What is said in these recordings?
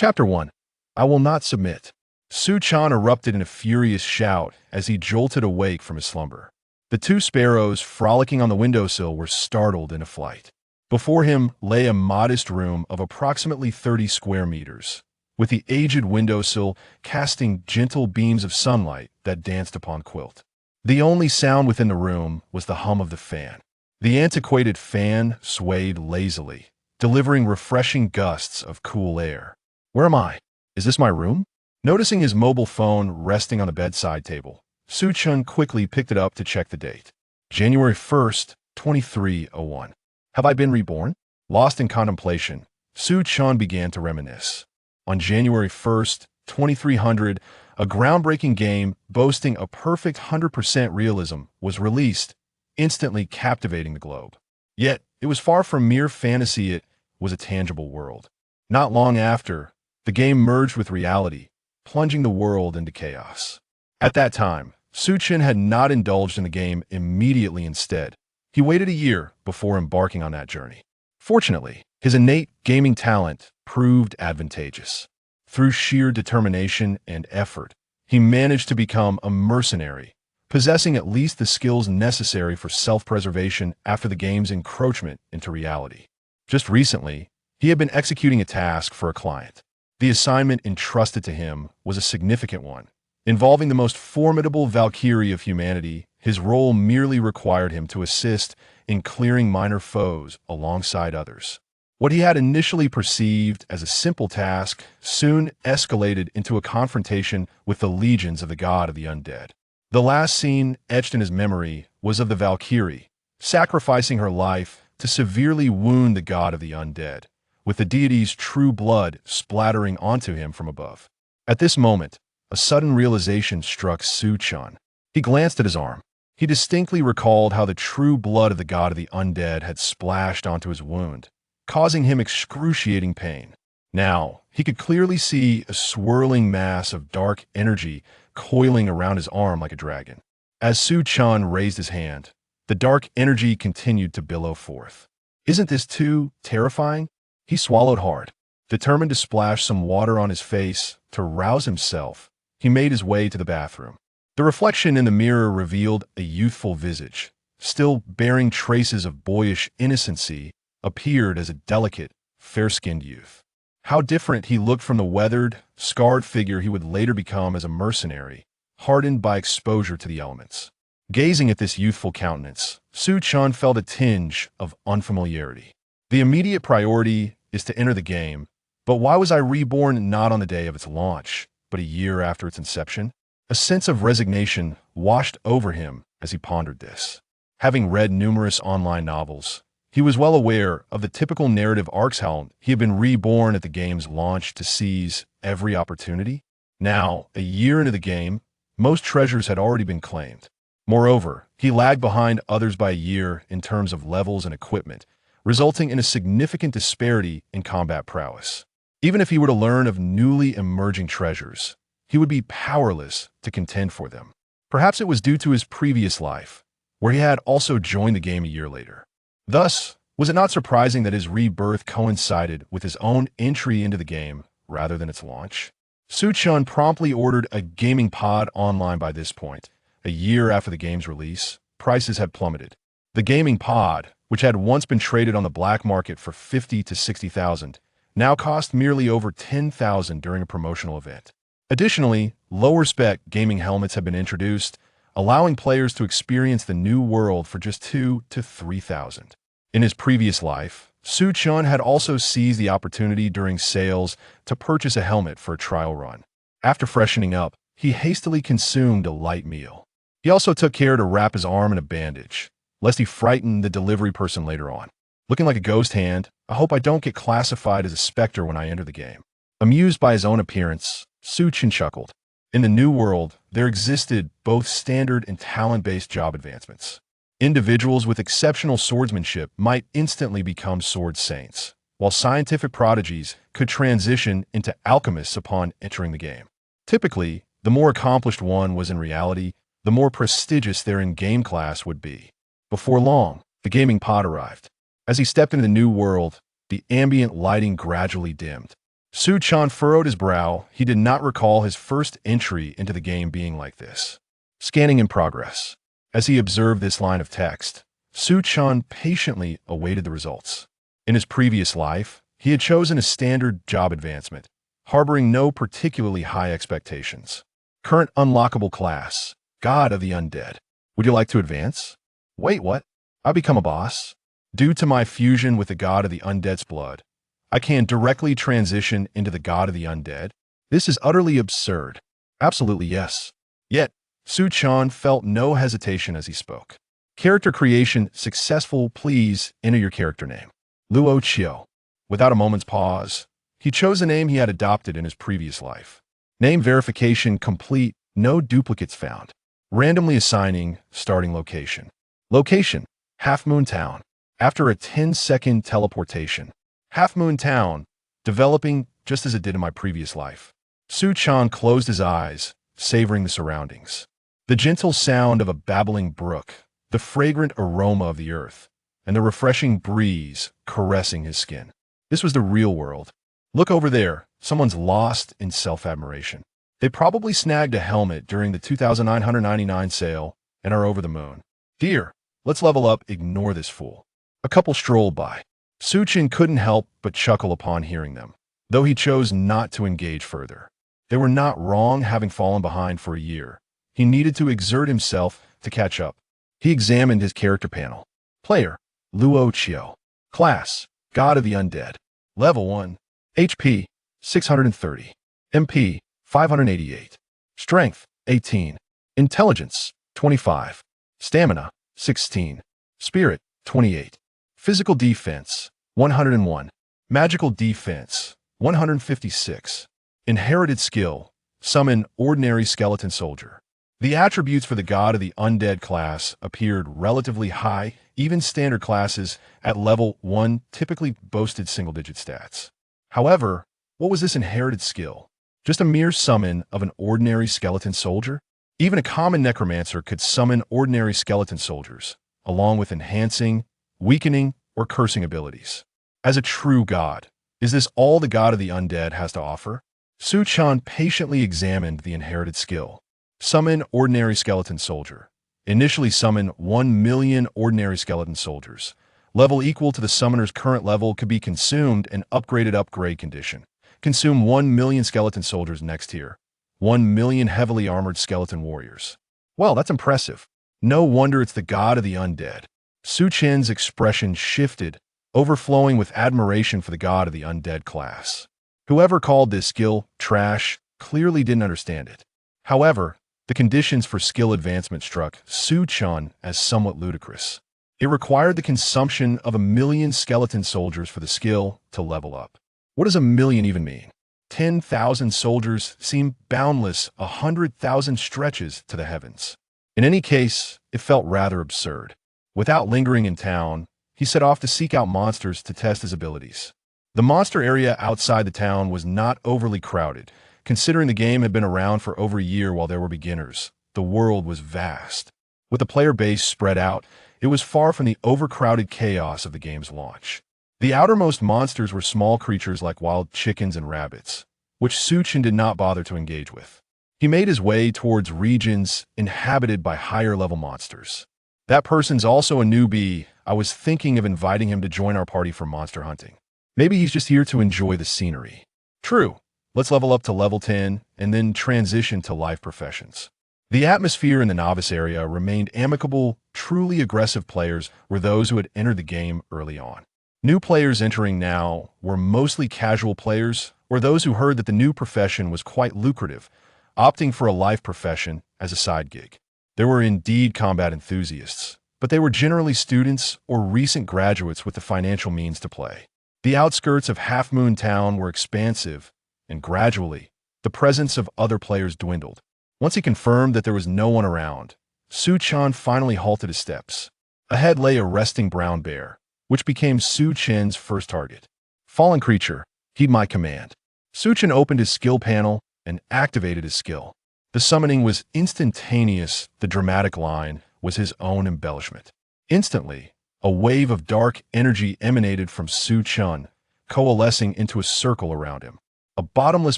Chapter 1. I Will Not Submit. Chen erupted in a furious shout as he jolted awake from his slumber. The two sparrows frolicking on the windowsill were startled into flight. Before him lay a modest room of approximately 30 square meters, with the aged windowsill casting gentle beams of sunlight that danced upon quilt. The only sound within the room was the hum of the fan. The antiquated fan swayed lazily, delivering refreshing gusts of cool air. Where am I? Is this my room? Noticing his mobile phone resting on the bedside table, Chen quickly picked it up to check the date. January 1st, 2301. Have I been reborn? Lost in contemplation, Chen began to reminisce. On January 1st, 2300, a groundbreaking game boasting a perfect 100% realism was released, instantly captivating the globe. Yet, it was far from mere fantasy. It was a tangible world. Not long after, the game merged with reality, plunging the world into chaos. At that time, Chen had not indulged in the game immediately. Instead, he waited a year before embarking on that journey. Fortunately, his innate gaming talent proved advantageous. Through sheer determination and effort, he managed to become a mercenary, possessing at least the skills necessary for self-preservation after the game's encroachment into reality. Just recently, he had been executing a task for a client. The assignment entrusted to him was a significant one, involving the most formidable Valkyrie of humanity. His role merely required him to assist in clearing minor foes alongside others. What he had initially perceived as a simple task soon escalated into a confrontation with the legions of the god of the undead. The last scene etched in his memory was of the Valkyrie, sacrificing her life to severely wound the god of the undead, with the deity's true blood splattering onto him from above. At this moment, a sudden realization struck Chen. He glanced at his arm. He distinctly recalled how the true blood of the god of the undead had splashed onto his wound, causing him excruciating pain. Now, he could clearly see a swirling mass of dark energy coiling around his arm like a dragon. As Chen raised his hand, the dark energy continued to billow forth. Isn't this too terrifying? He swallowed hard. Determined to splash some water on his face to rouse himself, he made his way to the bathroom. The reflection in the mirror revealed a youthful visage, still bearing traces of boyish innocency, appeared as a delicate, fair-skinned youth. How different he looked from the weathered, scarred figure he would later become as a mercenary, hardened by exposure to the elements. Gazing at this youthful countenance, Chen felt a tinge of unfamiliarity. The immediate priority is to enter the game, but why was I reborn not on the day of its launch, but a year after its inception? A sense of resignation washed over him as he pondered this. Having read numerous online novels, he was well aware of the typical narrative arcs. How he had been reborn at the game's launch to seize every opportunity. Now, a year into the game, most treasures had already been claimed. Moreover, he lagged behind others by a year in terms of levels and equipment, resulting in a significant disparity in combat prowess. Even if he were to learn of newly emerging treasures, he would be powerless to contend for them. Perhaps it was due to his previous life, where he had also joined the game a year later. Thus, was it not surprising that his rebirth coincided with his own entry into the game rather than its launch? Chen promptly ordered a gaming pod online. By this point, a year after the game's release, prices had plummeted. The gaming pod, which had once been traded on the black market for $50,000 to $60,000, now cost merely over $10,000 during a promotional event. Additionally, lower-spec gaming helmets have been introduced, allowing players to experience the new world for just $2,000 to $3,000. In his previous life, Chen had also seized the opportunity during sales to purchase a helmet for a trial run. After freshening up, he hastily consumed a light meal. He also took care to wrap his arm in a bandage, lest he frighten the delivery person later on. Looking like a ghost hand, I hope I don't get classified as a specter when I enter the game. Amused by his own appearance, Chen chuckled. In the new world, there existed both standard and talent-based job advancements. Individuals with exceptional swordsmanship might instantly become sword saints, while scientific prodigies could transition into alchemists upon entering the game. Typically, the more accomplished one was in reality, the more prestigious their in-game class would be. Before long, the gaming pod arrived. As he stepped into the new world, the ambient lighting gradually dimmed. Su Chen furrowed his brow. He did not recall his first entry into the game being like this. Scanning in progress. As he observed this line of text, Su Chen patiently awaited the results. In his previous life, he had chosen a standard job advancement, harboring no particularly high expectations. Current unlockable class, God of the Undead. Would you like to advance? Wait, what? I become a boss? Due to my fusion with the God of the Undead's blood, I can directly transition into the God of the Undead? This is utterly absurd. Absolutely yes. Yet, Su Chen felt no hesitation as he spoke. Character creation successful. Please enter your character name. Luo Chiu. Without a moment's pause, he chose a name he had adopted in his previous life. Name verification complete. No duplicates found. Randomly assigning starting location. Location, Half Moon Town. After a 10-second teleportation. Half Moon Town, developing just as it did in my previous life. Su Chen closed his eyes, savoring the surroundings. The gentle sound of a babbling brook, the fragrant aroma of the earth, and the refreshing breeze caressing his skin. This was the real world. Look over there, someone's lost in self-admiration. They probably snagged a helmet during the 2,999 sale and are over the moon. Dear, let's level up, ignore this fool. A couple strolled by. Su Chen couldn't help but chuckle upon hearing them, though he chose not to engage further. They were not wrong having fallen behind for a year. He needed to exert himself to catch up. He examined his character panel. Player, Luo Chiu. Class, God of the Undead. Level 1. HP, 630. MP, 588. Strength, 18. Intelligence, 25. Stamina, 16. Spirit, 28. Physical defense, 101. Magical defense, 156. Inherited skill, summon ordinary skeleton soldier. The attributes for the God of the Undead class appeared relatively high. Even standard classes at level 1 typically boasted single-digit stats. However, what was this inherited skill? Just a mere summon of an ordinary skeleton soldier? Even a common necromancer could summon ordinary skeleton soldiers, along with enhancing, weakening, or cursing abilities. As a true god, is this all the God of the Undead has to offer? Su Chen patiently examined the inherited skill. Summon ordinary skeleton soldier. Initially summon 1 million ordinary skeleton soldiers. Level equal to the summoner's current level could be consumed and upgraded upgrade condition. Consume 1 million skeleton soldiers next tier. 1 million heavily armored skeleton warriors. Well, that's impressive. No wonder it's the God of the Undead. Su Chen's expression shifted, overflowing with admiration for the God of the Undead class. Whoever called this skill trash clearly didn't understand it. However, the conditions for skill advancement struck Su Chen as somewhat ludicrous. It required the consumption of 1 million skeleton soldiers for the skill to level up. What does 1 million even mean? 10,000 soldiers seem boundless, 100,000 stretches to the heavens. In any case, it felt rather absurd. Without lingering in town, he set off to seek out monsters to test his abilities. The monster area outside the town was not overly crowded. Considering the game had been around for over a year while there were beginners, the world was vast. With the player base spread out, it was far from the overcrowded chaos of the game's launch. The outermost monsters were small creatures like wild chickens and rabbits, which Su Chen did not bother to engage with. He made his way towards regions inhabited by higher-level monsters. That person's also a newbie. I was thinking of inviting him to join our party for monster hunting. Maybe he's just here to enjoy the scenery. True. Let's level up to level 10 and then transition to life professions. The atmosphere in the novice area remained amicable. Truly aggressive players were those who had entered the game early on. New players entering now were mostly casual players or those who heard that the new profession was quite lucrative, opting for a life profession as a side gig. There were indeed combat enthusiasts, but they were generally students or recent graduates with the financial means to play. The outskirts of Half Moon Town were expansive, and gradually, the presence of other players dwindled. Once he confirmed that there was no one around, Su Chen finally halted his steps. Ahead lay a resting brown bear, which became Su Chen's first target. Fallen creature, heed my command. Su Chen opened his skill panel and activated his skill. The summoning was instantaneous. The dramatic line was his own embellishment. Instantly, a wave of dark energy emanated from Su Chen, coalescing into a circle around him. A bottomless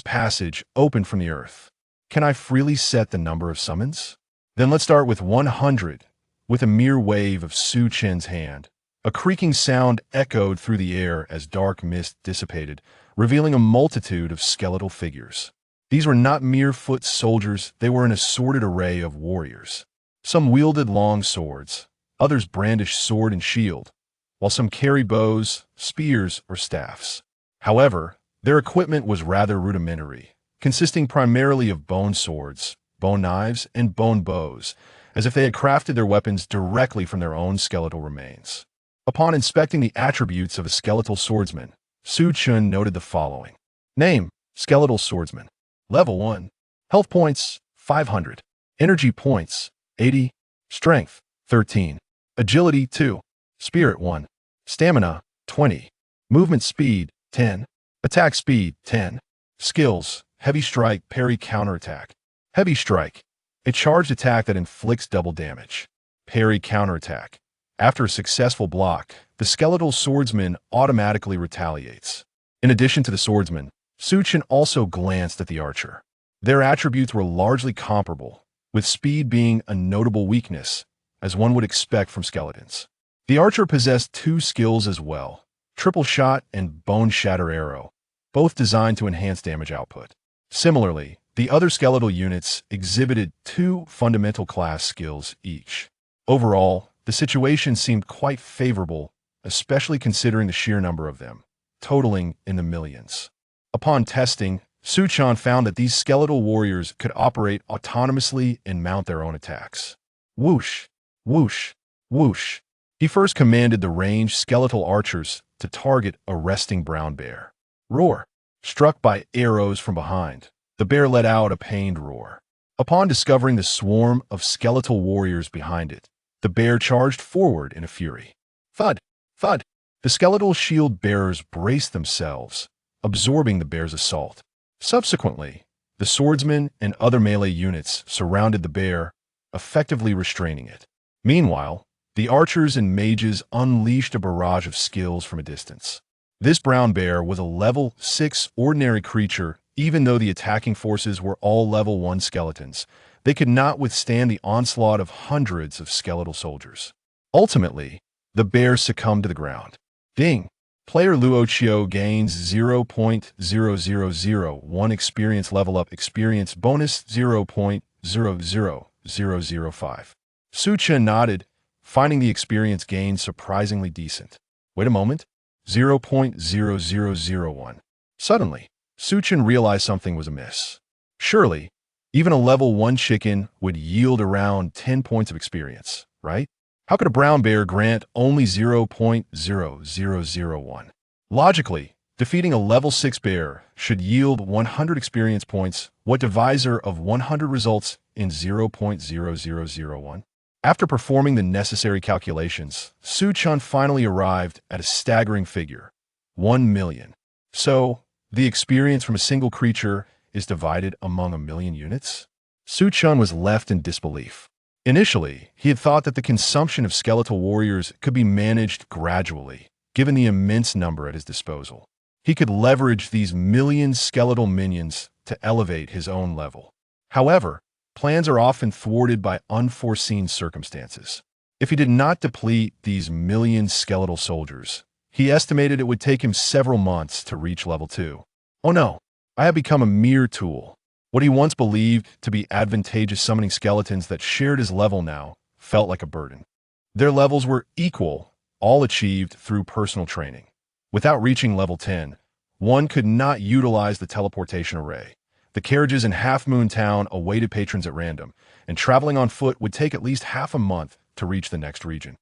passage opened from the earth. Can I freely set the number of summons? Then let's start with 100. With a mere wave of Su Chen's hand, a creaking sound echoed through the air as dark mist dissipated, revealing a multitude of skeletal figures. These were not mere foot soldiers, they were an assorted array of warriors. Some wielded long swords, others brandished sword and shield, while some carried bows, spears, or staffs. However, their equipment was rather rudimentary, consisting primarily of bone swords, bone knives, and bone bows, as if they had crafted their weapons directly from their own skeletal remains. Upon inspecting the attributes of a skeletal swordsman, Su Chen noted the following. Name: Skeletal Swordsman. Level 1. Health points, 500. Energy points, 80. Strength, 13. Agility, 2. Spirit, 1. Stamina, 20. Movement speed, 10. Attack speed, 10. Skills: Heavy Strike, Parry, Counterattack. Heavy Strike, a charged attack that inflicts double damage. Parry, Counterattack. After a successful block, the skeletal swordsman automatically retaliates. In addition to the swordsman, Su Chen also glanced at the archer. Their attributes were largely comparable, with speed being a notable weakness, as one would expect from skeletons. The archer possessed 2 skills as well, Triple Shot and Bone Shatter Arrow, both designed to enhance damage output. Similarly, the other skeletal units exhibited 2 fundamental class skills each. Overall, the situation seemed quite favorable, especially considering the sheer number of them, totaling in the millions. Upon testing, Su Chen found that these skeletal warriors could operate autonomously and mount their own attacks. Whoosh, whoosh, whoosh. He first commanded the ranged skeletal archers to target a resting brown bear. Roar. Struck by arrows from behind, the bear let out a pained roar. Upon discovering the swarm of skeletal warriors behind it, the bear charged forward in a fury. Thud! Thud! The skeletal shield bearers braced themselves, absorbing the bear's assault. Subsequently, the swordsmen and other melee units surrounded the bear, effectively restraining it. Meanwhile, the archers and mages unleashed a barrage of skills from a distance. This brown bear was a level 6 ordinary creature. Even though the attacking forces were all level 1 skeletons, they could not withstand the onslaught of hundreds of skeletal soldiers. Ultimately, the bear succumbed to the ground. Ding! Player Luochio gains 0.0001 experience level up experience bonus 0.00005. Su Chen nodded, finding the experience gain surprisingly decent. Wait a moment. 0.0001. Suddenly, Su Chen realized something was amiss. Surely, even a level 1 chicken would yield around 10 points of experience, right? How could a brown bear grant only 0.0001? Logically, defeating a level 6 bear should yield 100 experience points. What divisor of 100 results in 0.0001? After performing the necessary calculations, Su Chen finally arrived at a staggering figure, 1 million. So, the experience from a single creature is divided among a million units? Su Chen was left in disbelief. Initially, he had thought that the consumption of skeletal warriors could be managed gradually, given the immense number at his disposal. He could leverage these million skeletal minions to elevate his own level. However, plans are often thwarted by unforeseen circumstances. If he did not deplete these million skeletal soldiers, he estimated it would take him several months to reach level 2. Oh no, I have become a mere tool. What he once believed to be advantageous summoning skeletons that shared his level now felt like a burden. Their levels were equal, all achieved through personal training. Without reaching level 10, one could not utilize the teleportation array. The carriages in Half Moon Town awaited patrons at random, and traveling on foot would take at least half a month to reach the next region.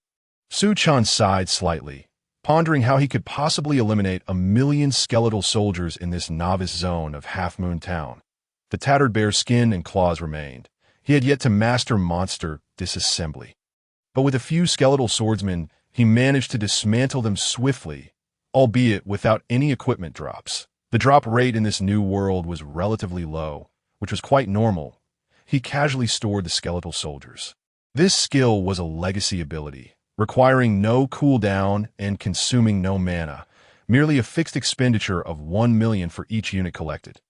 Su Chen sighed slightly, pondering how he could possibly eliminate a million skeletal soldiers in this novice zone of Half Moon Town. The tattered bear's skin and claws remained. He had yet to master monster disassembly. But with a few skeletal swordsmen, he managed to dismantle them swiftly, albeit without any equipment drops. The drop rate in this new world was relatively low, which was quite normal. He casually stored the skeletal soldiers. This skill was a legacy ability, requiring no cooldown and consuming no mana, merely a fixed expenditure of 1 million for each unit collected.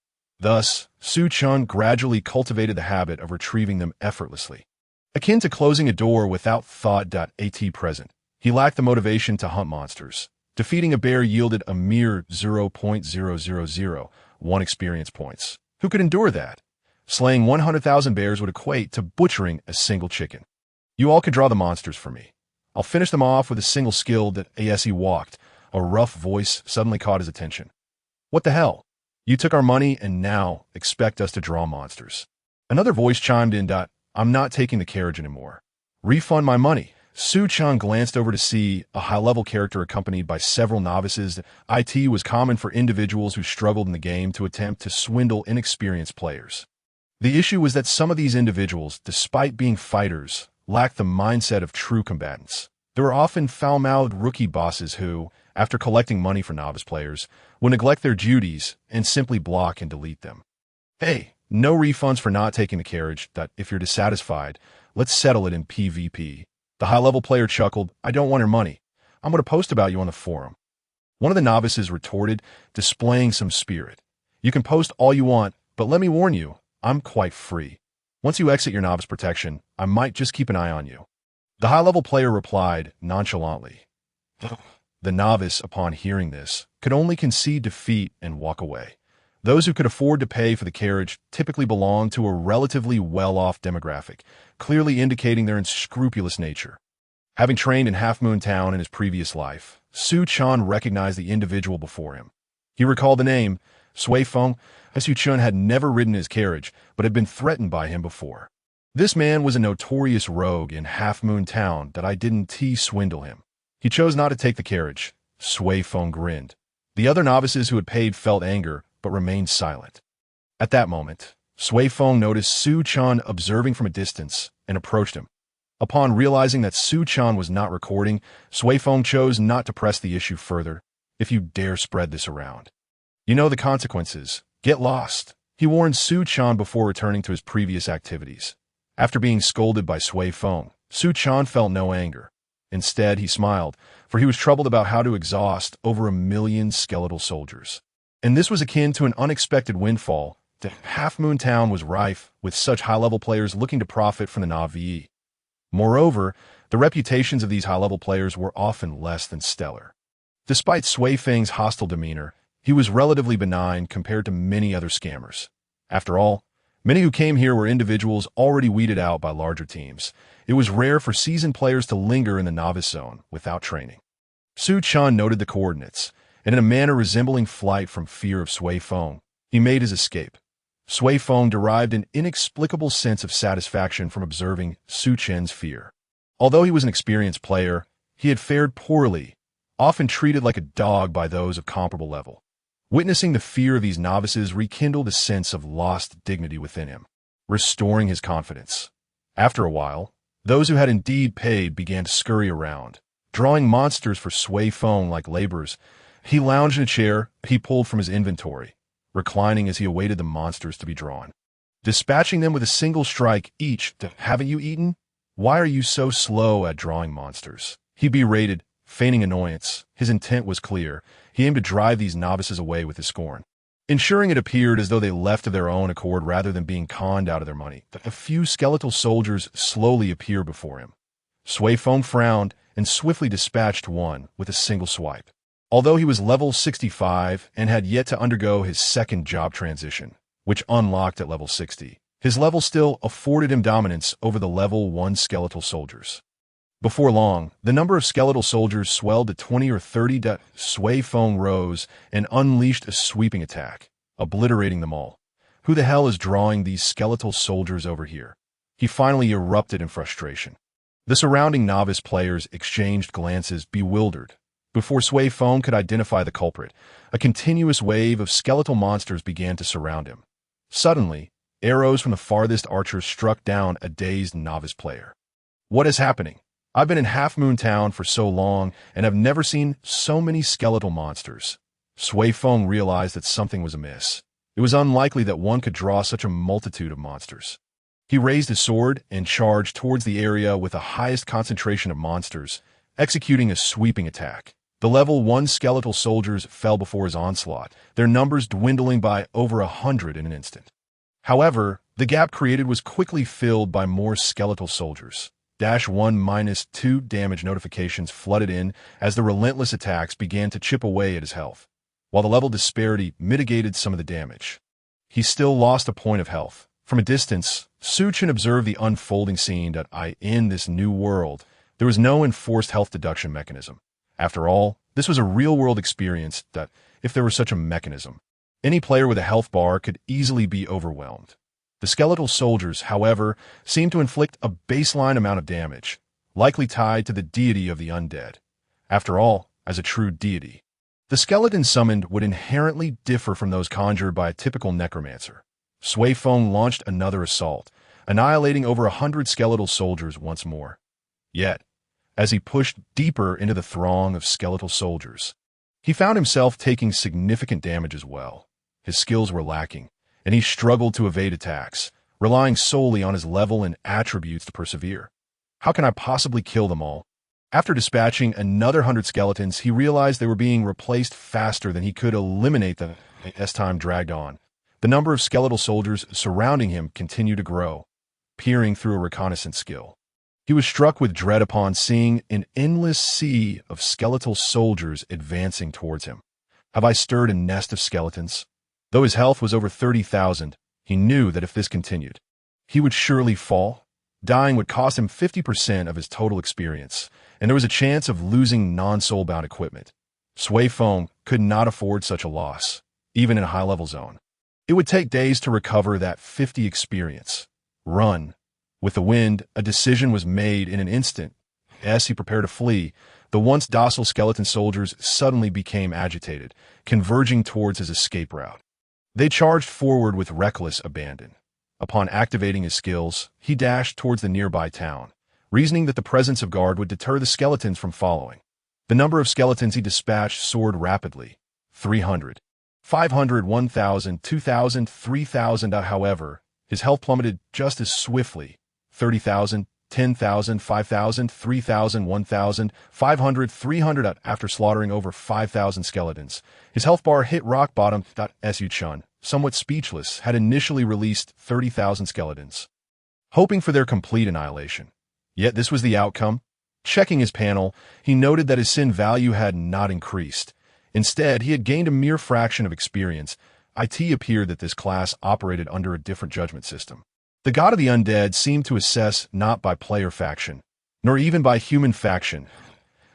Thus, Chen gradually cultivated the habit of retrieving them effortlessly. Akin to closing a door without thought.at present, he lacked the motivation to hunt monsters. Defeating a bear yielded a mere 0.0001 experience points. Who could endure that? Slaying 100,000 bears would equate to butchering a single chicken. You all could draw the monsters for me. I'll finish them off with a single skill that as he walked, a rough voice suddenly caught his attention. What the hell? You took our money and now expect us to draw monsters. Another voice chimed in. I'm not taking the carriage anymore. Refund my money. Chen glanced over to see a high-level character accompanied by several novices. It was common for individuals who struggled in the game to attempt to swindle inexperienced players. The issue was that some of these individuals, despite being fighters, lacked the mindset of true combatants. There were often foul-mouthed rookie bosses who, after collecting money for novice players, would neglect their duties and simply block and delete them. Hey, no refunds for not taking the carriage. If you're dissatisfied, let's settle it in PvP. The high-level player chuckled. I don't want your money. I'm going to post about you on the forum. One of the novices retorted, displaying some spirit. You can post all you want, but let me warn you, I'm quite free. Once you exit your novice protection, I might just keep an eye on you. The high-level player replied nonchalantly. The novice, upon hearing this, could only concede defeat and walk away. Those who could afford to pay for the carriage typically belonged to a relatively well-off demographic, clearly indicating their unscrupulous nature. Having trained in Half Moon Town in his previous life, Chen recognized the individual before him. He recalled the name, Sui Feng, as Chen had never ridden his carriage, but had been threatened by him before. This man was a notorious rogue in Half Moon Town that I didn't swindle him. He chose not to take the carriage. Sui Feng grinned. The other novices who had paid felt anger, but remained silent. At that moment, Sui Feng noticed Chen observing from a distance and approached him. Upon realizing that Chen was not recording, Sui Feng chose not to press the issue further. If you dare spread this around, you know the consequences. Get lost, he warned Chen before returning to his previous activities. After being scolded by Sui Feng, Chen felt no anger. Instead, he smiled, for he was troubled about how to exhaust over 1 million skeletal soldiers. And this was akin to an unexpected windfall. The Half Moon Town was rife with such high-level players looking to profit from the Navi. Moreover, the reputations of these high-level players were often less than stellar. Despite Sui Feng's hostile demeanor, he was relatively benign compared to many other scammers. After all, many who came here were individuals already weeded out by larger teams. It was rare for seasoned players to linger in the novice zone without training. Chen noted the coordinates, and in a manner resembling flight from fear of Sui Feng, he made his escape. Sui Feng derived an inexplicable sense of satisfaction from observing Chen's fear. Although he was an experienced player, he had fared poorly, often treated like a dog by those of comparable level. Witnessing the fear of these novices rekindled a sense of lost dignity within him, restoring his confidence. After a while, those who had indeed paid began to scurry around, drawing monsters for Sui Feng like laborers. He lounged in a chair he pulled from his inventory, reclining as he awaited the monsters to be drawn. Dispatching them with a single strike each. Haven't you eaten? Why are you so slow at drawing monsters? He berated, feigning annoyance. His intent was clear. He aimed to drive these novices away with his scorn, ensuring it appeared as though they left of their own accord rather than being conned out of their money. A few skeletal soldiers slowly appeared before him. Sui Feng frowned and swiftly dispatched one with a single swipe. Although he was level 65 and had yet to undergo his second job transition, which unlocked at level 60, his level still afforded him dominance over the level 1 skeletal soldiers. Before long, the number of skeletal soldiers swelled to 20 or 30. Sui Feng rose and unleashed a sweeping attack, obliterating them all. Who the hell is drawing these skeletal soldiers over here? He finally erupted in frustration. The surrounding novice players exchanged glances, bewildered. Before Sui Feng could identify the culprit, a continuous wave of skeletal monsters began to surround him. Suddenly, arrows from the farthest archers struck down a dazed novice player. What is happening? I've been in Half Moon Town for so long and have never seen so many skeletal monsters. Sui Feng realized that something was amiss. It was unlikely that one could draw such a multitude of monsters. He raised his sword and charged towards the area with the highest concentration of monsters, executing a sweeping attack. The level 1 skeletal soldiers fell before his onslaught, their numbers dwindling by over 100 in an instant. However, the gap created was quickly filled by more skeletal soldiers. -1-2 damage notifications flooded in as the relentless attacks began to chip away at his health. While the level disparity mitigated some of the damage, he still lost a point of health. From a distance, Chen observed the unfolding scene that in this new world, there was no enforced health deduction mechanism. After all, this was a real-world experience that, if there were such a mechanism, any player with a health bar could easily be overwhelmed. The skeletal soldiers, however, seemed to inflict a baseline amount of damage, likely tied to the deity of the undead. After all, as a true deity, the skeletons summoned would inherently differ from those conjured by a typical necromancer. Sui Feng launched another assault, annihilating over 100 skeletal soldiers once more. Yet, as he pushed deeper into the throng of skeletal soldiers, he found himself taking significant damage as well. His skills were lacking, and he struggled to evade attacks, relying solely on his level and attributes to persevere. How can I possibly kill them all? After dispatching another 100 skeletons, he realized they were being replaced faster than he could eliminate them as time dragged on. The number of skeletal soldiers surrounding him continued to grow, peering through a reconnaissance skill. He was struck with dread upon seeing an endless sea of skeletal soldiers advancing towards him. Have I stirred a nest of skeletons? Though his health was over 30,000, he knew that if this continued, he would surely fall. Dying would cost him 50% of his total experience, and there was a chance of losing non-soulbound equipment. Sui Feng could not afford such a loss, even in a high-level zone. It would take days to recover that 50 experience. Run. With the wind, a decision was made in an instant. As he prepared to flee, the once docile skeleton soldiers suddenly became agitated, converging towards his escape route. They charged forward with reckless abandon. Upon activating his skills, he dashed towards the nearby town, reasoning that the presence of guard would deter the skeletons from following. The number of skeletons he dispatched soared rapidly. 300, 500, 1,000, 2,000, 3,000. However, his health plummeted just as swiftly. 30,000, 10,000, 5,000, 3,000, 1,000, 500, 300. After slaughtering over 5,000 skeletons, his health bar hit rock bottom. Chen, somewhat speechless, had initially released 30,000 skeletons, hoping for their complete annihilation. Yet this was the outcome. Checking his panel, he noted that his sin value had not increased. Instead, he had gained a mere fraction of experience. It appeared that this class operated under a different judgment system. The god of the undead seemed to assess not by player faction, nor even by human faction.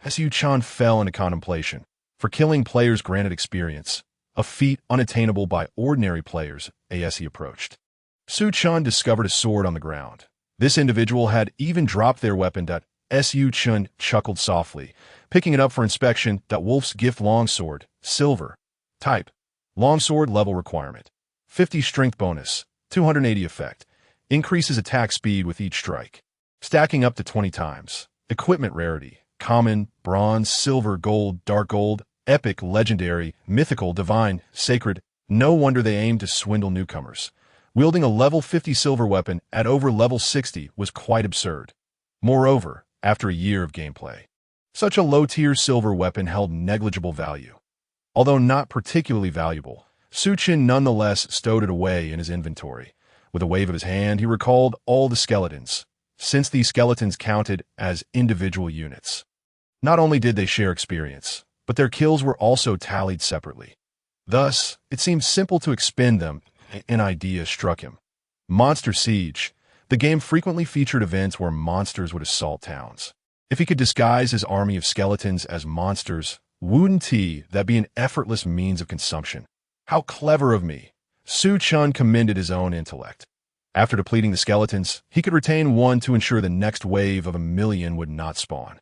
Chen fell into contemplation. For killing players granted experience, a feat unattainable by ordinary players, as he approached. Chen discovered a sword on the ground. This individual had even dropped their weapon. Chen chuckled softly, picking it up for inspection. Wolf's Gift Longsword, Silver. Type: Longsword level requirement. 50 strength bonus, 280 effect. Increases attack speed with each strike, stacking up to 20 times. Equipment rarity: common, bronze, silver, gold, dark gold, epic, legendary, mythical, divine, sacred. No wonder they aimed to swindle newcomers. Wielding a level 50 silver weapon at over level 60 was quite absurd. Moreover, after a year of gameplay, such a low-tier silver weapon held negligible value. Although not particularly valuable, Chen nonetheless stowed it away in his inventory. With a wave of his hand, he recalled all the skeletons, since these skeletons counted as individual units. Not only did they share experience, but their kills were also tallied separately. Thus, it seemed simple to expend them. An idea struck him. Monster Siege. The game frequently featured events where monsters would assault towns. If he could disguise his army of skeletons as monsters, wouldn't that be an effortless means of consumption? How clever of me! Chen commended his own intellect. After depleting the skeletons, he could retain one to ensure the next wave of 1,000,000 would not spawn.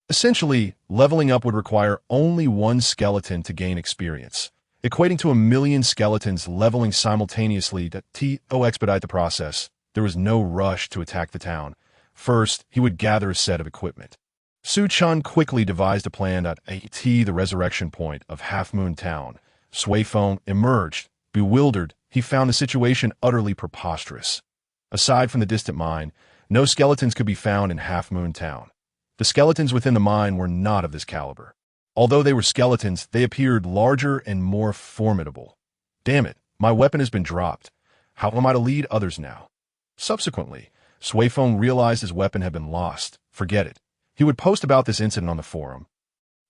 Essentially, leveling up would require only one skeleton to gain experience, equating to 1,000,000 skeletons leveling simultaneously to expedite the process. There was no rush to attack the town. First, he would gather a set of equipment. Chen quickly devised a plan. The resurrection point of Half Moon Town. Sui Feng emerged. Bewildered, he found the situation utterly preposterous. Aside from the distant mine, no skeletons could be found in Half Moon Town. The skeletons within the mine were not of this caliber. Although they were skeletons, they appeared larger and more formidable. Damn it, my weapon has been dropped. How am I to lead others now? Subsequently, Suifeng realized his weapon had been lost. Forget it. He would post about this incident on the forum,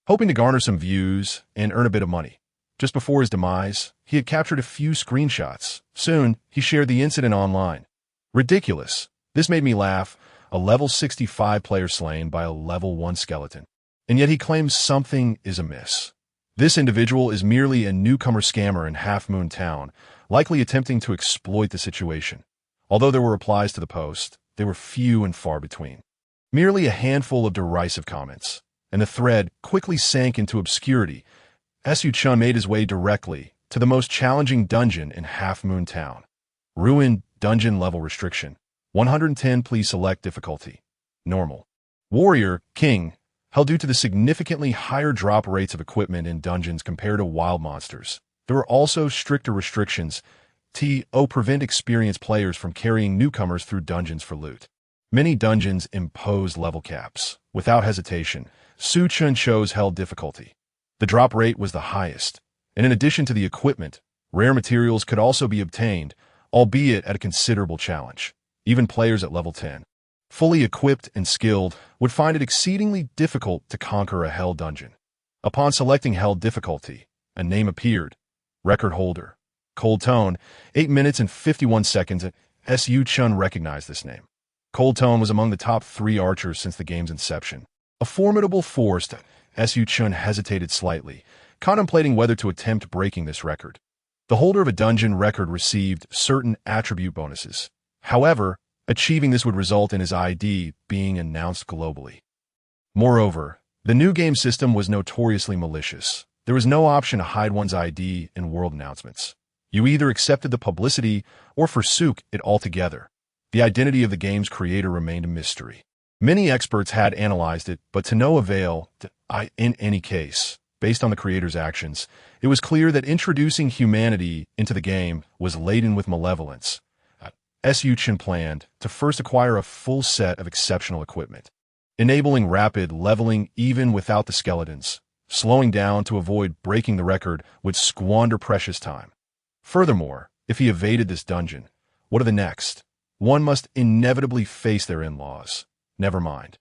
hoping to garner some views and earn a bit of money. Just before his demise, he had captured a few screenshots. Soon, he shared the incident online. Ridiculous. This made me laugh. A level 65 player slain by a level 1 skeleton. And yet he claims something is amiss. This individual is merely a newcomer scammer in Half Moon Town, likely attempting to exploit the situation. Although there were replies to the post, they were few and far between. Merely a handful of derisive comments, and the thread quickly sank into obscurity. Chen made his way directly to the most challenging dungeon in Half Moon Town. Ruined dungeon level restriction. 110. Please select difficulty. Normal. Warrior, King, held due to the significantly higher drop rates of equipment in dungeons compared to wild monsters. There were also stricter restrictions to prevent experienced players from carrying newcomers through dungeons for loot. Many dungeons impose level caps. Without hesitation, Chen chose held difficulty. The drop rate was the highest, and in addition to the equipment, rare materials could also be obtained, albeit at a considerable challenge. Even players at level 10, fully equipped and skilled, would find it exceedingly difficult to conquer a hell dungeon. Upon selecting hell difficulty, a name appeared. Record holder. Cold Tone, 8 minutes and 51 seconds. Chen recognized this name. Cold Tone was among the top 3 archers since the game's inception. A formidable force. Chen hesitated slightly, contemplating whether to attempt breaking this record. The holder of a dungeon record received certain attribute bonuses. However, achieving this would result in his ID being announced globally. Moreover, the new game system was notoriously malicious. There was no option to hide one's ID in world announcements. You either accepted the publicity or forsook it altogether. The identity of the game's creator remained a mystery. Many experts had analyzed it, but to no avail. In any case, based on the creator's actions, it was clear that introducing humanity into the game was laden with malevolence. Chen planned to first acquire a full set of exceptional equipment, enabling rapid leveling even without the skeletons. Slowing down to avoid breaking the record would squander precious time. Furthermore, if he evaded this dungeon, what of the next? One must inevitably face their in-laws. Never mind.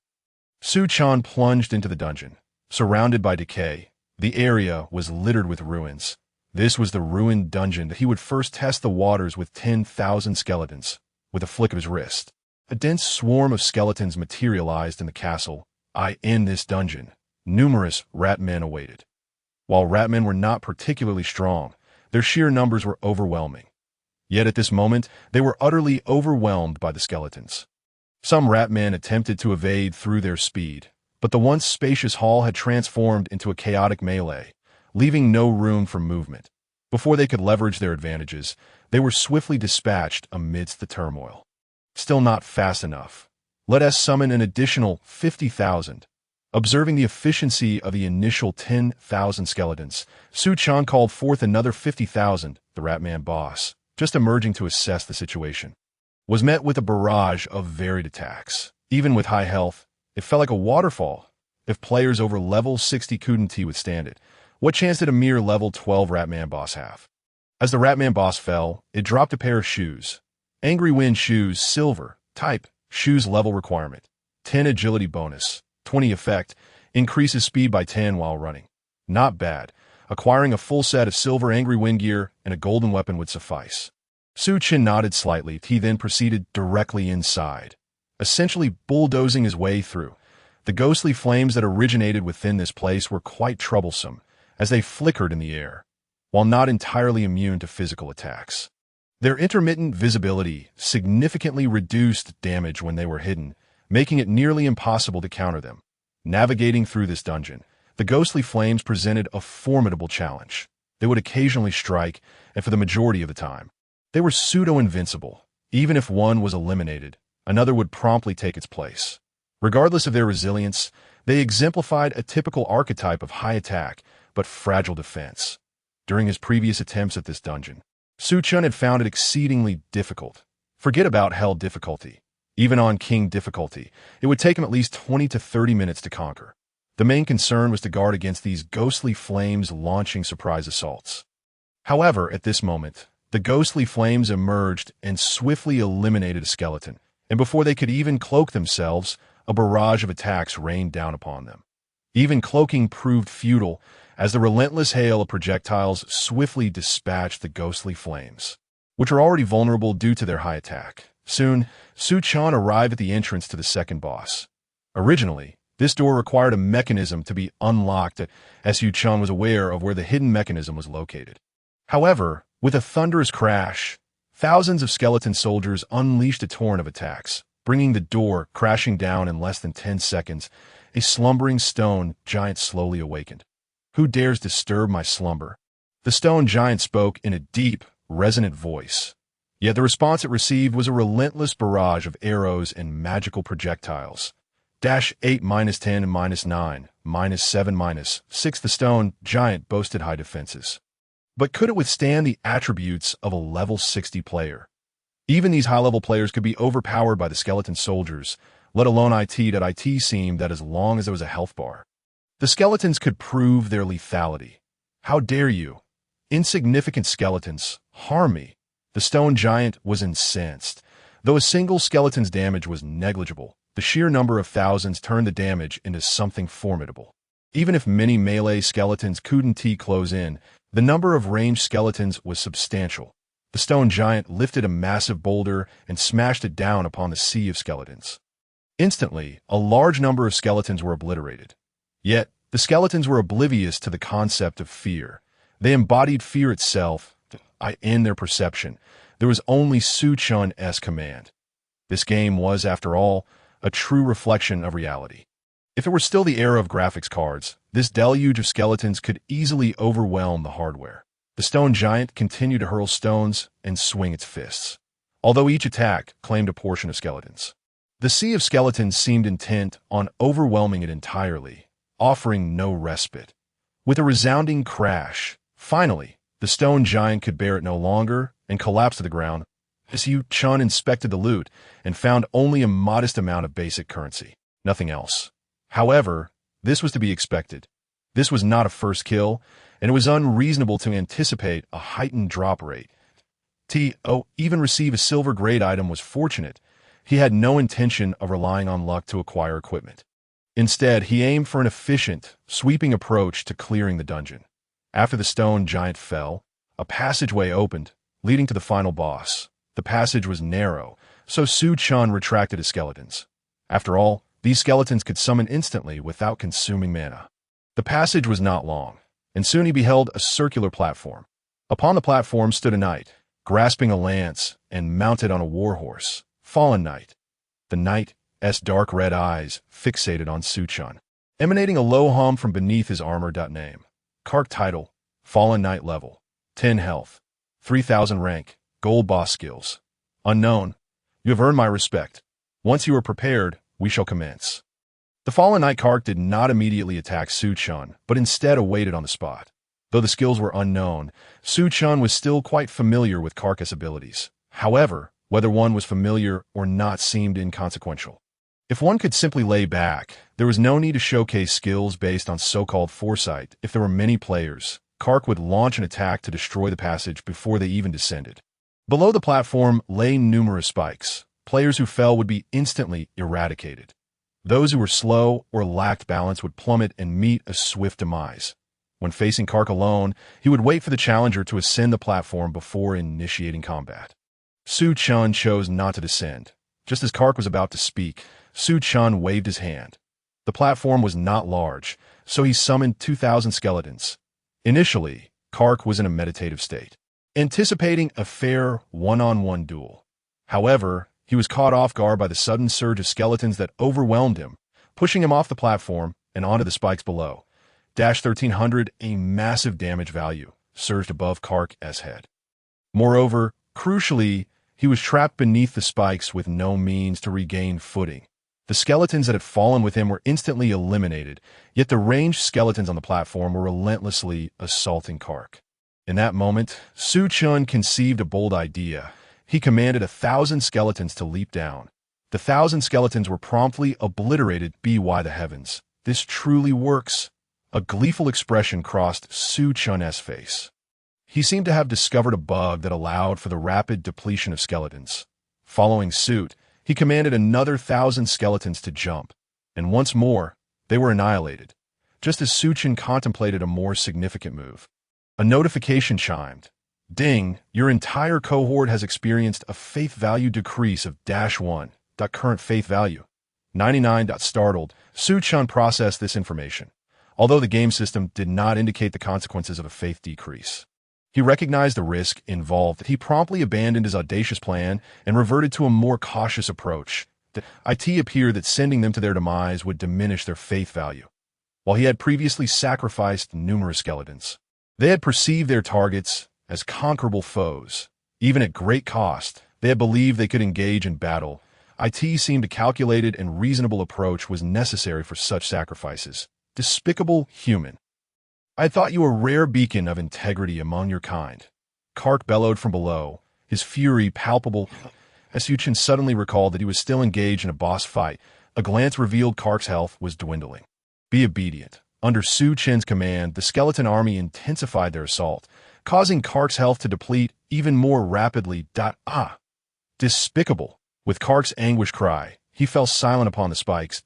Chen plunged into the dungeon. Surrounded by decay, the area was littered with ruins. This was the ruined dungeon that he would first test the waters with 10,000 skeletons. With a flick of his wrist, a dense swarm of skeletons materialized in the castle. In this dungeon, numerous ratmen awaited. While ratmen were not particularly strong, their sheer numbers were overwhelming. Yet at this moment, they were utterly overwhelmed by the skeletons. Some ratmen attempted to evade through their speed, but the once spacious hall had transformed into a chaotic melee, leaving no room for movement. Before they could leverage their advantages, they were swiftly dispatched amidst the turmoil. Still not fast enough. Let us summon an additional 50,000. Observing the efficiency of the initial 10,000 skeletons, Chen called forth another 50,000. The Ratman boss, just emerging to assess the situation, was met with a barrage of varied attacks. Even with high health, it felt like a waterfall. If players over level 60 couldn't withstand it, what chance did a mere level 12 Ratman boss have? As the Ratman boss fell, it dropped a pair of shoes. Angry Wind shoes, silver, type, shoes level requirement, 10 agility bonus, 20 effect, increases speed by 10 while running. Not bad. Acquiring a full set of silver Angry Wind gear and a golden weapon would suffice. Chen nodded slightly. He then proceeded directly inside, essentially bulldozing his way through. The ghostly flames that originated within this place were quite troublesome, as they flickered in the air, while not entirely immune to physical attacks. Their intermittent visibility significantly reduced damage when they were hidden, making it nearly impossible to counter them. Navigating through this dungeon, the ghostly flames presented a formidable challenge. They would occasionally strike, and for the majority of the time, they were pseudo-invincible. Even if one was eliminated, another would promptly take its place. Regardless of their resilience, they exemplified a typical archetype of high attack but fragile defense. During his previous attempts at this dungeon, Chen had found it exceedingly difficult. Forget about hell difficulty. Even on king difficulty, it would take him at least 20 to 30 minutes to conquer. The main concern was to guard against these ghostly flames launching surprise assaults. However, at this moment, the ghostly flames emerged and swiftly eliminated a skeleton, and before they could even cloak themselves, a barrage of attacks rained down upon them. Even cloaking proved futile, as the relentless hail of projectiles swiftly dispatched the ghostly flames, which were already vulnerable due to their high attack. Soon, Chen arrived at the entrance to the second boss. Originally, this door required a mechanism to be unlocked, as Chen was aware of where the hidden mechanism was located. However, with a thunderous crash, thousands of skeleton soldiers unleashed a torrent of attacks, bringing the door crashing down in less than 10 seconds. A slumbering stone giant slowly awakened. "Who dares disturb my slumber?" The stone giant spoke in a deep, resonant voice. Yet the response it received was a relentless barrage of arrows and magical projectiles. -8, -10, and -9, -7, -6. The stone giant boasted high defenses. But could it withstand the attributes of a level 60 player? Even these high-level players could be overpowered by the skeleton soldiers, let alone it seemed that as long as there was a health bar. The skeletons could prove their lethality. "How dare you, insignificant skeletons, harm me?" The stone giant was incensed. Though a single skeleton's damage was negligible, the sheer number of thousands turned the damage into something formidable. Even if many melee skeletons couldn't close in, the number of ranged skeletons was substantial. The stone giant lifted a massive boulder and smashed it down upon the sea of skeletons. Instantly, a large number of skeletons were obliterated. Yet, the skeletons were oblivious to the concept of fear. They embodied fear itself. In their perception, there was only Chen-esque command. This game was, after all, a true reflection of reality. If it were still the era of graphics cards, this deluge of skeletons could easily overwhelm the hardware. The stone giant continued to hurl stones and swing its fists, although each attack claimed a portion of skeletons. The sea of skeletons seemed intent on overwhelming it entirely, offering no respite. With a resounding crash, finally, the stone giant could bear it no longer and collapsed to the ground. As Chen inspected the loot and found only a modest amount of basic currency, nothing else. However, this was to be expected. This was not a first kill, and it was unreasonable to anticipate a heightened drop rate. Even receive a silver grade item was fortunate. He had no intention of relying on luck to acquire equipment. Instead, he aimed for an efficient, sweeping approach to clearing the dungeon. After the stone giant fell, a passageway opened, leading to the final boss. The passage was narrow, so Chen retracted his skeletons. After all, these skeletons could summon instantly without consuming mana. The passage was not long, and soon he beheld a circular platform. Upon the platform stood a knight, grasping a lance and mounted on a warhorse. Fallen Knight. The knight's dark red eyes fixated on Chen, emanating a low hum from beneath his armor. Name. Kark title. Fallen Knight level. 10 health. 3000 rank. Gold boss skills. Unknown. You have earned my respect. Once you are prepared, we shall commence. The Fallen Knight Kark did not immediately attack Chen, but instead awaited on the spot. Though the skills were unknown, Chen was still quite familiar with Kark's abilities. However, whether one was familiar or not seemed inconsequential. If one could simply lay back, there was no need to showcase skills based on so-called foresight. If there were many players, Kark would launch an attack to destroy the passage before they even descended. Below the platform lay numerous spikes. Players who fell would be instantly eradicated. Those who were slow or lacked balance would plummet and meet a swift demise. When facing Kark alone, he would wait for the challenger to ascend the platform before initiating combat. Chen chose not to descend. Just as Kark was about to speak, Chen waved his hand. The platform was not large, so he summoned 2,000 skeletons. Initially, Kark was in a meditative state, anticipating a fair one-on-one duel. However, he was caught off guard by the sudden surge of skeletons that overwhelmed him, pushing him off the platform and onto the spikes below. 1300, a massive damage value, surged above Kark's head. Moreover, crucially, he was trapped beneath the spikes with no means to regain footing. The skeletons that had fallen with him were instantly eliminated, yet the ranged skeletons on the platform were relentlessly assaulting Kark. In that moment, Chen conceived a bold idea. He commanded 1,000 skeletons to leap down. The 1,000 skeletons were promptly obliterated by the heavens. This truly works. A gleeful expression crossed Su Chen's face. He seemed to have discovered a bug that allowed for the rapid depletion of skeletons. Following suit, he commanded another 1,000 skeletons to jump, and once more, they were annihilated, just as Su Chen contemplated a more significant move. A notification chimed. Ding, your entire cohort has experienced a faith value decrease of -1. Current faith value. 99. Startled, Su Chen processed this information, although the game system did not indicate the consequences of a faith decrease. He recognized the risk involved. He promptly abandoned his audacious plan and reverted to a more cautious approach. It appeared that sending them to their demise would diminish their faith value. While he had previously sacrificed numerous skeletons, they had perceived their targets as conquerable foes. Even at great cost, they had believed they could engage in battle. It seemed a calculated and reasonable approach was necessary for such sacrifices. Despicable human. I thought you a rare beacon of integrity among your kind. Kark bellowed from below, his fury palpable. As Su Chen suddenly recalled that he was still engaged in a boss fight, a glance revealed Kark's health was dwindling. Be obedient. Under Su Chen's command, the skeleton army intensified their assault, causing Kark's health to deplete even more rapidly. Despicable. With Kark's anguished cry, he fell silent upon the spikes.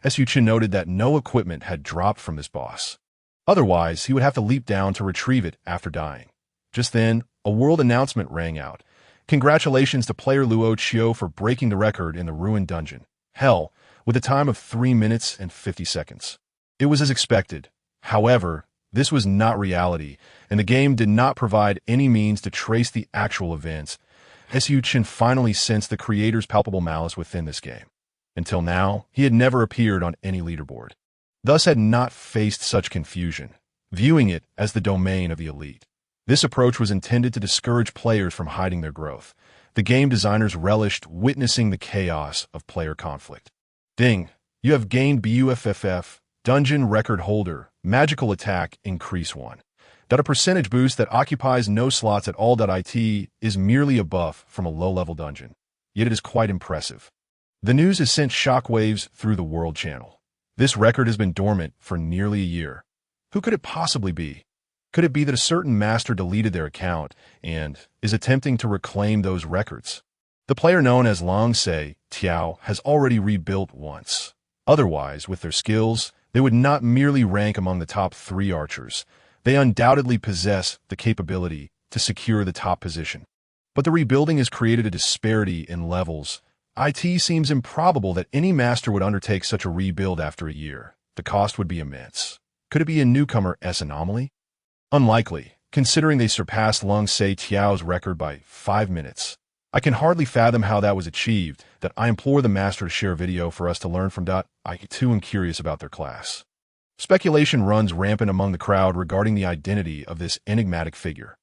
As Su Chen noted that no equipment had dropped from this boss. Otherwise, he would have to leap down to retrieve it after dying. Just then, a world announcement rang out. Congratulations to player Luo Chio for breaking the record in the ruined dungeon. Hell, with a time of 3 minutes and 50 seconds. It was as expected. However, this was not reality, and the game did not provide any means to trace the actual events. Su Chen finally sensed the creator's palpable malice within this game. Until now, he had never appeared on any leaderboard. Thus had not faced such confusion, viewing it as the domain of the elite. This approach was intended to discourage players from hiding their growth. The game designers relished witnessing the chaos of player conflict. Ding, you have gained BUFFF, Dungeon Record Holder, Magical Attack, Increase 1. A percentage boost that occupies no slots at all. It is merely a buff from a low-level dungeon, yet it is quite impressive. The news has sent shockwaves through the world channel. This record has been dormant for nearly a year. Who could it possibly be? Could it be that a certain master deleted their account and is attempting to reclaim those records? The player known as Long Se Tiao has already rebuilt once. Otherwise, with their skills, they would not merely rank among the top 3 archers. They undoubtedly possess the capability to secure the top position. But the rebuilding has created a disparity in levels. It seems improbable that any master would undertake such a rebuild after a year. The cost would be immense. Could it be a newcomer's anomaly? Unlikely, considering they surpassed Long Se Tiao's record by 5 minutes. I can hardly fathom how that was achieved. That I implore the master to share a video for us to learn from. I too am curious about their class. Speculation runs rampant among the crowd regarding the identity of this enigmatic figure.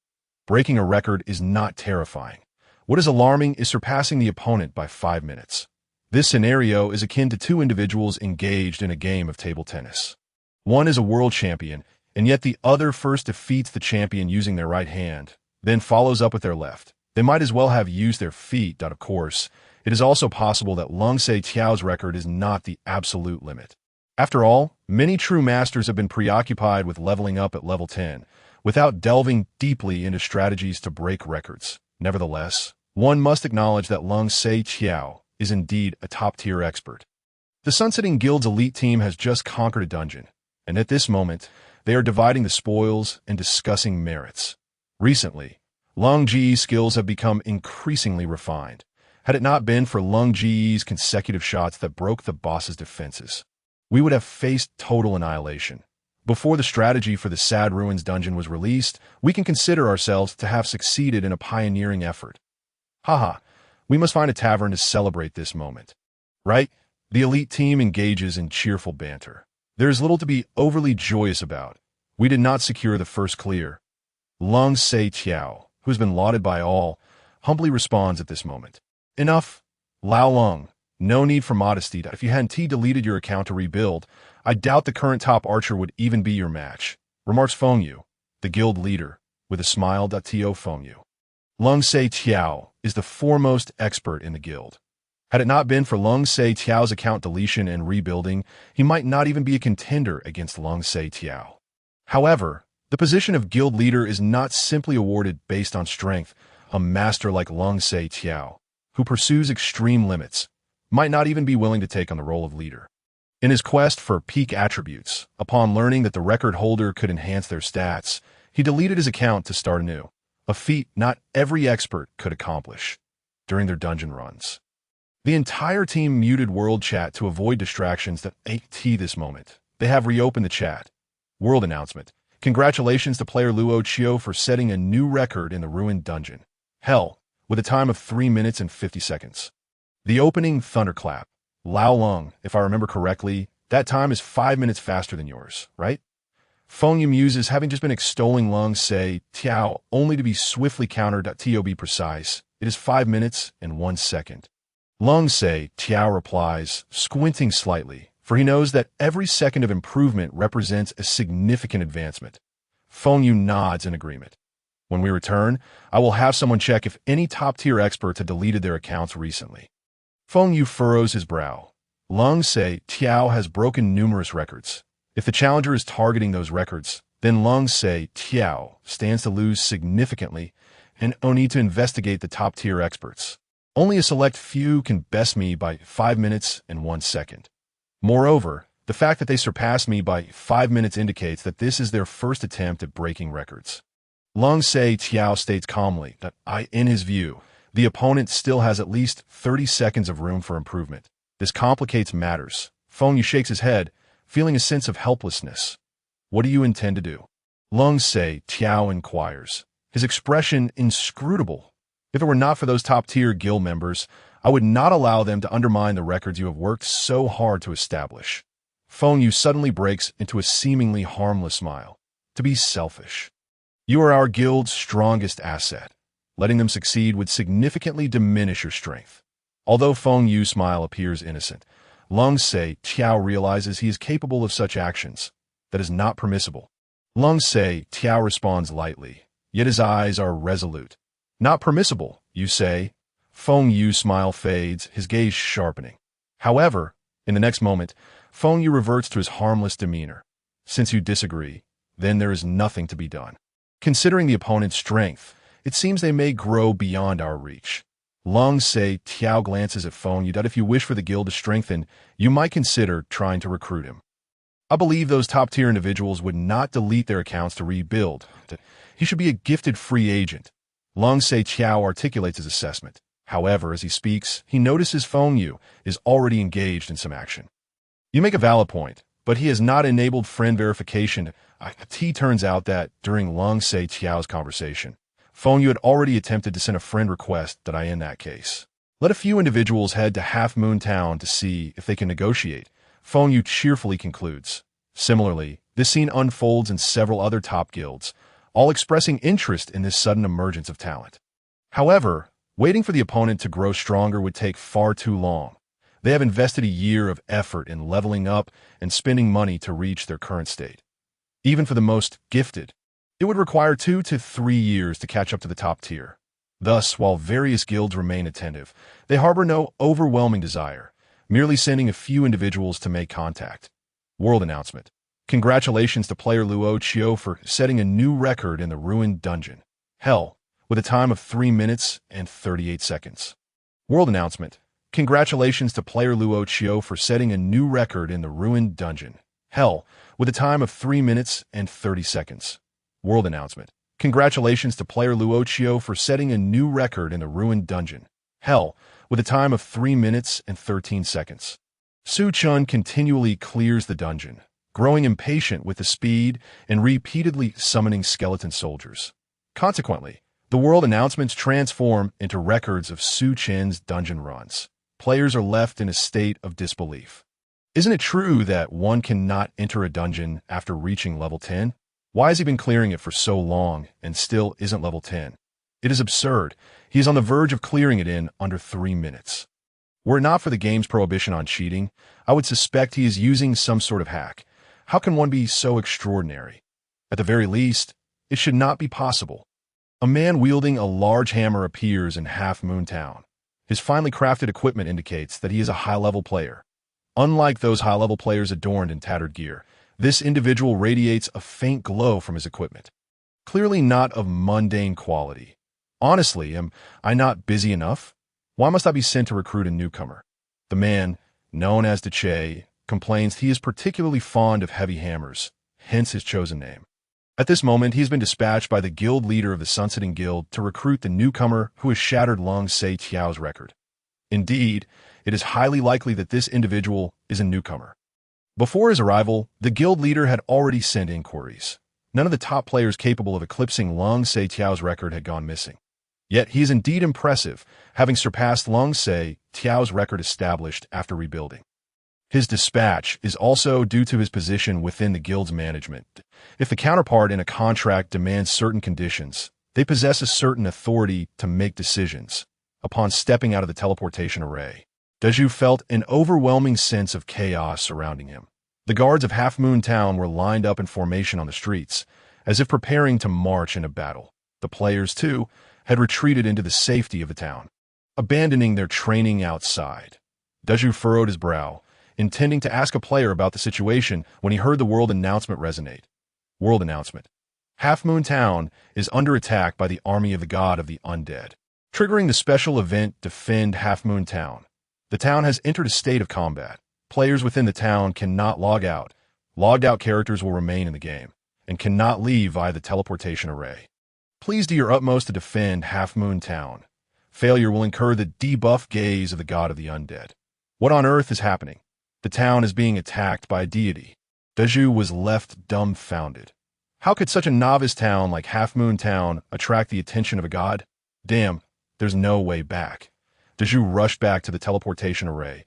Breaking a record is not terrifying. What is alarming is surpassing the opponent by 5 minutes. This scenario is akin to 2 individuals engaged in a game of table tennis. One is a world champion, and yet the other first defeats the champion using their right hand, then follows up with their left. They might as well have used their feet. Of course, it is also possible that Long Se Tiao's record is not the absolute limit. After all, many true masters have been preoccupied with leveling up at level 10, without delving deeply into strategies to break records. Nevertheless, one must acknowledge that Long Se Tiao is indeed a top-tier expert. The Sunsetting Guild's elite team has just conquered a dungeon, and at this moment, they are dividing the spoils and discussing merits. Recently, Long Ji's skills have become increasingly refined. Had it not been for Long Ji's consecutive shots that broke the boss's defenses, we would have faced total annihilation. Before the strategy for the Sad Ruins dungeon was released, we can consider ourselves to have succeeded in a pioneering effort. Haha, we must find a tavern to celebrate this moment. Right? The elite team engages in cheerful banter. There is little to be overly joyous about. We did not secure the first clear. Long Se Tiao, who has been lauded by all, humbly responds at this moment. Enough. Lao Long, no need for modesty. If you hadn't deleted your account to rebuild, I doubt the current top archer would even be your match. Remarks Feng Yu, the guild leader, with a smile. To Feng Yu. Long Se Tiao is the foremost expert in the guild. Had it not been for Long Se Tiao's account deletion and rebuilding, he might not even be a contender against Long Se Tiao. However, the position of guild leader is not simply awarded based on strength. A master like Long Se Tiao, who pursues extreme limits, might not even be willing to take on the role of leader. In his quest for peak attributes, upon learning that the record holder could enhance their stats, he deleted his account to start anew, a feat not every expert could accomplish during their dungeon runs. The entire team muted world chat to avoid distractions that at this moment. They have reopened the chat. World announcement. Congratulations to player Luo Chio for setting a new record in the ruined dungeon. Hell, with a time of 3 minutes and 50 seconds. The opening thunderclap. Lao Lung, if I remember correctly, that time is 5 minutes faster than yours, right? Feng Yu muses, having just been extolling Long Se Tiao, only to be swiftly countered. To be precise, it is 5 minutes and 1 second. Long Se Tiao replies, squinting slightly, for he knows that every second of improvement represents a significant advancement. Feng Yu nods in agreement. When we return, I will have someone check if any top-tier experts had deleted their accounts recently. Feng Yu furrows his brow. Long Se Tiao has broken numerous records. If the challenger is targeting those records, then Long Se Tiao stands to lose significantly, and I'll need to investigate the top-tier experts. Only a select few can best me by 5 minutes and 1 second. Moreover, the fact that they surpass me by 5 minutes indicates that this is their first attempt at breaking records. Long Se Tiao states calmly that in his view, the opponent still has at least 30 seconds of room for improvement. This complicates matters. Feng Yu shakes his head, feeling a sense of helplessness. What do you intend to do? Long Se Tiao inquires, his expression inscrutable. If it were not for those top-tier guild members, I would not allow them to undermine the records you have worked so hard to establish. Feng Yu suddenly breaks into a seemingly harmless smile. To be selfish. You are our guild's strongest asset. Letting them succeed would significantly diminish your strength. Although Feng Yu's smile appears innocent, Long Se Tiao realizes he is capable of such actions. That is not permissible. Long Se Tiao responds lightly, yet his eyes are resolute. Not permissible, you say? Feng Yu's smile fades, his gaze sharpening. However, in the next moment, Feng Yu reverts to his harmless demeanor. Since you disagree, then there is nothing to be done. Considering the opponent's strength, it seems they may grow beyond our reach. Long Se Tiao glances at Feng Yu that if you wish for the guild to strengthen, you might consider trying to recruit him. I believe those top-tier individuals would not delete their accounts to rebuild. He should be a gifted free agent. Long Se Tiao articulates his assessment. However, as he speaks, he notices Feng Yu is already engaged in some action. You make a valid point, but he has not enabled friend verification. It turns out that, during Long Se Tiao's conversation, Feng Yu had already attempted to send a friend request that in that case. Let a few individuals head to Half Moon Town to see if they can negotiate, Feng Yu cheerfully concludes. Similarly, this scene unfolds in several other top guilds, all expressing interest in this sudden emergence of talent. However, waiting for the opponent to grow stronger would take far too long. They have invested a year of effort in leveling up and spending money to reach their current state. Even for the most gifted, it would require 2 to 3 years to catch up to the top tier. Thus, while various guilds remain attentive, they harbor no overwhelming desire, merely sending a few individuals to make contact. World announcement. Congratulations to player Luo Chio for setting a new record in the ruined dungeon. Hell, with a time of 3 minutes and 38 seconds. World announcement. Congratulations to player Luo Chio for setting a new record in the ruined dungeon. Hell, with a time of 3 minutes and 30 seconds. World announcement. Congratulations to player Luo Chio for setting a new record in the ruined dungeon. Hell, with a time of 3 minutes and 13 seconds. Su Chen continually clears the dungeon, growing impatient with the speed and repeatedly summoning skeleton soldiers. Consequently, the world announcements transform into records of Su Chen's dungeon runs. Players are left in a state of disbelief. Isn't it true that one cannot enter a dungeon after reaching level 10? Why has he been clearing it for so long and still isn't level 10? It is absurd. He is on the verge of clearing it in under 3 minutes. Were it not for the game's prohibition on cheating, I would suspect he is using some sort of hack. How can one be so extraordinary? At the very least, it should not be possible. A man wielding a large hammer appears in Half Moon Town. His finely crafted equipment indicates that he is a high-level player. Unlike those high-level players adorned in tattered gear, this individual radiates a faint glow from his equipment. Clearly not of mundane quality. Honestly, am I not busy enough? Why must I be sent to recruit a newcomer? The man, known as Chen, complains he is particularly fond of heavy hammers, hence his chosen name. At this moment, he has been dispatched by the guild leader of the Sunsetting Guild to recruit the newcomer who has shattered Long Se Tiao's record. Indeed, it is highly likely that this individual is a newcomer. Before his arrival, the guild leader had already sent inquiries. None of the top players capable of eclipsing Long Se Tiao's record had gone missing. Yet he is indeed impressive, having surpassed Long Se Tiao's record established after rebuilding. His dispatch is also due to his position within the guild's management. If the counterpart in a contract demands certain conditions, they possess a certain authority to make decisions. Upon stepping out of the teleportation array, Daju felt an overwhelming sense of chaos surrounding him. The guards of Half Moon Town were lined up in formation on the streets, as if preparing to march in a battle. The players, too, had retreated into the safety of the town, abandoning their training outside. Daju furrowed his brow, intending to ask a player about the situation when he heard the world announcement resonate. World announcement. Half Moon Town is under attack by the army of the god of the undead. Triggering the special event Defend Half Moon Town. The town has entered a state of combat. Players within the town cannot log out. Logged out characters will remain in the game, and cannot leave via the teleportation array. Please do your utmost to defend Half Moon Town. Failure will incur the debuff gaze of the god of the undead. What on earth is happening? The town is being attacked by a deity. Daju was left dumbfounded. How could such a novice town like Half Moon Town attract the attention of a god? Damn, there's no way back. Daju rushed back to the teleportation array,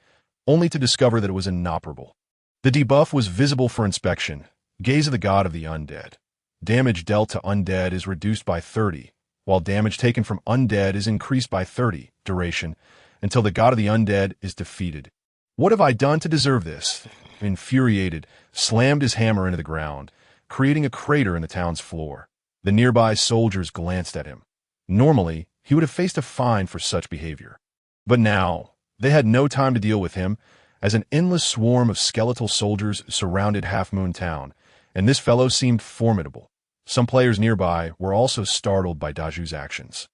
only to discover that it was inoperable. The debuff was visible for inspection. Gaze of the god of the undead. Damage dealt to undead is reduced by 30, while damage taken from undead is increased by 30 duration until the god of the undead is defeated. What have I done to deserve this? Infuriated, slammed his hammer into the ground, creating a crater in the town's floor. The nearby soldiers glanced at him. Normally, he would have faced a fine for such behavior. But now, they had no time to deal with him, as an endless swarm of skeletal soldiers surrounded Half Moon Town, and this fellow seemed formidable. Some players nearby were also startled by Daju's actions.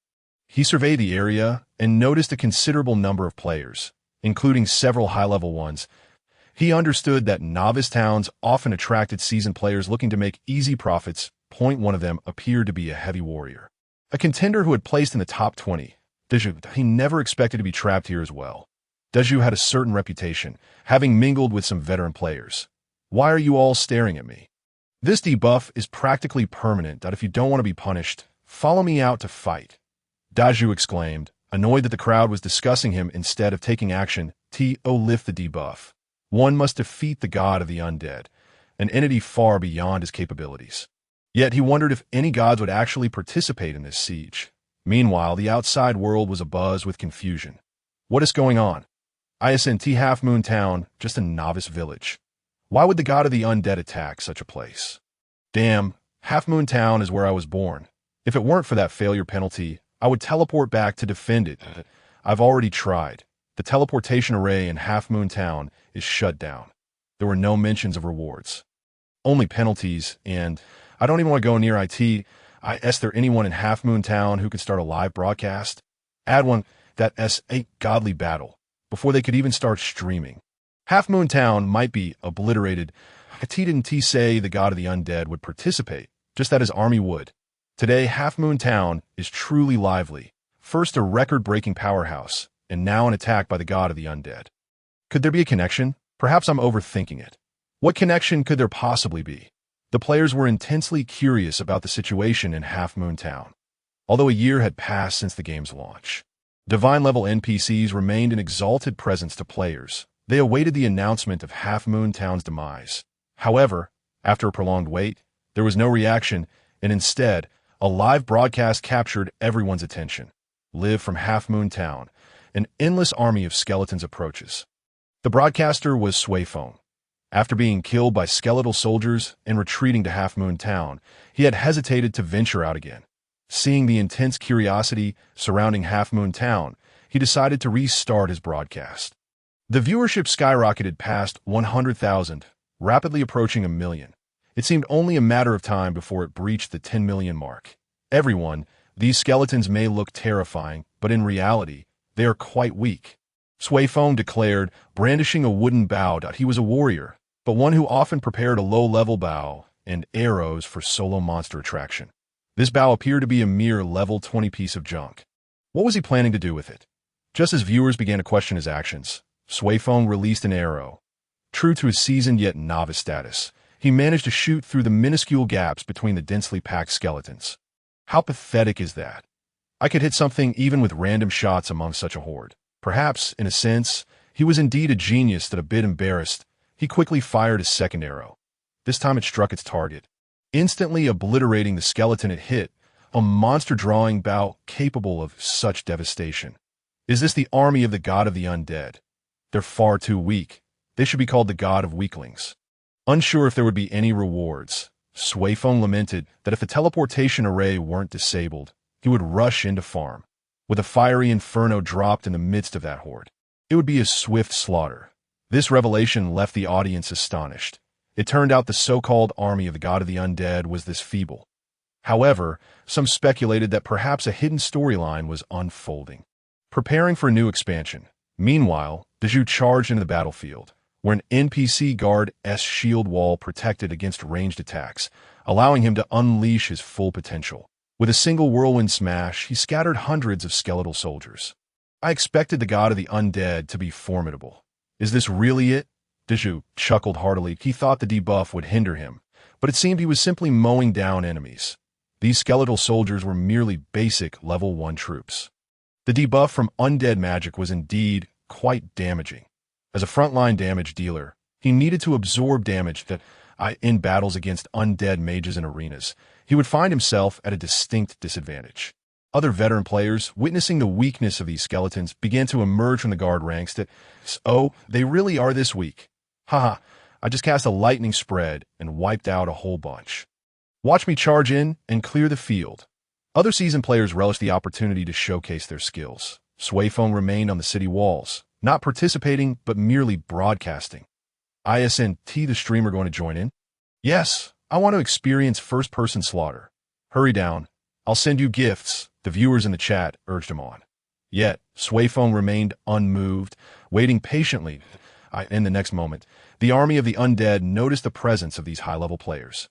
He surveyed the area and noticed a considerable number of players, including several high-level ones. He understood that novice towns often attracted seasoned players looking to make easy profits. One of them appeared to be a heavy warrior, a contender who had placed in the top 20. He never expected to be trapped here as well. Daju had a certain reputation, having mingled with some veteran players. Why are you all staring at me? This debuff is practically permanent. If you don't want to be punished, follow me out to fight. Daju exclaimed, annoyed that the crowd was discussing him instead of taking action. Lift the debuff. One must defeat the god of the undead, an entity far beyond his capabilities. Yet he wondered if any gods would actually participate in this siege. Meanwhile, the outside world was abuzz with confusion. What is going on? Isn't Half Moon Town just a novice village? Why would the god of the undead attack such a place? Damn, Half Moon Town is where I was born. If it weren't for that failure penalty, I would teleport back to defend it. I've already tried. The teleportation array in Half Moon Town is shut down. There were no mentions of rewards. Only penalties, and I don't even want to go near IT. Is there anyone in Half Moon Town who could start a live broadcast? Add one that a godly battle before they could even start streaming. Half Moon Town might be obliterated. Didn't say the god of the undead would participate, just that his army would. Today, Half Moon Town is truly lively. First a record-breaking powerhouse, and now an attack by the god of the undead. Could there be a connection? Perhaps I'm overthinking it. What connection could there possibly be? The players were intensely curious about the situation in Half Moon Town. Although a year had passed since the game's launch, divine-level NPCs remained an exalted presence to players. They awaited the announcement of Half Moon Town's demise. However, after a prolonged wait, there was no reaction, and instead, a live broadcast captured everyone's attention. Live from Half Moon Town, an endless army of skeletons approaches. The broadcaster was Swayphone. After being killed by skeletal soldiers and retreating to Half Moon Town, he had hesitated to venture out again. Seeing the intense curiosity surrounding Half Moon Town, he decided to restart his broadcast. The viewership skyrocketed past 100,000, rapidly approaching 1 million. It seemed only a matter of time before it breached the 10 million mark. Everyone, these skeletons may look terrifying, but in reality, they are quite weak. Suifeng declared, brandishing a wooden bow. He was a warrior, but one who often prepared a low-level bow and arrows for solo monster attraction. This bow appeared to be a mere level 20 piece of junk. What was he planning to do with it? Just as viewers began to question his actions, Suifeng released an arrow. True to his seasoned yet novice status, he managed to shoot through the minuscule gaps between the densely packed skeletons. How pathetic is that? I could hit something even with random shots among such a horde. Perhaps, in a sense, he was indeed a genius. That a bit embarrassed, he quickly fired his second arrow. This time it struck its target, instantly obliterating the skeleton it hit, a monster-drawing bow capable of such devastation. Is this the army of the god of the undead? They're far too weak. They should be called the god of weaklings. Unsure if there would be any rewards, Suifeng lamented that if the teleportation array weren't disabled, he would rush into farm. With a fiery inferno dropped in the midst of that horde, it would be a swift slaughter. This revelation left the audience astonished. It turned out the so-called army of the god of the undead was this feeble. However, some speculated that perhaps a hidden storyline was unfolding. Preparing for a new expansion. Meanwhile, Daju charged into the battlefield, where an NPC guard's shield wall protected against ranged attacks, allowing him to unleash his full potential. With a single whirlwind smash, he scattered hundreds of skeletal soldiers. I expected the god of the undead to be formidable. Is this really it? Daju chuckled heartily. He thought the debuff would hinder him, but it seemed he was simply mowing down enemies. These skeletal soldiers were merely basic level 1 troops. The debuff from undead magic was indeed quite damaging. As a frontline damage dealer, he needed to absorb damage that, in battles against undead mages in arenas, he would find himself at a distinct disadvantage. Other veteran players, witnessing the weakness of these skeletons, began to emerge from the guard ranks that, oh, they really are this weak. Haha, I just cast a lightning spread and wiped out a whole bunch. Watch me charge in and clear the field. Other seasoned players relished the opportunity to showcase their skills. Suifeng remained on the city walls, not participating but merely broadcasting. Isn't the streamer going to join in? Yes, I want to experience first-person slaughter. Hurry down. I'll send you gifts, the viewers in the chat urged him on. Yet, Suifeng remained unmoved, waiting patiently. In the next moment, the army of the undead noticed the presence of these high-level players.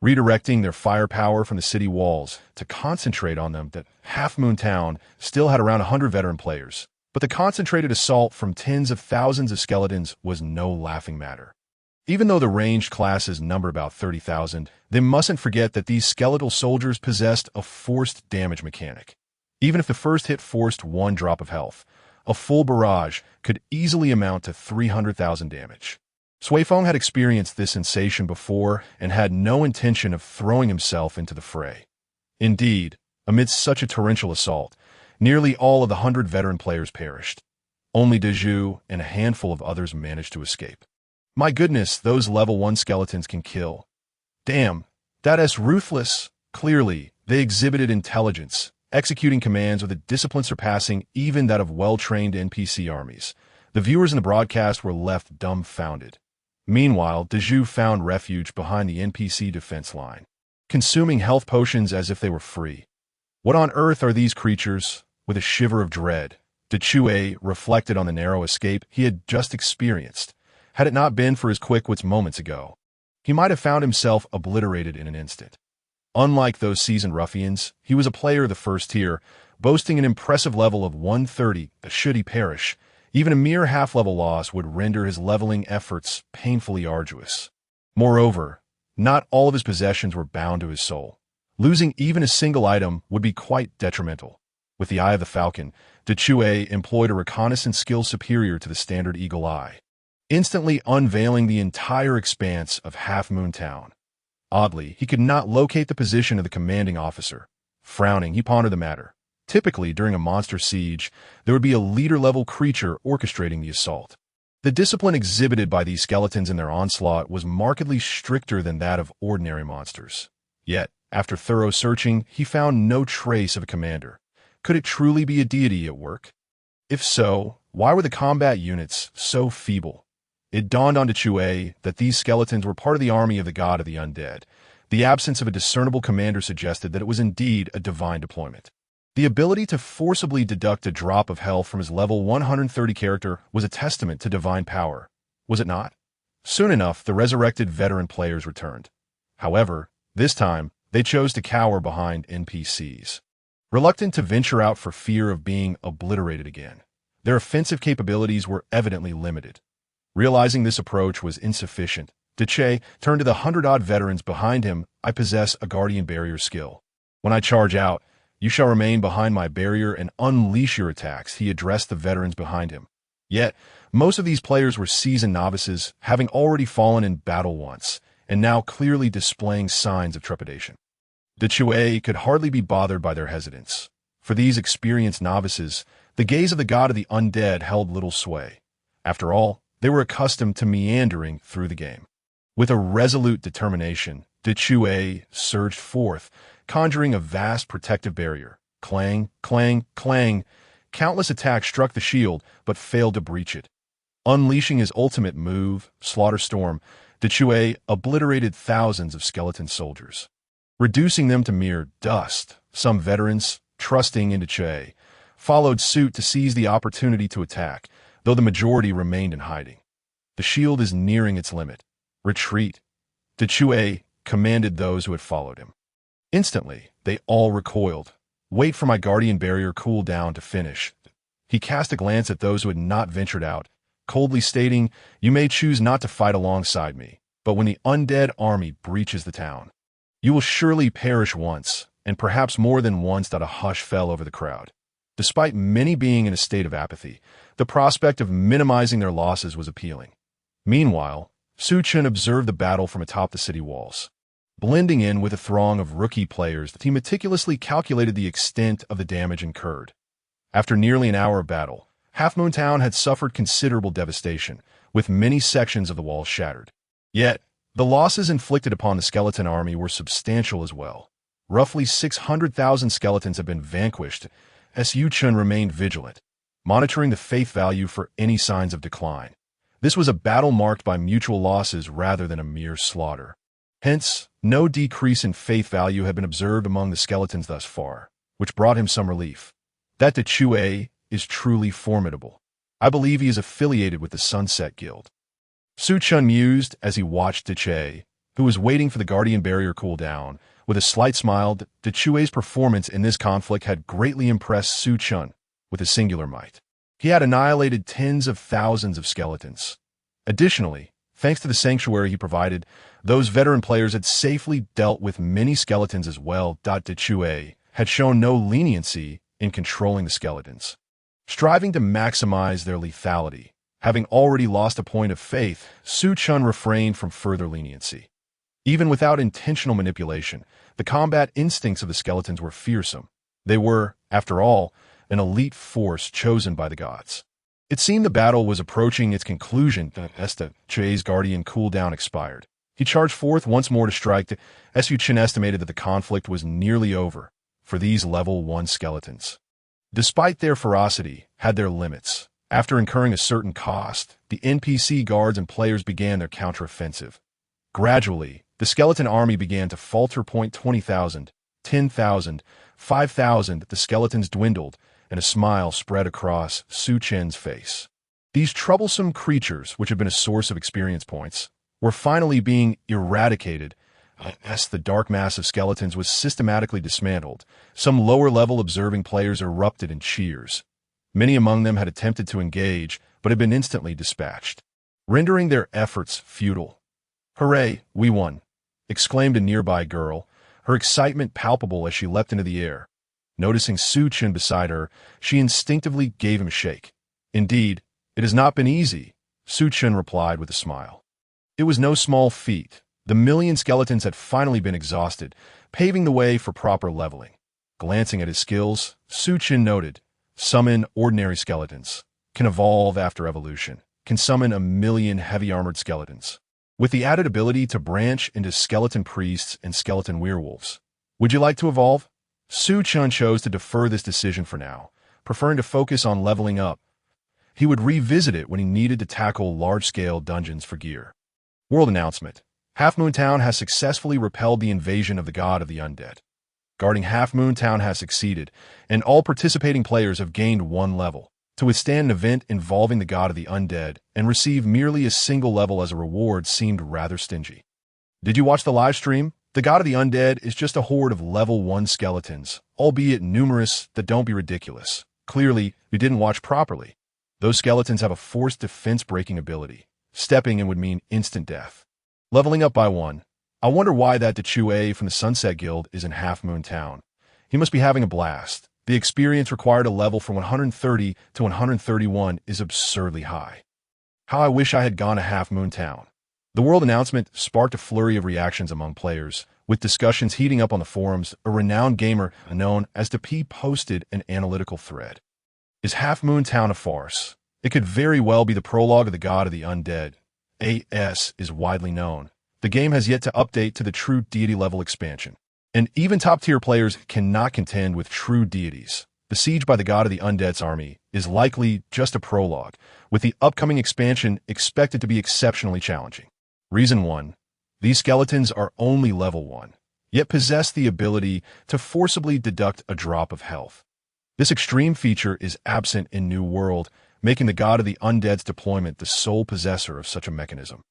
Redirecting their firepower from the city walls to concentrate on them, that Half Moon Town still had around 100 veteran players, but the concentrated assault from tens of thousands of skeletons was no laughing matter. Even though the ranged classes number about 30,000, they mustn't forget that these skeletal soldiers possessed a forced damage mechanic. Even if the first hit forced 1 drop of health, a full barrage could easily amount to 300,000 damage. Suifeng had experienced this sensation before and had no intention of throwing himself into the fray. Indeed, amidst such a torrential assault, nearly all of the 100 veteran players perished. Only Daju and a handful of others managed to escape. My goodness, those level 1 skeletons can kill. Damn, that's ruthless. Clearly, they exhibited intelligence, executing commands with a discipline surpassing even that of well-trained NPC armies. The viewers in the broadcast were left dumbfounded. Meanwhile, Daju found refuge behind the NPC defense line, consuming health potions as if they were free. What on earth are these creatures? With a shiver of dread, Dachue reflected on the narrow escape he had just experienced. Had it not been for his quick wits moments ago, he might have found himself obliterated in an instant. Unlike those seasoned ruffians, he was a player of the first tier, boasting an impressive level of 130. Should he perish, even a mere half-level loss would render his leveling efforts painfully arduous. Moreover, not all of his possessions were bound to his soul. Losing even a single item would be quite detrimental. With the Eye of the Falcon, Dachue employed a reconnaissance skill superior to the standard Eagle Eye, instantly unveiling the entire expanse of Half Moon Town. Oddly, he could not locate the position of the commanding officer. Frowning, he pondered the matter. Typically, during a monster siege, there would be a leader-level creature orchestrating the assault. The discipline exhibited by these skeletons in their onslaught was markedly stricter than that of ordinary monsters. Yet, after thorough searching, he found no trace of a commander. Could it truly be a deity at work? If so, why were the combat units so feeble? It dawned on Chue that these skeletons were part of the army of the god of the undead. The absence of a discernible commander suggested that it was indeed a divine deployment. The ability to forcibly deduct a drop of health from his level 130 character was a testament to divine power, was it not? Soon enough, the resurrected veteran players returned. However, this time, they chose to cower behind NPCs. Reluctant to venture out for fear of being obliterated again, their offensive capabilities were evidently limited. Realizing this approach was insufficient, Deche turned to the 100-odd veterans behind him. I possess a guardian barrier skill. When I charge out, you shall remain behind my barrier and unleash your attacks, he addressed the veterans behind him. Yet, most of these players were seasoned novices, having already fallen in battle once, and now clearly displaying signs of trepidation. Chue could hardly be bothered by their hesitance. For these experienced novices, the gaze of the god of the undead held little sway. After all, they were accustomed to meandering through the game. With a resolute determination, Chue surged forth, conjuring a vast protective barrier. Clang, clang, clang. Countless attacks struck the shield, but failed to breach it. Unleashing his ultimate move, Slaughter Storm, Chue obliterated thousands of skeleton soldiers, reducing them to mere dust. Some veterans, trusting in Chue, followed suit to seize the opportunity to attack, though the majority remained in hiding. The shield is nearing its limit. Retreat. Chue commanded those who had followed him. Instantly, they all recoiled. Wait for my guardian barrier cool down to finish. He cast a glance at those who had not ventured out, coldly stating, you may choose not to fight alongside me, but when the undead army breaches the town, you will surely perish once, and perhaps more than once. A hush fell over the crowd. Despite many being in a state of apathy, the prospect of minimizing their losses was appealing. Meanwhile, Chen observed the battle from atop the city walls. Blending in with a throng of rookie players, he meticulously calculated the extent of the damage incurred. After nearly an hour of battle, Half Moon Town had suffered considerable devastation, with many sections of the walls shattered. Yet, the losses inflicted upon the skeleton army were substantial as well. Roughly 600,000 skeletons had been vanquished, as Chen remained vigilant, monitoring the faith value for any signs of decline. This was a battle marked by mutual losses rather than a mere slaughter. Hence, no decrease in faith value had been observed among the skeletons thus far, which brought him some relief. That Chue is truly formidable. I believe he is affiliated with the Sunset Guild. Chen mused as he watched Deche, who was waiting for the guardian barrier cool down. With a slight smile, Dechue's performance in this conflict had greatly impressed Chen with his singular might. He had annihilated tens of thousands of skeletons. Additionally, thanks to the sanctuary he provided, those veteran players had safely dealt with many skeletons as well. Chue had shown no leniency in controlling the skeletons, striving to maximize their lethality. Having already lost a point of faith, Chen refrained from further leniency. Even without intentional manipulation, the combat instincts of the skeletons were fearsome. They were, after all, an elite force chosen by the gods. It seemed the battle was approaching its conclusion as Chue's guardian cooldown expired. He charged forth once more to strike. Chen estimated that the conflict was nearly over for these level 1 skeletons. Despite their ferocity, had their limits. After incurring a certain cost, the NPC guards and players began their counteroffensive. Gradually, the skeleton army began to falter. 20,000, 10,000, 5,000. The skeletons dwindled, and a smile spread across Chen's face. These troublesome creatures, which had been a source of experience points, were finally being eradicated as the dark mass of skeletons was systematically dismantled. Some lower-level observing players erupted in cheers. Many among them had attempted to engage, but had been instantly dispatched, rendering their efforts futile. "Hooray, we won!" exclaimed a nearby girl, her excitement palpable as she leapt into the air. Noticing Chen beside her, she instinctively gave him a shake. "Indeed, it has not been easy," Chen replied with a smile. It was no small feat. The million skeletons had finally been exhausted, paving the way for proper leveling. Glancing at his skills, Chen noted, summon ordinary skeletons, can evolve after evolution, can summon 1,000,000 heavy-armored skeletons, with the added ability to branch into skeleton priests and skeleton werewolves. Would you like to evolve? Chen chose to defer this decision for now, preferring to focus on leveling up. He would revisit it when he needed to tackle large-scale dungeons for gear. World announcement. Half Moon Town has successfully repelled the invasion of the god of the undead. Guarding Half Moon Town has succeeded, and all participating players have gained 1 level. To withstand an event involving the god of the undead and receive merely a single level as a reward seemed rather stingy. Did you watch the live stream? The god of the undead is just a horde of level 1 skeletons, albeit numerous that don't be ridiculous. Clearly, you didn't watch properly. Those skeletons have a forced defense-breaking ability. Stepping in would mean instant death. Leveling up by 1. I wonder why that Dechue from the Sunset Guild is in Half Moon Town. He must be having a blast. The experience required to level from 130 to 131 is absurdly high. How I wish I had gone to Half Moon Town. The world announcement sparked a flurry of reactions among players, with discussions heating up on the forums. A renowned gamer known as DeP posted an analytical thread. Is Half Moon Town a farce? It could very well be the prologue of the god of the undead. AS is widely known. The game has yet to update to the true deity level expansion. And even top-tier players cannot contend with true deities. The siege by the god of the undead's army is likely just a prologue, with the upcoming expansion expected to be exceptionally challenging. Reason 1. These skeletons are only level 1, yet possess the ability to forcibly deduct a drop of health. This extreme feature is absent in New World, making the god of the undead's deployment the sole possessor of such a mechanism.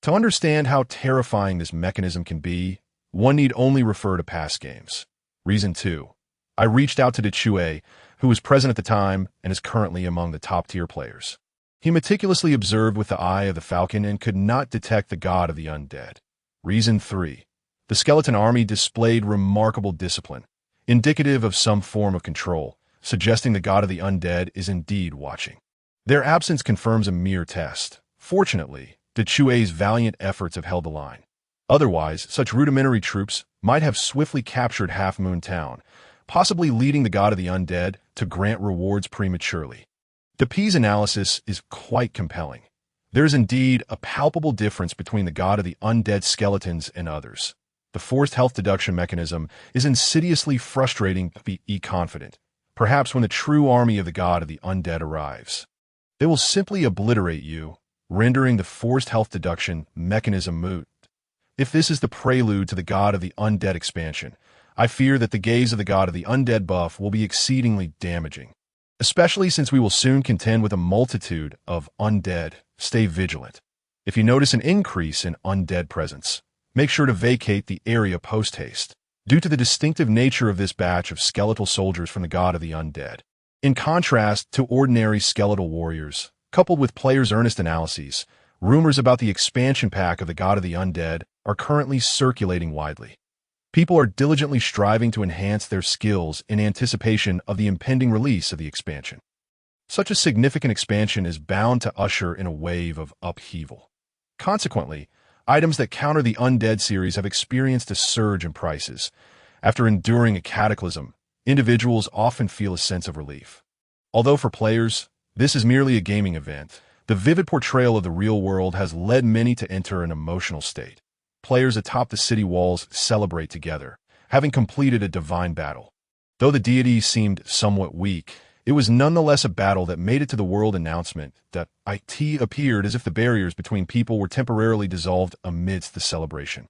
To understand how terrifying this mechanism can be, one need only refer to past games. Reason 2. I reached out to Dechue, who was present at the time and is currently among the top-tier players. He meticulously observed with the eye of the falcon and could not detect the god of the undead. Reason 3. The skeleton army displayed remarkable discipline, indicative of some form of control, suggesting the god of the undead is indeed watching. Their absence confirms a mere test. Fortunately, Dechue's valiant efforts have held the line. Otherwise, such rudimentary troops might have swiftly captured Half Moon Town, possibly leading the god of the undead to grant rewards prematurely. DeP's analysis is quite compelling. There is indeed a palpable difference between the god of the undead skeletons and others. The forced health deduction mechanism is insidiously frustrating to be confident, perhaps when the true army of the god of the undead arrives. They will simply obliterate you, rendering the forced health deduction mechanism moot. If this is the prelude to the god of the undead expansion, I fear that the gaze of the god of the undead buff will be exceedingly damaging. Especially since we will soon contend with a multitude of undead. Stay vigilant. If you notice an increase in undead presence, make sure to vacate the area post-haste, due to the distinctive nature of this batch of skeletal soldiers from the god of the undead. In contrast to ordinary skeletal warriors, coupled with players' earnest analyses, rumors about the expansion pack of the god of the undead are currently circulating widely. People are diligently striving to enhance their skills in anticipation of the impending release of the expansion. Such a significant expansion is bound to usher in a wave of upheaval. Consequently, items that counter the Undead series have experienced a surge in prices. After enduring a cataclysm, individuals often feel a sense of relief. Although for players, this is merely a gaming event, the vivid portrayal of the real world has led many to enter an emotional state. Players atop the city walls celebrate together, having completed a divine battle. Though the deity seemed somewhat weak, it was nonetheless a battle that made it to the world announcement that it appeared as if the barriers between people were temporarily dissolved amidst the celebration.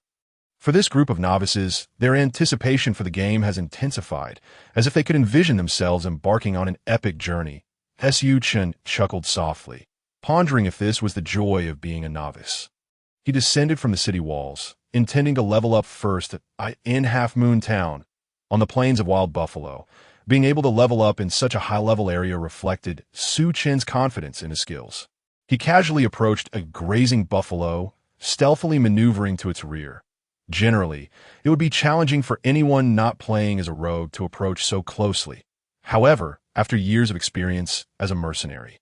For this group of novices, their anticipation for the game has intensified, as if they could envision themselves embarking on an epic journey. Chen chuckled softly, pondering if this was the joy of being a novice. He descended from the city walls, intending to level up first in Half Moon Town, on the plains of Wild Buffalo. Being able to level up in such a high-level area reflected Chen's confidence in his skills. He casually approached a grazing buffalo, stealthily maneuvering to its rear. Generally, it would be challenging for anyone not playing as a rogue to approach so closely. However, after years of experience as a mercenary,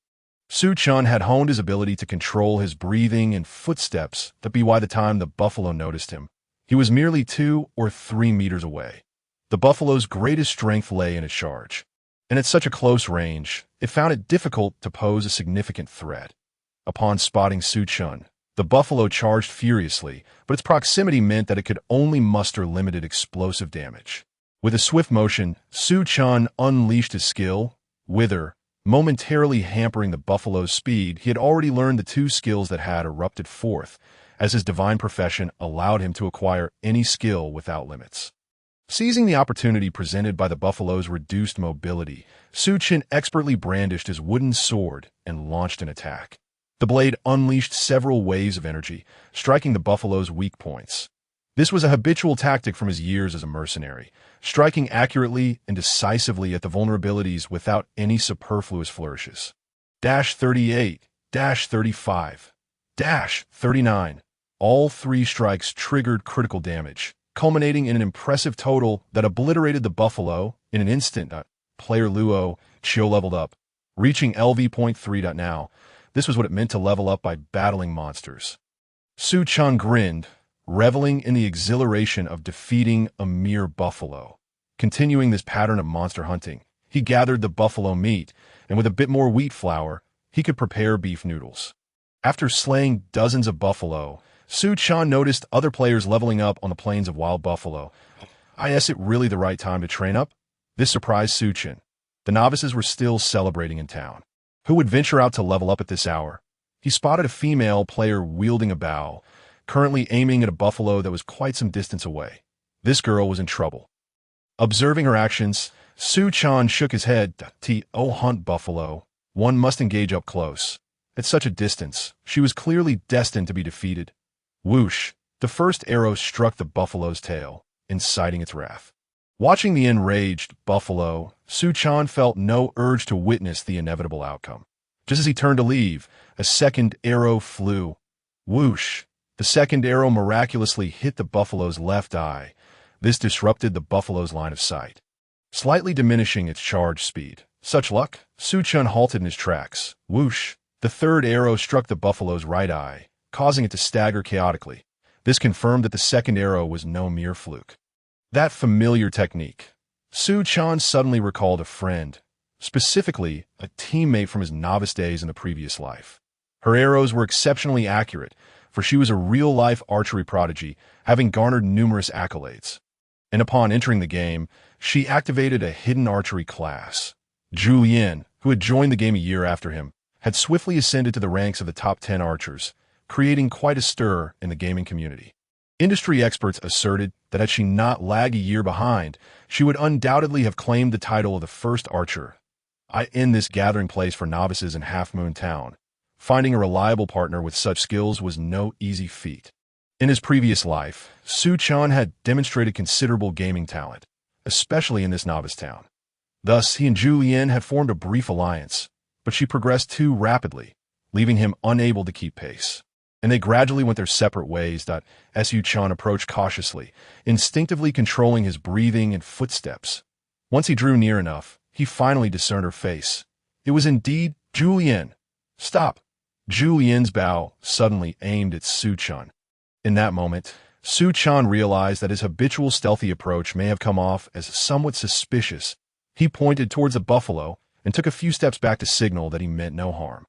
Chen had honed his ability to control his breathing and footsteps that by the time the buffalo noticed him, he was merely 2 or 3 meters away. The buffalo's greatest strength lay in its charge, and at such a close range, it found it difficult to pose a significant threat. Upon spotting Chen, the buffalo charged furiously, but its proximity meant that it could only muster limited explosive damage. With a swift motion, Chen unleashed his skill, wither, momentarily hampering the buffalo's speed. He had already learned the two skills that had erupted forth, as his divine profession allowed him to acquire any skill without limits. Seizing the opportunity presented by the buffalo's reduced mobility, Chen expertly brandished his wooden sword and launched an attack. The blade unleashed several waves of energy, striking the buffalo's weak points. This was a habitual tactic from his years as a mercenary, striking accurately and decisively at the vulnerabilities without any superfluous flourishes. -38, -35, -39. All three strikes triggered critical damage, culminating in an impressive total that obliterated the buffalo in an instant. Player Luo Chio leveled up, reaching LV.3. Now, this was what it meant to level up by battling monsters. Chen grinned, reveling in the exhilaration of defeating a mere buffalo. Continuing this pattern of monster hunting, he gathered the buffalo meat, and with a bit more wheat flour, he could prepare beef noodles. After slaying dozens of buffalo, Chen noticed other players leveling up on the plains of wild buffalo. Is it really the right time to train up? This surprised Chen. The novices were still celebrating in town. Who would venture out to level up at this hour? He spotted a female player wielding a bow, currently aiming at a buffalo that was quite some distance away. This girl was in trouble. Observing her actions, Chen shook his head. Hunt buffalo. One must engage up close. At such a distance, she was clearly destined to be defeated. Whoosh! The first arrow struck the buffalo's tail, inciting its wrath. Watching the enraged buffalo, Chen felt no urge to witness the inevitable outcome. Just as he turned to leave, a second arrow flew. Whoosh! The second arrow miraculously hit the buffalo's left eye. This disrupted the buffalo's line of sight, slightly diminishing its charge speed. Such luck? Chen halted in his tracks. Whoosh! The third arrow struck the buffalo's right eye, causing it to stagger chaotically. This confirmed that the second arrow was no mere fluke. That familiar technique. Chen suddenly recalled a friend, specifically a teammate from his novice days in the previous life. Her arrows were exceptionally accurate, for she was a real-life archery prodigy, having garnered numerous accolades. And upon entering the game, she activated a hidden archery class. Julian, who had joined the game a year after him, had swiftly ascended to the ranks of the top 10 archers, creating quite a stir in the gaming community. Industry experts asserted that had she not lagged a year behind, she would undoubtedly have claimed the title of the first archer. In this gathering place for novices in Half Moon Town, finding a reliable partner with such skills was no easy feat. In his previous life, Chen had demonstrated considerable gaming talent, especially in this novice town. Thus, he and Julian had formed a brief alliance, but she progressed too rapidly, leaving him unable to keep pace. And they gradually went their separate ways. Chen approached cautiously, instinctively controlling his breathing and footsteps. Once he drew near enough, he finally discerned her face. It was indeed Julian. Stop! Julian's bow suddenly aimed at Chen. In that moment, Chen realized that his habitual stealthy approach may have come off as somewhat suspicious. He pointed towards the buffalo and took a few steps back to signal that he meant no harm.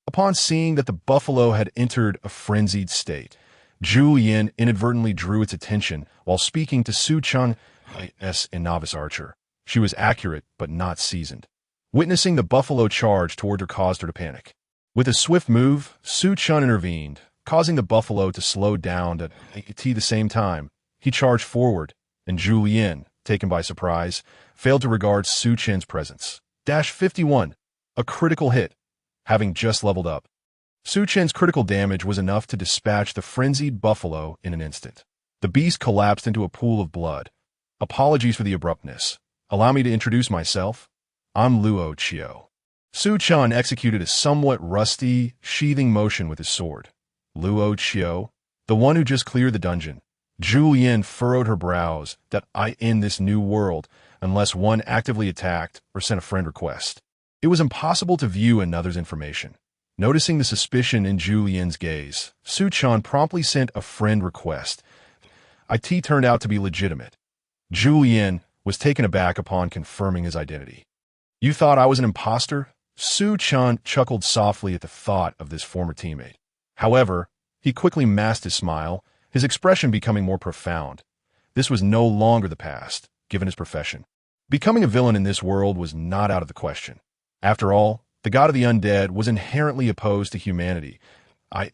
Upon seeing that the buffalo had entered a frenzied state, Julian inadvertently drew its attention while speaking to Chen, a novice archer. She was accurate but not seasoned. Witnessing the buffalo charge toward her caused her to panic. With a swift move, Chen intervened, causing the buffalo to slow down. At the same time, he charged forward, and Julian, taken by surprise, failed to regard Chen's presence. -51, a critical hit. Having just leveled up, Chen's critical damage was enough to dispatch the frenzied buffalo in an instant. The beast collapsed into a pool of blood. Apologies for the abruptness. Allow me to introduce myself. I'm Luo Chio. Chen executed a somewhat rusty, sheathing motion with his sword. Luo Chio, the one who just cleared the dungeon. Julian furrowed her brows. In this new world, unless one actively attacked or sent a friend request. It was impossible to view another's information. Noticing the suspicion in Julian's gaze, Chen promptly sent a friend request. It turned out to be legitimate. Julian was taken aback upon confirming his identity. You thought I was an imposter? Chen chuckled softly at the thought of this former teammate. However, he quickly masked his smile, his expression becoming more profound. This was no longer the past, given his profession. Becoming a villain in this world was not out of the question. After all, the god of the undead was inherently opposed to humanity.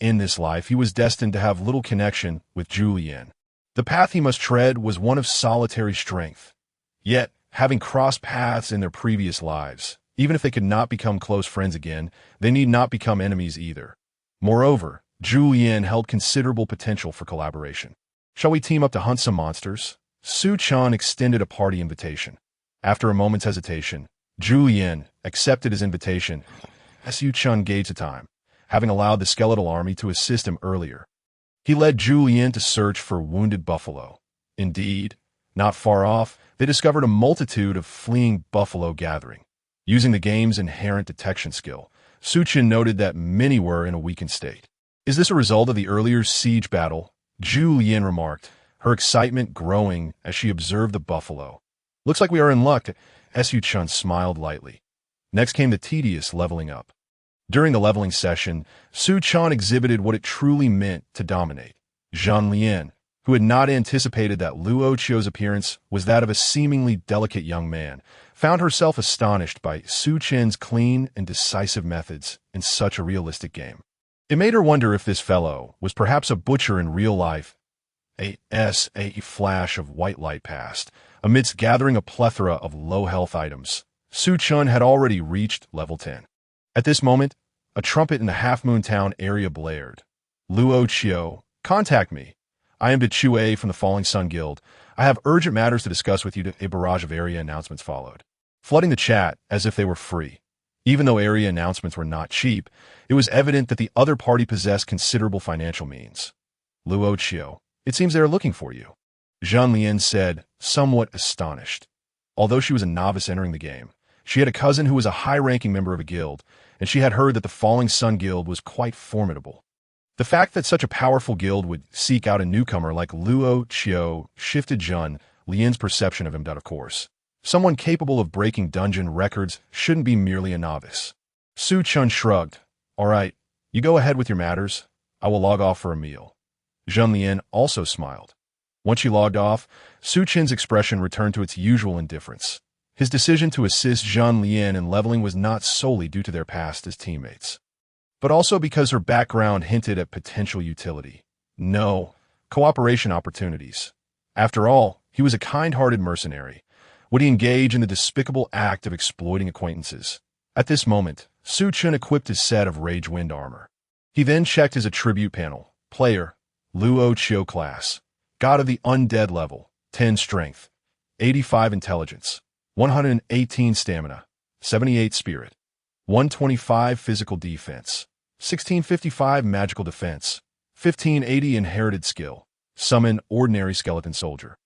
In this life, he was destined to have little connection with Julian. The path he must tread was one of solitary strength. Yet, having crossed paths in their previous lives, even if they could not become close friends again, they need not become enemies either. Moreover, Julian held considerable potential for collaboration. Shall we team up to hunt some monsters? Chen extended a party invitation. After a moment's hesitation, Julian accepted his invitation. Chen gauged the time, having allowed the skeletal army to assist him earlier. He led Julian to search for wounded buffalo. Indeed, not far off, they discovered a multitude of fleeing buffalo gathering. Using the game's inherent detection skill, Chen noted that many were in a weakened state. Is this a result of the earlier siege battle? Julian remarked, her excitement growing as she observed the buffalo. Looks like we are in luck. Chen smiled lightly. Next came the tedious leveling up. During the leveling session, Chen exhibited what it truly meant to dominate. Zhang Lian, who had not anticipated that Luo Chio's appearance was that of a seemingly delicate young man, found herself astonished by Chen's clean and decisive methods in such a realistic game. It made her wonder if this fellow was perhaps a butcher in real life. A flash of white light passed. Amidst gathering a plethora of low-health items, Chen had already reached level 10. At this moment, a trumpet in the Half-Moon Town area blared. Luo Chio, contact me. I am Chue from the Falling Sun Guild. I have urgent matters to discuss with you. A barrage of area announcements followed, flooding the chat as if they were free. Even though area announcements were not cheap, it was evident that the other party possessed considerable financial means. Luo Chio, it seems they are looking for you, Zhang Lian said, somewhat astonished. Although she was a novice entering the game, she had a cousin who was a high-ranking member of a guild, and she had heard that the Falling Sun Guild was quite formidable. The fact that such a powerful guild would seek out a newcomer like Luo Chio shifted Zhang Lian's perception of him. Of course, someone capable of breaking dungeon records shouldn't be merely a novice. Chen shrugged. All right, you go ahead with your matters. I will log off for a meal. Zhang Lian also smiled. Once she logged off, Chen's expression returned to its usual indifference. His decision to assist Zhang Lian in leveling was not solely due to their past as teammates, but also because her background hinted at potential utility. No, cooperation opportunities. After all, he was a kind-hearted mercenary. Would he engage in the despicable act of exploiting acquaintances? At this moment, Chen equipped his set of Rage Wind armor. He then checked his attribute panel. Player, Luo Chio class. God of the Undead level, 10 strength, 85 intelligence, 118 stamina, 78 spirit, 125 physical defense, 1655 magical defense, 1580 inherited skill, summon ordinary skeleton soldier.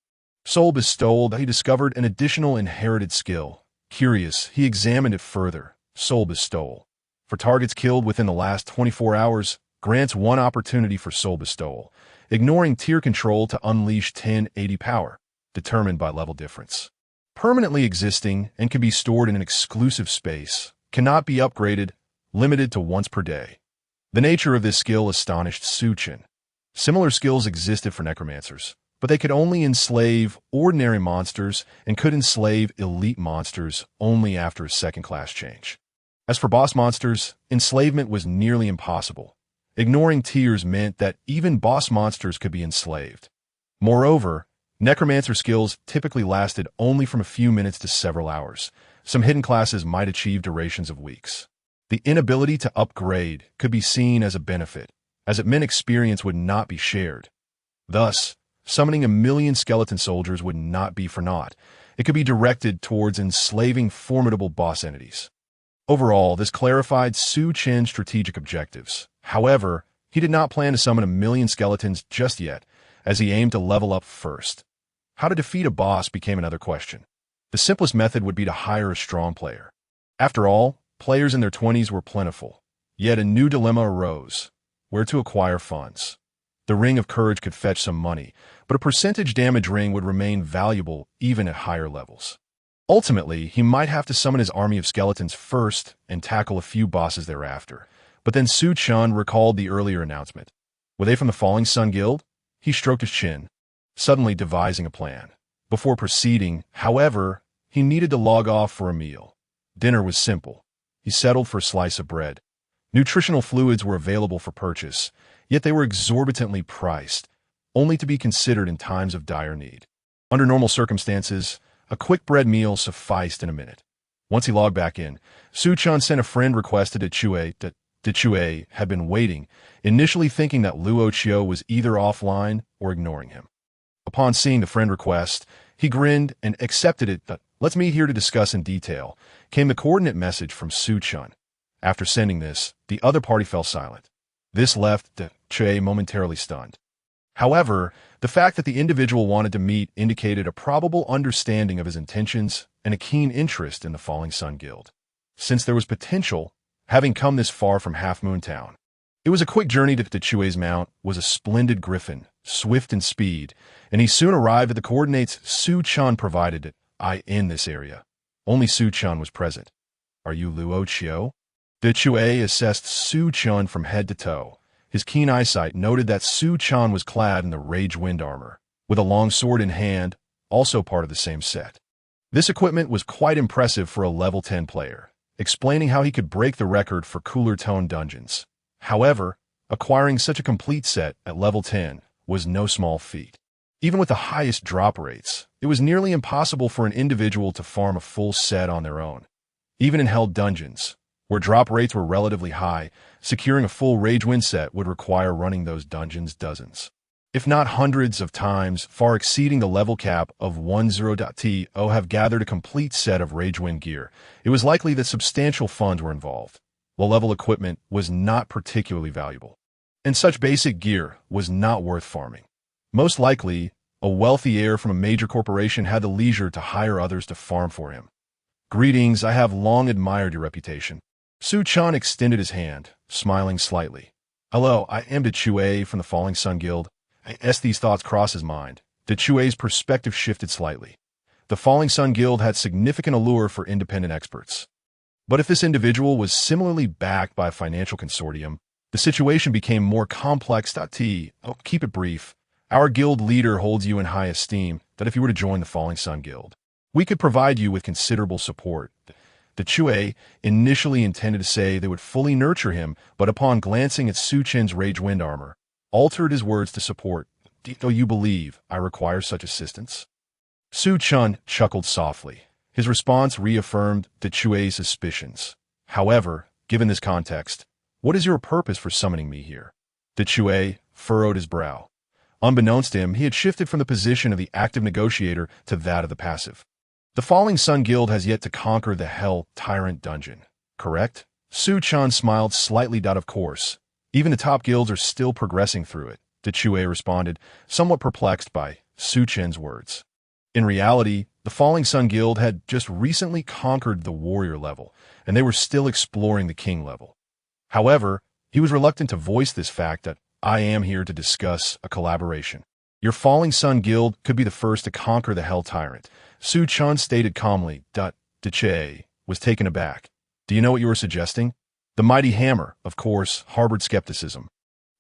Soul bestowed, he discovered an additional inherited skill. Curious, he examined it further. Soul bestowal. For targets killed within the last 24 hours, grants one opportunity for soul bestowal, ignoring tier control to unleash 1080 power, determined by level difference. Permanently existing and can be stored in an exclusive space, cannot be upgraded, limited to once per day. The nature of this skill astonished Chen. Similar skills existed for necromancers, but they could only enslave ordinary monsters and could enslave elite monsters only after a second-class change. As for boss monsters, enslavement was nearly impossible. Ignoring tiers meant that even boss monsters could be enslaved. Moreover, necromancer skills typically lasted only from a few minutes to several hours. Some hidden classes might achieve durations of weeks. The inability to upgrade could be seen as a benefit, as it meant experience would not be shared. Thus, summoning 1,000,000 skeleton soldiers would not be for naught. It could be directed towards enslaving formidable boss entities. Overall, this clarified Chen's strategic objectives. However, he did not plan to summon 1,000,000 skeletons just yet, as he aimed to level up first. How to defeat a boss became another question. The simplest method would be to hire a strong player. After all, players in their 20s were plentiful. Yet a new dilemma arose: where to acquire funds. The Ring of Courage could fetch some money, but a percentage damage ring would remain valuable even at higher levels. Ultimately, he might have to summon his army of skeletons first and tackle a few bosses thereafter. But then Chen recalled the earlier announcement. Were they from the Falling Sun Guild? He stroked his chin, suddenly devising a plan. Before proceeding, however, he needed to log off for a meal. Dinner was simple: He settled for a slice of bread. Nutritional fluids were available for purchase, yet they were exorbitantly priced, only to be considered in times of dire need. Under normal circumstances, a quick bread meal sufficed in a minute. Once he logged back in, Su Chen sent a friend request to Chue that Chue had been waiting, initially thinking that Luo Qiu was either offline or ignoring him. Upon seeing the friend request, he grinned and accepted it. Let's meet here to discuss in detail, came the coordinate message from Su Chen. After sending this, the other party fell silent. This left Chue momentarily stunned. However, the fact that the individual wanted to meet indicated a probable understanding of his intentions and a keen interest in the Falling Sun Guild. Since there was potential, having come this far from Half Moon Town, it was a quick journey to Chue's mount was a splendid Griffin, swift in speed, and he soon arrived at the coordinates Su Chen provided in this area. Only Su Chen was present. Are you Luo Qiu? Chue assessed Su Chen from head to toe. His keen eyesight noted that Su Chen was clad in the Rage Wind armor, with a long sword in hand, also part of the same set. This equipment was quite impressive for a level 10 player, explaining how he could break the record for cooler tone dungeons. However, acquiring such a complete set at level 10 was no small feat. Even with the highest drop rates, it was nearly impossible for an individual to farm a full set on their own. Even in held dungeons, where drop rates were relatively high, securing a full Rage Wind set would require running those dungeons dozens, if not hundreds of times, far exceeding the level cap of 10.to have gathered a complete set of Rage Wind gear. It was likely that substantial funds were involved. Low-level equipment was not particularly valuable, and such basic gear was not worth farming. Most likely, a wealthy heir from a major corporation had the leisure to hire others to farm for him. Greetings, I have long admired your reputation. Su Chen extended his hand, smiling slightly. Hello, I am Chue from the Falling Sun Guild. As these thoughts crossed his mind, Chue's perspective shifted slightly. The Falling Sun Guild had significant allure for independent experts. But if this individual was similarly backed by a financial consortium, the situation became more complex. Keep it brief. Our guild leader holds you in high esteem that if you were to join the Falling Sun Guild, we could provide you with considerable support. The Chue initially intended to say they would fully nurture him, but upon glancing at Su Chen's Rage Wind armor, altered his words to support. Do you believe I require such assistance? Su Chen chuckled softly. His response reaffirmed the Chue's suspicions. However, given this context, what is your purpose for summoning me here? The Chue furrowed his brow. Unbeknownst to him, he had shifted from the position of the active negotiator to that of the passive. The Falling Sun Guild has yet to conquer the Hell Tyrant dungeon, correct? Su Chen smiled slightly. Of course. Even the top guilds are still progressing through it, the Chue responded, somewhat perplexed by Su Chen's words. In reality, the Falling Sun Guild had just recently conquered the warrior level, and they were still exploring the king level. However, he was reluctant to voice this fact that I am here to discuss a collaboration. Your Falling Sun Guild could be the first to conquer the Hell Tyrant, Su Chen stated calmly. Chue was taken aback. Do you know what you were suggesting? The mighty hammer, of course, harbored skepticism,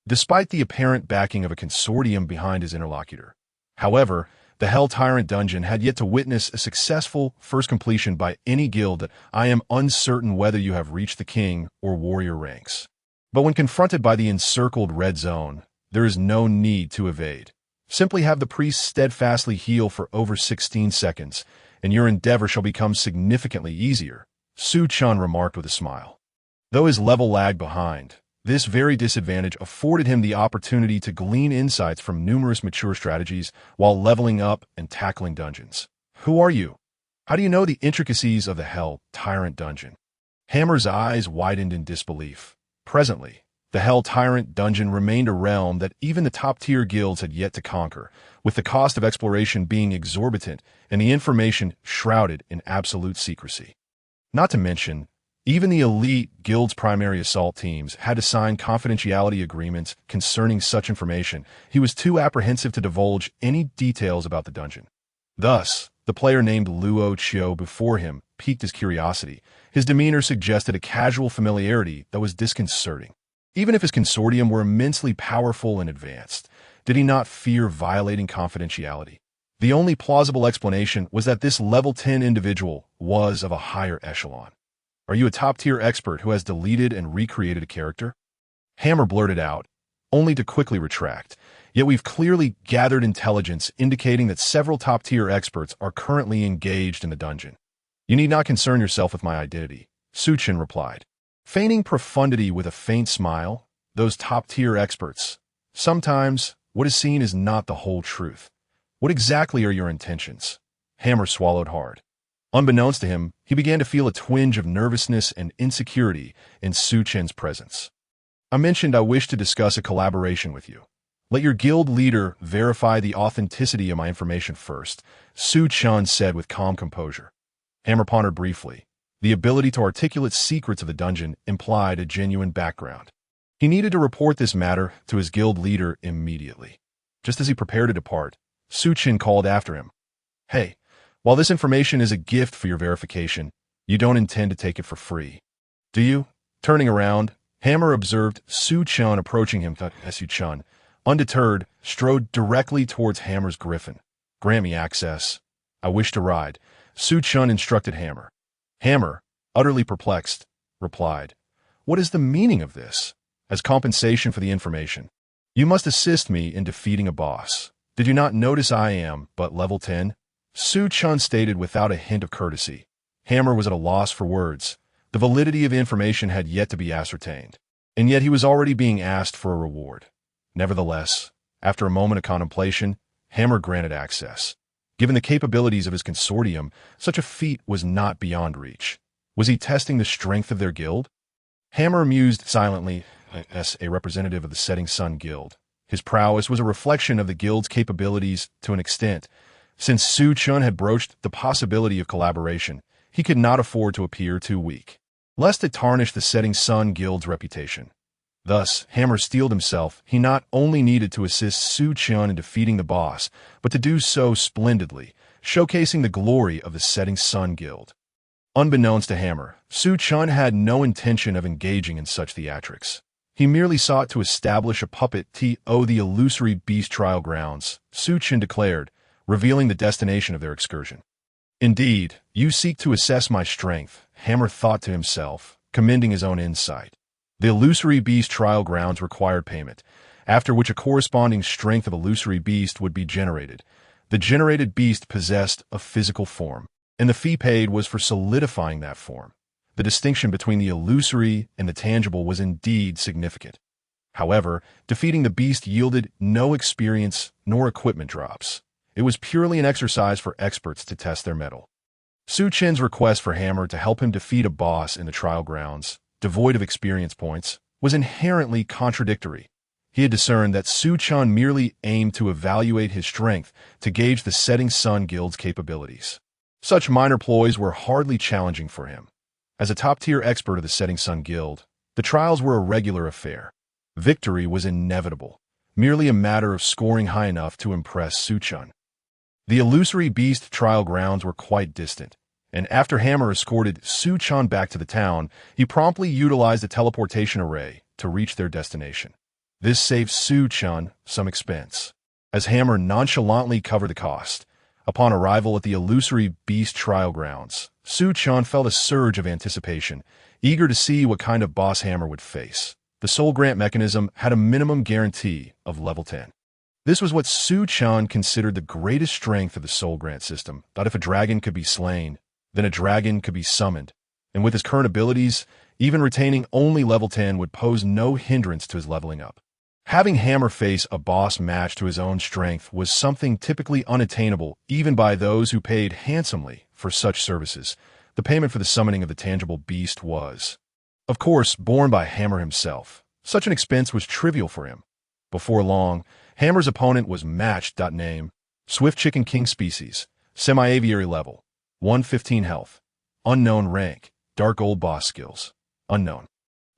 despite the apparent backing of a consortium behind his interlocutor. However, the Hell Tyrant dungeon had yet to witness a successful first completion by any guild that I am uncertain whether you have reached the king or warrior ranks. But when confronted by the encircled red zone, there is no need to evade. Simply have the priest steadfastly heal for over 16 seconds, and your endeavor shall become significantly easier, Su Chen remarked with a smile. Though his level lagged behind, this very disadvantage afforded him the opportunity to glean insights from numerous mature strategies while leveling up and tackling dungeons. Who are you? How do you know the intricacies of the Hell Tyrant dungeon? Hammer's eyes widened in disbelief. Presently, the Hell Tyrant dungeon remained a realm that even the top-tier guilds had yet to conquer, with the cost of exploration being exorbitant and the information shrouded in absolute secrecy. Not to mention, even the elite guild's primary assault teams had to sign confidentiality agreements concerning such information. He was too apprehensive to divulge any details about the dungeon. Thus, the player named Luo Qiu before him piqued his curiosity. His demeanor suggested a casual familiarity that was disconcerting. Even if his consortium were immensely powerful and advanced, did he not fear violating confidentiality? The only plausible explanation was that this level 10 individual was of a higher echelon. Are you a top-tier expert who has deleted and recreated a character? Hammer blurted out, only to quickly retract. Yet we've clearly gathered intelligence indicating that several top-tier experts are currently engaged in the dungeon. You need not concern yourself with my identity, Chen replied. Feigning profundity with a faint smile, those top-tier experts. Sometimes, what is seen is not the whole truth. What exactly are your intentions? Hammer swallowed hard. Unbeknownst to him, he began to feel a twinge of nervousness and insecurity in Chen's presence. I mentioned I wish to discuss a collaboration with you. Let your guild leader verify the authenticity of my information first, Chen said with calm composure. Hammer pondered briefly. The ability to articulate secrets of the dungeon implied a genuine background. He needed to report this matter to his guild leader immediately. Just as he prepared to depart, Chen called after him. Hey, while this information is a gift for your verification, you don't intend to take it for free. Do you? Turning around, Hammer observed Chen approaching him. Chen, undeterred, strode directly towards Hammer's Griffin. Grant me access. I wish to ride, Chen instructed Hammer. Hammer, utterly perplexed, replied, What is the meaning of this? As compensation for the information, you must assist me in defeating a boss. Did you not notice I am but level 10? Chen stated without a hint of courtesy. Hammer was at a loss for words. The validity of information had yet to be ascertained, and yet he was already being asked for a reward. Nevertheless, after a moment of contemplation, Hammer granted access. Given the capabilities of his consortium, such a feat was not beyond reach. Was he testing the strength of their guild? Hammer mused silently as a representative of the Setting Sun Guild. His prowess was a reflection of the guild's capabilities to an extent. Since Chen had broached the possibility of collaboration, he could not afford to appear too weak, lest it tarnish the Setting Sun Guild's reputation. Thus, Hammer steeled himself. He not only needed to assist Chen in defeating the boss, but to do so splendidly, showcasing the glory of the Setting Sun Guild. Unbeknownst to Hammer, Chen had no intention of engaging in such theatrics. He merely sought to establish a puppet the illusory beast trial grounds, Chen declared, revealing the destination of their excursion. Indeed, you seek to assess my strength, Hammer thought to himself, commending his own insight. The illusory beast trial grounds required payment, after which a corresponding strength of illusory beast would be generated. The generated beast possessed a physical form, and the fee paid was for solidifying that form. The distinction between the illusory and the tangible was indeed significant. However, defeating the beast yielded no experience nor equipment drops. It was purely an exercise for experts to test their mettle. Chen's request for Hammer to help him defeat a boss in the trial grounds, devoid of experience points, was inherently contradictory. He had discerned that Chen merely aimed to evaluate his strength to gauge the Setting Sun Guild's capabilities. Such minor ploys were hardly challenging for him. As a top-tier expert of the Setting Sun Guild, the trials were a regular affair. Victory was inevitable, merely a matter of scoring high enough to impress Chen. The illusory beast trial grounds were quite distant, and after Hammer escorted Chen back to the town, he promptly utilized a teleportation array to reach their destination. This saved Chen some expense, as Hammer nonchalantly covered the cost. Upon arrival at the illusory beast trial grounds, Chen felt a surge of anticipation, eager to see what kind of boss Hammer would face. The soul grant mechanism had a minimum guarantee of level 10. This was what Chen considered the greatest strength of the soul grant system, that if a dragon could be slain, then a dragon could be summoned, and with his current abilities, even retaining only level 10 would pose no hindrance to his leveling up. Having Hammer face a boss matched to his own strength was something typically unattainable even by those who paid handsomely for such services. The payment for the summoning of the tangible beast was, of course, borne by Hammer himself. Such an expense was trivial for him. Before long, Hammer's opponent was matched. Name, Swift Chicken King species, semi-aviary level, 115 health, unknown rank, dark gold boss skills, unknown.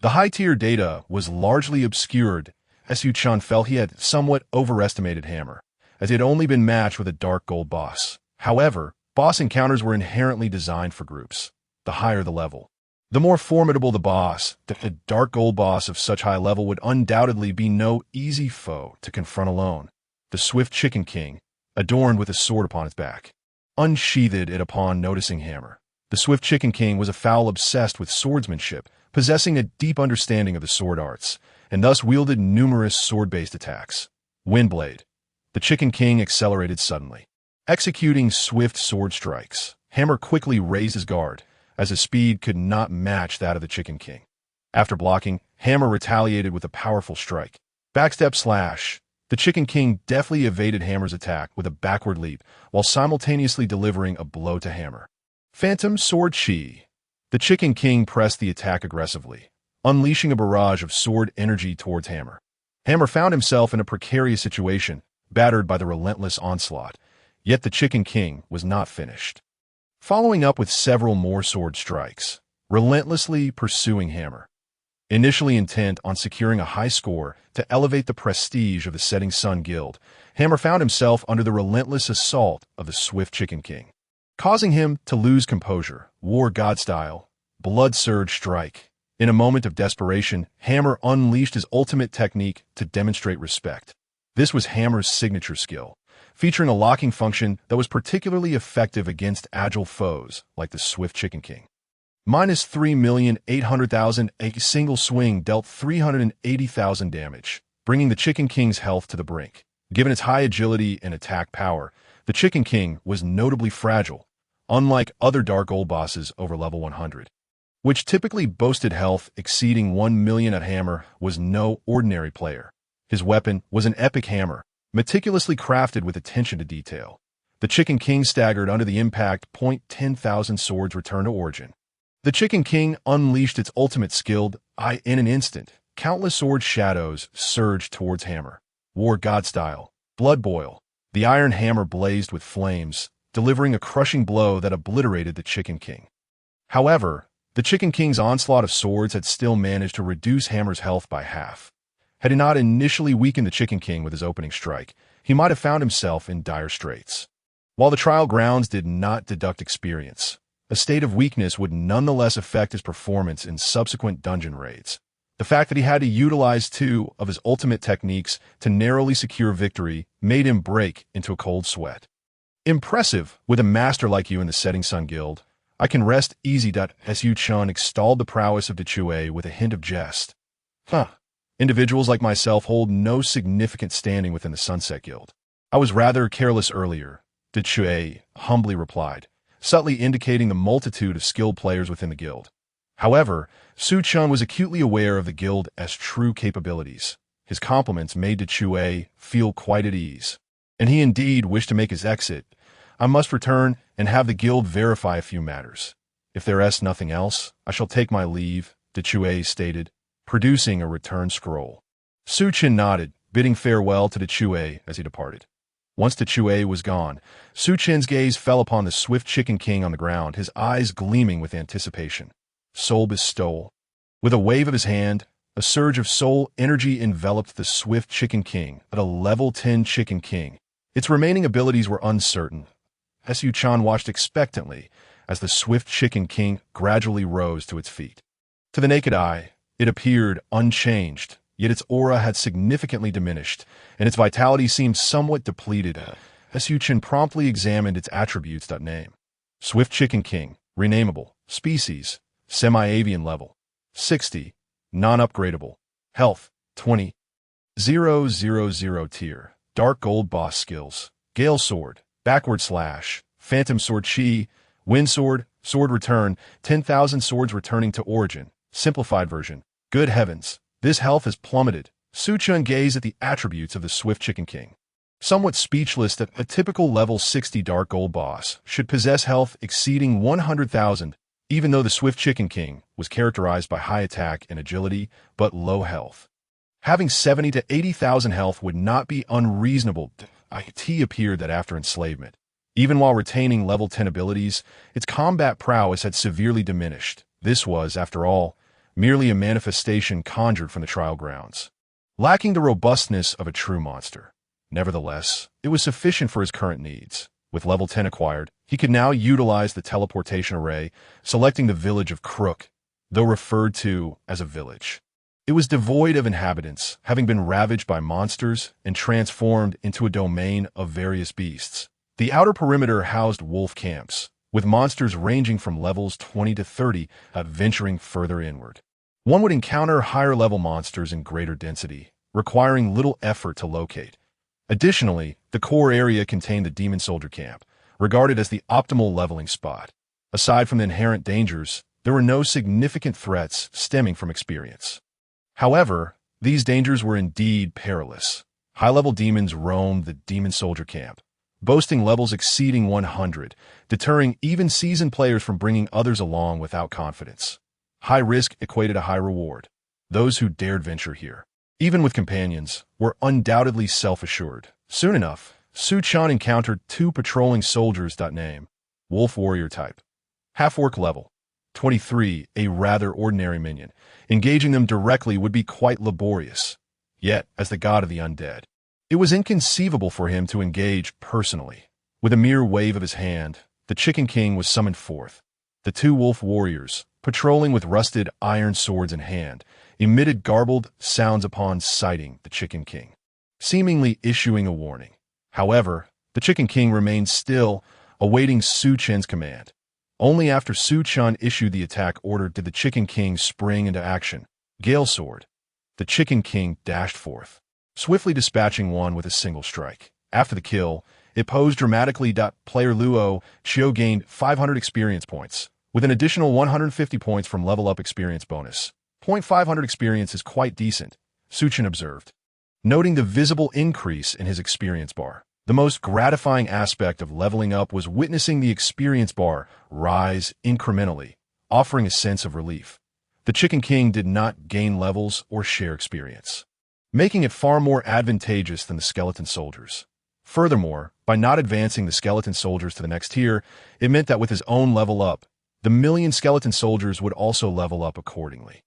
The high-tier data was largely obscured as Chen felt he had somewhat overestimated Hammer, as he had only been matched with a dark gold boss. However, boss encounters were inherently designed for groups. The higher the level, the more formidable the boss. A dark gold boss of such high level would undoubtedly be no easy foe to confront alone. The Swift Chicken King, adorned with a sword upon its back, unsheathed it upon noticing Hammer. The Swift Chicken King was a fowl obsessed with swordsmanship, possessing a deep understanding of the sword arts, and thus wielded numerous sword-based attacks. Windblade. The Chicken King accelerated suddenly. Executing swift sword strikes, Hammer quickly raised his guard, as his speed could not match that of the Chicken King. After blocking, Hammer retaliated with a powerful strike. Backstep slash. The Chicken King deftly evaded Hammer's attack with a backward leap, while simultaneously delivering a blow to Hammer. Phantom Sword Chi. The Chicken King pressed the attack aggressively, unleashing a barrage of sword energy towards Hammer. Hammer found himself in a precarious situation, battered by the relentless onslaught, yet the Chicken King was not finished. Following up with several more sword strikes, relentlessly pursuing Hammer. Initially intent on securing a high score to elevate the prestige of the Setting Sun Guild, Hammer found himself under the relentless assault of the Swift Chicken King, causing him to lose composure. War God style, Blood Surge Strike. In a moment of desperation, Hammer unleashed his ultimate technique to demonstrate respect. This was Hammer's signature skill, featuring a locking function that was particularly effective against agile foes like the Swift Chicken King. Minus 3,800,000, a single swing dealt 380,000 damage, bringing the Chicken King's health to the brink. Given its high agility and attack power, the Chicken King was notably fragile, unlike other Dark Gold bosses over level 100, which typically boasted health exceeding 1 million. At Hammer was no ordinary player. His weapon was an epic hammer, meticulously crafted with attention to detail. The Chicken King staggered under the impact. 10,000 swords returned to origin. The Chicken King unleashed its ultimate skill. In an instant, countless sword shadows surged towards Hammer. War God style, Blood Boil. The iron hammer blazed with flames, delivering a crushing blow that obliterated the Chicken King. However, the Chicken King's onslaught of swords had still managed to reduce Hammer's health by half. Had he not initially weakened the Chicken King with his opening strike, he might have found himself in dire straits. While the trial grounds did not deduct experience, a state of weakness would nonetheless affect his performance in subsequent dungeon raids. The fact that he had to utilize two of his ultimate techniques to narrowly secure victory made him break into a cold sweat. Impressive, with a master like you in the Setting Sun Guild. I can rest easy. Su Chen extolled the prowess of Decue with a hint of jest. Individuals like myself hold no significant standing within the Sunset Guild. I was rather careless earlier, Decue humbly replied, subtly indicating the multitude of skilled players within the guild. However, Su Chen was acutely aware of the guild's true capabilities. His compliments made Decue feel quite at ease, and he indeed wished to make his exit. I must return and have the guild verify a few matters. If there is nothing else, I shall take my leave, Decue stated, producing a return scroll. Su Chen nodded, bidding farewell to Decue as he departed. Once Decue was gone, Su Chen's gaze fell upon the Swift Chicken King on the ground, his eyes gleaming with anticipation. Soul Bestowal. With a wave of his hand, a surge of soul energy enveloped the Swift Chicken King at a level 10 Chicken King. Its remaining abilities were uncertain. Su Chen watched expectantly as the Swift Chicken King gradually rose to its feet. To the naked eye, it appeared unchanged, yet its aura had significantly diminished, and its vitality seemed somewhat depleted. Su Chen promptly examined its attributes. Name: Swift Chicken King, renameable, species, semi-avian level, 60, non-upgradable, health, 20, 000 tier, Dark Gold boss skills, Gale Sword, Backward Slash, Phantom Sword Chi, Wind Sword, Sword Return, 10,000 swords returning to origin, simplified version. Good heavens, this health has plummeted. Su Chen gazed at the attributes of the Swift Chicken King. Somewhat speechless that a typical level 60 Dark Gold boss should possess health exceeding 100,000, even though the Swift Chicken King was characterized by high attack and agility, but low health. Having 70 to 80,000 health would not be unreasonable. It appeared that after enslavement, even while retaining level 10 abilities, its combat prowess had severely diminished. This was, after all, merely a manifestation conjured from the trial grounds, lacking the robustness of a true monster. Nevertheless, it was sufficient for his current needs. With level 10 acquired, he could now utilize the teleportation array, selecting the village of Crook, though referred to as a village. It was devoid of inhabitants, having been ravaged by monsters and transformed into a domain of various beasts. The outer perimeter housed wolf camps, with monsters ranging from levels 20 to 30, venturing further inward. One would encounter higher-level monsters in greater density, requiring little effort to locate. Additionally, the core area contained the Demon Soldier camp, regarded as the optimal leveling spot. Aside from the inherent dangers, there were no significant threats stemming from experience. However, these dangers were indeed perilous. High-level demons roamed the Demon Soldier camp, boasting levels exceeding 100, deterring even seasoned players from bringing others along without confidence. High risk equated to high reward. Those who dared venture here, even with companions, were undoubtedly self-assured. Soon enough, Chen encountered two patrolling soldiers. Name: Wolf Warrior type. Half-orc level. 23, a rather ordinary minion. Engaging them directly would be quite laborious. Yet, as the god of the undead, it was inconceivable for him to engage personally. With a mere wave of his hand, the Chicken King was summoned forth. The two wolf warriors, patrolling with rusted iron swords in hand, emitted garbled sounds upon sighting the Chicken King, seemingly issuing a warning. However, the Chicken King remained still, awaiting Chen's command. Only after Chen issued the attack order did the Chicken King spring into action. Gale Sword. The Chicken King dashed forth, swiftly dispatching one with a single strike. After the kill, it posed dramatically. Player Luo Chio gained 500 experience points, with an additional 150 points from level-up experience bonus. 500 experience is quite decent, Chen observed, noting the visible increase in his experience bar. The most gratifying aspect of leveling up was witnessing the experience bar rise incrementally, offering a sense of relief. The Chicken King did not gain levels or share experience, making it far more advantageous than the skeleton soldiers. Furthermore, by not advancing the skeleton soldiers to the next tier, it meant that with his own level up, the million skeleton soldiers would also level up accordingly.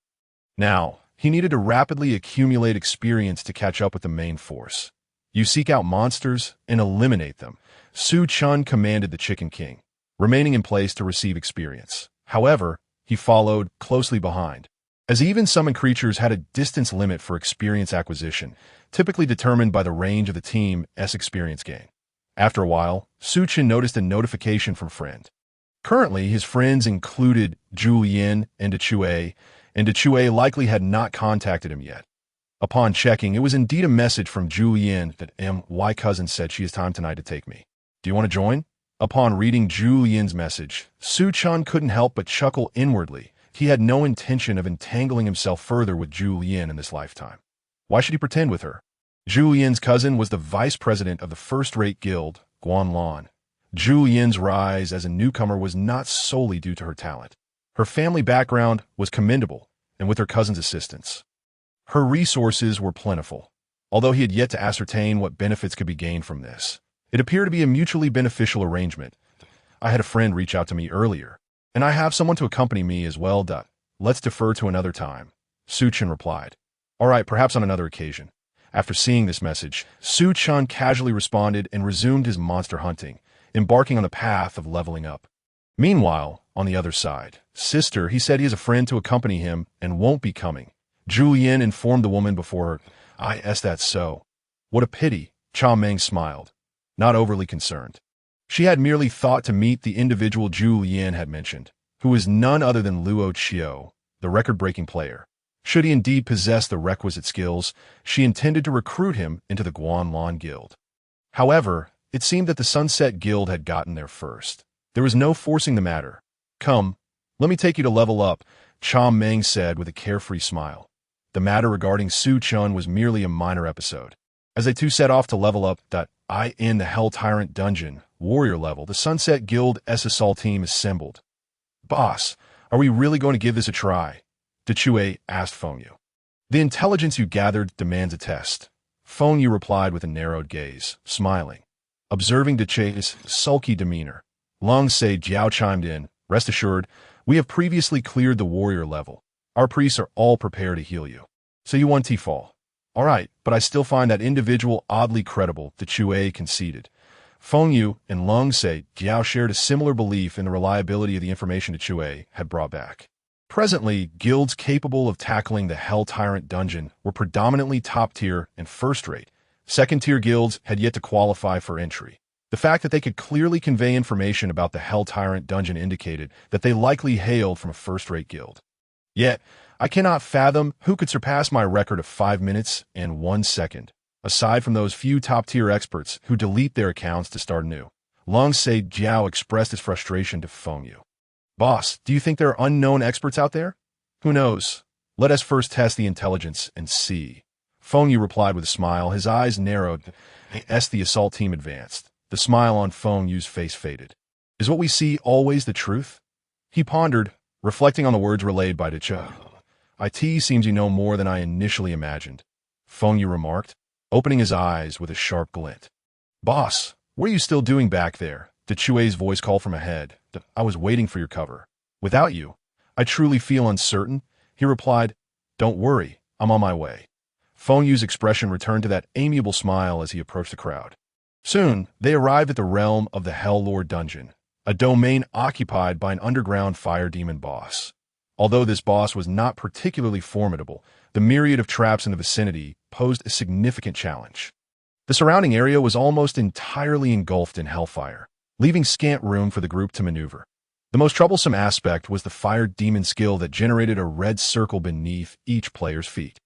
Now, he needed to rapidly accumulate experience to catch up with the main force. You seek out monsters and eliminate them, Chen commanded the Chicken King, remaining in place to receive experience. However, he followed closely behind, as even summoned creatures had a distance limit for experience acquisition, typically determined by the range of the team's experience gain. After a while, Chen noticed a notification from friend. Currently, his friends included Julian and Dechue, and Dechue likely had not contacted him yet. Upon checking, it was indeed a message from Julian that my cousin said she has time tonight to take me. Do you want to join? Upon reading Julian's message, Chen couldn't help but chuckle inwardly. He had no intention of entangling himself further with Julian in this lifetime. Why should he pretend with her? Julian's cousin was the vice president of the first-rate guild, Guanlan. Julian's rise as a newcomer was not solely due to her talent. Her family background was commendable, and with her cousin's assistance, her resources were plentiful. Although he had yet to ascertain what benefits could be gained from this, it appeared to be a mutually beneficial arrangement. I had a friend reach out to me earlier, and I have someone to accompany me as well. Let's defer to another time, Chen replied. All right, perhaps on another occasion. After seeing this message, Chen casually responded and resumed his monster hunting, embarking on the path of leveling up. Meanwhile, on the other side, Sister, he said he has a friend to accompany him and won't be coming. Julian informed the woman before her. That's so. What a pity, Cha Meng smiled, not overly concerned. She had merely thought to meet the individual Julian had mentioned, who was none other than Luo Chio, the record-breaking player. Should he indeed possess the requisite skills, she intended to recruit him into the Guanlan Guild. However, it seemed that the Sunset Guild had gotten there first. There was no forcing the matter. Come, let me take you to level up, Cha Meng said with a carefree smile. The matter regarding Chen was merely a minor episode. As they two set off to level up in the Hell Tyrant dungeon, warrior level, the Sunset Guild SSL team assembled. Boss, are we really going to give this a try? Dechue asked Fengyu. The intelligence you gathered demands a test. Fengyu replied with a narrowed gaze, smiling. Observing Dechue's sulky demeanor, Long Se Jiao chimed in, rest assured, we have previously cleared the warrior level. Our priests are all prepared to heal you. So you want T-Fall. All right, but I still find that individual oddly credible, Dechue conceded. Fengyu and Long Se Jiao shared a similar belief in the reliability of the information Dechue had brought back. Presently, guilds capable of tackling the Hell Tyrant dungeon were predominantly top-tier and first-rate. Second-tier guilds had yet to qualify for entry. The fact that they could clearly convey information about the Hell Tyrant dungeon indicated that they likely hailed from a first-rate guild. Yet, I cannot fathom who could surpass my record of 5 minutes and 1 second, aside from those few top-tier experts who delete their accounts to start anew. Long Se Jiao expressed his frustration to Feng Yu. Boss, do you think there are unknown experts out there? Who knows? Let us first test the intelligence and see. Feng Yu replied with a smile, his eyes narrowed as the assault team advanced. The smile on Feng Yu's face faded. Is what we see always the truth? He pondered, reflecting on the words relayed by Deche. It seems you know more than I initially imagined, Feng Yu remarked, opening his eyes with a sharp glint. Boss, what are you still doing back there? Dechue's voice called from ahead. I was waiting for your cover. Without you, I truly feel uncertain, he replied. Don't worry, I'm on my way. Feng Yu's expression returned to that amiable smile as he approached the crowd. Soon, they arrived at the realm of the Hell Lord Dungeon, a domain occupied by an underground fire demon boss. Although this boss was not particularly formidable, the myriad of traps in the vicinity posed a significant challenge. The surrounding area was almost entirely engulfed in hellfire, leaving scant room for the group to maneuver. The most troublesome aspect was the fire demon skill that generated a red circle beneath each player's feet.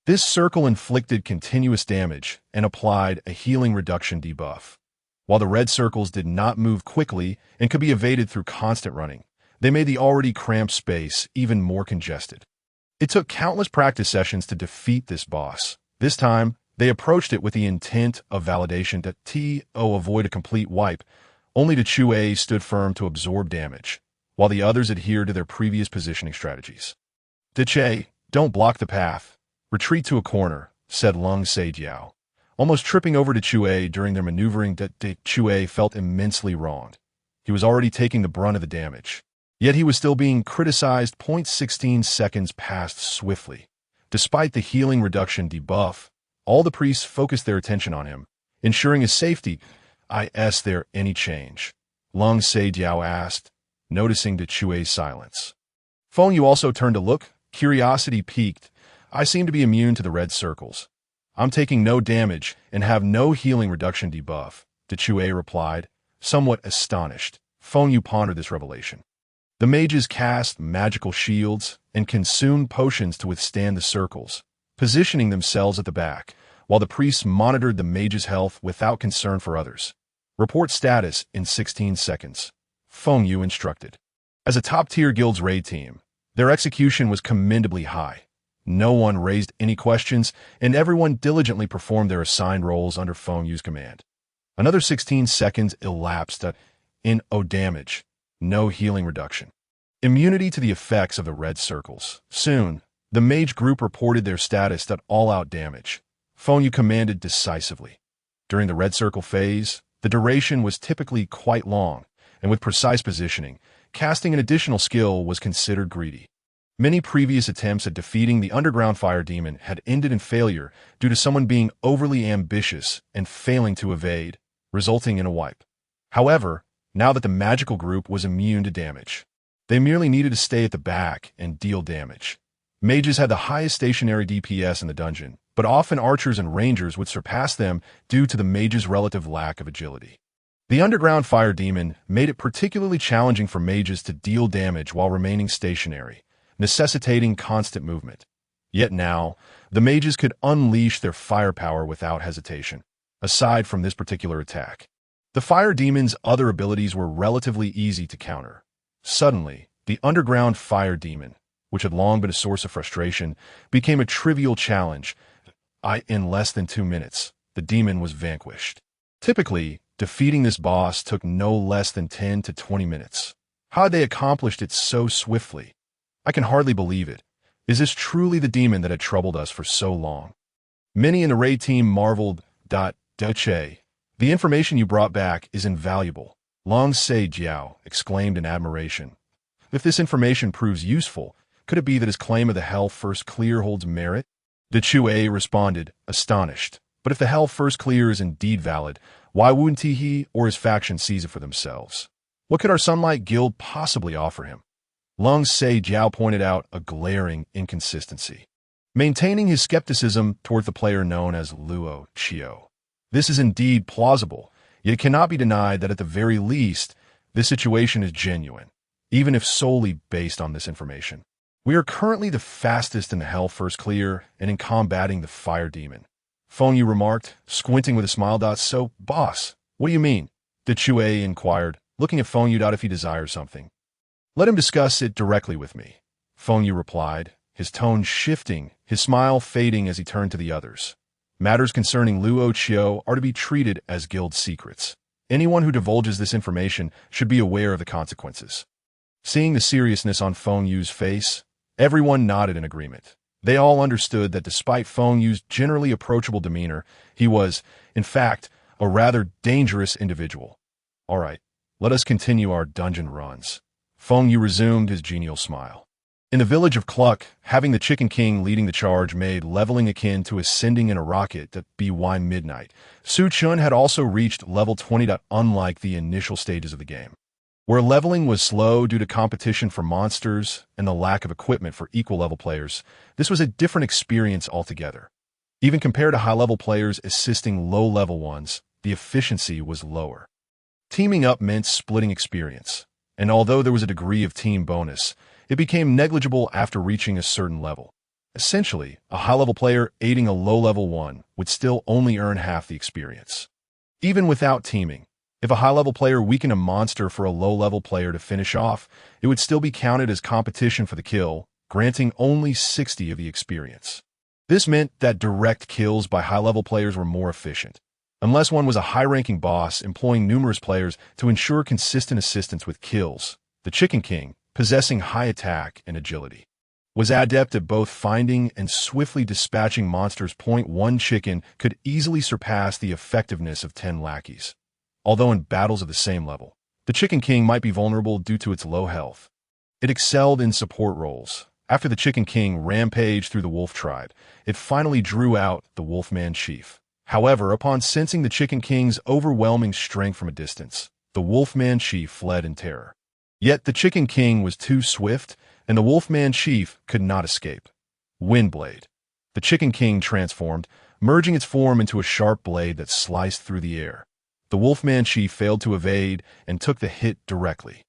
This circle inflicted continuous damage and applied a healing reduction debuff. While the red circles did not move quickly and could be evaded through constant running, they made the already cramped space even more congested. It took countless practice sessions to defeat this boss. This time, they approached it with the intent of validation to avoid a complete wipe. Only Deche stood firm to absorb damage, while the others adhered to their previous positioning strategies. Deche, don't block the path. Retreat to a corner, said Lung Seijiao. Almost tripping over Deche during their maneuvering, Deche felt immensely wronged. He was already taking the brunt of the damage. Yet he was still being criticized. 0.16 seconds passed swiftly. Despite the healing reduction debuff, all the priests focused their attention on him, ensuring his safety. Is there any change? Lung Seijiao asked, noticing Deche's silence. Feng Yu also turned to look, curiosity piqued. I seem to be immune to the red circles. I'm taking no damage and have no healing reduction debuff, Deche replied, somewhat astonished. Feng Yu pondered this revelation. The mages cast magical shields and consumed potions to withstand the circles, positioning themselves at the back, while the priests monitored the mage's health without concern for others. Report status in 16 seconds, Feng Yu instructed. As a top-tier guild's raid team, their execution was commendably high. No one raised any questions, and everyone diligently performed their assigned roles under Feng Yu's command. Another 16 seconds elapsed. No damage, no healing reduction. Immunity to the effects of the red circles. Soon, the mage group reported their status at all-out damage. Feng Yu commanded decisively. During the red circle phase, the duration was typically quite long, and with precise positioning, casting an additional skill was considered greedy. Many previous attempts at defeating the underground fire demon had ended in failure due to someone being overly ambitious and failing to evade, resulting in a wipe. However, now that the magical group was immune to damage, they merely needed to stay at the back and deal damage. Mages had the highest stationary DPS in the dungeon, but often archers and rangers would surpass them due to the mage's relative lack of agility. The underground fire demon made it particularly challenging for mages to deal damage while remaining stationary, necessitating constant movement. Yet now, the mages could unleash their firepower without hesitation. Aside from this particular attack, the fire demon's other abilities were relatively easy to counter. Suddenly, the underground fire demon, which had long been a source of frustration, became a trivial challenge. In less than 2 minutes, the demon was vanquished. Typically, defeating this boss took no less than 10 to 20 minutes. How had they accomplished it so swiftly? I can hardly believe it. Is this truly the demon that had troubled us for so long? Many in the raid team marveled. Deche, the information you brought back is invaluable, Long Seijiao exclaimed in admiration. If this information proves useful, could it be that his claim of the Hell First Clear holds merit? Deche responded, astonished. But if the Hell First Clear is indeed valid, why wouldn't he or his faction seize it for themselves? What could our Sunlight Guild possibly offer him? Lung Seijiao pointed out a glaring inconsistency, maintaining his skepticism toward the player known as Luo Chio. This is indeed plausible, Yet it cannot be denied that at the very least, this situation is genuine, even if solely based on this information. We are currently the fastest in the Hell First Clear and in combating the Fire Demon. Feng Yu remarked, squinting with a smile. So, boss, what do you mean? De Chue inquired, looking at Feng Yu if he desires something. Let him discuss it directly with me, Feng Yu replied, his tone shifting, his smile fading as he turned to the others. Matters concerning Luo Qiu are to be treated as guild secrets. Anyone who divulges this information should be aware of the consequences. Seeing the seriousness on Feng Yu's face, everyone nodded in agreement. They all understood that despite Feng Yu's generally approachable demeanor, he was, in fact, a rather dangerous individual. All right, let us continue our dungeon runs. Feng Yu resumed his genial smile. In the village of Cluck, having the Chicken King leading the charge made leveling akin to ascending in a rocket at BY midnight, Su Chun had also reached level 20. Unlike the initial stages of the game, where leveling was slow due to competition for monsters and the lack of equipment for equal-level players, this was a different experience altogether. Even compared to high-level players assisting low-level ones, the efficiency was lower. Teaming up meant splitting experience, and although there was a degree of team bonus, it became negligible after reaching a certain level. Essentially, a high-level player aiding a low-level one would still only earn half the experience. Even without teaming, if a high-level player weakened a monster for a low-level player to finish off, it would still be counted as competition for the kill, granting only 60 of the experience. This meant that direct kills by high-level players were more efficient, unless one was a high-ranking boss employing numerous players to ensure consistent assistance with kills. The Chicken King, possessing high attack and agility, was adept at both finding and swiftly dispatching monsters. One chicken could easily surpass the effectiveness of 10 lackeys. Although in battles of the same level, the Chicken King might be vulnerable due to its low health. It excelled in support roles. After the Chicken King rampaged through the wolf tribe, it finally drew out the Wolfman Chief. However, upon sensing the Chicken King's overwhelming strength from a distance, the Wolfman Chief fled in terror. Yet the Chicken King was too swift, and the Wolfman Chief could not escape. Windblade. The Chicken King transformed, merging its form into a sharp blade that sliced through the air. The Wolfman Chief failed to evade and took the hit directly.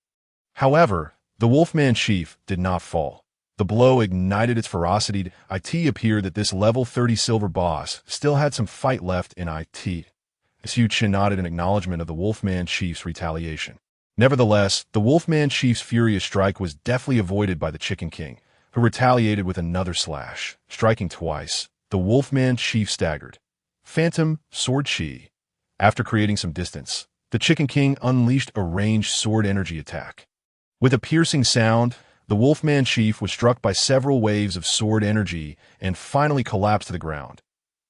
However, the Wolfman Chief did not fall. The blow ignited its ferocity. It appeared that this level 30 silver boss still had some fight left in it. Su Chen nodded in acknowledgement of the Wolfman Chief's retaliation. Nevertheless, the Wolfman Chief's furious strike was deftly avoided by the Chicken King, who retaliated with another slash, striking twice. The Wolfman Chief staggered. Phantom Sword Chi. After creating some distance, the Chicken King unleashed a ranged sword energy attack. With a piercing sound, the Wolfman Chief was struck by several waves of sword energy and finally collapsed to the ground.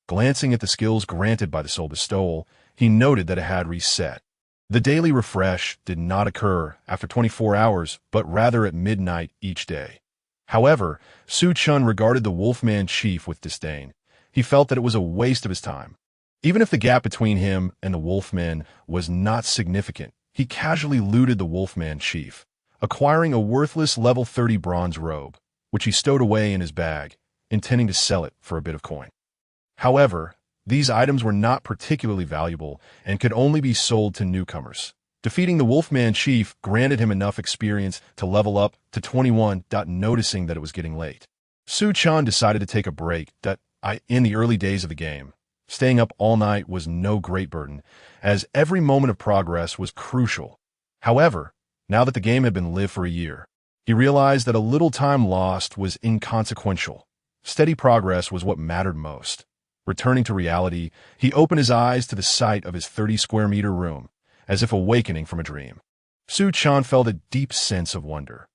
Glancing at the skills granted by the Soul Bestowal, he noted that it had reset. The daily refresh did not occur after 24 hours, but rather at midnight each day. However, Su Chun regarded the Wolfman Chief with disdain. He felt that it was a waste of his time. Even if the gap between him and the Wolfman was not significant, he casually looted the Wolfman Chief, acquiring a worthless level 30 bronze robe, which he stowed away in his bag, intending to sell it for a bit of coin. However, these items were not particularly valuable and could only be sold to newcomers. Defeating the Wolfman Chief granted him enough experience to level up to 21. Noticing that it was getting late, Su Chan decided to take a break. In the early days of the game, staying up all night was no great burden, as every moment of progress was crucial. However, now that the game had been lived for a year, he realized that a little time lost was inconsequential. Steady progress was what mattered most. Returning to reality, he opened his eyes to the sight of his 30-square-meter room, as if awakening from a dream. Su Chan felt a deep sense of wonder.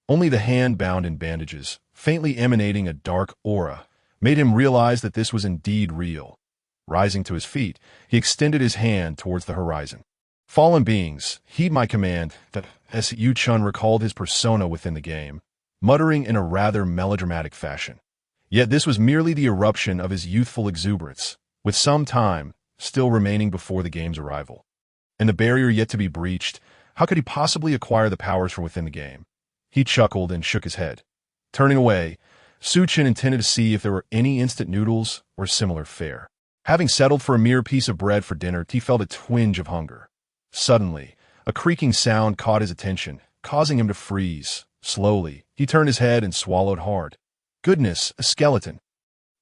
Only the hand bound in bandages, faintly emanating a dark aura, made him realize that this was indeed real. Rising to his feet, he extended his hand towards the horizon. Fallen beings, heed my command. As Yu Chun recalled his persona within the game, muttering in a rather melodramatic fashion. Yet this was merely the eruption of his youthful exuberance, with some time still remaining before the game's arrival. And the barrier yet to be breached, how could he possibly acquire the powers from within the game? He chuckled and shook his head. Turning away, Su Chen intended to see if there were any instant noodles or similar fare. Having settled for a mere piece of bread for dinner, he felt a twinge of hunger. Suddenly, a creaking sound caught his attention, causing him to freeze. Slowly, he turned his head and swallowed hard. "Goodness, a skeleton!"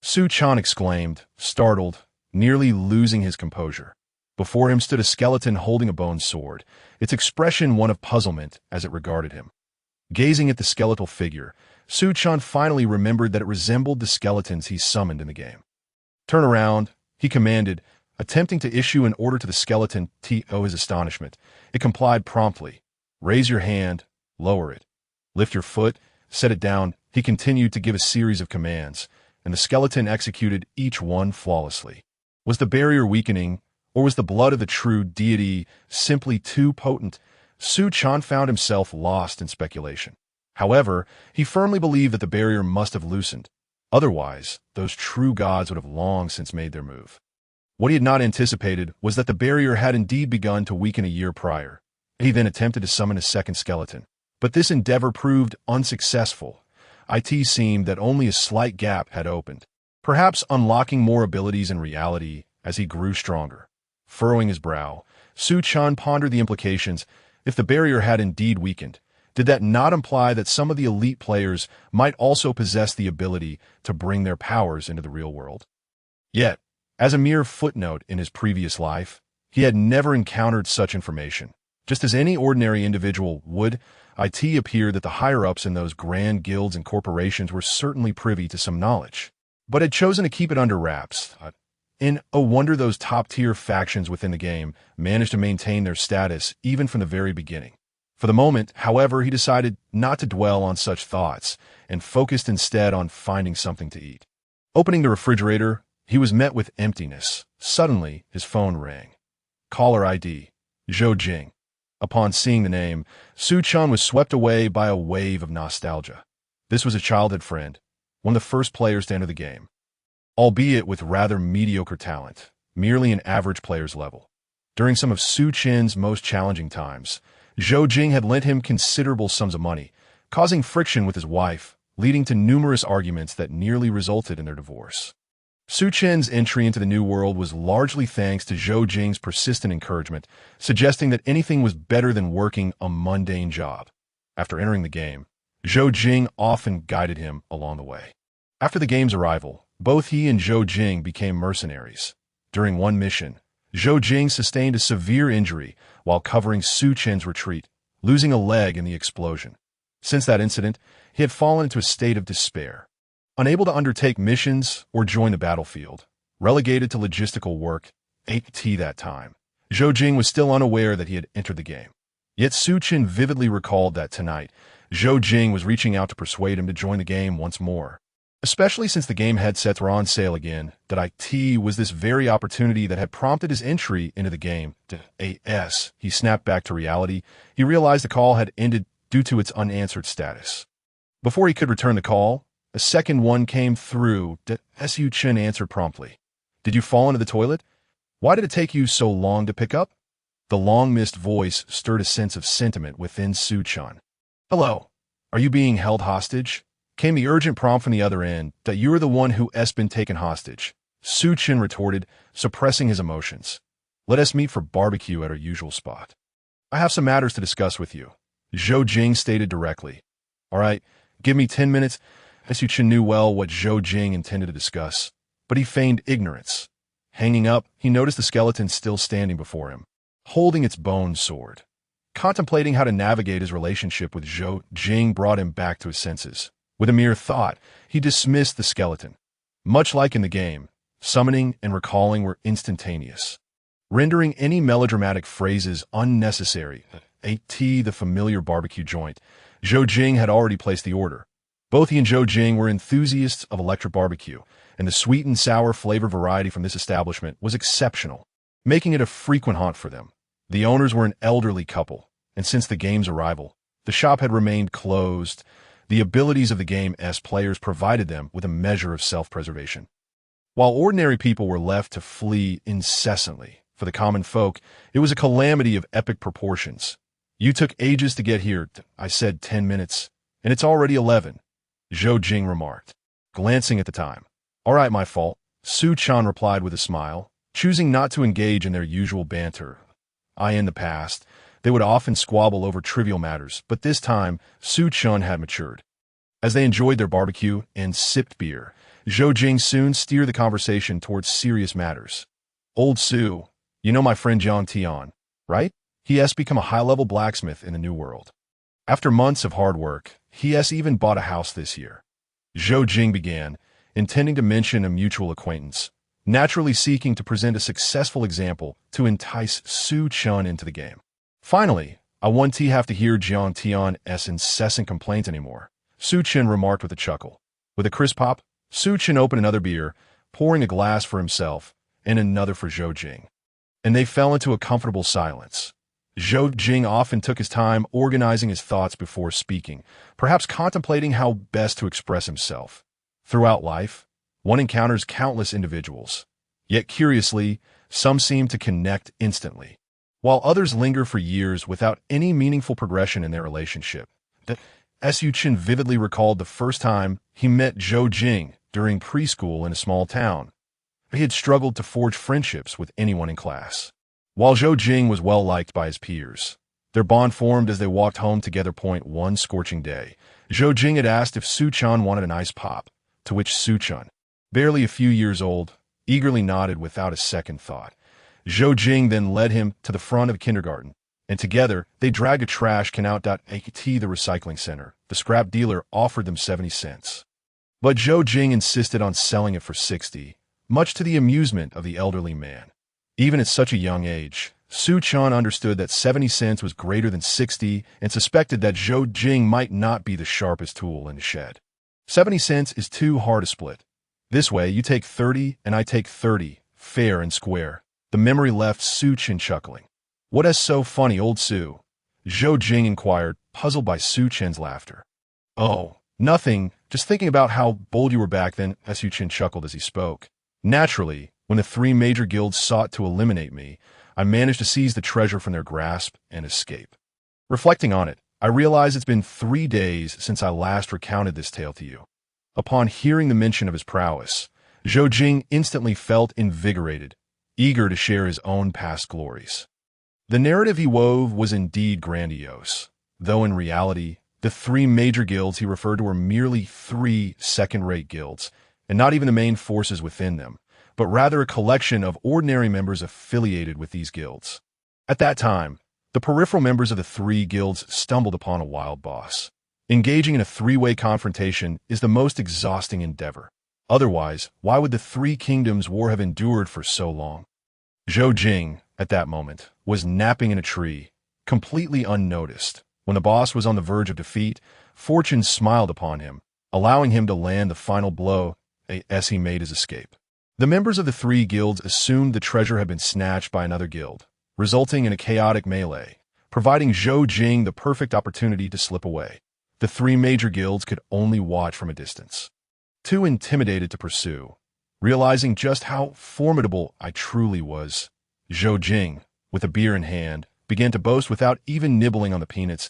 Chen exclaimed, startled, nearly losing his composure. Before him stood a skeleton holding a bone sword, its expression one of puzzlement as it regarded him. Gazing at the skeletal figure, Chen finally remembered that it resembled the skeletons he summoned in the game. "Turn around," he commanded, attempting to issue an order to the skeleton. To his astonishment, it complied promptly. "Raise your hand, lower it. Lift your foot, set it down." He continued to give a series of commands, and the skeleton executed each one flawlessly. Was the barrier weakening, or was the blood of the true deity simply too potent? Chen found himself lost in speculation. However, he firmly believed that the barrier must have loosened. Otherwise, those true gods would have long since made their move. What he had not anticipated was that the barrier had indeed begun to weaken a year prior. He then attempted to summon a second skeleton, but this endeavor proved unsuccessful. It seemed that only a slight gap had opened, perhaps unlocking more abilities in reality as he grew stronger. Furrowing his brow, Chen pondered the implications. If the barrier had indeed weakened, did that not imply that some of the elite players might also possess the ability to bring their powers into the real world? Yet, as a mere footnote in his previous life, he had never encountered such information. Just as any ordinary individual would, it appeared that the higher-ups in those grand guilds and corporations were certainly privy to some knowledge, but had chosen to keep it under wraps. In a wonder those top-tier factions within the game managed to maintain their status even from the very beginning. For the moment, however, he decided not to dwell on such thoughts and focused instead on finding something to eat. Opening the refrigerator, he was met with emptiness. Suddenly, his phone rang. Caller ID, Zhou Jing. Upon seeing the name, Chen was swept away by a wave of nostalgia. This was a childhood friend, one of the first players to enter the game. Albeit with rather mediocre talent, merely an average player's level. During some of Chen's most challenging times, Zhou Jing had lent him considerable sums of money, causing friction with his wife, leading to numerous arguments that nearly resulted in their divorce. Chen's entry into the new world was largely thanks to Zhou Jing's persistent encouragement, suggesting that anything was better than working a mundane job. After entering the game, Zhou Jing often guided him along the way. After the game's arrival, both he and Zhou Jing became mercenaries. During one mission, Zhou Jing sustained a severe injury while covering Chen's retreat, losing a leg in the explosion. Since that incident, he had fallen into a state of despair. Unable to undertake missions or join the battlefield, relegated to logistical work, that time, Zhou Jing was still unaware that he had entered the game. Yet Chen vividly recalled that tonight, Zhou Jing was reaching out to persuade him to join the game once more. Especially since the game headsets were on sale again, that it was this very opportunity that had prompted his entry into the game. He snapped back to reality. He realized the call had ended due to its unanswered status. Before he could return the call, a second one came through. Chen answered promptly. "Did you fall into the toilet? Why did it take you so long to pick up?" The long-missed voice stirred a sense of sentiment within Chen. "Hello. Are you being held hostage?" Came the urgent prompt from the other end. "That you are the one who has been taken hostage," Chen retorted, suppressing his emotions. "Let us meet for barbecue at our usual spot. I have some matters to discuss with you," Zhou Jing stated directly. "All right, give me 10 minutes. Chen knew well what Zhou Jing intended to discuss, but he feigned ignorance. Hanging up, he noticed the skeleton still standing before him, holding its bone sword. Contemplating how to navigate his relationship with Zhou Jing brought him back to his senses. With a mere thought, he dismissed the skeleton. Much like in the game, summoning and recalling were instantaneous, rendering any melodramatic phrases unnecessary. The familiar barbecue joint. Zhou Jing had already placed the order. Both he and Zhou Jing were enthusiasts of electric barbecue, and the sweet and sour flavor variety from this establishment was exceptional, making it a frequent haunt for them. The owners were an elderly couple, and since the game's arrival, the shop had remained closed. The abilities of the game as players provided them with a measure of self-preservation. While ordinary people were left to flee incessantly, for the common folk, it was a calamity of epic proportions. "You took ages to get here," I said 10 minutes, "and it's already 11, Zhou Jing remarked, glancing at the time. "All right, my fault," Su Chen replied with a smile, choosing not to engage in their usual banter. In the past, they would often squabble over trivial matters, but this time, Su Chen had matured. As they enjoyed their barbecue and sipped beer, Zhou Jing soon steered the conversation towards serious matters. Old Su, you know my friend Jiang Tian, right? He has become a high-level blacksmith in the New World. After months of hard work, he has even bought a house this year. Zhou Jing began, intending to mention a mutual acquaintance, naturally seeking to present a successful example to entice Su Chen into the game. Finally, I won't have to hear Jiang Tian's incessant complaints anymore, Su Chen remarked with a chuckle. With a crisp pop, Su Chen opened another beer, pouring a glass for himself and another for Zhou Jing. And they fell into a comfortable silence. Zhou Jing often took his time organizing his thoughts before speaking, perhaps contemplating how best to express himself. Throughout life, one encounters countless individuals. Yet curiously, some seem to connect instantly, while others linger for years without any meaningful progression in their relationship. Su Chen vividly recalled the first time he met Zhou Jing during preschool in a small town. He had struggled to forge friendships with anyone in class. While Zhou Jing was well-liked by his peers, their bond formed as they walked home together. One scorching day, Zhou Jing had asked if Su Chen wanted an ice pop, to which Su Chen, barely a few years old, eagerly nodded without a second thought. Zhou Jing then led him to the front of kindergarten, and together they dragged a trash can out at the recycling center. The scrap dealer offered them 70 cents. But Zhou Jing insisted on selling it for 60, much to the amusement of the elderly man. Even at such a young age, Su Chen understood that 70 cents was greater than 60 and suspected that Zhou Jing might not be the sharpest tool in the shed. 70 cents is too hard to split. This way, you take 30 and I take 30, fair and square. The memory left Su Chen chuckling. What is so funny, old Su? Zhou Jing inquired, puzzled by Su Chen's laughter. Oh, nothing, just thinking about how bold you were back then, Su Chen chuckled as he spoke. Naturally, when the three major guilds sought to eliminate me, I managed to seize the treasure from their grasp and escape. Reflecting on it, I realize it's been 3 days since I last recounted this tale to you. Upon hearing the mention of his prowess, Zhou Jing instantly felt invigorated, eager to share his own past glories. The narrative he wove was indeed grandiose, though in reality, the 3 major guilds he referred to were merely 3 second-rate guilds, and not even the main forces within them, but rather a collection of ordinary members affiliated with these guilds. At that time, the peripheral members of the 3 guilds stumbled upon a wild boss. Engaging in a 3-way confrontation is the most exhausting endeavor. Otherwise, why would the 3 kingdoms' war have endured for so long? Zhou Jing, at that moment, was napping in a tree, completely unnoticed. When the boss was on the verge of defeat, fortune smiled upon him, allowing him to land the final blow as he made his escape. The members of the 3 guilds assumed the treasure had been snatched by another guild, resulting in a chaotic melee, providing Zhou Jing the perfect opportunity to slip away. The 3 major guilds could only watch from a distance, too intimidated to pursue. Realizing just how formidable I truly was, Zhou Jing, with a beer in hand, began to boast without even nibbling on the peanuts.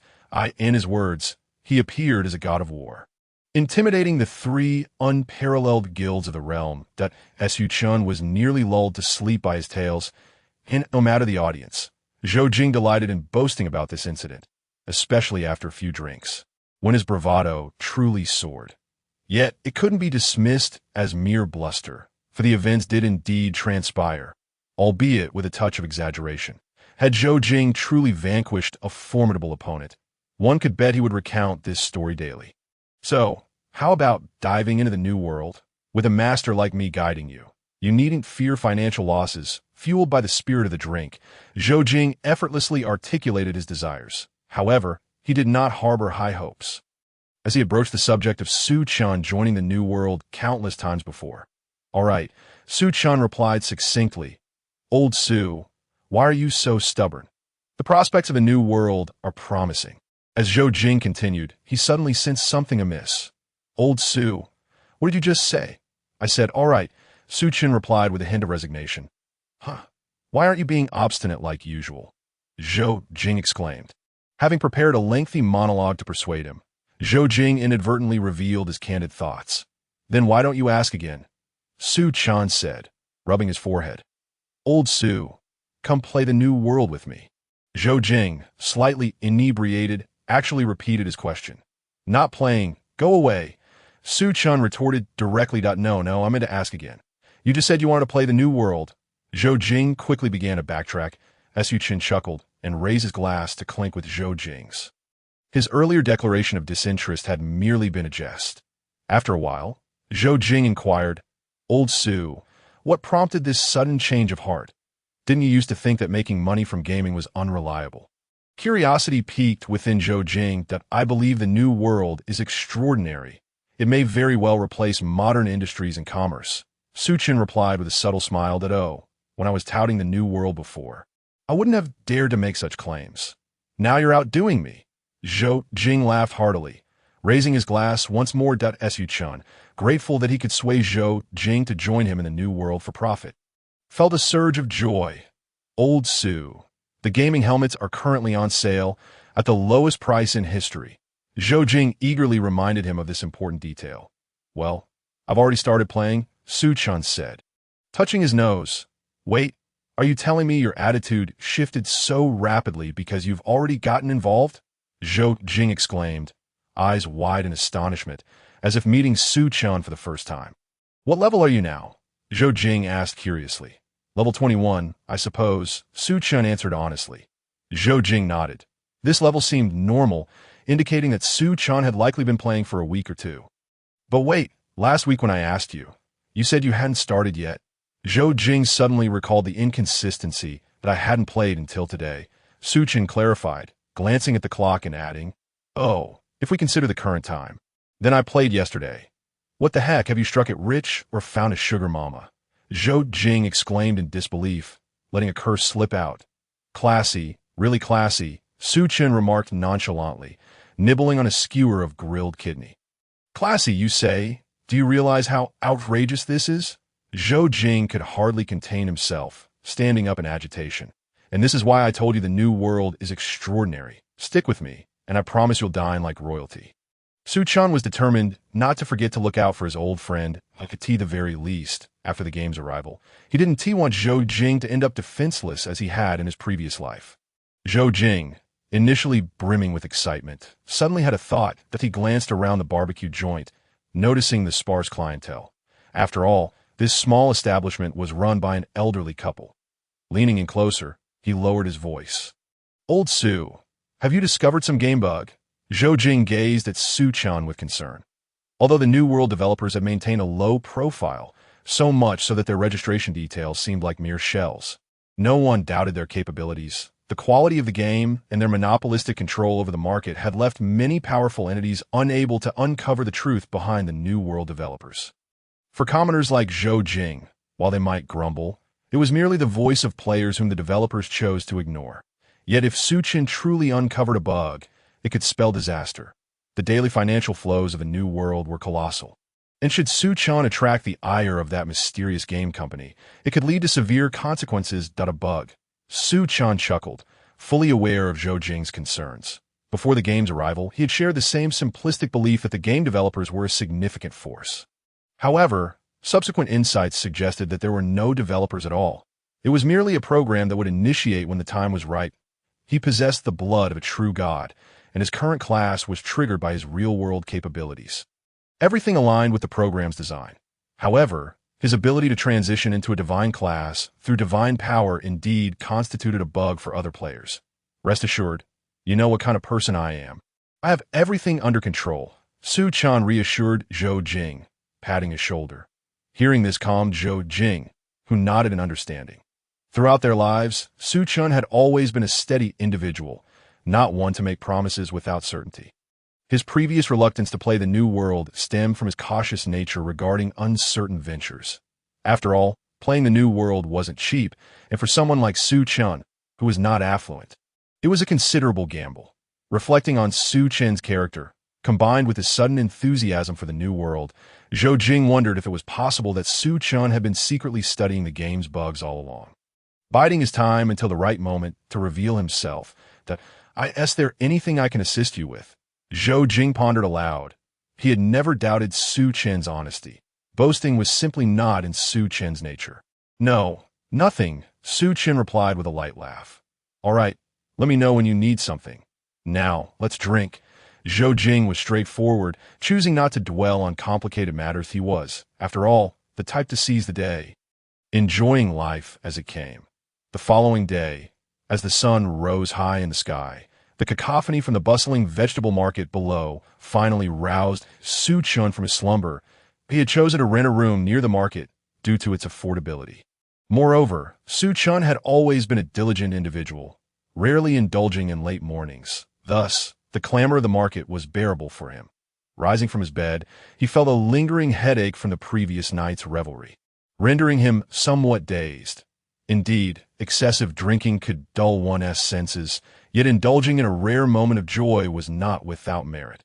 In his words, he appeared as a god of war, intimidating the 3 unparalleled guilds of the realm. Su Chen was nearly lulled to sleep by his tales, and no matter the audience, Zhou Jing delighted in boasting about this incident, especially after a few drinks, when his bravado truly soared. Yet it couldn't be dismissed as mere bluster, for the events did indeed transpire, albeit with a touch of exaggeration. Had Zhou Jing truly vanquished a formidable opponent, one could bet he would recount this story daily. So, how about diving into the new world, with a master like me guiding you? You needn't fear financial losses. Fueled by the spirit of the drink, Zhou Jing effortlessly articulated his desires. However, he did not harbor high hopes, as he had broached the subject of Su Chen joining the New World countless times before. All right, Su Chen replied succinctly. Old Su, why are you so stubborn? The prospects of a new world are promising. As Zhou Jing continued, he suddenly sensed something amiss. Old Su, what did you just say? I said, all right, Su Chen replied with a hint of resignation. Huh, why aren't you being obstinate like usual? Zhou Jing exclaimed. Having prepared a lengthy monologue to persuade him, Zhou Jing inadvertently revealed his candid thoughts. Then why don't you ask again? Chen said, rubbing his forehead. Old Su, come play the new world with me. Zhou Jing, slightly inebriated, actually repeated his question. Not playing. Go away. Chen retorted directly. No, I'm going to ask again. You just said you wanted to play the new world. Zhou Jing quickly began to backtrack. Chen chuckled and raised his glass to clink with Zhou Jing's. His earlier declaration of disinterest had merely been a jest. After a while, Zhou Jing inquired, Old Su, what prompted this sudden change of heart? Didn't you used to think that making money from gaming was unreliable? Curiosity piqued within Zhou Jing that I believe the new world is extraordinary. It may very well replace modern industries and commerce. Chen replied with a subtle smile that, when I was touting the new world before, I wouldn't have dared to make such claims. Now you're outdoing me. Zhou Jing laughed heartily, raising his glass once more. Chen, grateful that he could sway Zhou Jing to join him in the new world for profit, felt a surge of joy. Old Su, the gaming helmets are currently on sale at the lowest price in history. Zhou Jing eagerly reminded him of this important detail. Well, I've already started playing, Chen said, touching his nose. Wait, are you telling me your attitude shifted so rapidly because you've already gotten involved? Zhou Jing exclaimed, eyes wide in astonishment, as if meeting Chen for the first time. What level are you now? Zhou Jing asked curiously. Level 21, I suppose, Chen answered honestly. Zhou Jing nodded. This level seemed normal, indicating that Chen had likely been playing for a week or two. But wait, last week when I asked you, you said you hadn't started yet. Zhou Jing suddenly recalled the inconsistency that I hadn't played until today. Chen clarified, glancing at the clock and adding, Oh, if we consider the current time. Then I played yesterday. What the heck, have you struck it rich or found a sugar mama? Zhou Jing exclaimed in disbelief, letting a curse slip out. Classy, really classy, Chen remarked nonchalantly, nibbling on a skewer of grilled kidney. Classy, you say? Do you realize how outrageous this is? Zhou Jing could hardly contain himself, standing up in agitation. And this is why I told you the new world is extraordinary. Stick with me, and I promise you'll dine like royalty. Chen was determined not to forget to look out for his old friend, at the tea the very least, after the game's arrival. He didn't want Zhou Jing to end up defenseless as he had in his previous life. Zhou Jing, initially brimming with excitement, suddenly had a thought that he glanced around the barbecue joint, noticing the sparse clientele. After all, this small establishment was run by an elderly couple. Leaning in closer, he lowered his voice. Old Su, have you discovered some game bug? Zhou Jing gazed at Chen with concern. Although the New World developers had maintained a low profile, so much so that their registration details seemed like mere shells. No one doubted their capabilities. The quality of the game and their monopolistic control over the market had left many powerful entities unable to uncover the truth behind the New World developers. For commoners like Zhou Jing, while they might grumble, it was merely the voice of players whom the developers chose to ignore. Yet if Chen truly uncovered a bug, it could spell disaster. The daily financial flows of a new world were colossal. And should Chen attract the ire of that mysterious game company, it could lead to severe consequences. A bug. Chen chuckled, fully aware of Zhou Jing's concerns. Before the game's arrival, he had shared the same simplistic belief that the game developers were a significant force. However, subsequent insights suggested that there were no developers at all. It was merely a program that would initiate when the time was right. He possessed the blood of a true god, and his current class was triggered by his real-world capabilities. Everything aligned with the program's design. However, his ability to transition into a divine class through divine power indeed constituted a bug for other players. Rest assured, you know what kind of person I am. I have everything under control, Chen reassured Zhou Jing, patting his shoulder. Hearing this calmed Zhou Jing, who nodded in understanding. Throughout their lives, Chen had always been a steady individual, not one to make promises without certainty. His previous reluctance to play the new world stemmed from his cautious nature regarding uncertain ventures. After all, playing the new world wasn't cheap, and for someone like Chen, who was not affluent, it was a considerable gamble. Reflecting on Chen's character, combined with his sudden enthusiasm for the new world, Zhou Jing wondered if it was possible that Chen had been secretly studying the game's bugs all along. Biding his time until the right moment to reveal himself, Is there anything I can assist you with? Zhou Jing pondered aloud. He had never doubted Chen's honesty. Boasting was simply not in Su Chen's nature. No, nothing, Su Chen replied with a light laugh. All right, let me know when you need something. Now, let's drink. Zhou Jing was straightforward, choosing not to dwell on complicated matters. He was, after all, the type to seize the day, enjoying life as it came. The following day, as the sun rose high in the sky, the cacophony from the bustling vegetable market below finally roused Su Chen from his slumber. He had chosen to rent a room near the market due to its affordability. Moreover, Su Chen had always been a diligent individual, rarely indulging in late mornings. Thus, the clamor of the market was bearable for him. Rising from his bed, he felt a lingering headache from the previous night's revelry, rendering him somewhat dazed. Indeed, excessive drinking could dull one's senses, yet indulging in a rare moment of joy was not without merit.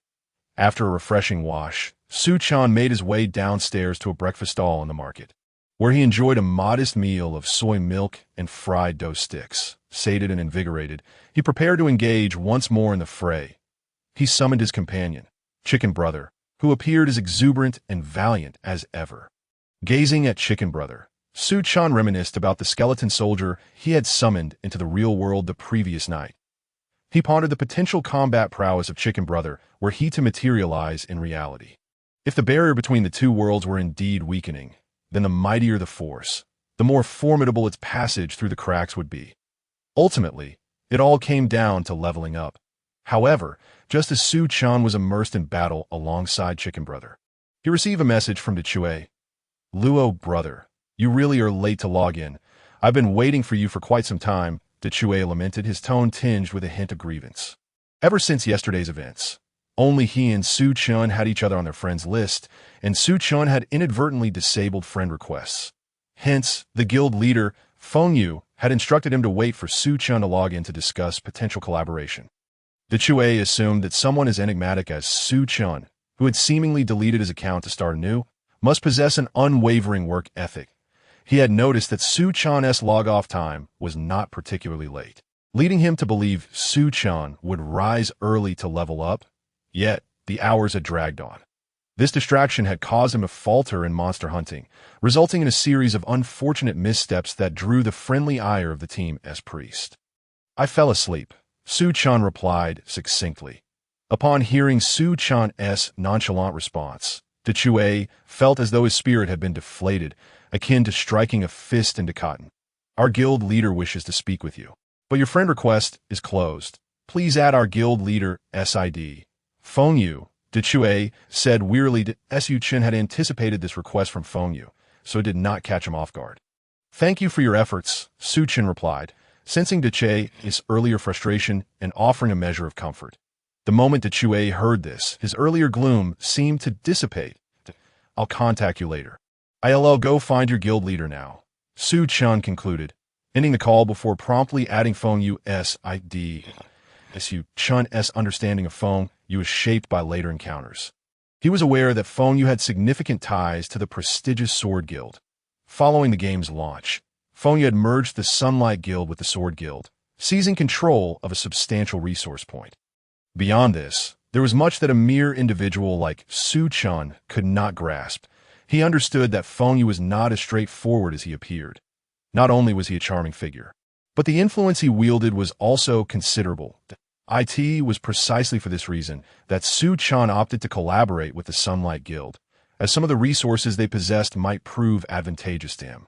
After a refreshing wash, Su Chen made his way downstairs to a breakfast stall in the market, where he enjoyed a modest meal of soy milk and fried dough sticks. Sated and invigorated, he prepared to engage once more in the fray. He summoned his companion, Chicken Brother, who appeared as exuberant and valiant as ever. Gazing at Chicken Brother, Su Chen reminisced about the skeleton soldier he had summoned into the real world the previous night. He pondered the potential combat prowess of Chicken Brother were he to materialize in reality. If the barrier between the two worlds were indeed weakening, then the mightier the force, the more formidable its passage through the cracks would be. Ultimately, it all came down to leveling up. However, just as Su Chen was immersed in battle alongside Chicken Brother, he received a message from Dechui. Luo brother, you really are late to log in. I've been waiting for you for quite some time, Dechui lamented, his tone tinged with a hint of grievance. Ever since yesterday's events, only he and Su Chen had each other on their friends list, and Su Chen had inadvertently disabled friend requests. Hence, the guild leader, Feng Yu, had instructed him to wait for Su Chen to log in to discuss potential collaboration. Dechui assumed that someone as enigmatic as Su Chen, who had seemingly deleted his account to start anew, must possess an unwavering work ethic. He had noticed that Su Chen's log-off time was not particularly late, leading him to believe Su Chen would rise early to level up, yet the hours had dragged on. This distraction had caused him to falter in monster hunting, resulting in a series of unfortunate missteps that drew the friendly ire of the team as priest. I fell asleep, Su Chen replied succinctly. Upon hearing Su Chen's nonchalant response, Dechui felt as though his spirit had been deflated, akin to striking a fist into cotton. Our guild leader wishes to speak with you, but your friend request is closed. Please add our guild leader SID. Feng Yu, Dechui said wearily. Su Chen had anticipated this request from Feng Yu, so it did not catch him off guard. Thank you for your efforts, Su Chen replied, sensing Dechui's earlier frustration and offering a measure of comfort. The moment Dechui heard this, his earlier gloom seemed to dissipate. I'll contact you later. I'll go find your guild leader now, Su Chen concluded, ending the call before promptly adding Feng Yu's ID. Su Chen's understanding of Feng Yu was shaped by later encounters. He was aware that Feng Yu had significant ties to the prestigious Sword Guild. Following the game's launch, Feng Yu had merged the Sunlight Guild with the Sword Guild, seizing control of a substantial resource point. Beyond this, there was much that a mere individual like Su Chen could not grasp. He understood that Feng Yu was not as straightforward as he appeared. Not only was he a charming figure, but the influence he wielded was also considerable. It was precisely for this reason that Su Chen opted to collaborate with the Sunlight Guild, as some of the resources they possessed might prove advantageous to him.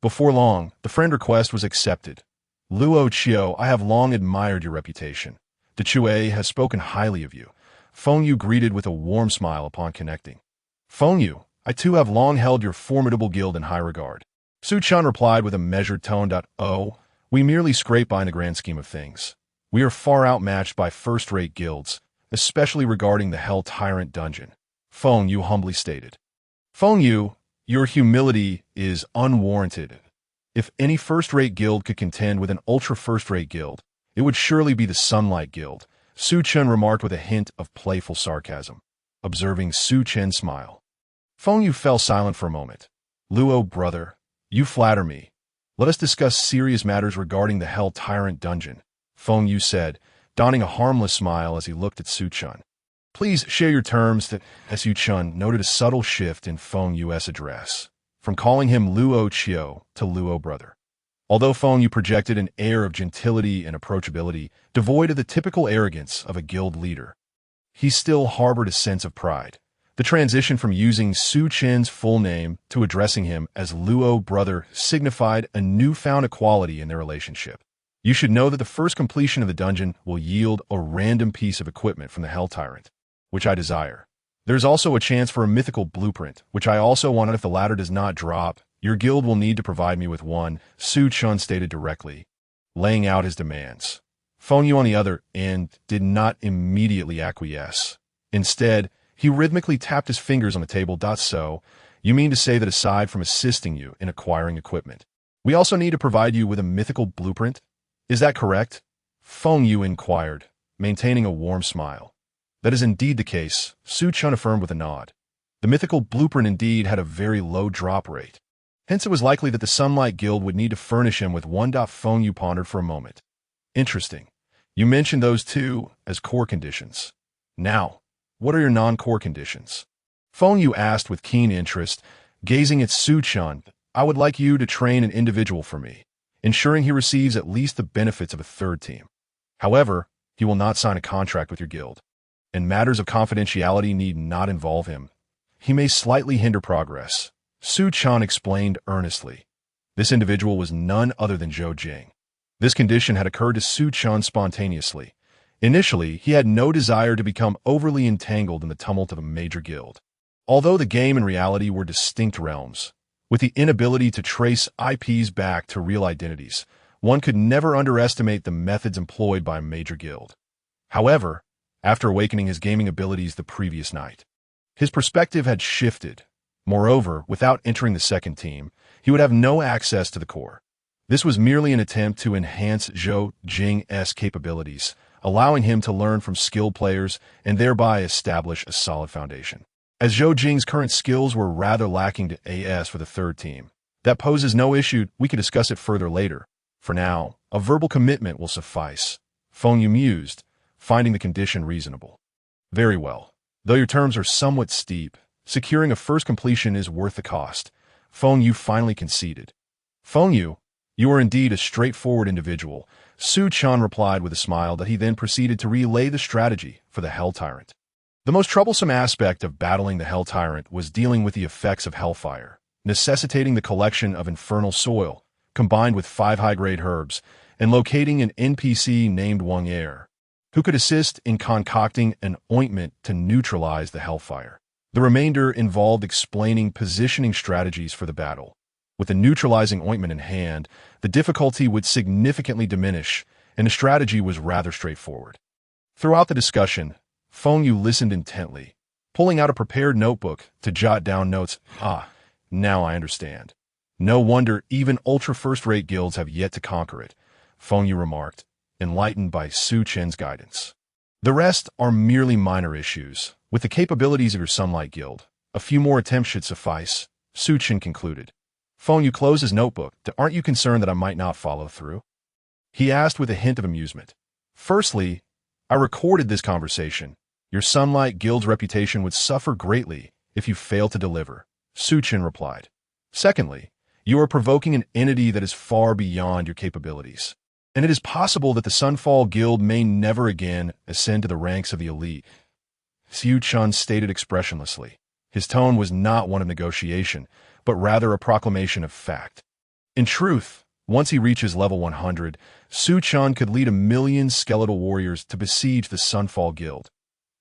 Before long, the friend request was accepted. Luo Chio, I have long admired your reputation. Dechui has spoken highly of you. Feng Yu greeted with a warm smile upon connecting. Feng Yu, I too have long held your formidable guild in high regard. Su Chen replied with a measured tone. Oh, we merely scrape by in the grand scheme of things. We are far outmatched by first-rate guilds, especially regarding the Hell Tyrant dungeon, Feng Yu humbly stated. Feng Yu, your humility is unwarranted. If any first-rate guild could contend with an ultra-first-rate guild, it would surely be the Sunlight Guild, Su Chen remarked with a hint of playful sarcasm, observing Su Chen smile. Feng Yu fell silent for a moment. Luo, brother, you flatter me. Let us discuss serious matters regarding the Hell Tyrant dungeon, Feng Yu said, donning a harmless smile as he looked at Su Chen. Please share your terms. That Su Chen noted a subtle shift in Feng Yu's address, from calling him Luo Chiu to Luo brother. Although Feng Yu projected an air of gentility and approachability, devoid of the typical arrogance of a guild leader, he still harbored a sense of pride. The transition from using Su Chen's full name to addressing him as Luo brother signified a newfound equality in their relationship. You should know that the first completion of the dungeon will yield a random piece of equipment from the Hell Tyrant, which I desire. There's also a chance for a mythical blueprint, which I also want, and if the latter does not drop, your guild will need to provide me with one, Su Chen stated directly, laying out his demands. Feng Yu, on the other end, did not immediately acquiesce. Instead, he rhythmically tapped his fingers on the table. So, you mean to say that aside from assisting you in acquiring equipment, we also need to provide you with a mythical blueprint? Is that correct? Feng Yu inquired, maintaining a warm smile. That is indeed the case, Su Chen affirmed with a nod. The mythical blueprint indeed had a very low drop rate. Hence it was likely that the Sunlight Guild would need to furnish him with one. Feng Yu pondered for a moment. Interesting. You mentioned those two as core conditions. Now, what are your non-core conditions? Feng Yu asked with keen interest, gazing at Su Chen. I would like you to train an individual for me, ensuring he receives at least the benefits of a third team. However, he will not sign a contract with your guild, and matters of confidentiality need not involve him. He may slightly hinder progress, Su Chen explained earnestly. This individual was none other than Zhou Jing. This condition had occurred to Su Chen spontaneously. Initially, he had no desire to become overly entangled in the tumult of a major guild. Although the game and reality were distinct realms, with the inability to trace IPs back to real identities, one could never underestimate the methods employed by a major guild. However, after awakening his gaming abilities the previous night, his perspective had shifted. Moreover, without entering the second team, he would have no access to the core. This was merely an attempt to enhance Zhou Jing's capabilities, allowing him to learn from skilled players and thereby establish a solid foundation. As Zhou Jing's current skills were rather lacking to AS for the third team, that poses no issue. We could discuss it further later. For now, a verbal commitment will suffice. Feng Yu mused, finding the condition reasonable. Very well. Though your terms are somewhat steep, securing a first completion is worth the cost. Feng Yu finally conceded. Feng Yu, you are indeed a straightforward individual, Su Chen replied with a smile that he then proceeded to relay the strategy for the Hell Tyrant. The most troublesome aspect of battling the Hell Tyrant was dealing with the effects of Hellfire, necessitating the collection of infernal soil, combined with 5 high-grade herbs, and locating an NPC named Wang Er, who could assist in concocting an ointment to neutralize the Hellfire. The remainder involved explaining positioning strategies for the battle. With the neutralizing ointment in hand, the difficulty would significantly diminish, and the strategy was rather straightforward. Throughout the discussion, Feng Yu listened intently, pulling out a prepared notebook to jot down notes. Now I understand. No wonder even ultra first-rate guilds have yet to conquer it, Feng Yu remarked, enlightened by Su Chen's guidance. The rest are merely minor issues. With the capabilities of your Sunlight Guild, a few more attempts should suffice, Su Chen concluded. Feng Yu closed his notebook. Aren't you concerned that I might not follow through? He asked with a hint of amusement. Firstly, I recorded this conversation. Your Sunlight Guild's reputation would suffer greatly if you fail to deliver, Su Chen replied. Secondly, you are provoking an entity that is far beyond your capabilities, and it is possible that the Sunfall Guild may never again ascend to the ranks of the elite. Su Chen stated expressionlessly. His tone was not one of negotiation, but rather a proclamation of fact. In truth, once he reaches level 100, Su Chen could lead 1,000,000 skeletal warriors to besiege the Sunfall Guild.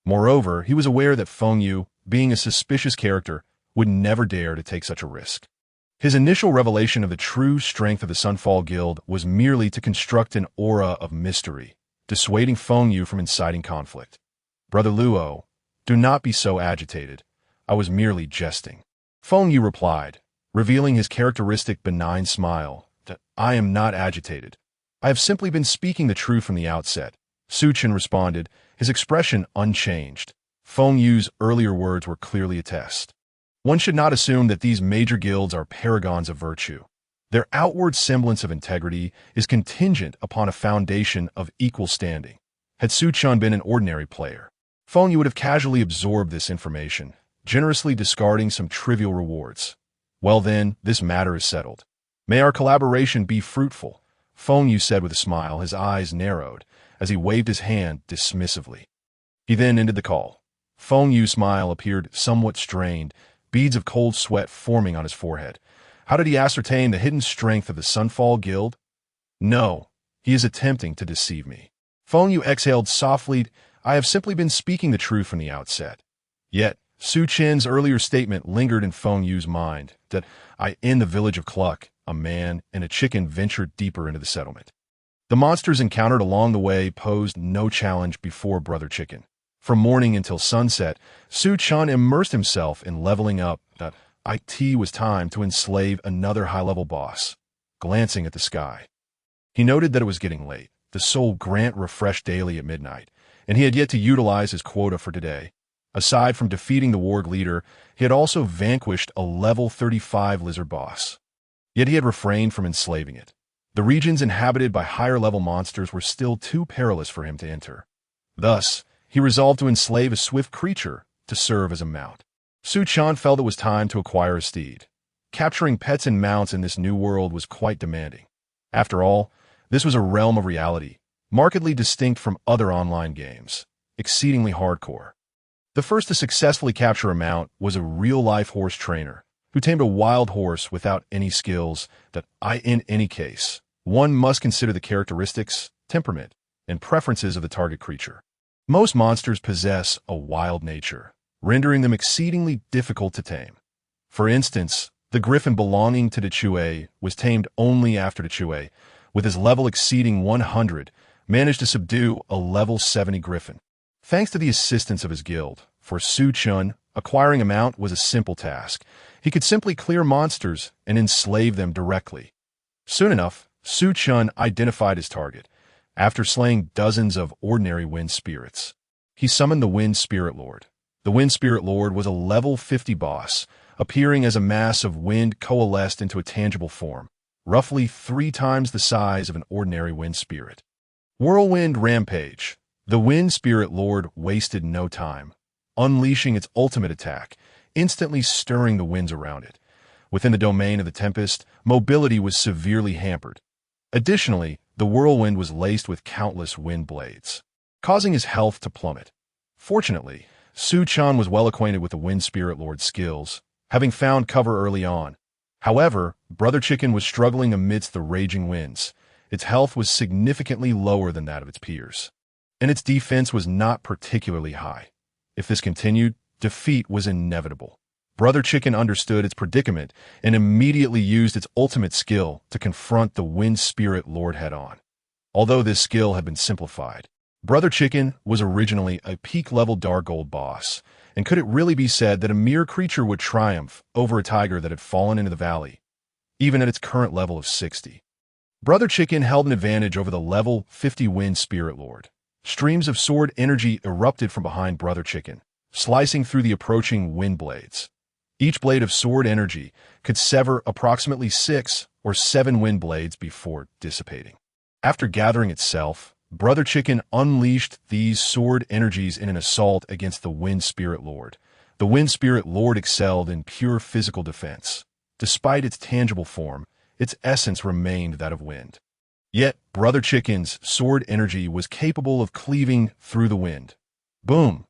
Moreover, he was aware that Feng Yu, being a suspicious character, would never dare to take such a risk. His initial revelation of the true strength of the Sunfall Guild was merely to construct an aura of mystery, dissuading Feng Yu from inciting conflict. Brother Luo, do not be so agitated. I was merely jesting. Feng Yu replied, revealing his characteristic benign smile. I am not agitated. I have simply been speaking the truth from the outset. Su Chen responded, his expression unchanged. Feng Yu's earlier words were clearly a test. One should not assume that these major guilds are paragons of virtue. Their outward semblance of integrity is contingent upon a foundation of equal standing. Had Su Chen been an ordinary player, Feng Yu would have casually absorbed this information, generously discarding some trivial rewards. Well then, this matter is settled. May our collaboration be fruitful, Feng Yu said with a smile, his eyes narrowed, as he waved his hand dismissively. He then ended the call. Feng Yu's smile appeared somewhat strained, beads of cold sweat forming on his forehead. How did he ascertain the hidden strength of the Sunfall Guild? No, he is attempting to deceive me. Feng Yu exhaled softly. I have simply been speaking the truth from the outset. Yet, Su Chen's earlier statement lingered in Feng Yu's mind, that in the village of Cluck, a man and a chicken ventured deeper into the settlement. The monsters encountered along the way posed no challenge before Brother Chicken. From morning until sunset, Su Chen immersed himself in leveling up. It was time to enslave another high-level boss. Glancing at the sky, he noted that it was getting late. The soul grant refreshed daily at midnight, and he had yet to utilize his quota for today. Aside from defeating the warg leader, he had also vanquished a level 35 lizard boss. Yet he had refrained from enslaving it. The regions inhabited by higher-level monsters were still too perilous for him to enter. Thus, he resolved to enslave a swift creature to serve as a mount. Su Chen felt it was time to acquire a steed. Capturing pets and mounts in this new world was quite demanding. After all, this was a realm of reality, markedly distinct from other online games, exceedingly hardcore. The first to successfully capture a mount was a real-life horse trainer, who tamed a wild horse without any skills in any case, one must consider the characteristics, temperament, and preferences of the target creature. Most monsters possess a wild nature, rendering them exceedingly difficult to tame. For instance, the Griffin belonging to the Chue was tamed only after the Chue, with his level exceeding 100, managed to subdue a level 70 Griffin. Thanks to the assistance of his guild, for Su Chen, acquiring a mount was a simple task. He could simply clear monsters and enslave them directly. Soon enough, Su Chen identified his target. After slaying dozens of ordinary wind spirits, he summoned the Wind Spirit Lord. The Wind Spirit Lord was a level 50 boss, appearing as a mass of wind coalesced into a tangible form, roughly 3 times the size of an ordinary wind spirit. Whirlwind Rampage. The Wind Spirit Lord wasted no time, unleashing its ultimate attack, instantly stirring the winds around it. Within the domain of the Tempest, mobility was severely hampered. Additionally, the whirlwind was laced with countless wind blades, causing his health to plummet. Fortunately, Su Chen was well acquainted with the Wind Spirit Lord's skills, having found cover early on. However, Brother Chicken was struggling amidst the raging winds. Its health was significantly lower than that of its peers, and its defense was not particularly high. If this continued, defeat was inevitable. Brother Chicken understood its predicament and immediately used its ultimate skill to confront the Wind Spirit Lord head-on. Although this skill had been simplified, Brother Chicken was originally a peak-level Dark Gold boss, and could it really be said that a mere creature would triumph over a tiger that had fallen into the valley, even at its current level of 60? Brother Chicken held an advantage over the level 50 Wind Spirit Lord. Streams of sword energy erupted from behind Brother Chicken, slicing through the approaching wind blades. Each blade of sword energy could sever approximately 6 or 7 wind blades before dissipating. After gathering itself, Brother Chicken unleashed these sword energies in an assault against the Wind Spirit Lord. The Wind Spirit Lord excelled in pure physical defense. Despite its tangible form, its essence remained that of wind. Yet, Brother Chicken's sword energy was capable of cleaving through the wind. Boom!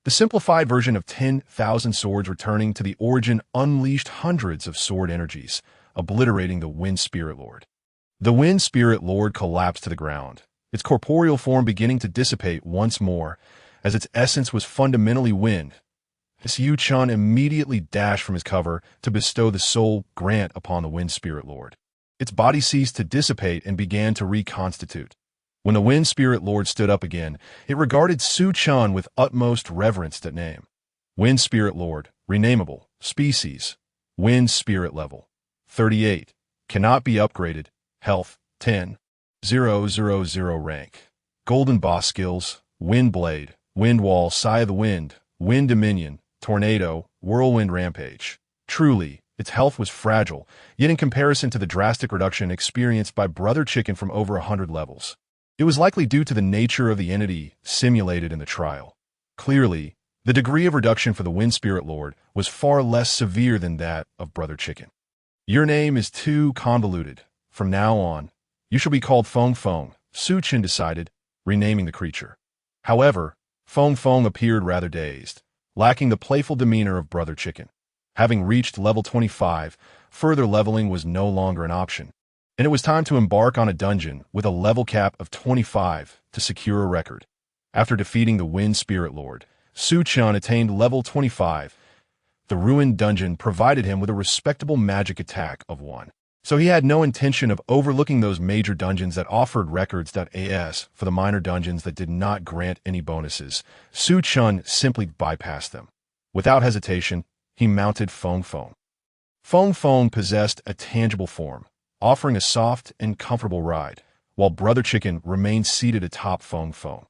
The simplified version of 10,000 swords returning to the origin unleashed hundreds of sword energies, obliterating the Wind Spirit Lord. The Wind Spirit Lord collapsed to the ground, its corporeal form beginning to dissipate once more, as its essence was fundamentally wind. Su Chen immediately dashed from his cover to bestow the soul grant upon the Wind Spirit Lord. Its body ceased to dissipate and began to reconstitute. When the Wind Spirit Lord stood up again, it regarded Su Chen with utmost reverence. That name. Wind Spirit Lord, renameable, species, Wind Spirit level, 38, cannot be upgraded, health, 10, 000 rank. Golden boss skills, Wind Blade, Wind Wall, Sigh of the Wind, Wind Dominion, Tornado, Whirlwind Rampage. Truly, its health was fragile, yet in comparison to the drastic reduction experienced by Brother Chicken from over 100 levels, it was likely due to the nature of the entity simulated in the trial. Clearly, the degree of reduction for the Wind Spirit Lord was far less severe than that of Brother Chicken. Your name is too convoluted. From now on, you shall be called Fong Fong, Su Chen decided, renaming the creature. However, Fong Fong appeared rather dazed, lacking the playful demeanor of Brother Chicken. Having reached level 25, further leveling was no longer an option, and it was time to embark on a dungeon with a level cap of 25 to secure a record. After defeating the Wind Spirit Lord, Su Chen attained level 25. The ruined dungeon provided him with a respectable magic attack of 1. So he had no intention of overlooking those major dungeons that offered records.as for the minor dungeons that did not grant any bonuses. Su Chen simply bypassed them. Without hesitation, he mounted Fong Fong. Fong Fong possessed a tangible form, offering a soft and comfortable ride, while Brother Chicken remained seated atop Fong Fong.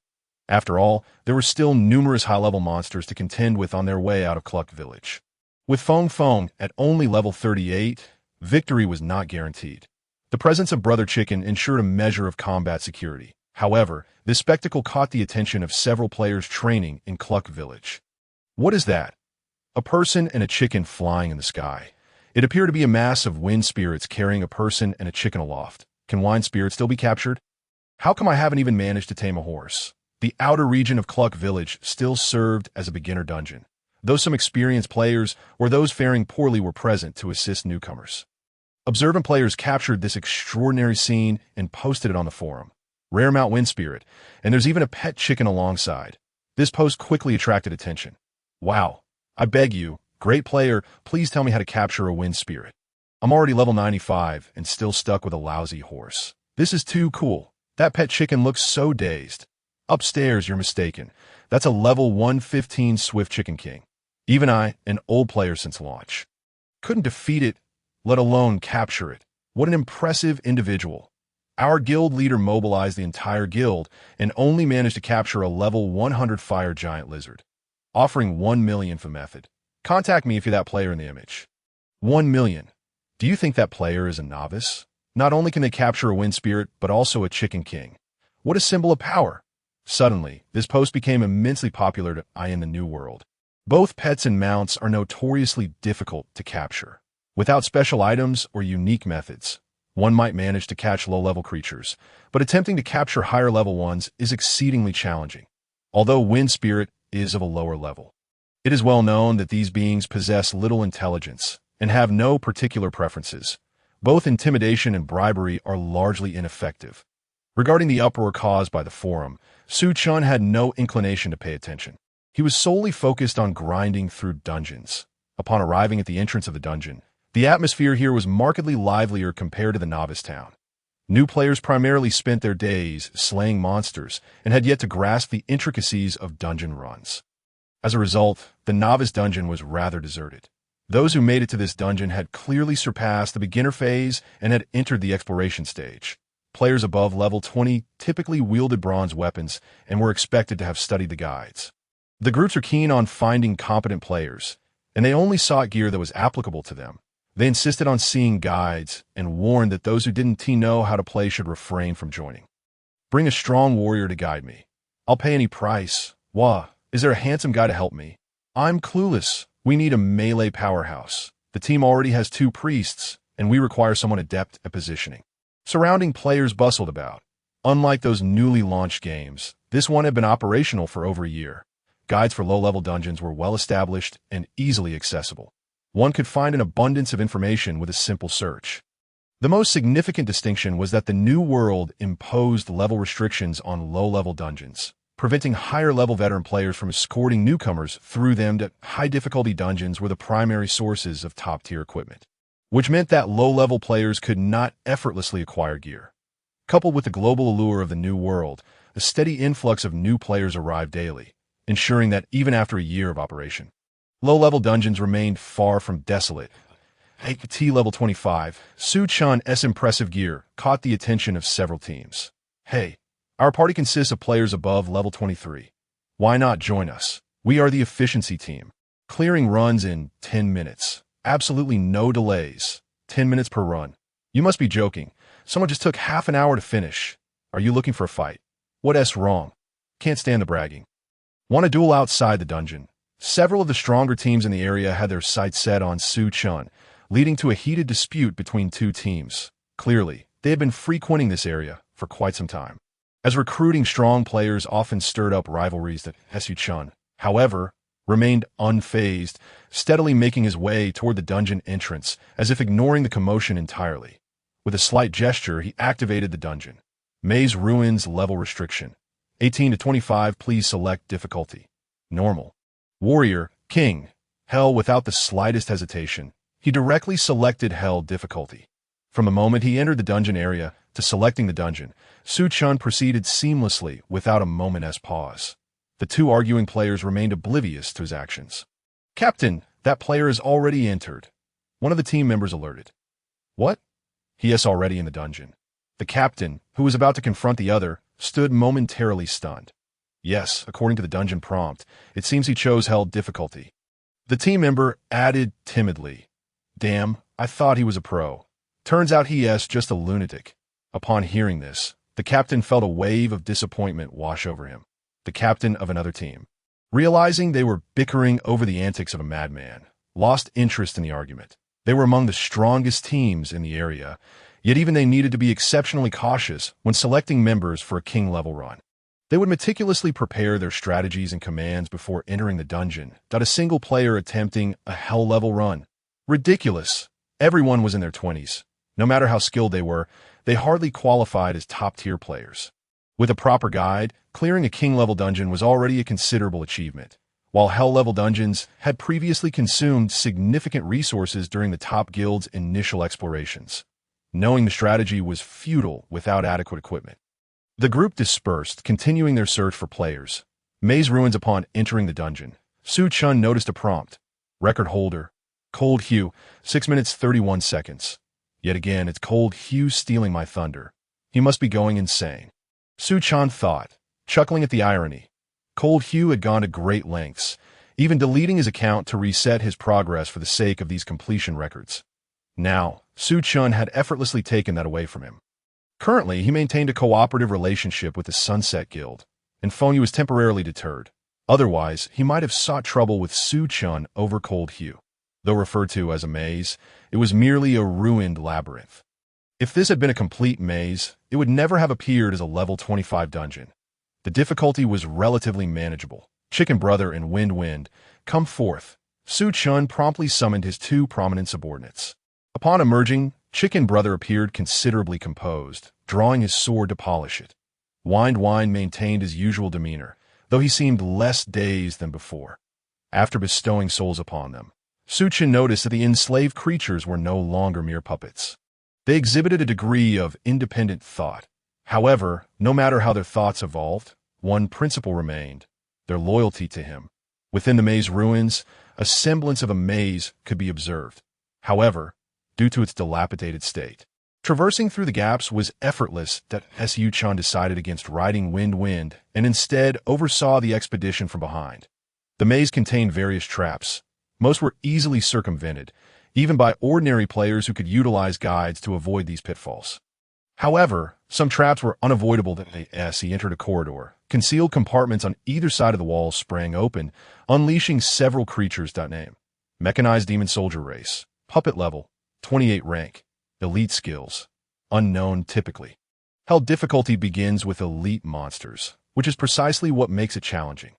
After all, there were still numerous high-level monsters to contend with on their way out of Cluck Village. With Fong Fong at only level 38, victory was not guaranteed. The presence of Brother Chicken ensured a measure of combat security. However, this spectacle caught the attention of several players training in Cluck Village. What is that? A person and a chicken flying in the sky. It appeared to be a mass of wind spirits carrying a person and a chicken aloft. Can wind spirits still be captured? How come I haven't even managed to tame a horse? The outer region of Cluck Village still served as a beginner dungeon, though some experienced players or those faring poorly were present to assist newcomers. Observant players captured this extraordinary scene and posted it on the forum. Rare Mount Wind Spirit, and there's even a pet chicken alongside. This post quickly attracted attention. Wow, I beg you, great player, please tell me how to capture a wind spirit. I'm already level 95 and still stuck with a lousy horse. This is too cool. That pet chicken looks so dazed. Upstairs, you're mistaken. That's a level 115 Swift Chicken King. Even I, an old player since launch, couldn't defeat it, let alone capture it. What an impressive individual. Our guild leader mobilized the entire guild and only managed to capture a level 100 Fire Giant Lizard, offering 1 million for method. Contact me if you're that player in the image. 1 million. Do you think that player is a novice? Not only can they capture a wind spirit, but also a chicken king. What a symbol of power. Suddenly, this post became immensely popular to in the New World. Both pets and mounts are notoriously difficult to capture. Without special items or unique methods, one might manage to catch low-level creatures, but attempting to capture higher-level ones is exceedingly challenging. Although Wind Spirit is of a lower level, it is well known that these beings possess little intelligence and have no particular preferences. Both intimidation and bribery are largely ineffective. Regarding the uproar caused by the forum, Su Chen had no inclination to pay attention. He was solely focused on grinding through dungeons. Upon arriving at the entrance of the dungeon, the atmosphere here was markedly livelier compared to the novice town. New players primarily spent their days slaying monsters and had yet to grasp the intricacies of dungeon runs. As a result, the novice dungeon was rather deserted. Those who made it to this dungeon had clearly surpassed the beginner phase and had entered the exploration stage. Players above level 20 typically wielded bronze weapons and were expected to have studied the guides. The groups were keen on finding competent players, and they only sought gear that was applicable to them. They insisted on seeing guides and warned that those who didn't know how to play should refrain from joining. Bring a strong warrior to guide me. I'll pay any price. Wah, is there a handsome guy to help me? I'm clueless. We need a melee powerhouse. The team already has 2 priests, and we require someone adept at positioning. Surrounding players bustled about. Unlike those newly launched games, this one had been operational for over a year. Guides for low-level dungeons were well-established and easily accessible. One could find an abundance of information with a simple search. The most significant distinction was that the New World imposed level restrictions on low-level dungeons, preventing higher-level veteran players from escorting newcomers through them to high-difficulty dungeons were the primary sources of top-tier equipment, which meant that low-level players could not effortlessly acquire gear. Coupled with the global allure of the New World, a steady influx of new players arrived daily, ensuring that even after a year of operation, low-level dungeons remained far from desolate. At level 25, Su Chen's impressive gear caught the attention of several teams. Hey, our party consists of players above level 23. Why not join us? We are the efficiency team. Clearing runs in 10 minutes. Absolutely no delays. 10 minutes per run. You must be joking. Someone just took half an hour to finish. Are you looking for a fight? What's wrong? Can't stand the bragging. Want a duel outside the dungeon? Several of the stronger teams in the area had their sights set on Chen, leading to a heated dispute between two teams. Clearly, they had been frequenting this area for quite some time, as recruiting strong players often stirred up rivalries that Chen, however, remained unfazed, steadily making his way toward the dungeon entrance, as if ignoring the commotion entirely. With a slight gesture, he activated the dungeon. Maze Ruins level restriction. 18 to 25, please select difficulty. Normal. Warrior, King, Hell without the slightest hesitation. He directly selected Hell difficulty. From the moment he entered the dungeon area to selecting the dungeon, Chen proceeded seamlessly without a moment's pause. The two arguing players remained oblivious to his actions. Captain, that player has already entered. One of the team members alerted. What? He is already in the dungeon. The captain, who was about to confront the other, stood momentarily stunned. Yes, according to the dungeon prompt, it seems he chose Hell difficulty. The team member added timidly, "Damn, I thought he was a pro. Turns out he is just a lunatic." Upon hearing this, the captain felt a wave of disappointment wash over him. The captain of another team, realizing they were bickering over the antics of a madman, lost interest in the argument. They were among the strongest teams in the area, yet even they needed to be exceptionally cautious when selecting members for a king-level run. They would meticulously prepare their strategies and commands before entering the dungeon, not a single player attempting a Hell-level run. Ridiculous. Everyone was in their 20s. No matter how skilled they were, they hardly qualified as top-tier players. With a proper guide, clearing a king-level dungeon was already a considerable achievement, while Hell-level dungeons had previously consumed significant resources during the top guild's initial explorations. Knowing the strategy was futile without adequate equipment. The group dispersed, continuing their search for players. Maze Ruins. Upon entering the dungeon, Chen noticed a prompt. Record holder. Cold Hue, 6 minutes 31 seconds. Yet again, it's Cold Hue stealing my thunder. He must be going insane. Chen thought, chuckling at the irony. Cold Hue had gone to great lengths, even deleting his account to reset his progress for the sake of these completion records. Now, Chen had effortlessly taken that away from him. Currently, he maintained a cooperative relationship with the Sunset Guild, and Fony was temporarily deterred. Otherwise, he might have sought trouble with Chen over Cold Hue. Though referred to as a maze, it was merely a ruined labyrinth. If this had been a complete maze, it would never have appeared as a level 25 dungeon. The difficulty was relatively manageable. Chicken Brother and Wind, come forth. Chen promptly summoned his two prominent subordinates. Upon emerging, Chicken Brother appeared considerably composed, drawing his sword to polish it. Wind maintained his usual demeanor, though he seemed less dazed than before. After bestowing souls upon them, Chen noticed that the enslaved creatures were no longer mere puppets. They exhibited a degree of independent thought. However, no matter how their thoughts evolved, one principle remained: their loyalty to him. Within the Maze Ruins, a semblance of a maze could be observed. However, due to its dilapidated state, traversing through the gaps was effortless. That Chen decided against riding Wind and instead oversaw the expedition from behind. The maze contained various traps. Most were easily circumvented, even by ordinary players who could utilize guides to avoid these pitfalls. However, some traps were unavoidable. As he entered a corridor, concealed compartments on either side of the walls sprang open, unleashing several creatures. Name: Mechanized Demon Soldier Race. Puppet level, 28 rank. Elite skills, unknown typically. Hell difficulty begins with elite monsters, which is precisely what makes it challenging.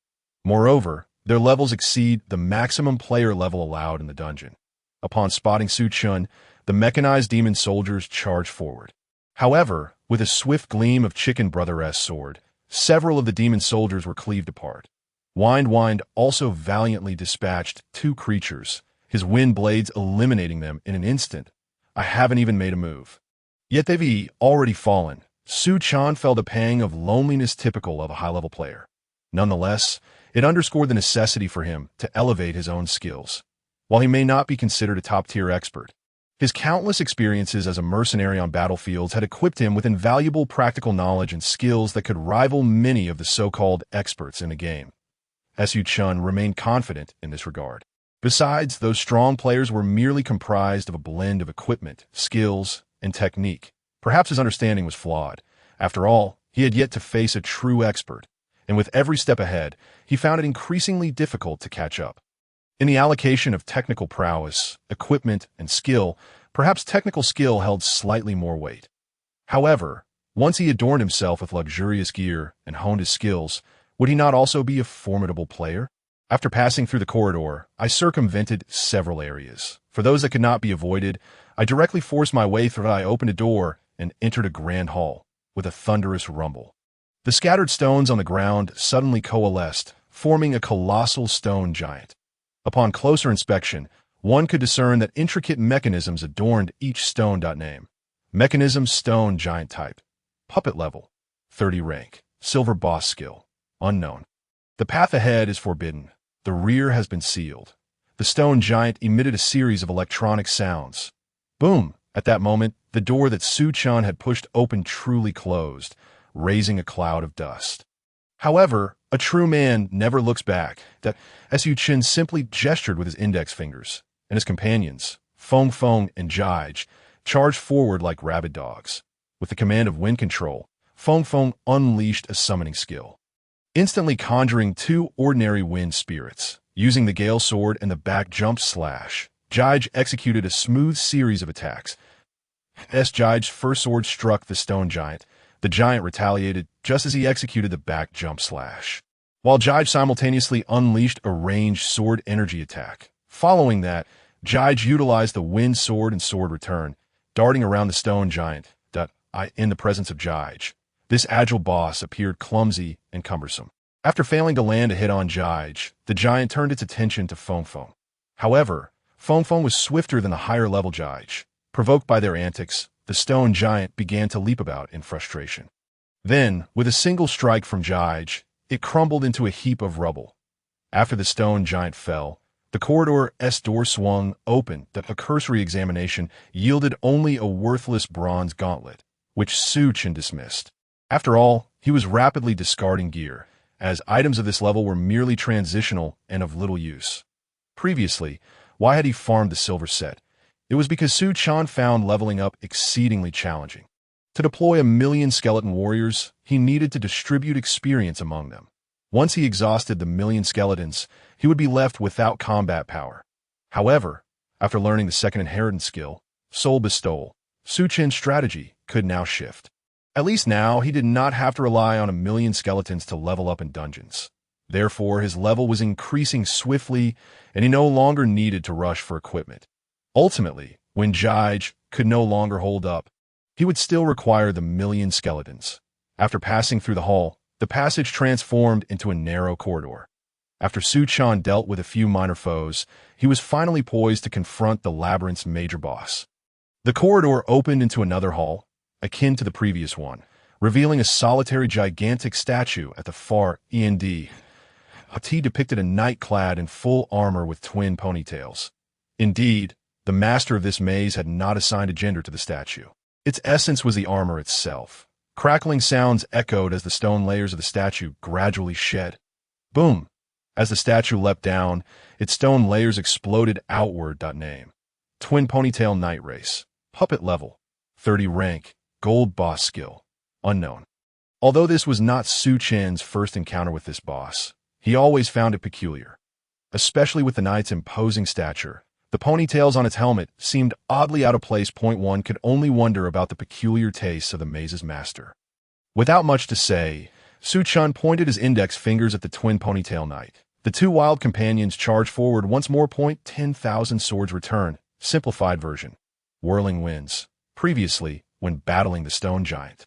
Moreover, their levels exceed the maximum player level allowed in the dungeon. Upon spotting Chen, the mechanized demon soldiers charged forward. However, with a swift gleam of Chicken Brother's sword, several of the demon soldiers were cleaved apart. Wind also valiantly dispatched two creatures, his wind blades eliminating them in an instant. I haven't even made a move. Yet they've already fallen. Chen felt a pang of loneliness typical of a high-level player. Nonetheless, it underscored the necessity for him to elevate his own skills. While he may not be considered a top-tier expert, his countless experiences as a mercenary on battlefields had equipped him with invaluable practical knowledge and skills that could rival many of the so-called experts in the game. Chen remained confident in this regard. Besides, those strong players were merely comprised of a blend of equipment, skills, and technique. Perhaps his understanding was flawed. After all, he had yet to face a true expert. and with every step ahead, he found it increasingly difficult to catch up. In the allocation of technical prowess, equipment, and skill, perhaps technical skill held slightly more weight. However, once he adorned himself with luxurious gear and honed his skills, would he not also be a formidable player? After passing through the corridor, I circumvented several areas. For those that could not be avoided, I directly forced my way through. I opened a door and entered a grand hall with a thunderous rumble. The scattered stones on the ground suddenly coalesced, forming a colossal stone giant. Upon closer inspection, one could discern that intricate mechanisms adorned each stone. Name: Mechanism Stone Giant Type. Puppet Level. 30 Rank. Silver Boss Skill. Unknown. The path ahead is forbidden. The rear has been sealed. The stone giant emitted a series of electronic sounds. Boom! At that moment, the door that Chen had pushed open truly closed, raising a cloud of dust. However, a true man never looks back. That Chen simply gestured with his index fingers, and his companions, Feng Feng and Jige, charged forward like rabid dogs. With the command of wind control, Feng Feng unleashed a summoning skill, instantly conjuring two ordinary wind spirits. Using the Gale Sword and the back jump slash, Jige executed a smooth series of attacks. As Jige's first sword struck the stone giant, the giant retaliated just as he executed the back jump slash, while Jige simultaneously unleashed a ranged sword energy attack. Following that, Jige utilized the wind sword and sword return, darting around the stone giant. In the presence of Jige, this agile boss appeared clumsy and cumbersome. After failing to land a hit on Jige, the giant turned its attention to Feng Feng. However, Feng Feng was swifter than the higher-level Jige. Provoked by their antics, the stone giant began to leap about in frustration. Then, with a single strike from Jige, it crumbled into a heap of rubble. After the stone giant fell, the corridor's door swung open. A cursory examination yielded only a worthless bronze gauntlet, which Chen dismissed. After all, he was rapidly discarding gear, as items of this level were merely transitional and of little use. Previously, why had he farmed the silver set? It was because Chen found leveling up exceedingly challenging. To deploy 1,000,000 skeleton warriors, he needed to distribute experience among them. Once he exhausted the 1,000,000 skeletons, he would be left without combat power. However, after learning the second inheritance skill, Soul Bestowal, Chen's strategy could now shift. At least now, he did not have to rely on 1,000,000 skeletons to level up in dungeons. Therefore, his level was increasing swiftly, and he no longer needed to rush for equipment. Ultimately, when Jige could no longer hold up, he would still require the 1,000,000 skeletons. After passing through the hall, the passage transformed into a narrow corridor. After Chen dealt with a few minor foes, he was finally poised to confront the labyrinth's major boss. The corridor opened into another hall, akin to the previous one, revealing a solitary gigantic statue at the far end. He depicted a knight clad in full armor with twin ponytails. Indeed, the master of this maze had not assigned a gender to the statue. Its essence was the armor itself. Crackling sounds echoed as the stone layers of the statue gradually shed. Boom! As the statue leapt down, its stone layers exploded outward. Name: Twin Ponytail Night Race. Puppet Level. 30 Rank. Gold Boss Skill. Unknown. Although this was not Chen's first encounter with this boss, he always found it peculiar. Especially with the knight's imposing stature, the ponytails on its helmet seemed oddly out of place. One could only wonder about the peculiar tastes of the maze's master. Without much to say, Chen pointed his index fingers at the twin ponytail knight. The two wild companions charged forward once more. 10,000 swords return. Simplified version. Whirling winds. Previously, when battling the stone giant,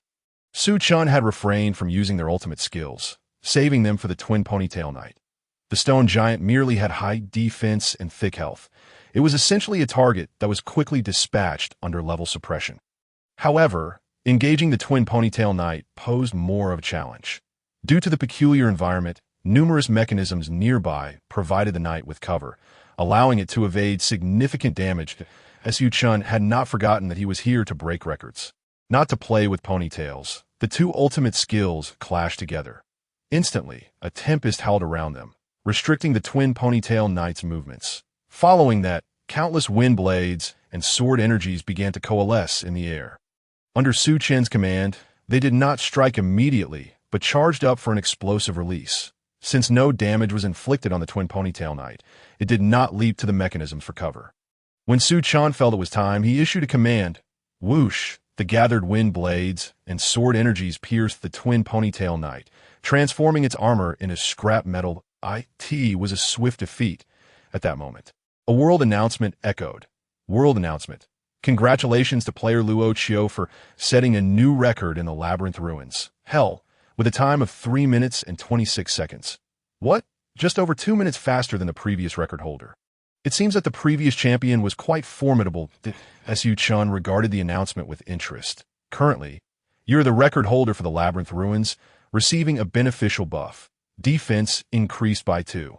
Chen had refrained from using their ultimate skills, saving them for the twin ponytail knight. The stone giant merely had high defense and thick health. It was essentially a target that was quickly dispatched under level suppression. However, engaging the twin ponytail knight posed more of a challenge. Due to the peculiar environment, numerous mechanisms nearby provided the knight with cover, allowing it to evade significant damage. Chen had not forgotten that he was here to break records, not to play with ponytails. The two ultimate skills clashed together. Instantly, a tempest howled around them, restricting the twin ponytail knight's movements. Following that, countless wind blades and sword energies began to coalesce in the air. Under Chen's command, they did not strike immediately, but charged up for an explosive release. Since no damage was inflicted on the twin ponytail knight, it did not leap to the mechanisms for cover. When Su Chen felt it was time, he issued a command. Whoosh! The gathered wind blades and sword energies pierced the twin ponytail knight, transforming its armor into scrap metal. It was a swift defeat at that moment. A world announcement echoed. World announcement. Congratulations to player Luo Chio for setting a new record in the Labyrinth Ruins. Hell, with a time of 3 minutes and 26 seconds. What? Just over 2 minutes faster than the previous record holder. It seems that the previous champion was quite formidable. Su Chen regarded the announcement with interest. Currently, you're the record holder for the Labyrinth Ruins, receiving a beneficial buff. Defense increased by 2.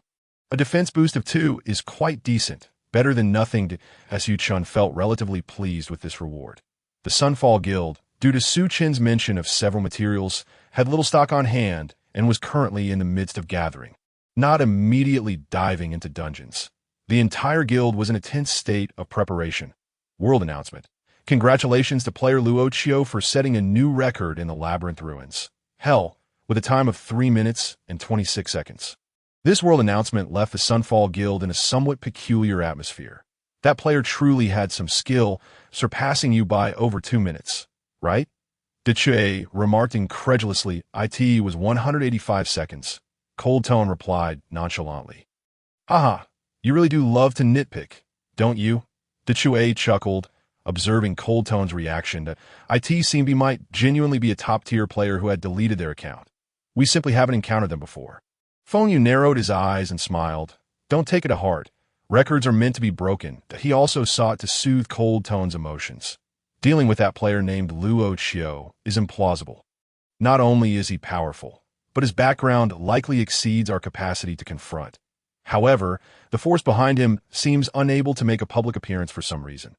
A defense boost of 2 is quite decent, better than nothing. Su Chen felt relatively pleased with this reward. The Sunfall Guild, due to Su Chen's mention of several materials, had little stock on hand and was currently in the midst of gathering, not immediately diving into dungeons. The entire guild was in a tense state of preparation. World announcement. Congratulations to player Luo Chio for setting a new record in the Labyrinth Ruins. Hell, with a time of 3 minutes and 26 seconds. This world announcement left the Sunfall Guild in a somewhat peculiar atmosphere. That player truly had some skill, surpassing you by over 2 minutes, right? Dechue remarked incredulously. It was 185 seconds. Cold Tone replied nonchalantly. Haha. You really do love to nitpick, don't you? Dechue chuckled, observing Cold Tone's reaction that it seemed he might genuinely be a top-tier player who had deleted their account. We simply haven't encountered them before. Feng Yu narrowed his eyes and smiled. Don't take it to heart. Records are meant to be broken. That he also sought to soothe Cold Tone's emotions. Dealing with that player named Luo Chio is implausible. Not only is he powerful, but his background likely exceeds our capacity to confront. However, the force behind him seems unable to make a public appearance for some reason.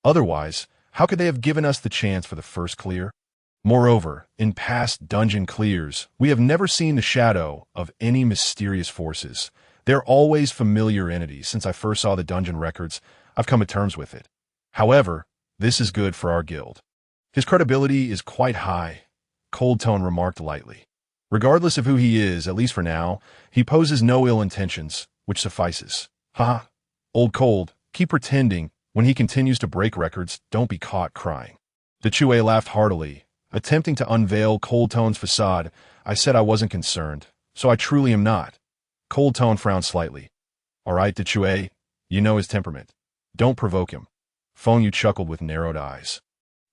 Otherwise, how could they have given us the chance for the first clear? Moreover, in past dungeon clears, we have never seen the shadow of any mysterious forces. They're always familiar entities. Since I first saw the dungeon records, I've come to terms with it. However, this is good for our guild. His credibility is quite high, Cold Tone remarked lightly. Regardless of who he is, at least for now, he poses no ill intentions, which suffices. Haha. Old Cold, keep pretending. When he continues to break records, don't be caught crying. Dechue laughed heartily, attempting to unveil Cold Tone's facade. I said I wasn't concerned, so I truly am not. Cold Tone frowned slightly. All right, Dechue, you know his temperament. Don't provoke him. Feng Yu chuckled with narrowed eyes.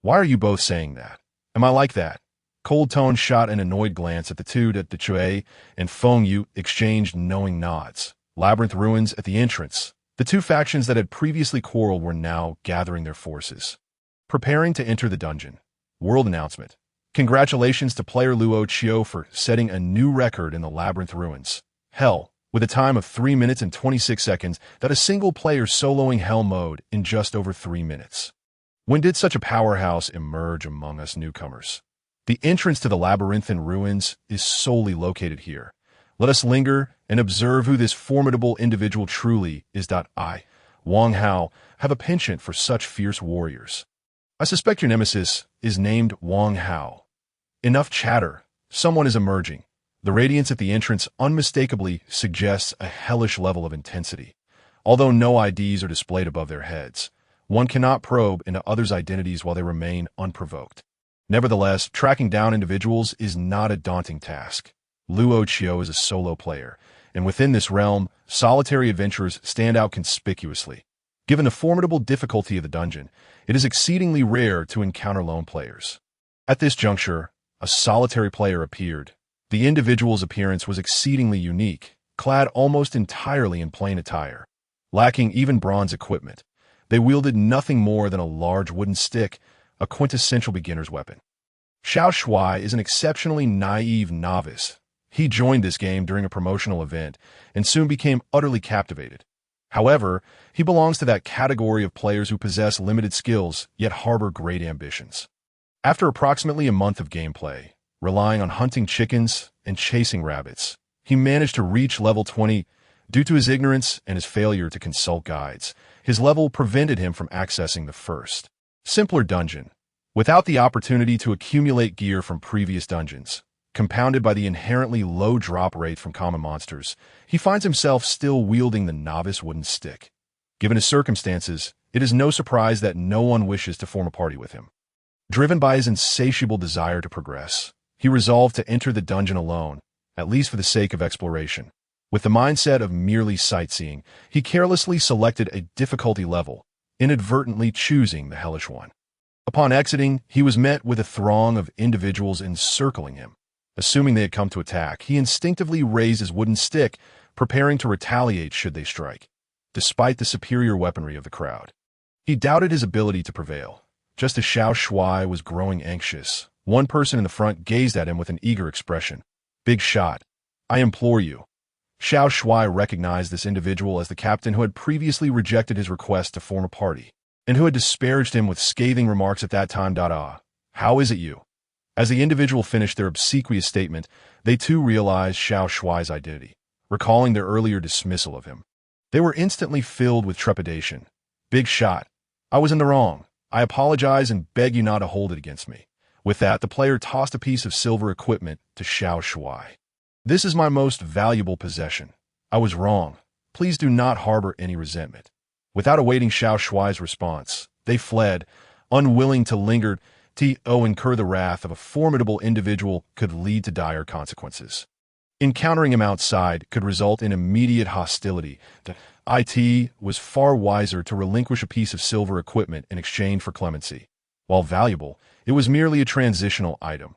Why are you both saying that? Am I like that? Cold Tone shot an annoyed glance at the two. Dechue and Feng Yu exchanged knowing nods. Labyrinth Ruins at the entrance. The two factions that had previously quarreled were now gathering their forces. Preparing to enter the dungeon. World announcement. Congratulations to player Luo Chio for setting a new record in the Labyrinth Ruins. Hell, with a time of 3 minutes and 26 seconds, that a single player soloing Hell mode in just over 3 minutes. When did such a powerhouse emerge among us newcomers? The entrance to the Labyrinthine Ruins is solely located here. Let us linger and observe who this formidable individual truly is. I, Wang Hao, have a penchant for such fierce warriors. I suspect your nemesis is named Wang Hao. Enough chatter. Someone is emerging. The radiance at the entrance unmistakably suggests a hellish level of intensity. Although no IDs are displayed above their heads, one cannot probe into others' identities while they remain unprovoked. Nevertheless, tracking down individuals is not a daunting task. Luo Chio is a solo player, and within this realm, solitary adventurers stand out conspicuously. Given the formidable difficulty of the dungeon, it is exceedingly rare to encounter lone players. At this juncture, a solitary player appeared. The individual's appearance was exceedingly unique, clad almost entirely in plain attire. Lacking even bronze equipment, they wielded nothing more than a large wooden stick, a quintessential beginner's weapon. Xiao Shuai is an exceptionally naive novice. He joined this game during a promotional event and soon became utterly captivated. However, he belongs to that category of players who possess limited skills yet harbor great ambitions. After approximately a month of gameplay, relying on hunting chickens and chasing rabbits, he managed to reach level 20. Due to his ignorance and his failure to consult guides, his level prevented him from accessing the first, simpler dungeon. Without the opportunity to accumulate gear from previous dungeons, Compounded by the inherently low drop rate from common monsters, he finds himself still wielding the novice wooden stick. Given his circumstances, it is no surprise that no one wishes to form a party with him. Driven by his insatiable desire to progress, he resolved to enter the dungeon alone, at least for the sake of exploration. With the mindset of merely sightseeing, he carelessly selected a difficulty level, inadvertently choosing the hellish one. Upon exiting, he was met with a throng of individuals encircling him. Assuming they had come to attack, he instinctively raised his wooden stick, preparing to retaliate should they strike. Despite the superior weaponry of the crowd, he doubted his ability to prevail. Just as Xiao Shuai was growing anxious, one person in the front gazed at him with an eager expression. "Big shot. I implore you." Xiao Shuai recognized this individual as the captain who had previously rejected his request to form a party, and who had disparaged him with scathing remarks at that time. How is it you? As the individual finished their obsequious statement, they too realized Xiao Shuai's identity, recalling their earlier dismissal of him. They were instantly filled with trepidation. "Big shot. I was in the wrong. I apologize and beg you not to hold it against me." With that, the player tossed a piece of silver equipment to Xiao Shuai. "This is my most valuable possession. I was wrong. Please do not harbor any resentment." Without awaiting Xiao Shuai's response, they fled, unwilling to linger to incur the wrath of a formidable individual could lead to dire consequences. Encountering him outside could result in immediate hostility. It was far wiser to relinquish a piece of silver equipment in exchange for clemency. While valuable, it was merely a transitional item.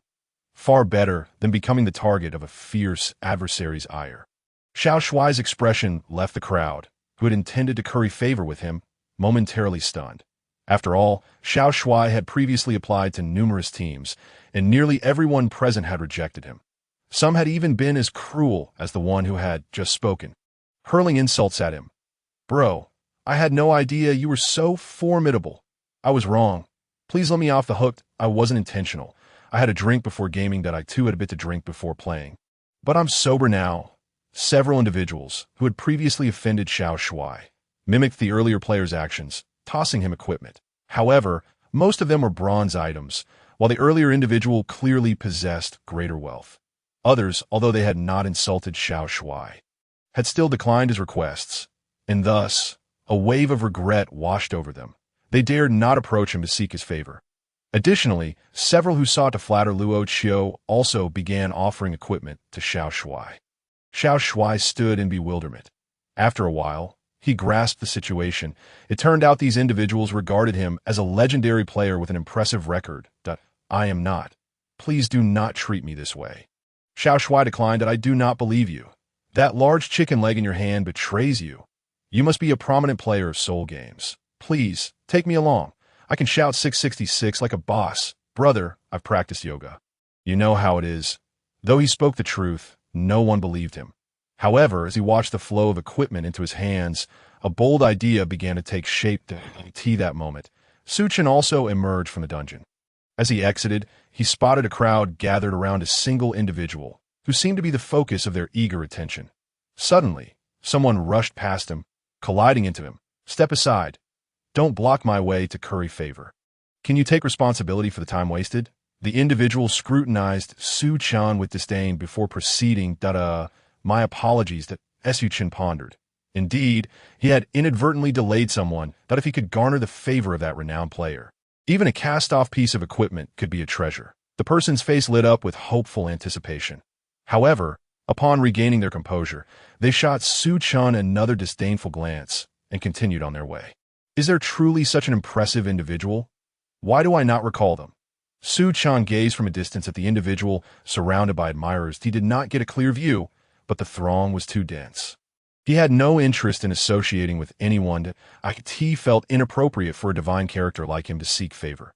Far better than becoming the target of a fierce adversary's ire. Xiao Shuai's expression left the crowd, who had intended to curry favor with him, momentarily stunned. After all, Xiao Shuai had previously applied to numerous teams, and nearly everyone present had rejected him. Some had even been as cruel as the one who had just spoken, hurling insults at him. "Bro, I had no idea you were so formidable. I was wrong. Please let me off the hook. I wasn't intentional. I had a drink before gaming. I too had a bit to drink before playing. But I'm sober now." Several individuals, who had previously offended Xiao Shuai, mimicked the earlier player's actions, tossing him equipment. However, most of them were bronze items, while the earlier individual clearly possessed greater wealth. Others, although they had not insulted Xiao Shuai, had still declined his requests, and thus, a wave of regret washed over them. They dared not approach him to seek his favor. Additionally, several who sought to flatter Luo Qiu also began offering equipment to Xiao Shuai. Xiao Shuai stood in bewilderment. After a while, he grasped the situation. It turned out these individuals regarded him as a legendary player with an impressive record. "I am not. Please do not treat me this way." Xiao Shuai declined. "I do not believe you. That large chicken leg in your hand betrays you. You must be a prominent player of Soul Games. Please, take me along. I can shout 666 like a boss. Brother, I've practiced yoga." You know how it is. Though he spoke the truth, no one believed him. However, as he watched the flow of equipment into his hands, a bold idea began to take shape. That moment, Chen also emerged from the dungeon. As he exited, he spotted a crowd gathered around a single individual, who seemed to be the focus of their eager attention. Suddenly, someone rushed past him, colliding into him. "Step aside. Don't block my way to curry favor. Can you take responsibility for the time wasted?" The individual scrutinized Chen with disdain before proceeding. "My apologies," Chen pondered. Indeed, he had inadvertently delayed someone that if he could garner the favor of that renowned player, even a cast-off piece of equipment could be a treasure. The person's face lit up with hopeful anticipation. However, upon regaining their composure, they shot Chen another disdainful glance and continued on their way. Is there truly such an impressive individual? Why do I not recall them? Chen gazed from a distance at the individual surrounded by admirers. He did not get a clear view, but the throng was too dense. He had no interest in associating with anyone. He felt inappropriate for a divine character like him to seek favor.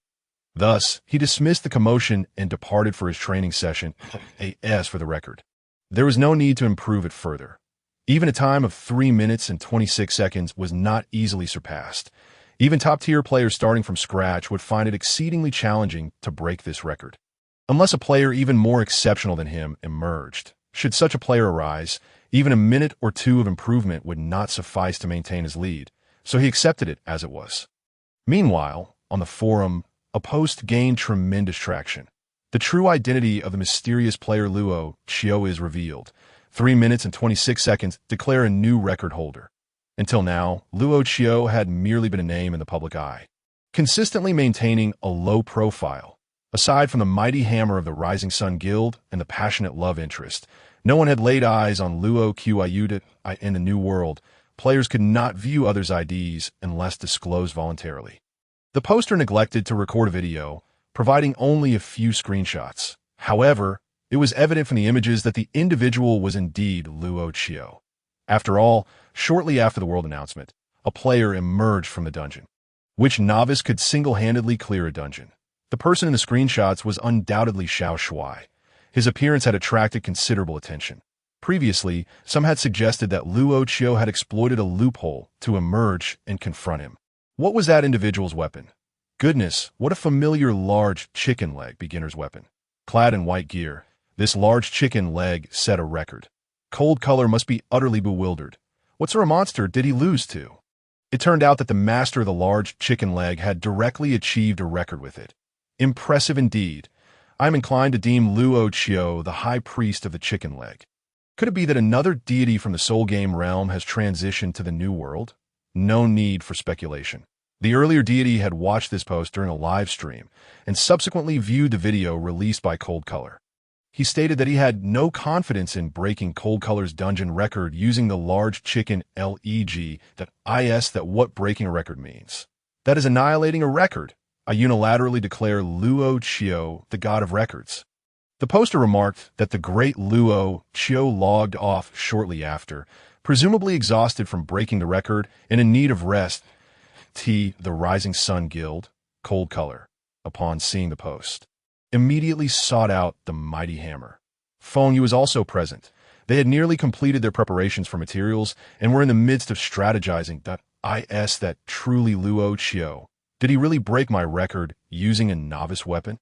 Thus, he dismissed the commotion and departed for his training session. As for the record, there was no need to improve it further. Even a time of 3 minutes and 26 seconds was not easily surpassed. Even top-tier players starting from scratch would find it exceedingly challenging to break this record. Unless a player even more exceptional than him emerged. Should such a player arise, even a minute or two of improvement would not suffice to maintain his lead, so he accepted it as it was. Meanwhile, on the forum, a post gained tremendous traction. The true identity of the mysterious player Luo Qiu is revealed. 3 minutes and 26 seconds declare a new record holder. Until now, Luo Qiu had merely been a name in the public eye, consistently maintaining a low profile. Aside from the mighty hammer of the Rising Sun Guild and the passionate love interest, no one had laid eyes on Luo Qiu in the New World. Players could not view others' IDs unless disclosed voluntarily. The poster neglected to record a video, providing only a few screenshots. However, it was evident from the images that the individual was indeed Luo Qiu. After all, shortly after the world announcement, a player emerged from the dungeon. Which novice could single-handedly clear a dungeon? The person in the screenshots was undoubtedly Xiao Shuai. His appearance had attracted considerable attention. Previously, some had suggested that Luo Qiu had exploited a loophole to emerge and confront him. What was that individual's weapon? Goodness, what a familiar large chicken leg beginner's weapon. Clad in white gear, this large chicken leg set a record. Cold Color must be utterly bewildered. What sort of monster did he lose to? It turned out that the master of the large chicken leg had directly achieved a record with it. Impressive indeed. I'm inclined to deem Luo Qiu the high priest of the chicken leg. Could it be that another deity from the Soul Game realm has transitioned to the New World? No need for speculation. The earlier deity had watched this post during a live stream and subsequently viewed the video released by Cold Color. He stated that he had no confidence in breaking Cold Color's dungeon record using the large chicken leg, that what breaking a record means. That is annihilating a record. I unilaterally declare Luo Qiu the god of records. The poster remarked that the great Luo Qiu logged off shortly after, presumably exhausted from breaking the record and in need of rest. The Rising Sun Guild, Cold Color, upon seeing the post, immediately sought out the mighty hammer. Fengyu was also present. They had nearly completed their preparations for materials and were in the midst of strategizing that truly Luo Qiu. Did he really break my record using a novice weapon?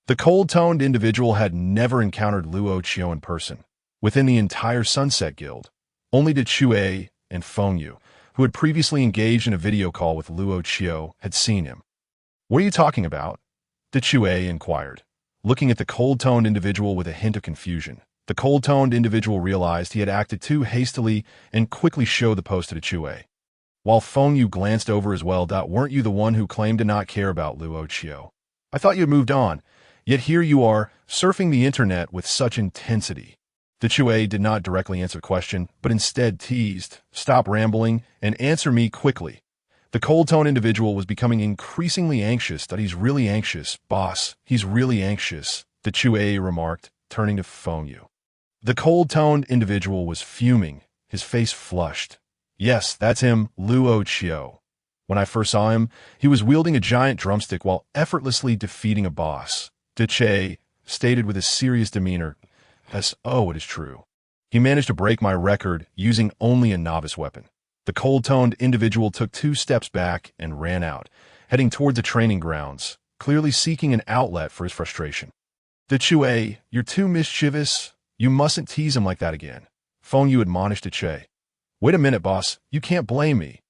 The cold-toned individual had never encountered Luo Qiu in person. Within the entire Sunset Guild, only did Chue and Fengyu, who had previously engaged in a video call with Luo Qiu, had seen him. What are you talking about? De Chue inquired, looking at the cold-toned individual with a hint of confusion. The cold-toned individual realized he had acted too hastily and quickly showed the post to De Chue. While Fengyu glanced over as well, weren't you the one who claimed to not care about Luo Qiu? I thought you had moved on, yet here you are, surfing the internet with such intensity. De Chue did not directly answer the question, but instead teased, "Stop rambling and answer me quickly." The cold-toned individual was becoming increasingly anxious. He's really anxious, boss. He's really anxious, De Chue remarked, turning to Fengyu. The cold-toned individual was fuming, his face flushed. Yes, that's him, Luo Qiu. When I first saw him, he was wielding a giant drumstick while effortlessly defeating a boss. De Chue stated with a serious demeanor, "Oh, it is true. He managed to break my record using only a novice weapon." The cold-toned individual took 2 steps back and ran out, heading towards the training grounds, clearly seeking an outlet for his frustration. De Chue, you're too mischievous. You mustn't tease him like that again. Fengyu admonished De Chue. Wait a minute, boss. You can't blame me.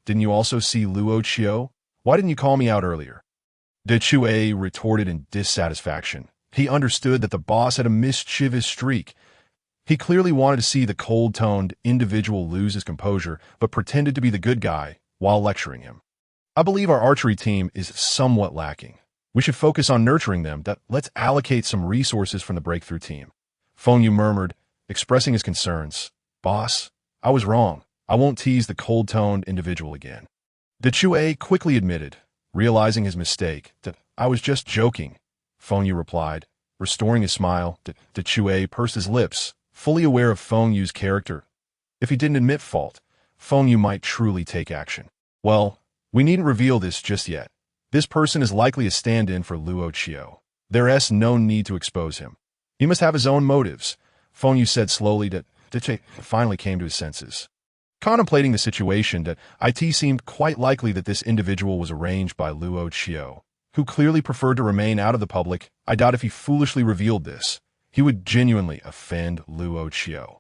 Didn't you also see Luo Qiu? Why didn't you call me out earlier? De Chue retorted in dissatisfaction. He understood that the boss had a mischievous streak. He clearly wanted to see the cold-toned individual lose his composure, but pretended to be the good guy while lecturing him. I believe our archery team is somewhat lacking. We should focus on nurturing them. Let's allocate some resources from the breakthrough team. Fengyu murmured, expressing his concerns. Boss, I was wrong. I won't tease the cold-toned individual again. De Chue quickly admitted, realizing his mistake, that I was just joking. Fengyu replied, restoring his smile. De Chue pursed his lips, fully aware of Fengyu's character. If he didn't admit fault, Fengyu might truly take action. Well, we needn't reveal this just yet. This person is likely a stand-in for Luo Qiu. There's no need to expose him. He must have his own motives, Fengyu said slowly. De Chue finally came to his senses. Contemplating the situation, it seemed quite likely that this individual was arranged by Luo Qiu, who clearly preferred to remain out of the public. I doubt if he foolishly revealed this, he would genuinely offend Luo Qiu.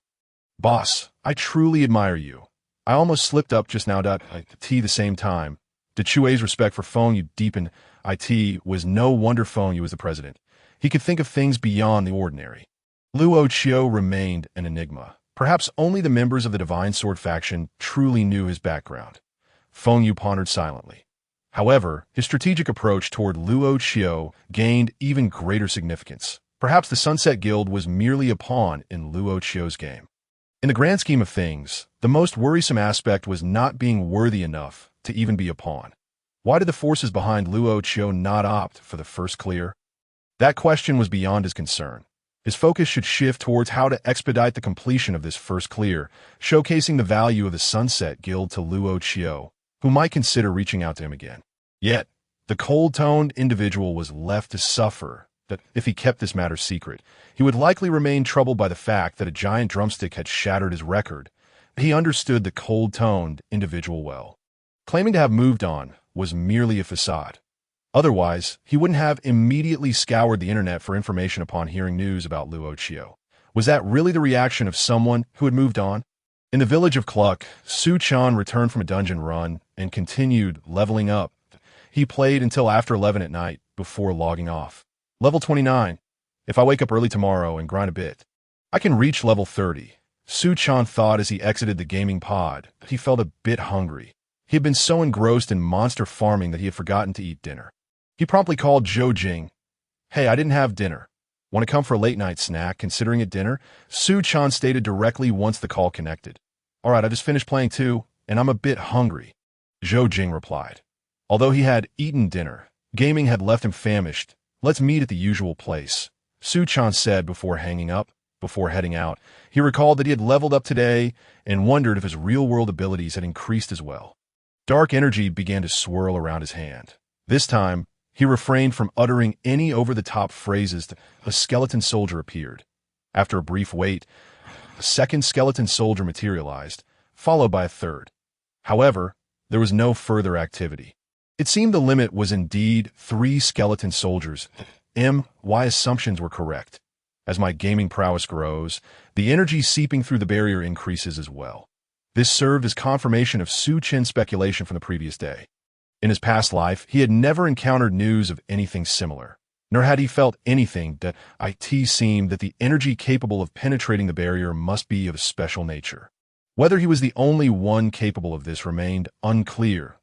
Boss, I truly admire you. I almost slipped up just now. The same time. De Chue's respect for Fengyu deepened. It was no wonder Fengyu was the president. He could think of things beyond the ordinary. Luo Qiu remained an enigma. Perhaps only the members of the Divine Sword faction truly knew his background. Feng Yu pondered silently. However, his strategic approach toward Luo Qiu gained even greater significance. Perhaps the Sunset Guild was merely a pawn in Luo Qiu's game. In the grand scheme of things, the most worrisome aspect was not being worthy enough to even be a pawn. Why did the forces behind Luo Qiu not opt for the first clear? That question was beyond his concern. His focus should shift towards how to expedite the completion of this first clear, showcasing the value of the Sunset Guild to Luo Qiu, who might consider reaching out to him again. Yet, the cold-toned individual was left to suffer that if he kept this matter secret, he would likely remain troubled by the fact that a giant drumstick had shattered his record. He understood the cold-toned individual well. Claiming to have moved on was merely a facade. Otherwise, he wouldn't have immediately scoured the internet for information upon hearing news about Luo Qiu. Was that really the reaction of someone who had moved on? In the village of Cluck, Su Chen returned from a dungeon run and continued leveling up. He played until after 11 at night before logging off. Level 29. If I wake up early tomorrow and grind a bit, I can reach level 30. Su Chen thought as he exited the gaming pod. He felt a bit hungry. He had been so engrossed in monster farming that he had forgotten to eat dinner. He promptly called Zhou Jing. Hey, I didn't have dinner. Want to come for a late-night snack, considering it dinner? Su Chen stated directly once the call connected. All right, I just finished playing too, and I'm a bit hungry. Zhou Jing replied. Although he had eaten dinner, gaming had left him famished. Let's meet at the usual place, Su Chen said before hanging up. Before heading out, he recalled that he had leveled up today and wondered if his real-world abilities had increased as well. Dark energy began to swirl around his hand. This time, he refrained from uttering any over-the-top phrases. A skeleton soldier appeared. After a brief wait, a second skeleton soldier materialized, followed by a third. However, there was no further activity. It seemed the limit was indeed 3 skeleton soldiers. My assumptions were correct. As my gaming prowess grows, the energy seeping through the barrier increases as well. This served as confirmation of Su Chen's speculation from the previous day. In his past life, he had never encountered news of anything similar, nor had he felt anything that it seemed that the energy capable of penetrating the barrier must be of a special nature. Whether he was the only one capable of this remained unclear.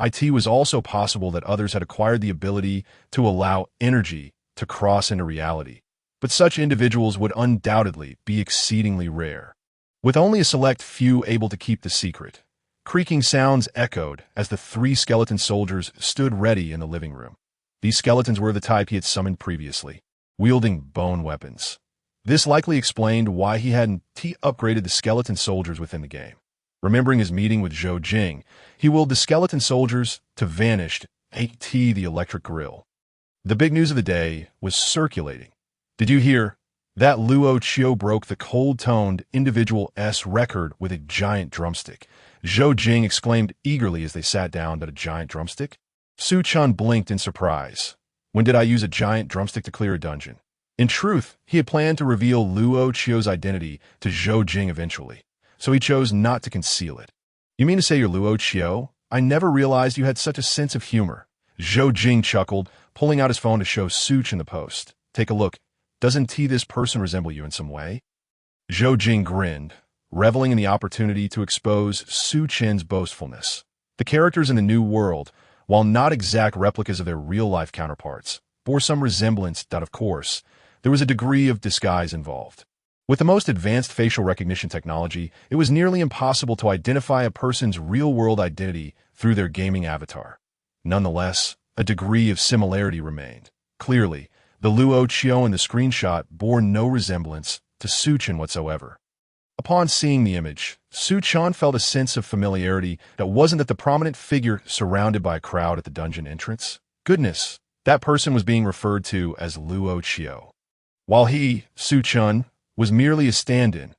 It was also possible that others had acquired the ability to allow energy to cross into reality, but such individuals would undoubtedly be exceedingly rare. With only a select few able to keep the secret, creaking sounds echoed as the 3 skeleton soldiers stood ready in the living room. These skeletons were the type he had summoned previously, wielding bone weapons. This likely explained why he hadn't upgraded the skeleton soldiers within the game. Remembering his meeting with Zhou Jing, he willed the skeleton soldiers to vanish the electric grill. The big news of the day was circulating. Did you hear? That Luo Qiu broke the cold-toned individual's record with a giant drumstick. Zhou Jing exclaimed eagerly as they sat down at a giant drumstick. Su Chen blinked in surprise. When did I use a giant drumstick to clear a dungeon? In truth, he had planned to reveal Luo Qiu's identity to Zhou Jing eventually, so he chose not to conceal it. You mean to say you're Luo Qiu? I never realized you had such a sense of humor. Zhou Jing chuckled, pulling out his phone to show Su Chen the post. Take a look. Doesn't this person resemble you in some way? Zhou Jing grinned, reveling in the opportunity to expose Su Chen's boastfulness. The characters in the new world, while not exact replicas of their real-life counterparts, bore some resemblance that, of course, there was a degree of disguise involved. With the most advanced facial recognition technology, it was nearly impossible to identify a person's real-world identity through their gaming avatar. Nonetheless, a degree of similarity remained. Clearly, the Luo Qiu in the screenshot bore no resemblance to Su Chen whatsoever. Upon seeing the image, Su Chen felt a sense of familiarity that wasn't that the prominent figure surrounded by a crowd at the dungeon entrance. Goodness, that person was being referred to as Luo Qiu. While he, Su Chen, was merely a stand-in.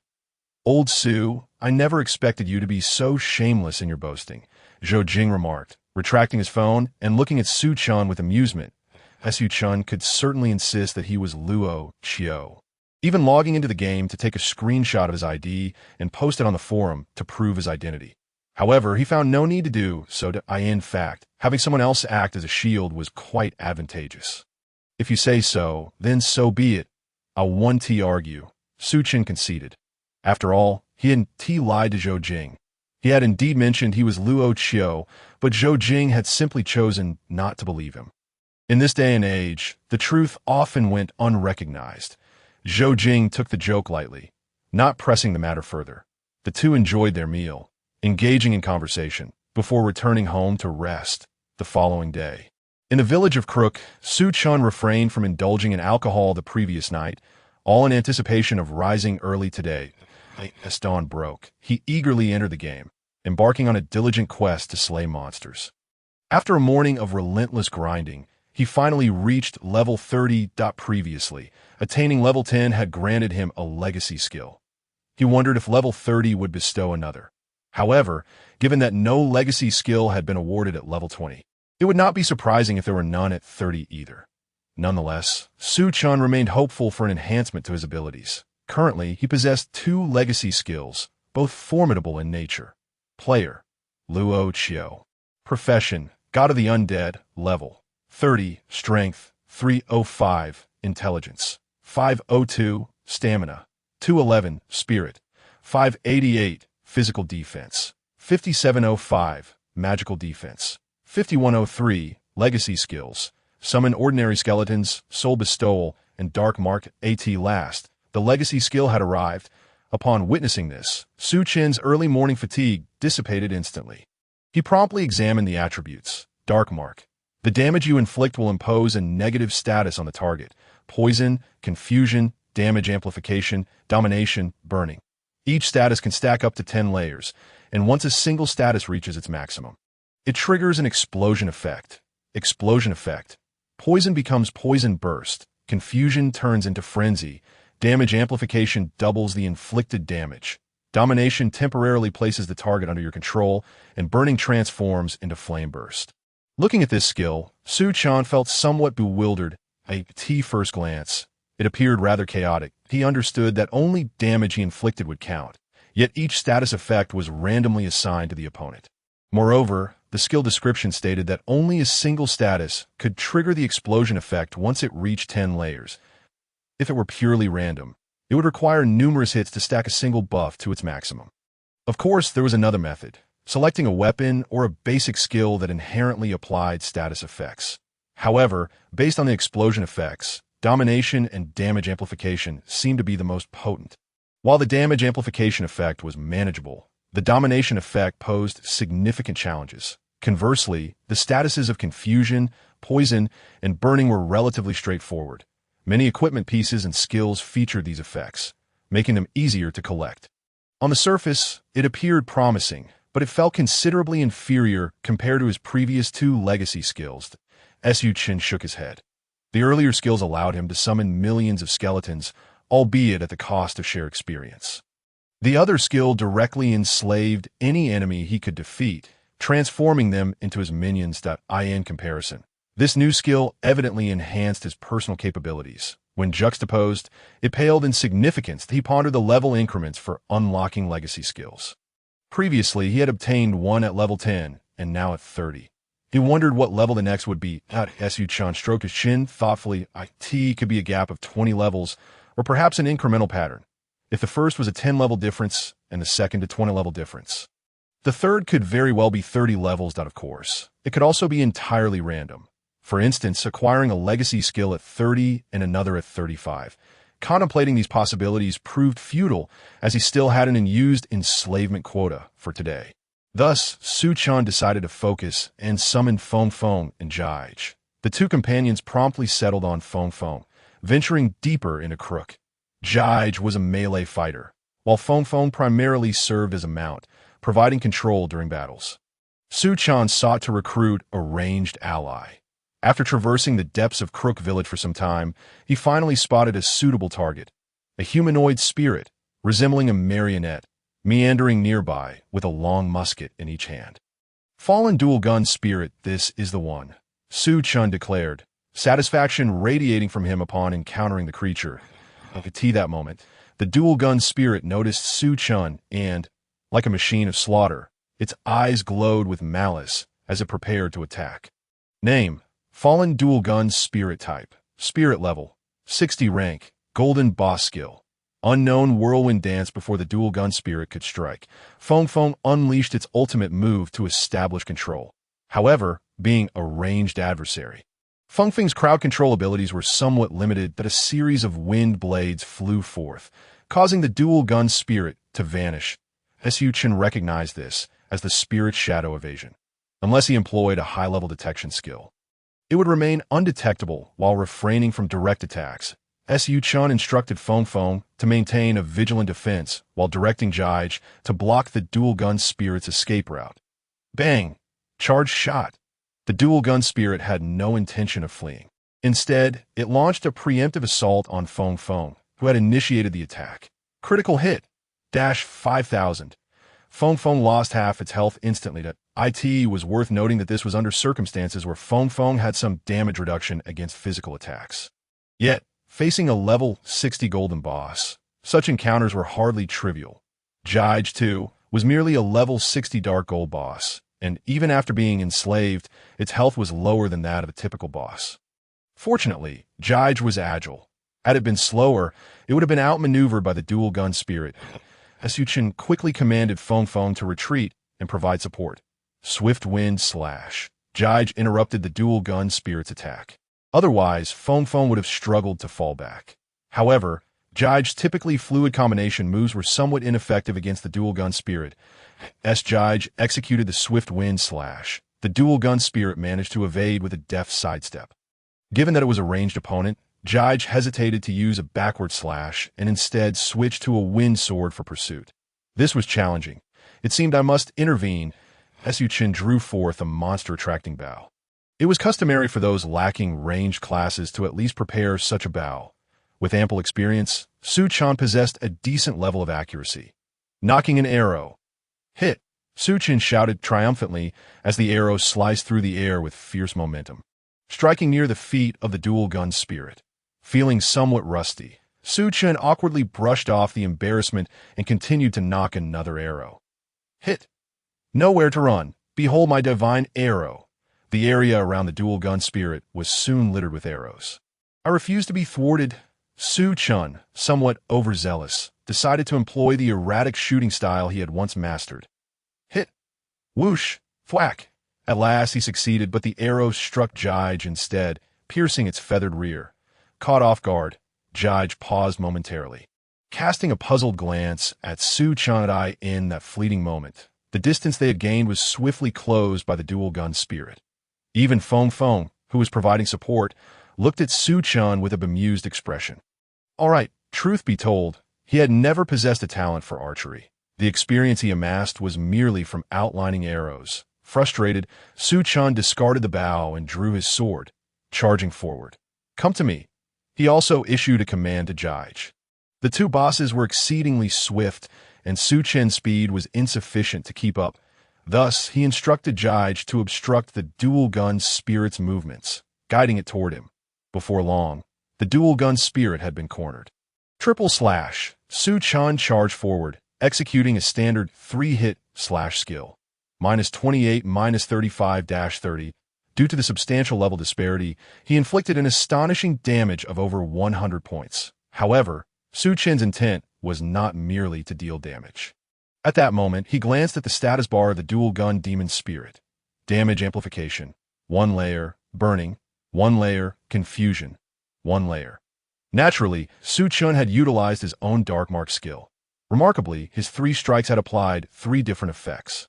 Old Su, I never expected you to be so shameless in your boasting, Zhou Jing remarked, retracting his phone and looking at Su Chen with amusement. Su Chen could certainly insist that he was Luo Qiu, even logging into the game to take a screenshot of his ID and post it on the forum to prove his identity. However, he found no need to do so. In fact, having someone else act as a shield was quite advantageous. If you say so, then so be it. I'll 1T argue, Chen conceded. After all, he hadn't lied to Zhou Jing. He had indeed mentioned he was Luo Qiu, but Zhou Jing had simply chosen not to believe him. In this day and age, the truth often went unrecognized. Zhou Jing took the joke lightly, not pressing the matter further. The two enjoyed their meal, engaging in conversation, before returning home to rest the following day. In the village of Crook, Chen refrained from indulging in alcohol the previous night, all in anticipation of rising early today. As dawn broke, he eagerly entered the game, embarking on a diligent quest to slay monsters. After a morning of relentless grinding, he finally reached level 30. Previously, attaining level 10 had granted him a legacy skill. He wondered if level 30 would bestow another. However, given that no legacy skill had been awarded at level 20, it would not be surprising if there were none at 30 either. Nonetheless, Chen remained hopeful for an enhancement to his abilities. Currently, he possessed 2 legacy skills, both formidable in nature. Player, Luo Qiu. Profession, God of the Undead, level 30, Strength, 305, Intelligence, 502, Stamina, 211, Spirit, 588, Physical Defense, 5705, Magical Defense, 5103, Legacy Skills, Summon Ordinary Skeletons, Soul Bestowal, and Dark Mark. At last, the legacy skill had arrived. Upon witnessing this, Chen's early morning fatigue dissipated instantly. He promptly examined the attributes. Dark Mark. The damage you inflict will impose a negative status on the target. Poison, confusion, damage amplification, domination, burning. Each status can stack up to 10 layers, and once a single status reaches its maximum, it triggers an explosion effect. Explosion effect. Poison becomes poison burst. Confusion turns into frenzy. Damage amplification doubles the inflicted damage. Domination temporarily places the target under your control, and burning transforms into flame burst. Looking at this skill, Chen felt somewhat bewildered. At first glance, it appeared rather chaotic. He understood that only damage he inflicted would count, yet each status effect was randomly assigned to the opponent. Moreover, the skill description stated that only a single status could trigger the explosion effect once it reached 10 layers. If it were purely random, it would require numerous hits to stack a single buff to its maximum. Of course, there was another method, selecting a weapon or a basic skill that inherently applied status effects. However, based on the explosion effects, domination and damage amplification seemed to be the most potent. While the damage amplification effect was manageable, the domination effect posed significant challenges. Conversely, the statuses of confusion, poison, and burning were relatively straightforward. Many equipment pieces and skills featured these effects, making them easier to collect. On the surface, it appeared promising, but it felt considerably inferior compared to his previous 2 legacy skills. Chen shook his head. The earlier skills allowed him to summon millions of skeletons, albeit at the cost of sheer experience. The other skill directly enslaved any enemy he could defeat, transforming them into his minions. In comparison, this new skill evidently enhanced his personal capabilities. When juxtaposed, it paled in significance. He pondered the level increments for unlocking legacy skills. Previously, he had obtained 1 at level 10, and now at 30. He wondered what level the next would be. Chen stroked his chin thoughtfully. It could be a gap of 20 levels, or perhaps an incremental pattern. If the first was a 10-level difference, and the second a 20-level difference. The third could very well be 30 levels. Of course, it could also be entirely random. For instance, acquiring a legacy skill at 30 and another at 35. Contemplating these possibilities proved futile, as he still had an unused enslavement quota for today. Thus, Chen decided to focus and summoned Feng and Jige. The 2 companions promptly settled on Feng, venturing deeper into Crook. Jige was a melee fighter, while Feng primarily served as a mount, providing control during battles. Chen sought to recruit a ranged ally. After traversing the depths of Crook Village for some time, he finally spotted a suitable target, a humanoid spirit resembling a marionette, meandering nearby with a long musket in each hand. Fallen dual-gun spirit, this is the one, Chen declared, satisfaction radiating from him upon encountering the creature. At that moment, the dual-gun spirit noticed Chen and, like a machine of slaughter, its eyes glowed with malice as it prepared to attack. Name: Fallen dual-gun spirit type, Spirit level, 60 rank, golden boss skill. Unknown whirlwind dance before the dual gun spirit could strike. Feng Feng unleashed its ultimate move to establish control. However, being a ranged adversary, Feng Feng's crowd control abilities were somewhat limited that a series of wind blades flew forth, causing the dual gun spirit to vanish. Chen recognized this as the spirit's shadow evasion. Unless he employed a high-level detection skill, it would remain undetectable while refraining from direct attacks. Chen instructed Feng Feng to maintain a vigilant defense while directing Jige to block the dual gun spirit's escape route. Bang! Charged shot. The dual gun spirit had no intention of fleeing. Instead, it launched a preemptive assault on Feng Feng, who had initiated the attack. Critical hit. Dash 5,000. Feng Feng lost half its health instantly. It was worth noting that this was under circumstances where Feng Feng had some damage reduction against physical attacks. Yet, facing a level 60 golden boss, such encounters were hardly trivial. Jige, too, was merely a level 60 dark gold boss, and even after being enslaved, its health was lower than that of a typical boss. Fortunately, Jige was agile. Had it been slower, it would have been outmaneuvered by the dual gun spirit. Chen quickly commanded Feng Feng to retreat and provide support. Swift wind slash. Jige interrupted the dual gun spirit's attack. Otherwise, Feng Feng would have struggled to fall back. However, Jige's typically fluid combination moves were somewhat ineffective against the dual gun spirit. As Jige executed the swift wind slash, the dual gun spirit managed to evade with a deft sidestep. Given that it was a ranged opponent, Jige hesitated to use a backward slash and instead switched to a wind sword for pursuit. This was challenging. It seemed I must intervene. Chen drew forth a monster-attracting bow. It was customary for those lacking ranged classes to at least prepare such a bow. With ample experience, Chen possessed a decent level of accuracy. Knocking an arrow. Hit. Chen shouted triumphantly as the arrow sliced through the air with fierce momentum, striking near the feet of the dual gun spirit. Feeling somewhat rusty, Chen awkwardly brushed off the embarrassment and continued to knock another arrow. Hit. Nowhere to run. Behold my divine arrow. The area around the dual gun spirit was soon littered with arrows. I refused to be thwarted. Chen, somewhat overzealous, decided to employ the erratic shooting style he had once mastered. Hit. Whoosh. Thwack. At last he succeeded, but the arrow struck Jige instead, piercing its feathered rear. Caught off guard, Jige paused momentarily, casting a puzzled glance at Chen and I in that fleeting moment. The distance they had gained was swiftly closed by the dual gun spirit. Even Feng Feng, who was providing support, looked at Chen with a bemused expression. All right, truth be told, he had never possessed a talent for archery. The experience he amassed was merely from outlining arrows. Frustrated, Chen discarded the bow and drew his sword, charging forward. Come to me. He also issued a command to Jige. The two bosses were exceedingly swift, and Chen's speed was insufficient to keep up. Thus, he instructed Jige to obstruct the dual gun spirit's movements, guiding it toward him. Before long, the dual gun spirit had been cornered. Triple slash. Chen charged forward, executing a standard 3-hit slash skill. -28, -35-30. Due to the substantial level disparity, he inflicted an astonishing damage of over 100 points. However, Chen's intent was not merely to deal damage. At that moment, he glanced at the status bar of the dual gun demon spirit. Damage amplification, 1 layer, burning, 1 layer, confusion, 1 layer. Naturally, Chen had utilized his own Dark Mark skill. Remarkably, his 3 strikes had applied 3 different effects.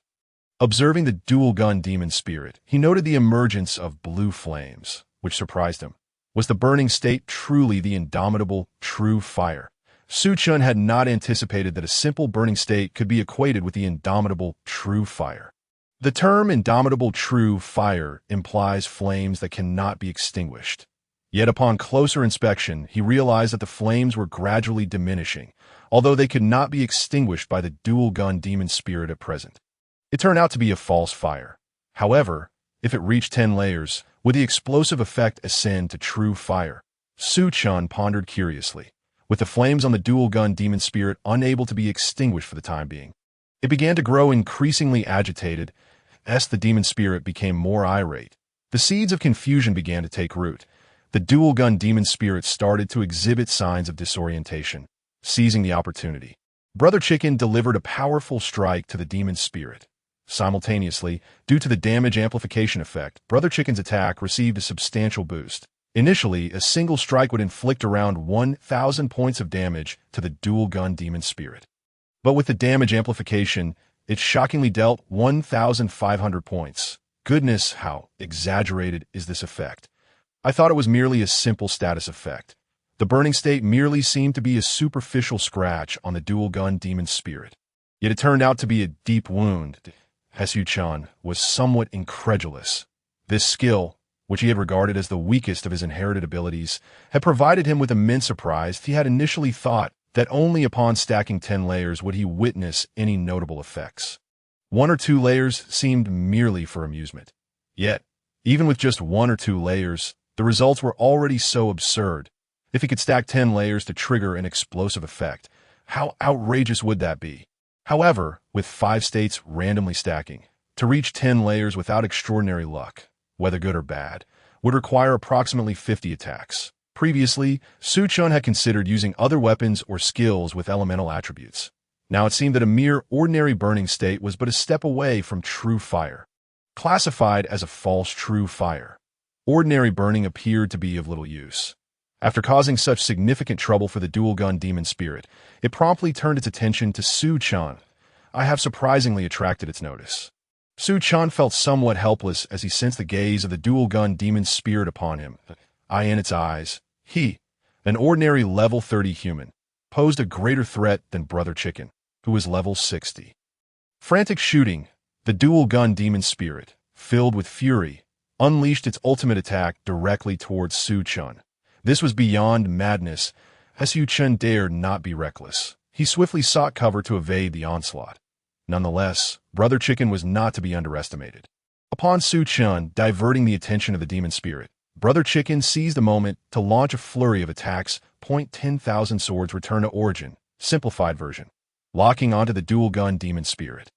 Observing the dual gun demon spirit, he noted the emergence of blue flames, which surprised him. Was the burning state truly the indomitable, true fire? Chen had not anticipated that a simple burning state could be equated with the indomitable, true fire. The term indomitable, true fire implies flames that cannot be extinguished. Yet upon closer inspection, he realized that the flames were gradually diminishing, although they could not be extinguished by the dual gun demon spirit at present. It turned out to be a false fire. However, if it reached 10 layers, would the explosive effect ascend to true fire? Chen pondered curiously, with the flames on the dual gun demon spirit unable to be extinguished for the time being. It began to grow increasingly agitated. As the demon spirit became more irate, the seeds of confusion began to take root. The dual-gun demon spirit started to exhibit signs of disorientation, seizing the opportunity. Brother Chicken delivered a powerful strike to the demon spirit. Simultaneously, due to the damage amplification effect, Brother Chicken's attack received a substantial boost. Initially, a single strike would inflict around 1,000 points of damage to the dual-gun demon spirit. But with the damage amplification, it shockingly dealt 1,500 points. Goodness, how exaggerated is this effect? I thought it was merely a simple status effect. The burning state merely seemed to be a superficial scratch on the dual-gun demon spirit. Yet it turned out to be a deep wound. Chen was somewhat incredulous. This skill, which he had regarded as the weakest of his inherited abilities, had provided him with immense surprise. He had initially thought that only upon stacking 10 layers would he witness any notable effects. 1 or 2 layers seemed merely for amusement. Yet, even with just 1 or 2 layers, the results were already so absurd. If he could stack 10 layers to trigger an explosive effect, how outrageous would that be? However, with 5 states randomly stacking, to reach 10 layers without extraordinary luck, whether good or bad, would require approximately 50 attacks. Previously, Chen had considered using other weapons or skills with elemental attributes. Now it seemed that a mere ordinary burning state was but a step away from true fire. Classified as a false true fire, ordinary burning appeared to be of little use. After causing such significant trouble for the dual-gun demon spirit, it promptly turned its attention to Chen. I have surprisingly attracted its notice. Chen felt somewhat helpless as he sensed the gaze of the dual-gun demon spirit upon him. Eye in its eyes, he, an ordinary level 30 human, posed a greater threat than Brother Chicken, who was level 60. Frantic shooting, the dual-gun demon spirit, filled with fury, unleashed its ultimate attack directly towards Chen. This was beyond madness, as Chen dared not be reckless. He swiftly sought cover to evade the onslaught. Nonetheless, Brother Chicken was not to be underestimated. Upon Chen diverting the attention of the demon spirit, Brother Chicken seized the moment to launch a flurry of attacks. 10,000 swords return to origin, simplified version, locking onto the dual-gun demon spirit.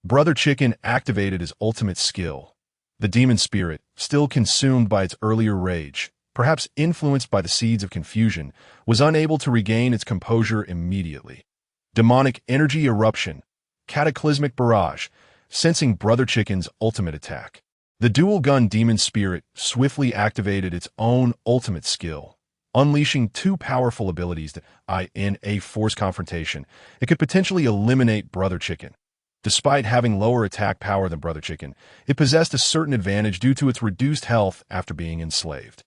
Brother Chicken activated his ultimate skill. The demon spirit, still consumed by its earlier rage, perhaps influenced by the seeds of confusion, was unable to regain its composure immediately. Demonic energy eruption, cataclysmic barrage, sensing Brother Chicken's ultimate attack. The dual-gun demon spirit swiftly activated its own ultimate skill, unleashing 2 powerful abilities that, in a force confrontation, it could potentially eliminate Brother Chicken. Despite having lower attack power than Brother Chicken, it possessed a certain advantage due to its reduced health after being enslaved.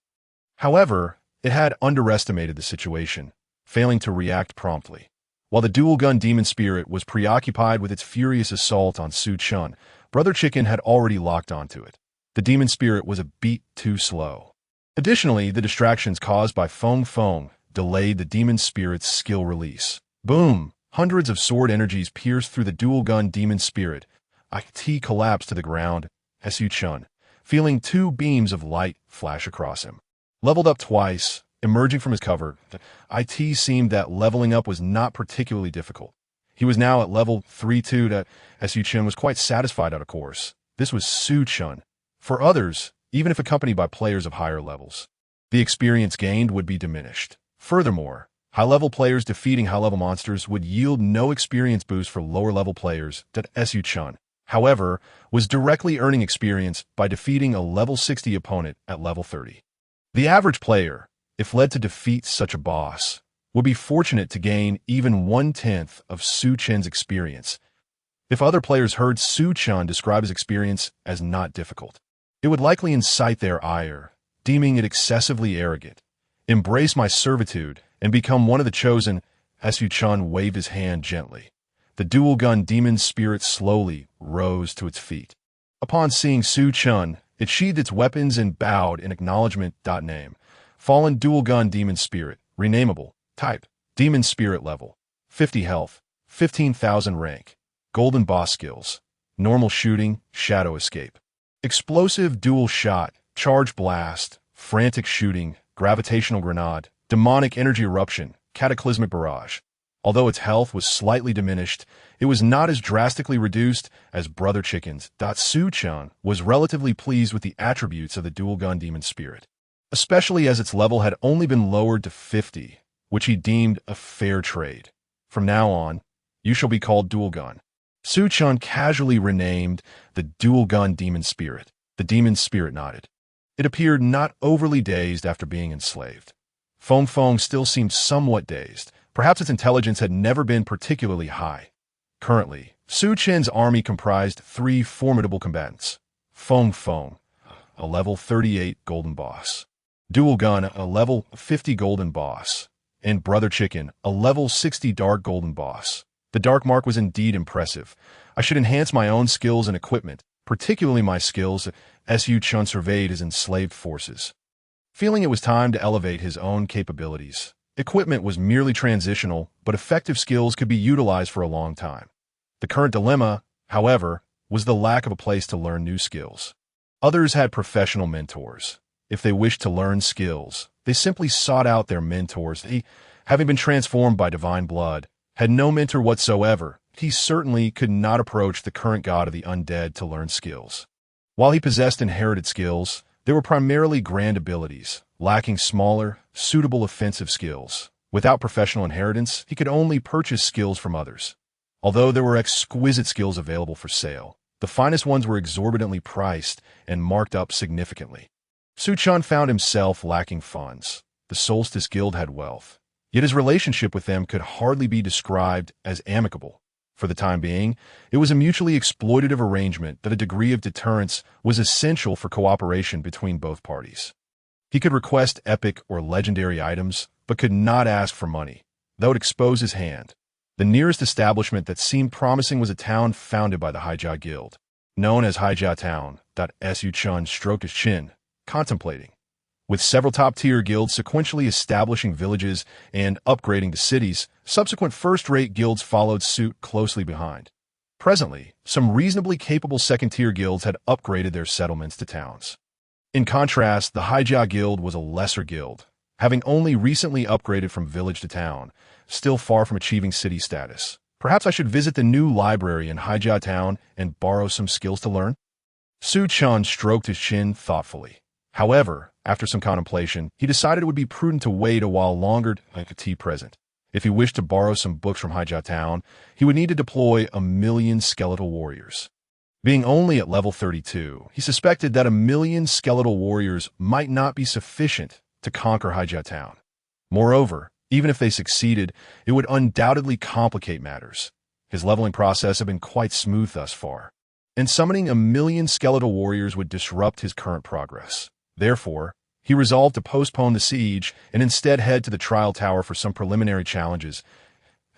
However, it had underestimated the situation, failing to react promptly. While the dual-gun demon spirit was preoccupied with its furious assault on Chen, Brother Chicken had already locked onto it. The demon spirit was a beat too slow. Additionally, the distractions caused by Feng delayed the demon spirit's skill release. Boom! Hundreds of sword energies pierced through the dual-gun demon spirit. It collapsed to the ground, as Chen, feeling 2 beams of light flash across him. Leveled up twice, emerging from his cover, it seemed that leveling up was not particularly difficult. He was now at level 3-2 as Chen was quite satisfied out of course. This was Chen. For others, even if accompanied by players of higher levels, the experience gained would be diminished. Furthermore, high-level players defeating high-level monsters would yield no experience boost for lower-level players. Chen, however, was directly earning experience by defeating a level 60 opponent at level 30. The average player, if led to defeat such a boss, would be fortunate to gain even 1/10 of Chen's experience. If other players heard Chen describe his experience as not difficult, it would likely incite their ire, deeming it excessively arrogant. Embrace my servitude and become one of the chosen, as Chen waved his hand gently. The dual-gun demon spirit slowly rose to its feet. Upon seeing Chen, it sheathed its weapons and bowed in acknowledgement. Name: Fallen dual-gun demon spirit, renameable, type, demon spirit level, 50 health, 15,000 rank, golden boss skills, normal shooting, shadow escape, explosive dual shot, charge blast, frantic shooting, gravitational grenade, demonic energy eruption, cataclysmic barrage. Although its health was slightly diminished, it was not as drastically reduced as Brother Chicken's. Chen was relatively pleased with the attributes of the dual-gun demon spirit. especially as its level had only been lowered to 50, which he deemed a fair trade. From now on, you shall be called Dual Gun. Su Chen casually renamed the Dual Gun Demon Spirit. The demon spirit nodded. It appeared not overly dazed after being enslaved. Feng Feng still seemed somewhat dazed. Perhaps its intelligence had never been particularly high. Currently, Su Chen's army comprised 3 formidable combatants. Feng Feng, a level 38 golden boss. Dual Gun, a level 50 golden boss. And Brother Chicken, a level 60 dark golden boss. The dark mark was indeed impressive. I should enhance my own skills and equipment, particularly my skills, as Su Chen surveyed his enslaved forces. Feeling it was time to elevate his own capabilities, equipment was merely transitional, but effective skills could be utilized for a long time. The current dilemma, however, was the lack of a place to learn new skills. Others had professional mentors. If they wished to learn skills, they simply sought out their mentors. He, having been transformed by divine blood, had no mentor whatsoever. He certainly could not approach the current god of the undead to learn skills. While he possessed inherited skills, they were primarily grand abilities, lacking smaller, suitable offensive skills. Without professional inheritance, he could only purchase skills from others. Although there were exquisite skills available for sale, the finest ones were exorbitantly priced and marked up significantly. Su Chen found himself lacking funds. The Solstice Guild had wealth, yet his relationship with them could hardly be described as amicable. For the time being, it was a mutually exploitative arrangement that a degree of deterrence was essential for cooperation between both parties. He could request epic or legendary items, but could not ask for money. That would expose his hand. The nearest establishment that seemed promising was a town founded by the Haijia Guild, known as Haijia Town. Su Chen stroked his chin, contemplating. With several top-tier guilds sequentially establishing villages and upgrading to cities, subsequent first-rate guilds followed suit closely behind. Presently, some reasonably capable second-tier guilds had upgraded their settlements to towns. In contrast, the Haijia Guild was a lesser guild, having only recently upgraded from village to town, still far from achieving city status. Perhaps I should visit the new library in Haijia Town and borrow some skills to learn? Su Chen stroked his chin thoughtfully. However, after some contemplation, he decided it would be prudent to wait a while longer to be present. If he wished to borrow some books from Haijia Town, he would need to deploy 1,000,000 skeletal warriors. Being only at level 32, he suspected that 1,000,000 skeletal warriors might not be sufficient to conquer Haijia Town. Moreover, even if they succeeded, it would undoubtedly complicate matters. His leveling process had been quite smooth thus far, and summoning 1,000,000 skeletal warriors would disrupt his current progress. Therefore, he resolved to postpone the siege and instead head to the trial tower for some preliminary challenges.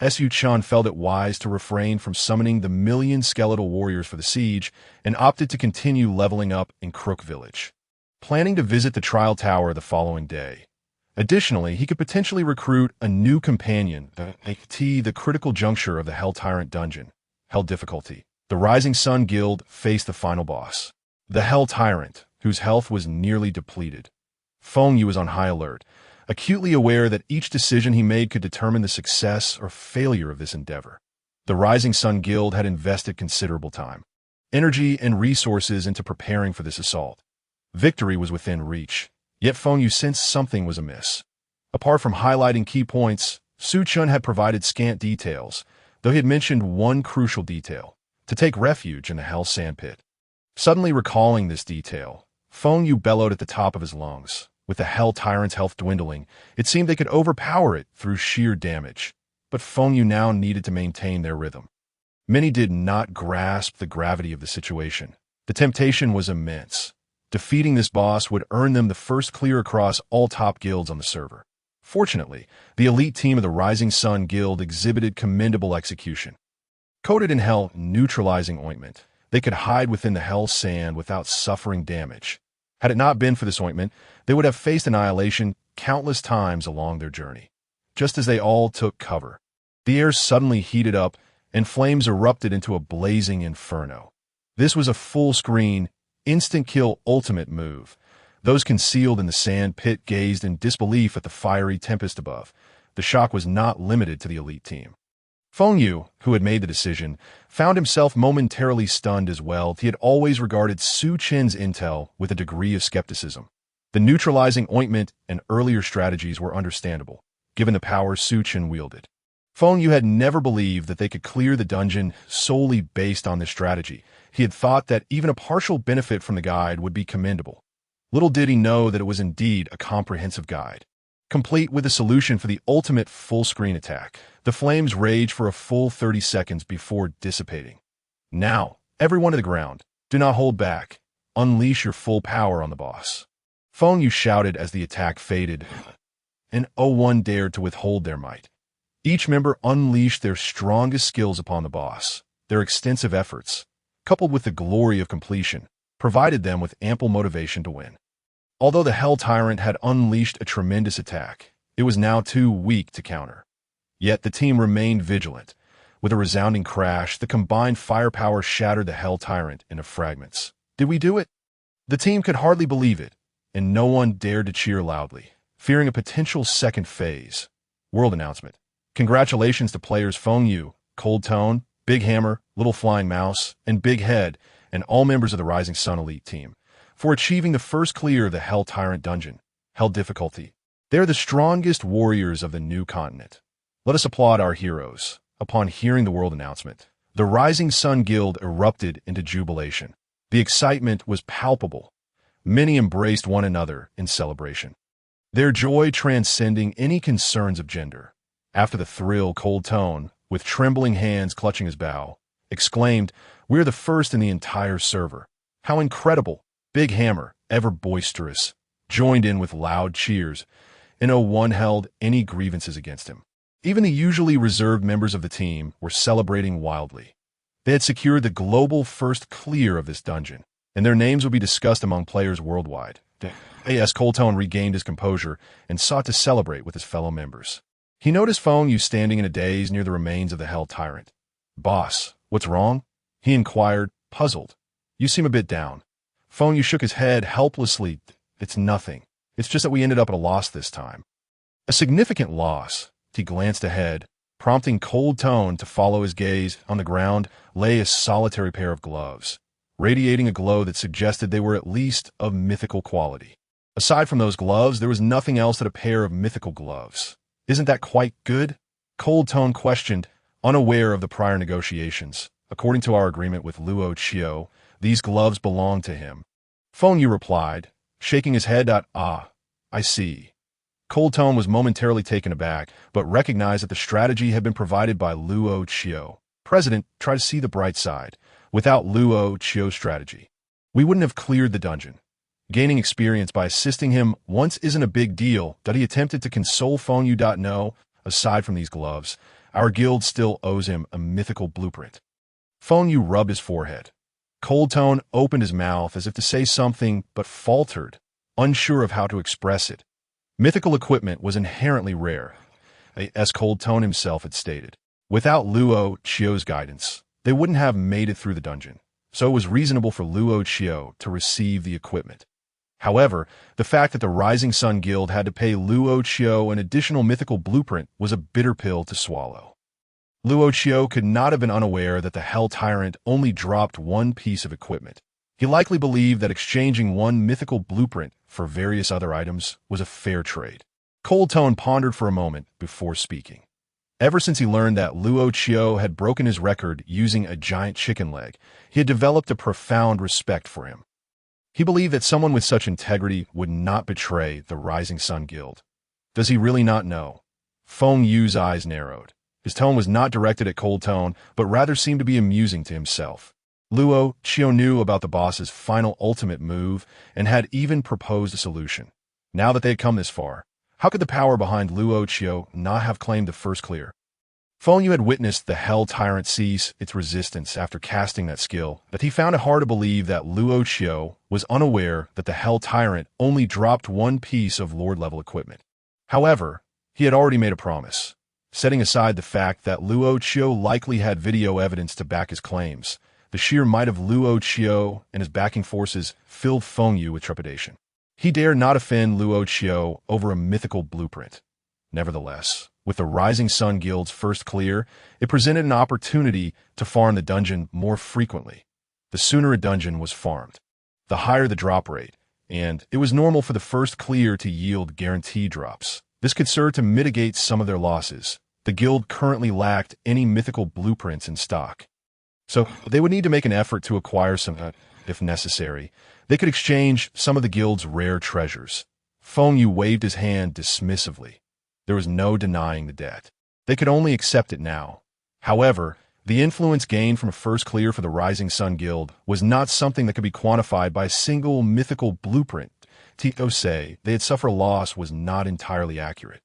Su Chen felt it wise to refrain from summoning the 1,000,000 skeletal warriors for the siege and opted to continue leveling up in Crook Village, planning to visit the trial tower the following day. Additionally, he could potentially recruit a new companion, the critical juncture of the Hell Tyrant dungeon. Hell difficulty. The Rising Sun Guild faced the final boss, the Hell Tyrant, whose health was nearly depleted. Feng Yu was on high alert, acutely aware that each decision he made could determine the success or failure of this endeavor. The Rising Sun Guild had invested considerable time, energy, and resources into preparing for this assault. Victory was within reach, yet Feng Yu sensed something was amiss. Apart from highlighting key points, Su Chen had provided scant details, though he had mentioned one crucial detail: to take refuge in the Hell Sandpit. Suddenly recalling this detail, Feng Yu bellowed at the top of his lungs. With the Hell Tyrant's health dwindling, it seemed they could overpower it through sheer damage. But Feng Yu now needed to maintain their rhythm. Many did not grasp the gravity of the situation. The temptation was immense. Defeating this boss would earn them the first clear across all top guilds on the server. Fortunately, the elite team of the Rising Sun Guild exhibited commendable execution. Coated in Hell neutralizing ointment, they could hide within the Hell Sand without suffering damage. Had it not been for this ointment, they would have faced annihilation countless times along their journey. Just as they all took cover, the air suddenly heated up and flames erupted into a blazing inferno. This was a full-screen, instant-kill ultimate move. Those concealed in the sand pit gazed in disbelief at the fiery tempest above. The shock was not limited to the elite team. Feng Yu, who had made the decision, found himself momentarily stunned as well. He had always regarded Su Chen's intel with a degree of skepticism. The neutralizing ointment and earlier strategies were understandable, given the power Chen wielded. Feng Yu had never believed that they could clear the dungeon solely based on this strategy. He had thought that even a partial benefit from the guide would be commendable. Little did he know that it was indeed a comprehensive guide, complete with a solution for the ultimate full-screen attack. The flames raged for a full 30 seconds before dissipating. Now, everyone to the ground. Do not hold back. Unleash your full power on the boss. Feng Yu shouted as the attack faded, and no one dared to withhold their might. Each member unleashed their strongest skills upon the boss. Their extensive efforts, coupled with the glory of completion, provided them with ample motivation to win. Although the Hell Tyrant had unleashed a tremendous attack, it was now too weak to counter. Yet the team remained vigilant. With a resounding crash, the combined firepower shattered the Hell Tyrant into fragments. Did we do it? The team could hardly believe it, and no one dared to cheer loudly, fearing a potential second phase. World announcement. Congratulations to players Feng Yu, Cold Tone, Big Hammer, Little Flying Mouse, and Big Head, and all members of the Rising Sun Elite team, for achieving the first clear of the Hell Tyrant dungeon. Hell difficulty. They are the strongest warriors of the new continent. Let us applaud our heroes. Upon hearing the world announcement, the Rising Sun Guild erupted into jubilation. The excitement was palpable. Many embraced one another in celebration, their joy transcending any concerns of gender. After the thrill, Cold Tone, with trembling hands clutching his bow, exclaimed, "We're the first in the entire server. How incredible!" Big Hammer, ever boisterous, joined in with loud cheers, and no one held any grievances against him. Even the usually reserved members of the team were celebrating wildly. They had secured the global first clear of this dungeon, and their names would be discussed among players worldwide. As Cold Tone regained his composure and sought to celebrate with his fellow members. He noticed Feng Yu standing in a daze near the remains of the Hell Tyrant. "Boss, what's wrong?" he inquired, puzzled. "You seem a bit down." Feng Yu shook his head helplessly. "It's nothing. It's just that we ended up at a loss this time." A significant loss. He glanced ahead, prompting Cold Tone to follow his gaze. On the ground lay a solitary pair of gloves, radiating a glow that suggested they were at least of mythical quality. Aside from those gloves, there was nothing else but a pair of mythical gloves. "Isn't that quite good?" Cold Tone questioned, unaware of the prior negotiations. "According to our agreement with Luo Chio, these gloves belong to him." Feng Yu replied, shaking his head. "Ah, I see." Cold Tone was momentarily taken aback, but recognized that the strategy had been provided by Luo Chio. "President, try to see the bright side. Without Luo Chio's strategy, we wouldn't have cleared the dungeon. Gaining experience by assisting him once isn't a big deal." He attempted to console Feng Yu. "No, aside from these gloves, our guild still owes him a mythical blueprint." Feng Yu rubbed his forehead. Cold Tone opened his mouth as if to say something, but faltered, unsure of how to express it. Mythical equipment was inherently rare, as Cold Tone himself had stated. Without Luo Chio's guidance, they wouldn't have made it through the dungeon, so it was reasonable for Luo Chio to receive the equipment. However, the fact that the Rising Sun Guild had to pay Luo Chio an additional mythical blueprint was a bitter pill to swallow. Luo Chio could not have been unaware that the Hell Tyrant only dropped one piece of equipment. He likely believed that exchanging one mythical blueprint for various other items was a fair trade. Cold Tone pondered for a moment before speaking. Ever since he learned that Luo Chio had broken his record using a giant chicken leg, he had developed a profound respect for him. He believed that someone with such integrity would not betray the Rising Sun Guild. Does he really not know? Feng Yu's eyes narrowed. His tone was not directed at Cold Tone, but rather seemed to be amusing to himself. Luo Chio knew about the boss's final ultimate move and had even proposed a solution. Now that they had come this far, how could the power behind Luo Chio not have claimed the first clear? Feng Yu had witnessed the Hell Tyrant cease its resistance after casting that skill, that he found it hard to believe that Luo Chio was unaware that the Hell Tyrant only dropped one piece of Lord-level equipment. However, he had already made a promise. Setting aside the fact that Luo Chio likely had video evidence to back his claims, the sheer might of Luo Chio and his backing forces filled Feng Yu with trepidation. He dared not offend Luo Chio over a mythical blueprint. Nevertheless, with the Rising Sun Guild's first clear, it presented an opportunity to farm the dungeon more frequently. The sooner a dungeon was farmed, the higher the drop rate, and it was normal for the first clear to yield guarantee drops. This could serve to mitigate some of their losses. The guild currently lacked any mythical blueprints in stock, so they would need to make an effort to acquire some, if necessary. They could exchange some of the guild's rare treasures. Feng Yu waved his hand dismissively. There was no denying the debt. They could only accept it now. However, the influence gained from a first clear for the Rising Sun Guild was not something that could be quantified by a single mythical blueprint. To say they had suffered a loss was not entirely accurate.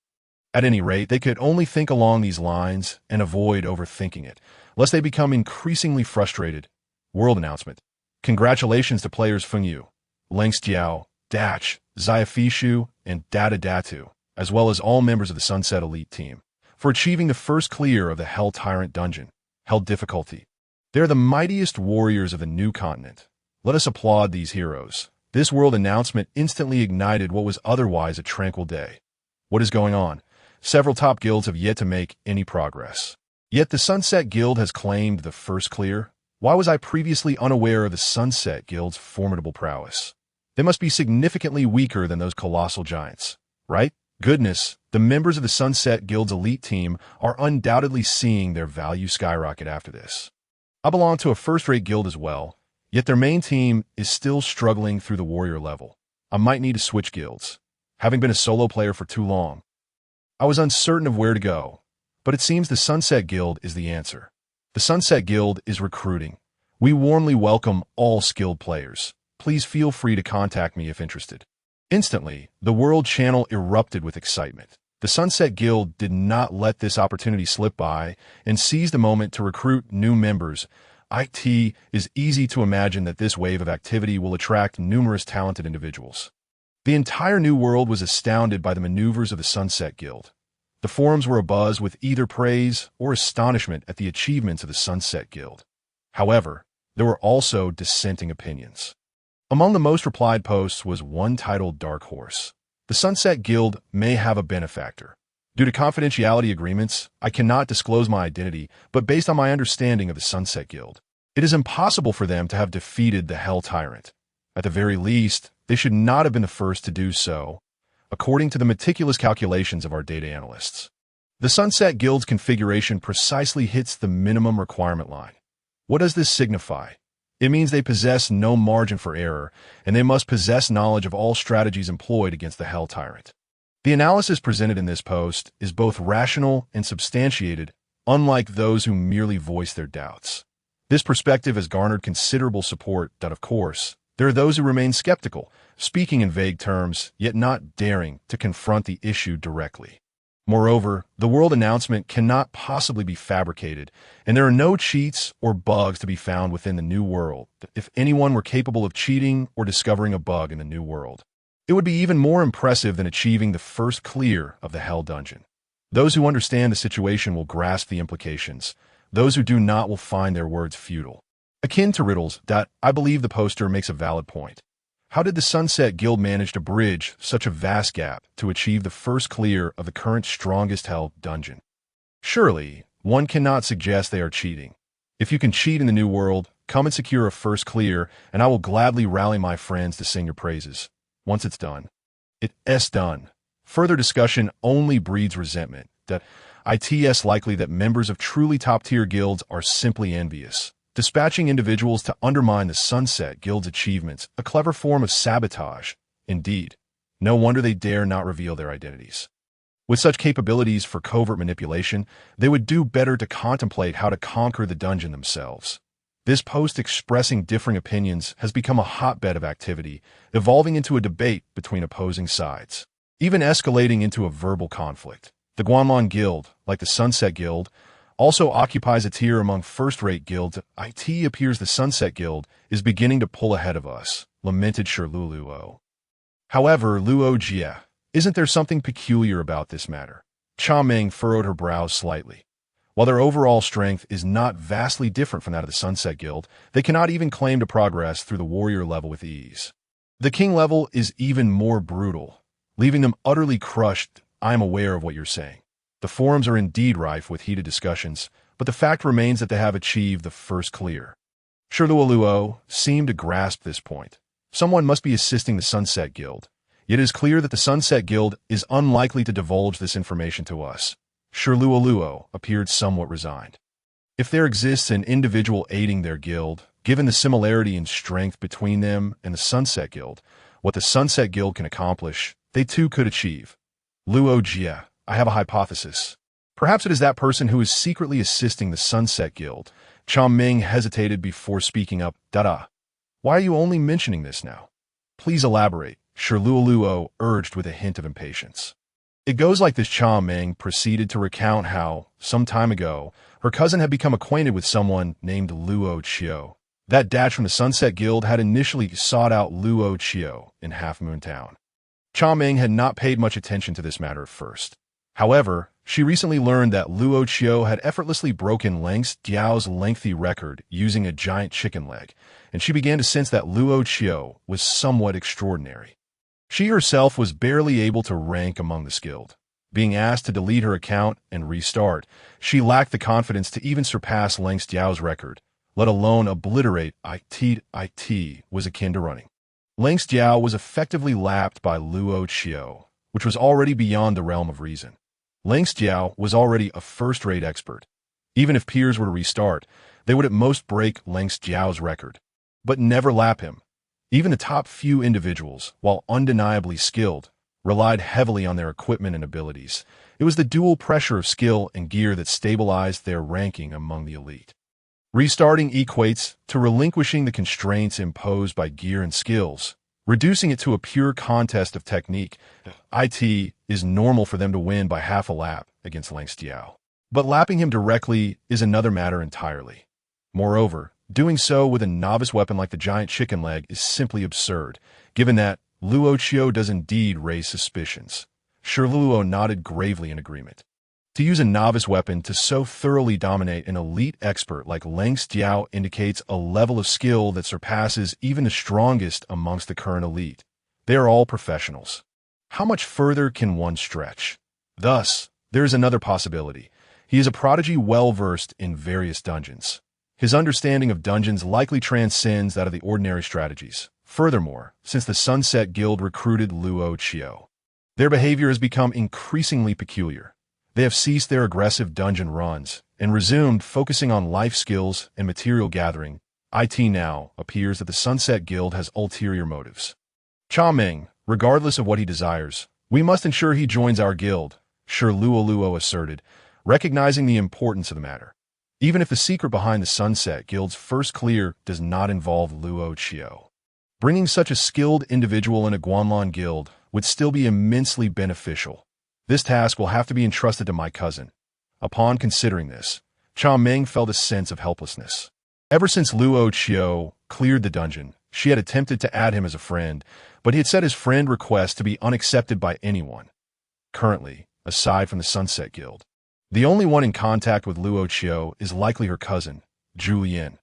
At any rate, they could only think along these lines and avoid overthinking it, lest they become increasingly frustrated. World announcement. Congratulations to players Feng Yu, Lengxiao, Dach, Xiafishu, and Data Datu, as well as all members of the Sunset Elite team, for achieving the first clear of the Hell Tyrant dungeon. Hell difficulty. They're the mightiest warriors of the new continent. Let us applaud these heroes. This world announcement instantly ignited what was otherwise a tranquil day. What is going on? Several top guilds have yet to make any progress. Yet the Sunset Guild has claimed the first clear. Why was I previously unaware of the Sunset Guild's formidable prowess? They must be significantly weaker than those colossal giants, right? Goodness, the members of the Sunset Guild's elite team are undoubtedly seeing their value skyrocket after this. I belong to a first-rate guild as well, yet their main team is still struggling through the warrior level. I might need to switch guilds. Having been a solo player for too long, I was uncertain of where to go, but it seems the Sunset Guild is the answer. The Sunset Guild is recruiting. We warmly welcome all skilled players. Please feel free to contact me if interested. Instantly, the world channel erupted with excitement. The Sunset Guild did not let this opportunity slip by and seized the moment to recruit new members. It is easy to imagine that this wave of activity will attract numerous talented individuals. The entire new world was astounded by the maneuvers of the Sunset Guild. The forums were abuzz with either praise or astonishment at the achievements of the Sunset Guild. However, there were also dissenting opinions. Among the most replied posts was one titled Dark Horse. The Sunset Guild may have a benefactor. Due to confidentiality agreements, I cannot disclose my identity, but based on my understanding of the Sunset Guild, it is impossible for them to have defeated the Hell Tyrant. At the very least, they should not have been the first to do so, according to the meticulous calculations of our data analysts. The Sunset Guild's configuration precisely hits the minimum requirement line. What does this signify? It means they possess no margin for error, and they must possess knowledge of all strategies employed against the Hell Tyrant. The analysis presented in this post is both rational and substantiated, unlike those who merely voice their doubts. This perspective has garnered considerable support, but of course, there are those who remain skeptical, speaking in vague terms, yet not daring to confront the issue directly. Moreover, the world announcement cannot possibly be fabricated, and there are no cheats or bugs to be found within the new world. If anyone were capable of cheating or discovering a bug in the new world, it would be even more impressive than achieving the first clear of the Hell Dungeon. Those who understand the situation will grasp the implications. Those who do not will find their words futile. Akin to riddles, I believe the poster makes a valid point. How did the Sunset Guild manage to bridge such a vast gap to achieve the first clear of the current strongest Hell Dungeon? Surely, one cannot suggest they are cheating. If you can cheat in the new world, come and secure a first clear, and I will gladly rally my friends to sing your praises. Once it's done, it's done. Further discussion only breeds resentment. It's likely that members of truly top-tier guilds are simply envious, dispatching individuals to undermine the Sunset Guild's achievements, a clever form of sabotage. Indeed, no wonder they dare not reveal their identities. With such capabilities for covert manipulation, they would do better to contemplate how to conquer the dungeon themselves. This post expressing differing opinions has become a hotbed of activity, evolving into a debate between opposing sides, even escalating into a verbal conflict. The Guanlong Guild, like the Sunset Guild, also occupies a tier among first-rate guilds. It appears the Sunset Guild is beginning to pull ahead of us, lamented Luo. However, Luo Jie, isn't there something peculiar about this matter? Cha Meng furrowed her brows slightly. While their overall strength is not vastly different from that of the Sunset Guild, they cannot even claim to progress through the warrior level with ease. The king level is even more brutal, leaving them utterly crushed. I am aware of what you're saying. The forums are indeed rife with heated discussions, but the fact remains that they have achieved the first clear. Luo seemed to grasp this point. Someone must be assisting the Sunset Guild. Yet it is clear that the Sunset Guild is unlikely to divulge this information to us. Shirluoluo appeared somewhat resigned. If there exists an individual aiding their guild, given the similarity in strength between them and the Sunset Guild, what the Sunset Guild can accomplish, they too could achieve. Luo Jia, I have a hypothesis. Perhaps it is that person who is secretly assisting the Sunset Guild. Chang Ming hesitated before speaking up. Dada. Why are you only mentioning this now? Please elaborate, Shirluoluo urged with a hint of impatience. It goes like this. Chang Ming proceeded to recount how, some time ago, her cousin had become acquainted with someone named Luo Chio. That dash from the Sunset Guild had initially sought out Luo Chio in Half Moon Town. Chang Ming had not paid much attention to this matter at first. However, she recently learned that Luo Chio had effortlessly broken Leng's Diao's lengthy record using a giant chicken leg, and she began to sense that Luo Chio was somewhat extraordinary. She herself was barely able to rank among the skilled. Being asked to delete her account and restart, she lacked the confidence to even surpass Leng's Diao's record, let alone obliterate it was akin to running. Leng's Diao was effectively lapped by Luo Chio, which was already beyond the realm of reason. Leng's Diao was already a first-rate expert. Even if peers were to restart, they would at most break Leng's Diao's record, but never lap him. Even the top few individuals, while undeniably skilled, relied heavily on their equipment and abilities. It was the dual pressure of skill and gear that stabilized their ranking among the elite. Restarting equates to relinquishing the constraints imposed by gear and skills, reducing it to a pure contest of technique. It is normal for them to win by half a lap against Leng's Diao. But lapping him directly is another matter entirely. Moreover, doing so with a novice weapon like the giant chicken leg is simply absurd, given that Luo Chio does indeed raise suspicions. Shirluo nodded gravely in agreement. To use a novice weapon to so thoroughly dominate an elite expert like Leng's Diao indicates a level of skill that surpasses even the strongest amongst the current elite. They are all professionals. How much further can one stretch? Thus, there is another possibility. He is a prodigy well-versed in various dungeons. His understanding of dungeons likely transcends that of the ordinary strategies. Furthermore, since the Sunset Guild recruited Luo Chio, their behavior has become increasingly peculiar. They have ceased their aggressive dungeon runs and resumed focusing on life skills and material gathering. It now appears that the Sunset Guild has ulterior motives. Chang Ming, regardless of what he desires, we must ensure he joins our guild, Shirluoluo asserted, recognizing the importance of the matter. Even if the secret behind the Sunset Guild's first clear does not involve Luo Chio. Bringing such a skilled individual in a Guanlan guild would still be immensely beneficial. This task will have to be entrusted to my cousin. Upon considering this, Chang Ming felt a sense of helplessness. Ever since Luo Chio cleared the dungeon, she had attempted to add him as a friend, but he had set his friend request to be unaccepted by anyone. Currently, aside from the Sunset Guild, the only one in contact with Luo Chio is likely her cousin, Julian.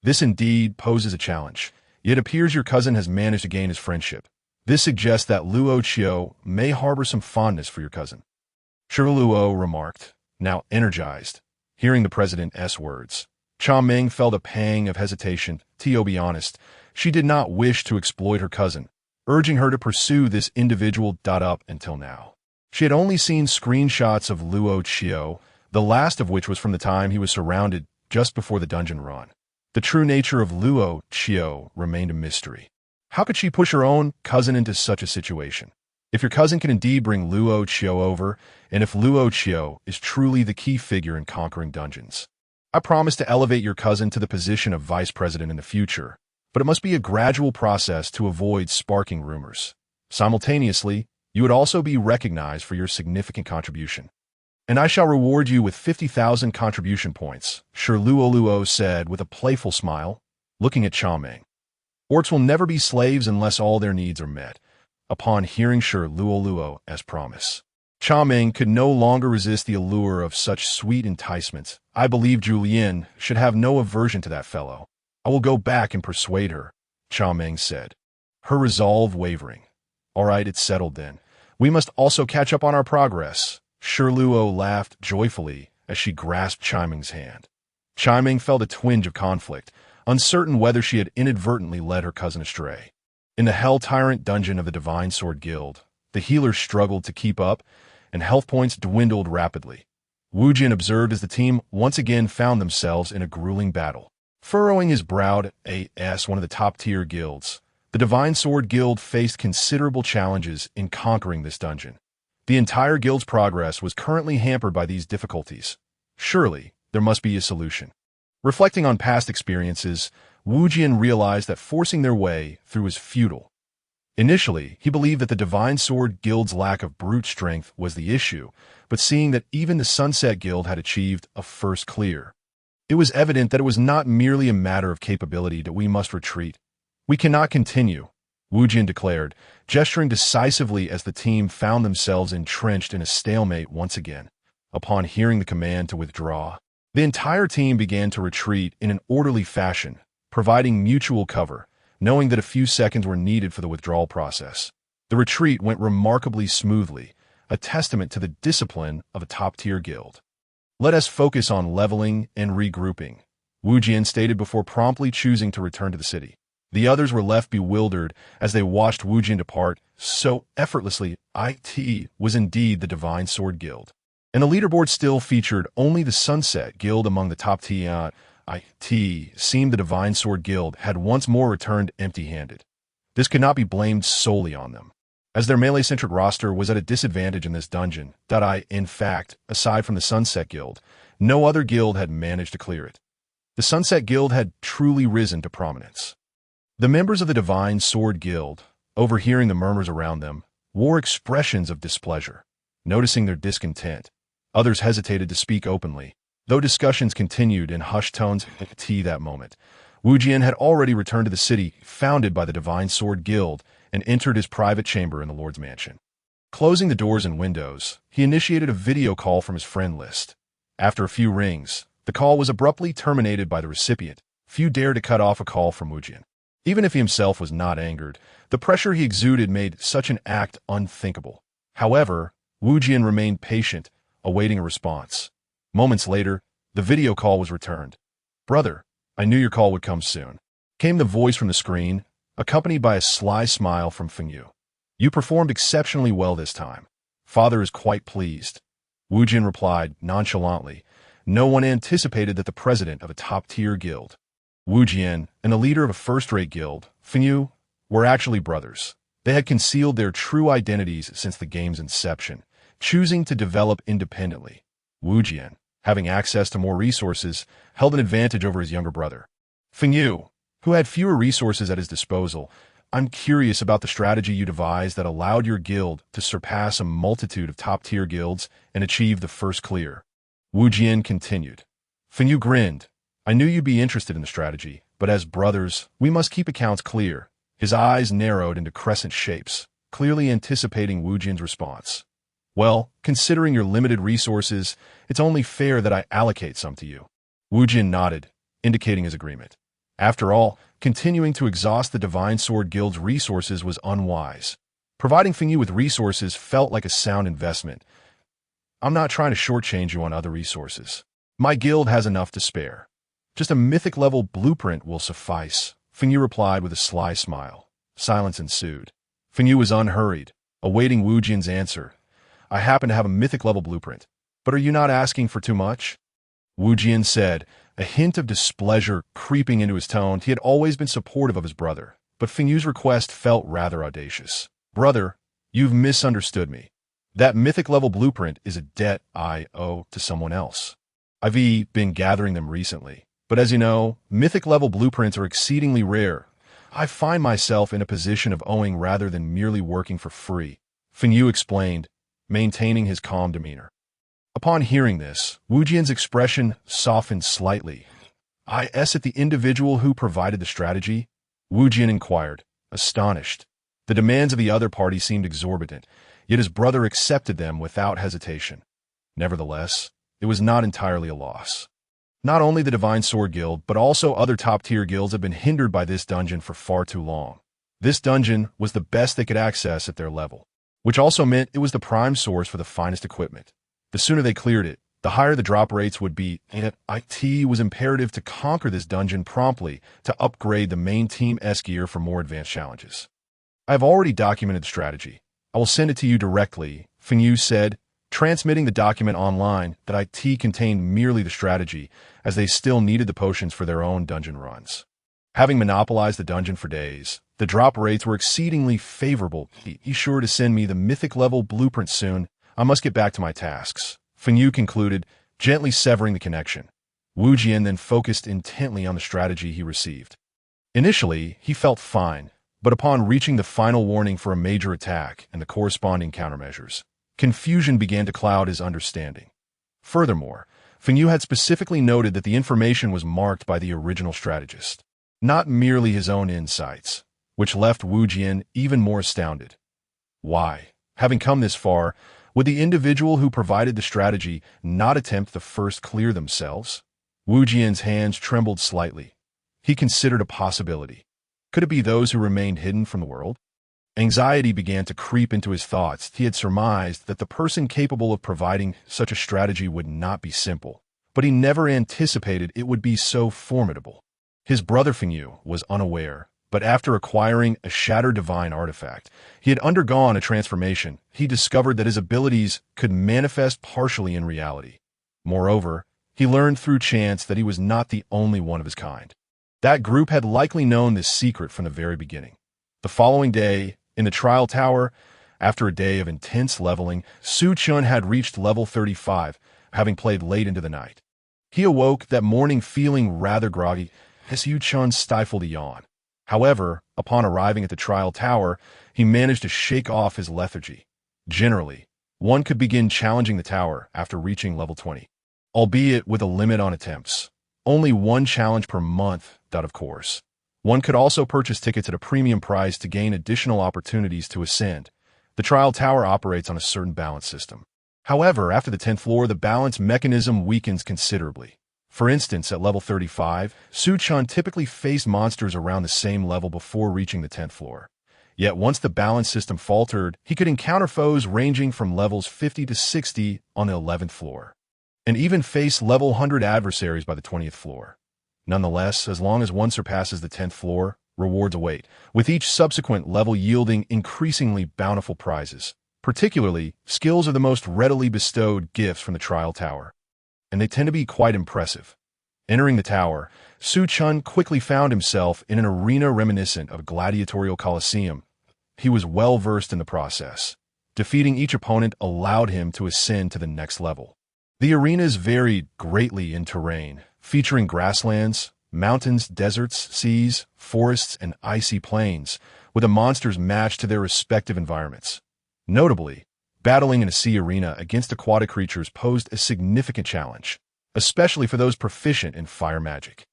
This indeed poses a challenge, yet it appears your cousin has managed to gain his friendship. This suggests that Luo Chio may harbor some fondness for your cousin. Shirluo remarked, now energized. Hearing the president's words, Chang Ming felt a pang of hesitation. To be honest, she did not wish to exploit her cousin, urging her to pursue this individual. Up until now, she had only seen screenshots of Luo Chio, the last of which was from the time he was surrounded just before the dungeon run. The true nature of Luo Chio remained a mystery. How could she push her own cousin into such a situation? If your cousin can indeed bring Luo Chio over, and if Luo Chio is truly the key figure in conquering dungeons, I promise to elevate your cousin to the position of vice president in the future, but it must be a gradual process to avoid sparking rumors. Simultaneously, you would also be recognized for your significant contribution. And I shall reward you with 50,000 contribution points, Shirluoluo said with a playful smile, looking at Chang Ming. Orcs will never be slaves unless all their needs are met. Upon hearing Shirluoluo as promise, Chang Ming could no longer resist the allure of such sweet enticements. I believe Julian should have no aversion to that fellow. I will go back and persuade her, Chang Ming said, her resolve wavering. All right, it's settled then. We must also catch up on our progress. Shirluo laughed joyfully as she grasped Chang Ming's hand. Chang Ming felt a twinge of conflict, uncertain whether she had inadvertently led her cousin astray. In the Hell Tyrant dungeon of the Divine Sword Guild, the healers struggled to keep up, and health points dwindled rapidly. Wu Jin observed as the team once again found themselves in a grueling battle. Furrowing his brow as one of the top-tier guilds, the Divine Sword Guild faced considerable challenges in conquering this dungeon. The entire guild's progress was currently hampered by these difficulties. Surely, there must be a solution. Reflecting on past experiences, Wu Jin realized that forcing their way through was futile. Initially, he believed that the Divine Sword Guild's lack of brute strength was the issue, but seeing that even the Sunset Guild had achieved a first clear, it was evident that it was not merely a matter of capability that we must retreat. We cannot continue, Wu Jin declared, gesturing decisively as the team found themselves entrenched in a stalemate once again. Upon hearing the command to withdraw, the entire team began to retreat in an orderly fashion, providing mutual cover, knowing that a few seconds were needed for the withdrawal process. The retreat went remarkably smoothly, a testament to the discipline of a top-tier guild. Let us focus on leveling and regrouping, Wu Jin stated before promptly choosing to return to the city. The others were left bewildered as they watched Wu Jin depart so effortlessly. It was indeed the Divine Sword Guild, and the leaderboard still featured only the Sunset Guild among the top tier. It seemed the Divine Sword Guild had once more returned empty-handed. This could not be blamed solely on them, as their melee-centric roster was at a disadvantage in this dungeon. In fact, aside from the Sunset Guild, no other guild had managed to clear it. The Sunset Guild had truly risen to prominence. The members of the Divine Sword Guild, overhearing the murmurs around them, wore expressions of displeasure. Noticing their discontent, others hesitated to speak openly. Though discussions continued in hushed tones that moment, Wu Jin had already returned to the city founded by the Divine Sword Guild and entered his private chamber in the Lord's mansion. Closing the doors and windows, he initiated a video call from his friend list. After a few rings, the call was abruptly terminated by the recipient. Few dared to cut off a call from Wu Jin. Even if he himself was not angered, the pressure he exuded made such an act unthinkable. However, Wu Jin remained patient, awaiting a response. Moments later, the video call was returned. "Brother, I knew your call would come soon," came the voice from the screen, accompanied by a sly smile from Fengyu. "You performed exceptionally well this time. Father is quite pleased." Wu Jin replied nonchalantly. No one anticipated that the president of a top-tier guild, Wu Jin, and the leader of a first-rate guild, Fengyu, were actually brothers. They had concealed their true identities since the game's inception, choosing to develop independently. Wu Jin, having access to more resources, held an advantage over his younger brother, Fengyu, who had fewer resources at his disposal. "I'm curious about the strategy you devised that allowed your guild to surpass a multitude of top-tier guilds and achieve the first clear," Wu Jin continued. Fengyu grinned. "I knew you'd be interested in the strategy, but as brothers, we must keep accounts clear." His eyes narrowed into crescent shapes, clearly anticipating Wu Jin's response. "Well, considering your limited resources, it's only fair that I allocate some to you." Wu Jin nodded, indicating his agreement. After all, continuing to exhaust the Divine Sword Guild's resources was unwise. Providing Fengyu with resources felt like a sound investment. "I'm not trying to shortchange you on other resources. My guild has enough to spare. Just a mythic-level blueprint will suffice," Fengyu replied with a sly smile. Silence ensued. Fengyu was unhurried, awaiting Wu Jin's answer. "I happen to have a mythic-level blueprint, but are you not asking for too much?" Wu Jin said, a hint of displeasure creeping into his tone. He had always been supportive of his brother, but Fengyu's request felt rather audacious. "Brother, you've misunderstood me. That mythic-level blueprint is a debt I owe to someone else. I've been gathering them recently, but as you know, mythic-level blueprints are exceedingly rare. I find myself in a position of owing rather than merely working for free," Fengyu explained, maintaining his calm demeanor. Upon hearing this, Wu Jin's expression softened slightly. "Is it the individual who provided the strategy?" Wu Jin inquired, astonished. The demands of the other party seemed exorbitant, yet his brother accepted them without hesitation. Nevertheless, it was not entirely a loss. Not only the Divine Sword Guild, but also other top-tier guilds had been hindered by this dungeon for far too long. This dungeon was the best they could access at their level, which also meant it was the prime source for the finest equipment. The sooner they cleared it, the higher the drop rates would be, and it was imperative to conquer this dungeon promptly to upgrade the main team's gear for more advanced challenges. I have already documented the strategy. I will send it to you directly, Feng Yu said, transmitting the document online. That IT contained merely the strategy, as they still needed the potions for their own dungeon runs. Having monopolized the dungeon for days, the drop rates were exceedingly favorable. Be sure to send me the mythic level blueprint soon. I must get back to my tasks, Feng Yu concluded, gently severing the connection. Wu Jian then focused intently on the strategy he received. Initially, he felt fine, but upon reaching the final warning for a major attack and the corresponding countermeasures, confusion began to cloud his understanding. Furthermore, Feng Yu had specifically noted that the information was marked by the original strategist, not merely his own insights, which left Wu Jian even more astounded. Why, having come this far, would the individual who provided the strategy not attempt to first clear themselves? Wu Jian's hands trembled slightly. He considered a possibility. Could it be those who remained hidden from the world? Anxiety began to creep into his thoughts. He had surmised that the person capable of providing such a strategy would not be simple, but he never anticipated it would be so formidable. His brother Feng Yu was unaware, but after acquiring a Shattered Divine artifact, he had undergone a transformation. He discovered that his abilities could manifest partially in reality. Moreover, he learned through chance that he was not the only one of his kind. That group had likely known this secret from the very beginning. The following day, in the trial tower, after a day of intense leveling, Su Chen had reached level 35, having played late into the night. He awoke that morning feeling rather groggy, as Su Chen stifled a yawn. However, upon arriving at the trial tower, he managed to shake off his lethargy. Generally, one could begin challenging the tower after reaching level 20, albeit with a limit on attempts. Only one challenge per month, of course. One could also purchase tickets at a premium price to gain additional opportunities to ascend. The trial tower operates on a certain balance system. However, after the 10th floor, the balance mechanism weakens considerably. For instance, at level 35, Su Chen typically faced monsters around the same level before reaching the 10th floor. Yet once the balance system faltered, he could encounter foes ranging from levels 50 to 60 on the 11th floor, and even face level 100 adversaries by the 20th floor. Nonetheless, as long as one surpasses the 10th floor, rewards await, with each subsequent level yielding increasingly bountiful prizes. Particularly, skills are the most readily bestowed gifts from the trial tower, and they tend to be quite impressive. Entering the tower, Su Chen quickly found himself in an arena reminiscent of a gladiatorial coliseum. He was well versed in the process. Defeating each opponent allowed him to ascend to the next level. The arenas varied greatly in terrain, featuring grasslands, mountains, deserts, seas, forests, and icy plains, with the monsters matched to their respective environments. Notably, battling in a sea arena against aquatic creatures posed a significant challenge, especially for those proficient in fire magic.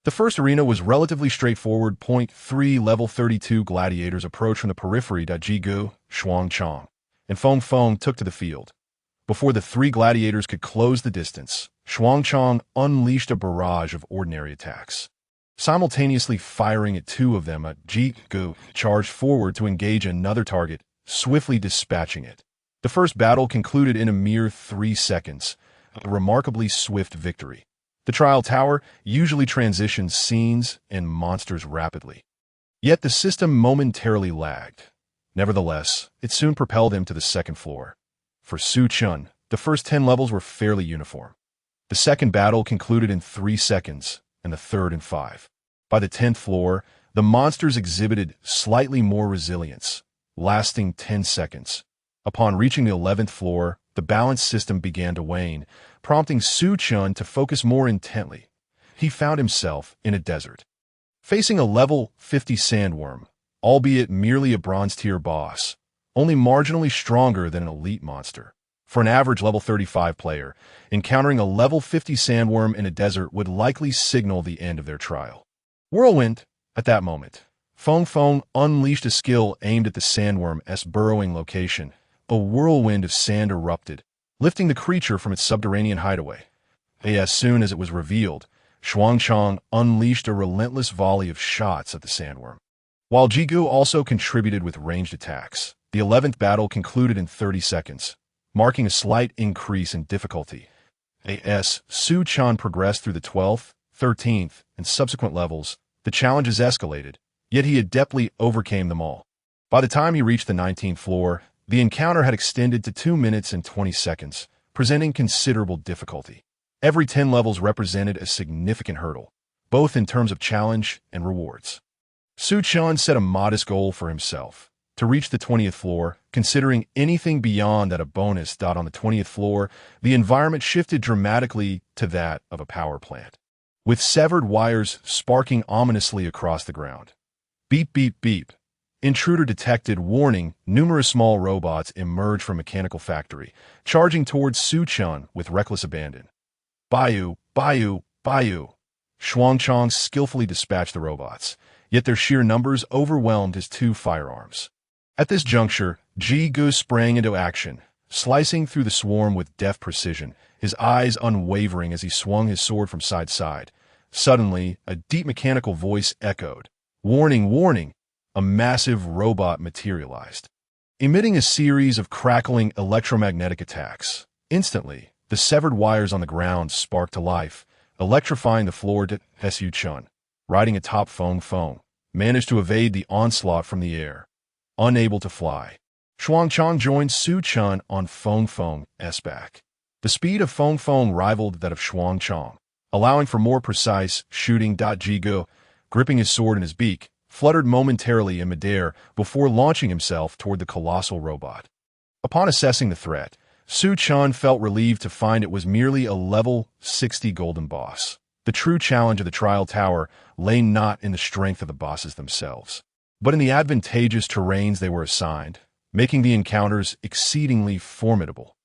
The first arena was relatively straightforward. 3 level 32 gladiators approached from the periphery. Jigu, Shuangchang, and Feng Feng took to the field. Before the three gladiators could close the distance, Shuangchang unleashed a barrage of ordinary attacks. Simultaneously firing at two of them, Jigu charged forward to engage another target, swiftly dispatching it. The first battle concluded in a mere 3 seconds, a remarkably swift victory. The trial tower usually transitions scenes and monsters rapidly. Yet the system momentarily lagged. Nevertheless, it soon propelled him to the second floor. For Su Chen, the first 10 levels were fairly uniform. The second battle concluded in 3 seconds, and the third in 5. By the 10th floor, the monsters exhibited slightly more resilience, lasting 10 seconds. Upon reaching the 11th floor, the balance system began to wane, prompting Su Chen to focus more intently. He found himself in a desert, facing a level 50 sandworm, albeit merely a bronze-tier boss, only marginally stronger than an elite monster. For an average level 35 player, encountering a level 50 sandworm in a desert would likely signal the end of their trial. Whirlwind, at that moment, Feng Feng unleashed a skill aimed at the sandworm's burrowing location. A whirlwind of sand erupted, lifting the creature from its subterranean hideaway. As soon as it was revealed, Shuangchang unleashed a relentless volley of shots at the sandworm. While Jigu also contributed with ranged attacks, the 11th battle concluded in 30 seconds, marking a slight increase in difficulty. As Su Chen progressed through the 12th, 13th, and subsequent levels, the challenges escalated, yet he adeptly overcame them all. By the time he reached the 19th floor, the encounter had extended to 2 minutes and 20 seconds, presenting considerable difficulty. Every 10 levels represented a significant hurdle, both in terms of challenge and rewards. Chen set a modest goal for himself, to reach the 20th floor. Considering anything beyond that a bonus. On the 20th floor, the environment shifted dramatically to that of a power plant, with severed wires sparking ominously across the ground. Beep, beep, beep. Intruder detected. Warning. Numerous small robots emerged from mechanical factory, charging towards Chen with reckless abandon. Bayou, Bayou, Bayou. Xuangchang skillfully dispatched the robots, yet their sheer numbers overwhelmed his 2 firearms. At this juncture, Ji-Gu sprang into action, slicing through the swarm with deft precision, his eyes unwavering as he swung his sword from side to side. Suddenly, a deep mechanical voice echoed. Warning, warning! A massive robot materialized, emitting a series of crackling electromagnetic attacks. Instantly, the severed wires on the ground sparked to life, electrifying the floor. Chen, riding atop Feng, managed to evade the onslaught from the air. Unable to fly, Xuangchang joined Chen on Feng's back. The speed of Feng rivaled that of Xuangchang, allowing for more precise shooting. Ji-Gu, gripping his sword in his beak, fluttered momentarily in midair before launching himself toward the colossal robot. Upon assessing the threat, Chen felt relieved to find it was merely a level 60 golden boss. The true challenge of the trial tower lay not in the strength of the bosses themselves, but in the advantageous terrains they were assigned, making the encounters exceedingly formidable.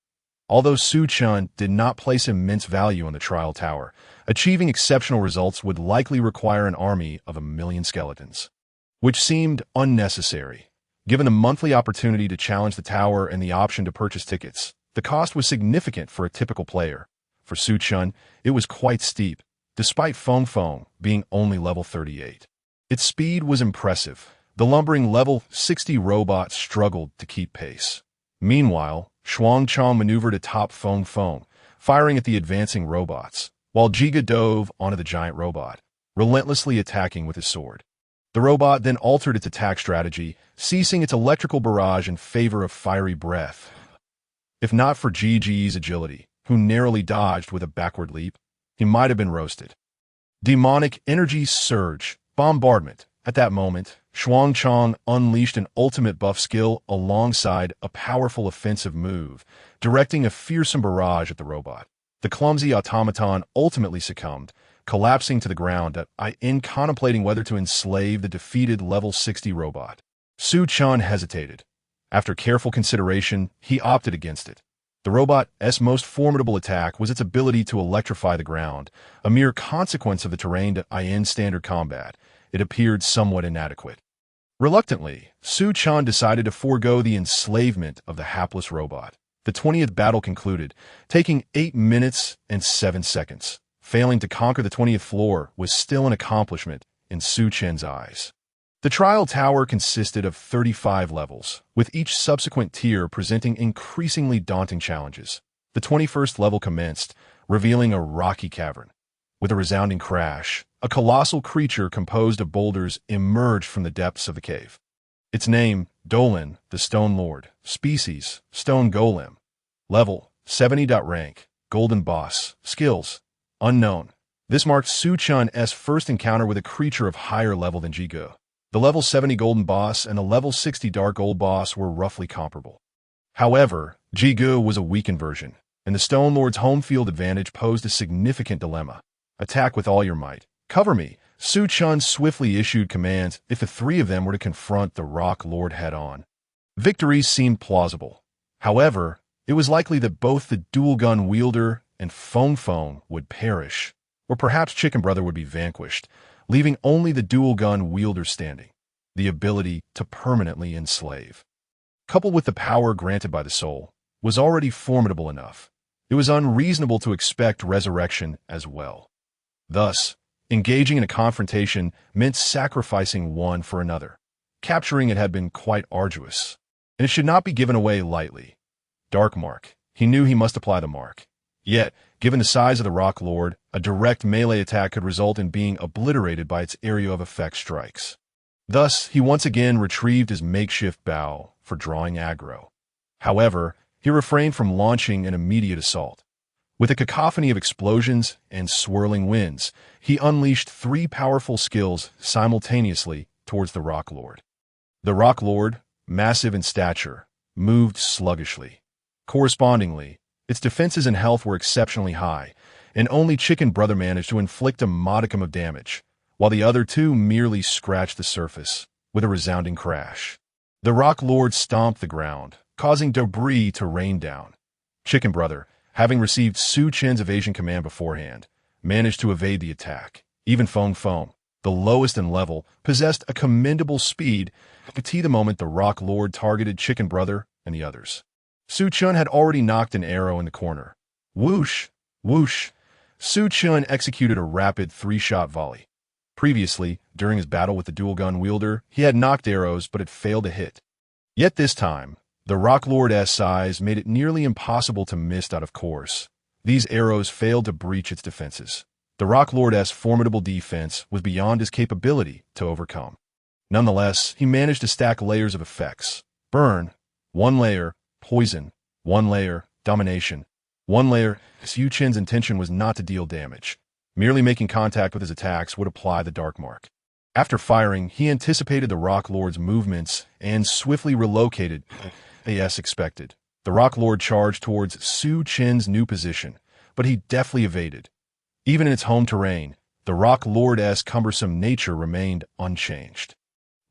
Although Chen did not place immense value on the trial tower, achieving exceptional results would likely require an army of 1,000,000 skeletons, which seemed unnecessary. Given the monthly opportunity to challenge the tower and the option to purchase tickets, the cost was significant for a typical player. For Chen, it was quite steep, despite Feng being only level 38. Its speed was impressive. The lumbering level 60 robot struggled to keep pace. Meanwhile, Xuangchang maneuvered atop Feng, firing at the advancing robots, while Ji-Gu dove onto the giant robot, relentlessly attacking with his sword. The robot then altered its attack strategy, ceasing its electrical barrage in favor of fiery breath. If not for Ji-Gu's agility, who narrowly dodged with a backward leap, he might have been roasted. Demonic energy surge, bombardment. At that moment, Xuangchang unleashed an ultimate buff skill alongside a powerful offensive move, directing a fearsome barrage at the robot. The clumsy automaton ultimately succumbed, collapsing to the ground in contemplating whether to enslave the defeated level 60 robot. Chen hesitated. After careful consideration, he opted against it. The robot's most formidable attack was its ability to electrify the ground, a mere consequence of the terrain in standard combat. It appeared somewhat inadequate. Reluctantly, Chen decided to forego the enslavement of the hapless robot. The 20th battle concluded, taking 8 minutes and 7 seconds. Failing to conquer the 20th floor was still an accomplishment in Chen's eyes. The trial tower consisted of 35 levels, with each subsequent tier presenting increasingly daunting challenges. The 21st level commenced, revealing a rocky cavern. With a resounding crash, a colossal creature composed of boulders emerged from the depths of the cave. Its name, Dolan, the Stone Lord. Species, Stone Golem. Level, 70. Rank, Golden Boss. Skills, unknown. This marked Chen's first encounter with a creature of higher level than Ji-Gu. The level 70 Golden Boss and the level 60 Dark Gold Boss were roughly comparable. However, Ji-Gu was a weakened version, and the Stone Lord's home field advantage posed a significant dilemma. Attack with all your might. Cover me. Chen swiftly issued commands if the 3 of them were to confront the Rock Lord head-on. Victories seemed plausible. However, it was likely that both the dual-gun wielder and Feng would perish, or perhaps Chicken Brother would be vanquished, leaving only the dual-gun wielder standing, the ability to permanently enslave. Coupled with the power granted by the soul, was already formidable enough. It was unreasonable to expect resurrection as well. Thus, engaging in a confrontation meant sacrificing one for another. Capturing it had been quite arduous, and it should not be given away lightly. Dark Mark. He knew he must apply the mark. Yet, given the size of the Rock Lord, a direct melee attack could result in being obliterated by its area of effect strikes. Thus, he once again retrieved his makeshift bow for drawing aggro. However, he refrained from launching an immediate assault. With a cacophony of explosions and swirling winds, he unleashed 3 powerful skills simultaneously towards the Rock Lord. The Rock Lord, massive in stature, moved sluggishly. Correspondingly, its defenses and health were exceptionally high, and only Chicken Brother managed to inflict a modicum of damage, while the other 2 merely scratched the surface with a resounding crash. The Rock Lord stomped the ground, causing debris to rain down. Chicken Brother, having received Su Chen's evasion command beforehand, managed to evade the attack. Even Feng Feng, the lowest in level, possessed a commendable speed to the moment the Rock Lord targeted Chicken Brother and the others. Su Chen had already knocked an arrow in the corner. Whoosh! Whoosh! Su Chen executed a rapid 3-shot volley. Previously, during his battle with the dual-gun wielder, he had knocked arrows but had failed to hit. Yet this time, the Rock Lord's size made it nearly impossible to miss out of course. These arrows failed to breach its defenses. The Rock Lord's formidable defense was beyond his capability to overcome. Nonetheless, he managed to stack layers of effects. Burn, 1 layer, poison, 1 layer, domination, 1 layer. Su Chen's intention was not to deal damage. Merely making contact with his attacks would apply the Dark Mark. After firing, he anticipated the Rock Lord's movements and swiftly relocated, as expected. The Rock Lord charged towards Su Chen's new position, but he deftly evaded. Even in its home terrain, the Rock Lord's cumbersome nature remained unchanged.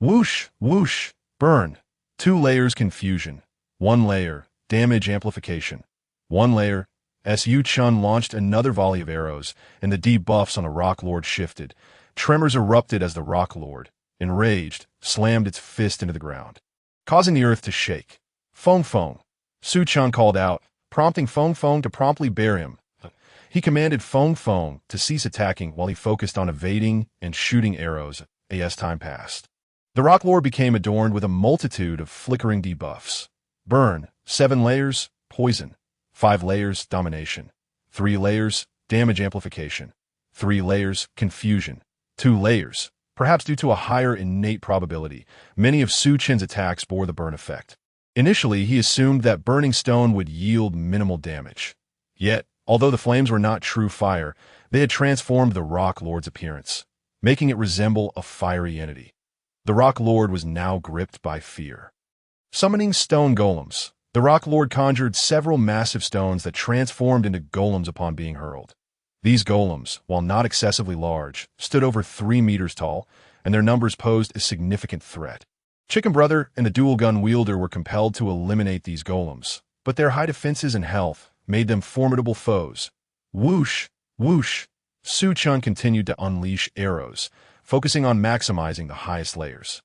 Whoosh, whoosh, burn, 2 layers confusion, 1 layer, damage amplification, 1 layer. Su Chen launched another volley of arrows, and the debuffs on the Rock Lord shifted. Tremors erupted as the Rock Lord, enraged, slammed its fist into the ground, causing the earth to shake. Feng Feng, Su Chen called out, prompting Feng Feng to promptly bear him. He commanded Feng Feng to cease attacking while he focused on evading and shooting arrows as time passed. The Rock Lord became adorned with a multitude of flickering debuffs. Burn, 7 layers, poison, 5 layers, domination, 3 layers, damage amplification, 3 layers, confusion, 2 layers. Perhaps due to a higher innate probability, many of Su Chen's attacks bore the burn effect. Initially, he assumed that burning stone would yield minimal damage. Yet, although the flames were not true fire, they had transformed the Rock Lord's appearance, making it resemble a fiery entity. The Rock Lord was now gripped by fear. Summoning stone golems, the Rock Lord conjured several massive stones that transformed into golems upon being hurled. These golems, while not excessively large, stood over 3 meters tall, and their numbers posed a significant threat. Chicken Brother and the dual-gun wielder were compelled to eliminate these golems, but their high defenses and health made them formidable foes. Whoosh, whoosh, Su Chen continued to unleash arrows, focusing on maximizing the highest layers.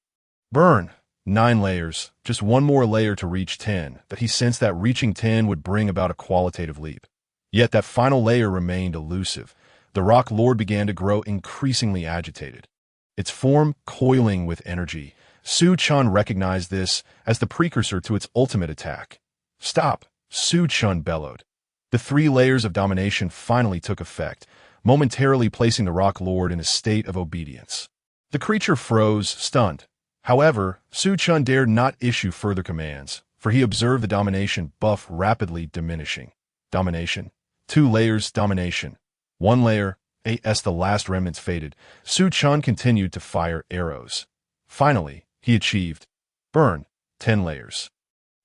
Burn, 9 layers, just 1 more layer to reach 10, but he sensed that reaching 10 would bring about a qualitative leap. Yet that final layer remained elusive. The Rock Lord began to grow increasingly agitated. Its form coiling with energy. Su Chen recognized this as the precursor to its ultimate attack. Stop, Su Chen bellowed. The 3 layers of domination finally took effect, momentarily placing the Rock Lord in a state of obedience. The creature froze, stunned. However, Su Chen dared not issue further commands, for he observed the domination buff rapidly diminishing. Domination. 2 layers, domination. 1 layer, as the last remnants faded, Su Chen continued to fire arrows. Finally, he achieved burn, 10 layers.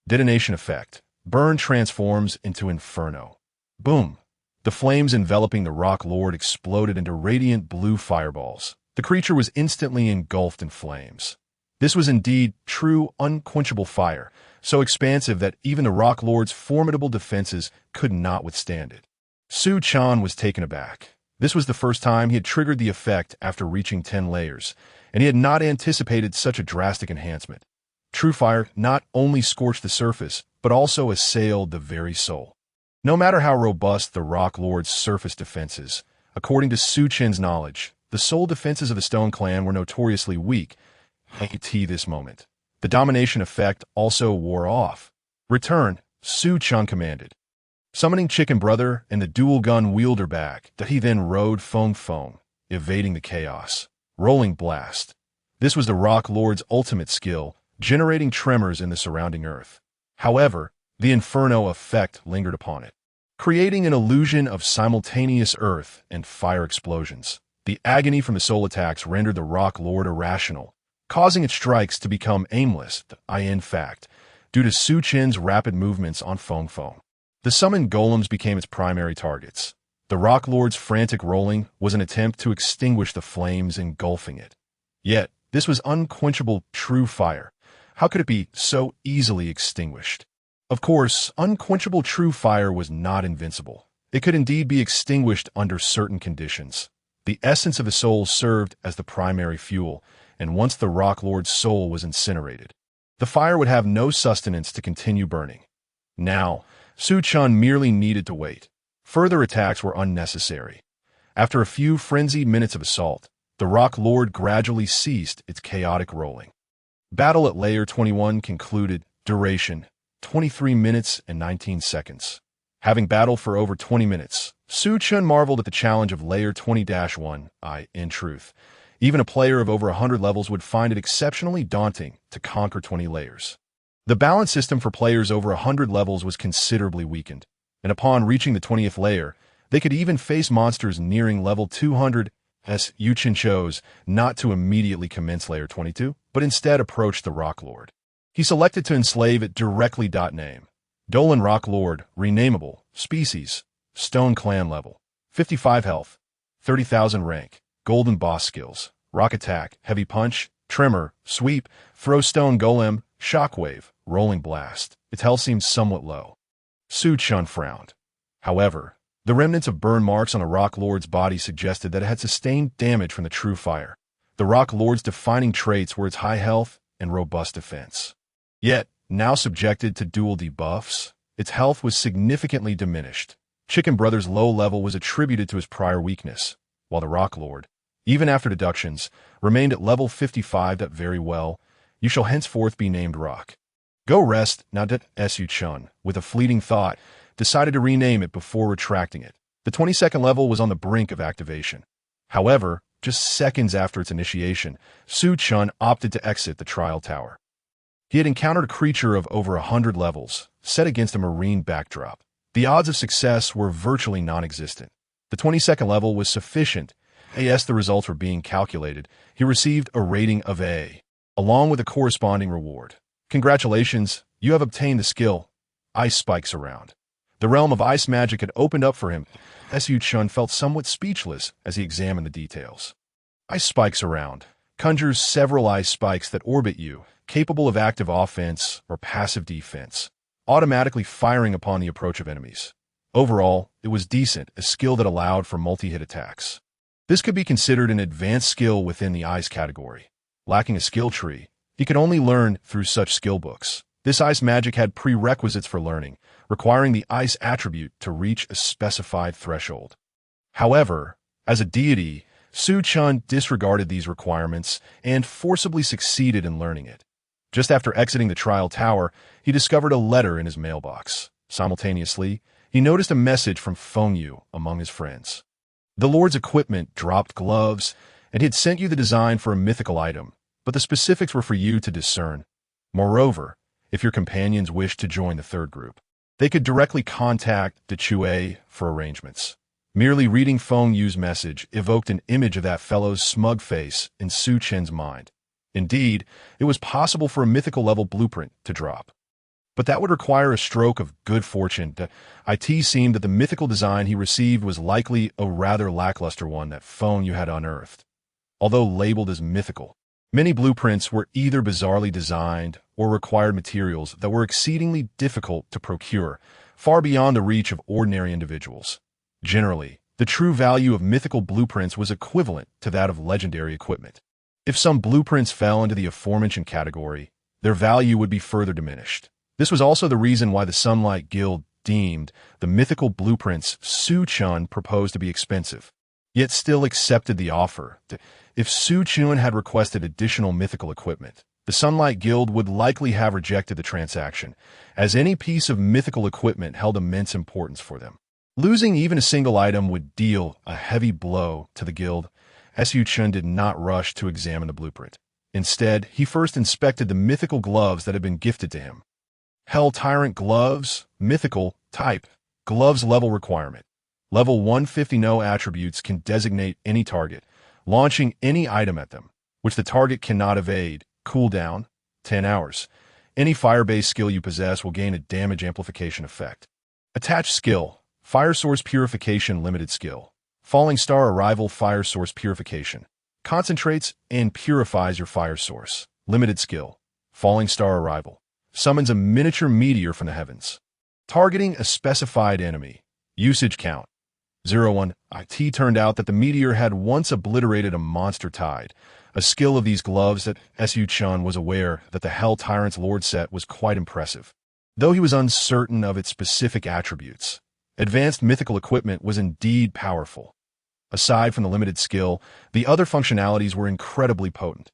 Detonation effect. Burn transforms into inferno. Boom. The flames enveloping the Rock Lord exploded into radiant blue fireballs. The creature was instantly engulfed in flames. This was indeed true, unquenchable fire, so expansive that even the Rock Lord's formidable defenses could not withstand it. Su Chen was taken aback. This was the first time he had triggered the effect after reaching 10 layers, and he had not anticipated such a drastic enhancement. True fire not only scorched the surface, but also assailed the very soul. No matter how robust the Rock Lord's surface defenses, according to Su Chen's knowledge, the soul defenses of the Stone Clan were notoriously weak. At this moment, the domination effect also wore off. Return, Su Chen commanded. Summoning Chicken Brother and the dual-gun wielder back, that he then rode Feng Feng, evading the chaos. Rolling blast. This was the Rock Lord's ultimate skill, generating tremors in the surrounding earth. However, the Inferno effect lingered upon it, creating an illusion of simultaneous earth and fire explosions. The agony from the soul attacks rendered the Rock Lord irrational, causing its strikes to become aimless, in fact, due to Su Chen's rapid movements on Feng Feng. The summoned golems became its primary targets. The Rock Lord's frantic rolling was an attempt to extinguish the flames engulfing it. Yet, this was unquenchable true fire. How could it be so easily extinguished? Of course, unquenchable true fire was not invincible. It could indeed be extinguished under certain conditions. The essence of the soul served as the primary fuel, and once the Rock Lord's soul was incinerated, the fire would have no sustenance to continue burning. Now, Su Chen merely needed to wait. Further attacks were unnecessary. After a few frenzied minutes of assault, the Rock Lord gradually ceased its chaotic rolling. Battle at Layer 21 concluded. Duration: 23 minutes and 19 seconds. Having battled for over 20 minutes, Su Chen marveled at the challenge of Layer 20-1. In truth, even a player of over 100 levels would find it exceptionally daunting to conquer 20 layers. The balance system for players over 100 levels was considerably weakened, and upon reaching the 20th layer, they could even face monsters nearing level 200. Yu Chen chose not to immediately commence Layer 22, but instead approach the Rock Lord. He selected to enslave it directly. Name: Dolan Rock Lord, renameable, species, Stone Clan level, 55 health, 30,000 rank, golden boss skills, rock attack, heavy punch, tremor, sweep, throw stone golem, shockwave, rolling blast. Its health seemed somewhat low. Su Chen frowned. However, the remnants of burn marks on the Rock Lord's body suggested that it had sustained damage from the true fire. The Rock Lord's defining traits were its high health and robust defense. Yet, now subjected to dual debuffs, its health was significantly diminished. Chicken Brother's low level was attributed to his prior weakness, while the Rock Lord, even after deductions, remained at level 55. Very well, you shall henceforth be named Rock. Go rest, now. Su Chen, with a fleeting thought, decided to rename it before retracting it. The 22nd level was on the brink of activation. However, just seconds after its initiation, Su Chen opted to exit the trial tower. He had encountered a creature of over 100 levels, set against a marine backdrop. The odds of success were virtually non-existent. The 22nd level was sufficient. As the results were being calculated, he received a rating of A, along with a corresponding reward. Congratulations, you have obtained the skill Ice Spikes Around. The realm of ice magic had opened up for him. Su Chen felt somewhat speechless as he examined the details. Ice Spikes Around conjures several ice spikes that orbit you, capable of active offense or passive defense, automatically firing upon the approach of enemies. Overall, it was decent, a skill that allowed for multi-hit attacks. This could be considered an advanced skill within the ice category. Lacking a skill tree, he could only learn through such skill books. This ice magic had prerequisites for learning, requiring the ice attribute to reach a specified threshold. However, as a deity, Su Chen disregarded these requirements and forcibly succeeded in learning it. Just after exiting the trial tower, he discovered a letter in his mailbox. Simultaneously, he noticed a message from Feng Yu among his friends. The Lord's equipment dropped gloves, and he had sent you the design for a mythical item, but the specifics were for you to discern. Moreover, if your companions wished to join the third group, they could directly contact the Chue for arrangements. Merely reading Feng Yu's message evoked an image of that fellow's smug face in Su Chen's mind. Indeed, it was possible for a mythical level blueprint to drop. But that would require a stroke of good fortune. It seemed that the mythical design he received was likely a rather lackluster one that Feng Yu had unearthed. Although labeled as mythical, many blueprints were either bizarrely designed or required materials that were exceedingly difficult to procure, far beyond the reach of ordinary individuals. Generally, the true value of mythical blueprints was equivalent to that of legendary equipment. If some blueprints fell into the aforementioned category, their value would be further diminished. This was also the reason why the Sunlight Guild deemed the mythical blueprints Su Chen proposed to be expensive, yet still accepted the offer. If Su Chen had requested additional mythical equipment, the Sunlight Guild would likely have rejected the transaction, as any piece of mythical equipment held immense importance for them. Losing even a single item would deal a heavy blow to the guild. Su Chen did not rush to examine the blueprint. Instead, he first inspected the mythical gloves that had been gifted to him. Hell Tyrant Gloves, Mythical, Type, Gloves Level Requirement. Level 150. No attributes can designate any target, launching any item at them, which the target cannot evade. Cooldown, 10 hours. Any fire-based skill you possess will gain a damage amplification effect. Attached skill, Fire Source Purification Limited Skill. Falling Star Arrival Fire Source Purification. Concentrates and purifies your fire source. Limited skill, Falling Star Arrival. Summons a miniature meteor from the heavens. Targeting a specified enemy. Usage count, 0-1. It turned out that the meteor had once obliterated a monster tide, a skill of these gloves that Chen was aware that the Hell Tyrant's Lord set was quite impressive. Though he was uncertain of its specific attributes, advanced mythical equipment was indeed powerful. Aside from the limited skill, the other functionalities were incredibly potent.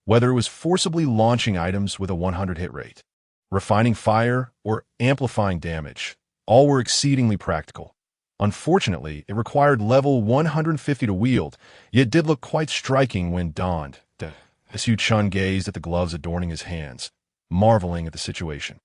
Whether it was forcibly launching items with a 100 hit rate, refining fire, or amplifying damage, all were exceedingly practical. Unfortunately, it required level 150 to wield, yet did look quite striking when donned. Chen gazed at the gloves adorning his hands, marveling at the situation.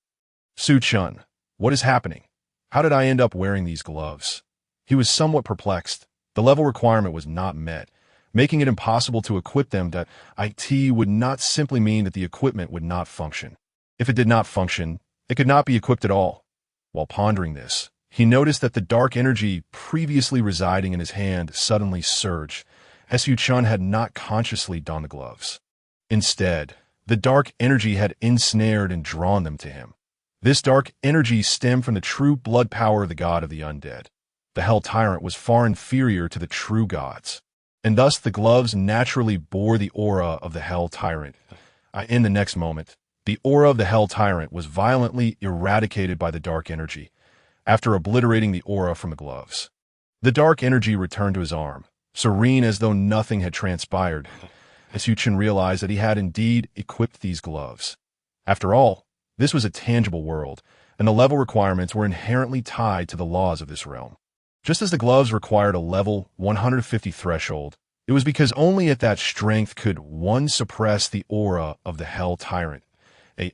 Chen, what is happening? How did I end up wearing these gloves? He was somewhat perplexed. The level requirement was not met, making it impossible to equip them. That it would not simply mean that the equipment would not function. If it did not function, it could not be equipped at all. While pondering this, he noticed that the dark energy previously residing in his hand suddenly surged, as Chen had not consciously donned the gloves. Instead, the dark energy had ensnared and drawn them to him. This dark energy stemmed from the true blood power of the god of the undead. The Hell Tyrant was far inferior to the true gods, and thus the gloves naturally bore the aura of the Hell Tyrant. In the next moment, the aura of the Hell Tyrant was violently eradicated by the dark energy, after obliterating the aura from the gloves. The dark energy returned to his arm, serene as though nothing had transpired, as Chen realized that he had indeed equipped these gloves. After all, this was a tangible world, and the level requirements were inherently tied to the laws of this realm. Just as the gloves required a level 150 threshold, it was because only at that strength could one suppress the aura of the Hell Tyrant.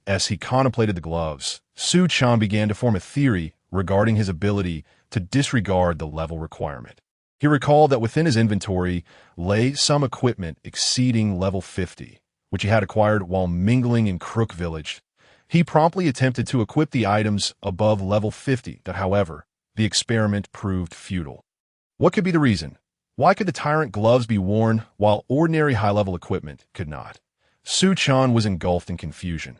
As he contemplated the gloves, Chen began to form a theory regarding his ability to disregard the level requirement. He recalled that within his inventory lay some equipment exceeding level 50, which he had acquired while mingling in Crook Village. He promptly attempted to equip the items above level 50, but however, the experiment proved futile. What could be the reason? Why could the Tyrant gloves be worn while ordinary high-level equipment could not? Chen was engulfed in confusion.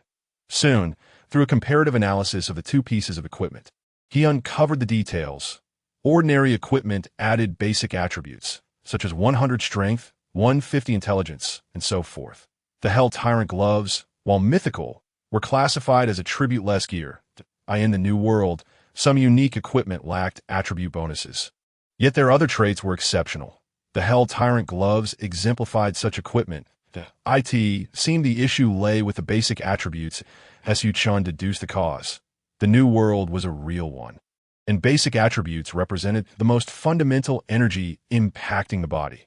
Soon, through a comparative analysis of the two pieces of equipment, he uncovered the details. Ordinary equipment added basic attributes, such as 100 strength, 150 intelligence, and so forth. The Hell Tyrant gloves, while mythical, were classified as attribute-less gear. In the New World, some unique equipment lacked attribute bonuses. Yet their other traits were exceptional. The Hell Tyrant gloves exemplified such equipment. It seemed the issue lay with the basic attributes, as Chen deduced the cause. The New World was a real one, and basic attributes represented the most fundamental energy impacting the body.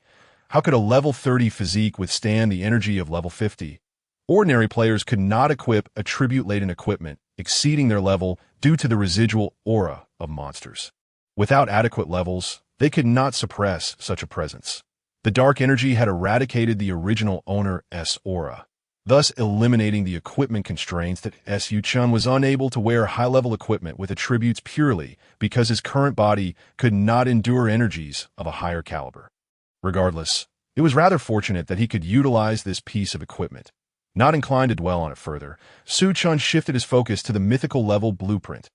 How could a level 30 physique withstand the energy of level 50? Ordinary players could not equip attribute-laden equipment exceeding their level due to the residual aura of monsters. Without adequate levels, they could not suppress such a presence. The dark energy had eradicated the original owner's aura, thus eliminating the equipment constraints that Chen was unable to wear high-level equipment with attributes purely because his current body could not endure energies of a higher caliber. Regardless, it was rather fortunate that he could utilize this piece of equipment. Not inclined to dwell on it further, Chen shifted his focus to the mythical level blueprint.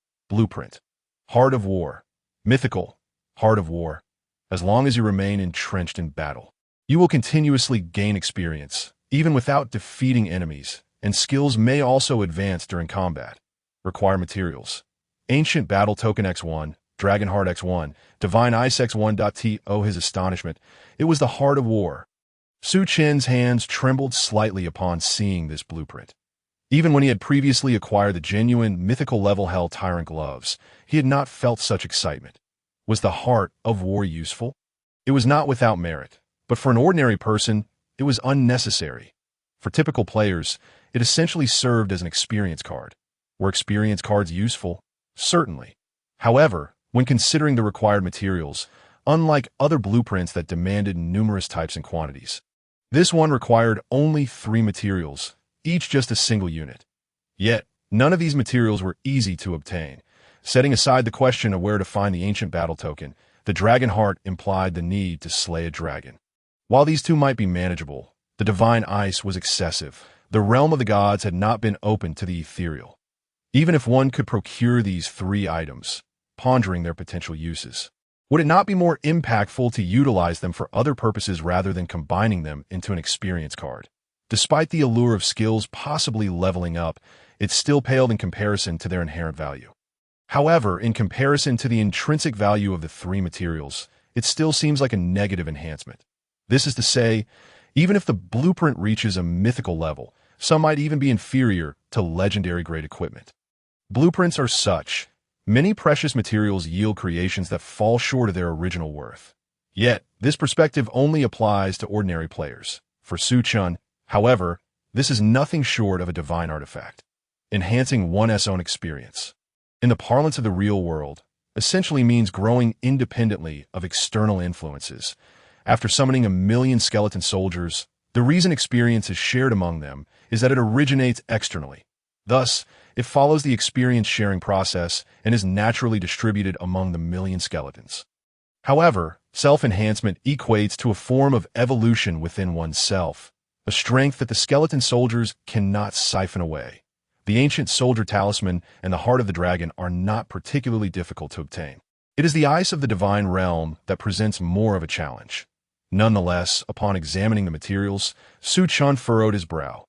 Heart of War. Mythical. Heart of War. As long as you remain entrenched in battle, you will continuously gain experience, even without defeating enemies, and skills may also advance during combat. Require materials. Ancient Battle Token X1, Dragonheart X1, Divine Ice X1. To his astonishment, it was the Heart of War. Chen's hands trembled slightly upon seeing this blueprint. Even when he had previously acquired the genuine mythical level Hell Tyrant gloves, he had not felt such excitement. Was the Heart of War useful? It was not without merit, but for an ordinary person, it was unnecessary. For typical players, it essentially served as an experience card. Were experience cards useful? Certainly. However, when considering the required materials, unlike other blueprints that demanded numerous types and quantities, this one required only 3 materials, each just a single unit. Yet, none of these materials were easy to obtain. Setting aside the question of where to find the ancient battle token, the dragon heart implied the need to slay a dragon. While these two might be manageable, the divine ice was excessive. The realm of the gods had not been open to the ethereal. Even if one could procure these 3 items, pondering their potential uses, would it not be more impactful to utilize them for other purposes rather than combining them into an experience card? Despite the allure of skills possibly leveling up, it still paled in comparison to their inherent value. However, in comparison to the intrinsic value of the 3 materials, it still seems like a negative enhancement. This is to say, even if the blueprint reaches a mythical level, some might even be inferior to legendary-grade equipment. Blueprints are such. Many precious materials yield creations that fall short of their original worth. Yet, this perspective only applies to ordinary players. For Chen, however, this is nothing short of a divine artifact, enhancing one's own experience. In the parlance of the real world, essentially means growing independently of external influences. After summoning 1,000,000 skeleton soldiers, the reason experience is shared among them is that it originates externally. Thus, it follows the experience-sharing process and is naturally distributed among the 1,000,000 skeletons. However, self-enhancement equates to a form of evolution within oneself, a strength that the skeleton soldiers cannot siphon away. The ancient soldier talisman and the heart of the dragon are not particularly difficult to obtain. It is the ice of the divine realm that presents more of a challenge. Nonetheless, upon examining the materials, Chen furrowed his brow.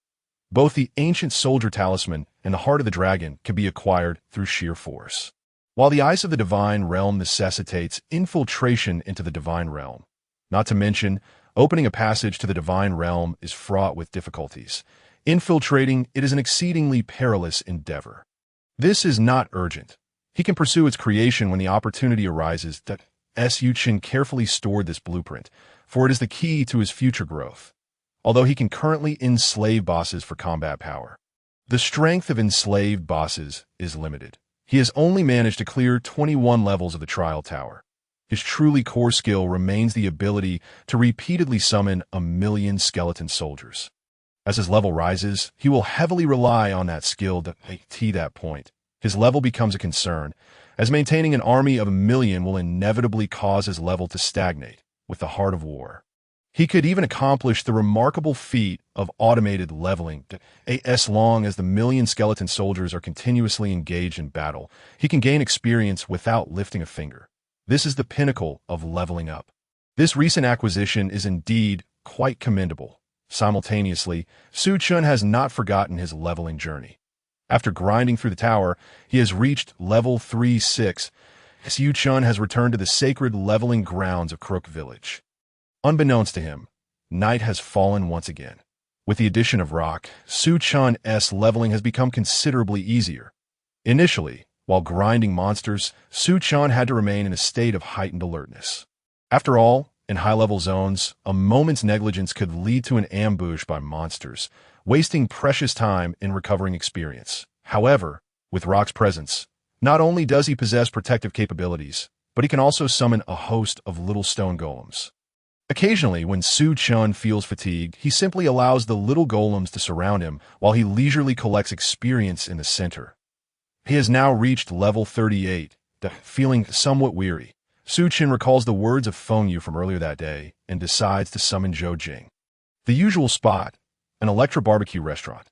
Both the ancient soldier talisman and the heart of the dragon can be acquired through sheer force, while the ice of the divine realm necessitates infiltration into the divine realm. Not to mention, opening a passage to the divine realm is fraught with difficulties. Infiltrating it is an exceedingly perilous endeavor. This is not urgent. He can pursue its creation when the opportunity arises. That Chen carefully stored this blueprint, for it is the key to his future growth. Although he can currently enslave bosses for combat power, the strength of enslaved bosses is limited. He has only managed to clear 21 levels of the trial tower. His truly core skill remains the ability to repeatedly summon 1,000,000 skeleton soldiers. As his level rises, he will heavily rely on that skill to that point. His level becomes a concern, as maintaining an army of 1,000,000 will inevitably cause his level to stagnate with the heart of war. He could even accomplish the remarkable feat of automated leveling. As long as the 1,000,000 skeleton soldiers are continuously engaged in battle, he can gain experience without lifting a finger. This is the pinnacle of leveling up. This recent acquisition is indeed quite commendable. Simultaneously, Chen has not forgotten his leveling journey. After grinding through the tower, he has reached level 3-6. Chen has returned to the sacred leveling grounds of Crook Village. Unbeknownst to him, night has fallen once again. With the addition of rock, Chen's leveling has become considerably easier. Initially, while grinding monsters, Chen had to remain in a state of heightened alertness. After all, in high-level zones, a moment's negligence could lead to an ambush by monsters, wasting precious time in recovering experience. However, with Rock's presence, not only does he possess protective capabilities, but he can also summon a host of little stone golems. Occasionally, when Chen feels fatigued, he simply allows the little golems to surround him while he leisurely collects experience in the center. He has now reached level 38, feeling somewhat weary. Chen recalls the words of Feng Yu from earlier that day and decides to summon Zhou Jing. The usual spot, an Electra barbecue restaurant.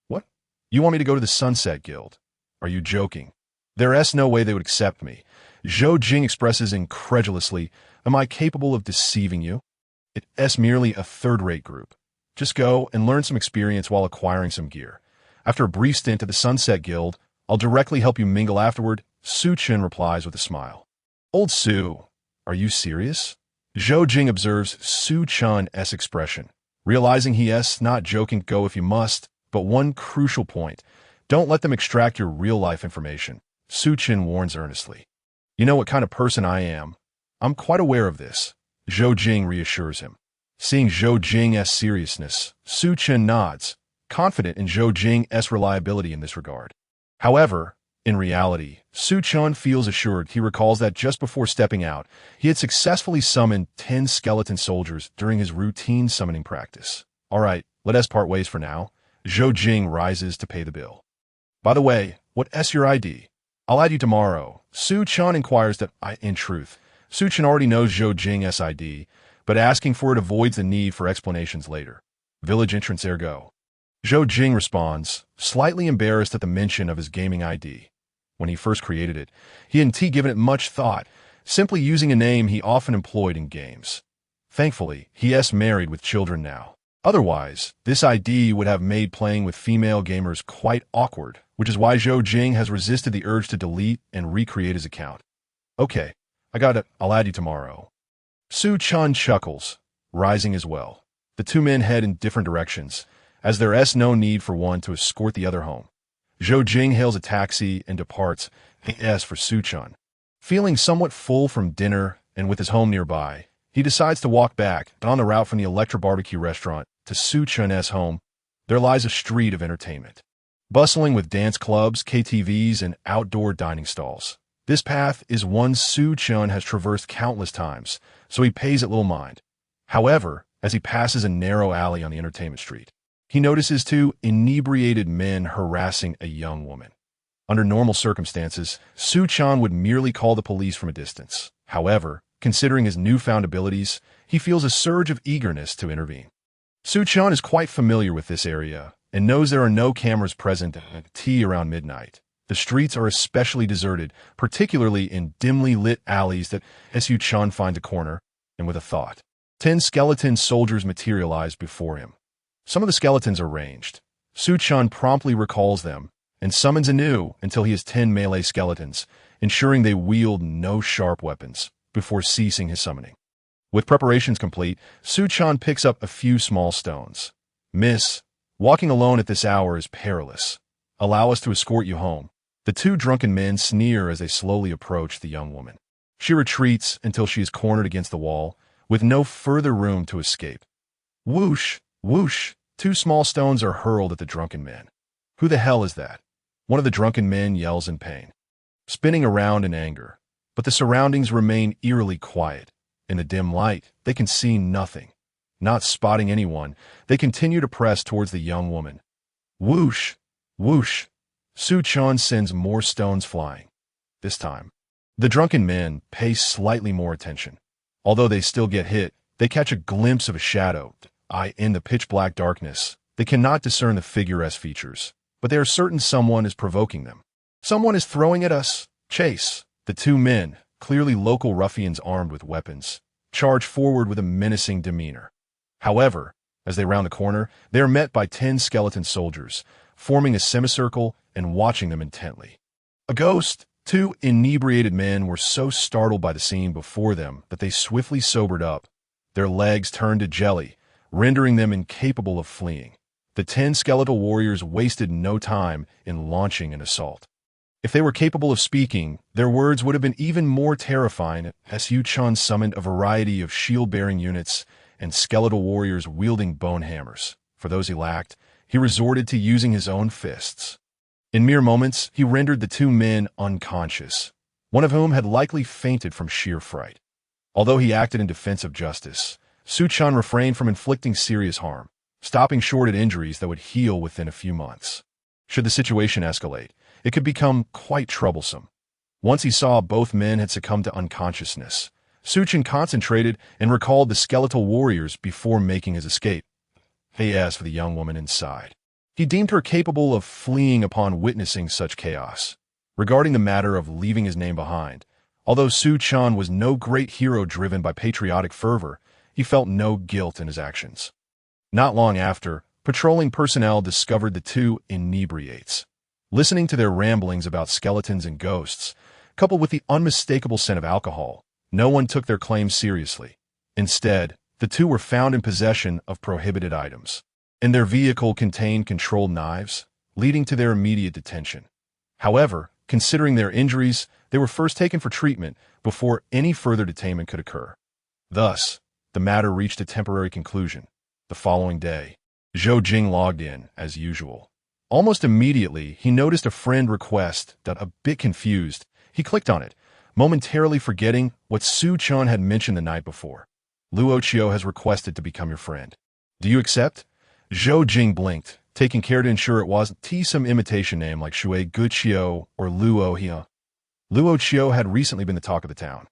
What? You want me to go to the Sunset Guild? Are you joking? There's no way they would accept me. Zhou Jing expresses incredulously, am I capable of deceiving you? It's merely a third-rate group. Just go and learn some experience while acquiring some gear. After a brief stint at the Sunset Guild, I'll directly help you mingle afterward, Chen replies with a smile. Old Su, are you serious? Zhou Jing observes Chen's expression, realizing he's not joking. Go if you must, but one crucial point. Don't let them extract your real-life information, Chen warns earnestly. You know what kind of person I am. I'm quite aware of this, Zhou Jing reassures him. Seeing Zhou Jing's seriousness, Chen nods, confident in Zhou Jing's reliability in this regard. However, in reality, Chen feels assured. He recalls that just before stepping out, he had successfully summoned 10 skeleton soldiers during his routine summoning practice. All right, let us part ways for now. Zhou Jing rises to pay the bill. By the way, what's your ID? I'll add you tomorrow. Chen inquires that, in truth, Chen already knows Zhou Jing's ID, but asking for it avoids the need for explanations later. Village entrance ergo. Zhou Jing responds, slightly embarrassed at the mention of his gaming ID. When he first created it, he hadn't given it much thought, simply using a name he often employed in games. Thankfully, he is married with children now. Otherwise, this ID would have made playing with female gamers quite awkward, which is why Zhou Jing has resisted the urge to delete and recreate his account. Okay, I got it. I'll add you tomorrow. Chen chuckles, rising as well. The two men head in different directions, as there is no need for one to escort the other home. Zhou Jing hails a taxi and departs, as for Chen. Feeling somewhat full from dinner and with his home nearby, he decides to walk back, but on the route from the Electra Barbecue restaurant to Chen's home, there lies a street of entertainment. Bustling with dance clubs, KTVs, and outdoor dining stalls. This path is one Chen has traversed countless times, so he pays it little mind. However, as he passes a narrow alley on the entertainment street, he notices two inebriated men harassing a young woman. Under normal circumstances, Chen would merely call the police from a distance. However, considering his newfound abilities, he feels a surge of eagerness to intervene. Chen is quite familiar with this area and knows there are no cameras present at tea around midnight. The streets are especially deserted, particularly in dimly lit alleys that Chen finds a corner, and with a thought. 10 skeleton soldiers materialize before him. Some of the skeletons are ranged. Chen promptly recalls them and summons anew until he has 10 melee skeletons, ensuring they wield no sharp weapons before ceasing his summoning. With preparations complete, Chen picks up a few small stones. Miss, walking alone at this hour is perilous. Allow us to escort you home. The two drunken men sneer as they slowly approach the young woman. She retreats until she is cornered against the wall, with no further room to escape. Whoosh, whoosh, 2 small stones are hurled at the drunken men. Who the hell is that? One of the drunken men yells in pain, spinning around in anger. But the surroundings remain eerily quiet. In the dim light, they can see nothing. Not spotting anyone, they continue to press towards the young woman. Whoosh, whoosh. Chen sends more stones flying. This time, the drunken men pay slightly more attention. Although they still get hit, they catch a glimpse of a shadow. In the pitch-black darkness, they cannot discern the figure's features, but they are certain someone is provoking them. Someone is throwing at us. Chase. The two men, clearly local ruffians armed with weapons, charge forward with a menacing demeanor. However, as they round the corner, they are met by 10 skeleton soldiers, forming a semicircle and watching them intently. A ghost! 2 inebriated men were so startled by the scene before them that they swiftly sobered up. Their legs turned to jelly, rendering them incapable of fleeing. The 10 skeletal warriors wasted no time in launching an assault. If they were capable of speaking, their words would have been even more terrifying as Chen summoned a variety of shield-bearing units and skeletal warriors wielding bone hammers. For those he lacked, he resorted to using his own fists. In mere moments, he rendered the 2 men unconscious, one of whom had likely fainted from sheer fright. Although he acted in defense of justice, Chen refrained from inflicting serious harm, stopping short at injuries that would heal within a few months. Should the situation escalate, it could become quite troublesome. Once he saw both men had succumbed to unconsciousness, Chen concentrated and recalled the skeletal warriors before making his escape. He asked for the young woman inside. He deemed her capable of fleeing upon witnessing such chaos. Regarding the matter of leaving his name behind, although Chen was no great hero driven by patriotic fervor, he felt no guilt in his actions. Not long after, patrolling personnel discovered the 2 inebriates. Listening to their ramblings about skeletons and ghosts, coupled with the unmistakable scent of alcohol, no one took their claims seriously. Instead, the 2 were found in possession of prohibited items, and their vehicle contained controlled knives, leading to their immediate detention. However, considering their injuries, they were first taken for treatment before any further detainment could occur. Thus, the matter reached a temporary conclusion. The following day, Zhou Jing logged in, as usual. Almost immediately, he noticed a friend request that, a bit confused, he clicked on it, momentarily forgetting what Su Chen had mentioned the night before. Luo Qiu has requested to become your friend. Do you accept? Zhou Jing blinked, taking care to ensure it wasn't some imitation name like Shui Guqiu or Luo Hia. Luo Qiu had recently been the talk of the town,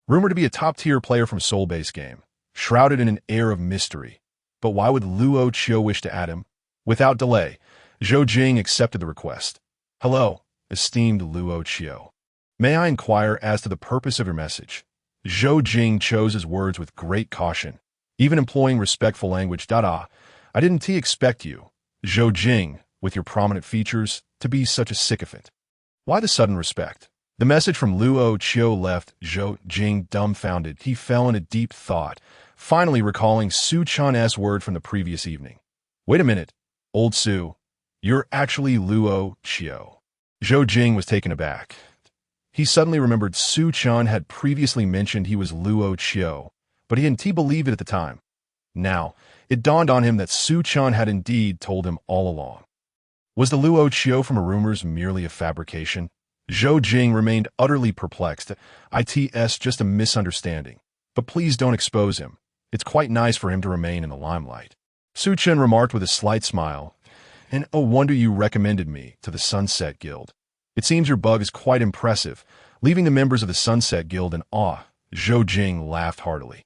rumored to be a top-tier player from Soul-based game, shrouded in an air of mystery. But why would Luo Qiu wish to add him? Without delay, Zhou Jing accepted the request. Hello, esteemed Luo Qiu. May I inquire as to the purpose of your message? Zhou Jing chose his words with great caution, even employing respectful language. I didn't expect you, Zhou Jing, with your prominent features, to be such a sycophant. Why the sudden respect? The message from Luo Qiu left Zhou Jing dumbfounded. He fell into deep thought, finally recalling Su Chan's word from the previous evening. Wait a minute, old Su. You're actually Luo Qiu. Zhou Jing was taken aback. He suddenly remembered Su Chen had previously mentioned he was Luo Qiu, but he didn't believe it at the time. Now, it dawned on him that Su Chen had indeed told him all along. Was the Luo Qiu from rumors merely a fabrication? Zhou Jing remained utterly perplexed. It's just a misunderstanding. But please don't expose him. It's quite nice for him to remain in the limelight. Su Chen remarked with a slight smile, and oh wonder you recommended me to the Sunset Guild. It seems your bug is quite impressive, leaving the members of the Sunset Guild in awe. Zhou Jing laughed heartily.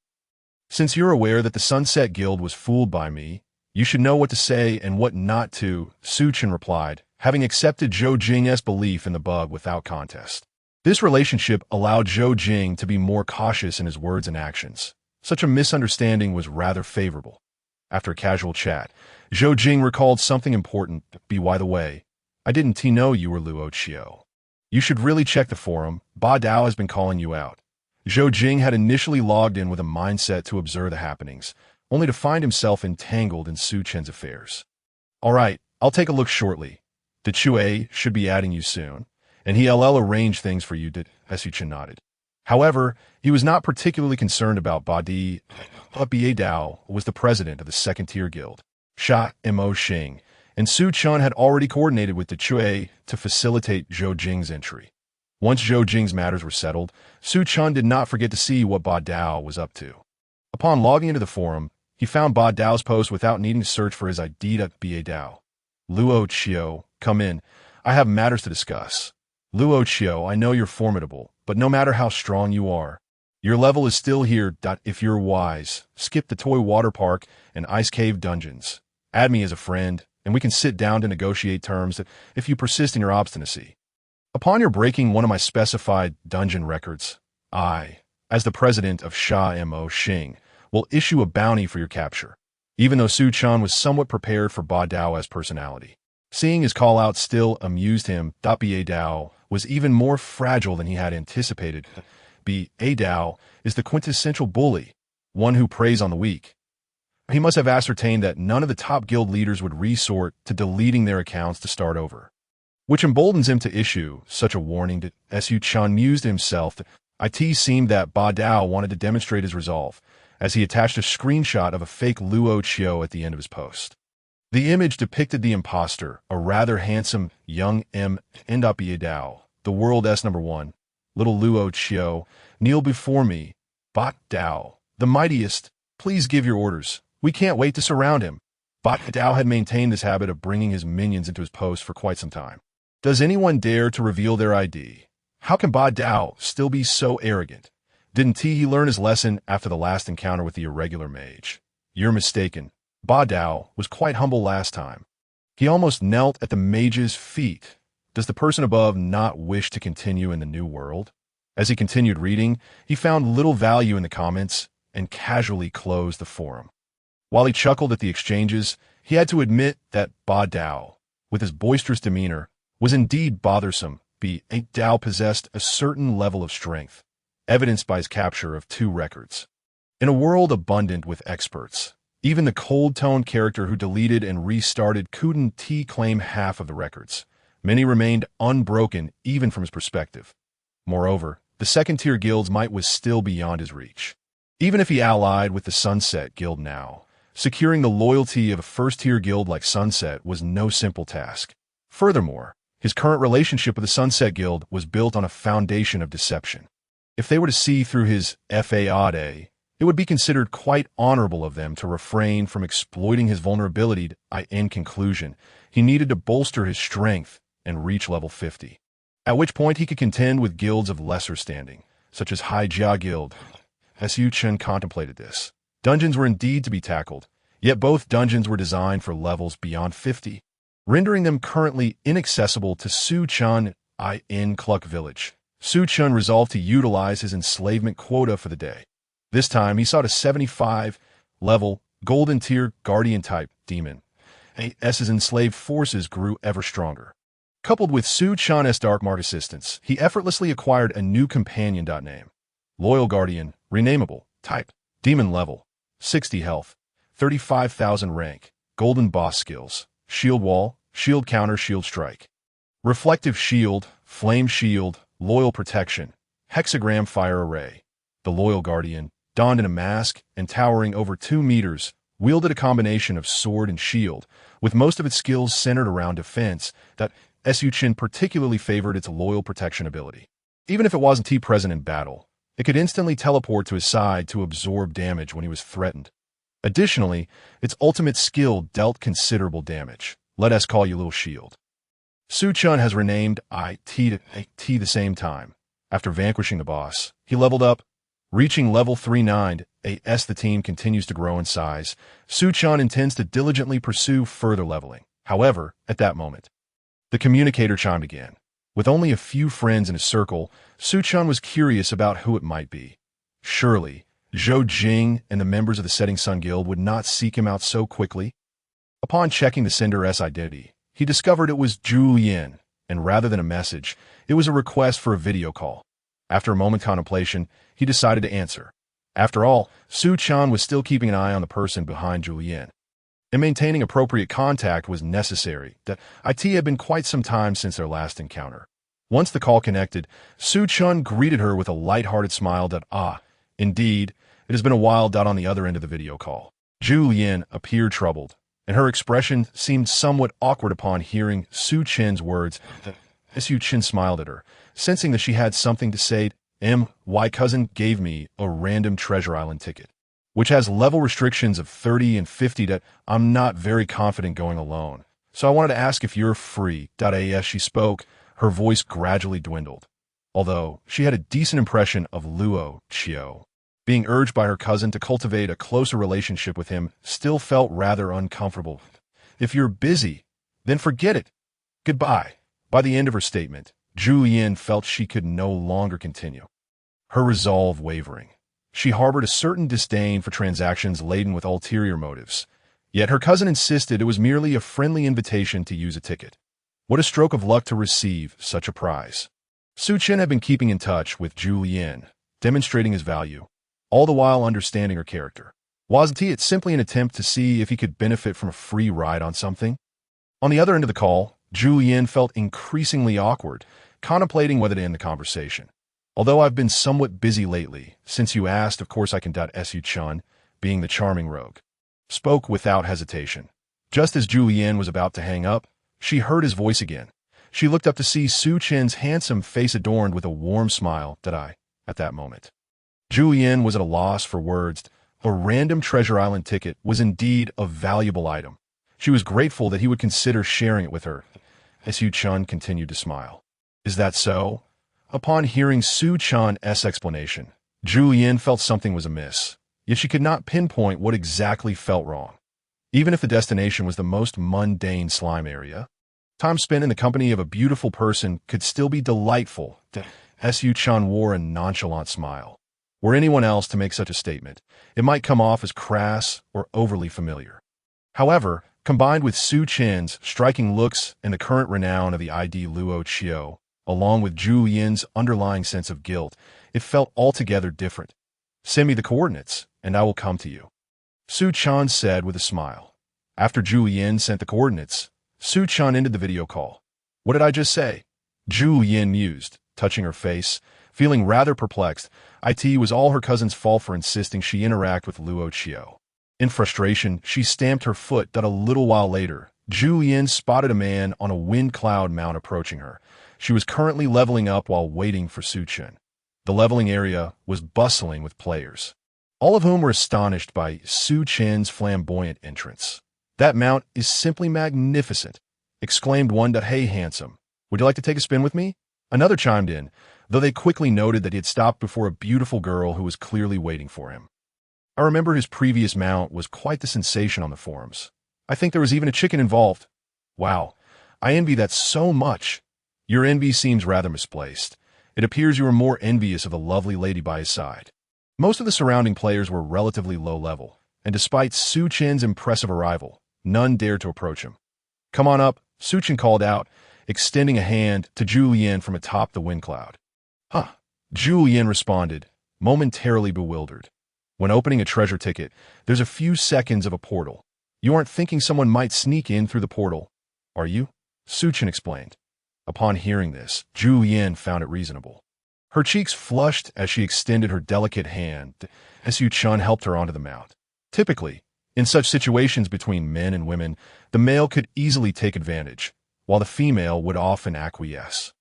Since you're aware that the Sunset Guild was fooled by me, you should know what to say and what not to, Su Chen replied, having accepted Zhou Jing's belief in the bug without contest. This relationship allowed Zhou Jing to be more cautious in his words and actions. Such a misunderstanding was rather favorable. After a casual chat, Zhou Jing recalled something important. By the way, I didn't know you were Luo Qiu. You should really check the forum. Ba Dao has been calling you out. Zhou Jing had initially logged in with a mindset to observe the happenings, only to find himself entangled in Su Chen's affairs. All right, I'll take a look shortly. The Chue should be adding you soon, and he'll arrange things for you. Su Chen nodded. However, he was not particularly concerned about Ba Dao was the president of the second-tier guild, Sha Mo Xing, and Su Chen had already coordinated with the Chue to facilitate Zhou Jing's entry. Once Zhou Jing's matters were settled, Su Chen did not forget to see what Ba Dao was up to. Upon logging into the forum, he found Ba Dao's post without needing to search for his ID. Ba Dao. Luo Qiu, come in. I have matters to discuss. Luo Qiu, I know you're formidable, but no matter how strong you are, your level is still here. If you're wise, skip the toy water park and ice cave dungeons. Add me as a friend, and we can sit down to negotiate terms if you persist in your obstinacy. Upon your breaking one of my specified dungeon records, I, as the president of Sha Mo Xing, will issue a bounty for your capture. Even though Su Chen was somewhat prepared for Ba Dao's personality, seeing his call-out still amused him. Ba Dao was even more fragile than he had anticipated. Ba Dao is the quintessential bully, one who preys on the weak. He must have ascertained that none of the top guild leaders would resort to deleting their accounts to start over, which emboldens him to issue such a warning to Su Chen mused himself. It seemed that Ba Dao wanted to demonstrate his resolve, as he attached a screenshot of a fake Luo Qiu at the end of his post. The image depicted the imposter, a rather handsome young Ba Dao, the world's number one. Little Luo Qiu, kneel before me. Ba Dao, the mightiest, please give your orders. We can't wait to surround him. Ba Dao had maintained this habit of bringing his minions into his post for quite some time. Does anyone dare to reveal their ID? How can Ba Dao still be so arrogant? Didn't he learn his lesson after the last encounter with the irregular mage? You're mistaken. Ba Dao was quite humble last time. He almost knelt at the mage's feet. Does the person above not wish to continue in the new world? As he continued reading, he found little value in the comments and casually closed the forum. While he chuckled at the exchanges, he had to admit that Ba Dao, with his boisterous demeanor, was indeed bothersome. Ba Dao possessed a certain level of strength, evidenced by his capture of 2 records. In a world abundant with experts, even the cold-toned character who deleted and restarted couldn't claim half of the records. Many remained unbroken even from his perspective. Moreover, the second-tier guild's might was still beyond his reach. Even if he allied with the Sunset Guild now, securing the loyalty of a first-tier guild like Sunset was no simple task. Furthermore, his current relationship with the Sunset Guild was built on a foundation of deception. If they were to see through his facade, it would be considered quite honorable of them to refrain from exploiting his vulnerability. In conclusion, he needed to bolster his strength and reach level 50, at which point he could contend with guilds of lesser standing, such as Haijia Guild. Chen contemplated this. Dungeons were indeed to be tackled, yet both dungeons were designed for levels beyond 50, rendering them currently inaccessible to Chen in Cluck Village. Chen resolved to utilize his enslavement quota for the day. This time, he sought a 75-level, golden-tier guardian-type demon. His enslaved forces grew ever stronger. Coupled with Chen's Dark Mart assistance, he effortlessly acquired a new companion. Name: Loyal Guardian, renameable, type, demon level, 60 health, 35,000 rank, golden boss skills, shield wall, shield counter, shield strike, reflective shield, flame shield, loyal protection, hexagram fire array. The Loyal Guardian, donned in a mask and towering over 2 meters, wielded a combination of sword and shield, with most of its skills centered around defense. That Chen particularly favored its loyal protection ability. Even if it wasn't present in battle, it could instantly teleport to his side to absorb damage when he was threatened. Additionally, its ultimate skill dealt considerable damage. Let us call you Little Shield. Chen has renamed IT to the same time. After vanquishing the boss, he leveled up, reaching level 39. The team continues to grow in size. Chen intends to diligently pursue further leveling. However, at that moment, the communicator chimed again. With only a few friends in his circle, Chen was curious about who it might be. Surely, Zhou Jing and the members of the Setting Sun Guild would not seek him out so quickly. Upon checking the sender's identity, he discovered it was Julian, and rather than a message, it was a request for a video call. After a moment's contemplation, he decided to answer. After all, Chen was still keeping an eye on the person behind Julian, and maintaining appropriate contact was necessary. That it had been quite some time since their last encounter. Once the call connected, Chen greeted her with a light-hearted smile. Indeed, it has been a while. On the other end of the video call, Julian appeared troubled, and her expression seemed somewhat awkward upon hearing Chen's words. Chen smiled at her, sensing that she had something to say. My cousin gave me a random Treasure Island ticket, which has level restrictions of 30 and 50. I'm not very confident going alone, so I wanted to ask if you're free. As she spoke, her voice gradually dwindled. Although she had a decent impression of Luo Qiu, being urged by her cousin to cultivate a closer relationship with him still felt rather uncomfortable. If you're busy, then forget it. Goodbye. By the end of her statement, Julian felt she could no longer continue. Her resolve wavering. She harbored a certain disdain for transactions laden with ulterior motives. Yet her cousin insisted it was merely a friendly invitation to use a ticket. What a stroke of luck to receive such a prize. Chen had been keeping in touch with Julian, demonstrating his value, all the while understanding her character. Wasn't it simply an attempt to see if he could benefit from a free ride on something? On the other end of the call, Julian felt increasingly awkward, contemplating whether to end the conversation. Although I've been somewhat busy lately, since you asked, of course I can. Chen, being the charming rogue, spoke without hesitation. Just as Julian was about to hang up, she heard his voice again. She looked up to see Chen's handsome face adorned with a warm smile. At that moment, Julian was at a loss for words. A random Treasure Island ticket was indeed a valuable item. She was grateful that he would consider sharing it with her. Chen continued to smile. Is that so? Upon hearing Chen's explanation, Julian felt something was amiss, yet she could not pinpoint what exactly felt wrong. Even if the destination was the most mundane slime area, time spent in the company of a beautiful person could still be delightful. Chen wore a nonchalant smile. Were anyone else to make such a statement, it might come off as crass or overly familiar. However, combined with Chen's striking looks and the current renown of the ID Luo Qiu, along with Julian's underlying sense of guilt, it felt altogether different. Send me the coordinates, and I will come to you, Chen said with a smile. After Julian sent the coordinates, Chen ended the video call. What did I just say? Julian mused, touching her face, Feeling rather perplexed, it was all her cousin's fault for insisting she interact with Luo Qiu. In frustration, she stamped her foot that a little while later, Zhu Yin spotted a man on a wind cloud mount approaching her. She was currently leveling up while waiting for Su Chen. The leveling area was bustling with players, all of whom were astonished by Su Chen's flamboyant entrance. "That mount is simply magnificent," exclaimed one. "Hey, handsome, would you like to take a spin with me?" Another chimed in, though they quickly noted that he had stopped before a beautiful girl who was clearly waiting for him. "I remember his previous mount was quite the sensation on the forums. I think there was even a chicken involved." "Wow, I envy that so much." "Your envy seems rather misplaced. It appears you are more envious of the lovely lady by his side." Most of the surrounding players were relatively low level, and despite Su Chen's impressive arrival, none dared to approach him. "Come on up," Su Chen called out, extending a hand to Zhu Yin from atop the wind cloud. "Huh," Zhu Yin responded, momentarily bewildered. "When opening a treasure ticket, there's a few seconds of a portal. You aren't thinking someone might sneak in through the portal, are you?" Su Chen explained. Upon hearing this, Zhu Yin found it reasonable. Her cheeks flushed as she extended her delicate hand as Su Chen helped her onto the mount. Typically, in such situations between men and women, the male could easily take advantage, while the female would often acquiesce.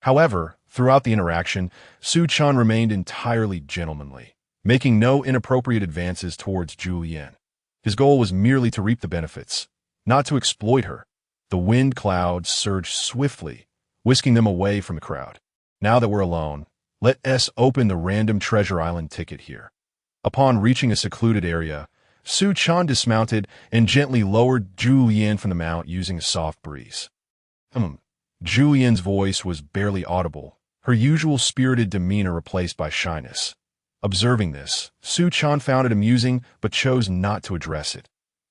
However, throughout the interaction, Su Chen remained entirely gentlemanly, making no inappropriate advances towards Zhu Yin. His goal was merely to reap the benefits, not to exploit her. The wind clouds surged swiftly, whisking them away from the crowd. "Now that we're alone, let us open the random treasure island ticket here." Upon reaching a secluded area, Su Chen dismounted and gently lowered Zhu Yin from the mount using a soft breeze. Zhu Yin's voice was barely audible, her usual spirited demeanor replaced by shyness. Observing this, Su Chen found it amusing but chose not to address it.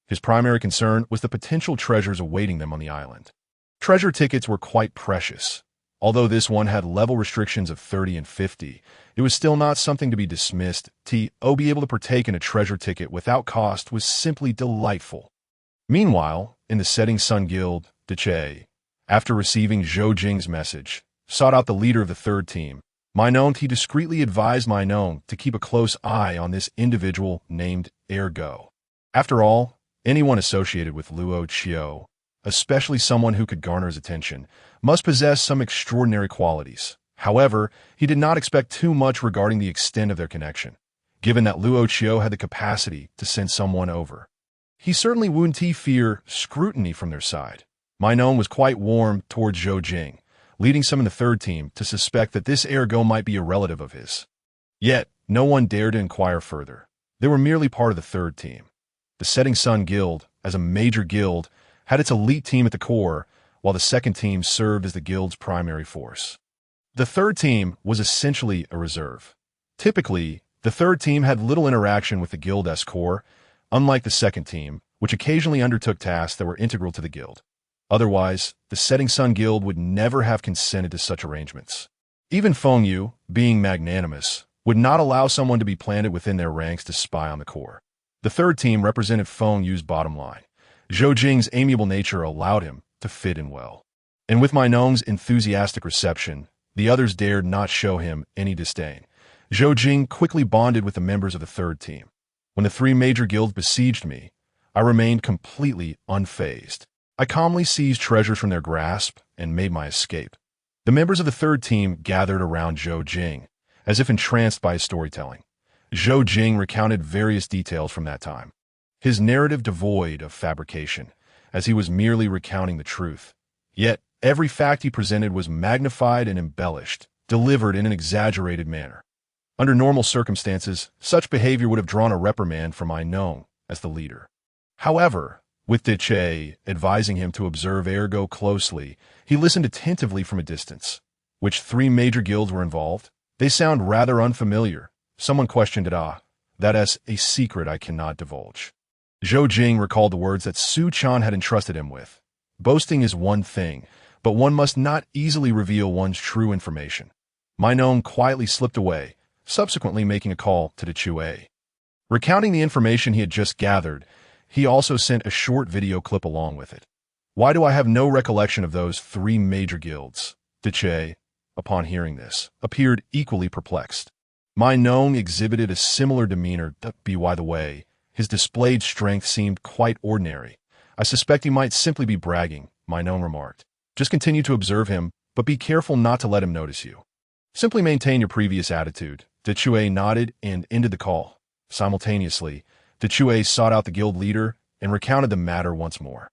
His primary concern was the potential treasures awaiting them on the island. Treasure tickets were quite precious. Although this one had level restrictions of 30 and 50, it was still not something to be dismissed. Be able to partake in a treasure ticket without cost was simply delightful. Meanwhile, in the Setting Sun Guild, Lich, after receiving Zhou Jing's message, sought out the leader of the third team. He discreetly advised Minong to keep a close eye on this individual named Ergo. After all, anyone associated with Luo Qiu, especially someone who could garner his attention, must possess some extraordinary qualities. However, he did not expect too much regarding the extent of their connection, given that Luo Qiu had the capacity to send someone over. He certainly wouldn't fear scrutiny from their side. Minong was quite warm towards Zhou Jing, leading some in the third team to suspect that this Ergo might be a relative of his. Yet, no one dared to inquire further. They were merely part of the third team. The Setting Sun Guild, as a major guild, had its elite team at the core, while the second team served as the guild's primary force. The third team was essentially a reserve. Typically, the third team had little interaction with the guild's core, unlike the second team, which occasionally undertook tasks that were integral to the guild. Otherwise, the Setting Sun Guild would never have consented to such arrangements. Even Feng Yu, being magnanimous, would not allow someone to be planted within their ranks to spy on the core. The third team represented Feng Yu's bottom line. Zhou Jing's amiable nature allowed him to fit in well. And with Minong's enthusiastic reception, the others dared not show him any disdain. Zhou Jing quickly bonded with the members of the third team. When the three major guilds besieged me, I remained completely unfazed. I calmly seized treasures from their grasp and made my escape. The members of the third team gathered around Zhou Jing, as if entranced by his storytelling. Zhou Jing recounted various details from that time, his narrative devoid of fabrication, as he was merely recounting the truth. Yet, every fact he presented was magnified and embellished, delivered in an exaggerated manner. Under normal circumstances, such behavior would have drawn a reprimand from Minong as the leader. However, with Lich advising him to observe Ergo closely, he listened attentively from a distance. Which three major guilds were involved? They sound rather unfamiliar. Someone questioned it. That is a secret I cannot divulge. Zhou Jing recalled the words that Su Chen had entrusted him with. Boasting is one thing, but one must not easily reveal one's true information. Minong quietly slipped away, subsequently making a call to the Chue. Recounting the information he had just gathered, he also sent a short video clip along with it. Why do I have no recollection of those three major guilds? Lich, upon hearing this, appeared equally perplexed. My gnome exhibited a similar demeanor, by the way. His displayed strength seemed quite ordinary. I suspect he might simply be bragging, my gnome remarked. Just continue to observe him, but be careful not to let him notice you. Simply maintain your previous attitude. Dechue nodded and ended the call. Simultaneously, Dechue sought out the guild leader and recounted the matter once more.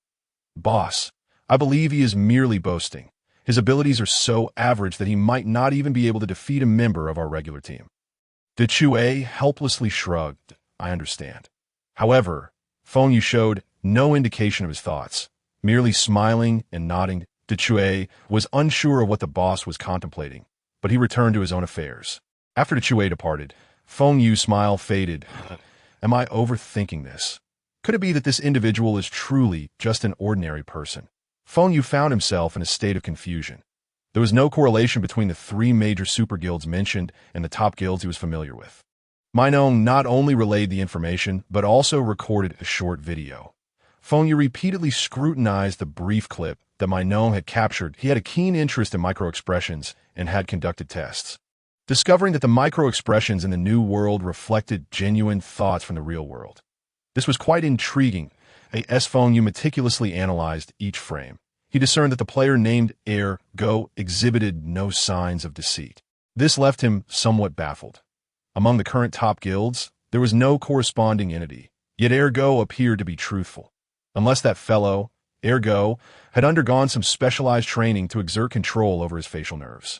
Boss, I believe he is merely boasting. His abilities are so average that he might not even be able to defeat a member of our regular team. Dechue helplessly shrugged. I understand. However, Feng Yu showed no indication of his thoughts. Merely smiling and nodding, Dechue was unsure of what the boss was contemplating, but he returned to his own affairs. After Dechue departed, Feng Yu's smile faded. Am I overthinking this? Could it be that this individual is truly just an ordinary person? Feng Yu found himself in a state of confusion. There was no correlation between the three major super guilds mentioned and the top guilds he was familiar with. My gnome not only relayed the information, but also recorded a short video. Feng Yu repeatedly scrutinized the brief clip that my gnome had captured. He had a keen interest in micro-expressions and had conducted tests. Discovering that the micro-expressions in the new world reflected genuine thoughts from the real world. This was quite intriguing. As Feng Yu meticulously analyzed each frame, he discerned that the player named Go exhibited no signs of deceit. This left him somewhat baffled. Among the current top guilds, there was no corresponding entity, yet Go appeared to be truthful. Unless that fellow, Go, had undergone some specialized training to exert control over his facial nerves.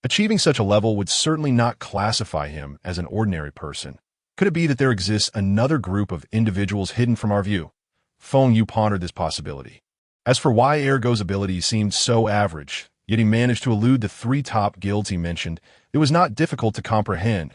Achieving such a level would certainly not classify him as an ordinary person. Could it be that there exists another group of individuals hidden from our view? Feng Yu pondered this possibility. As for why Go's abilities seemed so average, yet he managed to elude the three top guilds he mentioned, it was not difficult to comprehend.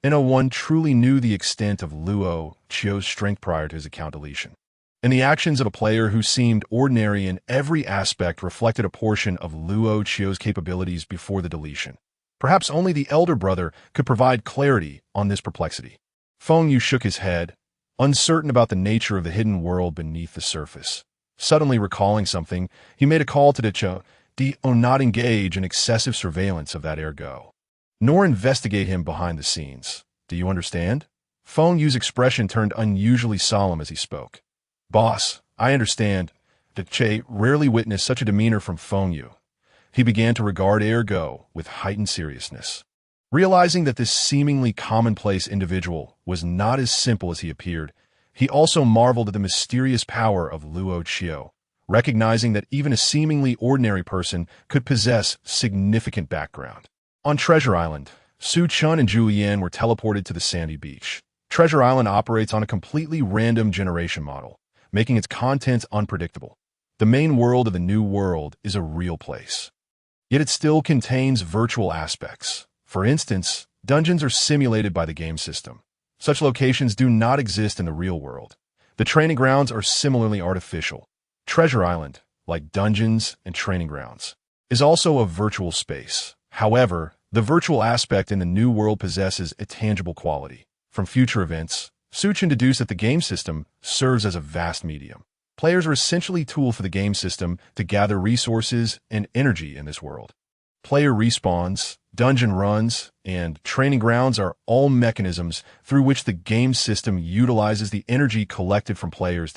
One truly knew the extent of Luo Chio's strength prior to his account deletion. And the actions of a player who seemed ordinary in every aspect reflected a portion of Luo Chio's capabilities before the deletion. Perhaps only the elder brother could provide clarity on this perplexity. Feng Yu shook his head, uncertain about the nature of the hidden world beneath the surface. Suddenly recalling something, he made a call to Dechue to not engage in excessive surveillance of that Go, nor investigate him behind the scenes. Do you understand? Feng Yu's expression turned unusually solemn as he spoke. Boss, I understand. Dechue rarely witnessed such a demeanor from Feng Yu. He began to regard Go with heightened seriousness. Realizing that this seemingly commonplace individual was not as simple as he appeared, he also marveled at the mysterious power of Luo Chio, recognizing that even a seemingly ordinary person could possess significant background. On Treasure Island, Su Chen and Julian were teleported to the sandy beach. Treasure Island operates on a completely random generation model, making its contents unpredictable. The main world of the new world is a real place. Yet it still contains virtual aspects. For instance, dungeons are simulated by the game system. Such locations do not exist in the real world. The training grounds are similarly artificial. Treasure Island, like dungeons and training grounds, is also a virtual space. However, the virtual aspect in the new world possesses a tangible quality. From future events, Su Chen deduced that the game system serves as a vast medium. Players are essentially a tool for the game system to gather resources and energy in this world. Player respawns, dungeon runs, and training grounds are all mechanisms through which the game system utilizes the energy collected from players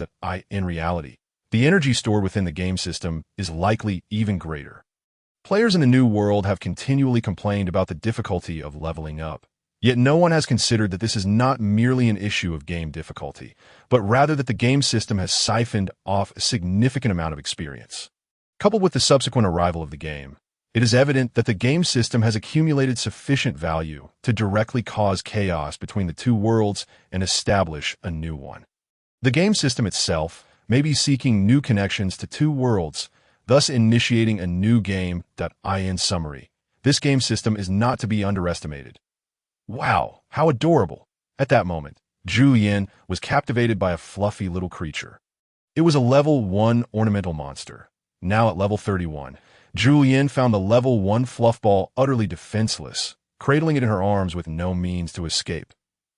in reality, the energy stored within the game system is likely even greater. Players in the new world have continually complained about the difficulty of leveling up. Yet no one has considered that this is not merely an issue of game difficulty, but rather that the game system has siphoned off a significant amount of experience. Coupled with the subsequent arrival of the game, it is evident that the game system has accumulated sufficient value to directly cause chaos between the two worlds and establish a new one. The game system itself may be seeking new connections to two worlds, thus initiating a new game. In summary, this game system is not to be underestimated. Wow, how adorable! At that moment, Julian was captivated by a fluffy little creature. It was a level 1 ornamental monster. Now at level 31, Julian found the level 1 fluffball utterly defenseless, cradling it in her arms with no means to escape.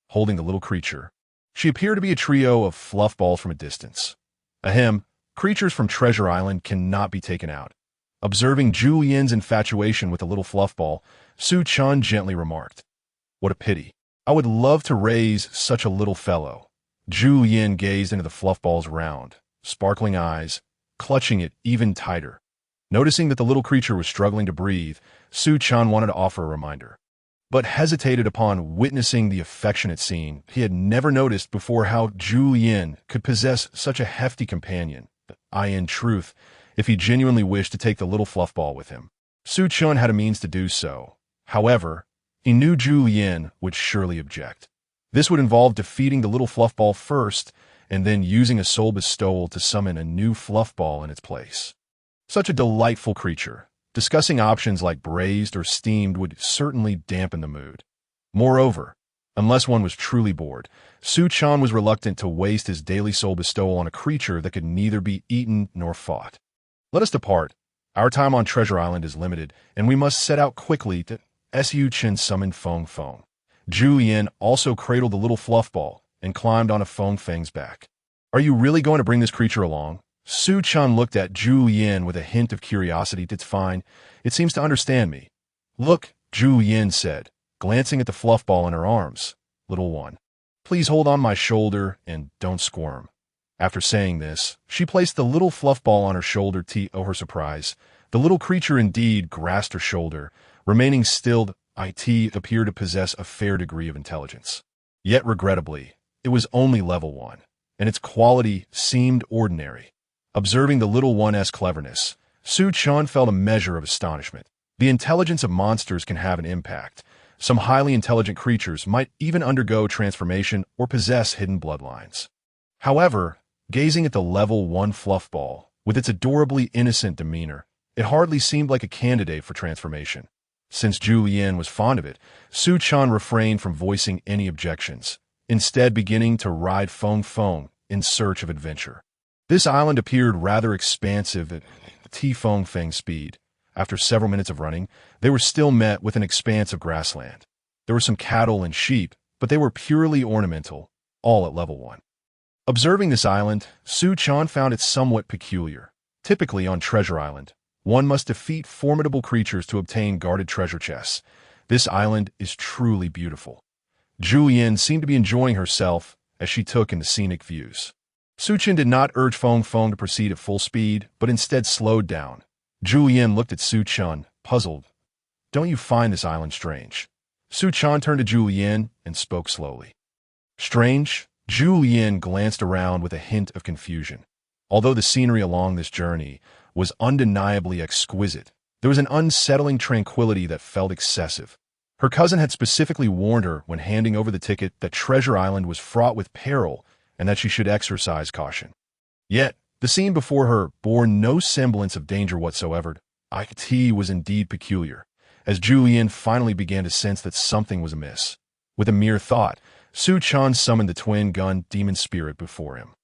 Holding the little creature, she appeared to be a trio of fluffballs from a distance. Ahem, creatures from Treasure Island cannot be taken out. Observing Zhu Yin's infatuation with the little fluffball, Su Chen gently remarked, "What a pity. I would love to raise such a little fellow." Zhu Yin gazed into the fluffball's round, sparkling eyes, clutching it even tighter. Noticing that the little creature was struggling to breathe, Su Chen wanted to offer a reminder, but hesitated upon witnessing the affectionate scene. He had never noticed before how Zhu Yin could possess such a hefty companion. In truth, if he genuinely wished to take the little fluffball with him, Su Chen had a means to do so. However, he knew Zhu Yin would surely object. This would involve defeating the little fluffball first, and then using a soul bestowal to summon a new fluffball in its place. Such a delightful creature. Discussing options like braised or steamed would certainly dampen the mood. Moreover, unless one was truly bored, Su Chen was reluctant to waste his daily soul bestowal on a creature that could neither be eaten nor fought. Let us depart. Our time on Treasure Island is limited, and we must set out quickly to Su Chen summoned Feng Feng. Zhu Yin also cradled the little fluffball and climbed onto Feng Feng's back. "Are you really going to bring this creature along?" Su Chen looked at Zhu Yin with a hint of curiosity. "It's fine. It seems to understand me." "Look," Zhu Yin said, glancing at the fluffball in her arms. "Little one, please hold on my shoulder and don't squirm." After saying this, she placed the little fluffball on her shoulder. To her surprise, the little creature indeed grasped her shoulder, remaining still. It appeared to possess a fair degree of intelligence. Yet regrettably, it was only level 1, and its quality seemed ordinary. Observing the little one's cleverness, Su Chen felt a measure of astonishment. The intelligence of monsters can have an impact. Some highly intelligent creatures might even undergo transformation or possess hidden bloodlines. However, gazing at the level 1 fluffball, with its adorably innocent demeanor, it hardly seemed like a candidate for transformation. Since Zhu Yin was fond of it, Su Chen refrained from voicing any objections, instead beginning to ride Feng Feng in search of adventure. This island appeared rather expansive at Feng Feng's speed. After several minutes of running, they were still met with an expanse of grassland. There were some cattle and sheep, but they were purely ornamental, all at level 1. Observing this island, Su Chen found it somewhat peculiar. Typically on Treasure Island, one must defeat formidable creatures to obtain guarded treasure chests. This island is truly beautiful. Zhu Yin seemed to be enjoying herself as she took in the scenic views. Su Chen did not urge Feng Feng to proceed at full speed, but instead slowed down. Zhu Yin looked at Su Chen, puzzled. "Don't you find this island strange?" Su Chen turned to Zhu Yin and spoke slowly. "Strange?" Zhu Yin glanced around with a hint of confusion. Although the scenery along this journey was undeniably exquisite, there was an unsettling tranquility that felt excessive. Her cousin had specifically warned her when handing over the ticket that Treasure Island was fraught with peril and that she should exercise caution. Yet, the scene before her bore no semblance of danger whatsoever. It was indeed peculiar, as Zhu Yin finally began to sense that something was amiss. With a mere thought, Su Chen summoned the twin-gun demon spirit before him.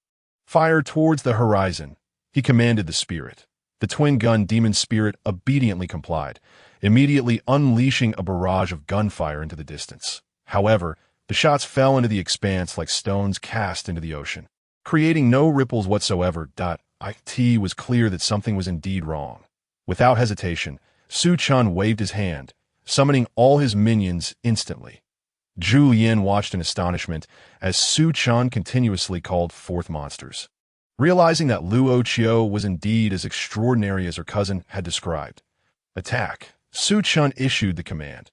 "Fire towards the horizon," he commanded the spirit. The twin-gun demon spirit obediently complied, immediately unleashing a barrage of gunfire into the distance. However, the shots fell into the expanse like stones cast into the ocean, creating no ripples whatsoever. It was clear that something was indeed wrong. Without hesitation, Su Chen waved his hand, summoning all his minions instantly. Zhu Yin watched in astonishment as Su Chen continuously called forth monsters. Realizing that Luo Qiu was indeed as extraordinary as her cousin had described. "Attack!" Su Chen issued the command.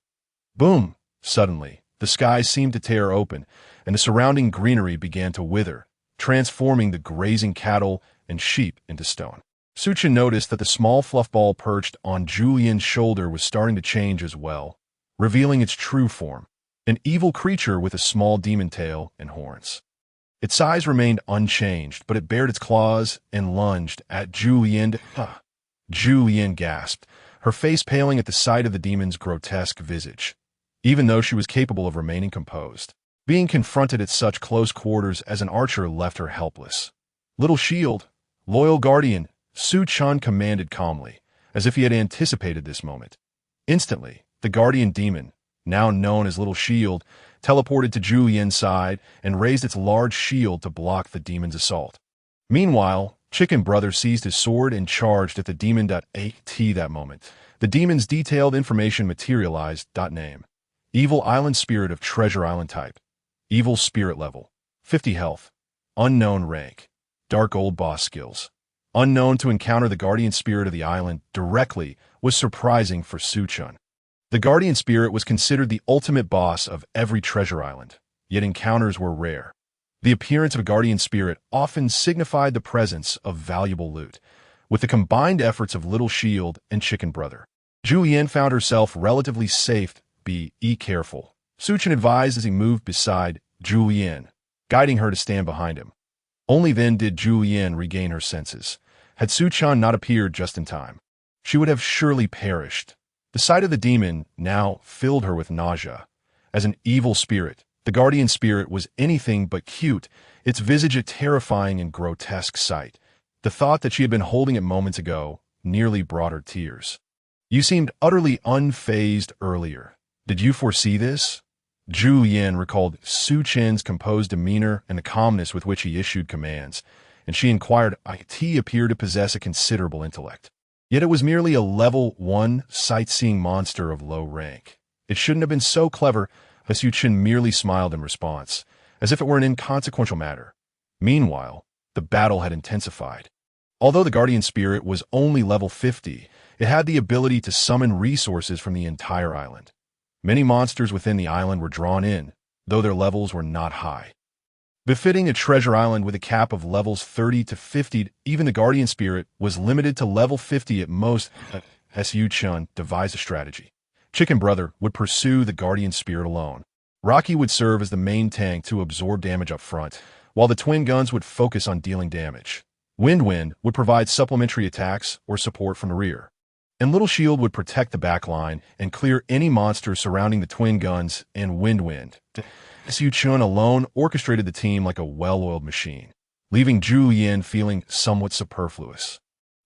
Boom! Suddenly, the sky seemed to tear open, and the surrounding greenery began to wither, transforming the grazing cattle and sheep into stone. Su Chen noticed that the small fluffball perched on Zhu Yin's shoulder was starting to change as well, revealing its true form, an evil creature with a small demon tail and horns. Its size remained unchanged, but it bared its claws and lunged at Zhu Yin. Zhu Yin gasped, her face paling at the sight of the demon's grotesque visage, even though she was capable of remaining composed. Being confronted at such close quarters as an archer left her helpless. "Little shield, loyal guardian," Su Chen commanded calmly, as if he had anticipated this moment. Instantly, the guardian demon, now known as Little Shield, teleported to Zhu Yin's side and raised its large shield to block the demon's assault. Meanwhile, Chicken Brother seized his sword and charged at the demon. At that moment, the demon's detailed information materialized. Name: Evil Island Spirit of Treasure Island type. Evil Spirit level. 50 health. Unknown rank. Dark Old Boss skills. Unknown to encounter the Guardian Spirit of the island directly was surprising for Su-Chun. The Guardian Spirit was considered the ultimate boss of every treasure island, yet encounters were rare. The appearance of a Guardian Spirit often signified the presence of valuable loot. With the combined efforts of Little Shield and Chicken Brother, Zhu Yan found herself relatively safe. Be careful, Su-Chun advised as he moved beside Zhu Yan, guiding her to stand behind him. Only then did Zhu Yan regain her senses. Had Su-Chun not appeared just in time, she would have surely perished. The sight of the demon now filled her with nausea. As an evil spirit, the Guardian Spirit was anything but cute, its visage a terrifying and grotesque sight. The thought that she had been holding it moments ago nearly brought her tears. You seemed utterly unfazed earlier. Did you foresee this? Zhu Yan recalled Su-Chen's composed demeanor and the calmness with which he issued commands, and she inquired. It appeared to possess a considerable intellect. Yet it was merely a level 1 sightseeing monster of low rank. It shouldn't have been so clever. Su-Chen merely smiled in response, as if it were an inconsequential matter. Meanwhile, the battle had intensified. Although the Guardian Spirit was only level 50, it had the ability to summon resources from the entire island. Many monsters within the island were drawn in, though their levels were not high. Befitting a treasure island with a cap of levels 30 to 50, even the Guardian Spirit was limited to level 50 at most. Su-Chun devised a strategy. Chicken Brother would pursue the Guardian Spirit alone. Rocky would serve as the main tank to absorb damage up front, while the twin guns would focus on dealing damage. Wind would provide supplementary attacks or support from the rear. And Little Shield would protect the backline and clear any monsters surrounding the twin guns and Wind. Su-Chun alone orchestrated the team like a well-oiled machine, leaving Zhu Yan feeling somewhat superfluous.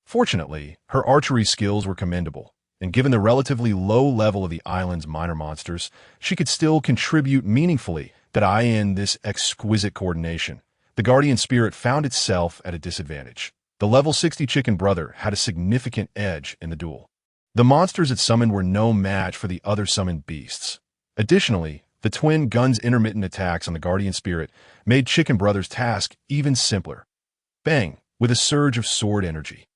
Fortunately, her archery skills were commendable, and given the relatively low level of the island's minor monsters, she could still contribute meaningfully. In this exquisite coordination, the Guardian Spirit found itself at a disadvantage. The level 60 Chicken Brother had a significant edge in the duel. The monsters it summoned were no match for the other summoned beasts. Additionally, the twin guns' intermittent attacks on the Guardian Spirit made Chicken Brother's task even simpler. Bang! With a surge of sword energy,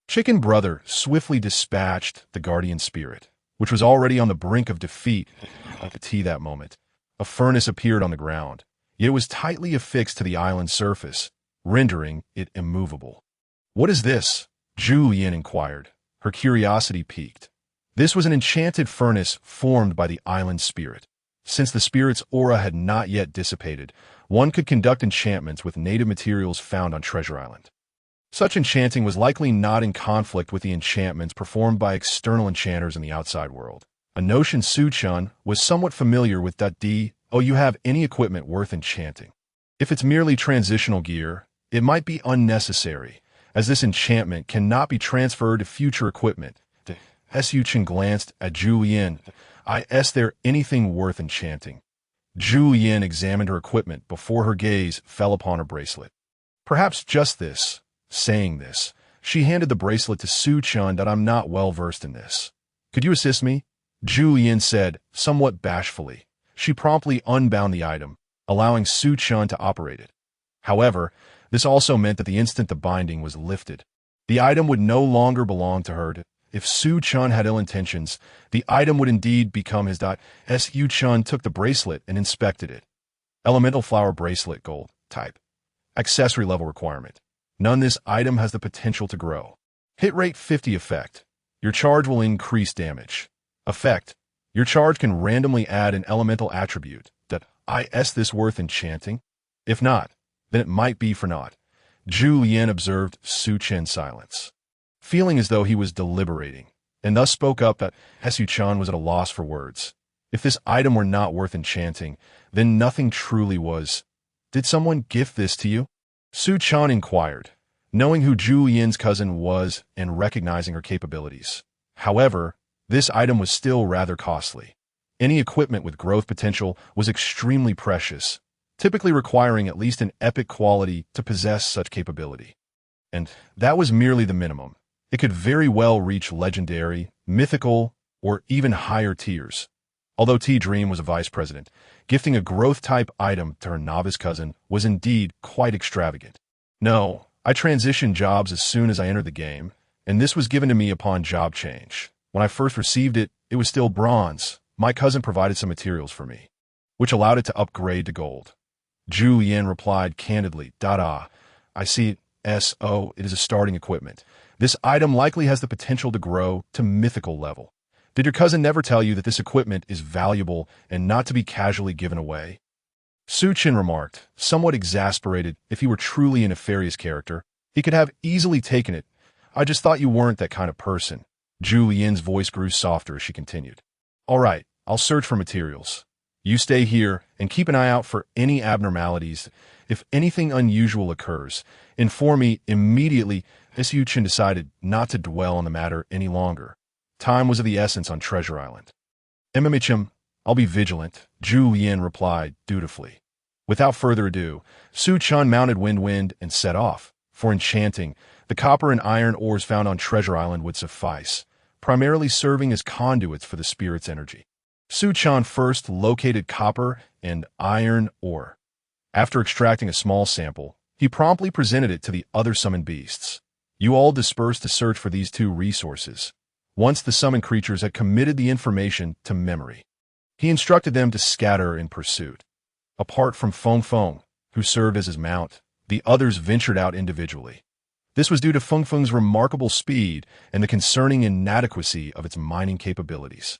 Chicken Brother swiftly dispatched the Guardian Spirit, which was already on the brink of defeat. At that moment, a furnace appeared on the ground, yet it was tightly affixed to the island's surface, rendering it immovable. "What is this?" Zhu Yan inquired, her curiosity piqued. This was an enchanted furnace formed by the island spirit. Since the spirit's aura had not yet dissipated, one could conduct enchantments with native materials found on Treasure Island. Such enchanting was likely not in conflict with the enchantments performed by external enchanters in the outside world, a notion Su-Chun was somewhat familiar with. You have any equipment worth enchanting. If it's merely transitional gear, it might be unnecessary, as this enchantment cannot be transferred to future equipment. Su-Chun glanced at Zhu Yan. Is there anything worth enchanting? Zhu Yan examined her equipment before her gaze fell upon her bracelet. Perhaps just this. Saying this, she handed the bracelet to Su-Chun. I'm not well versed in this. Could you assist me? Zhu Yan said, somewhat bashfully. She promptly unbound the item, allowing Su-Chun to operate it. However, this also meant that the instant the binding was lifted, the item would no longer belong to her. If Su-Chun had ill intentions, the item would indeed become his. Su-Chun took the bracelet and inspected it. Elemental Flower Bracelet Gold type. Accessory level requirement. None. This item has the potential to grow. Hit rate 50 effect. Your charge will increase damage. Effect. Your charge can randomly add an elemental attribute. Is this worth enchanting? If not, then it might be for naught. Zhu Yan observed Su-Chen's silence, feeling as though he was deliberating, and thus spoke up that Su-Chun was at a loss for words. If this item were not worth enchanting, then nothing truly was. Did someone gift this to you? Su-Chun inquired, knowing who Zhu Yan's cousin was and recognizing her capabilities. However, this item was still rather costly. Any equipment with growth potential was extremely precious, typically requiring at least an epic quality to possess such capability. And that was merely the minimum. It could very well reach legendary, mythical, or even higher tiers. Although T-Dream was a vice president, gifting a growth-type item to her novice cousin was indeed quite extravagant. No, I transitioned jobs as soon as I entered the game, and this was given to me upon job change. When I first received it, it was still bronze. My cousin provided some materials for me, which allowed it to upgrade to gold. Zhu Yan replied candidly, I see it. It is a starting equipment. This item likely has the potential to grow to mythical level. Did your cousin never tell you that this equipment is valuable and not to be casually given away? Chen remarked, somewhat exasperated. If he were truly a nefarious character, he could have easily taken it. I just thought you weren't that kind of person. Zhu Yan's voice grew softer as she continued. All right, I'll search for materials. You stay here and keep an eye out for any abnormalities. If anything unusual occurs, inform me immediately. Chen decided not to dwell on the matter any longer. Time was of the essence on Treasure Island. I'll be vigilant, Zhu Yan replied dutifully. Without further ado, Chen mounted Wind and set off. For enchanting, the copper and iron ores found on Treasure Island would suffice, primarily serving as conduits for the spirit's energy. Chen first located copper and iron ore. After extracting a small sample, he promptly presented it to the other summoned beasts. You all dispersed to search for these two resources. Once the summoned creatures had committed the information to memory, he instructed them to scatter in pursuit. Apart from Feng, who served as his mount, the others ventured out individually. This was due to Feng's remarkable speed and the concerning inadequacy of its mining capabilities.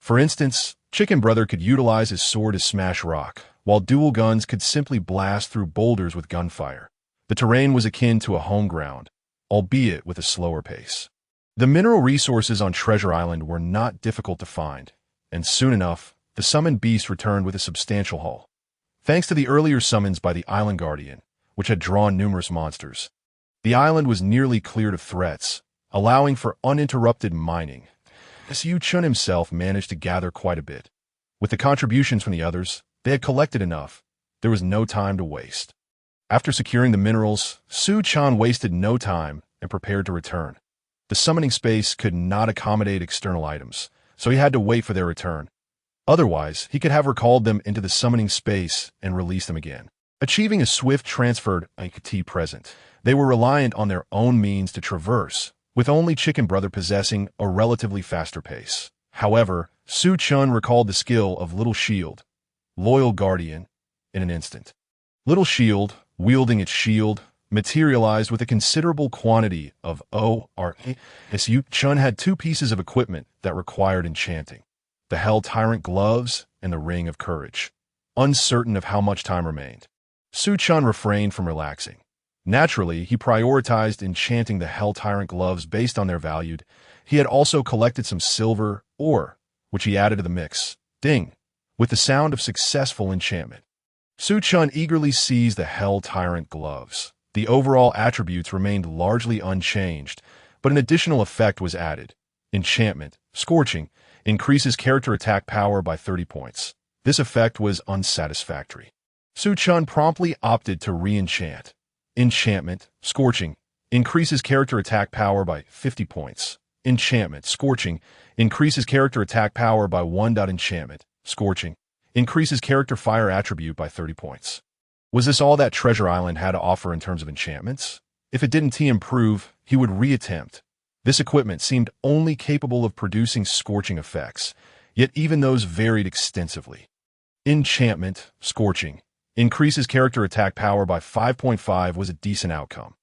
For instance, Chicken Brother could utilize his sword to smash rock, while dual guns could simply blast through boulders with gunfire. The terrain was akin to a home ground, albeit with a slower pace. The mineral resources on Treasure Island were not difficult to find, and soon enough, the summoned beast returned with a substantial haul. Thanks to the earlier summons by the Island Guardian, which had drawn numerous monsters, the island was nearly cleared of threats, allowing for uninterrupted mining. Chen himself managed to gather quite a bit. With the contributions from the others, they had collected enough. There was no time to waste. After securing the minerals, Chen wasted no time and prepared to return. The summoning space could not accommodate external items, so he had to wait for their return. Otherwise, he could have recalled them into the summoning space and released them again. Achieving a swift transferred IKT present, they were reliant on their own means to traverse, with only Chicken Brother possessing a relatively faster pace. However, Chen recalled the skill of Little Shield, Loyal Guardian, in an instant. Little Shield, wielding its shield, materialized with a considerable quantity of ORA. Chen had two pieces of equipment that required enchanting: the Hell Tyrant gloves and the Ring of Courage. Uncertain of how much time remained, Chen refrained from relaxing. Naturally, he prioritized enchanting the Hell Tyrant gloves based on their value. He had also collected some silver ore, which he added to the mix. Ding! With the sound of successful enchantment, Chen eagerly seized the Hell Tyrant gloves. The overall attributes remained largely unchanged, but an additional effect was added. Enchantment, Scorching, increases character attack power by 30 points. This effect was unsatisfactory. Chen promptly opted to re-enchant. Enchantment, Scorching, increases character attack power by 50 points. Enchantment, Scorching, increases character attack power by 1. Enchantment, Scorching, increases character fire attribute by 30 points. Was this all that Treasure Island had to offer in terms of enchantments? If it didn't improve, he would reattempt. This equipment seemed only capable of producing scorching effects, yet even those varied extensively. Enchantment, Scorching, increases character attack power by 5.5 was a decent outcome.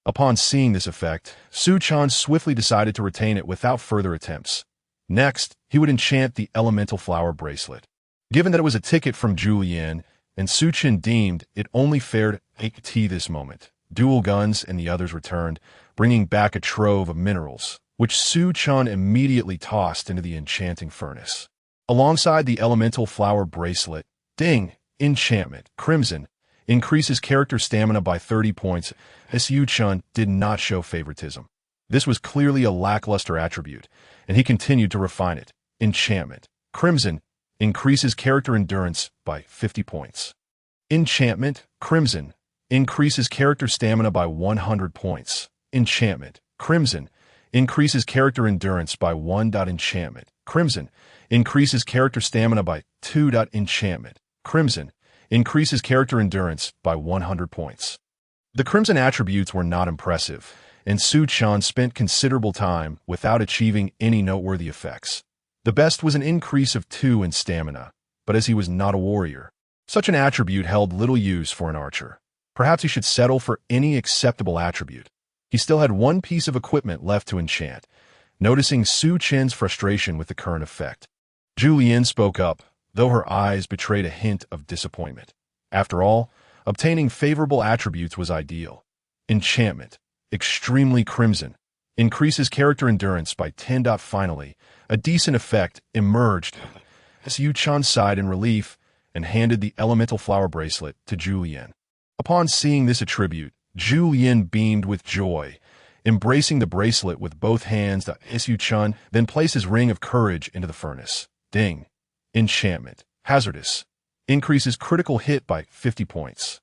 Upon seeing this effect, Chen swiftly decided to retain it without further attempts. Next, he would enchant the Elemental Flower Bracelet. Given that it was a ticket from Zhu Yan, and Chen deemed it only fair to this moment, dual guns and the others returned, bringing back a trove of minerals, which Chen immediately tossed into the enchanting furnace. Alongside the Elemental Flower Bracelet, Ding! Enchantment, Crimson, increases character stamina by 30 points. Chen did not show favoritism. This was clearly a lackluster attribute, and he continued to refine it. Enchantment, Crimson, increases character endurance by 50 points. Enchantment, Crimson, increases character stamina by 100 points. Enchantment. Crimson. Increases character endurance by 1. Enchantment. Crimson. Increases character stamina by 2. Enchantment. Crimson. Increases character endurance by 100 points. The Crimson attributes were not impressive, and Chen spent considerable time without achieving any noteworthy effects. The best was an increase of 2 in stamina, but as he was not a warrior, such an attribute held little use for an archer. Perhaps he should settle for any acceptable attribute. He still had one piece of equipment left to enchant, noticing Chen's frustration with the current effect. Julian spoke up, though her eyes betrayed a hint of disappointment. After all, obtaining favorable attributes was ideal. Enchantment. Extremely Crimson. Increases character endurance by 10. Finally, a decent effect emerged as Chen sighed in relief and handed the elemental flower bracelet to Julian. Upon seeing this attribute, Julian beamed with joy. Embracing the bracelet with both hands, Chen then placed his ring of courage into the furnace. Ding. Enchantment. Hazardous. Increases critical hit by 50 points.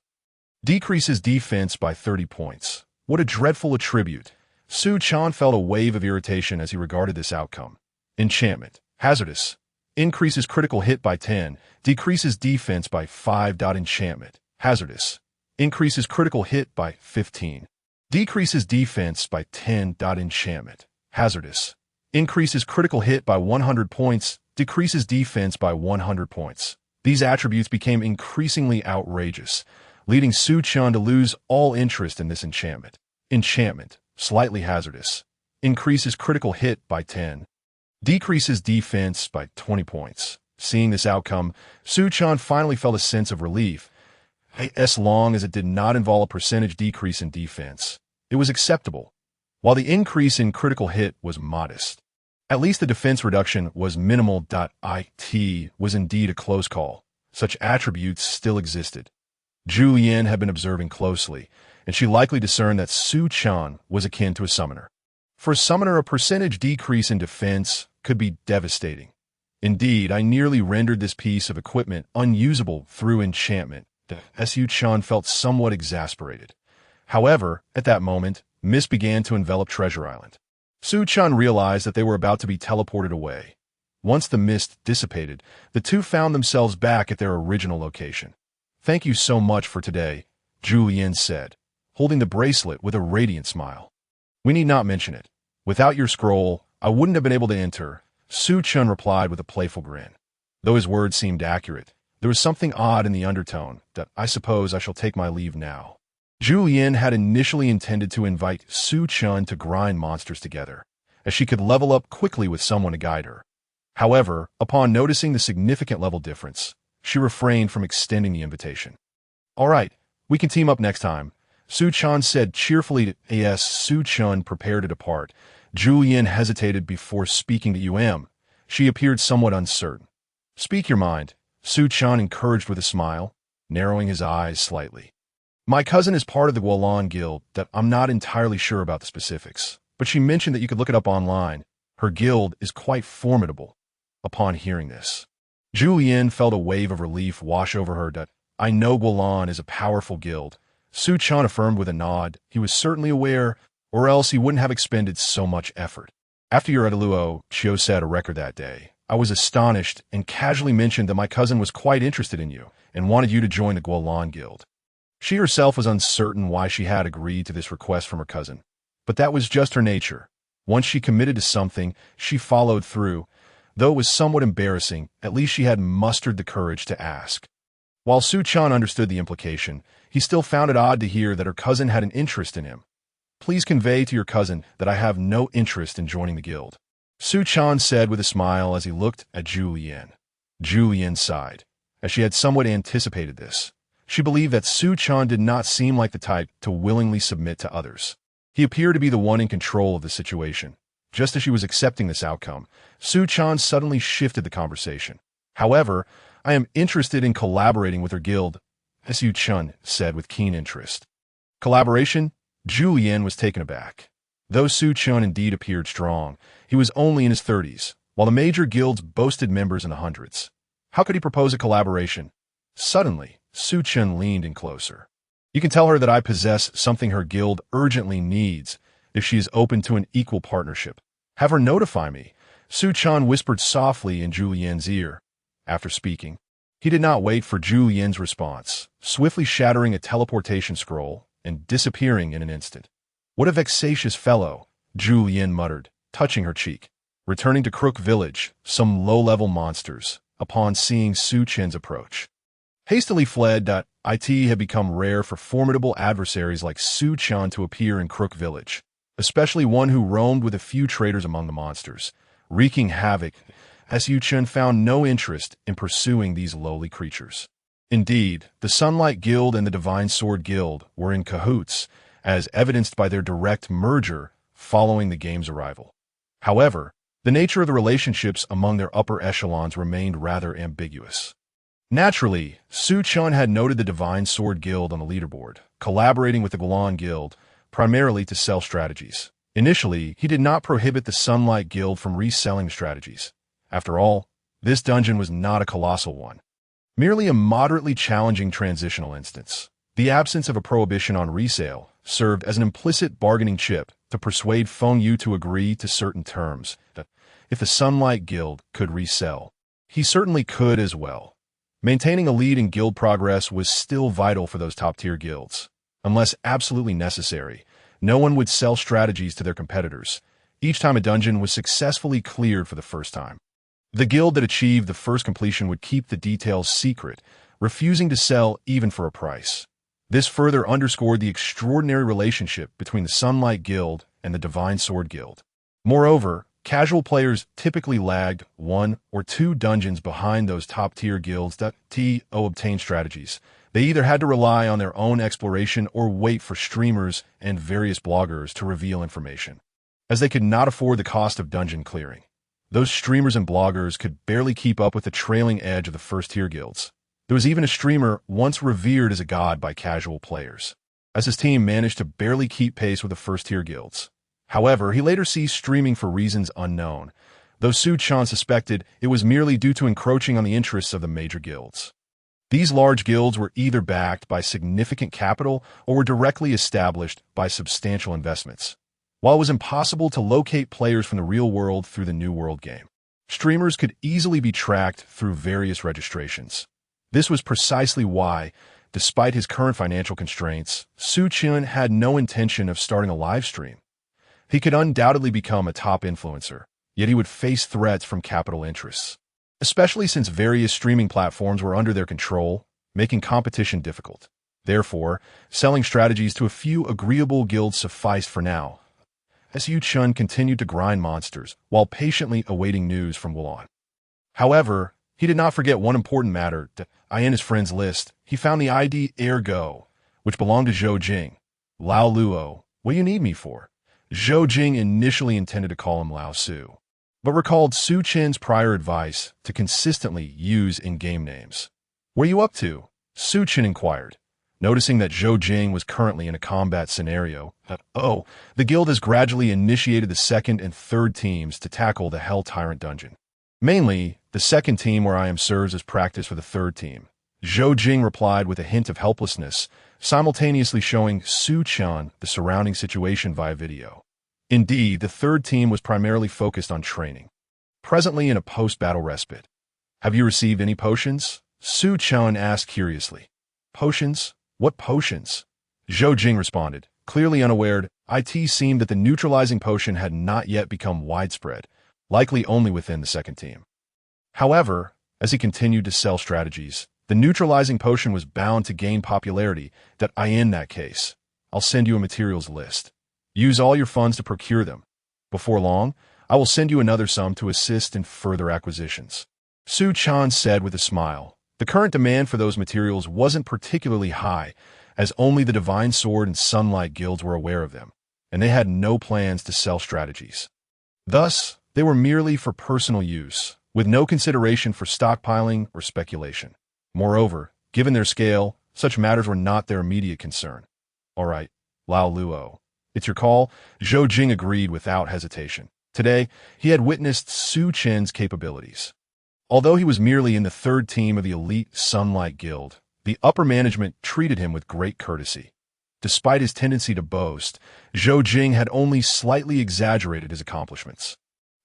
Decreases defense by 30 points. What a dreadful attribute. Chen felt a wave of irritation as he regarded this outcome. Enchantment. Hazardous. Increases critical hit by 10. Decreases defense by 5. Enchantment. Hazardous. Increases critical hit by 15. Decreases defense by 10. Enchantment. Hazardous. Increases critical hit by 100 points. Decreases defense by 100 points. These attributes became increasingly outrageous, leading Chen to lose all interest in this enchantment. Enchantment. Slightly hazardous. Increases critical hit by 10. Decreases defense by 20 points. Seeing this outcome, Chen finally felt a sense of relief. As long as it did not involve a percentage decrease in defense, it was acceptable, while the increase in critical hit was modest. At least the defense reduction was minimal. It was indeed a close call. Such attributes still existed. Julian had been observing closely, and she likely discerned that Chen was akin to a summoner. For a summoner, a percentage decrease in defense could be devastating. Indeed, I nearly rendered this piece of equipment unusable through enchantment. Chen felt somewhat exasperated. However, at that moment, mist began to envelop Treasure Island. Chen realized that they were about to be teleported away. Once the mist dissipated, the two found themselves back at their original location. "Thank you so much for today," Julian said, holding the bracelet with a radiant smile. "We need not mention it. Without your scroll, I wouldn't have been able to enter," Chen replied with a playful grin. Though his words seemed accurate, there was something odd in the undertone. "I suppose I shall take my leave now." Julian had initially intended to invite Chen to grind monsters together, as she could level up quickly with someone to guide her. However, upon noticing the significant level difference, she refrained from extending the invitation. "All right, we can team up next time," Chen said cheerfully. As Chen prepared to depart, Julian hesitated before speaking to She appeared somewhat uncertain. "Speak your mind," Chen encouraged with a smile, narrowing his eyes slightly. "My cousin is part of the Guolan Guild. I'm not entirely sure about the specifics, but she mentioned that you could look it up online. Her guild is quite formidable." Upon hearing this, Julian felt a wave of relief wash over her. "I know Guolan is a powerful guild," Chen affirmed with a nod. He was certainly aware, or else he wouldn't have expended so much effort. "After your Edaluo," Chiu set a record that day, "I was astonished and casually mentioned that my cousin was quite interested in you and wanted you to join the Guolan Guild." She herself was uncertain why she had agreed to this request from her cousin, but that was just her nature. Once she committed to something, she followed through. Though it was somewhat embarrassing, at least she had mustered the courage to ask. While Chen understood the implication, he still found it odd to hear that her cousin had an interest in him. "Please convey to your cousin that I have no interest in joining the guild," Chen said with a smile as he looked at Julian. Julian sighed, as she had somewhat anticipated this. She believed that Chen did not seem like the type to willingly submit to others. He appeared to be the one in control of the situation. Just as she was accepting this outcome, Chen suddenly shifted the conversation. "However, I am interested in collaborating with her guild," Chen said with keen interest. "Collaboration?" Julian was taken aback. Though Chen indeed appeared strong, he was only in his 30s, while the major guilds boasted members in the hundreds. How could he propose a collaboration? Suddenly, Chen leaned in closer. You can tell her that I possess something her guild urgently needs if she is open to an equal partnership. Have her notify me, Su Chen whispered softly in Julien's ear. After speaking, he did not wait for Julien's response, swiftly shattering a teleportation scroll and disappearing in an instant. What a vexatious fellow, Julien muttered, touching her cheek. Returning to Crook Village, some low-level monsters, upon seeing Su Chen's approach, hastily fled. It had become rare for formidable adversaries like Su Chen to appear in Crook Village, especially one who roamed with a few traitors among the monsters, wreaking havoc, as Su Chen found no interest in pursuing these lowly creatures. Indeed, the Sunlight Guild and the Divine Sword Guild were in cahoots, as evidenced by their direct merger following the game's arrival. However, the nature of the relationships among their upper echelons remained rather ambiguous. Naturally, Su Chen had noted the Divine Sword Guild on the leaderboard, collaborating with the Gulan Guild, primarily to sell strategies. Initially, he did not prohibit the Sunlight Guild from reselling strategies. After all, this dungeon was not a colossal one, merely a moderately challenging transitional instance. The absence of a prohibition on resale served as an implicit bargaining chip to persuade Feng Yu to agree to certain terms. That if the Sunlight Guild could resell, he certainly could as well. Maintaining a lead in guild progress was still vital for those top-tier guilds. Unless absolutely necessary, no one would sell strategies to their competitors each time a dungeon was successfully cleared for the first time. The guild that achieved the first completion would keep the details secret, refusing to sell even for a price. This further underscored the extraordinary relationship between the Sunlight Guild and the Divine Sword Guild. Moreover, casual players typically lagged 1 or 2 dungeons behind those top-tier guilds that obtained strategies. They either had to rely on their own exploration or wait for streamers and various bloggers to reveal information, as they could not afford the cost of dungeon clearing. Those streamers and bloggers could barely keep up with the trailing edge of the first-tier guilds. There was even a streamer once revered as a god by casual players, as his team managed to barely keep pace with the first-tier guilds. However, he later ceased streaming for reasons unknown, though Su Chen suspected it was merely due to encroaching on the interests of the major guilds. These large guilds were either backed by significant capital or were directly established by substantial investments. While it was impossible to locate players from the real world through the New World game, streamers could easily be tracked through various registrations. This was precisely why, despite his current financial constraints, Su Chen had no intention of starting a live stream. He could undoubtedly become a top influencer, yet he would face threats from capital interests, especially since various streaming platforms were under their control, making competition difficult. Therefore, selling strategies to a few agreeable guilds sufficed for now, as Yu Chun continued to grind monsters while patiently awaiting news from Wulan. However, he did not forget one important matter. In his friends list, he found the ID Ergo, which belonged to Zhou Jing. Lao Luo, what do you need me for? Zhou Jing initially intended to call him Lao Su, but recalled Su Chen's prior advice to consistently use in-game names. What are you up to? Su Chen inquired, noticing that Zhou Jing was currently in a combat scenario. The guild has gradually initiated the second and third teams to tackle the Hell Tyrant dungeon. Mainly, the second team where I am serves as practice for the third team. Zhou Jing replied with a hint of helplessness, simultaneously showing Su Chen the surrounding situation via video. Indeed, the third team was primarily focused on training, presently in a post-battle respite. Have you received any potions? Su Chen asked curiously. Potions? What potions? Zhou Jing responded, clearly unaware. It seemed that the neutralizing potion had not yet become widespread, likely only within the second team. However, as he continued to sell strategies, the neutralizing potion was bound to gain popularity. In that case, I'll send you a materials list. Use all your funds to procure them. Before long, I will send you another sum to assist in further acquisitions. Su Chen said with a smile. The current demand for those materials wasn't particularly high, as only the Divine Sword and Sunlight guilds were aware of them, and they had no plans to sell strategies. Thus, they were merely for personal use, with no consideration for stockpiling or speculation. Moreover, given their scale, such matters were not their immediate concern. All right, Lao Luo. It's your call, Zhou Jing agreed without hesitation. Today, he had witnessed Su Chen's capabilities. Although he was merely in the third team of the elite Sunlight Guild, The upper management treated him with great courtesy. Despite his tendency to boast, Zhou Jing had only slightly exaggerated his accomplishments.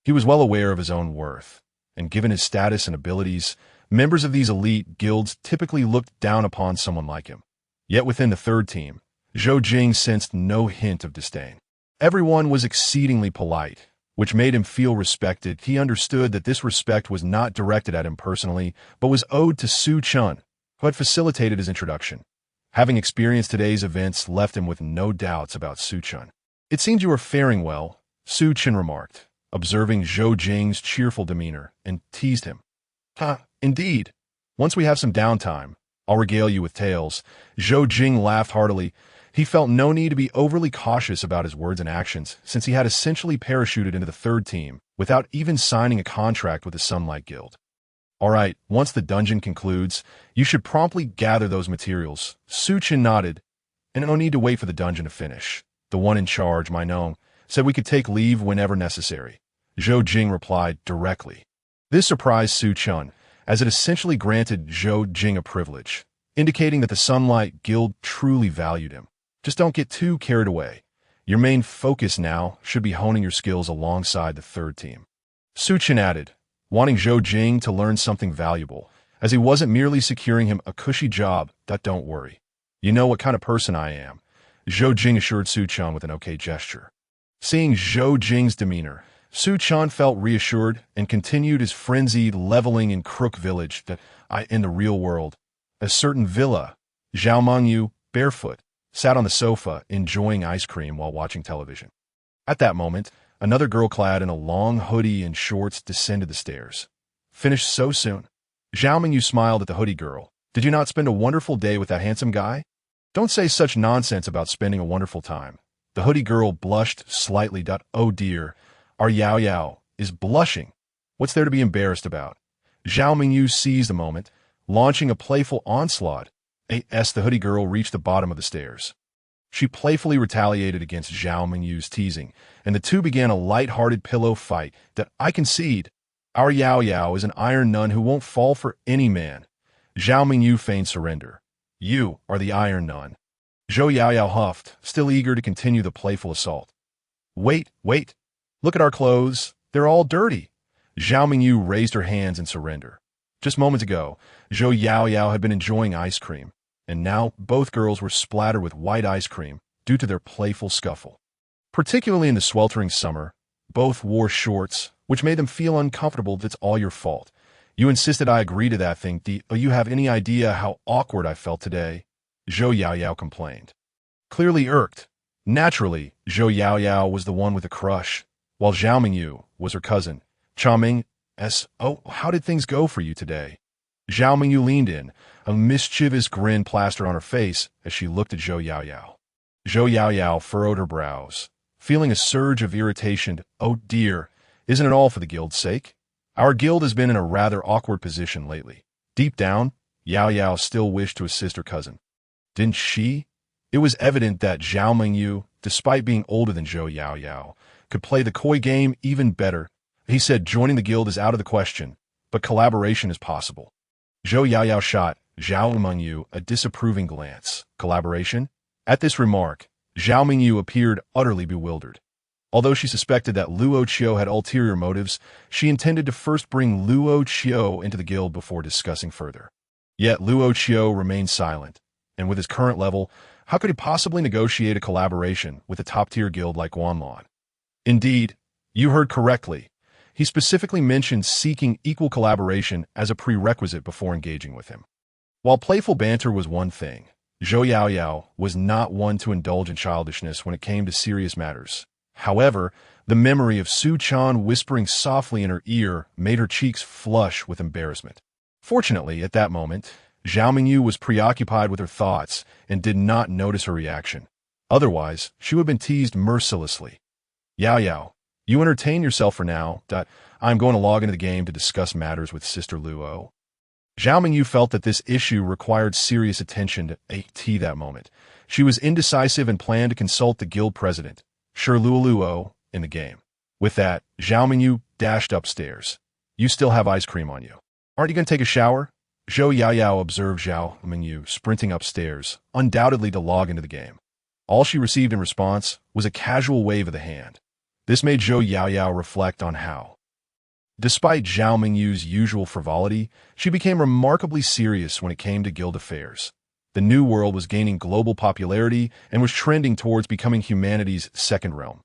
He was well aware of his own worth, and given his status and abilities, members of these elite guilds typically looked down upon someone like him. Yet within the third team, Zhou Jing sensed no hint of disdain. Everyone was exceedingly polite, which made him feel respected. He understood that this respect was not directed at him personally, but was owed to Su Chen, who had facilitated his introduction. Having experienced today's events left him with no doubts about Su Chen. "It seems you are faring well," Su Chen remarked, observing Zhou Jing's cheerful demeanor, and teased him. Indeed. Once we have some downtime, I'll regale you with tales." Zhou Jing laughed heartily. He felt no need to be overly cautious about his words and actions, since he had essentially parachuted into the third team without even signing a contract with the Sunlight Guild. "All right, once the dungeon concludes, you should promptly gather those materials." Su Chen nodded. "And no need to wait for the dungeon to finish. The one in charge, my gnome, said we could take leave whenever necessary." Zhou Jing replied directly. This surprised Su Chen, as it essentially granted Zhou Jing a privilege, indicating that the Sunlight Guild truly valued him. "Just don't get too carried away. Your main focus now should be honing your skills alongside the third team." Su Chen added, wanting Zhou Jing to learn something valuable, as he wasn't merely securing him a cushy job. "Don't worry. You know what kind of person I am," Zhou Jing assured Su Chen with an okay gesture. Seeing Zhou Jing's demeanor, Su Chen felt reassured and continued his frenzied leveling in Crook Village. In the real world, a certain villa, Zhao Mengyu, barefoot, sat on the sofa enjoying ice cream while watching television. At that moment, another girl clad in a long hoodie and shorts descended the stairs. "Finished so soon?" Zhao Mengyu smiled at the hoodie girl. "Did you not spend a wonderful day with that handsome guy?" "Don't say such nonsense about spending a wonderful time." The hoodie girl blushed slightly. "Oh dear, our Yao Yao is blushing. What's there to be embarrassed about?" Zhao Mengyu seized the moment, launching a playful onslaught. As the hoodie girl reached the bottom of the stairs, she playfully retaliated against Zhao Mengyu's teasing, and the two began a light-hearted pillow fight. "I concede. Our Yao Yao is an iron nun who won't fall for any man." Zhao Mengyu feigned surrender. "You are the iron nun." Zhou Yao Yao huffed, still eager to continue the playful assault. Wait. Look at our clothes. They're all dirty." Zhao Mengyu raised her hands in surrender. Just moments ago, Zhou Yao Yao had been enjoying ice cream, and now both girls were splattered with white ice cream due to their playful scuffle. Particularly in the sweltering summer, both wore shorts, which made them feel uncomfortable. "That's all your fault. You insisted I agree to that thing. Do you have any idea how awkward I felt today?" Zhou Yao Yao complained, clearly irked. Naturally, Zhou Yao Yao was the one with a crush, while Zhao Mengyu was her cousin. "Charming. Oh, how did things go for you today?" Zhao Mengyu leaned in, a mischievous grin plastered on her face as she looked at Zhou Yao Yao. Zhou Yao Yao furrowed her brows, feeling a surge of irritation. "Oh dear, isn't it all for the guild's sake? Our guild has been in a rather awkward position lately." Deep down, Yao Yao still wished to assist her cousin. Didn't she? It was evident that Zhao Mengyu, despite being older than Zhou Yao Yao, could play the coy game even better. He said joining the guild is out of the question, but collaboration is possible. Zhou Yao Yao shot Zhao Mengyu a disapproving glance. Collaboration? At this remark, Zhao Mengyu appeared utterly bewildered. Although she suspected that Luo Qiu had ulterior motives, she intended to first bring Luo Qiu into the guild before discussing further. Yet Luo Qiu remained silent, and with his current level, how could he possibly negotiate a collaboration with a top-tier guild like Wanlon? Indeed, you heard correctly. He specifically mentioned seeking equal collaboration as a prerequisite before engaging with him. While playful banter was one thing, Zhou Yao Yao was not one to indulge in childishness when it came to serious matters. However, the memory of Su Chen whispering softly in her ear made her cheeks flush with embarrassment. Fortunately, at that moment, Zhao Mengyu was preoccupied with her thoughts and did not notice her reaction. Otherwise, she would have been teased mercilessly. "Yao Yao, you entertain yourself for now. I'm going to log into the game to discuss matters with Sister Luo." Zhao Mengyu felt that this issue required serious attention to AT that moment. She was indecisive and planned to consult the guild president, Sir Luo, in the game. With that, Zhao Mengyu dashed upstairs. "You still have ice cream on you. Aren't you going to take a shower?" Zhou Yaoyao observed Zhao Mingyu sprinting upstairs, undoubtedly to log into the game. All she received in response was a casual wave of the hand. This made Zhou Yaoyao reflect on how, despite Zhao Mingyu's usual frivolity, she became remarkably serious when it came to guild affairs. The new world was gaining global popularity and was trending towards becoming humanity's second realm.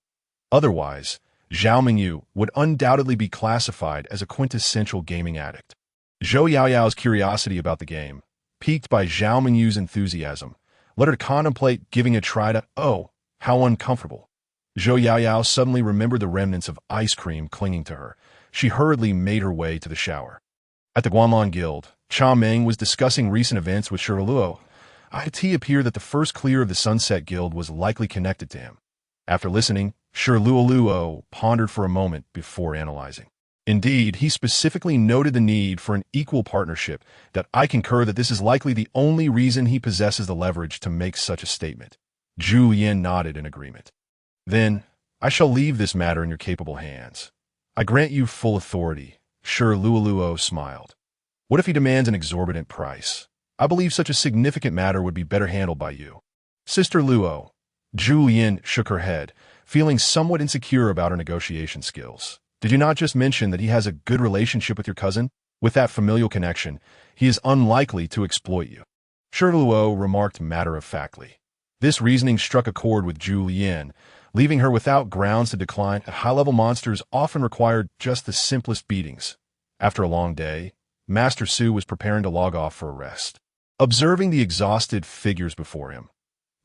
Otherwise, Zhao Mingyu would undoubtedly be classified as a quintessential gaming addict. Zhou Yaoyao's curiosity about the game, piqued by Zhao Mingyu's enthusiasm, led her to contemplate giving a try to, oh, how uncomfortable. Zhou Yaoyao suddenly remembered the remnants of ice cream clinging to her. She hurriedly made her way to the shower. At the Guanlan Guild, Cha Meng was discussing recent events with Shi Luo. It appeared that the first clear of the Sunset Guild was likely connected to him. After listening, Shi Luo pondered for a moment before analyzing. Indeed, he specifically noted the need for an equal partnership. That I concur that this is likely the only reason he possesses the leverage to make such a statement. Zhu Yin nodded in agreement. Then, I shall leave this matter in your capable hands. I grant you full authority. Shi Luo smiled. What if he demands an exorbitant price? I believe such a significant matter would be better handled by you. Sister Luo. Zhu Yin shook her head, feeling somewhat insecure about her negotiation skills. Did you not just mention that he has a good relationship with your cousin? With that familial connection, he is unlikely to exploit you. Shi Luo remarked matter-of-factly. This reasoning struck a chord with Zhu Yin, leaving her without grounds to decline. High-level monsters often required just the simplest beatings. After a long day, Master Su was preparing to log off for a rest. Observing the exhausted figures before him,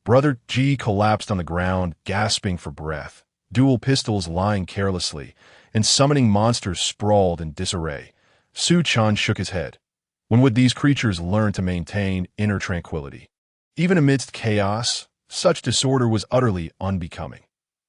Brother Ji collapsed on the ground, gasping for breath, dual pistols lying carelessly, and summoning monsters sprawled in disarray. Su Chan shook his head. When would these creatures learn to maintain inner tranquility? Even amidst chaos, such disorder was utterly unbecoming.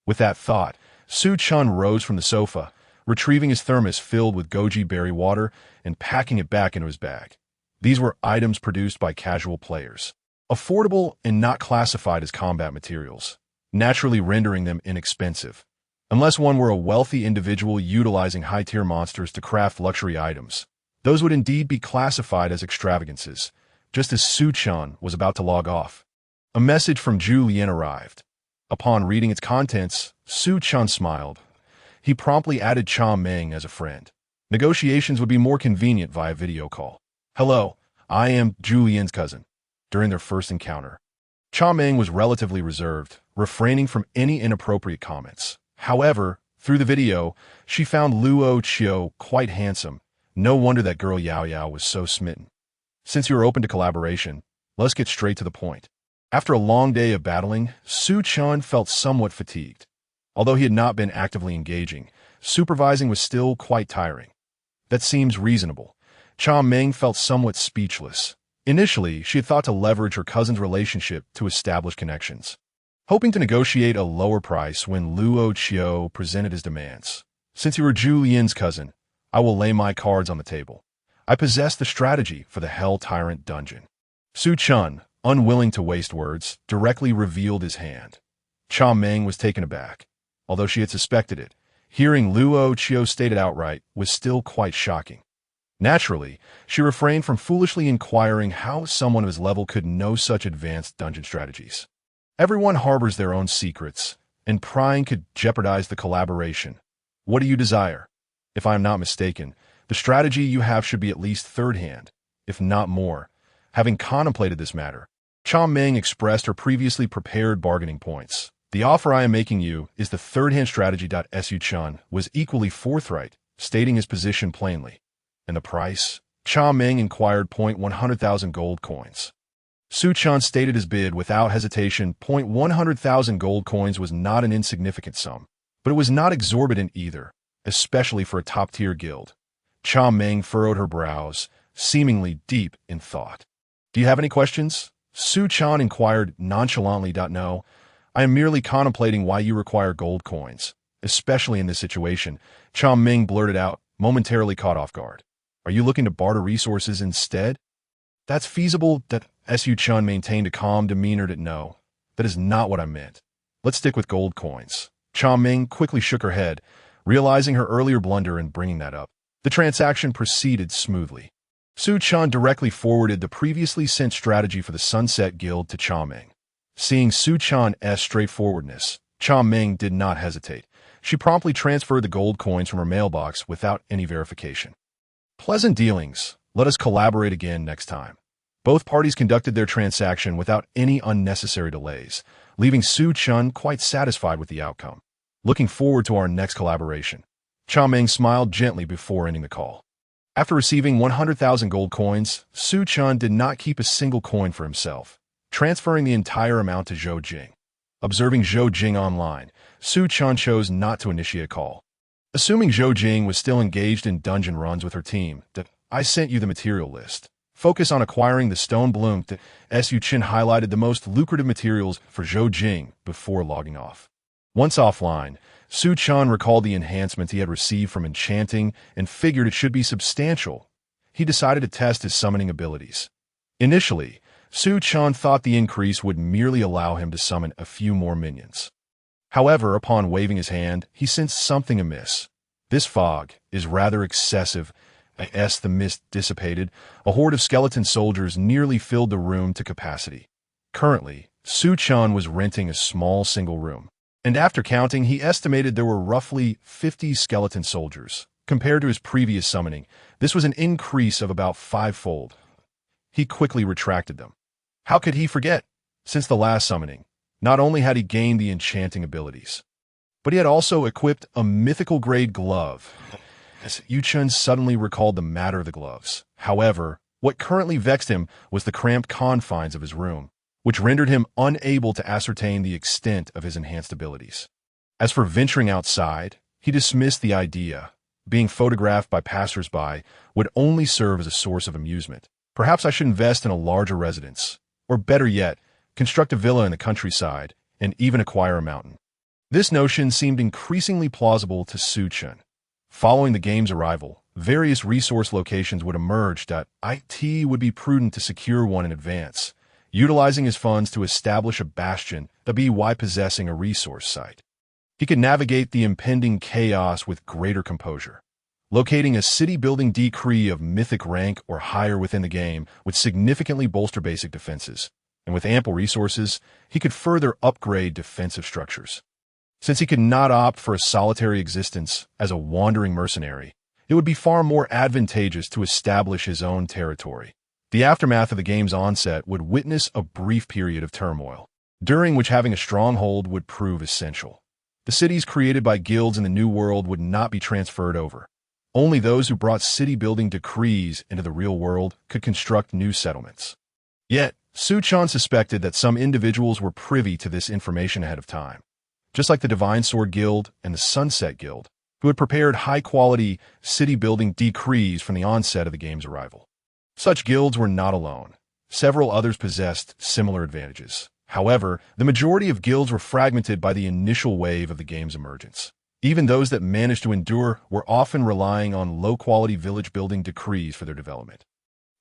With that thought, Su Chan rose from the sofa, retrieving his thermos filled with goji berry water and packing it back into his bag. These were items produced by casual players, affordable and not classified as combat materials, naturally rendering them inexpensive. Unless one were a wealthy individual utilizing high-tier monsters to craft luxury items, those would indeed be classified as extravagances. Just as Su Chan was about to log off, a message from Zhu Yin arrived. Upon reading its contents, Su Chan smiled. He promptly added Cha Meng as a friend. Negotiations would be more convenient via video call. Hello, I am Zhu Yin's cousin. During their first encounter, Cha Meng was relatively reserved, refraining from any inappropriate comments. However, through the video, she found Luo Qiu quite handsome. No wonder that girl Yao Yao was so smitten. Since you are open to collaboration, let's get straight to the point. After a long day of battling, Su Chan felt somewhat fatigued. Although he had not been actively engaging, supervising was still quite tiring. That seems reasonable. Cha Meng felt somewhat speechless. Initially, she had thought to leverage her cousin's relationship to establish connections, hoping to negotiate a lower price when Luo Qiu presented his demands. Since you are Zhu Yin's cousin, I will lay my cards on the table. I possess the strategy for the Hell Tyrant dungeon. Su Chan, unwilling to waste words, directly revealed his hand. Cha Meng was taken aback. Although she had suspected it, hearing Luo Qiu stated outright was still quite shocking. Naturally, she refrained from foolishly inquiring how someone of his level could know such advanced dungeon strategies. Everyone harbors their own secrets, and prying could jeopardize the collaboration. What do you desire? If I am not mistaken, the strategy you have should be at least third hand, if not more. Having contemplated this matter, Cha Meng expressed her previously prepared bargaining points. The offer I am making you is the third-hand strategy. Su Chan was equally forthright, stating his position plainly. And the price? Cha Meng inquired. 100,000 gold coins. Su Chan stated his bid without hesitation. 100,000 gold coins was not an insignificant sum, but it was not exorbitant either, especially for a top-tier guild. Cha Meng furrowed her brows, seemingly deep in thought. Do you have any questions? Su Chan inquired nonchalantly. No, I am merely contemplating why you require gold coins, especially in this situation. Cha Meng blurted out, momentarily caught off guard. Are you looking to barter resources instead? That's feasible. Su Chan maintained a calm demeanor. No, that is not what I meant. Let's stick with gold coins. Cha Meng quickly shook her head, realizing her earlier blunder in bringing that up. The transaction proceeded smoothly. Su Chen directly forwarded the previously sent strategy for the Sunset Guild to Cha Ming. Seeing Su Chan's straightforwardness, Cha Ming did not hesitate. She promptly transferred the gold coins from her mailbox without any verification. Pleasant dealings. Let us collaborate again next time. Both parties conducted their transaction without any unnecessary delays, leaving Su Chen quite satisfied with the outcome. Looking forward to our next collaboration. Cha Ming smiled gently before ending the call. After receiving 100,000 gold coins, Su Chen did not keep a single coin for himself, transferring the entire amount to Zhou Jing. Observing Zhou Jing online, Su Chen chose not to initiate a call. Assuming Zhou Jing was still engaged in dungeon runs with her team, I sent you the material list. Focus on acquiring the stone bloom. Su Chen highlighted the most lucrative materials for Zhou Jing before logging off. Once offline, Su Chen recalled the enhancements he had received from enchanting and figured it should be substantial. He decided to test his summoning abilities. Initially, Su Chen thought the increase would merely allow him to summon a few more minions. However, upon waving his hand, he sensed something amiss. This fog is rather excessive. As the mist dissipated, a horde of skeleton soldiers nearly filled the room to capacity. Currently, Su Chen was renting a small single room, and after counting, he estimated there were roughly 50 skeleton soldiers. Compared to his previous summoning, this was an increase of about 5-fold. He quickly retracted them. How could he forget? Since the last summoning, not only had he gained the enchanting abilities, but he had also equipped a mythical-grade glove. Su Chen suddenly recalled the matter of the gloves. However, what currently vexed him was the cramped confines of his room, which rendered him unable to ascertain the extent of his enhanced abilities. As for venturing outside, he dismissed the idea. Being photographed by passers-by would only serve as a source of amusement. Perhaps I should invest in a larger residence, or better yet, construct a villa in the countryside, and even acquire a mountain. This notion seemed increasingly plausible to Su Chen. Following the game's arrival, various resource locations would emerge that it would be prudent to secure one in advance, utilizing his funds to establish a bastion while possessing a resource site. He could navigate the impending chaos with greater composure. Locating a city-building decree of mythic rank or higher within the game would significantly bolster basic defenses, and with ample resources, he could further upgrade defensive structures. Since he could not opt for a solitary existence as a wandering mercenary, it would be far more advantageous to establish his own territory. The aftermath of the game's onset would witness a brief period of turmoil, during which having a stronghold would prove essential. The cities created by guilds in the New World would not be transferred over. Only those who brought city-building decrees into the real world could construct new settlements. Yet, Su Chen suspected that some individuals were privy to this information ahead of time, just like the Divine Sword Guild and the Sunset Guild, who had prepared high-quality city-building decrees from the onset of the game's arrival. Such guilds were not alone. Several others possessed similar advantages. However, the majority of guilds were fragmented by the initial wave of the game's emergence. Even those that managed to endure were often relying on low-quality village-building decrees for their development.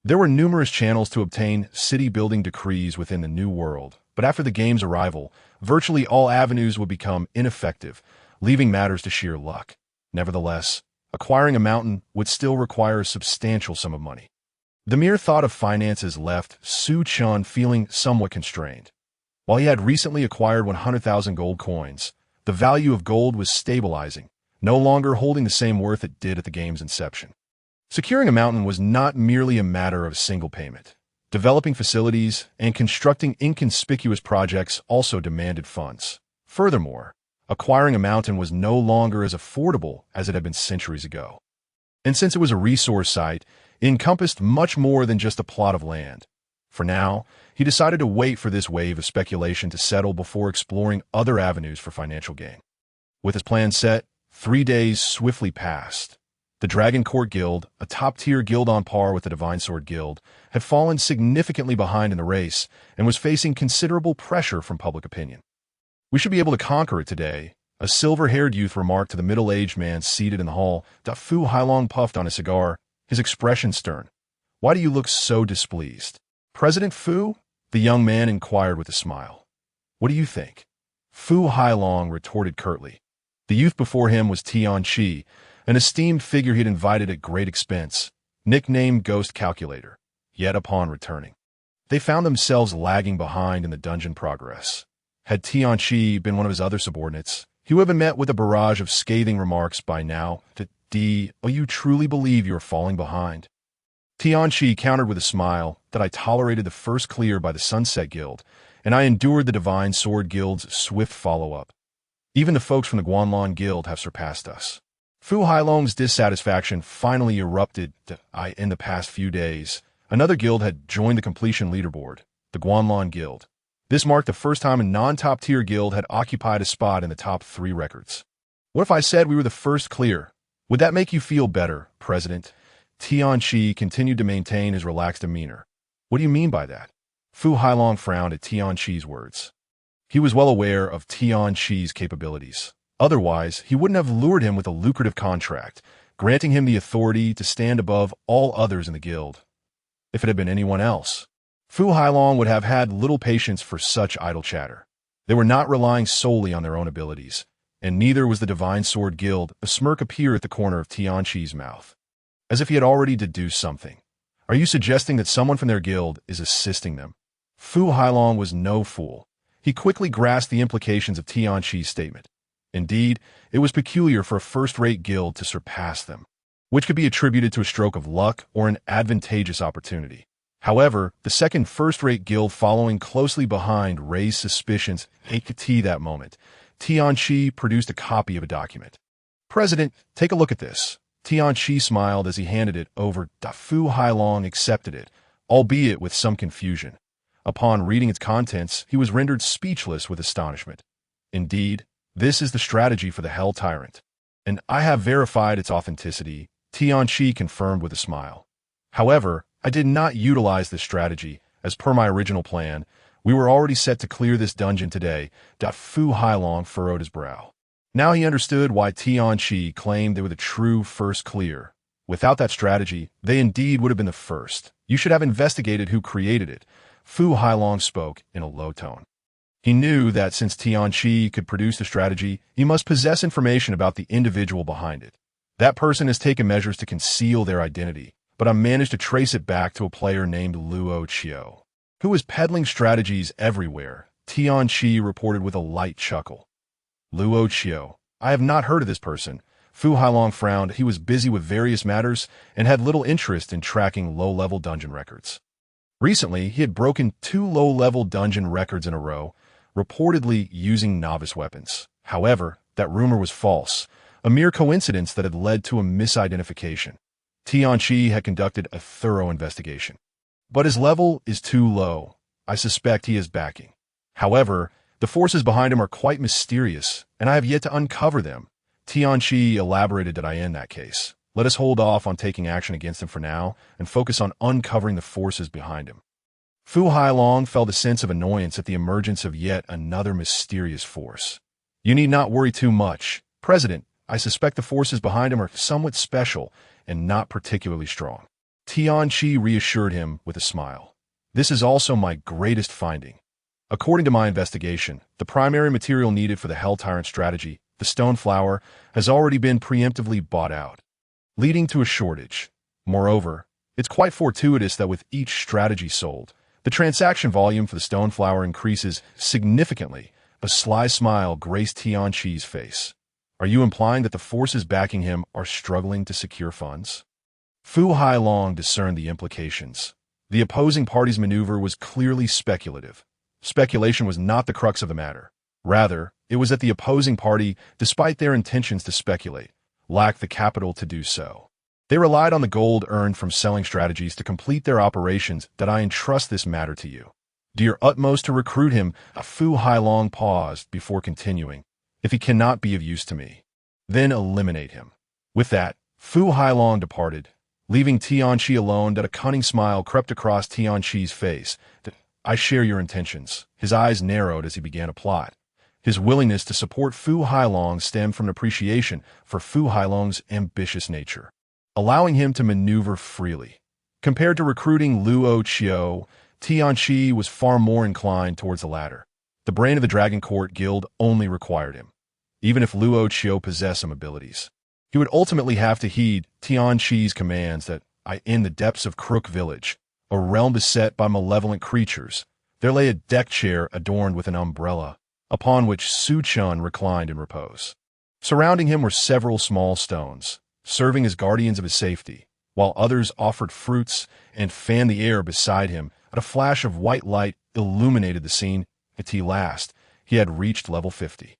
There were numerous channels to obtain city-building decrees within the New World, but after the game's arrival, virtually all avenues would become ineffective, leaving matters to sheer luck. Nevertheless, acquiring a mountain would still require a substantial sum of money. The mere thought of finances left Su Chen feeling somewhat constrained. While he had recently acquired 100,000 gold coins, the value of gold was stabilizing, no longer holding the same worth it did at the game's inception. Securing a mountain was not merely a matter of a single payment. Developing facilities and constructing inconspicuous projects also demanded funds. Furthermore, acquiring a mountain was no longer as affordable as it had been centuries ago. And since it was a resource site, it encompassed much more than just a plot of land. For now, he decided to wait for this wave of speculation to settle before exploring other avenues for financial gain. With his plan set, 3 days swiftly passed. The Dragon Court Guild, a top-tier guild on par with the Divine Sword Guild, had fallen significantly behind in the race and was facing considerable pressure from public opinion. "We should be able to conquer it today," a silver-haired youth remarked to the middle-aged man seated in the hall. Fu Hailong puffed on his cigar, his expression stern. "Why do you look so displeased?" "President Fu?" the young man inquired with a smile. "What do you think?" Fu Hailong retorted curtly. The youth before him was Tian Qi, an esteemed figure he had invited at great expense. nicknamed Ghost Calculator. Yet upon returning, they found themselves lagging behind in the dungeon progress. Had Tianqi been one of his other subordinates, he would have been met with a barrage of scathing remarks by now. Oh, you truly believe you are falling behind? Tianqi countered with a smile that I tolerated the first clear by the Sunset Guild, and I endured the Divine Sword Guild's swift follow-up. Even the folks from the Guanlong Guild have surpassed us. Fu Hailong's dissatisfaction finally erupted in the past few days. Another guild had joined the completion leaderboard, the Guanlong Guild. This marked the first time a non-top-tier guild had occupied a spot in the top 3 records. What if I said we were the first clear? Would that make you feel better, President? Tianqi continued to maintain his relaxed demeanor. What do you mean by that? Fu Hailong frowned at Tianqi's words. He was well aware of Tianqi's capabilities. Otherwise, he wouldn't have lured him with a lucrative contract, granting him the authority to stand above all others in the guild. If it had been anyone else, Fu Hailong would have had little patience for such idle chatter. They were not relying solely on their own abilities, and neither was the Divine Sword Guild. A smirk appeared at the corner of Tianqi's mouth, as if he had already deduced something. Are you suggesting that someone from their guild is assisting them? Fu Hailong was no fool. He quickly grasped the implications of Tianqi's statement. Indeed, it was peculiar for a first-rate guild to surpass them, which could be attributed to a stroke of luck or an advantageous opportunity. However, the second first-rate guild following closely behind raised suspicions. That moment, Tianqi produced a copy of a document. President, take a look at this. Tianqi smiled as he handed it over. Fu Hailong accepted it, albeit with some confusion. Upon reading its contents, he was rendered speechless with astonishment. Indeed, this is the strategy for the Hell Tyrant, and I have verified its authenticity, Tianqi confirmed with a smile. However, I did not utilize this strategy. As per my original plan, we were already set to clear this dungeon today. Fu Hailong furrowed his brow. Now he understood why Tianqi claimed they were the true first clear. Without that strategy, they indeed would have been the first. You should have investigated who created it. Fu Hailong spoke in a low tone. He knew that since Tianqi could produce the strategy, he must possess information about the individual behind it. That person has taken measures to conceal their identity, but I managed to trace it back to a player named Luo Qiu, who is peddling strategies everywhere. Tianqi reported with a light chuckle. Luo Qiu. I have not heard of this person. Fu Hailong frowned. He was busy with various matters and had little interest in tracking low-level dungeon records. Recently, he had broken 2 low-level dungeon records in a row, reportedly using novice weapons. However, that rumor was false, a mere coincidence that had led to a misidentification. Tianqi had conducted a thorough investigation. But his level is too low. I suspect he is backing. However, the forces behind him are quite mysterious, and I have yet to uncover them. Tianqi elaborated that in that case, let us hold off on taking action against him for now and focus on uncovering the forces behind him. Fu Hailong felt a sense of annoyance at the emergence of yet another mysterious force. You need not worry too much, President. I suspect the forces behind him are somewhat special and not particularly strong. Tianqi reassured him with a smile. This is also my greatest finding. According to my investigation, the primary material needed for the Hell Tyrant strategy, the stone flower, has already been preemptively bought out, leading to a shortage. Moreover, it's quite fortuitous that with each strategy sold, the transaction volume for the stone flower increases significantly. A sly smile graced Tianqi's face. Are you implying that the forces backing him are struggling to secure funds? Fu Hailong discerned the implications. The opposing party's maneuver was clearly speculative. Speculation was not the crux of the matter. Rather, it was that the opposing party, despite their intentions to speculate, lacked the capital to do so. They relied on the gold earned from selling strategies to complete their operations. That I entrust this matter to you. Do your utmost to recruit him. Fu Hailong paused before continuing. If he cannot be of use to me, then eliminate him. With that, Fu Hailong departed, leaving Tianqi alone. That a cunning smile crept across Tianqi's face. That I share your intentions. His eyes narrowed as he began a plot. His willingness to support Fu Hailong stemmed from an appreciation for Fu Hailong's ambitious nature, allowing him to maneuver freely. Compared to recruiting Luo Qiu, Tianqi was far more inclined towards the latter. The brain of the Dragon Court Guild only required him. Even if Luo Qiu possessed some abilities, he would ultimately have to heed Tianqi's commands. That In the depths of Crook Village, a realm beset by malevolent creatures, there lay a deck chair adorned with an umbrella, upon which Chen reclined in repose. Surrounding him were several small stones, serving as guardians of his safety, while others offered fruits and fanned the air beside him. At a flash of white light illuminated the scene. At last, he had reached level 50.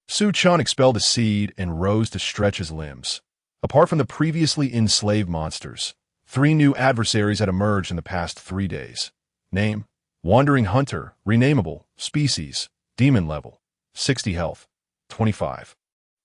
Chen expelled a seed and rose to stretch his limbs. Apart from the previously enslaved monsters, 3 new adversaries had emerged in the past 3 days. Name: Wandering Hunter, renameable, species, demon level, 60 health, 25.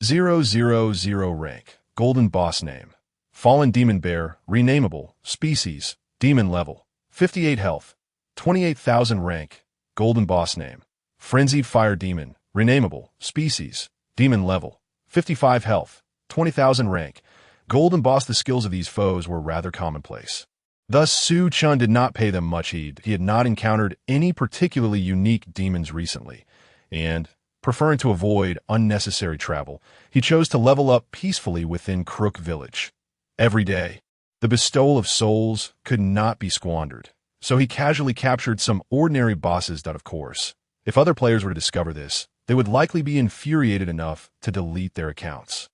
000 rank, golden boss name. Fallen Demon Bear, renameable, species, demon level, 58 health, 28,000 rank, golden boss name. Frenzied Fire Demon, renameable, species, demon level, 55 health, 20,000 rank, golden boss. The skills of these foes were rather commonplace. Thus, Chen did not pay them much heed. He had not encountered any particularly unique demons recently, and, preferring to avoid unnecessary travel, he chose to level up peacefully within Crook Village. Every day, the bestowal of souls could not be squandered, so he casually captured some ordinary bosses. Of course, if other players were to discover this, they would likely be infuriated enough to delete their accounts.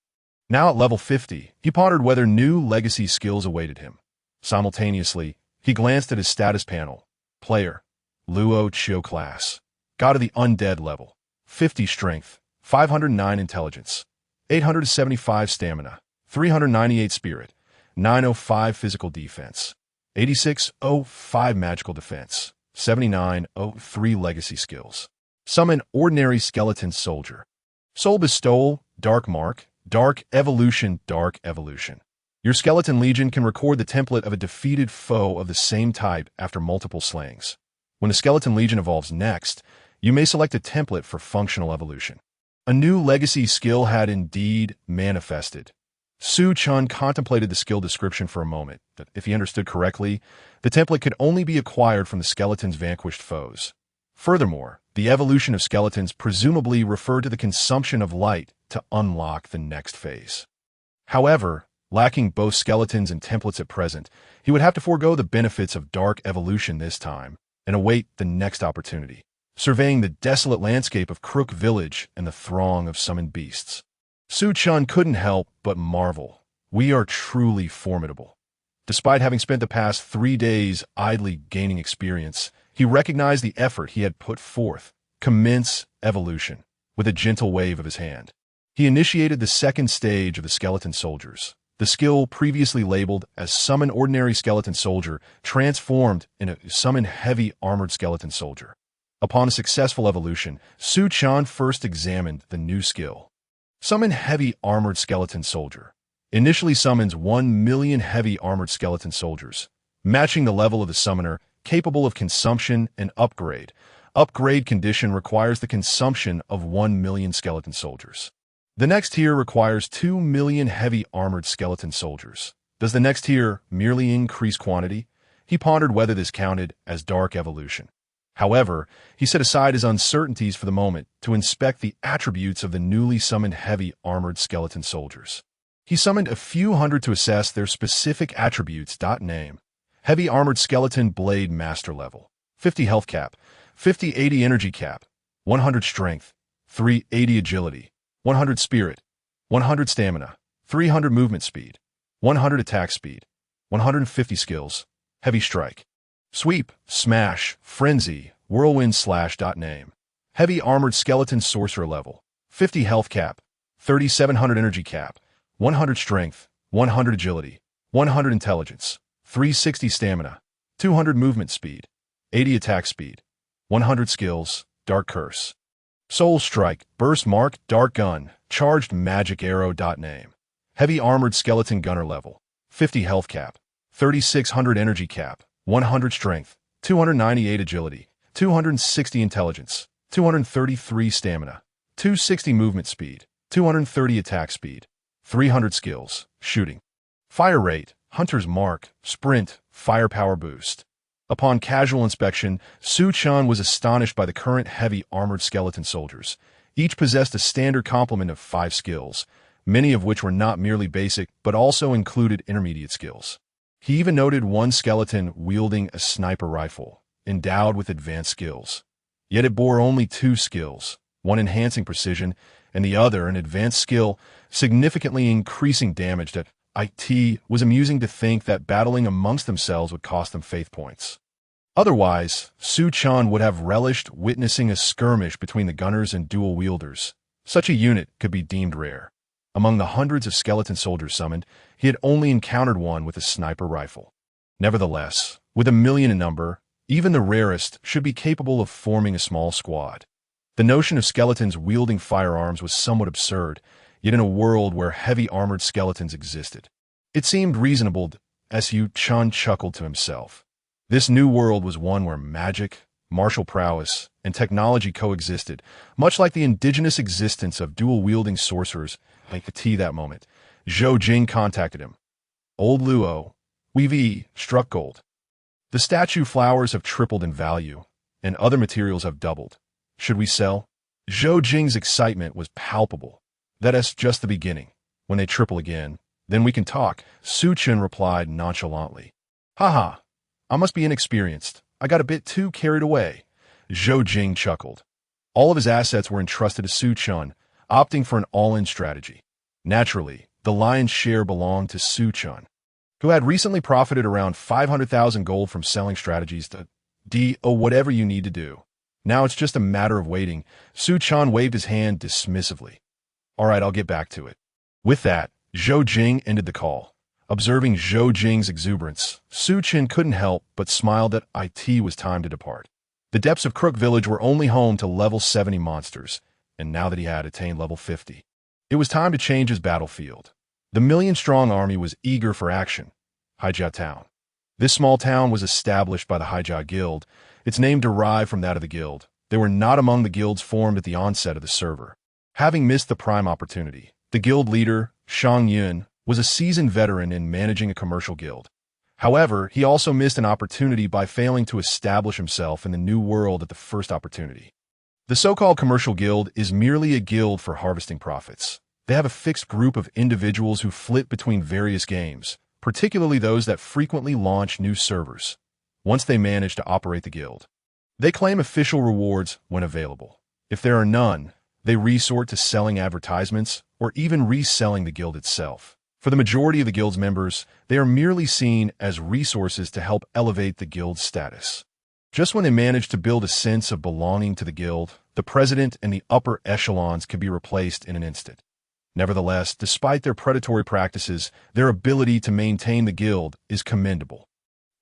Now at level 50, he pondered whether new legacy skills awaited him. Simultaneously, he glanced at his status panel. Player: Luo Chio class. God of the Undead level. 50 strength, 509 intelligence, 875 stamina, 398 spirit, 905 physical defense, 8605 magical defense, 7903 legacy skills. Summon Ordinary Skeleton Soldier. Soul Bestowal, Dark Mark, Dark Evolution, Dark Evolution. Your Skeleton Legion can record the template of a defeated foe of the same type after multiple slayings. When the Skeleton Legion evolves next, you may select a template for functional evolution. A new legacy skill had indeed manifested. Chen contemplated the skill description for a moment. If he understood correctly, the template could only be acquired from the skeleton's vanquished foes. Furthermore, the evolution of skeletons presumably referred to the consumption of light to unlock the next phase. However, lacking both skeletons and templates at present, he would have to forego the benefits of dark evolution this time and await the next opportunity, surveying the desolate landscape of Crook Village and the throng of summoned beasts. Chen couldn't help but marvel. We are truly formidable. Despite having spent the past 3 days idly gaining experience, he recognized the effort he had put forth. Commence evolution. With a gentle wave of his hand, he initiated the second stage of the Skeleton Soldiers. The skill previously labeled as Summon Ordinary Skeleton Soldier transformed into Summon Heavy Armored Skeleton Soldier. Upon a successful evolution, Chen first examined the new skill. Summon Heavy Armored Skeleton Soldier. Initially summons 1 million Heavy Armored Skeleton Soldiers, matching the level of the summoner, capable of consumption and upgrade. Upgrade condition requires the consumption of 1 million Skeleton Soldiers. The next tier requires 2 million Heavy Armored Skeleton Soldiers. Does the next tier merely increase quantity? He pondered whether this counted as Dark Evolution. However, he set aside his uncertainties for the moment to inspect the attributes of the newly summoned Heavy Armored Skeleton Soldiers. He summoned a few hundred to assess their specific attributes. Name: Heavy Armored Skeleton Blade Master level. 50 health cap, 50-80 energy cap, 100 strength, 380 agility, 100 spirit, 100 stamina, 300 movement speed, 100 attack speed, 150 skills, heavy strike, sweep, smash, frenzy, whirlwind slash. Name: Heavy Armored Skeleton Sorcerer level, 50 health cap, 3700 energy cap, 100 strength, 100 agility, 100 intelligence, 360 stamina, 200 movement speed, 80 attack speed, 100 skills, Dark Curse. Soul Strike, Burst Mark, Dark Gun, Charged Magic Arrow. Name: Heavy Armored Skeleton Gunner level, 50 health cap, 3600 energy cap, 100 strength, 298 agility, 260 intelligence, 233 stamina, 260 movement speed, 230 attack speed, 300 skills, shooting. Fire rate, Hunter's Mark, Sprint, Firepower boost. Upon casual inspection, Chen was astonished by the current Heavy Armored Skeleton Soldiers. Each possessed a standard complement of 5 skills, many of which were not merely basic but also included intermediate skills. He even noted one skeleton wielding a sniper rifle, endowed with advanced skills. Yet it bore only two skills, one enhancing precision and the other an advanced skill significantly increasing damage that it was amusing to think that battling amongst themselves would cost them faith points. Otherwise, Chen would have relished witnessing a skirmish between the gunners and dual wielders. Such a unit could be deemed rare. Among the hundreds of skeleton soldiers summoned, he had only encountered one with a sniper rifle. Nevertheless, with 1,000,000 in number, even the rarest should be capable of forming a small squad. The notion of skeletons wielding firearms was somewhat absurd, yet in a world where heavy armored skeletons existed, it seemed reasonable as Chen chuckled to himself. This new world was one where magic, martial prowess, and technology coexisted, much like the indigenous existence of dual-wielding sorcerers. Like that moment, Zhou Jing contacted him. Old Luo, we've struck gold. The statue flowers have tripled in value, and other materials have doubled. Should we sell? Zhou Jing's excitement was palpable. That's just the beginning. When they triple again, then we can talk, Chen replied nonchalantly. Haha, I must be inexperienced. I got a bit too carried away. Zhou Jing chuckled. All of his assets were entrusted to Chen, opting for an all-in strategy. Naturally, the lion's share belonged to Chen, who had recently profited around 500,000 gold from selling strategies to whatever you need to do. Now it's just a matter of waiting. Chen waved his hand dismissively. All right, I'll get back to it. With that, Zhou Jing ended the call. Observing Zhou Jing's exuberance, Chen couldn't help but smile that it was time to depart. The depths of Crook Village were only home to level 70 monsters, and now that he had attained level 50, it was time to change his battlefield. The 1,000,000-strong army was eager for action. Haijia Town. This small town was established by the Haijia Guild, its name derived from that of the guild. They were not among the guilds formed at the onset of the server. Having missed the prime opportunity, the guild leader, Shang Yun, was a seasoned veteran in managing a commercial guild. However, he also missed an opportunity by failing to establish himself in the new world at the first opportunity. The so-called commercial guild is merely a guild for harvesting profits. They have a fixed group of individuals who flit between various games, particularly those that frequently launch new servers. Once they manage to operate the guild, they claim official rewards when available. If there are none, they resort to selling advertisements or even reselling the guild itself. For the majority of the guild's members, they are merely seen as resources to help elevate the guild's status. Just when they manage to build a sense of belonging to the guild, the president and the upper echelons can be replaced in an instant. Nevertheless, despite their predatory practices, their ability to maintain the guild is commendable.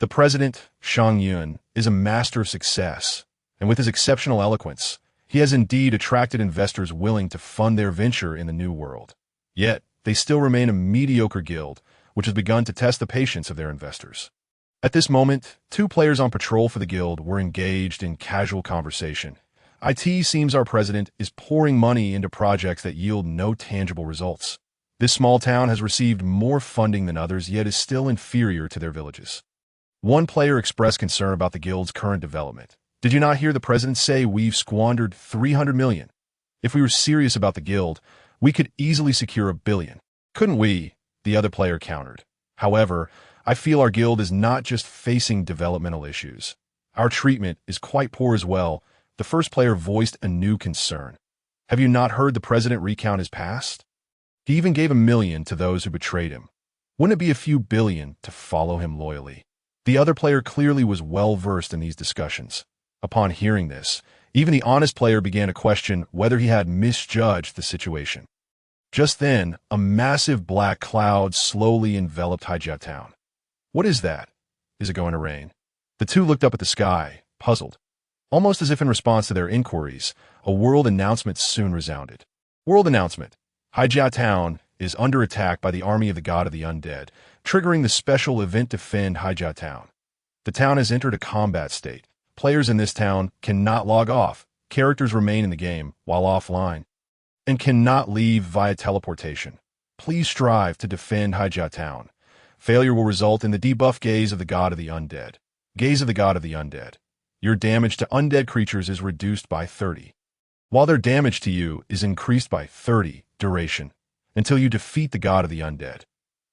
The president, Shang Yun, is a master of success, and with his exceptional eloquence, he has indeed attracted investors willing to fund their venture in the new world. Yet, they still remain a mediocre guild, which has begun to test the patience of their investors. At this moment, two players on patrol for the guild were engaged in casual conversation. It seems our president is pouring money into projects that yield no tangible results. This small town has received more funding than others, yet is still inferior to their villages. One player expressed concern about the guild's current development. Did you not hear the president say we've squandered 300 million? If we were serious about the guild, we could easily secure 1 billion. Couldn't we? The other player countered. However, I feel our guild is not just facing developmental issues. Our treatment is quite poor as well. The first player voiced a new concern. Have you not heard the president recount his past? He even gave 1 million to those who betrayed him. Wouldn't it be a few billion to follow him loyally? The other player clearly was well versed in these discussions. Upon hearing this, even the honest player began to question whether he had misjudged the situation. Just then, a massive black cloud slowly enveloped Haijia Town. What is that? Is it going to rain? The two looked up at the sky, puzzled. Almost as if in response to their inquiries, a world announcement soon resounded. World announcement. Haijia Town is under attack by the army of the God of the Undead, triggering the special event Defend Haijia Town. The town has entered a combat state. Players in this town cannot log off. Characters remain in the game while offline and cannot leave via teleportation. Please strive to defend Haijia Town. Failure will result in the debuff Gaze of the God of the Undead. Gaze of the God of the Undead. Your damage to undead creatures is reduced by 30, while their damage to you is increased by 30 duration until you defeat the God of the Undead.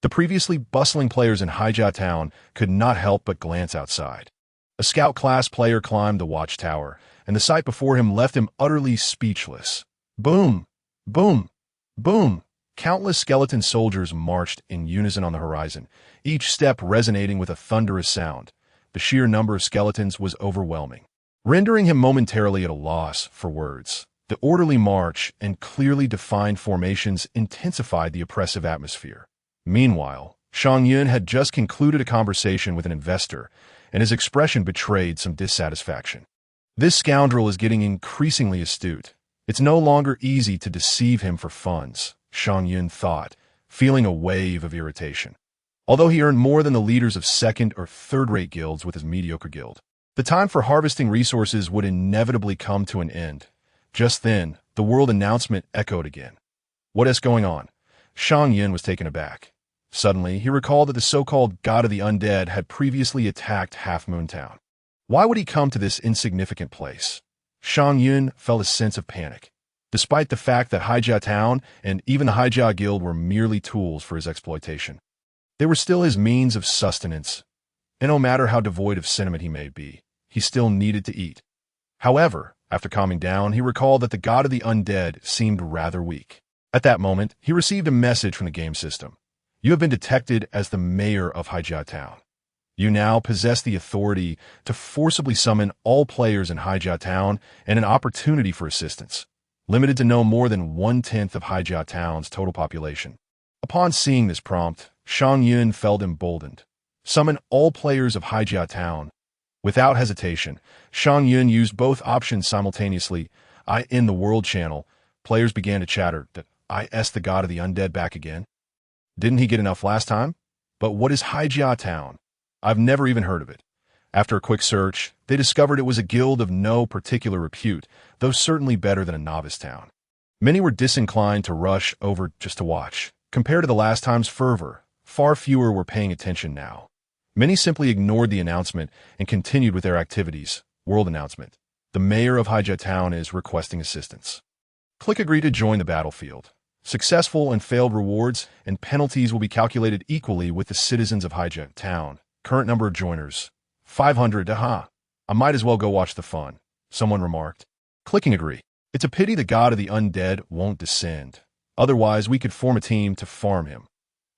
The previously bustling players in Haijia Town could not help but glance outside. A scout-class player climbed the watchtower, and the sight before him left him utterly speechless. Boom! Boom! Boom! Countless skeleton soldiers marched in unison on the horizon, each step resonating with a thunderous sound. The sheer number of skeletons was overwhelming, rendering him momentarily at a loss for words. The orderly march and clearly defined formations intensified the oppressive atmosphere. Meanwhile, Shang Yun had just concluded a conversation with an investor, and his expression betrayed some dissatisfaction. This scoundrel is getting increasingly astute. It's no longer easy to deceive him for funds, Shang Yun thought, feeling a wave of irritation. Although he earned more than the leaders of second- or third-rate guilds with his mediocre guild, the time for harvesting resources would inevitably come to an end. Just then, the world announcement echoed again. What is going on? Shang Yun was taken aback. Suddenly, he recalled that the so-called God of the Undead had previously attacked Half Moon Town. Why would he come to this insignificant place? Shang Yun felt a sense of panic, despite the fact that Haijia Town and even the Haijia Guild were merely tools for his exploitation. They were still his means of sustenance, and no matter how devoid of sentiment he may be, he still needed to eat. However, after calming down, he recalled that the God of the Undead seemed rather weak. At that moment, he received a message from the game system. You have been detected as the mayor of Haijia Town. You now possess the authority to forcibly summon all players in Haijia Town and an opportunity for assistance, limited to no more than 1/10 of Haijia Town's total population. Upon seeing this prompt, Shang Yun felt emboldened. Summon all players of Haijia Town. Without hesitation, Shang Yun used both options simultaneously. In the World channel, players began to chatter that is the God of the Undead back again? Didn't he get enough last time? But what is Haijia Town? I've never even heard of it. After a quick search, they discovered it was a guild of no particular repute, though certainly better than a novice town. Many were disinclined to rush over just to watch. Compared to the last time's fervor, far fewer were paying attention now. Many simply ignored the announcement and continued with their activities. World announcement. The mayor of Haijia Town is requesting assistance. Click agree to join the battlefield. Successful and failed rewards and penalties will be calculated equally with the citizens of Haijia Town. Current number of joiners, 500. I might as well go watch the fun, someone remarked. Clicking agree. It's a pity the God of the Undead won't descend. Otherwise, we could form a team to farm him.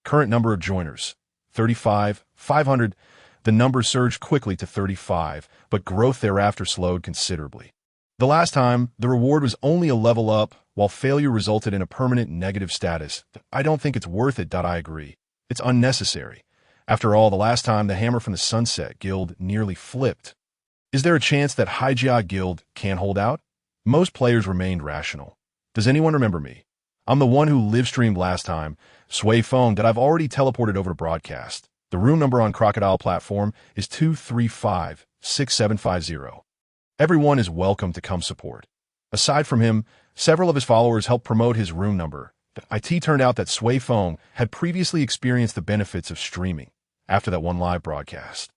Current number of joiners, 35, 500. The number surged quickly to 35, but growth thereafter slowed considerably. The last time, the reward was only a level up, while failure resulted in a permanent negative status. I don't think it's worth it. I agree. It's unnecessary. After all, the last time the Hammer from the Sunset Guild nearly flipped. Is there a chance that Haijia Guild can't hold out? Most players remained rational. Does anyone remember me? I'm the one who live-streamed last time, Sui Feng, that I've already teleported over to broadcast. The room number on Crocodile platform is 235-6750. Everyone is welcome to come support. Aside from him, several of his followers helped promote his room number. It turned out that Sui Feng had previously experienced the benefits of streaming after that one live broadcast.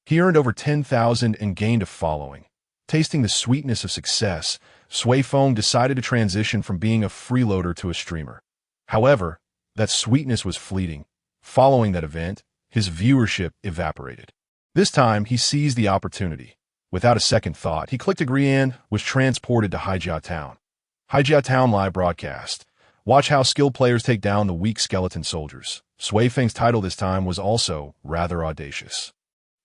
He earned over 10,000 and gained a following. Tasting the sweetness of success, Sui Feng decided to transition from being a freeloader to a streamer. However, that sweetness was fleeting. Following that event, his viewership evaporated. This time, he seized the opportunity. Without a second thought, he clicked agree and was transported to Haijia Town. Haijia Town live broadcast. Watch how skilled players take down the weak skeleton soldiers. Sui Feng's title this time was also rather audacious.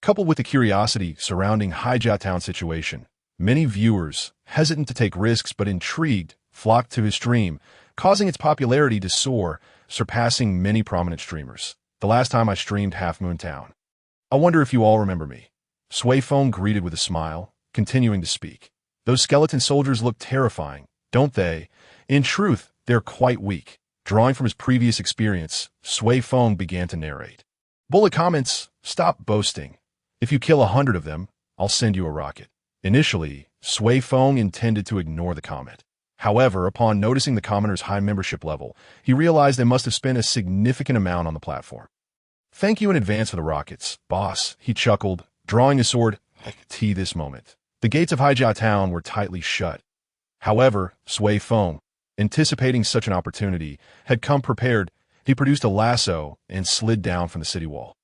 Coupled with the curiosity surrounding Haijia Town's situation, many viewers, hesitant to take risks but intrigued, flocked to his stream, causing its popularity to soar, surpassing many prominent streamers. The last time I streamed Half Moon Town. I wonder if you all remember me. Sui Feng greeted with a smile, continuing to speak. Those skeleton soldiers look terrifying, don't they? In truth, they're quite weak. Drawing from his previous experience, Sui Feng began to narrate. Bullet comments, stop boasting. If you kill 100 of them, I'll send you a rocket. Initially, Sui Feng intended to ignore the comment. However, upon noticing the commenter's high membership level, he realized they must have spent a significant amount on the platform. Thank you in advance for the rockets, boss, he chuckled, drawing his sword. This moment. The gates of Haijia Town were tightly shut. However, Sui Feng, anticipating such an opportunity, had come prepared. He produced a lasso and slid down from the city wall.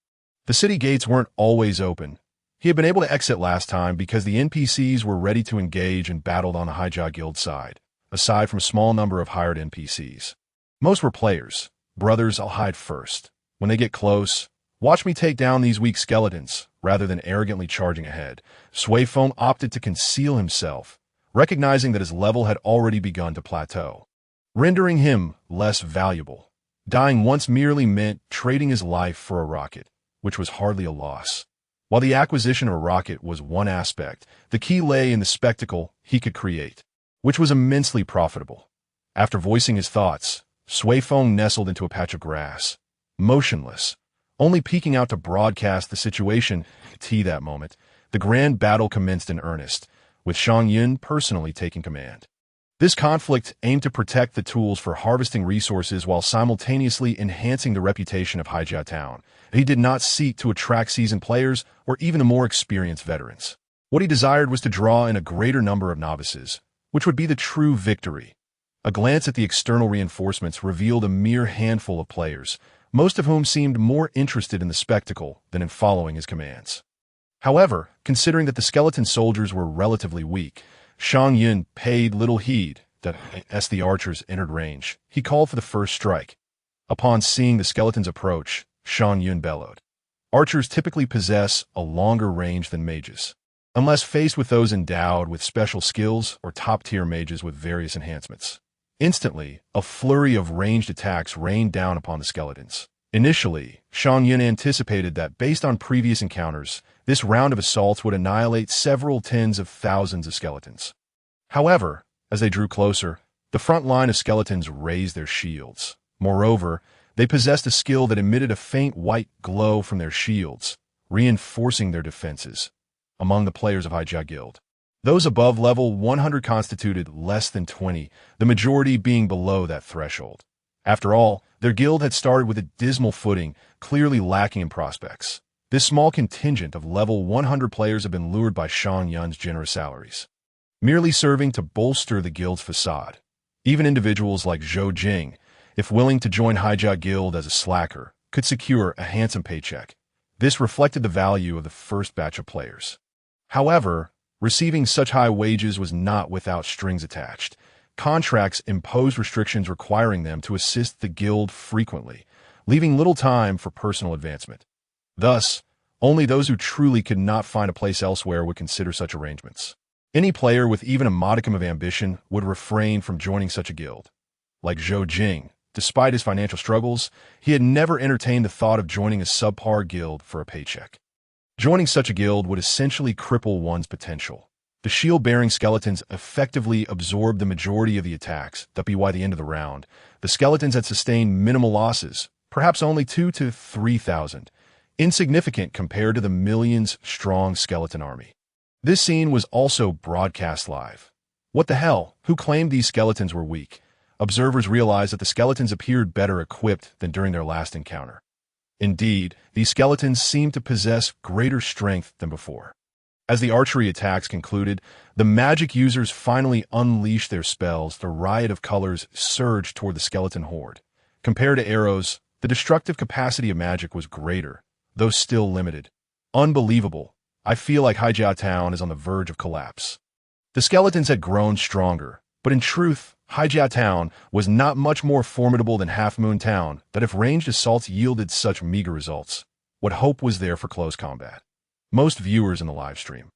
The city gates weren't always open. He had been able to exit last time because the NPCs were ready to engage and battled on the Hijaw Guild side, aside from a small number of hired NPCs. Most were players. Brothers, I'll hide first. When they get close, watch me take down these weak skeletons, rather than arrogantly charging ahead. Swayfoam opted to conceal himself, recognizing that his level had already begun to plateau, rendering him less valuable. Dying once merely meant trading his life for a rocket, which was hardly a loss. While the acquisition of a rocket was one aspect, the key lay in the spectacle he could create, which was immensely profitable. After voicing his thoughts, Swayfoam nestled into a patch of grass, motionless, only peeking out to broadcast the situation. That moment, the grand battle commenced in earnest, with Shang Yun personally taking command. This conflict aimed to protect the tools for harvesting resources while simultaneously enhancing the reputation of Hijiao Town. He did not seek to attract seasoned players or even the more experienced veterans. What he desired was to draw in a greater number of novices, which would be the true victory. A glance at the external reinforcements revealed a mere handful of players, most of whom seemed more interested in the spectacle than in following his commands. However, considering that the skeleton soldiers were relatively weak, Shang Yun paid little heed that as the archers entered range, he called for the first strike. Upon seeing the skeletons approach, Shang Yun bellowed. Archers typically possess a longer range than mages, unless faced with those endowed with special skills or top-tier mages with various enhancements. Instantly, a flurry of ranged attacks rained down upon the skeletons. Initially, Shang Yun anticipated that based on previous encounters, this round of assaults would annihilate several tens of thousands of skeletons. However, as they drew closer, the front line of skeletons raised their shields. Moreover, they possessed a skill that emitted a faint white glow from their shields, reinforcing their defenses. Among the players of Hijiao Guild, those above level 100 constituted less than 20, the majority being below that threshold. After all, their guild had started with a dismal footing, clearly lacking in prospects. This small contingent of level 100 players had been lured by Shang Yun's generous salaries, merely serving to bolster the guild's facade. Even individuals like Zhou Jing, if willing to join Hijiao Guild as a slacker, could secure a handsome paycheck. This reflected the value of the first batch of players. However, receiving such high wages was not without strings attached. Contracts imposed restrictions requiring them to assist the guild frequently, leaving little time for personal advancement. Thus, only those who truly could not find a place elsewhere would consider such arrangements. Any player with even a modicum of ambition would refrain from joining such a guild. Like Zhou Jing, despite his financial struggles, he had never entertained the thought of joining a subpar guild for a paycheck. Joining such a guild would essentially cripple one's potential. The shield-bearing skeletons effectively absorbed the majority of the attacks, but by the end of the round, the skeletons had sustained minimal losses, perhaps only 2,000 to 3,000, insignificant compared to the millions-strong skeleton army. This scene was also broadcast live. What the hell? Who claimed these skeletons were weak? Observers realized that the skeletons appeared better equipped than during their last encounter. Indeed, these skeletons seemed to possess greater strength than before. As the archery attacks concluded, the magic users finally unleashed their spells. The riot of colors surged toward the skeleton horde. Compared to arrows, the destructive capacity of magic was greater, though still limited. Unbelievable. I feel like Hijiao Town is on the verge of collapse. The skeletons had grown stronger, but in truth, Hijiao Town was not much more formidable than Half Moon Town, that if ranged assaults yielded such meager results, what hope was there for close combat? Most viewers in the livestream,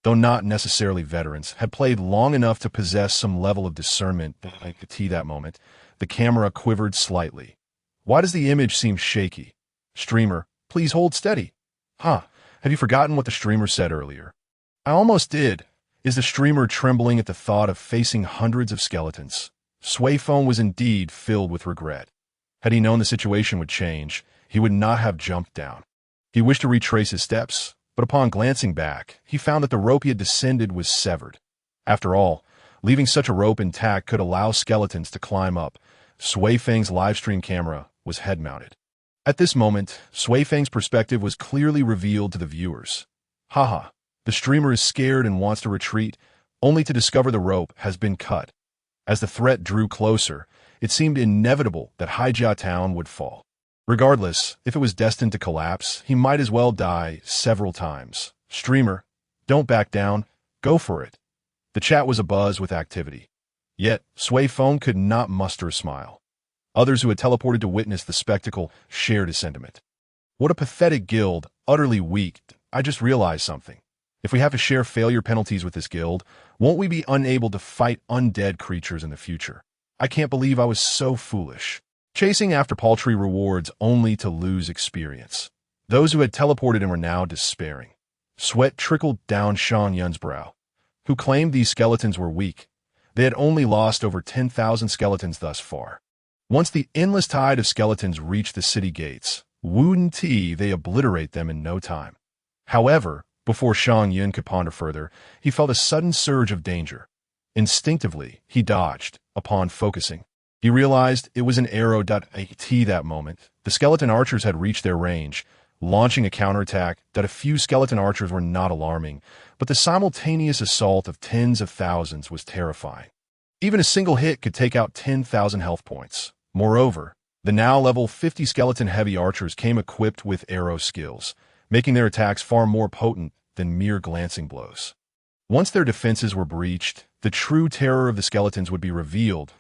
though not necessarily veterans, had played long enough to possess some level of discernment. That moment, the camera quivered slightly. Why does the image seem shaky? Streamer, please hold steady. Have you forgotten what the streamer said earlier? I almost did. Is the streamer trembling at the thought of facing hundreds of skeletons? Swayfoam was indeed filled with regret. Had he known the situation would change, he would not have jumped down. He wished to retrace his steps, but upon glancing back, he found that the rope he had descended was severed. After all, leaving such a rope intact could allow skeletons to climb up. Swayfang's livestream camera was head-mounted. At this moment, Swayfang's perspective was clearly revealed to the viewers. The streamer is scared and wants to retreat, only to discover the rope has been cut. As the threat drew closer, It seemed inevitable that Haijia Town would fall. Regardless, if it was destined to collapse, he might as well die several times. Streamer, don't back down. Go for it. The chat was abuzz with activity. Yet, Sui Feng could not muster a smile. Others who had teleported to witness the spectacle shared his sentiment. What a pathetic guild, utterly weak. I just realized something. If we have to share failure penalties with this guild, won't we be unable to fight undead creatures in the future? I can't believe I was so foolish. Chasing after paltry rewards only to lose experience. Those who had teleported and were now despairing. Sweat trickled down Shang Yun's brow, who claimed these skeletons were weak. They had only lost over 10,000 skeletons thus far. Once the endless tide of skeletons reached the city gates, wouldn't they obliterate them in no time. However, before Shang Yun could ponder further, he felt a sudden surge of danger. Instinctively, he dodged. Upon focusing, he realized it was an arrow. At that moment, the skeleton archers had reached their range, launching a counterattack. A few skeleton archers were not alarming, but the simultaneous assault of tens of thousands was terrifying. Even a single hit could take out 10,000 health points. Moreover, the now level 50 skeleton heavy archers came equipped with arrow skills, making their attacks far more potent than mere glancing blows. Once their defenses were breached, the true terror of the skeletons would be revealed.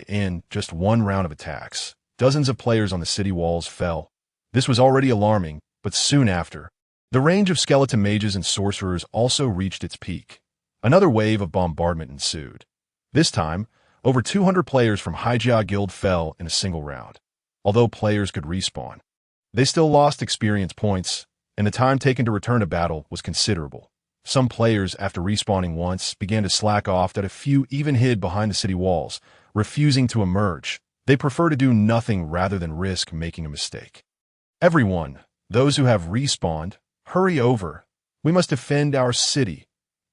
In just one round of attacks, dozens of players on the city walls fell. This was already alarming, but soon after, the range of skeleton mages and sorcerers also reached its peak. Another wave of bombardment ensued. This time, over 200 players from Haijia Guild fell in a single round. Although players could respawn, they still lost experience points, and the time taken to return to battle was considerable. Some players, after respawning once, began to slack off. A few even hid behind the city walls, refusing to emerge. They prefer to do nothing rather than risk making a mistake. Everyone, those who have respawned, hurry over. We must defend our city,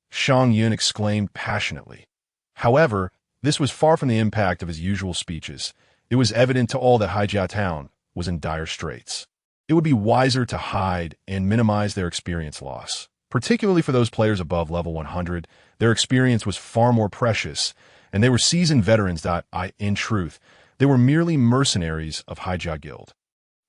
Shang Yun exclaimed passionately. However, this was far from the impact of his usual speeches. It was evident to all that Haijia Town was in dire straits. It would be wiser to hide and minimize their experience loss. Particularly for those players above level 100, their experience was far more precious, and they were seasoned veterans. In truth, they were merely mercenaries of Haijia Guild.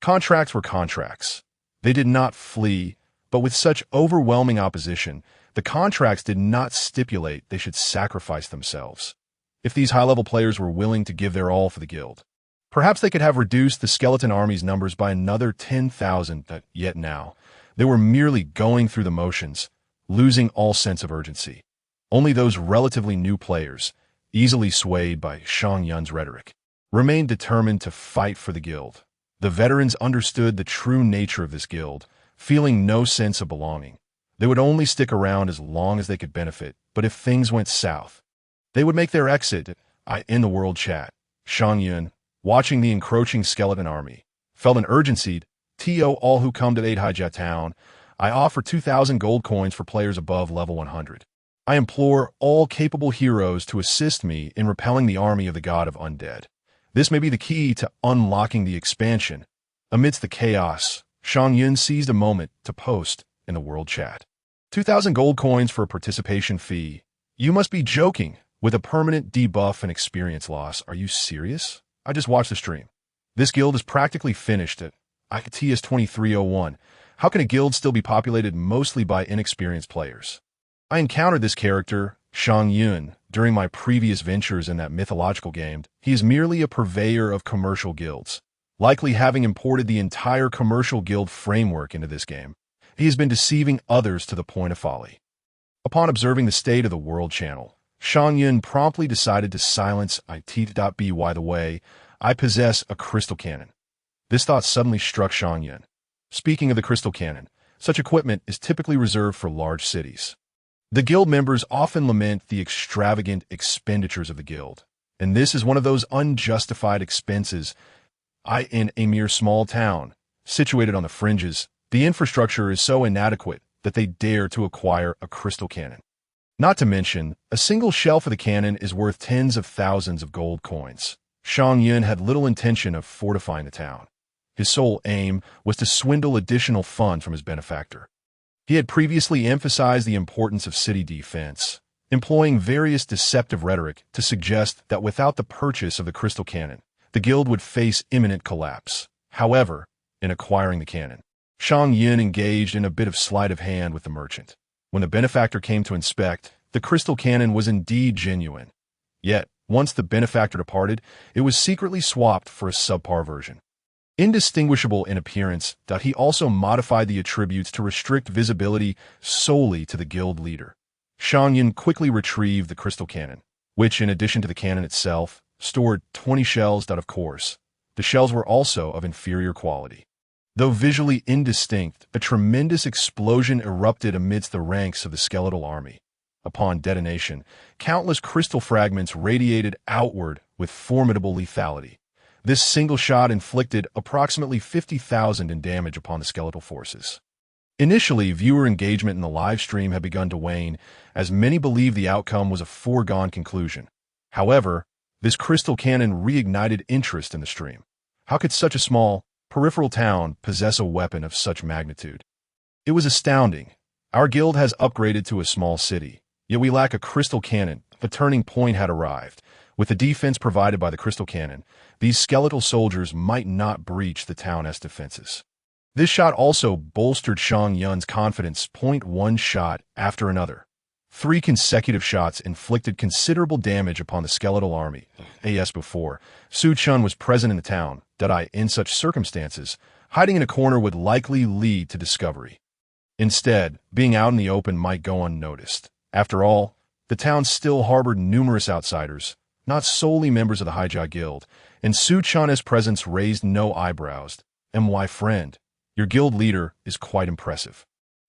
Contracts were contracts. They did not flee, but with such overwhelming opposition, the contracts did not stipulate they should sacrifice themselves. If these high-level players were willing to give their all for the guild, perhaps they could have reduced the skeleton army's numbers by another 10,000. Yet now, they were merely going through the motions, losing all sense of urgency. Only those relatively new players, easily swayed by Shang Yun's rhetoric, remained determined to fight for the guild. The veterans understood the true nature of this guild, feeling no sense of belonging. They would only stick around as long as they could benefit, but if things went south, they would make their exit. In the world chat, Shang Yun, watching the encroaching skeleton army, felt an urgency. All who come to aid Haijia Town, I offer 2,000 gold coins for players above level 100. I implore all capable heroes to assist me in repelling the army of the god of undead. This may be the key to unlocking the expansion. Amidst the chaos, Shang Yun seized a moment to post in the world chat. 2,000 gold coins for a participation fee. You must be joking. With a permanent debuff and experience loss, are you serious? I just watched the stream. This guild is practically finished at ITS 2301. How can a guild still be populated mostly by inexperienced players? I encountered this character, Shang Yun, during my previous ventures in that mythological game. He is merely a purveyor of commercial guilds, likely having imported the entire commercial guild framework into this game. He has been deceiving others to the point of folly. Upon observing the state of the world channel, Shang Yun promptly decided to silence it. By the way, I possess a crystal cannon. This thought suddenly struck Shang Yun. Speaking of the crystal cannon, such equipment is typically reserved for large cities. The guild members often lament the extravagant expenditures of the guild, and this is one of those unjustified expenses. In a mere small town, situated on the fringes, the infrastructure is so inadequate that they dare to acquire a crystal cannon. Not to mention, a single shell for the cannon is worth tens of thousands of gold coins. Shang Yun had little intention of fortifying the town. His sole aim was to swindle additional funds from his benefactor. He had previously emphasized the importance of city defense, employing various deceptive rhetoric to suggest that without the purchase of the crystal cannon, the guild would face imminent collapse. However, in acquiring the cannon, Shang Yun engaged in a bit of sleight of hand with the merchant. When the benefactor came to inspect, the crystal cannon was indeed genuine. Yet, once the benefactor departed, it was secretly swapped for a subpar version. Indistinguishable in appearance, he also modified the attributes to restrict visibility solely to the guild leader. Shang Yun quickly retrieved the crystal cannon, which, in addition to the cannon itself, stored 20 shells. Of course, the shells were also of inferior quality. Though visually indistinct, a tremendous explosion erupted amidst the ranks of the skeletal army. Upon detonation, countless crystal fragments radiated outward with formidable lethality. This single shot inflicted approximately 50,000 in damage upon the skeletal forces. Initially, viewer engagement in the live stream had begun to wane, as many believed the outcome was a foregone conclusion. However, this crystal cannon reignited interest in the stream. How could such a small, peripheral town possess a weapon of such magnitude? It was astounding. Our guild has upgraded to a small city, yet we lack a crystal cannon. The turning point had arrived. With the defense provided by the crystal cannon, these skeletal soldiers might not breach the town's defenses. This shot also bolstered Shang Yun's confidence. One shot after another. 3 consecutive shots inflicted considerable damage upon the skeletal army. As before, Su Chen was present in the town. In such circumstances, hiding in a corner would likely lead to discovery. Instead, being out in the open might go unnoticed. After all, the town still harbored numerous outsiders, not solely members of the Hijaw Guild, and Su Chan's presence raised no eyebrows. My friend, your guild leader is quite impressive.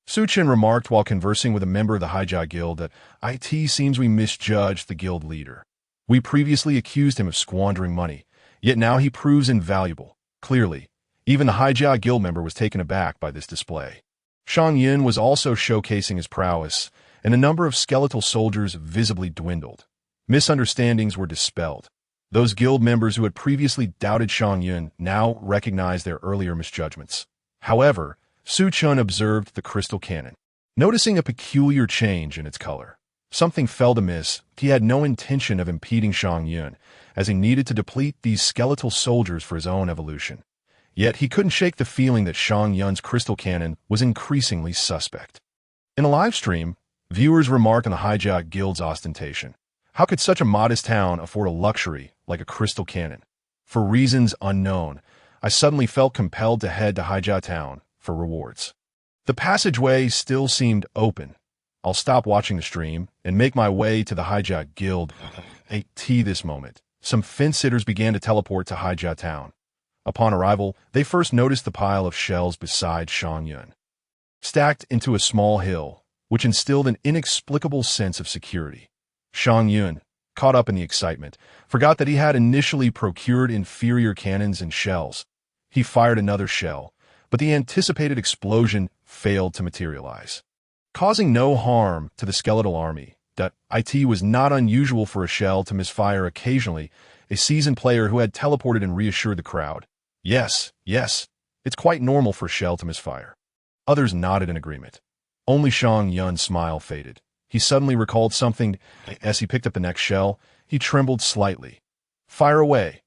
Su Chen remarked while conversing with a member of the Hijaw Guild that it seems we misjudged the guild leader. We previously accused him of squandering money, yet now he proves invaluable. Clearly, even the Hijaw Guild member was taken aback by this display. Shang Yun was also showcasing his prowess, and the number of skeletal soldiers visibly dwindled. Misunderstandings were dispelled. Those guild members who had previously doubted Shang Yun now recognized their earlier misjudgments. However, Su Chen observed the crystal cannon, noticing a peculiar change in its color. Something felt amiss. He had no intention of impeding Shang Yun, as he needed to deplete these skeletal soldiers for his own evolution. Yet he couldn't shake the feeling that Shang Yun's crystal cannon was increasingly suspect. In a live stream, viewers remarked on the Hijaw Guild's ostentation. How could such a modest town afford a luxury like a crystal cannon? For reasons unknown, I suddenly felt compelled to head to Hijaw Town for rewards. The passageway still seemed open. I'll stop watching the stream and make my way to the Hijaw Guild. This moment, some fence-sitters began to teleport to Hijaw Town. Upon arrival, they first noticed the pile of shells beside Shang Yun, stacked into a small hill, which instilled an inexplicable sense of security. Shang Yun, caught up in the excitement, forgot that he had initially procured inferior cannons and shells. He fired another shell, but the anticipated explosion failed to materialize, causing no harm to the skeletal army. It was not unusual for a shell to misfire occasionally. A seasoned player who had teleported and reassured the crowd. Yes, it's quite normal for a shell to misfire. Others nodded in agreement. Only Shang Yun's smile faded. He suddenly recalled something. As he picked up the next shell, he trembled slightly. Fire away.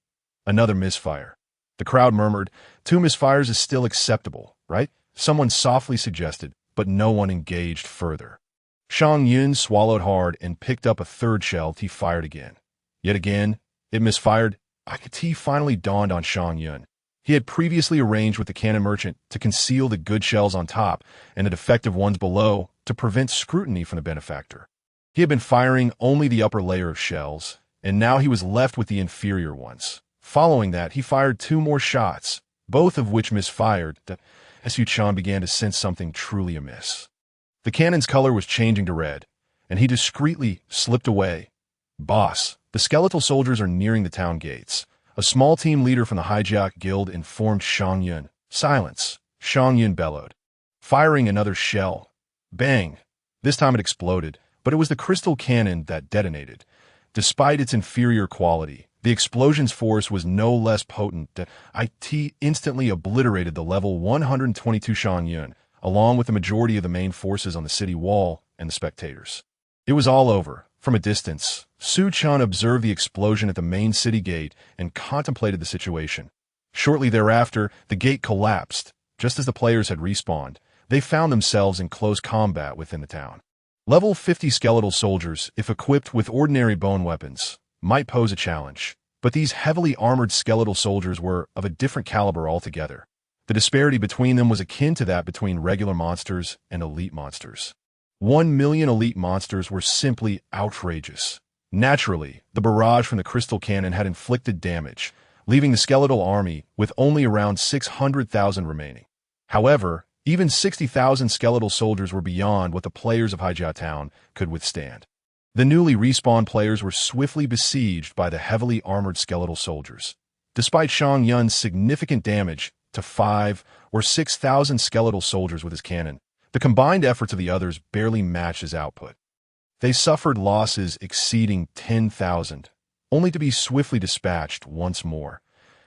Another misfire. The crowd murmured, 2 misfires is still acceptable, right? Someone softly suggested, but no one engaged further. Shang Yun swallowed hard and picked up a third shell. He fired again. Yet again, it misfired. It finally dawned on Shang Yun. He had previously arranged with the cannon merchant to conceal the good shells on top and the defective ones below to prevent scrutiny from the benefactor. He had been firing only the upper layer of shells, and now he was left with the inferior ones. Following that, he fired 2 more shots, both of which misfired. Su Chen began to sense something truly amiss. The cannon's color was changing to red, and he discreetly slipped away. Boss, the skeletal soldiers are nearing the town gates. A small team leader from the Hijaw Guild informed Shang Yun. Silence, Shang Yun bellowed. Firing another shell. Bang! This time it exploded, but it was the crystal cannon that detonated. Despite its inferior quality, the explosion's force was no less potent. It instantly obliterated the level 122 Shang Yun, along with the majority of the main forces on the city wall and the spectators. It was all over. From a distance, Chen observed the explosion at the main city gate and contemplated the situation. Shortly thereafter, the gate collapsed. Just as the players had respawned, they found themselves in close combat within the town. Level 50 skeletal soldiers, if equipped with ordinary bone weapons, might pose a challenge, but these heavily armored skeletal soldiers were of a different caliber altogether. The disparity between them was akin to that between regular monsters and elite monsters. 1 million elite monsters were simply outrageous. Naturally, the barrage from the crystal cannon had inflicted damage, leaving the skeletal army with only around 600,000 remaining. However, even 60,000 skeletal soldiers were beyond what the players of Haijia Town could withstand. The newly respawned players were swiftly besieged by the heavily armored skeletal soldiers. Despite Shang Yun's significant damage to 5 or 6,000 skeletal soldiers with his cannon, the combined efforts of the others barely matched his output. They suffered losses exceeding 10,000, only to be swiftly dispatched once more.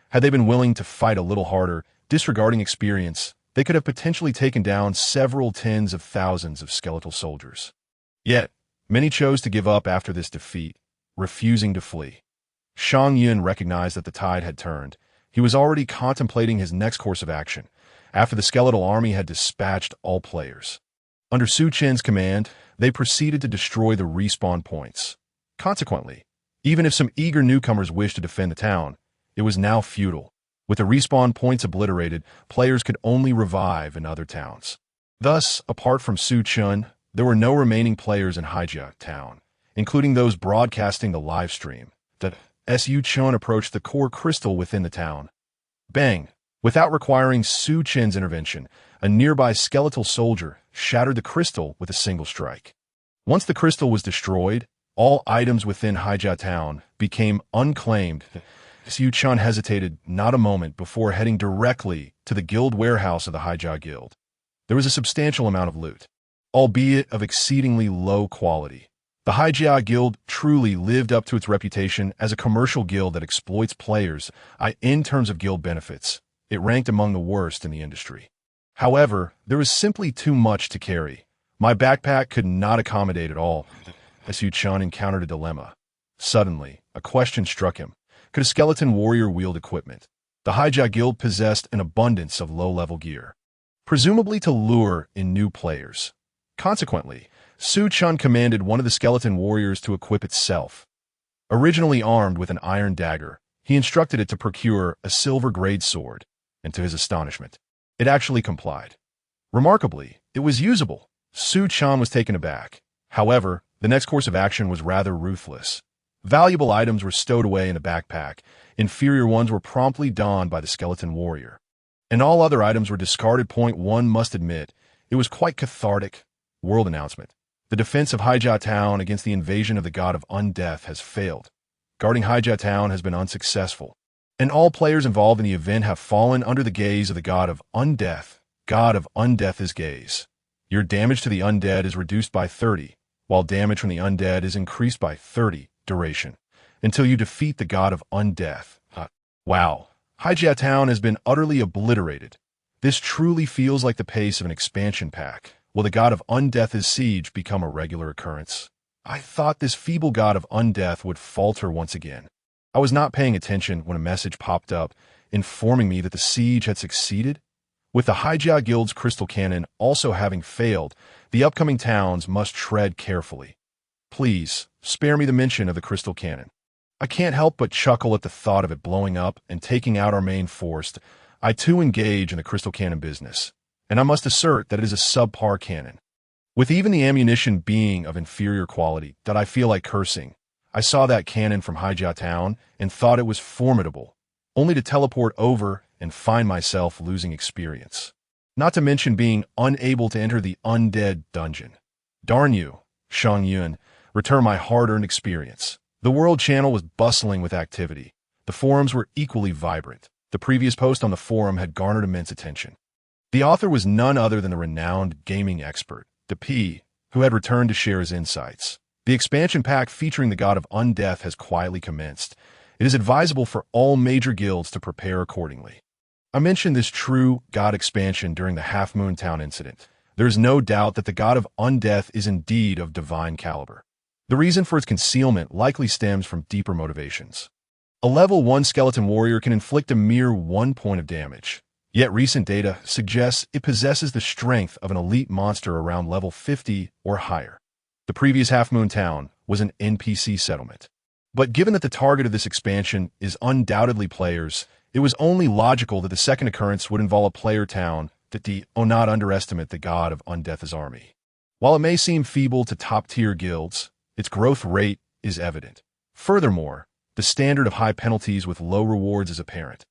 Had they been willing to fight a little harder, disregarding experience, they could have potentially taken down several tens of thousands of skeletal soldiers. Yet, many chose to give up after this defeat, refusing to flee. Shang Yun recognized that the tide had turned. He was already contemplating his next course of action, after the skeletal army had dispatched all players. Under Su Chen's command, they proceeded to destroy the respawn points. Consequently, even if some eager newcomers wished to defend the town, it was now futile. With the respawn points obliterated, players could only revive in other towns. Thus, apart from Su Chen, there were no remaining players in Haijia Town, including those broadcasting the live stream. Su Chen approached the core crystal within the town. Bang! Without requiring Su Chen's intervention, a nearby skeletal soldier shattered the crystal with a single strike. Once the crystal was destroyed, all items within Haijia Town became unclaimed. Su Chen hesitated not a moment before heading directly to the guild warehouse of the Haijia Guild. There was a substantial amount of loot, albeit of exceedingly low quality. The Haijia Guild truly lived up to its reputation as a commercial guild that exploits players. In terms of guild benefits, it ranked among the worst in the industry. However, there was simply too much to carry. My backpack could not accommodate it all. Su Chen encountered a dilemma. Suddenly, a question struck him. Could a skeleton warrior wield equipment? The Haijia Guild possessed an abundance of low-level gear, presumably to lure in new players. Consequently, Su Chen commanded one of the skeleton warriors to equip itself. Originally armed with an iron dagger, he instructed it to procure a silver grade sword, and to his astonishment, it actually complied. Remarkably, it was usable. Su Chen was taken aback. However, the next course of action was rather ruthless. Valuable items were stowed away in a backpack, inferior ones were promptly donned by the skeleton warrior, and all other items were discarded. One must admit, it was quite cathartic. World announcement. The defense of Haijia Town against the invasion of the god of Undeath has failed. Guarding Haijia Town has been unsuccessful, and all players involved in the event have fallen under the gaze of the god of Undeath. God of Undeath's gaze. Your damage to the undead is reduced by 30, while damage from the undead is increased by 30 duration, until you defeat the god of Undeath. Wow. Haijia Town has been utterly obliterated. This truly feels like the pace of an expansion pack. Will the god of Undeath's siege become a regular occurrence? I thought this feeble god of Undeath would falter once again. I was not paying attention when a message popped up informing me that the siege had succeeded. With the Haijia Guild's crystal cannon also having failed, the upcoming towns must tread carefully. Please, spare me the mention of the crystal cannon. I can't help but chuckle at the thought of it blowing up and taking out our main force. I too engage in the crystal cannon business, and I must assert that it is a subpar cannon. With even the ammunition being of inferior quality, that I feel like cursing. I saw that cannon from Haijia Town and thought it was formidable, only to teleport over and find myself losing experience. Not to mention being unable to enter the undead dungeon. Darn you, Shang Yun, return my hard-earned experience. The World Channel was bustling with activity. The forums were equally vibrant. The previous post on the forum had garnered immense attention. The author was none other than the renowned gaming expert, P, who had returned to share his insights. The expansion pack featuring the god of Undeath has quietly commenced. It is advisable for all major guilds to prepare accordingly. I mentioned this true god expansion during the Half Moon Town incident. There is no doubt that the god of Undeath is indeed of divine caliber. The reason for its concealment likely stems from deeper motivations. A level 1 skeleton warrior can inflict a mere 1 point of damage, yet recent data suggests it possesses the strength of an elite monster around level 50 or higher. The previous Half Moon Town was an NPC settlement. But given that the target of this expansion is undoubtedly players, it was only logical that the second occurrence would involve a player town that not underestimate the god of Undeath's army. While it may seem feeble to top-tier guilds, its growth rate is evident. Furthermore, the standard of high penalties with low rewards is apparent.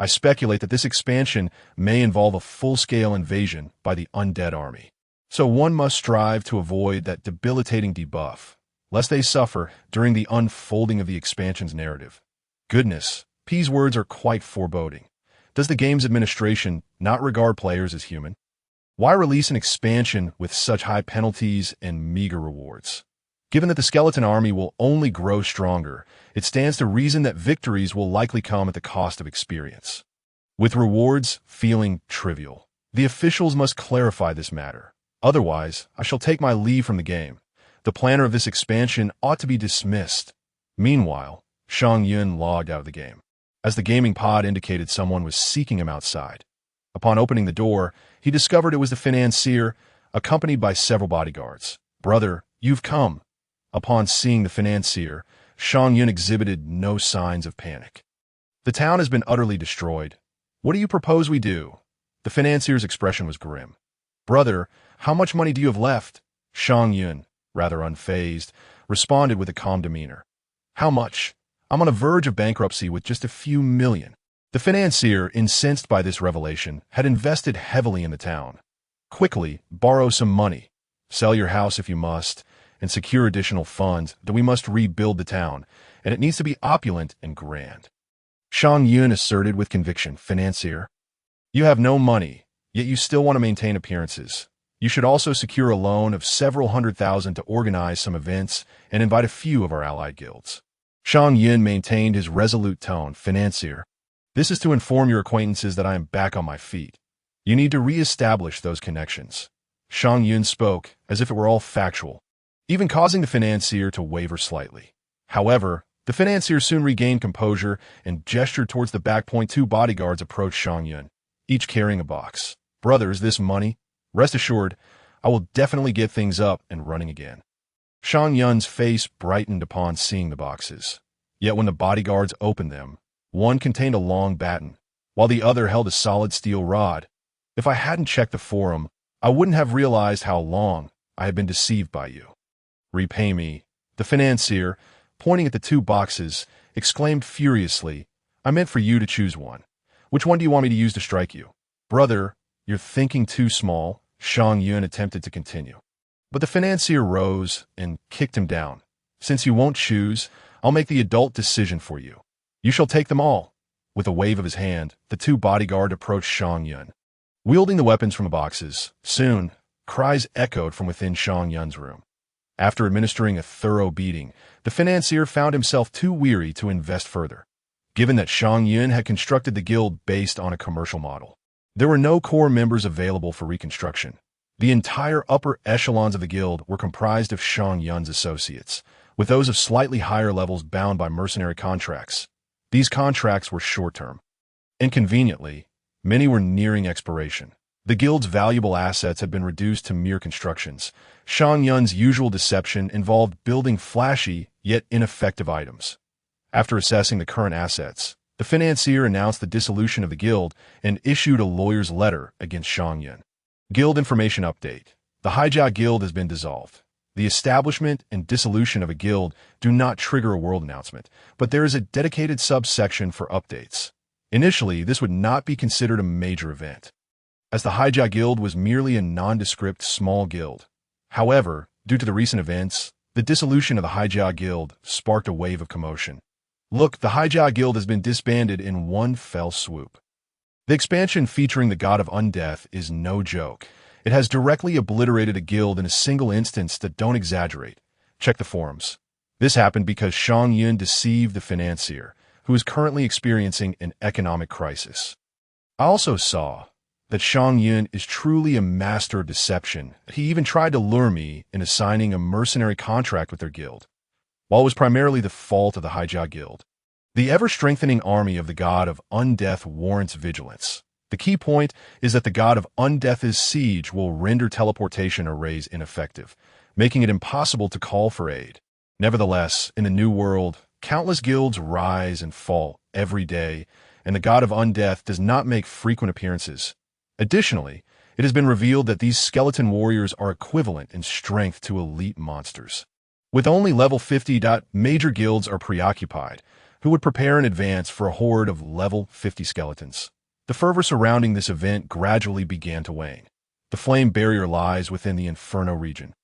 I speculate that this expansion may involve a full-scale invasion by the undead army. So one must strive to avoid that debilitating debuff, lest they suffer during the unfolding of the expansion's narrative. Goodness, P's words are quite foreboding. Does the game's administration not regard players as human? Why release an expansion with such high penalties and meager rewards? Given that the skeleton army will only grow stronger, it stands to reason that victories will likely come at the cost of experience. With rewards feeling trivial, the officials must clarify this matter. Otherwise, I shall take my leave from the game. The planner of this expansion ought to be dismissed. Meanwhile, Shang Yun logged out of the game, as the gaming pod indicated someone was seeking him outside. Upon opening the door, he discovered it was the financier, accompanied by several bodyguards. "Brother, you've come." Upon seeing the financier, Shang Yun exhibited no signs of panic. "The town has been utterly destroyed. What do you propose we do?" The financier's expression was grim. "Brother, how much money do you have left?" Shang Yun, rather unfazed, responded with a calm demeanor. "How much? I'm on the verge of bankruptcy with just a few million." The financier, incensed by this revelation, had invested heavily in the town. "Quickly, borrow some money. Sell your house if you must, and secure additional funds that we must rebuild the town, and it needs to be opulent and grand." Shang Yun asserted with conviction. "Financier, you have no money, yet you still want to maintain appearances. You should also secure a loan of several $100,000 to organize some events and invite a few of our allied guilds." Shang Yun maintained his resolute tone. "Financier, this is to inform your acquaintances that I am back on my feet. You need to re-establish those connections." Shang Yun spoke as if it were all factual, even causing the financier to waver slightly. However, the financier soon regained composure and gestured towards the back point. Two bodyguards approached Shang Yun, each carrying a box. "Brother, is this money? Rest assured, I will definitely get things up and running again." Shang Yun's face brightened upon seeing the boxes. Yet when the bodyguards opened them, one contained a long baton, while the other held a solid steel rod. "If I hadn't checked the forum, I wouldn't have realized how long I had been deceived by you." "Repay me." The financier, pointing at the two boxes, exclaimed furiously, "I meant for you to choose one. Which one do you want me to use to strike you?" "Brother, you're thinking too small," Shang Yun attempted to continue. But the financier rose and kicked him down. "Since you won't choose, I'll make the adult decision for you. You shall take them all." With a wave of his hand, the two bodyguards approached Shang Yun, wielding the weapons from the boxes. Soon, cries echoed from within Shang Yun's room. After administering a thorough beating, the financier found himself too weary to invest further. Given that Shang Yun had constructed the guild based on a commercial model, there were no core members available for reconstruction. The entire upper echelons of the guild were comprised of Shang Yun's associates, with those of slightly higher levels bound by mercenary contracts. These contracts were short-term. Inconveniently, many were nearing expiration. The guild's valuable assets had been reduced to mere constructions. Shang Yun's usual deception involved building flashy yet ineffective items. After assessing the current assets, the financier announced the dissolution of the guild and issued a lawyer's letter against Shang Yun. Guild information update. The Hijia Guild has been dissolved. The establishment and dissolution of a guild do not trigger a world announcement, but there is a dedicated subsection for updates. Initially, this would not be considered a major event, as the Hijia Guild was merely a nondescript small guild. However, due to the recent events, the dissolution of the Hijia Guild sparked a wave of commotion. Look, the Hijia Guild has been disbanded in one fell swoop. The expansion featuring the god of Undeath is no joke. It has directly obliterated a guild in a single instance that don't exaggerate. Check the forums. This happened because Shang Yun deceived the financier, who is currently experiencing an economic crisis. I also saw that Shang Yun is truly a master of deception. He even tried to lure me into signing a mercenary contract with their guild, while it was primarily the fault of the Haijia Guild. The ever-strengthening army of the god of Undeath warrants vigilance. The key point is that the god of Undeath's siege will render teleportation arrays ineffective, making it impossible to call for aid. Nevertheless, in the New World, countless guilds rise and fall every day, and the god of Undeath does not make frequent appearances. Additionally, it has been revealed that these skeleton warriors are equivalent in strength to elite monsters. With only level 50, major guilds are preoccupied, who would prepare in advance for a horde of level 50 skeletons. The fervor surrounding this event gradually began to wane. The flame barrier lies within the Inferno region,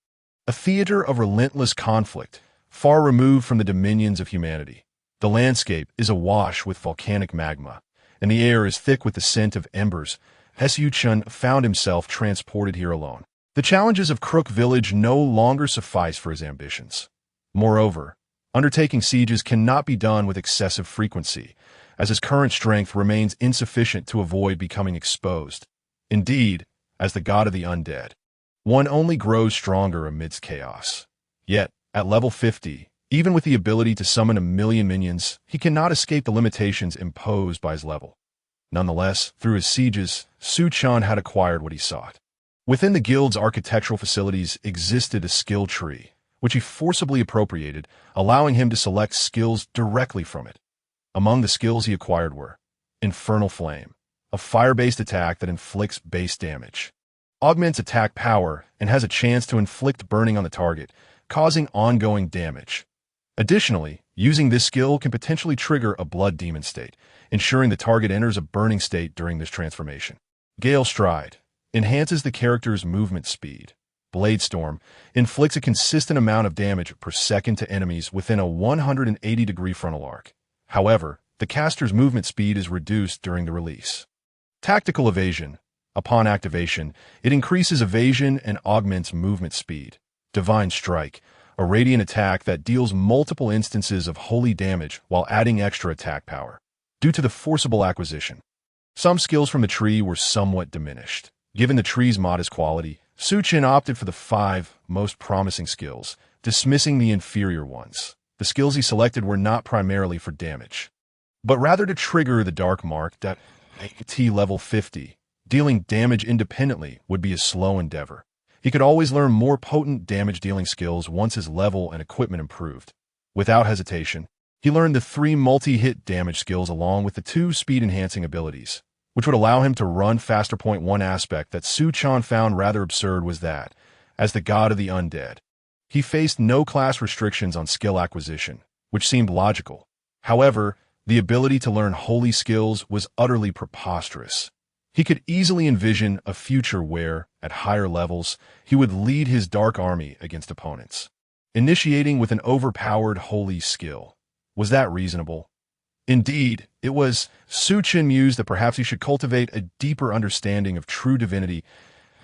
a theater of relentless conflict, far removed from the dominions of humanity. The landscape is awash with volcanic magma, and the air is thick with the scent of embers. Chen found himself transported here alone. The challenges of Crook Village no longer suffice for his ambitions. Moreover, undertaking sieges cannot be done with excessive frequency, as his current strength remains insufficient to avoid becoming exposed. Indeed, as the god of the undead, one only grows stronger amidst chaos. Yet, at level 50, even with the ability to summon 1,000,000 minions, he cannot escape the limitations imposed by his level. Nonetheless, through his sieges, Chen had acquired what he sought. Within the guild's architectural facilities existed a skill tree, which he forcibly appropriated, allowing him to select skills directly from it. Among the skills he acquired were Infernal Flame, a fire-based attack that inflicts base damage, augments attack power, and has a chance to inflict burning on the target, causing ongoing damage. Additionally, using this skill can potentially trigger a blood demon state, ensuring the target enters a burning state during this transformation. Gale Stride enhances the character's movement speed. Blade Storm inflicts a consistent amount of damage per second to enemies within a 180-degree frontal arc. However, the caster's movement speed is reduced during the release. Tactical Evasion. Upon activation, it increases evasion and augments movement speed. Divine Strike, a radiant attack that deals multiple instances of holy damage while adding extra attack power. Due to the forcible acquisition, some skills from the tree were somewhat diminished. Given the tree's modest quality, Chen opted for the 5 most promising skills, dismissing the inferior ones. The skills he selected were not primarily for damage, but rather to trigger the Dark Mark at level 50. Dealing damage independently would be a slow endeavor. He could always learn more potent damage-dealing skills once his level and equipment improved. Without hesitation, he learned the 3 multi-hit damage skills along with the 2 speed-enhancing abilities, which would allow him to run faster. One aspect that Chen found rather absurd was that, as the god of the undead, he faced no class restrictions on skill acquisition, which seemed logical. However, the ability to learn holy skills was utterly preposterous. He could easily envision a future where, at higher levels, he would lead his dark army against opponents, initiating with an overpowered holy skill. Was that reasonable? Indeed, it was. Chen mused that perhaps he should cultivate a deeper understanding of true divinity,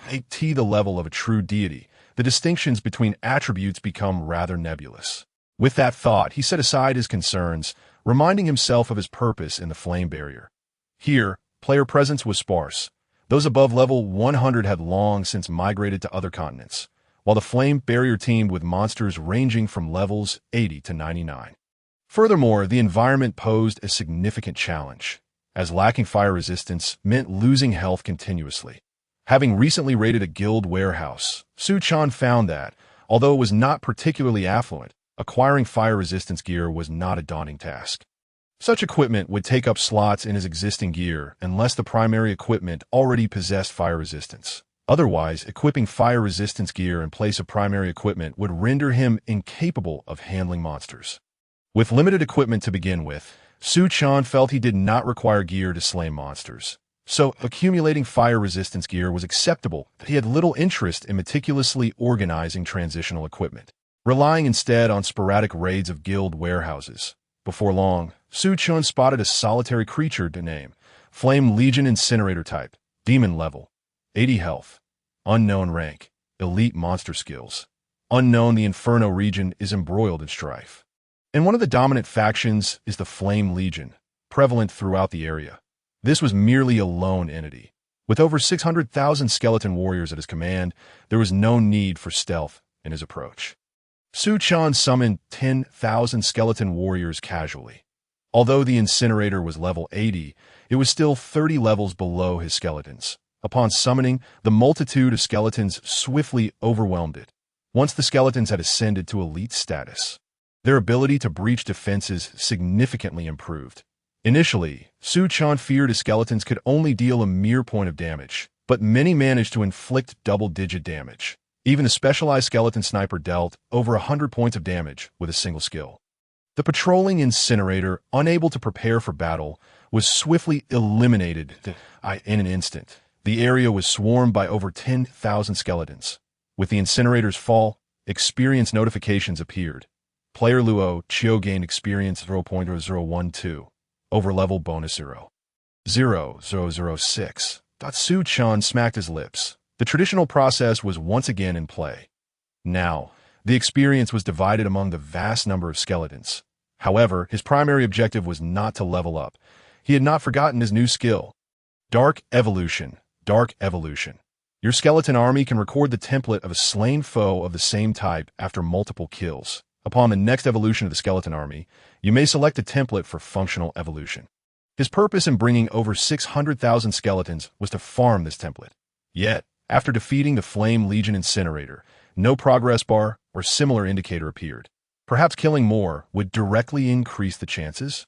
at the level of a true deity. The distinctions between attributes become rather nebulous. With that thought, he set aside his concerns, reminding himself of his purpose in the flame barrier. Here, player presence was sparse. Those above level 100 had long since migrated to other continents, while the flame barrier teamed with monsters ranging from levels 80 to 99. Furthermore, the environment posed a significant challenge, as lacking fire resistance meant losing health continuously. Having recently raided a guild warehouse, Chen found that, although it was not particularly affluent, acquiring fire resistance gear was not a daunting task. Such equipment would take up slots in his existing gear unless the primary equipment already possessed fire resistance. Otherwise, equipping fire resistance gear in place of primary equipment would render him incapable of handling monsters. With limited equipment to begin with, Chen felt he did not require gear to slay monsters. So, accumulating fire resistance gear was acceptable, but he had little interest in meticulously organizing transitional equipment, relying instead on sporadic raids of guild warehouses. Before long, Chen spotted a solitary creature to name, Flame Legion Incinerator type, demon level, 80 health, unknown rank, elite monster skills. Unknown, the Inferno region is embroiled in strife, and one of the dominant factions is the Flame Legion, prevalent throughout the area. This was merely a lone entity, With over 600,000 skeleton warriors at his command, there was no need for stealth in his approach. Su Chen summoned 10,000 skeleton warriors casually. Although the incinerator was level 80, it was still 30 levels below his skeletons. Upon summoning, the multitude of skeletons swiftly overwhelmed it. Once the skeletons had ascended to elite status, their ability to breach defenses significantly improved. Initially, Su Chen feared his skeletons could only deal a mere point of damage, but many managed to inflict double-digit damage. Even the specialized skeleton sniper dealt over 100 points of damage with a single skill. The patrolling incinerator, unable to prepare for battle, was swiftly eliminated in an instant. The area was swarmed by over 10,000 skeletons. With the incinerator's fall, experience notifications appeared. Player Luo Chio gained experience 0.012. Overlevel bonus 0.0006. Su Chen smacked his lips. The traditional process was once again in play. Now, the experience was divided among the vast number of skeletons. However, his primary objective was not to level up. He had not forgotten his new skill. Dark Evolution. Dark Evolution. Your skeleton army can record the template of a slain foe of the same type after multiple kills. Upon the next evolution of the skeleton army, you may select a template for functional evolution. His purpose in bringing over 600,000 skeletons was to farm this template. Yet, after defeating the Flame Legion Incinerator, no progress bar or similar indicator appeared. Perhaps killing more would directly increase the chances?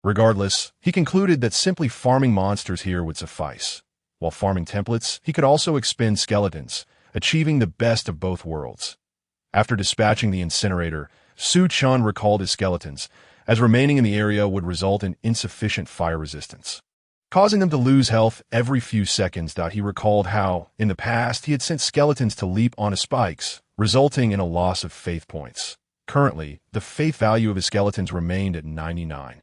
Regardless, he concluded that simply farming monsters here would suffice. While farming templates, he could also expend skeletons, achieving the best of both worlds. After dispatching the incinerator, Su Chen recalled his skeletons, as remaining in the area would result in insufficient fire resistance, causing them to lose health every few seconds. He recalled how, in the past, he had sent skeletons to leap onto spikes, resulting in a loss of faith points. Currently, the faith value of his skeletons remained at 99.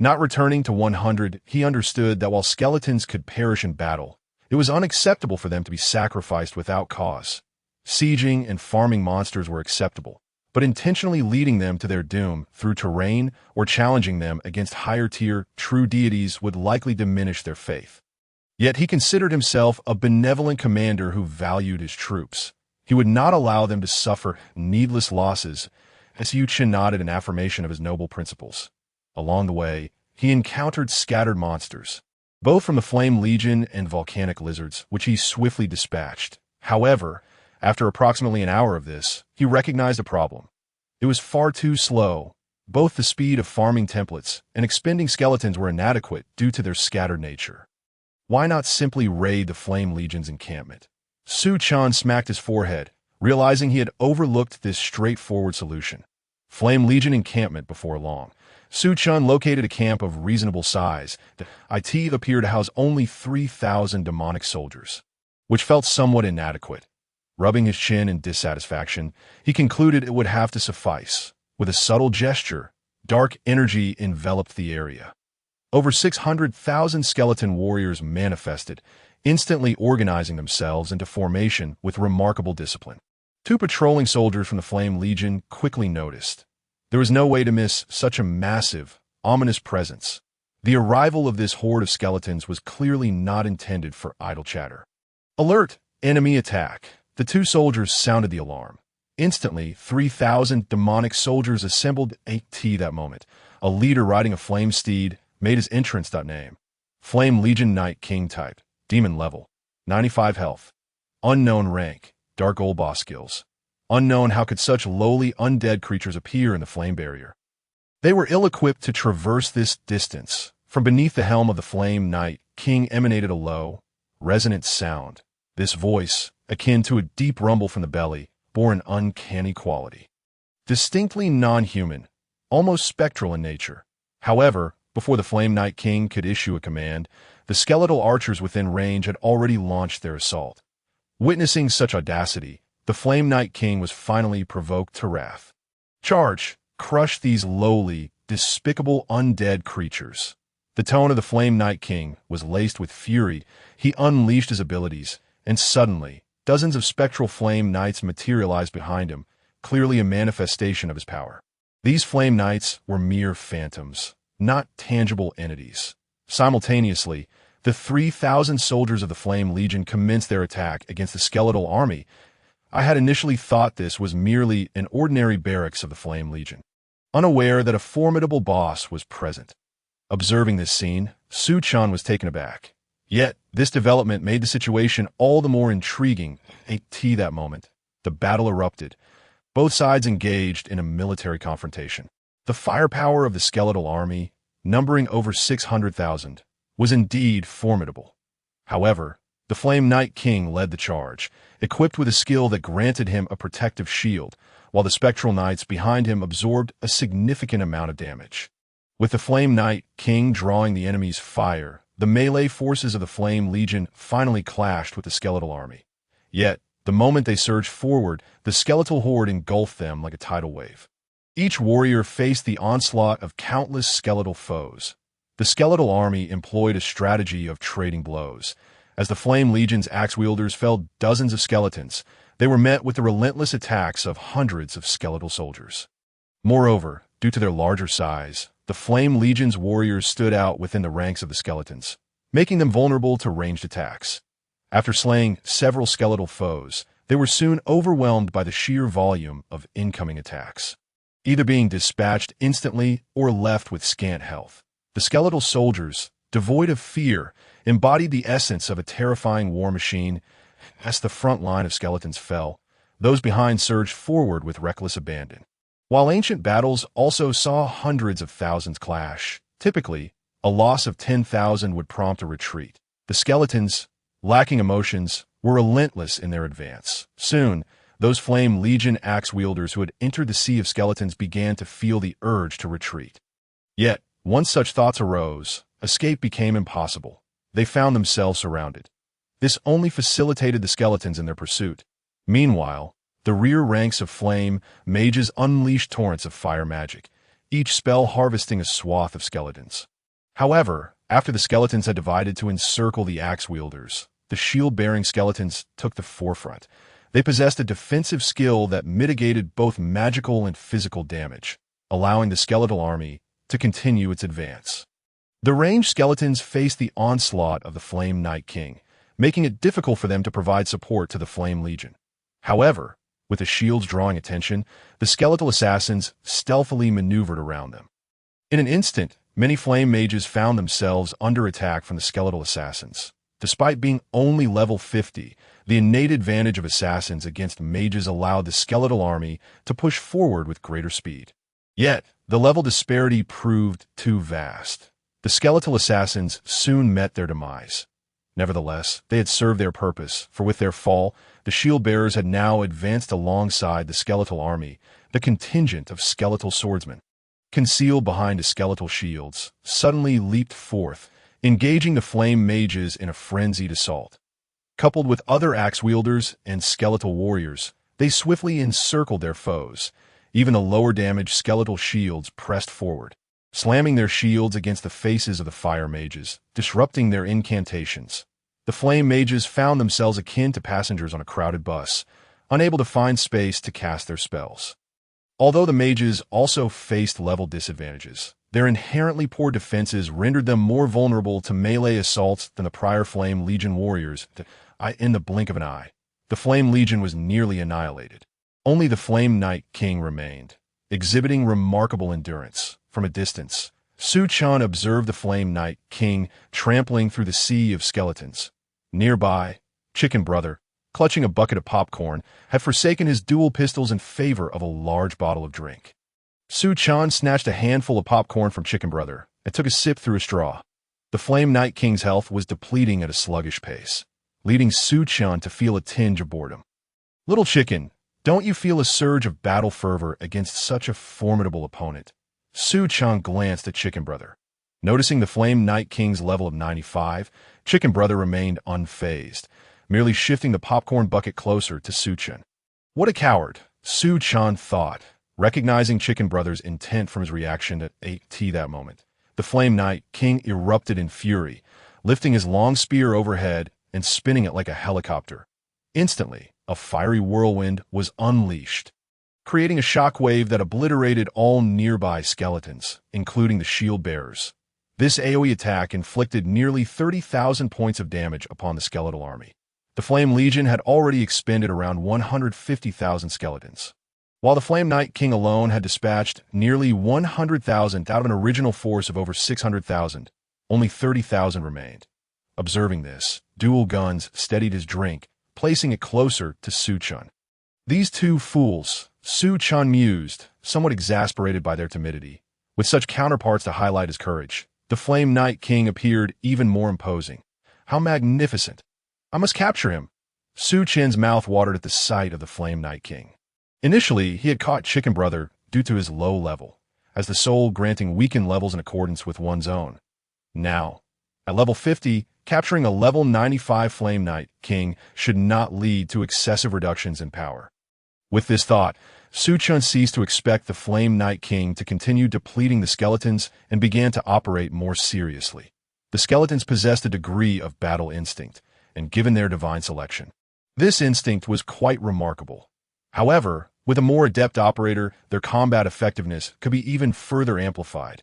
Not returning to 100, he understood that while skeletons could perish in battle, it was unacceptable for them to be sacrificed without cause. Sieging and farming monsters were acceptable, but intentionally leading them to their doom through terrain or challenging them against higher-tier true deities would likely diminish their faith. Yet he considered himself a benevolent commander who valued his troops. He would not allow them to suffer needless losses, as Su Chen nodded in affirmation of his noble principles. Along the way, he encountered scattered monsters, both from the Flame Legion and volcanic lizards, which he swiftly dispatched. However, after approximately an hour of this, he recognized a problem. It was far too slow. Both the speed of farming templates and expending skeletons were inadequate due to their scattered nature. Why not simply raid the Flame Legion's encampment? Su Chen smacked his forehead, realizing he had overlooked this straightforward solution. Flame Legion encampment before long. Su Chen located a camp of reasonable size. It appeared to house only 3,000 demonic soldiers, which felt somewhat inadequate. Rubbing his chin in dissatisfaction, he concluded it would have to suffice. With a subtle gesture, dark energy enveloped the area. Over 600,000 skeleton warriors manifested, instantly organizing themselves into formation with remarkable discipline. 2 patrolling soldiers from the Flame Legion quickly noticed. There was no way to miss such a massive, ominous presence. The arrival of this horde of skeletons was clearly not intended for idle chatter. Alert! Enemy attack! The 2 soldiers sounded the alarm. Instantly, 3,000 demonic soldiers assembled at that moment. A leader riding a flame steed made his entrance. Name: Flame Legion Knight King type, demon level, 95 health. Unknown rank, dark old boss skills. Unknown how could such lowly undead creatures appear in the flame barrier. They were ill-equipped to traverse this distance. From beneath the helm of the Flame Knight King emanated a low, resonant sound. This voice, akin to a deep rumble from the belly, bore an uncanny quality. Distinctly non-human, almost spectral in nature. However, before the Flame Knight King could issue a command, the skeletal archers within range had already launched their assault. Witnessing such audacity, the Flame Knight King was finally provoked to wrath. Charge! Crush these lowly, despicable undead creatures. The tone of the Flame Knight King was laced with fury. He unleashed his abilities, and suddenly, dozens of spectral flame knights materialized behind him, clearly a manifestation of his power. These flame knights were mere phantoms, not tangible entities. Simultaneously, The 3,000 soldiers of the Flame Legion commenced their attack against the skeletal army. I had initially thought this was merely an ordinary barracks of the Flame Legion, unaware that a formidable boss was present. Observing this scene, Chen was taken aback. Yet, this development made the situation all the more intriguing. At that moment, the battle erupted. Both sides engaged in a military confrontation. The firepower of the skeletal army, numbering over 600,000, was indeed formidable. However, the Flame Knight King led the charge, equipped with a skill that granted him a protective shield, while the spectral knights behind him absorbed a significant amount of damage. With the Flame Knight King drawing the enemy's fire, the melee forces of the Flame Legion finally clashed with the skeletal army. Yet, the moment they surged forward, the skeletal horde engulfed them like a tidal wave. Each warrior faced the onslaught of countless skeletal foes. The skeletal army employed a strategy of trading blows. As the Flame Legion's axe-wielders felled dozens of skeletons, they were met with the relentless attacks of hundreds of skeletal soldiers. Moreover, due to their larger size, the Flame Legion's warriors stood out within the ranks of the skeletons, making them vulnerable to ranged attacks. After slaying several skeletal foes, they were soon overwhelmed by the sheer volume of incoming attacks, either being dispatched instantly or left with scant health. The skeletal soldiers, devoid of fear, embodied the essence of a terrifying war machine. As the front line of skeletons fell, those behind surged forward with reckless abandon. While ancient battles also saw hundreds of thousands clash, typically, a loss of 10,000 would prompt a retreat. The skeletons, lacking emotions, were relentless in their advance. Soon, those Flame Legion axe-wielders who had entered the sea of skeletons began to feel the urge to retreat. Yet, once such thoughts arose, escape became impossible. They found themselves surrounded. This only facilitated the skeletons in their pursuit. Meanwhile, the rear ranks of Flame Mages unleashed torrents of fire magic, each spell harvesting a swath of skeletons. However, after the skeletons had divided to encircle the axe-wielders, the shield-bearing skeletons took the forefront. They possessed a defensive skill that mitigated both magical and physical damage, allowing the skeletal army to continue its advance. The ranged skeletons faced the onslaught of the Flame Knight King, making it difficult for them to provide support to the Flame Legion. However, with the shields drawing attention, the skeletal assassins stealthily maneuvered around them. In an instant, many Flame Mages found themselves under attack from the skeletal assassins. Despite being only level 50, the innate advantage of assassins against mages allowed the skeletal army to push forward with greater speed. Yet, the level disparity proved too vast. The skeletal assassins soon met their demise. Nevertheless, they had served their purpose, for with their fall, the shield-bearers had now advanced alongside the skeletal army, the contingent of skeletal swordsmen, concealed behind the skeletal shields, suddenly leaped forth, engaging the Flame Mages in a frenzied assault. Coupled with other axe-wielders and skeletal warriors, they swiftly encircled their foes. Even the lower-damage skeletal shields pressed forward, slamming their shields against the faces of the fire mages, disrupting their incantations. The Flame Mages found themselves akin to passengers on a crowded bus, unable to find space to cast their spells. Although the mages also faced level disadvantages, their inherently poor defenses rendered them more vulnerable to melee assaults than the prior Flame Legion warriors. In the blink of an eye, the Flame Legion was nearly annihilated. Only the Flame Knight King remained, exhibiting remarkable endurance. From a distance, Chen observed the Flame Knight King trampling through the sea of skeletons. Nearby, Chicken Brother, clutching a bucket of popcorn, had forsaken his dual pistols in favor of a large bottle of drink. Chen snatched a handful of popcorn from Chicken Brother and took a sip through a straw. The Flame Knight King's health was depleting at a sluggish pace, leading Chen to feel a tinge of boredom. "Little Chicken, don't you feel a surge of battle fervor against such a formidable opponent?" Chen glanced at Chicken Brother. Noticing the Flame Knight King's level of 95, Chicken Brother remained unfazed, merely shifting the popcorn bucket closer to Chen. What a coward, Chen thought, recognizing Chicken Brother's intent from his reaction at that moment. The Flame Knight King erupted in fury, lifting his long spear overhead and spinning it like a helicopter. Instantly, a fiery whirlwind was unleashed, creating a shockwave that obliterated all nearby skeletons, including the shield bearers. This AoE attack inflicted nearly 30,000 points of damage upon the skeletal army. The Flame Legion had already expended around 150,000 skeletons, while the Flame Night King alone had dispatched nearly 100,000 out of an original force of over 600,000. Only 30,000 remained. Observing this, Dual Guns steadied his drink, placing it closer to Su Chen. These two fools, Su Chen mused, somewhat exasperated by their timidity. With such counterparts to highlight his courage, the Flame Night King appeared even more imposing. How magnificent! I must capture him. Su Chen's mouth watered at the sight of the Flame Night King. Initially, he had caught Chicken Brother due to his low level, as the soul granting weakened levels in accordance with one's own. Now, at level 50, capturing a level 95 Flame Night King should not lead to excessive reductions in power. With this thought, Su Chen ceased to expect the Flame Night King to continue depleting the skeletons and began to operate more seriously. The skeletons possessed a degree of battle instinct, and given their divine selection, this instinct was quite remarkable. However, with a more adept operator, their combat effectiveness could be even further amplified.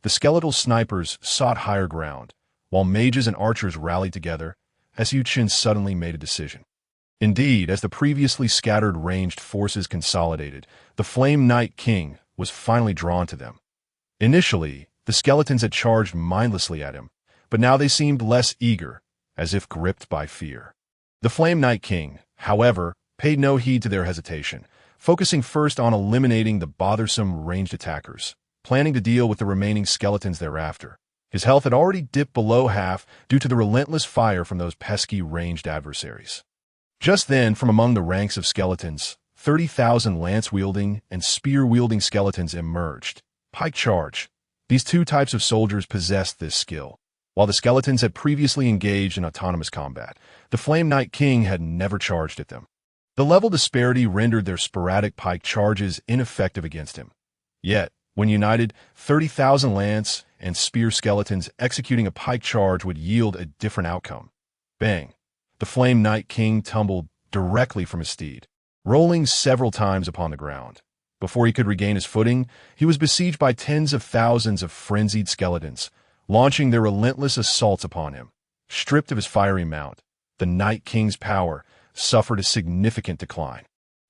The skeletal snipers sought higher ground, while mages and archers rallied together, as Su Chen suddenly made a decision. Indeed, as the previously scattered ranged forces consolidated, the Flame Night King was finally drawn to them. Initially, the skeletons had charged mindlessly at him, but now they seemed less eager, as if gripped by fear. The Flame Night King, however, paid no heed to their hesitation, focusing first on eliminating the bothersome ranged attackers, planning to deal with the remaining skeletons thereafter. His health had already dipped below half due to the relentless fire from those pesky ranged adversaries. Just then, from among the ranks of skeletons, 30,000 lance-wielding and spear-wielding skeletons emerged. Pike charge. These two types of soldiers possessed this skill. While the skeletons had previously engaged in autonomous combat, the Flame Night King had never charged at them. The level disparity rendered their sporadic pike charges ineffective against him. Yet, when united, 30,000 lance and spear skeletons executing a pike charge would yield a different outcome. Bang! The Flame Night King tumbled directly from his steed, rolling several times upon the ground. Before he could regain his footing, he was besieged by tens of thousands of frenzied skeletons, launching their relentless assaults upon him. Stripped of his fiery mount, the Night King's power suffered a significant decline.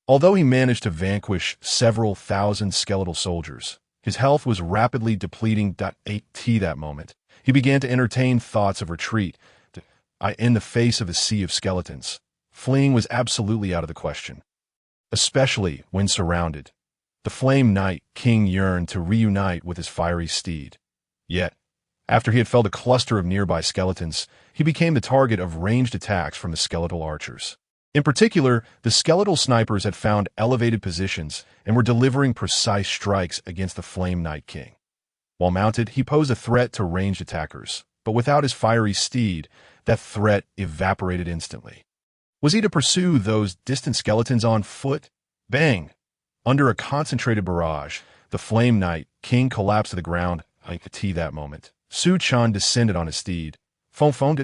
Although he managed to vanquish several thousand skeletal soldiers, his health was rapidly depleting. At that moment, he began to entertain thoughts of retreat. In the face of a sea of skeletons, fleeing was absolutely out of the question, especially when surrounded. The Flame Night King yearned to reunite with his fiery steed. Yet, after he had felled a cluster of nearby skeletons, he became the target of ranged attacks from the skeletal archers. In particular, the skeletal snipers had found elevated positions and were delivering precise strikes against the Flame Night King. While mounted, he posed a threat to ranged attackers, but without his fiery steed, that threat evaporated instantly. Was he to pursue those distant skeletons on foot? Bang! Under a concentrated barrage, the Flame Night King collapsed to the ground. At that moment, Su Chen descended on his steed.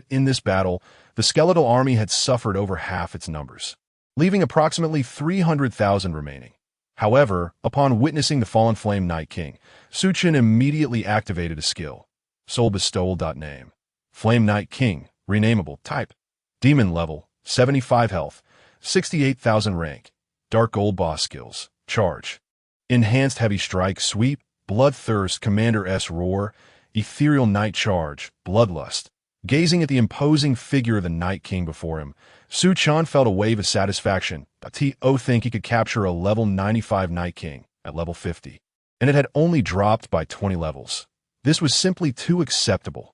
In this battle, the skeletal army had suffered over half its numbers, leaving approximately 300,000 remaining. However, upon witnessing the fallen Flame Night King, Su Chen immediately activated a skill. Soul Bestowal. Name: Flame Night King. Renameable. Type: Demon level, 75 health, 68,000 rank. Dark Gold boss skills. Charge: Enhanced Heavy Strike, Sweep, Bloodthirst, Commander S Roar, Ethereal Night Charge, Bloodlust. Gazing at the imposing figure of the Night King before him, Su Chen felt a wave of satisfaction. Think he could capture a level 95 Night King at level 50, and it had only dropped by 20 levels. This was simply too acceptable.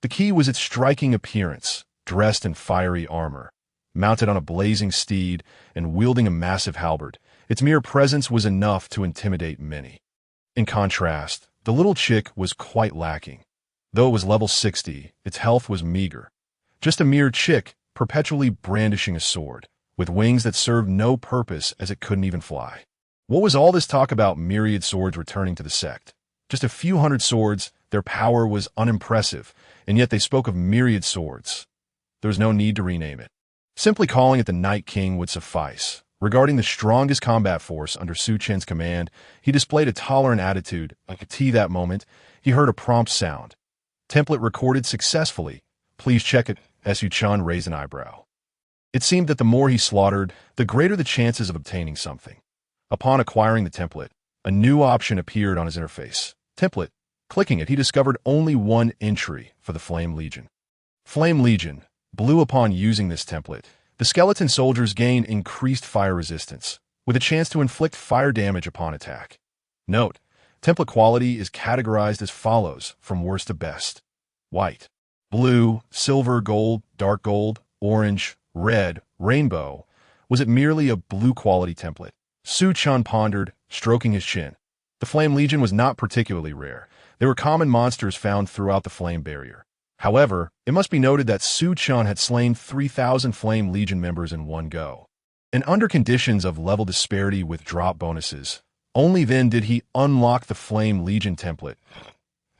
The key was its striking appearance, dressed in fiery armor, mounted on a blazing steed, and wielding a massive halberd. Its mere presence was enough to intimidate many. In contrast, the little chick was quite lacking. Though it was level 60, its health was meager. Just a mere chick, perpetually brandishing a sword, with wings that served no purpose as it couldn't even fly. What was all this talk about myriad swords returning to the sect? Just a few hundred swords, their power was unimpressive, and yet they spoke of myriad swords. There was no need to rename it. Simply calling it the Night King would suffice. Regarding the strongest combat force under Su Chen's command, he displayed a tolerant attitude. That moment, he heard a prompt sound. Template recorded successfully. Please check it. Chen raised an eyebrow. It seemed that the more he slaughtered, the greater the chances of obtaining something. Upon acquiring the template, a new option appeared on his interface. Template. Clicking it, he discovered only one entry for the Flame Legion. Flame Legion. Blue. Upon using this template, the skeleton soldiers gain increased fire resistance, with a chance to inflict fire damage upon attack. Note: template quality is categorized as follows, from worst to best. White, blue, silver, gold, dark gold, orange, red, rainbow. Was it merely a blue quality template? Chen pondered, stroking his chin. The Flame Legion was not particularly rare. They were common monsters found throughout the Flame Barrier. However, it must be noted that Chen had slain 3,000 Flame Legion members in one go. And under conditions of level disparity with drop bonuses, only then did he unlock the Flame Legion template.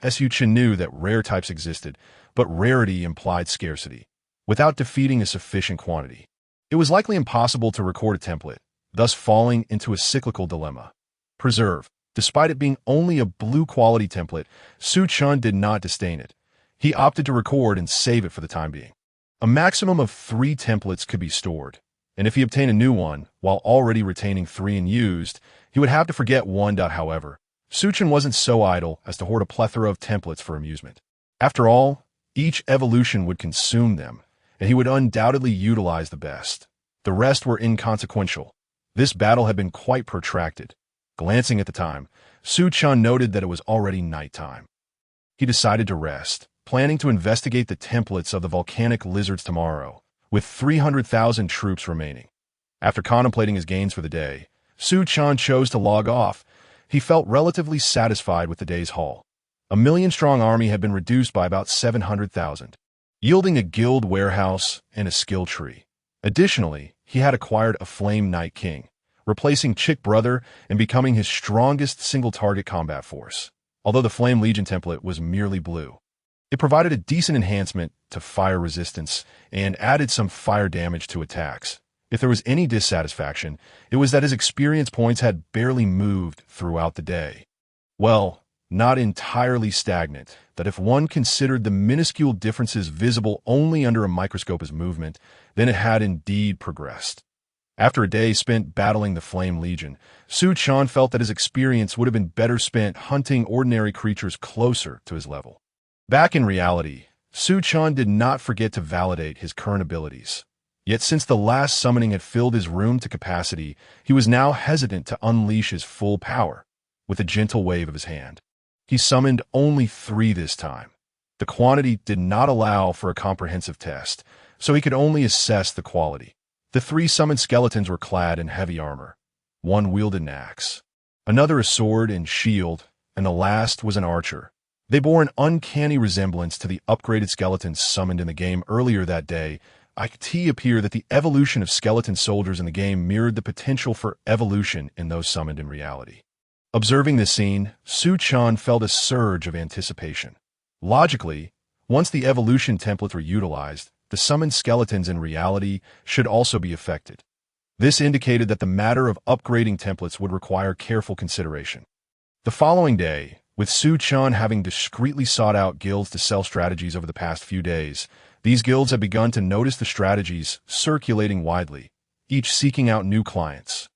Chen knew that rare types existed, but rarity implied scarcity. Without defeating a sufficient quantity, it was likely impossible to record a template, thus falling into a cyclical dilemma. Preserve. Despite it being only a blue quality template, Chen did not disdain it. He opted to record and save it for the time being. A maximum of 3 templates could be stored, and if he obtained a new one, while already retaining 3 unused, he would have to forget one. However, Chen wasn't so idle as to hoard a plethora of templates for amusement. After all, each evolution would consume them, and he would undoubtedly utilize the best. The rest were inconsequential. This battle had been quite protracted. Glancing at the time, Chen noted that it was already nighttime. He decided to rest, planning to investigate the templates of the volcanic lizards tomorrow, with 300,000 troops remaining. After contemplating his gains for the day, Chen chose to log off. He felt relatively satisfied with the day's haul. A 1,000,000-strong army had been reduced by about 700,000, yielding a guild warehouse and a skill tree. Additionally, he had acquired a Flame Knight King, replacing Chick Brother and becoming his strongest single-target combat force. Although the Flame Legion template was merely blue, it provided a decent enhancement to fire resistance and added some fire damage to attacks. If there was any dissatisfaction, it was that his experience points had barely moved throughout the day. Well, not entirely stagnant, that if one considered the minuscule differences visible only under a microscope as movement, then it had indeed progressed. After a day spent battling the Flame Legion, Chen felt that his experience would have been better spent hunting ordinary creatures closer to his level. Back in reality, Chen did not forget to validate his current abilities. Yet since the last summoning had filled his room to capacity, he was now hesitant to unleash his full power. With a gentle wave of his hand, he summoned only 3 this time. The quantity did not allow for a comprehensive test, so he could only assess the quality. The 3 summoned skeletons were clad in heavy armor. One wielded an axe, another a sword and shield, and the last was an archer. They bore an uncanny resemblance to the upgraded skeletons summoned in the game earlier that day. It appeared that the evolution of skeleton soldiers in the game mirrored the potential for evolution in those summoned in reality. Observing this scene, Chen felt a surge of anticipation. Logically, once the evolution templates were utilized, the summoned skeletons in reality should also be affected. This indicated that the matter of upgrading templates would require careful consideration. The following day, with Chen having discreetly sought out guilds to sell strategies over the past few days, these guilds had begun to notice the strategies circulating widely, each seeking out new clients,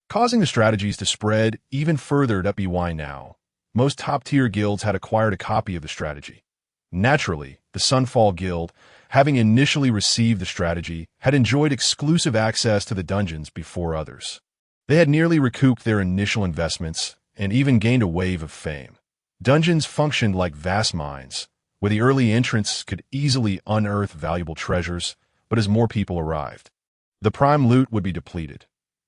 causing the strategies to spread even further. By now, most top-tier guilds had acquired a copy of the strategy. Naturally, the Sunfall Guild, having initially received the strategy, had enjoyed exclusive access to the dungeons before others. They had nearly recouped their initial investments and even gained a wave of fame. Dungeons functioned like vast mines, where the early entrants could easily unearth valuable treasures, but as more people arrived, the prime loot would be depleted.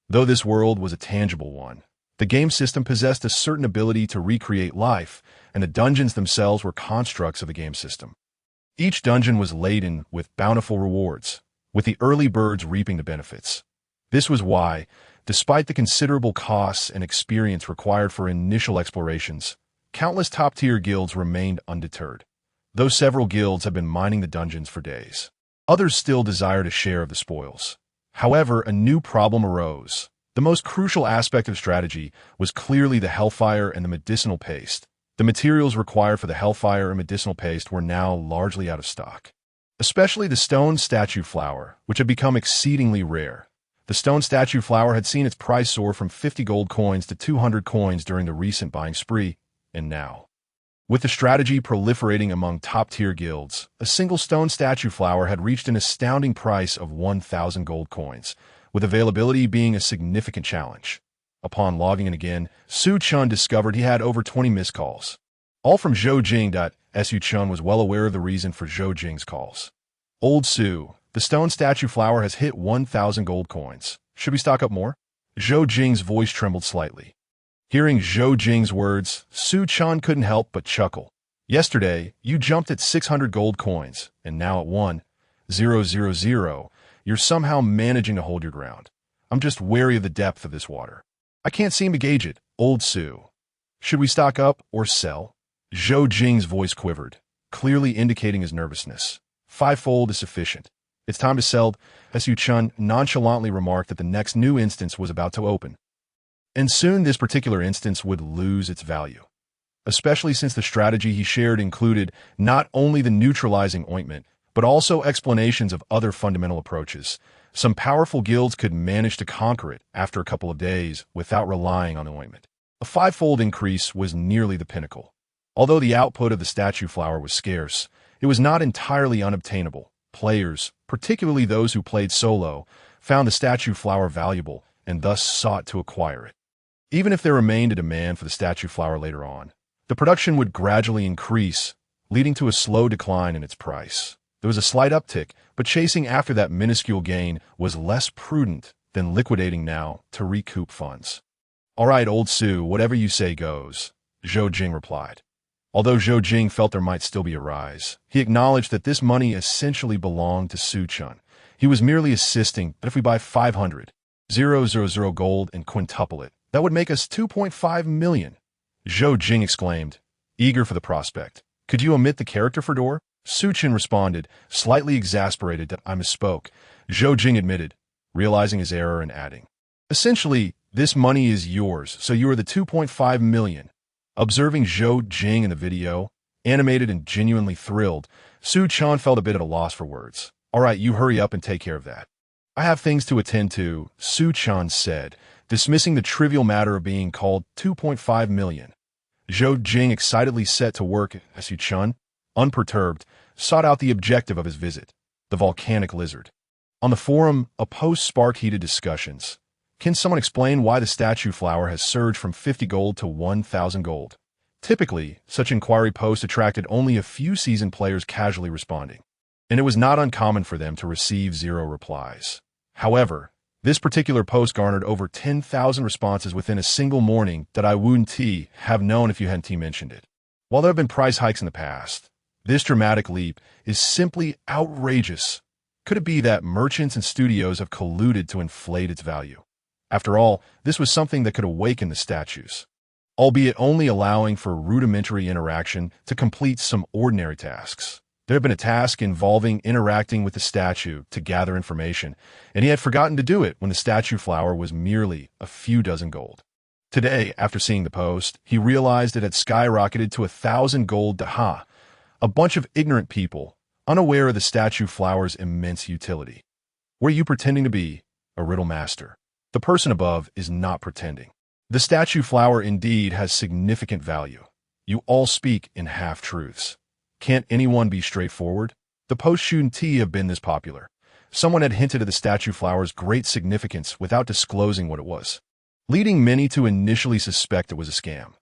Though this world was a tangible one, the game system possessed a certain ability to recreate life, and the dungeons themselves were constructs of the game system. Each dungeon was laden with bountiful rewards, with the early birds reaping the benefits. This was why, despite the considerable costs and experience required for initial explorations, countless top-tier guilds remained undeterred. Though several guilds had been mining the dungeons for days, others still desired a share of the spoils. However, a new problem arose. The most crucial aspect of strategy was clearly the hellfire and the medicinal paste. The materials required for the Hellfire and medicinal paste were now largely out of stock. Especially the stone statue flower, which had become exceedingly rare. The stone statue flower had seen its price soar from 50 gold coins to 200 coins during the recent buying spree, and now, with the strategy proliferating among top-tier guilds, a single stone statue flower had reached an astounding price of 1,000 gold coins, with availability being a significant challenge. Upon logging in again, Chen discovered he had over 20 missed calls. All from Zhou Jing. Chen was well aware of the reason for Zhou Jing's calls. Old Su, the stone statue flower has hit 1,000 gold coins. Should we stock up more? Zhou Jing's voice trembled slightly. Hearing Zhou Jing's words, Chen couldn't help but chuckle. Yesterday, you jumped at 600 gold coins, and now at 1,000, you're somehow managing to hold your ground. I'm just wary of the depth of this water. I can't seem to gauge it, Old Su. Should we stock up or sell? Zhou Jing's voice quivered, clearly indicating his nervousness. 5-fold is sufficient. It's time to sell, Chen nonchalantly remarked that the next new instance was about to open. And soon this particular instance would lose its value. Especially since the strategy he shared included not only the neutralizing ointment, but also explanations of other fundamental approaches. Some powerful guilds could manage to conquer it after a couple of days without relying on the ointment. A 5-fold increase was nearly the pinnacle. Although the output of the statue flower was scarce, it was not entirely unobtainable. Players, particularly those who played solo, found the statue flower valuable and thus sought to acquire it. Even if there remained a demand for the statue flower later on, the production would gradually increase, leading to a slow decline in its price. There was a slight uptick, but chasing after that minuscule gain was less prudent than liquidating now to recoup funds. All right, Old Su, whatever you say goes, Zhou Jing replied. Although Zhou Jing felt there might still be a rise, he acknowledged that this money essentially belonged to Chen. He was merely assisting, but if we buy 500,000 gold and quintuple it, that would make us 2.5 million. Zhou Jing exclaimed, eager for the prospect. Could you omit the character for door? Chen responded, slightly exasperated that I misspoke. Zhou Jing admitted, realizing his error and adding, essentially, this money is yours, so you are the 2.5 million. Observing Zhou Jing in the video, animated and genuinely thrilled, Chen felt a bit at a loss for words. All right, you hurry up and take care of that. I have things to attend to, Chen said, dismissing the trivial matter of being called 2.5 million. Zhou Jing excitedly set to work as Chen, unperturbed, sought out the objective of his visit, the volcanic lizard. On the forum, a post sparked heated discussions. Can someone explain why the statue flower has surged from 50 gold to 1,000 gold? Typically, such inquiry posts attracted only a few seasoned players casually responding, and it was not uncommon for them to receive 0 replies. However, this particular post garnered over 10,000 responses within a single morning that I wouldn't have known if you hadn't mentioned it. While there have been price hikes in the past, this dramatic leap is simply outrageous. Could it be that merchants and studios have colluded to inflate its value? After all, this was something that could awaken the statues, albeit only allowing for rudimentary interaction to complete some ordinary tasks. There had been a task involving interacting with the statue to gather information, and he had forgotten to do it when the statue flower was merely a few dozen gold. Today, after seeing the post, he realized it had skyrocketed to 1,000 gold. A bunch of ignorant people, unaware of the statue flower's immense utility. Were you pretending to be a riddle master? The person above is not pretending. The statue flower indeed has significant value. You all speak in half-truths. Can't anyone be straightforward? The posts shouldn't have been this popular. Someone had hinted at the statue flower's great significance without disclosing what it was, leading many to initially suspect it was a scam.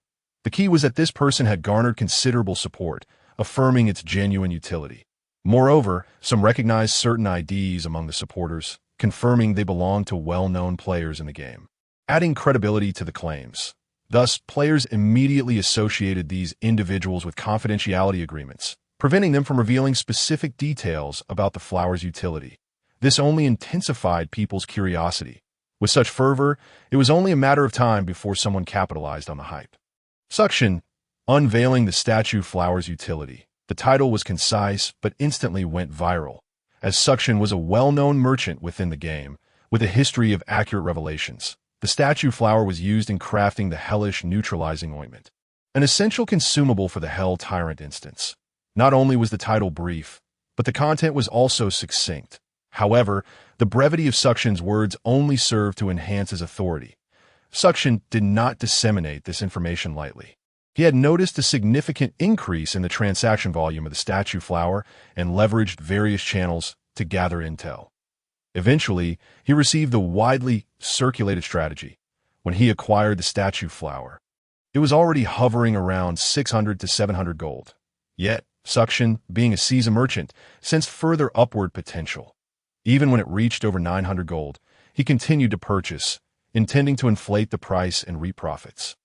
The key was that this person had garnered considerable support, affirming its genuine utility. Moreover, some recognized certain IDs among the supporters, confirming they belonged to well-known players in the game, adding credibility to the claims. Thus, players immediately associated these individuals with confidentiality agreements, preventing them from revealing specific details about the flower's utility. This only intensified people's curiosity. With such fervor, it was only a matter of time before someone capitalized on the hype. Suction, unveiling the statue flower's utility. The title was concise, but instantly went viral, as Suction was a well-known merchant within the game, with a history of accurate revelations. The statue flower was used in crafting the hellish neutralizing ointment, An essential consumable for the Hell Tyrant instance. Not only was the title brief, but the content was also succinct. However, the brevity of Suction's words only served to enhance his authority. Suction did not disseminate this information lightly. He had noticed a significant increase in the transaction volume of the statue flower and leveraged various channels to gather intel. Eventually, he received the widely circulated strategy. When he acquired the statue flower, it was already hovering around 600 to 700 gold. Yet, Suction, being a seasoned merchant, sensed further upward potential. Even when it reached over 900 gold, he continued to purchase, intending to inflate the price and reap profits.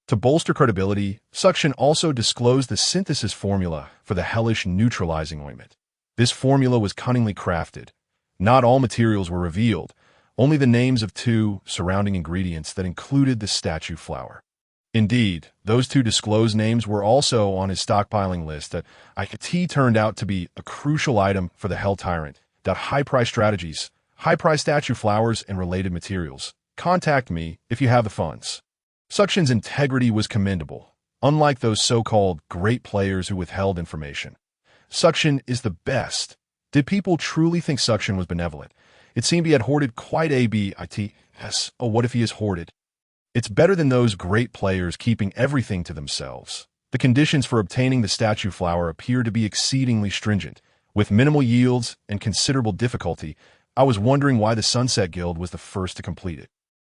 To bolster credibility, Suction also disclosed the synthesis formula for the hellish neutralizing ointment. This formula was cunningly crafted. Not all materials were revealed, only the names of 2 surrounding ingredients that included the statue flower. Indeed, those 2 disclosed names were also on his stockpiling list that IT turned out to be a crucial item for the Hell Tyrant. High-price strategies, high-price statue flowers, and related materials. Contact me if you have the funds. Suction's integrity was commendable, unlike those so-called great players who withheld information. Suction is the best. Did people truly think Suction was benevolent? It seemed he had hoarded quite a bit. Yes, oh, what if he is hoarded? It's better than those great players keeping everything to themselves. The conditions for obtaining the statue flower appear to be exceedingly stringent. With minimal yields and considerable difficulty, I was wondering why the Sunset Guild was the first to complete it.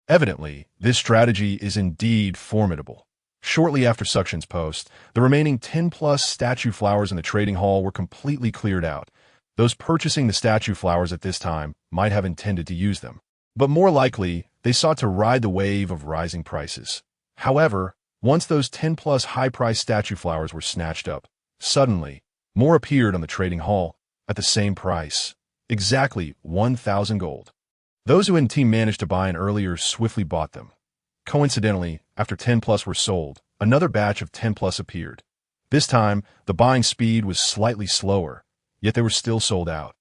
Evidently, this strategy is indeed formidable. Shortly after Suction's post, the remaining 10+ statue flowers in the trading hall were completely cleared out. Those purchasing the statue flowers at this time might have intended to use them, but more likely, they sought to ride the wave of rising prices. However, once those 10+ high-priced statue flowers were snatched up, suddenly, more appeared on the trading hall at the same price, exactly 1,000 gold. Those who hadn't managed to buy in earlier swiftly bought them. Coincidentally, after 10+ were sold, another batch of 10+ appeared. This time, the buying speed was slightly slower, yet they were still sold out.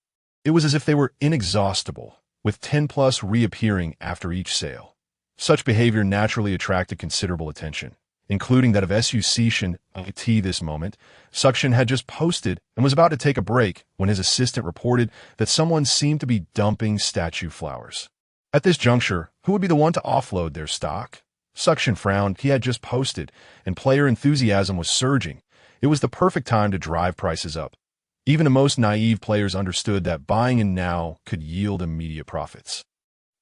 It was as if they were inexhaustible, with 10+ reappearing after each sale. Such behavior naturally attracted considerable attention, including that of Suction IT. This moment, Suction had just posted and was about to take a break when his assistant reported that someone seemed to be dumping statue flowers. At this juncture, who would be the one to offload their stock? Suction frowned. He had just posted, and player enthusiasm was surging. It was the perfect time to drive prices up. Even the most naive players understood that buying in now could yield immediate profits.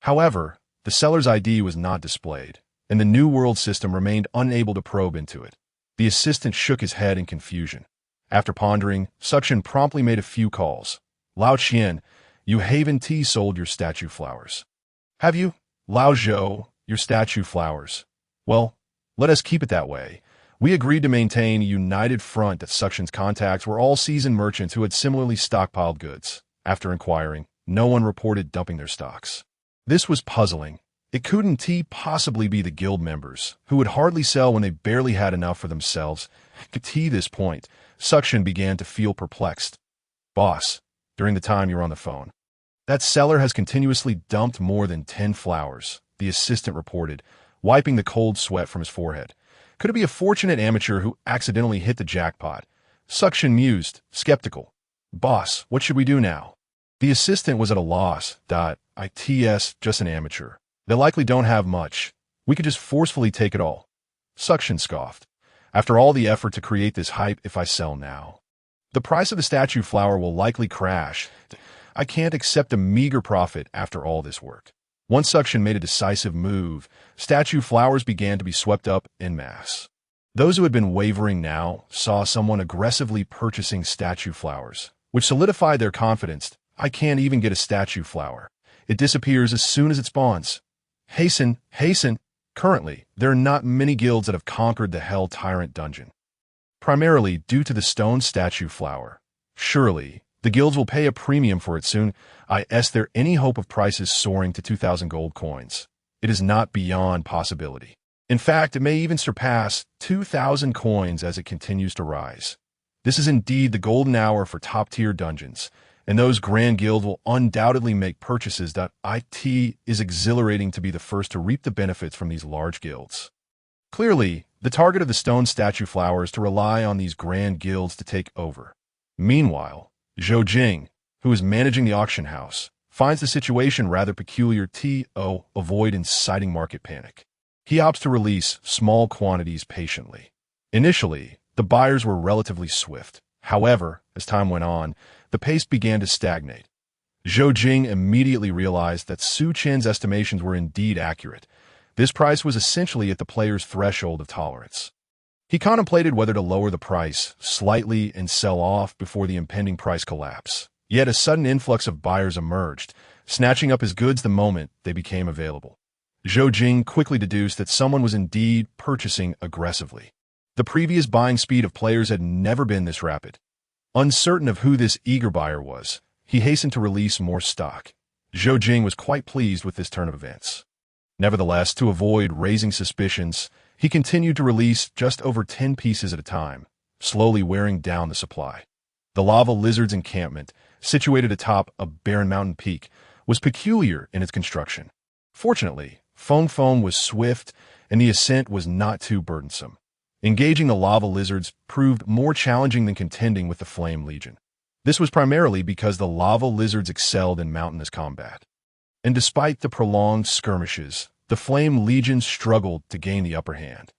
However, the seller's ID was not displayed, and the New World system remained unable to probe into it. The assistant shook his head in confusion. After pondering, Suction promptly made a few calls. Lao Chen, you Haven Tea sold your statue flowers. Have you? Lao Zhou, your statue flowers. Well, let us keep it that way. We agreed to maintain a united front that Suction's contacts were all seasoned merchants who had similarly stockpiled goods. After inquiring, no one reported dumping their stocks. This was puzzling. It couldn't possibly be the guild members, who would hardly sell when they barely had enough for themselves. At this point, Suction began to feel perplexed. Boss, during the time you were on the phone, that seller has continuously dumped more than 10 flowers, the assistant reported, wiping the cold sweat from his forehead. Could it be a fortunate amateur who accidentally hit the jackpot? Suction mused, skeptical. Boss, what should we do now? The assistant was at a loss. It's just an amateur. They likely don't have much. We could just forcefully take it all. Suction scoffed. After all the effort to create this hype, if I sell now, the price of the statue flower will likely crash. I can't accept a meager profit after all this work. Once Suction made a decisive move, statue flowers began to be swept up en masse. Those who had been wavering now saw someone aggressively purchasing statue flowers, which solidified their confidence. I can't even get a statue flower. It disappears as soon as it spawns. Hasten, hasten. Currently, there are not many guilds that have conquered the Hell Tyrant dungeon, primarily due to the stone statue flower. Surely, the guilds will pay a premium for it soon. Is there any hope of prices soaring to 2,000 gold coins? It is not beyond possibility. In fact, it may even surpass 2,000 coins as it continues to rise. This is indeed the golden hour for top-tier dungeons, and those grand guilds will undoubtedly make purchases. It is exhilarating to be the first to reap the benefits from these large guilds. Clearly, The target of the stone statue flowers to rely on these grand guilds to take over. Meanwhile, Zhou Jing, who is managing the auction house, finds the situation rather peculiar to avoid inciting market panic. He opts to release small quantities patiently. Initially, the buyers were relatively swift. However, as time went on, the pace began to stagnate. Zhou Jing immediately realized that Su Chen's estimations were indeed accurate. This price was essentially at the player's threshold of tolerance. He contemplated whether to lower the price slightly and sell off before the impending price collapse. Yet a sudden influx of buyers emerged, snatching up his goods the moment they became available. Zhou Jing quickly deduced that someone was indeed purchasing aggressively. The previous buying speed of players had never been this rapid. Uncertain of who this eager buyer was, he hastened to release more stock. Zhou Jing was quite pleased with this turn of events. Nevertheless, to avoid raising suspicions, he continued to release just over 10 pieces at a time, slowly wearing down the supply. The lava lizard's encampment, situated atop a barren mountain peak, was peculiar in its construction. Fortunately, Feng was swift, and the ascent was not too burdensome. Engaging the lava lizards proved more challenging than contending with the Flame Legion. This was primarily because the lava lizards excelled in mountainous combat. And despite the prolonged skirmishes, the Flame Legion struggled to gain the upper hand.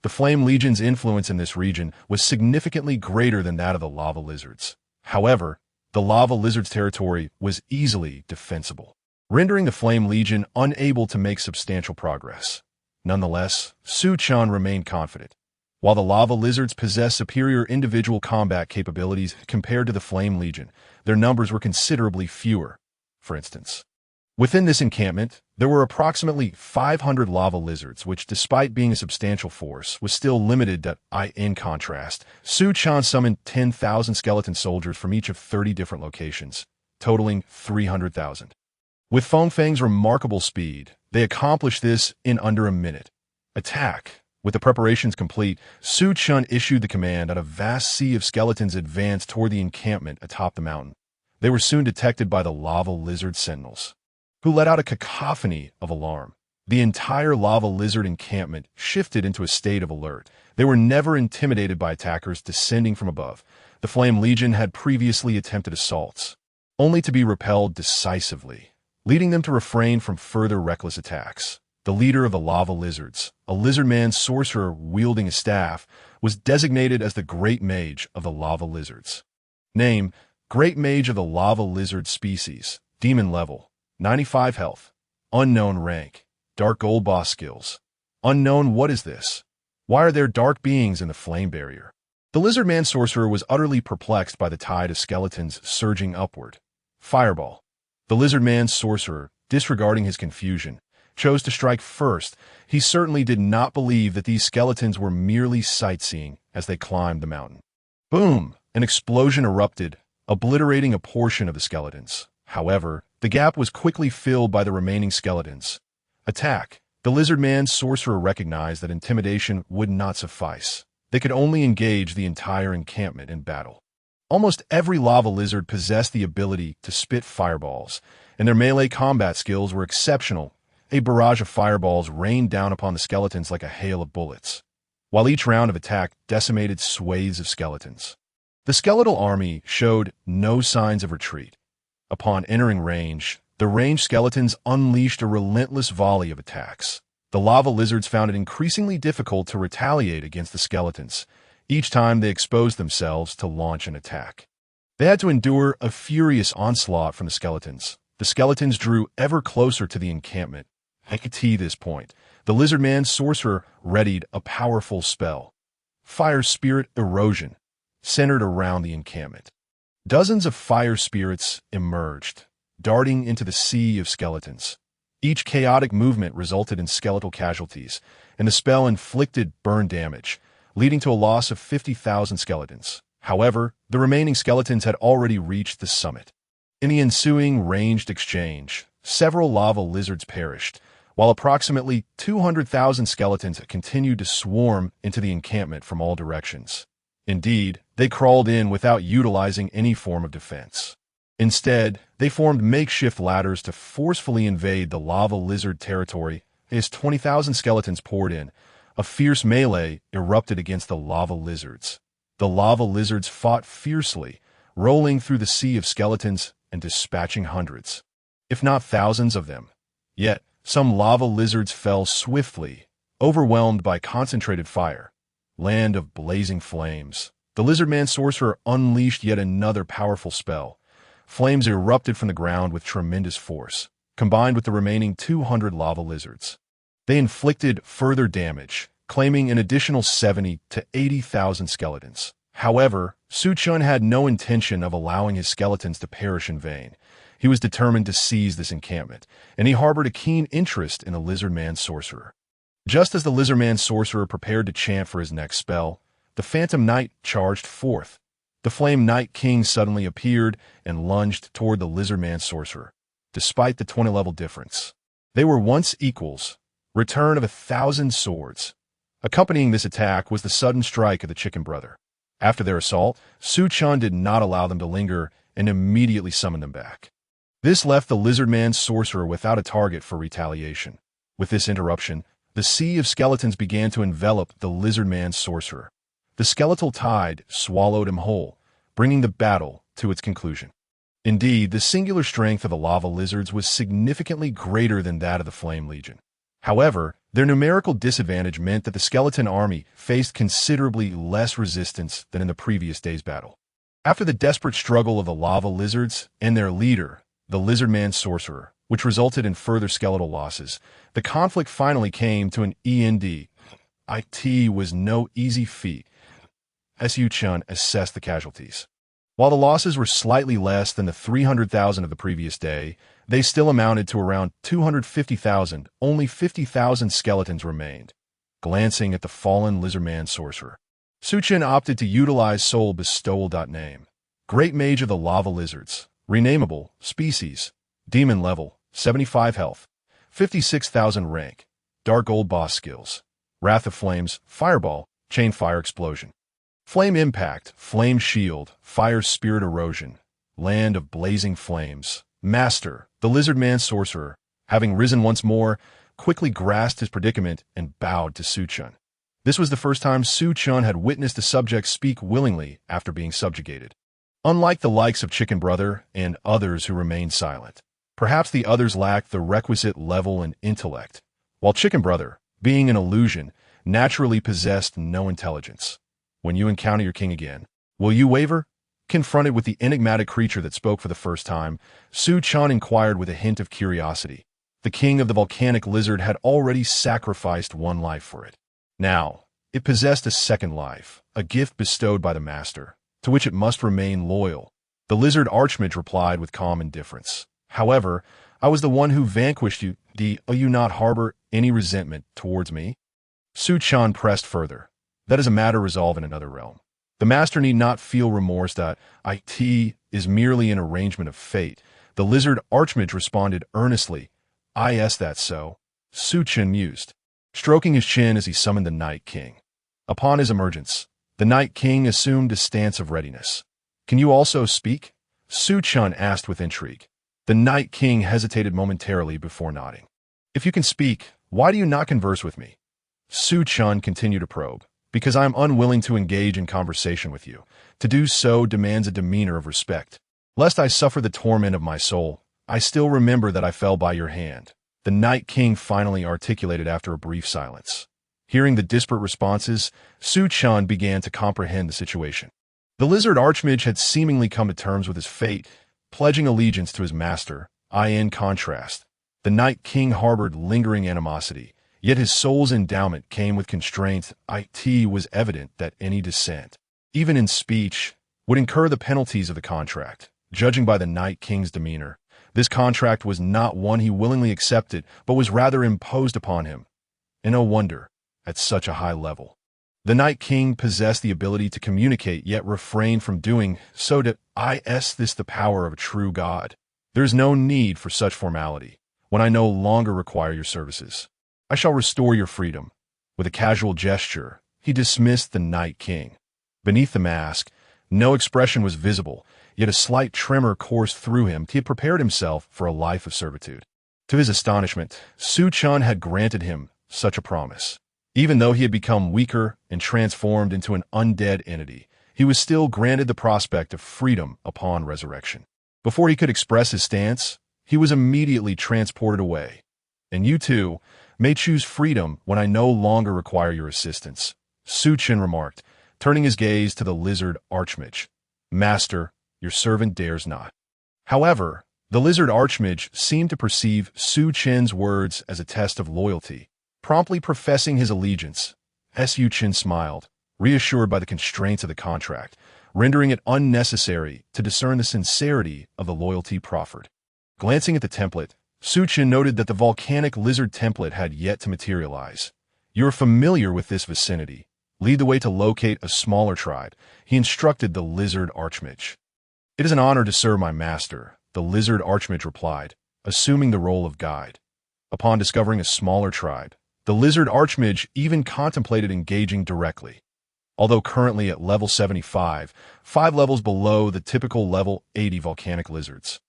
The Flame Legion's influence in this region was significantly greater than that of the lava lizards. However, the lava lizards' territory was easily defensible, rendering the Flame Legion unable to make substantial progress. Nonetheless, Su Chen remained confident. While the lava lizards possessed superior individual combat capabilities compared to the Flame Legion, their numbers were considerably fewer. For instance, within this encampment, there were approximately 500 lava lizards, which, despite being a substantial force, was still limited to. In contrast, Su Chen summoned 10,000 skeleton soldiers from each of 30 different locations, totaling 300,000. With Feng's remarkable speed, they accomplished this in under a minute. Attack! With the preparations complete, Su Chen issued the command, and a vast sea of skeletons advanced toward the encampment atop the mountain. They were soon detected by the lava lizard sentinels, who let out a cacophony of alarm. The entire lava lizard encampment shifted into a state of alert. They were never intimidated by attackers descending from above. The Flame Legion had previously attempted assaults, only to be repelled decisively, leading them to refrain from further reckless attacks. The leader of the lava lizards, a lizardman sorcerer wielding a staff, was designated as the Great Mage of the lava lizards. Name: Great Mage of the lava lizard species. Demon level: 95 health. Unknown rank: Dark Gold boss skills. Unknown. What is this? Why are there dark beings in the flame barrier? The lizardman sorcerer was utterly perplexed by the tide of skeletons surging upward. Fireball. The lizardman sorcerer, disregarding his confusion, chose to strike first. He certainly did not believe that these skeletons were merely sightseeing as they climbed the mountain. Boom! An explosion erupted, obliterating a portion of the skeletons. However, the gap was quickly filled by the remaining skeletons. Attack! The lizardman sorcerer recognized that intimidation would not suffice. They could only engage the entire encampment in battle. Almost every lava lizard possessed the ability to spit fireballs, and their melee combat skills were exceptional. A barrage of fireballs rained down upon the skeletons like a hail of bullets, while each round of attack decimated swathes of skeletons. The skeletal army showed no signs of retreat. Upon entering range, the ranged skeletons unleashed a relentless volley of attacks. The lava lizards found it increasingly difficult to retaliate against the skeletons. Each time they exposed themselves to launch an attack, they had to endure a furious onslaught from the skeletons. The skeletons drew ever closer to the encampment. At this point, the lizardman sorcerer readied a powerful spell. Fire Spirit Erosion, centered around the encampment. Dozens of fire spirits emerged, darting into the sea of skeletons. Each chaotic movement resulted in skeletal casualties, and the spell inflicted burn damage, leading to a loss of 50,000 skeletons. However, the remaining skeletons had already reached the summit. In the ensuing ranged exchange, several lava lizards perished, while approximately 200,000 skeletons continued to swarm into the encampment from all directions. Indeed, they crawled in without utilizing any form of defense. Instead, they formed makeshift ladders to forcefully invade the lava lizard territory. As 20,000 skeletons poured in, A fierce melee erupted against the lava lizards. The lava lizards fought fiercely, rolling through the sea of skeletons and dispatching hundreds, if not thousands of them. Yet, some lava lizards fell swiftly, overwhelmed by concentrated fire. Land of blazing flames. The lizardman sorcerer unleashed yet another powerful spell. Flames erupted from the ground with tremendous force, combined with the remaining 200 lava lizards. They inflicted further damage, claiming an additional 70 to 80,000 skeletons. However, Chen had no intention of allowing his skeletons to perish in vain. He was determined to seize this encampment, and he harbored a keen interest in the lizardman sorcerer. Just as the lizardman sorcerer prepared to chant for his next spell, the Phantom Knight charged forth. The Flame Night King suddenly appeared and lunged toward the lizardman sorcerer. Despite the 20-level difference, they were once equals. Return of 1,000 swords. Accompanying this attack was the sudden strike of the Chicken Brother. After their assault, Chen did not allow them to linger and immediately summoned them back. This left the lizardman sorcerer without a target for retaliation. With this interruption, the sea of skeletons began to envelop the lizardman sorcerer. The skeletal tide swallowed him whole, bringing the battle to its conclusion. Indeed, the singular strength of the lava lizards was significantly greater than that of the Flame Legion. However, their numerical disadvantage meant that the skeleton army faced considerably less resistance than in the previous day's battle. After the desperate struggle of the lava lizards and their leader, the lizardman sorcerer, which resulted in further skeletal losses, the conflict finally came to an end. It was no easy feat. Chen assessed the casualties. While the losses were slightly less than the 300,000 of the previous day, they still amounted to around 250,000. Only 50,000 skeletons remained. Glancing at the fallen lizardman sorcerer, Chen opted to utilize soul bestowal. Name: Great Mage of the Lava Lizards. Renameable species: Demon level, 75 health, 56,000 rank. Dark Gold boss skills: Wrath of Flames, Fireball, Chain Fire Explosion. Flame Impact, Flame Shield, Fire Spirit Erosion, Land of Blazing Flames. Master, the lizardman sorcerer, having risen once more, quickly grasped his predicament and bowed to Chen. This was the first time Chen had witnessed a subject speak willingly after being subjugated. Unlike the likes of Chicken Brother and others who remained silent, perhaps the others lacked the requisite level and intellect, while Chicken Brother, being an illusion, naturally possessed no intelligence. When you encounter your king again, will you waver? Confronted with the enigmatic creature that spoke for the first time, Chen inquired with a hint of curiosity. The king of the volcanic lizard had already sacrificed one life for it. Now, it possessed a second life, a gift bestowed by the master, to which it must remain loyal. The lizard Archmage replied with calm indifference. However, I was the one who vanquished you. Do you not harbor any resentment towards me? Chen pressed further. That is a matter resolved in another realm. The master need not feel remorse. It is merely an arrangement of fate. The lizard Archmage responded earnestly. Is that so? Chen mused, stroking his chin as he summoned the Night King. Upon his emergence, the Night King assumed a stance of readiness. Can you also speak? Chen asked with intrigue. The Night King hesitated momentarily before nodding. If you can speak, why do you not converse with me? Chen continued to probe. Because I am unwilling to engage in conversation with you. To do so demands a demeanor of respect. Lest I suffer the torment of my soul, I still remember that I fell by your hand. The Night King finally articulated after a brief silence. Hearing the disparate responses, Chen began to comprehend the situation. The lizard Archmage had seemingly come to terms with his fate, pledging allegiance to his master. In contrast, the Night King harbored lingering animosity. Yet his soul's endowment came with constraints. It was evident that any dissent, even in speech, would incur the penalties of the contract. Judging by the Night King's demeanor, this contract was not one he willingly accepted, but was rather imposed upon him. And no wonder, at such a high level. The Night King possessed the ability to communicate, yet refrained from doing so. Is this the power of a true god? There is no need for such formality, when I no longer require your services. I shall restore your freedom. With a casual gesture, he dismissed the Night King. Beneath the mask, no expression was visible, yet a slight tremor coursed through him. He had prepared himself for a life of servitude. To his astonishment, Chen had granted him such a promise. Even though he had become weaker and transformed into an undead entity, he was still granted the prospect of freedom upon resurrection. Before he could express his stance, he was immediately transported away. And you too may choose freedom when I no longer require your assistance, Chen remarked, turning his gaze to the lizard Archmage. Master, your servant dares not. However, the lizard Archmage seemed to perceive Chen's words as a test of loyalty, promptly professing his allegiance. Chen smiled, reassured by the constraints of the contract, rendering it unnecessary to discern the sincerity of the loyalty proffered. Glancing at the template, Chen noted that the volcanic lizard template had yet to materialize. "You're familiar with this vicinity. Lead the way to locate a smaller tribe," he instructed the lizard Archmage. "It is an honor to serve my master," the lizard Archmage replied, assuming the role of guide. Upon discovering a smaller tribe, the lizard Archmage even contemplated engaging directly. Although currently at level 75, 5 levels below the typical level 80 volcanic lizards.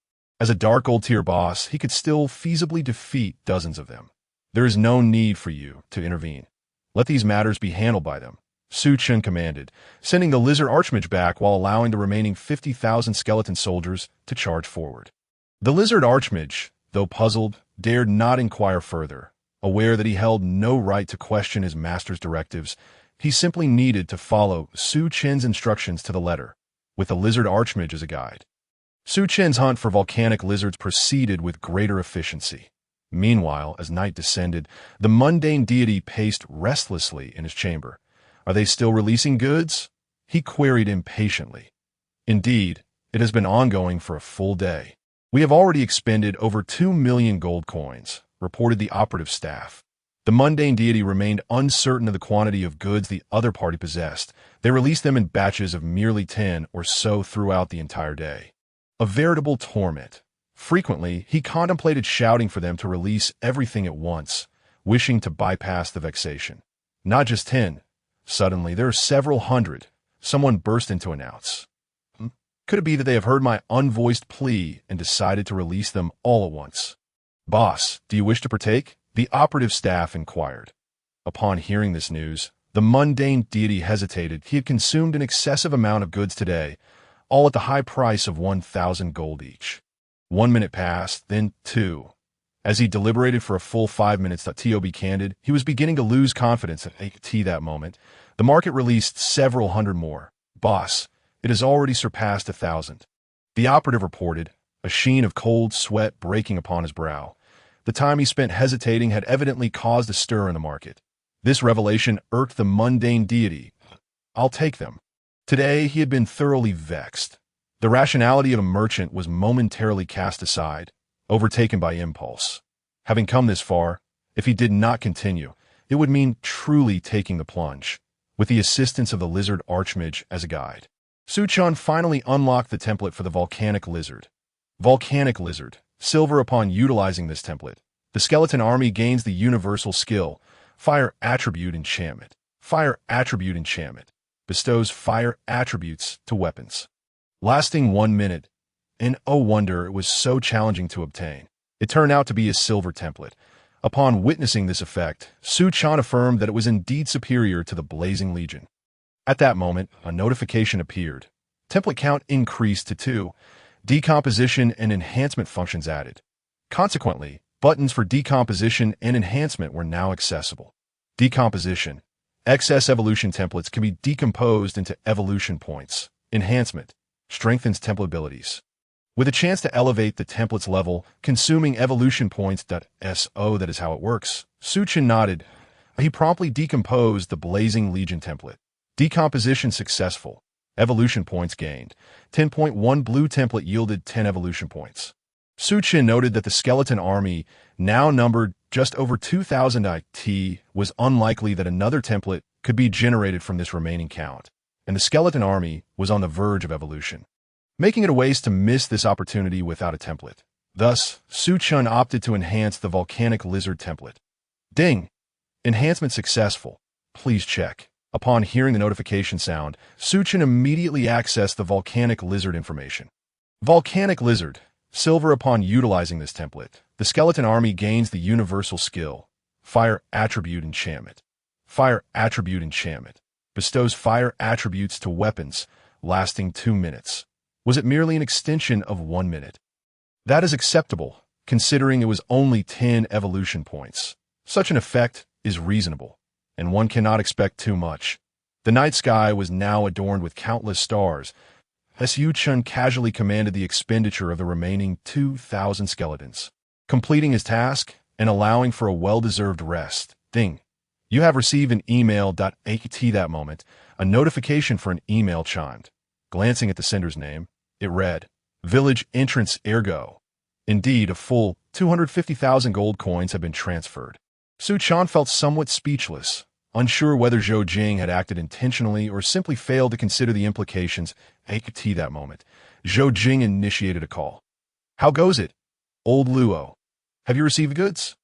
As a dark gold tier boss, he could still feasibly defeat dozens of them. "There is no need for you to intervene. Let these matters be handled by them," Chen commanded, sending the lizard Archmage back while allowing the remaining 50,000 skeleton soldiers to charge forward. The lizard Archmage, though puzzled, dared not inquire further. Aware that he held no right to question his master's directives, he simply needed to follow Chen's instructions to the letter, with the lizard Archmage as a guide. Chen's hunt for volcanic lizards proceeded with greater efficiency. Meanwhile, as night descended, the mundane deity paced restlessly in his chamber. "Are they still releasing goods?" he queried impatiently. "Indeed, it has been ongoing for a full day. We have already expended over 2 million gold coins," reported the operative staff. The mundane deity remained uncertain of the quantity of goods the other party possessed. They released them in batches of merely 10 or so throughout the entire day. A veritable torment. Frequently, he contemplated shouting for them to release everything at once, wishing to bypass the vexation. "Not just 10. Suddenly, there are several hundred," someone burst in to announce. "Could it be that they have heard my unvoiced plea and decided to release them all at once?" "Boss, do you wish to partake?" the operative staff inquired. Upon hearing this news, the mundane deity hesitated. He had consumed an excessive amount of goods today, all at the high price of 1,000 gold each. 1 minute passed, then 2. As he deliberated for a full 5 minutes, to be candid, he was beginning to lose confidence at that moment. The market released several hundred more. "Boss, it has already surpassed 1,000. The operative reported, a sheen of cold sweat breaking upon his brow. The time he spent hesitating had evidently caused a stir in the market. This revelation irked the mundane deity. "I'll take them." Today he had been thoroughly vexed. The rationality of a merchant was momentarily cast aside, overtaken by impulse. Having come this far, if he did not continue, it would mean truly taking the plunge, with the assistance of the lizard Archmage as a guide. Chen finally unlocked the template for the volcanic lizard. Volcanic lizard. Silver upon utilizing this template. The skeleton army gains the universal skill, Fire Attribute Enchantment. Fire Attribute Enchantment bestows fire attributes to weapons, lasting 1 minute, and oh wonder, it was so challenging to obtain. It turned out to be a silver template. Upon witnessing this effect, Chen affirmed that it was indeed superior to the Blazing Legion. At that moment, a notification appeared. Template count increased to 2. Decomposition and enhancement functions added. Consequently, buttons for decomposition and enhancement were now accessible. Decomposition. Excess evolution templates can be decomposed into evolution points. Enhancement. Strengthens template abilities. With a chance to elevate the template's level, consuming evolution points. That is how it works. Chen nodded. He promptly decomposed the Blazing Legion template. Decomposition successful. Evolution points gained. 10.1 blue template yielded 10 evolution points. Chen noted that the skeleton army, now numbered just over 2,000 IT, was unlikely that another template could be generated from this remaining count, and the skeleton army was on the verge of evolution, making it a waste to miss this opportunity without a template. Thus, Chen opted to enhance the volcanic lizard template. Ding! Enhancement successful. Please check. Upon hearing the notification sound, Chen immediately accessed the volcanic lizard information. Volcanic lizard. Silver upon utilizing this template. The skeleton army gains the universal skill, Fire Attribute Enchantment. Fire attribute enchantment. Bestows fire attributes to weapons, lasting 2 minutes. Was it merely an extension of 1 minute? That is acceptable, considering it was only 10 evolution points. Such an effect is reasonable, and one cannot expect too much. The night sky was now adorned with countless stars, as Chen casually commanded the expenditure of the remaining 2,000 skeletons. Completing his task and allowing for a well-deserved rest. Ding. You have received an email. At that moment, a notification for an email chimed. Glancing at the sender's name, it read, Village Entrance Ergo. Indeed, a full 250,000 gold coins had been transferred. Chen felt somewhat speechless, unsure whether Zhou Jing had acted intentionally or simply failed to consider the implications. At that moment, Zhou Jing initiated a call. How goes it, old Luo? Have you received goods?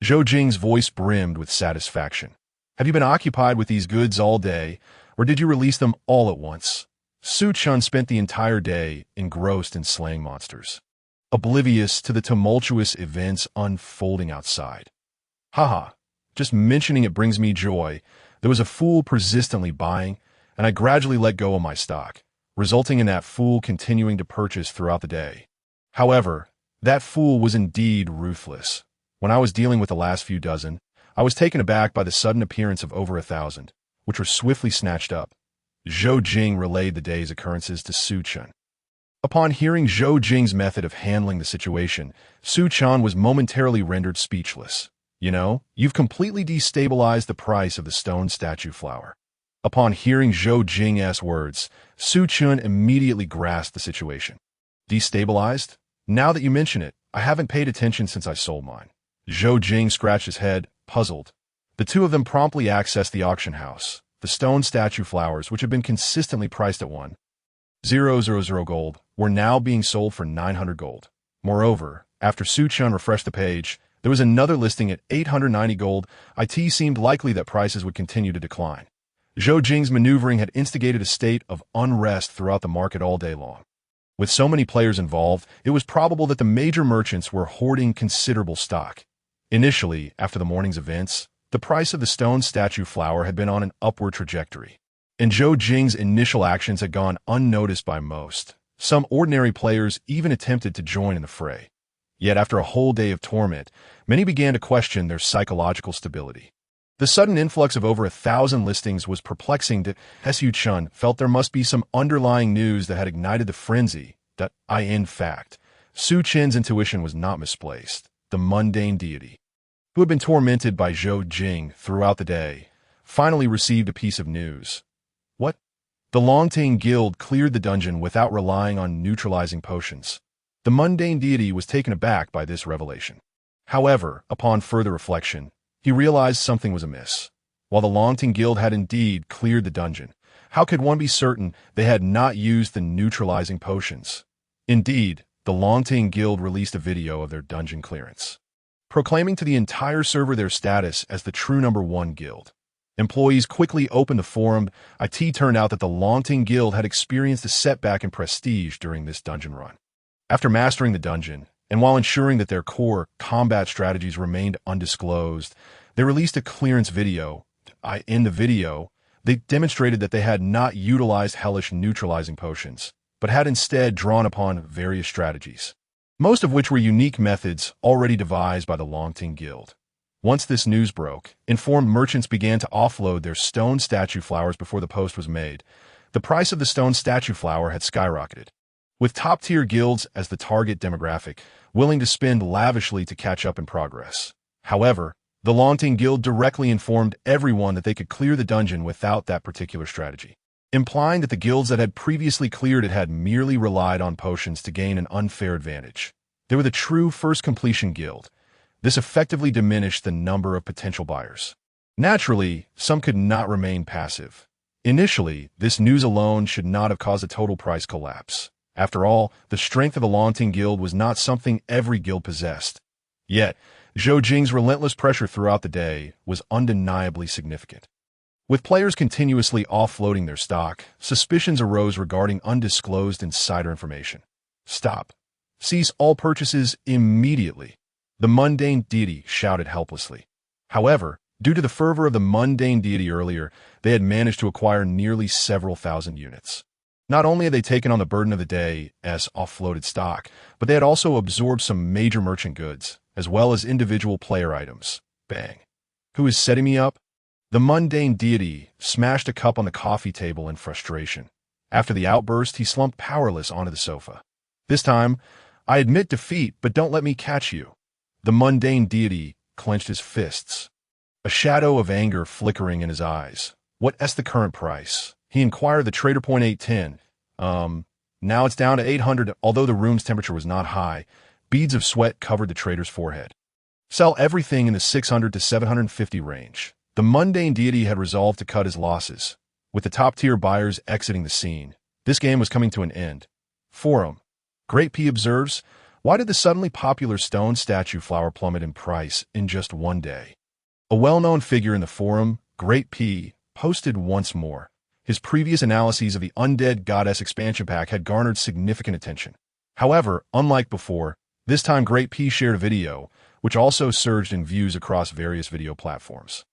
Zhou Jing's voice brimmed with satisfaction. Have you been occupied with these goods all day, or did you release them all at once? Chen spent the entire day engrossed in slaying monsters, oblivious to the tumultuous events unfolding outside. Haha, just mentioning it brings me joy. There was a fool persistently buying, and I gradually let go of my stock, resulting in that fool continuing to purchase throughout the day. However, that fool was indeed ruthless. When I was dealing with the last few dozen, I was taken aback by the sudden appearance of over 1,000, which were swiftly snatched up. Zhou Jing relayed the day's occurrences to Chen. Upon hearing Zhou Jing's method of handling the situation, Chen was momentarily rendered speechless. You know, you've completely destabilized the price of the stone statue flower. Upon hearing Zhou Jing's words, Chen immediately grasped the situation. Destabilized? Now that you mention it, I haven't paid attention since I sold mine. Zhou Jing scratched his head, puzzled. The two of them promptly accessed the auction house. The stone statue flowers, which had been consistently priced at 1,000 gold, were now being sold for 900 gold. Moreover, after Chen refreshed the page, there was another listing at 890 gold. It seemed likely that prices would continue to decline. Zhou Jing's maneuvering had instigated a state of unrest throughout the market all day long. With so many players involved, it was probable that the major merchants were hoarding considerable stock. Initially, after the morning's events, the price of the stone statue flower had been on an upward trajectory, and Zhou Jing's initial actions had gone unnoticed by most. Some ordinary players even attempted to join in the fray. Yet after a whole day of torment, many began to question their psychological stability. The sudden influx of over 1,000 listings was perplexing to Chen felt there must be some underlying news that had ignited the frenzy. In fact, Chen's intuition was not misplaced. The mundane deity, who had been tormented by Zhou Jing throughout the day, finally received a piece of news. What? The Longting Guild cleared the dungeon without relying on neutralizing potions. The mundane deity was taken aback by this revelation. However, upon further reflection, he realized something was amiss. While the Longting Guild had indeed cleared the dungeon, how could one be certain they had not used the neutralizing potions? Indeed, the Longting Guild released a video of their dungeon clearance, proclaiming to the entire server their status as the true #1 guild. Employees quickly opened the forum. It turned out that the Longting Guild had experienced a setback in prestige during this dungeon run. After mastering the dungeon, and while ensuring that their core combat strategies remained undisclosed, they released a clearance video. In the video, they demonstrated that they had not utilized hellish neutralizing potions, but had instead drawn upon various strategies, most of which were unique methods already devised by the Longting Guild. Once this news broke, informed merchants began to offload their stone statue flowers before the post was made. The price of the stone statue flower had skyrocketed, with top-tier guilds as the target demographic, willing to spend lavishly to catch up in progress. However, the Longting Guild directly informed everyone that they could clear the dungeon without that particular strategy, implying that the guilds that had previously cleared it had merely relied on potions to gain an unfair advantage. They were the true first completion guild. This effectively diminished the number of potential buyers. Naturally, some could not remain passive. Initially, this news alone should not have caused a total price collapse. After all, the strength of the Longting Guild was not something every guild possessed. Yet, Zhou Jing's relentless pressure throughout the day was undeniably significant. With players continuously offloading their stock, suspicions arose regarding undisclosed insider information. Stop. Cease all purchases immediately. The mundane deity shouted helplessly. However, Due to the fervor of the mundane deity earlier, they had managed to acquire nearly several thousand units. Not only had they taken on the burden of the day as offloaded stock, but they had also absorbed some major merchant goods, as well as individual player items. Bang. Who is setting me up? The mundane deity smashed a cup on the coffee table in frustration. After the outburst, he slumped powerless onto the sofa. This time, I admit defeat, but don't let me catch you. The mundane deity clenched his fists, a shadow of anger flickering in his eyes. What's the current price? He inquired the trader point 810. Now it's down to 800. Although the room's temperature was not high, beads of sweat covered the trader's forehead. Sell everything in the 600 to 750 range. The mundane deity had resolved to cut his losses. With the top-tier buyers exiting the scene, this game was coming to an end. Forum. Great P observes, why did the suddenly popular stone statue flower plummet in price in just one day? A well-known figure in the forum, Great P, posted once more. His previous analyses of the Undead Goddess expansion pack had garnered significant attention. However, unlike before, this time Great P shared a video, which also surged in views across various video platforms.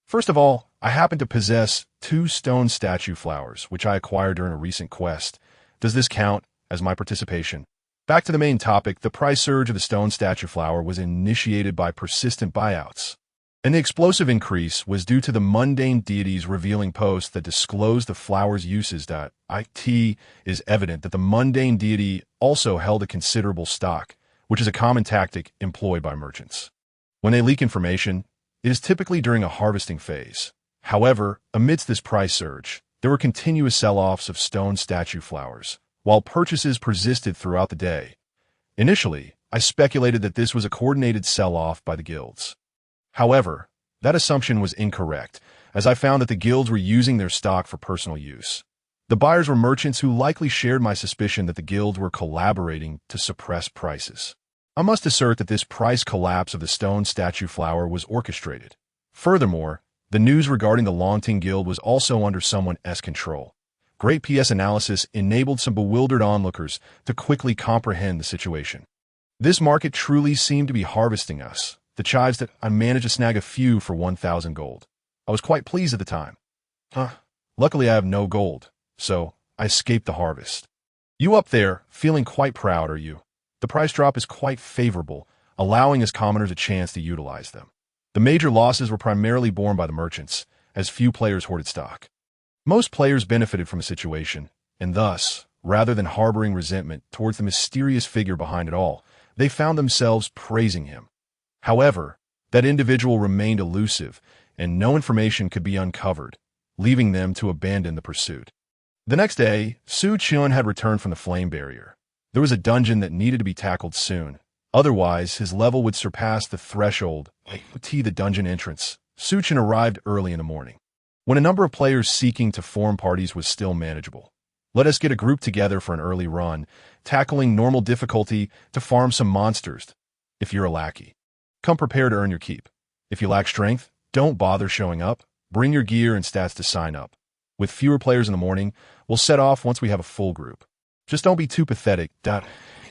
First of all, I happen to possess 2 stone statue flowers, which I acquired during a recent quest. Does this count as my participation? Back to the main topic, the price surge of the stone statue flower was initiated by persistent buyouts. And the explosive increase was due to the mundane deity's revealing post that disclosed the flower's uses. It is evident that the mundane deity also held a considerable stock, which is a common tactic employed by merchants. When they leak information, it is typically during a harvesting phase. However, amidst this price surge, there were continuous sell-offs of stone statue flowers, while purchases persisted throughout the day. Initially, I speculated that this was a coordinated sell-off by the guilds. However, that assumption was incorrect, as I found that the guilds were using their stock for personal use. The buyers were merchants who likely shared my suspicion that the guilds were collaborating to suppress prices. I must assert that this price collapse of the stone statue flower was orchestrated. Furthermore, the news regarding the Longting Guild was also under someone's control. Great PS analysis enabled some bewildered onlookers to quickly comprehend the situation. This market truly seemed to be harvesting us. The chives that I managed to snag a few for 1,000 gold. I was quite pleased at the time. Luckily I have no gold, so I escaped the harvest. You up there, feeling quite proud, are you? The price drop is quite favorable, allowing us commoners a chance to utilize them. The major losses were primarily borne by the merchants, as few players hoarded stock. Most players benefited from the situation, and thus, rather than harboring resentment towards the mysterious figure behind it all, they found themselves praising him. However, that individual remained elusive, and no information could be uncovered, leaving them to abandon the pursuit. The next day, Chen had returned from the flame barrier. There was a dungeon that needed to be tackled soon. Otherwise, his level would surpass the threshold. The dungeon entrance. Chen arrived early in the morning, when a number of players seeking to form parties was still manageable. Let us get a group together for an early run, tackling normal difficulty to farm some monsters. If you're a lackey, come prepared to earn your keep. If you lack strength, don't bother showing up. Bring your gear and stats to sign up. With fewer players in the morning, we'll set off once we have a full group. Just don't be too pathetic.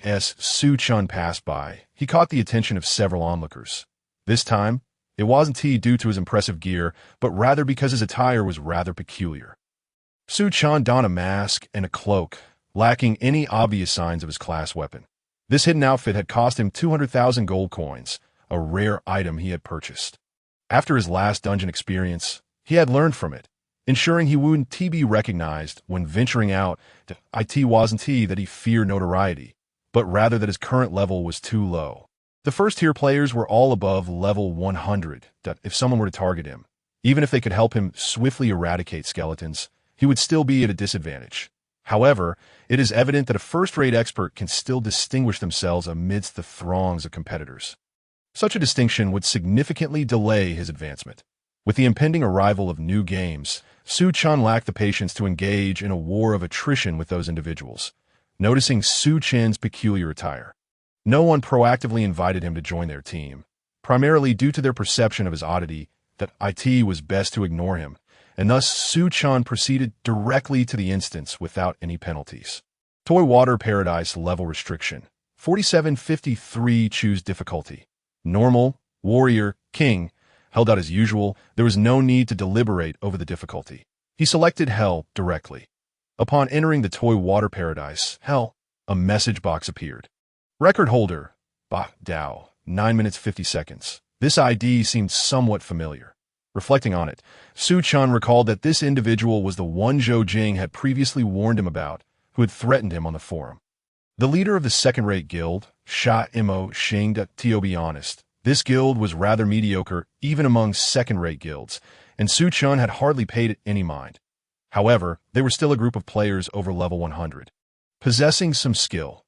As Chen passed by, he caught the attention of several onlookers. This time, it wasn't due to his impressive gear, but rather because his attire was rather peculiar. Chen donned a mask and a cloak, lacking any obvious signs of his class weapon. This hidden outfit had cost him 200,000 gold coins, a rare item he had purchased. After his last dungeon experience, he had learned from it, ensuring he wouldn't be recognized when venturing out. It wasn't that he feared notoriety, but rather that his current level was too low. The first-tier players were all above level 100. If someone were to target him, even if they could help him swiftly eradicate skeletons, he would still be at a disadvantage. However, it is evident that a first-rate expert can still distinguish themselves amidst the throngs of competitors. Such a distinction would significantly delay his advancement. With the impending arrival of new games, Chen lacked the patience to engage in a war of attrition with those individuals. Noticing Chen's peculiar attire, no one proactively invited him to join their team, primarily due to their perception of his oddity that it was best to ignore him, and thus Chen proceeded directly to the instance without any penalties. Toy Water Paradise level restriction. 4753 choose difficulty. Normal, Warrior, King. Held out as usual, there was no need to deliberate over the difficulty. He selected Hell directly. Upon entering the toy water paradise, Hell, a message box appeared. Record holder, Ba Dao, 9 minutes 50 seconds. This ID seemed somewhat familiar. Reflecting on it, Su Chen recalled that this individual was the one Zhou Jing had previously warned him about, who had threatened him on the forum. The leader of the second-rate guild, Sha Imo Xing. To be honest, this guild was rather mediocre even among second-rate guilds, and Su Chen had hardly paid it any mind. However, they were still a group of players over level 100, possessing some skill.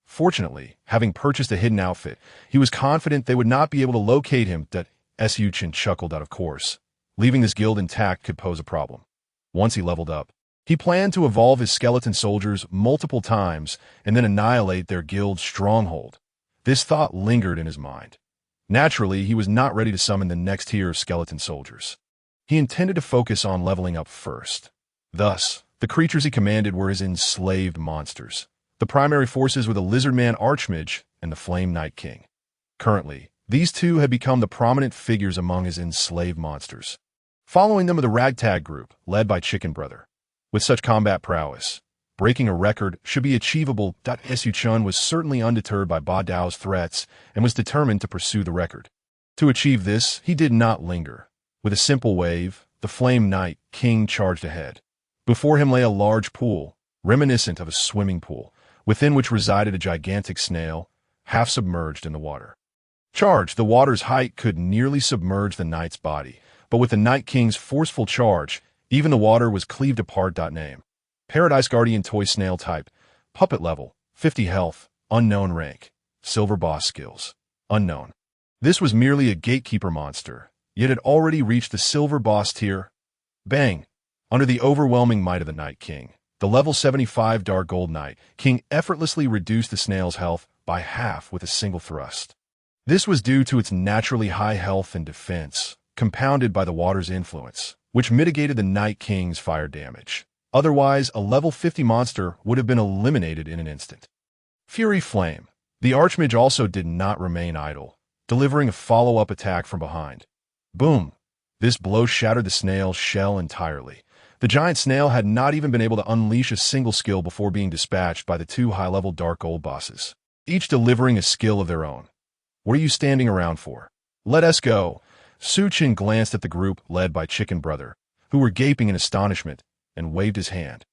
Fortunately, having purchased a hidden outfit, he was confident they would not be able to locate him. Su Chen chuckled out, of course. Leaving this guild intact could pose a problem. Once he leveled up, he planned to evolve his skeleton soldiers multiple times and then annihilate their guild's stronghold. This thought lingered in his mind. Naturally, he was not ready to summon the next tier of skeleton soldiers. He intended to focus on leveling up first. Thus, the creatures he commanded were his enslaved monsters. The primary forces were the Lizardman Archmage and the Flame Night King. Currently, these two had become the prominent figures among his enslaved monsters. Following them were the Ragtag group, led by Chicken Brother. With such combat prowess, breaking a record should be achievable. Su Chen was certainly undeterred by Ba Dao's threats and was determined to pursue the record. To achieve this, he did not linger. With a simple wave, the Flame Night King charged ahead. Before him lay a large pool, reminiscent of a swimming pool, within which resided a gigantic snail, half submerged in the water. The water's height could nearly submerge the knight's body, but with the Night King's forceful charge, even the water was cleaved apart. Name: Paradise Guardian Toy Snail Type, Puppet Level, 50 Health, Unknown Rank, Silver Boss Skills, Unknown. This was merely a gatekeeper monster, yet it already reached the Silver Boss tier. Bang! Under the overwhelming might of the Night King, the level 75 Dark Gold Night King effortlessly reduced the snail's health by half with a single thrust. This was due to its naturally high health and defense, compounded by the water's influence, which mitigated the Night King's fire damage. Otherwise, a level 50 monster would have been eliminated in an instant. Fury Flame. The Archmage also did not remain idle, delivering a follow-up attack from behind. Boom! This blow shattered the snail's shell entirely. The giant snail had not even been able to unleash a single skill before being dispatched by the two high-level Dark Gold bosses, each delivering a skill of their own. What are you standing around for? Let us go. Su Chen glanced at the group led by Chicken Brother, who were gaping in astonishment, and waved his hand.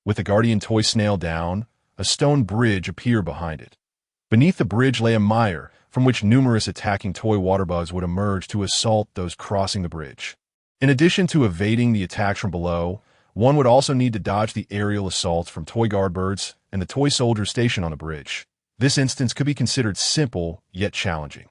With the guardian toy snail down, a stone bridge appeared behind it. Beneath the bridge lay a mire, from which numerous attacking toy water bugs would emerge to assault those crossing the bridge. In addition to evading the attacks from below, one would also need to dodge the aerial assaults from toy guard birds and the toy soldiers stationed on the bridge. This instance could be considered simple, yet challenging.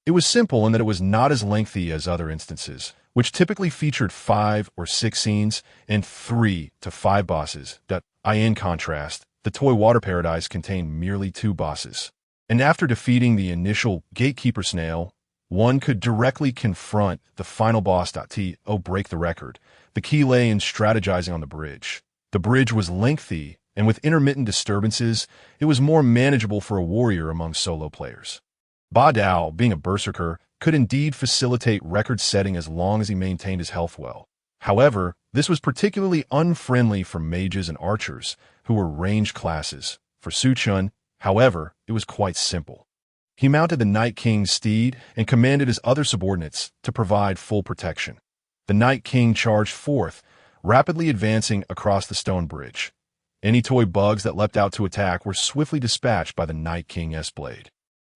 It was simple in that it was not as lengthy as other instances, which typically featured 5 or 6 scenes and 3 to 5 bosses. In contrast, the toy water paradise contained merely 2 bosses. And after defeating the initial gatekeeper snail, one could directly confront the final boss. Break the record. The key lay in strategizing on the bridge. The bridge was lengthy, and with intermittent disturbances, it was more manageable for a warrior among solo players. Ba Dao, being a berserker, could indeed facilitate record setting as long as he maintained his health well. However, this was particularly unfriendly for mages and archers, who were ranged classes. For Su Chen, however, it was quite simple. He mounted the Night King's steed and commanded his other subordinates to provide full protection. The Night King charged forth, rapidly advancing across the stone bridge. Any toy bugs that leapt out to attack were swiftly dispatched by the Night King's blade.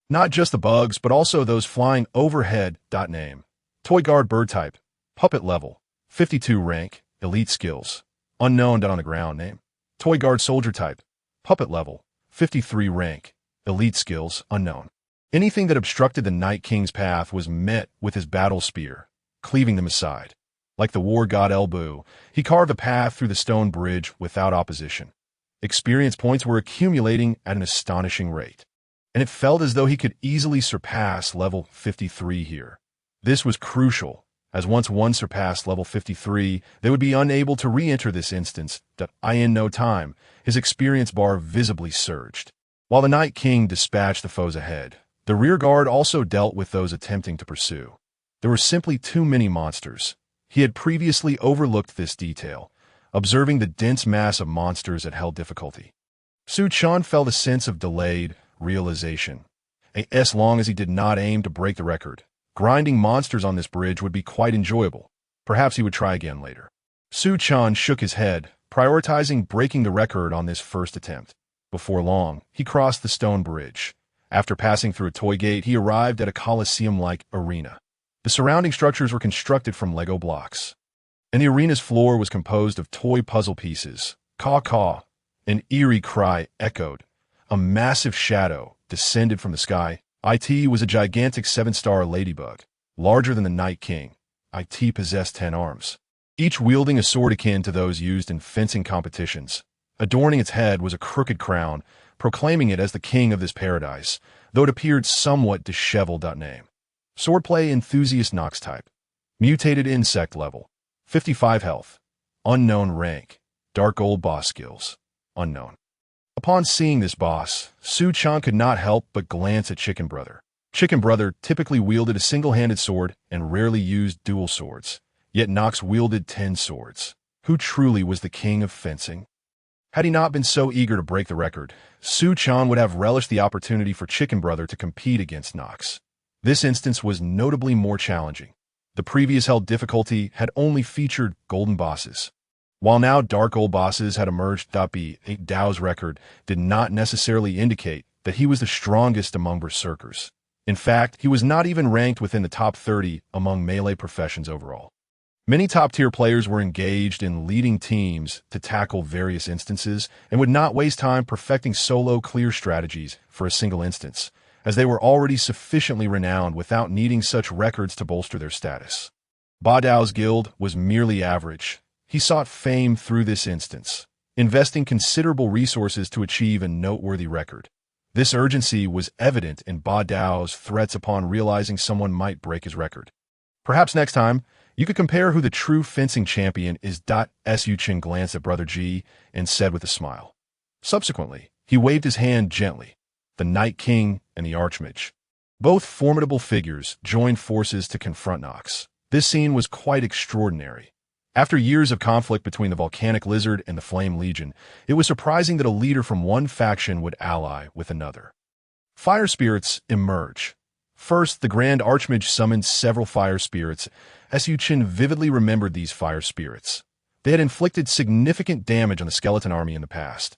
Not just the bugs, but also those flying overhead. Name: Toy Guard Bird Type, Puppet Level, 52 Rank, Elite Skills, Unknown. Down on the ground. Name: Toy Guard Soldier Type, Puppet Level, 53 Rank, Elite Skills, Unknown. Anything that obstructed the Night King's path was met with his battle spear, cleaving them aside. Like the war god Elbu, he carved a path through the stone bridge without opposition. Experience points were accumulating at an astonishing rate, and it felt as though he could easily surpass level 53 here. This was crucial, as once one surpassed level 53, they would be unable to re-enter this instance. In no time, his experience bar visibly surged. While the Night King dispatched the foes ahead, the rear guard also dealt with those attempting to pursue. There were simply too many monsters. He had previously overlooked this detail, observing the dense mass of monsters at hell difficulty. Chen felt a sense of delayed realization. As long as he did not aim to break the record, grinding monsters on this bridge would be quite enjoyable. Perhaps he would try again later. Chen shook his head, prioritizing breaking the record on this first attempt. Before long, he crossed the stone bridge. After passing through a toy gate, he arrived at a coliseum-like arena. The surrounding structures were constructed from Lego blocks, and the arena's floor was composed of toy puzzle pieces. Caw-caw, an eerie cry echoed. A massive shadow descended from the sky. It was a gigantic 7-star ladybug, larger than the Night King. It possessed 10 arms, each wielding a sword akin to those used in fencing competitions. Adorning its head was a crooked crown, proclaiming it as the king of this paradise, though it appeared somewhat disheveled. Name: Swordplay Enthusiast Nox type. Mutated insect level. 55 health. Unknown rank. Dark Gold boss skills. Unknown. Upon seeing this boss, Chen could not help but glance at Chicken Brother. Chicken Brother typically wielded a single-handed sword and rarely used dual swords, yet Nox wielded 10 swords. Who truly was the king of fencing? Had he not been so eager to break the record, Chen would have relished the opportunity for Chicken Brother to compete against Nox. This instance was notably more challenging. The previous held difficulty had only featured golden bosses, while now dark gold bosses had emerged. Dao's record did not necessarily indicate that he was the strongest among berserkers. In fact, he was not even ranked within the top 30 among melee professions overall. Many top-tier players were engaged in leading teams to tackle various instances and would not waste time perfecting solo clear strategies for a single instance, as they were already sufficiently renowned without needing such records to bolster their status. Ba Dao's guild was merely average. He sought fame through this instance, investing considerable resources to achieve a noteworthy record. This urgency was evident in Ba Dao's threats upon realizing someone might break his record. Perhaps next time, you could compare who the true fencing champion is. Chen glanced at Brother G and said with a smile. Subsequently, he waved his hand gently. The Night King and the Archmage, both formidable figures, joined forces to confront Nox. This scene was quite extraordinary. After years of conflict between the Volcanic Lizard and the Flame Legion, it was surprising that a leader from one faction would ally with another. Fire spirits emerge. First, the Grand Archmage summoned several fire spirits. Chen vividly remembered these fire spirits. They had inflicted significant damage on the skeleton army in the past.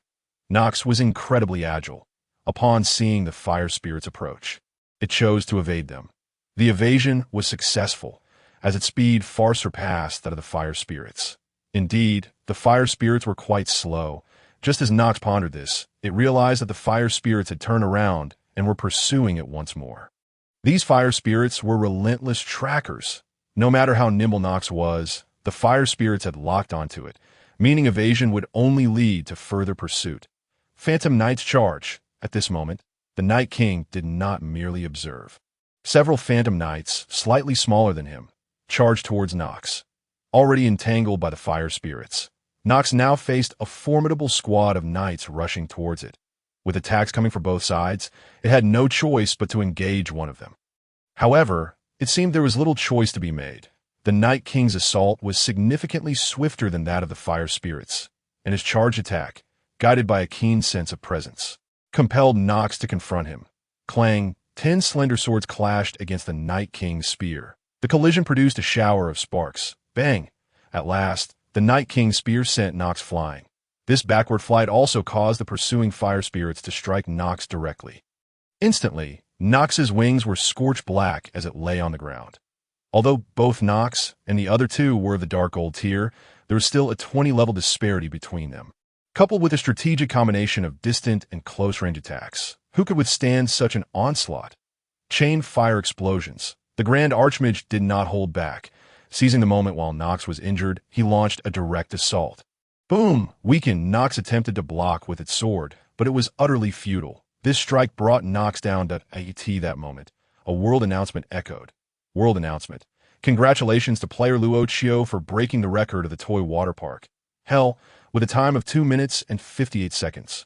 Nox was incredibly agile. Upon seeing the fire spirits approach, it chose to evade them. The evasion was successful, as its speed far surpassed that of the fire spirits. Indeed, the fire spirits were quite slow. Just as Nox pondered this, it realized that the fire spirits had turned around and were pursuing it once more. These fire spirits were relentless trackers. No matter how nimble Nox was, the fire spirits had locked onto it, meaning evasion would only lead to further pursuit. Phantom Knight's charge. At this moment, the Night King did not merely observe. Several Phantom Knights, slightly smaller than him, charged towards Nox. Already entangled by the fire spirits, Nox now faced a formidable squad of knights rushing towards it. With attacks coming from both sides, it had no choice but to engage one of them. However, it seemed there was little choice to be made. The Night King's assault was significantly swifter than that of the fire spirits, and his charge attack, guided by a keen sense of presence, compelled Nox to confront him. Clang, 10 slender swords clashed against the Night King's spear. The collision produced a shower of sparks. Bang! At last, the Night King's spear sent Nox flying. This backward flight also caused the pursuing fire spirits to strike Nox directly. Instantly, Nox's wings were scorched black as it lay on the ground. Although both Nox and the other two were of the Dark Gold tier, there was still a 20-level disparity between them. Coupled with a strategic combination of distant and close-range attacks, who could withstand such an onslaught? Chain fire explosions. The Grand Archmage did not hold back. Seizing the moment while Nox was injured, he launched a direct assault. Boom! Weakened, Nox attempted to block with its sword, but it was utterly futile. This strike brought Nox down to AT that moment. A world announcement echoed. World announcement. Congratulations to player Luo Chio for breaking the record of the toy water park. Hell, with a time of 2 minutes and 58 seconds.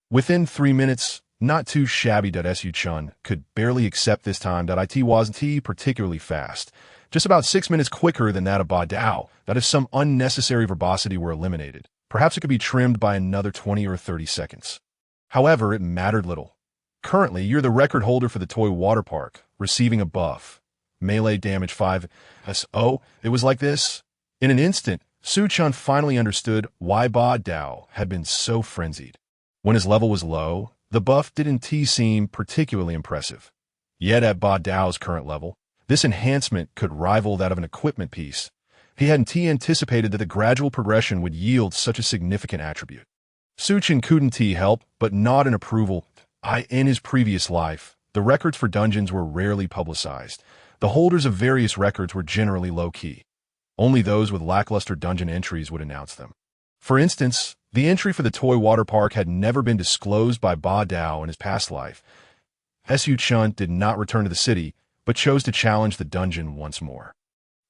Within 3 minutes, not too shabby. Chen could barely accept this time. It wasn't particularly fast. just about 6 minutes quicker than that of Ba Dao. That if some unnecessary verbosity were eliminated, perhaps it could be trimmed by another 20 or 30 seconds. However, it mattered little. Currently, you're the record holder for the toy water park, receiving a buff. Melee damage 5. So, it was like this. In an instant, Chen finally understood why Ba Dao had been so frenzied. When his level was low, the buff didn't seem particularly impressive. Yet at Ba Dao's current level, this enhancement could rival that of an equipment piece. He hadn't anticipated that the gradual progression would yield such a significant attribute. Chen couldn't help but nod in approval. In his previous life, the records for dungeons were rarely publicized. The holders of various records were generally low-key. Only those with lackluster dungeon entries would announce them. For instance, the entry for the toy water park had never been disclosed by Ba Dao in his past life. Chen did not return to the city, but chose to challenge the dungeon once more.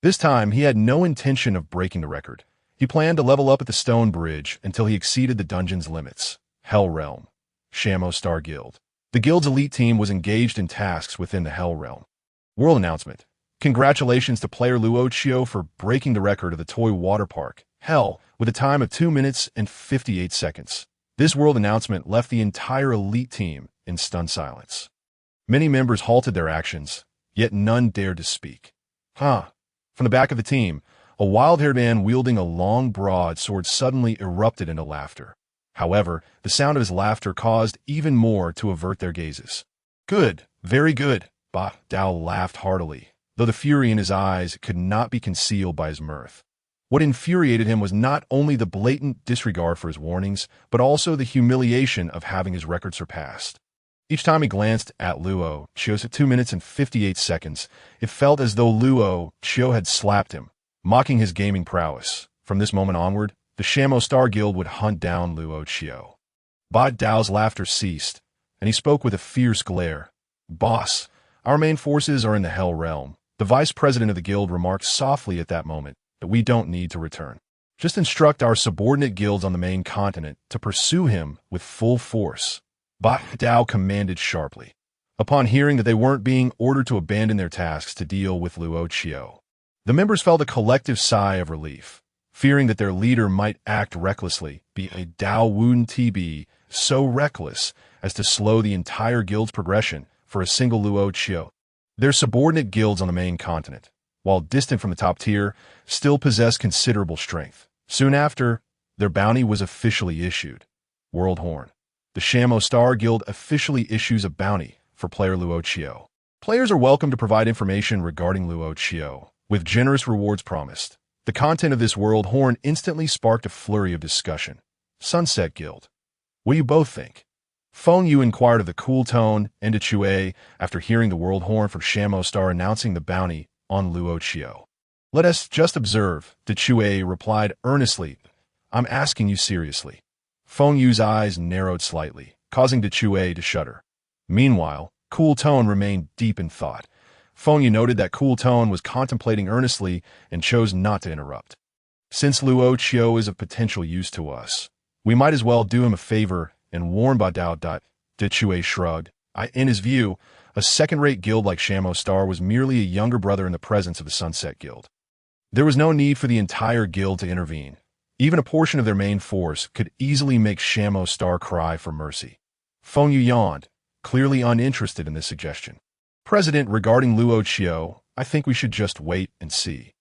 This time, he had no intention of breaking the record. He planned to level up at the Stone Bridge until he exceeded the dungeon's limits. Hell Realm. Shamo Star Guild. The guild's elite team was engaged in tasks within the Hell Realm. World announcement. Congratulations to player Luochio for breaking the record of the toy water park, Hell, with a time of 2 minutes and 58 seconds. This world announcement left the entire elite team in stunned silence. Many members halted their actions, yet none dared to speak. From the back of the team, a wild-haired man wielding a long broadsword suddenly erupted into laughter. However, the sound of his laughter caused even more to avert their gazes. Good, very good, Ba Dao laughed heartily, though the fury in his eyes could not be concealed by his mirth. What infuriated him was not only the blatant disregard for his warnings, but also the humiliation of having his record surpassed. Each time he glanced at Luochio at 2 minutes and 58 seconds, it felt as though Luochio had slapped him, mocking his gaming prowess. From this moment onward, the Shamo Star Guild would hunt down Luochio. Ba Dao's laughter ceased, and he spoke with a fierce glare. Boss, our main forces are in the Hell Realm. The vice president of the guild remarked softly at that moment that we don't need to return. Just instruct our subordinate guilds on the main continent to pursue him with full force. Ba Dao commanded sharply. Upon hearing that they weren't being ordered to abandon their tasks to deal with Luochio, the members felt a collective sigh of relief, fearing that their leader might act recklessly. Ba Dao wouldn't be so reckless as to slow the entire guild's progression for a single Luochio. Their subordinate guilds on the main continent, while distant from the top tier, still possessed considerable strength. Soon after, their bounty was officially issued. World Horn. The Shamo Star Guild officially issues a bounty for player Luochio. Players are welcome to provide information regarding Luochio, with generous rewards promised. The content of this World Horn instantly sparked a flurry of discussion. Sunset Guild. What do you both think? Feng Yu inquired of the Cool Tone and Chue after hearing the World Horn from Shamo Star announcing the bounty on Luochio. Let us just observe, Chue replied earnestly. I'm asking you seriously. Feng Yu's eyes narrowed slightly, causing Chue to shudder. Meanwhile, Cool Tone remained deep in thought. Feng Yu noted that Cool Tone was contemplating earnestly and chose not to interrupt. Since Luochio is of potential use to us, we might as well do him a favor and warn Ba Dao. Chue shrugged. In his view, a second-rate guild like Shamo Star was merely a younger brother in the presence of the Sunset Guild. There was no need for the entire guild to intervene. Even a portion of their main force could easily make Shamo Star cry for mercy. Feng Yu yawned, clearly uninterested in this suggestion. President, regarding Luochio, I think we should just wait and see.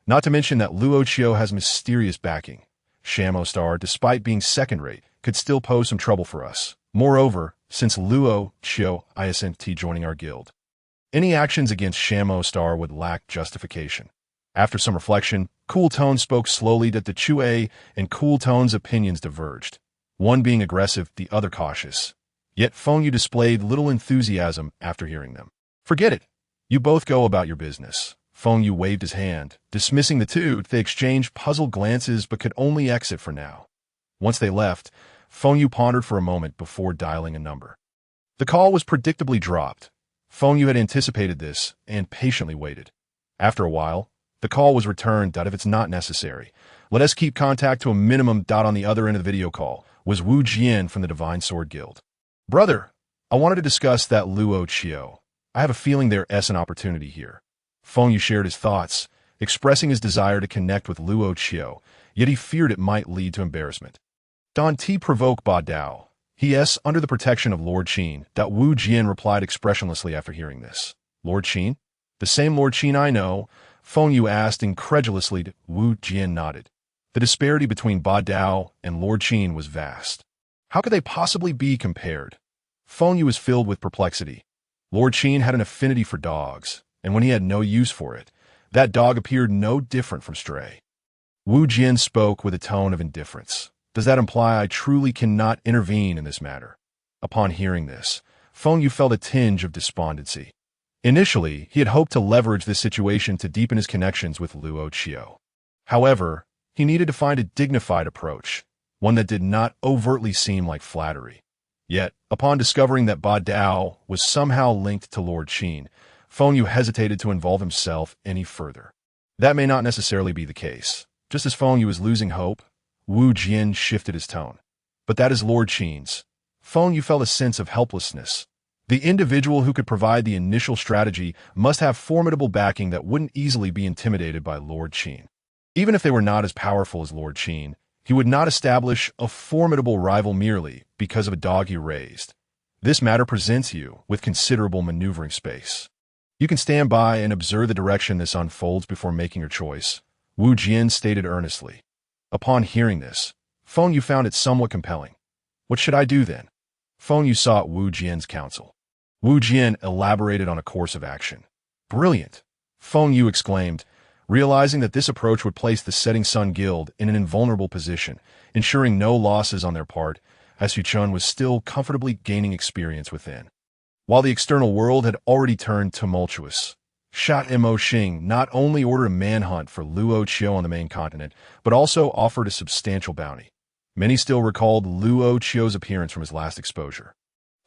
Not to mention that Luochio has mysterious backing. Shamo Star, despite being second-rate, could still pose some trouble for us. Moreover, since Luochio isn't joining our guild, any actions against Shamo Star would lack justification. After some reflection, Cool Tone spoke slowly that Chue and Cool Tone's opinions diverged, one being aggressive, the other cautious. Yet Feng Yu displayed little enthusiasm after hearing them. Forget it. You both go about your business. Feng Yu waved his hand, dismissing the two. They exchanged puzzled glances but could only exit for now. Once they left, Feng Yu pondered for a moment before dialing a number. The call was predictably dropped. Feng Yu had anticipated this and patiently waited. After a while, the call was returned. If it's not necessary, let us keep contact to a minimum. On the other end of the video call was Wu Jian from the Divine Sword Guild. Brother, I wanted to discuss that Luochio. I have a feeling there's an opportunity here. Feng Yu shared his thoughts, expressing his desire to connect with Luo Qiu, yet he feared it might lead to embarrassment. Don T provoke Ba Dao. Yes, under the protection of Lord Qin. Wu Jian replied expressionlessly after hearing this. Lord Qin? The same Lord Qin I know, Feng Yu asked incredulously. Wu Jian nodded. The disparity between Ba Dao and Lord Qin was vast. How could they possibly be compared? Feng Yu was filled with perplexity. Lord Qin had an affinity for dogs, and when he had no use for it, that dog appeared no different from Stray. Wu Jian spoke with a tone of indifference. Does that imply I truly cannot intervene in this matter? Upon hearing this, Feng Yu felt a tinge of despondency. Initially, he had hoped to leverage this situation to deepen his connections with Luo Qiu. However, he needed to find a dignified approach, one that did not overtly seem like flattery. Yet, upon discovering that Ba Dao was somehow linked to Lord Qin, Feng Yu hesitated to involve himself any further. That may not necessarily be the case. Just as Feng Yu was losing hope, Wu Jian shifted his tone. But that is Lord Qin's. Feng Yu felt a sense of helplessness. The individual who could provide the initial strategy must have formidable backing that wouldn't easily be intimidated by Lord Qin. Even if they were not as powerful as Lord Qin, he would not establish a formidable rival merely because of a dog he raised. This matter presents you with considerable maneuvering space. You can stand by and observe the direction this unfolds before making your choice, Wu Jian stated earnestly. Upon hearing this, Feng Yu found it somewhat compelling. What should I do then? Feng Yu sought Wu Jian's counsel. Wu Jian elaborated on a course of action. Brilliant! Feng Yu exclaimed, realizing that this approach would place the Setting Sun Guild in an invulnerable position, ensuring no losses on their part, as Chen was still comfortably gaining experience within. While the external world had already turned tumultuous, Sha Mo Xing not only ordered a manhunt for Luo Qiu on the main continent, but also offered a substantial bounty. Many still recalled Luo Qiu's appearance from his last exposure.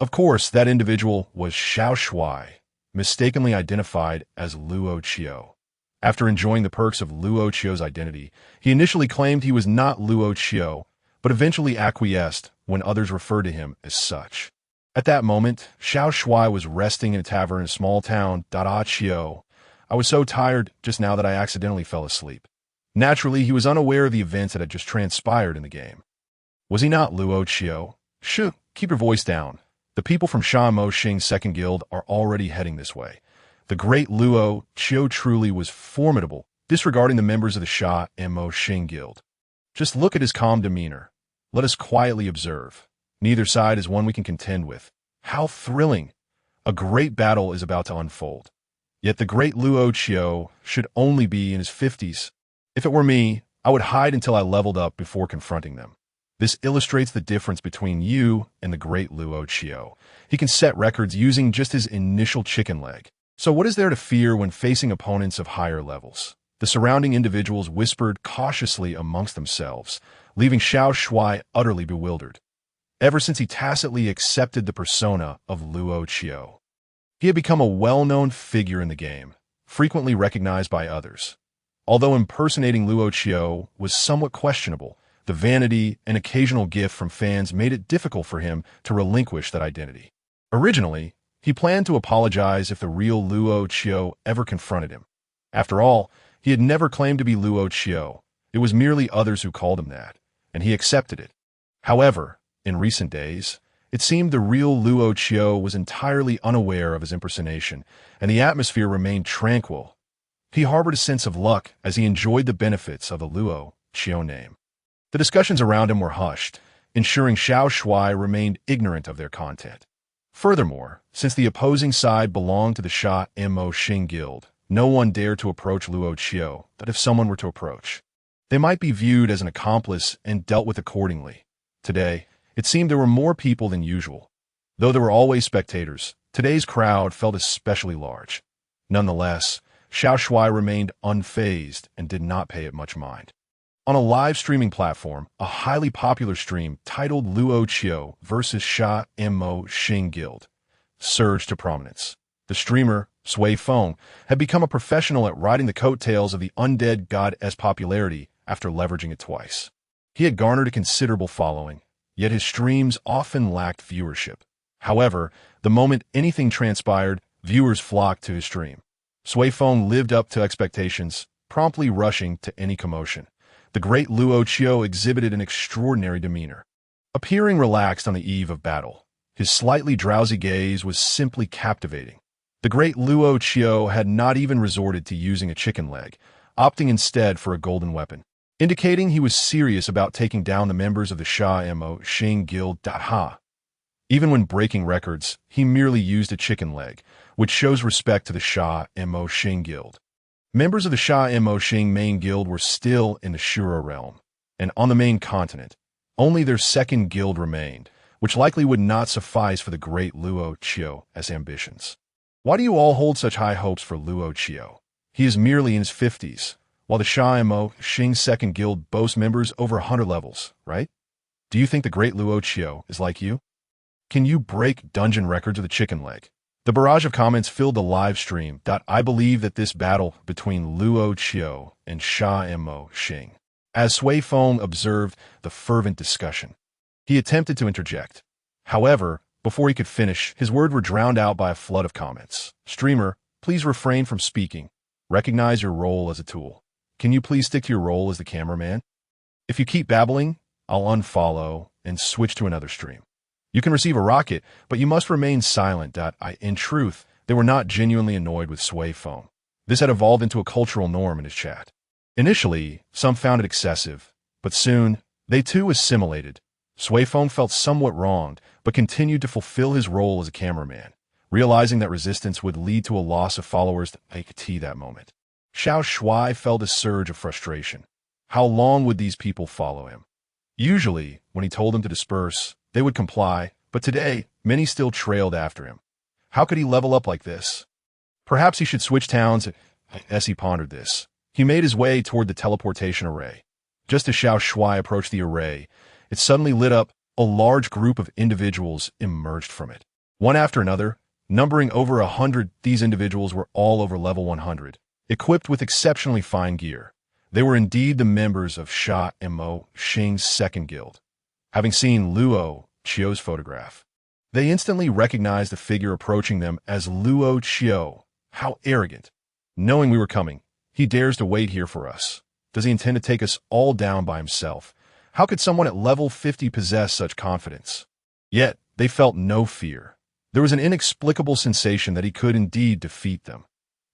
Of course, that individual was Xiao Shuai, mistakenly identified as Luo Qiu. After enjoying the perks of Luo Qiu's identity, he initially claimed he was not Luo Qiu, but eventually acquiesced when others referred to him as such. At that moment, Xiao Shuai was resting in a tavern in a small town, Dada Qiu. I was so tired just now that I accidentally fell asleep. Naturally, he was unaware of the events that had just transpired in the game. Was he not Luo Qiu? Shoo, keep your voice down. The people from Sha Mo Xing's second guild are already heading this way. The great Luo Qiu truly was formidable, disregarding the members of the Sha Mo Xing guild. Just look at his calm demeanor. Let us quietly observe. Neither side is one we can contend with. How thrilling! A great battle is about to unfold. Yet the great Luo Qiu should only be in his 50s. If it were me, I would hide until I leveled up before confronting them. This illustrates the difference between you and the great Luo Qiu. He can set records using just his initial chicken leg. So what is there to fear when facing opponents of higher levels? The surrounding individuals whispered cautiously amongst themselves, leaving Xiao Shuai utterly bewildered. Ever since he tacitly accepted the persona of Luo Qiu, he had become a well-known figure in the game, frequently recognized by others. Although impersonating Luo Qiu was somewhat questionable, the vanity and occasional gift from fans made it difficult for him to relinquish that identity. Originally, he planned to apologize if the real Luo Qiu ever confronted him. After all, he had never claimed to be Luo Qiu. It was merely others who called him that, and he accepted it. However, in recent days, it seemed the real Luo Qiu was entirely unaware of his impersonation, and the atmosphere remained tranquil. He harbored a sense of luck as he enjoyed the benefits of the Luo Qiu name. The discussions around him were hushed, ensuring Xiao Shuai remained ignorant of their content. Furthermore, since the opposing side belonged to the Sha Mo Xing guild, no one dared to approach Luo Qiu, that if someone were to approach, they might be viewed as an accomplice and dealt with accordingly. Today, it seemed there were more people than usual. Though there were always spectators, today's crowd felt especially large. Nonetheless, Xiao Shuai remained unfazed and did not pay it much mind. On a live streaming platform, a highly popular stream titled Luo Qiu vs. Sha Mo Xing Guild surged to prominence. The streamer, Sui Feng, had become a professional at riding the coattails of the Undead God's popularity after leveraging it twice. He had garnered a considerable following, yet his streams often lacked viewership. However, the moment anything transpired, viewers flocked to his stream. Sui Feng lived up to expectations, promptly rushing to any commotion. The great Luo Qiu exhibited an extraordinary demeanor. Appearing relaxed on the eve of battle, his slightly drowsy gaze was simply captivating. The great Luo Qiu had not even resorted to using a chicken leg, opting instead for a golden weapon, indicating he was serious about taking down the members of the Sha Mo Xing Guild. Even when breaking records, he merely used a chicken leg, which shows respect to the Sha Mo Xing Guild. Members of the Sha Mo Xing main guild were still in the Shura realm, and on the main continent, only their second guild remained, which likely would not suffice for the great Luo Qiu as ambitions. Why do you all hold such high hopes for Luo Qiu? He is merely in his 50s, while the Sha Mo Xing second guild boasts members over 100 levels, right? Do you think the great Luo Qiu is like you? Can you break dungeon records with a chicken leg? The barrage of comments filled the live stream. I believe that this battle between Luo Qiu and Sha Mo Xing. As Sui Feng observed the fervent discussion, he attempted to interject. However, before he could finish, his words were drowned out by a flood of comments. Streamer, please refrain from speaking. Recognize your role as a tool. Can you please stick to your role as the cameraman? If you keep babbling, I'll unfollow and switch to another stream. You can receive a rocket, but you must remain silent. In truth, they were not genuinely annoyed with Sui Feng. This had evolved into a cultural norm in his chat. Initially, some found it excessive, but soon, they too assimilated. Sui Feng felt somewhat wronged, but continued to fulfill his role as a cameraman, realizing that resistance would lead to a loss of followers at that moment. Xiao Shui felt a surge of frustration. How long would these people follow him? Usually, when he told them to disperse, they would comply, but today, many still trailed after him. How could he level up like this? Perhaps he should switch towns. As he pondered this, he made his way toward the teleportation array. Just as Xiao Shui approached the array, it suddenly lit up. A large group of individuals emerged from it. One after another, numbering over 100, these individuals were all over level 100, equipped with exceptionally fine gear. They were indeed the members of Sha Mo Xing's second guild. Having seen Luo Qiu's photograph, they instantly recognized the figure approaching them as Luo Qiu. How arrogant! Knowing we were coming, he dares to wait here for us. Does he intend to take us all down by himself? How could someone at level 50 possess such confidence? Yet, they felt no fear. There was an inexplicable sensation that he could indeed defeat them.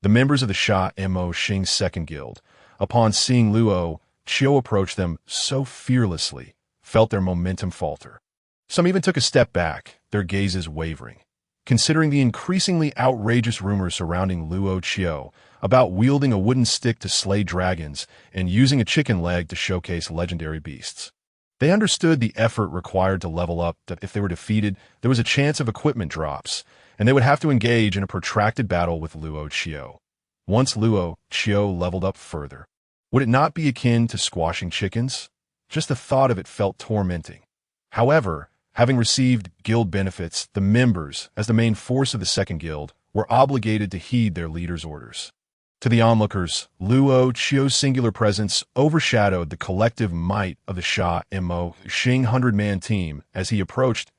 The members of the Sha Mo Xing second guild, upon seeing Luo Qiu approach them so fearlessly, felt their momentum falter. Some even took a step back, their gazes wavering. Considering the increasingly outrageous rumors surrounding Luo Qiu about wielding a wooden stick to slay dragons and using a chicken leg to showcase legendary beasts, they understood the effort required to level up, that if they were defeated, there was a chance of equipment drops, and they would have to engage in a protracted battle with Luo Qiu. Once Luo Qiu leveled up further, would it not be akin to squashing chickens? Just the thought of it felt tormenting. However, having received guild benefits, the members, as the main force of the second guild, were obligated to heed their leader's orders. To the onlookers, Luo Qiu's singular presence overshadowed the collective might of the Sha Mo Xing 100-man team as he approached.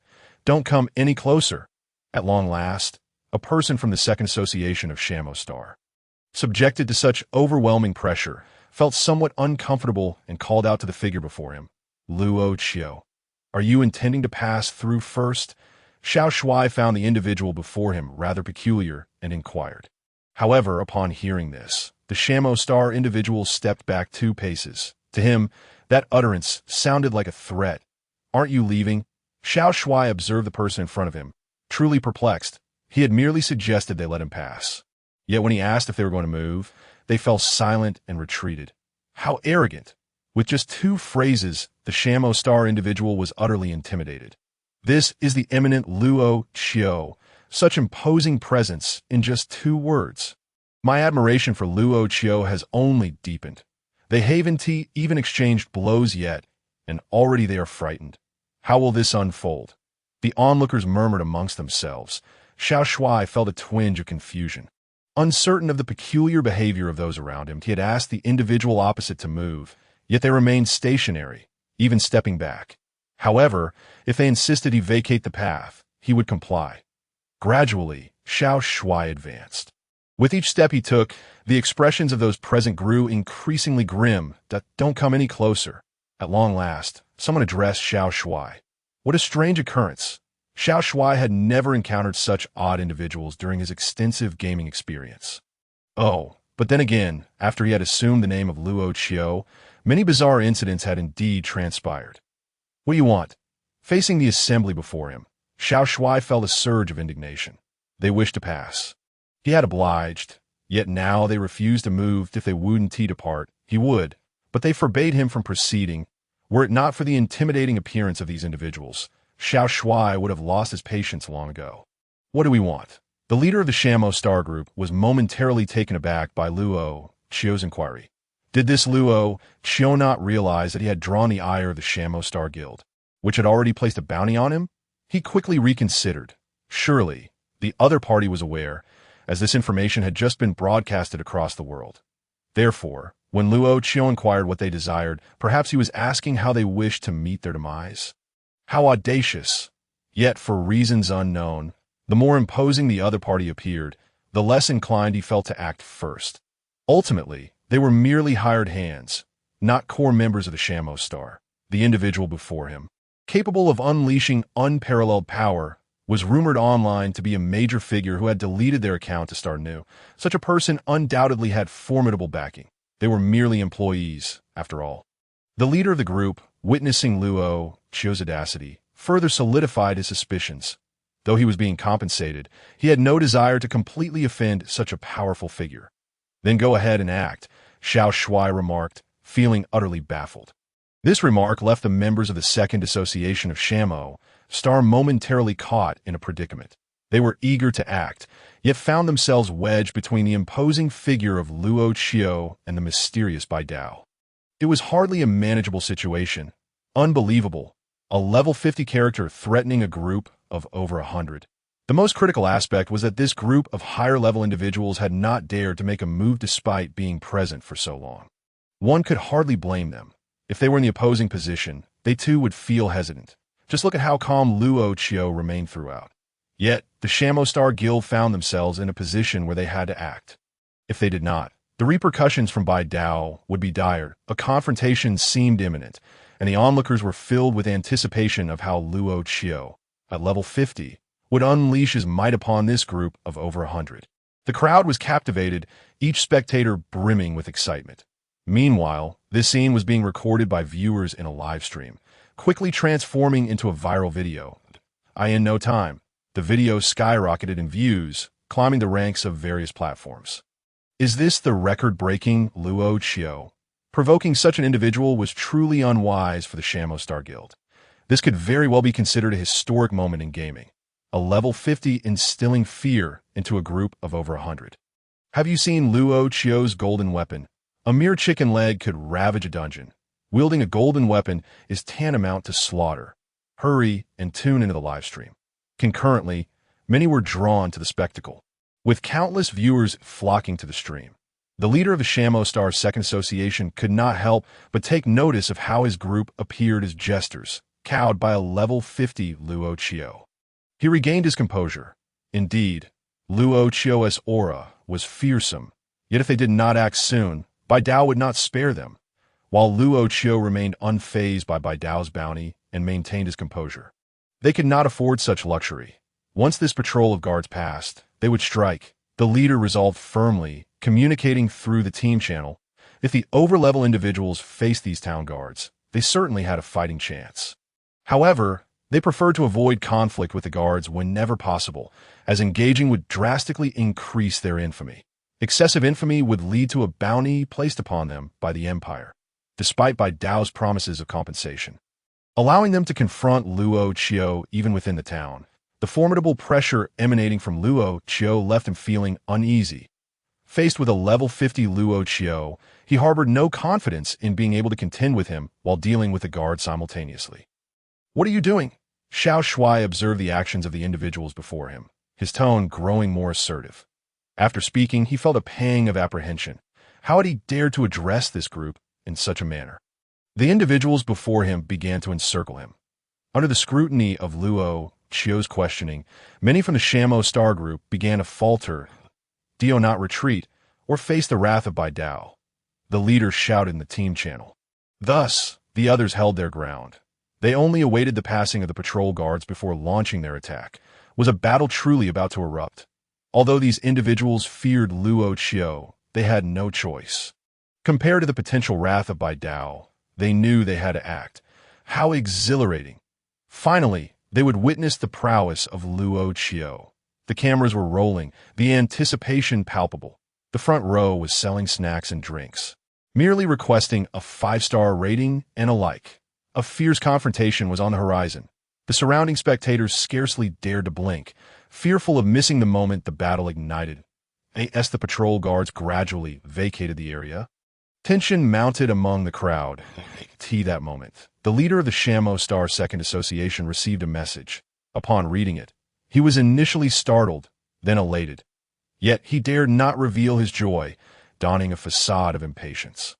Don't come any closer. At long last, a person from the second association of Shamo Star, subjected to such overwhelming pressure, felt somewhat uncomfortable and called out to the figure before him. Luo Qiu, are you intending to pass through first? Xiao Shui found the individual before him rather peculiar and inquired. However, upon hearing this, the Shamo Star individual stepped back 2 paces. To him, that utterance sounded like a threat. Aren't you leaving? Xiao Shui observed the person in front of him. Truly perplexed, he had merely suggested they let him pass. Yet when he asked if they were going to move, they fell silent and retreated. How arrogant! With just 2 phrases, the Shamo Star individual was utterly intimidated. This is the eminent Luo Qiu. Such imposing presence in just 2 words. My admiration for Luo Qiu has only deepened. They haven't even exchanged blows yet, and already they are frightened. How will this unfold? The onlookers murmured amongst themselves. Xiao Shui felt a twinge of confusion. Uncertain of the peculiar behavior of those around him, he had asked the individual opposite to move, yet they remained stationary, even stepping back. However, if they insisted he vacate the path, he would comply. Gradually, Xiao Shui advanced. With each step he took, the expressions of those present grew increasingly grim. Don't come any closer. At long last, someone addressed Xiao Shuai. What a strange occurrence. Xiao Shuai had never encountered such odd individuals during his extensive gaming experience. Oh, but then again, after he had assumed the name of Luo Qiu, many bizarre incidents had indeed transpired. What do you want? Facing the assembly before him, Xiao Shuai felt a surge of indignation. They wished to pass. He had obliged, yet now they refused to move. If they wouldn't depart, he would, but they forbade him from proceeding. Were it not for the intimidating appearance of these individuals, Xiao Shuai would have lost his patience long ago. What do we want? The leader of the Shamo Star Group was momentarily taken aback by Luo Qiu's inquiry. Did this Luo Qiu not realize that he had drawn the ire of the Shamo Star Guild, which had already placed a bounty on him? He quickly reconsidered. Surely, the other party was aware, as this information had just been broadcasted across the world. Therefore, when Luo Qiu inquired what they desired, perhaps he was asking how they wished to meet their demise. How audacious! Yet, for reasons unknown, the more imposing the other party appeared, the less inclined he felt to act first. Ultimately, they were merely hired hands, not core members of the Shamo Star. The individual before him, capable of unleashing unparalleled power, was rumored online to be a major figure who had deleted their account to start new. Such a person undoubtedly had formidable backing. They were merely employees, after all. The leader of the group, witnessing Luo Qiu's audacity, further solidified his suspicions. Though he was being compensated, he had no desire to completely offend such a powerful figure. Then go ahead and act, Xiao Shuai remarked, feeling utterly baffled. This remark left the members of the Second Association of Shamo Star momentarily caught in a predicament. They were eager to act, yet found themselves wedged between the imposing figure of Luo Qiu and the mysterious Bai Dao. It was hardly a manageable situation. Unbelievable. A level 50 character threatening a group of over 100. The most critical aspect was that this group of higher-level individuals had not dared to make a move despite being present for so long. One could hardly blame them. If they were in the opposing position, they too would feel hesitant. Just look at how calm Luo Qiu remained throughout. Yet, the Shamo Star Guild found themselves in a position where they had to act. If they did not, the repercussions from Bai Dao would be dire. A confrontation seemed imminent, and the onlookers were filled with anticipation of how Luo Qiu, at level 50, would unleash his might upon this group of over 100. The crowd was captivated, each spectator brimming with excitement. Meanwhile, this scene was being recorded by viewers in a live stream, quickly transforming into a viral video. In no time, the video skyrocketed in views, climbing the ranks of various platforms. Is this the record-breaking Luo Qiu? Provoking such an individual was truly unwise for the Shamo Star Guild. This could very well be considered a historic moment in gaming. A level 50 instilling fear into a group of over 100. Have you seen Luo Qiu's golden weapon? A mere chicken leg could ravage a dungeon. Wielding a golden weapon is tantamount to slaughter. Hurry and tune into the livestream. Concurrently, many were drawn to the spectacle, with countless viewers flocking to the stream. The leader of the Shamo Star Second Association could not help but take notice of how his group appeared as jesters, cowed by a level 50 Luo Qiu. He regained his composure. Indeed, Luo Qiu's aura was fearsome, yet if they did not act soon, Bai Dao would not spare them, while Luo Qiu remained unfazed by Bai Dao's bounty and maintained his composure. They could not afford such luxury. Once this patrol of guards passed, they would strike. The leader resolved firmly, communicating through the team channel. If the over-level individuals faced these town guards, they certainly had a fighting chance. However, they preferred to avoid conflict with the guards whenever possible, as engaging would drastically increase their infamy. Excessive infamy would lead to a bounty placed upon them by the Empire, despite Bai Dao's promises of compensation. Allowing them to confront Luo Qiu even within the town, the formidable pressure emanating from Luo Qiu left him feeling uneasy. Faced with a level 50 Luo Qiu, he harbored no confidence in being able to contend with him while dealing with the guard simultaneously. What are you doing? Xiao Shuai observed the actions of the individuals before him, his tone growing more assertive. After speaking, he felt a pang of apprehension. How had he dared to address this group in such a manner? The individuals before him began to encircle him. Under the scrutiny of Luo Qiu's questioning, many from the Shamo Star Group began to falter. "Do not retreat, or face the wrath of Bai Dao," the leader shouted in the team channel. Thus, the others held their ground. They only awaited the passing of the patrol guards before launching their attack. Was a battle truly about to erupt? Although these individuals feared Luo Qiu, they had no choice. Compared to the potential wrath of Bai Dao, they knew they had to act. How exhilarating! Finally, they would witness the prowess of Luo Qiu. The cameras were rolling, the anticipation palpable. The front row was selling snacks and drinks, merely requesting a 5-star rating and a like. A fierce confrontation was on the horizon. The surrounding spectators scarcely dared to blink, fearful of missing the moment the battle ignited. As the patrol guards gradually vacated the area, tension mounted among the crowd. That moment, the leader of the Shamo Star Second Association received a message. Upon reading it, he was initially startled, then elated. Yet he dared not reveal his joy, donning a facade of impatience.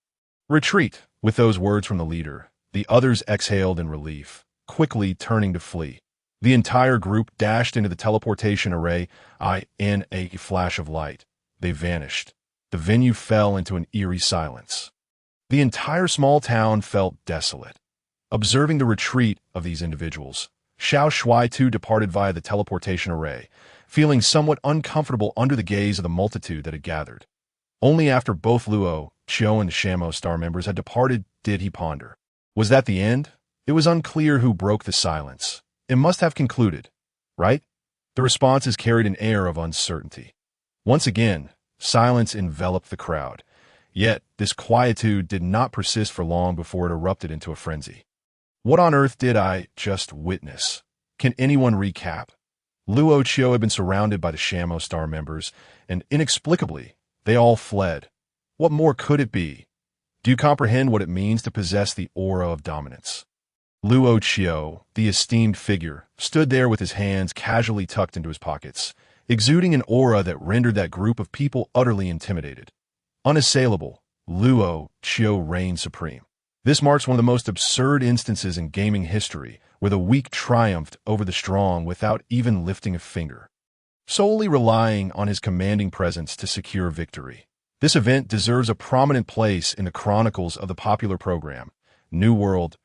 "Retreat," with those words from the leader, the others exhaled in relief, quickly turning to flee. The entire group dashed into the teleportation array. In a flash of light, they vanished. The venue fell into an eerie silence. The entire small town felt desolate. Observing the retreat of these individuals, Xiao Shui too departed via the teleportation array, feeling somewhat uncomfortable under the gaze of the multitude that had gathered. Only after both Luo Qiu and the Shamo Star members had departed did he ponder. Was that the end? It was unclear who broke the silence. It must have concluded, right? The responses carried an air of uncertainty. Once again, silence enveloped the crowd. Yet, this quietude did not persist for long before it erupted into a frenzy. What on earth did I just witness? Can anyone recap? Luo Qiu had been surrounded by the Shamo Star members, and inexplicably, they all fled. What more could it be? Do you comprehend what it means to possess the aura of dominance? Luo Qiu, the esteemed figure, stood there with his hands casually tucked into his pockets, exuding an aura that rendered that group of people utterly intimidated. Unassailable, Luo Qiu reigned supreme. This marks one of the most absurd instances in gaming history, where the weak triumphed over the strong without even lifting a finger, solely relying on his commanding presence to secure victory. This event deserves a prominent place in the chronicles of the popular program, New World,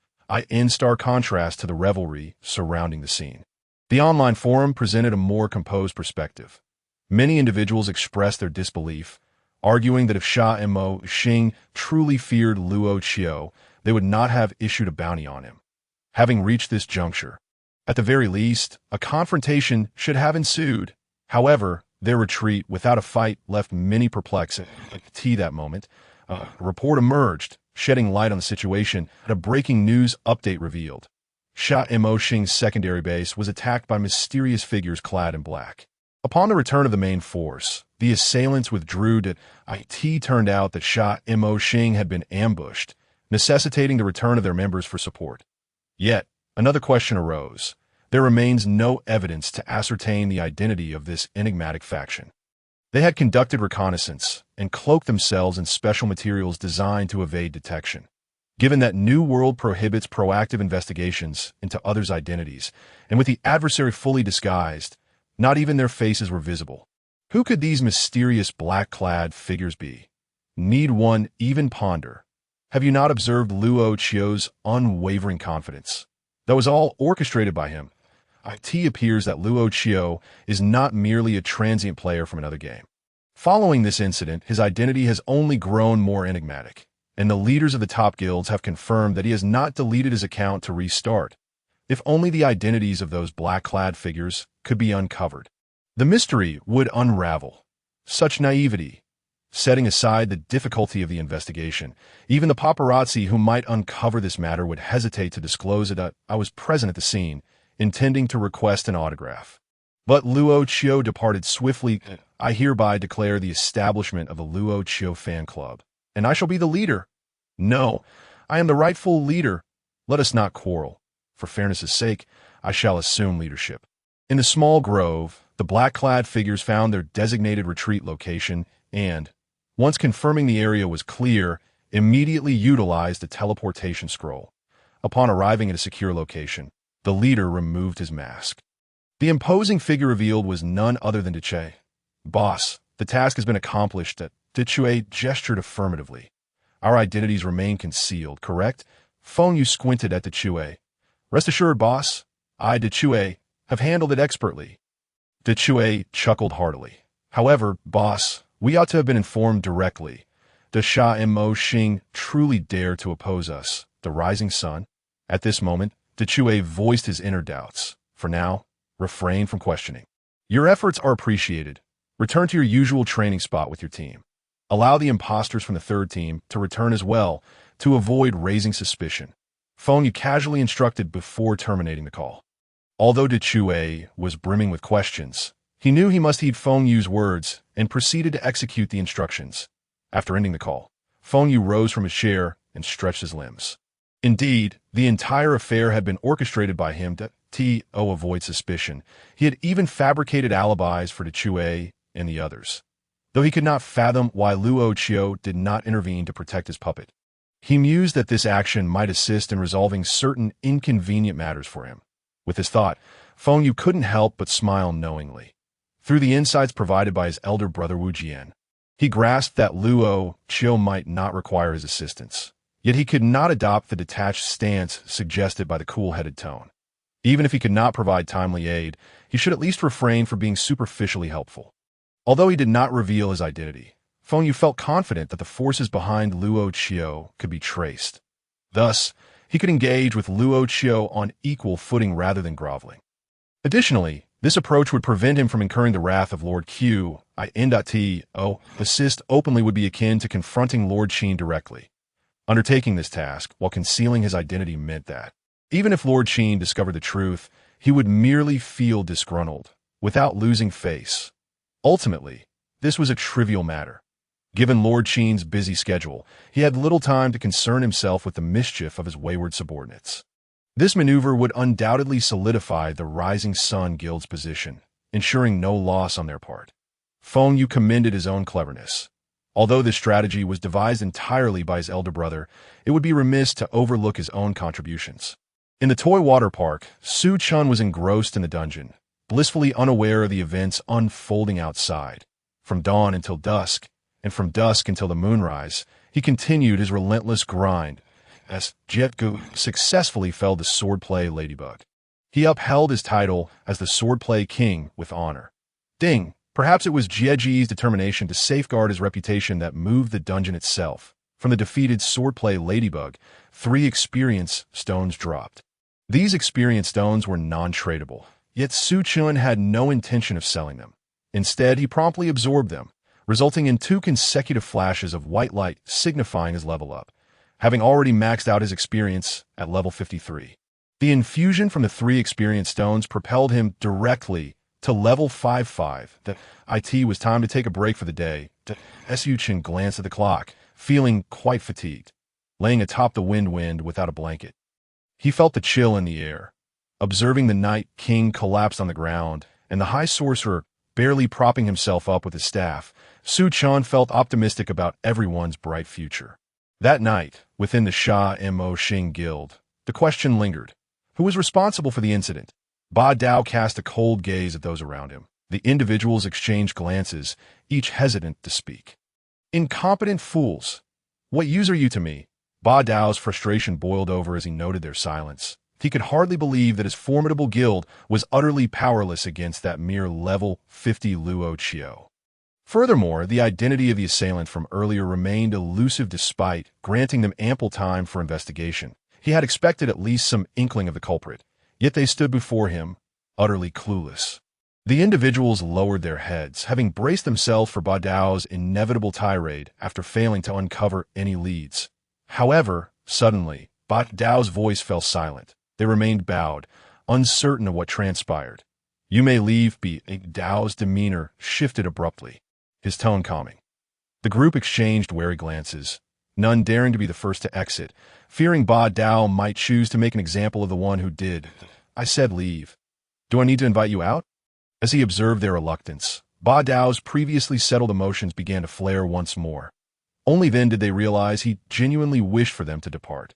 in stark contrast to the revelry surrounding the scene. The online forum presented a more composed perspective. Many individuals expressed their disbelief, arguing that if Sha Mo Xing truly feared Luo Qiu, they would not have issued a bounty on him. Having reached this juncture, at the very least, a confrontation should have ensued. However, their retreat without a fight left many perplexed. At that moment, a report emerged, shedding light on the situation, and a breaking news update revealed. Sha Mo Xing's secondary base was attacked by mysterious figures clad in black. Upon the return of the main force, the assailants withdrew. It turned out that Sha Mo Xing had been ambushed, necessitating the return of their members for support. Yet, another question arose. There remains no evidence to ascertain the identity of this enigmatic faction. They had conducted reconnaissance and cloaked themselves in special materials designed to evade detection. Given that New World prohibits proactive investigations into others' identities, and with the adversary fully disguised, not even their faces were visible. Who could these mysterious black-clad figures be? Need one even ponder? Have you not observed Luo Qiu's unwavering confidence? That was all orchestrated by him. It appears that Luo Qiu is not merely a transient player from another game. Following this incident, his identity has only grown more enigmatic, and the leaders of the top guilds have confirmed that he has not deleted his account to restart. If only the identities of those black-clad figures could be uncovered, the mystery would unravel. Such naivety. Setting aside the difficulty of the investigation, even the paparazzi who might uncover this matter would hesitate to disclose it. I was present at the scene, intending to request an autograph. But Luo Qiu departed swiftly. I hereby declare the establishment of the Luo Qiu fan club, and I shall be the leader. No, I am the rightful leader. Let us not quarrel. For fairness' sake, I shall assume leadership. In the small grove, the black-clad figures found their designated retreat location and, once confirming the area was clear, immediately utilized the teleportation scroll. Upon arriving at a secure location, the leader removed his mask. The imposing figure revealed was none other than Che. Boss, The task has been accomplished. De Chue gestured affirmatively. Our identities remain concealed, correct? Feng Yu squinted at De Chue. Rest assured, boss. I, De Chue, have handled it expertly. De Chue chuckled heartily. However, boss, we ought to have been informed directly. Does Sha Mo Xing truly dare to oppose us, the rising sun? At this moment, De Chue voiced his inner doubts. For now, refrain from questioning. Your efforts are appreciated. Return to your usual training spot with your team. Allow the imposters from the third team to return as well to avoid raising suspicion. Feng Yu casually instructed before terminating the call. Although De Chue was brimming with questions, he knew he must heed Feng Yu's words and proceeded to execute the instructions. After ending the call, Feng Yu rose from his chair and stretched his limbs. Indeed, the entire affair had been orchestrated by him to avoid suspicion. He had even fabricated alibis for De Chue and the others, though he could not fathom why Luo Qiu did not intervene to protect his puppet. He mused that this action might assist in resolving certain inconvenient matters for him. With this thought, Feng Yu couldn't help but smile knowingly. Through the insights provided by his elder brother Wu Jian, he grasped that Luo Qiu might not require his assistance. Yet he could not adopt the detached stance suggested by the cool-headed tone. Even if he could not provide timely aid, he should at least refrain from being superficially helpful. Although he did not reveal his identity, Feng Yu felt confident that the forces behind Luo Qiu could be traced. Thus, he could engage with Luo Qiu on equal footing rather than groveling. Additionally, this approach would prevent him from incurring the wrath of Lord Q. Assist openly would be akin to confronting Lord Qin directly. Undertaking this task while concealing his identity meant that, even if Lord Qin discovered the truth, he would merely feel disgruntled, without losing face. Ultimately, this was a trivial matter. Given Lord Qin's busy schedule, he had little time to concern himself with the mischief of his wayward subordinates. This maneuver would undoubtedly solidify the Rising Sun Guild's position, ensuring no loss on their part. Feng Yu commended his own cleverness. Although this strategy was devised entirely by his elder brother, it would be remiss to overlook his own contributions. In the toy water park, Su Chun was engrossed in the dungeon, blissfully unaware of the events unfolding outside. From dawn until dusk, and from dusk until the moonrise, he continued his relentless grind as Jetgu successfully felled the swordplay ladybug. He upheld his title as the swordplay king with honor. Ding! Perhaps it was Jieji's determination to safeguard his reputation that moved the dungeon itself. From the defeated swordplay ladybug, 3 experience stones dropped. These experience stones were non-tradable, yet Su Chun had no intention of selling them. Instead, he promptly absorbed them, resulting in 2 consecutive flashes of white light signifying his level up, having already maxed out his experience at level 53. The infusion from the 3 experience stones propelled him directly to level 55. It was time to take a break for the day. Su Chen glanced at the clock, feeling quite fatigued, laying atop the wind without a blanket. He felt the chill in the air. Observing the Night King collapse on the ground, and the High Sorcerer barely propping himself up with his staff, Su Chun felt optimistic about everyone's bright future. That night, within the Sha Mo Xing Guild, the question lingered. Who was responsible for the incident? Ba Dao cast a cold gaze at those around him. The individuals exchanged glances, each hesitant to speak. Incompetent fools! What use are you to me? Ba Dao's frustration boiled over as he noted their silence. He could hardly believe that his formidable guild was utterly powerless against that mere level 50 Luo Qiu. Furthermore, the identity of the assailant from earlier remained elusive despite granting them ample time for investigation. He had expected at least some inkling of the culprit, yet they stood before him, utterly clueless. The individuals lowered their heads, having braced themselves for Ba Dao's inevitable tirade after failing to uncover any leads. However, suddenly, Ba Dao's voice fell silent. They remained bowed, uncertain of what transpired. You may leave. Ba Dao's demeanor shifted abruptly, his tone calming. The group exchanged wary glances, none daring to be the first to exit, fearing Ba Dao might choose to make an example of the one who did. I said leave. Do I need to invite you out? As he observed their reluctance, Ba Dao's previously settled emotions began to flare once more. Only then did they realize he genuinely wished for them to depart.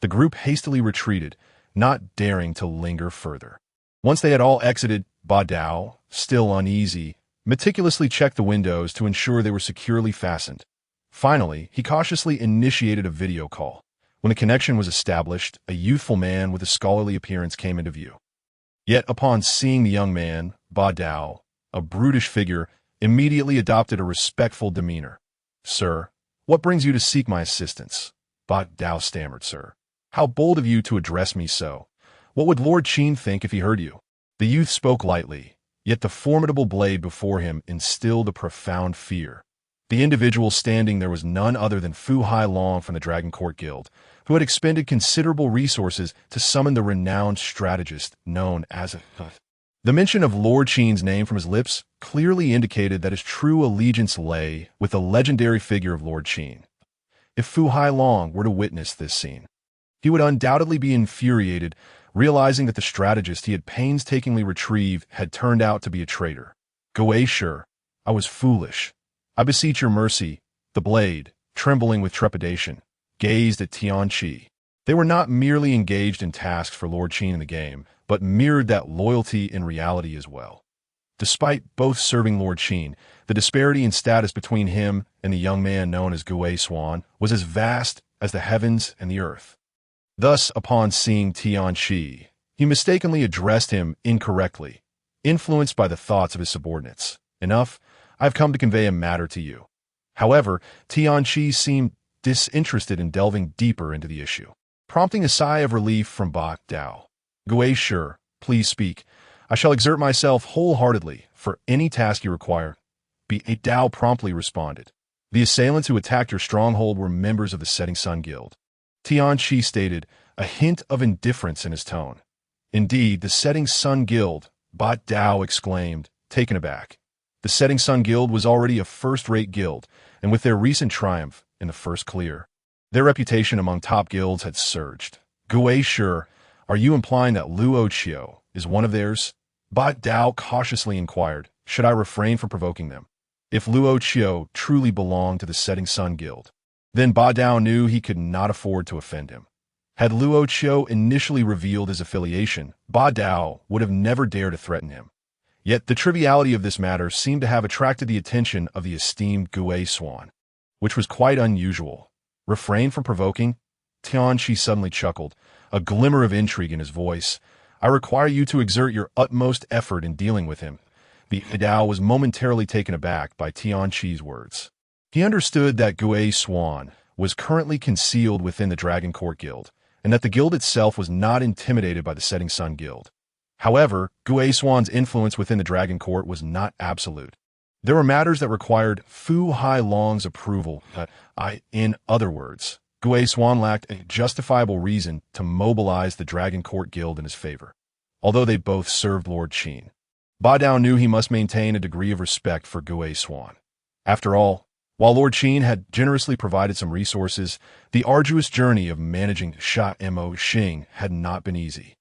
The group hastily retreated, not daring to linger further. Once they had all exited, Ba Dao, still uneasy, meticulously checked the windows to ensure they were securely fastened. Finally, he cautiously initiated a video call. When a connection was established, a youthful man with a scholarly appearance came into view. Yet upon seeing the young man, Ba Dao, a brutish figure, immediately adopted a respectful demeanor. "Sir, what brings you to seek my assistance?" Ba Dao stammered. "Sir, how bold of you to address me so. What would Lord Chen think if he heard you?" The youth spoke lightly, yet the formidable blade before him instilled a profound fear. The individual standing there was none other than Fu Hailong from the Dragon Court Guild, who had expended considerable resources to summon the renowned strategist known as a... The mention of Lord Chen's name from his lips clearly indicated that his true allegiance lay with the legendary figure of Lord Chen. If Fu Hailong were to witness this scene, he would undoubtedly be infuriated, realizing that the strategist he had painstakingly retrieved had turned out to be a traitor. "Gui Shi, I was foolish. I beseech your mercy." The blade, trembling with trepidation, gazed at Tianqi. They were not merely engaged in tasks for Lord Chen in the game, but mirrored that loyalty in reality as well. Despite both serving Lord Chen, the disparity in status between him and the young man known as Gui Swan was as vast as the heavens and the earth. Thus, upon seeing Tianqi, he mistakenly addressed him incorrectly, influenced by the thoughts of his subordinates. "Enough, I've come to convey a matter to you." However, Tianqi seemed disinterested in delving deeper into the issue, prompting a sigh of relief from Ba Dao. "Gui Shi, please speak. I shall exert myself wholeheartedly for any task you require." Ba Dao promptly responded. "The assailants who attacked your stronghold were members of the Setting Sun Guild," Tianqi stated, a hint of indifference in his tone. "Indeed, the Setting Sun Guild," Ba Dao exclaimed, taken aback. The Setting Sun Guild was already a first-rate guild, and with their recent triumph in the first clear, their reputation among top guilds had surged. "Gui Shi, are you implying that Luo Qiu is one of theirs?" Ba Dao cautiously inquired. "Should I refrain from provoking them?" If Luo Qiu truly belonged to the Setting Sun Guild, then Ba Dao knew he could not afford to offend him. Had Luo Qiu initially revealed his affiliation, Ba Dao would have never dared to threaten him. Yet the triviality of this matter seemed to have attracted the attention of the esteemed Gui Swan, which was quite unusual. "Refrain from provoking?" Tianqi suddenly chuckled, a glimmer of intrigue in his voice. "I require you to exert your utmost effort in dealing with him." Ba Dao was momentarily taken aback by Tianqi's words. He understood that Gui Swan was currently concealed within the Dragon Court Guild, and that the guild itself was not intimidated by the Setting Sun Guild. However, Gui Swan's influence within the Dragon Court was not absolute. There were matters that required Fu Hailong's approval. In other words, Gui Swan lacked a justifiable reason to mobilize the Dragon Court Guild in his favor, although they both served Lord Chen. Ba Dao knew he must maintain a degree of respect for Gui Swan. After all, while Lord Chen had generously provided some resources, the arduous journey of managing Sha Mo Xing had not been easy.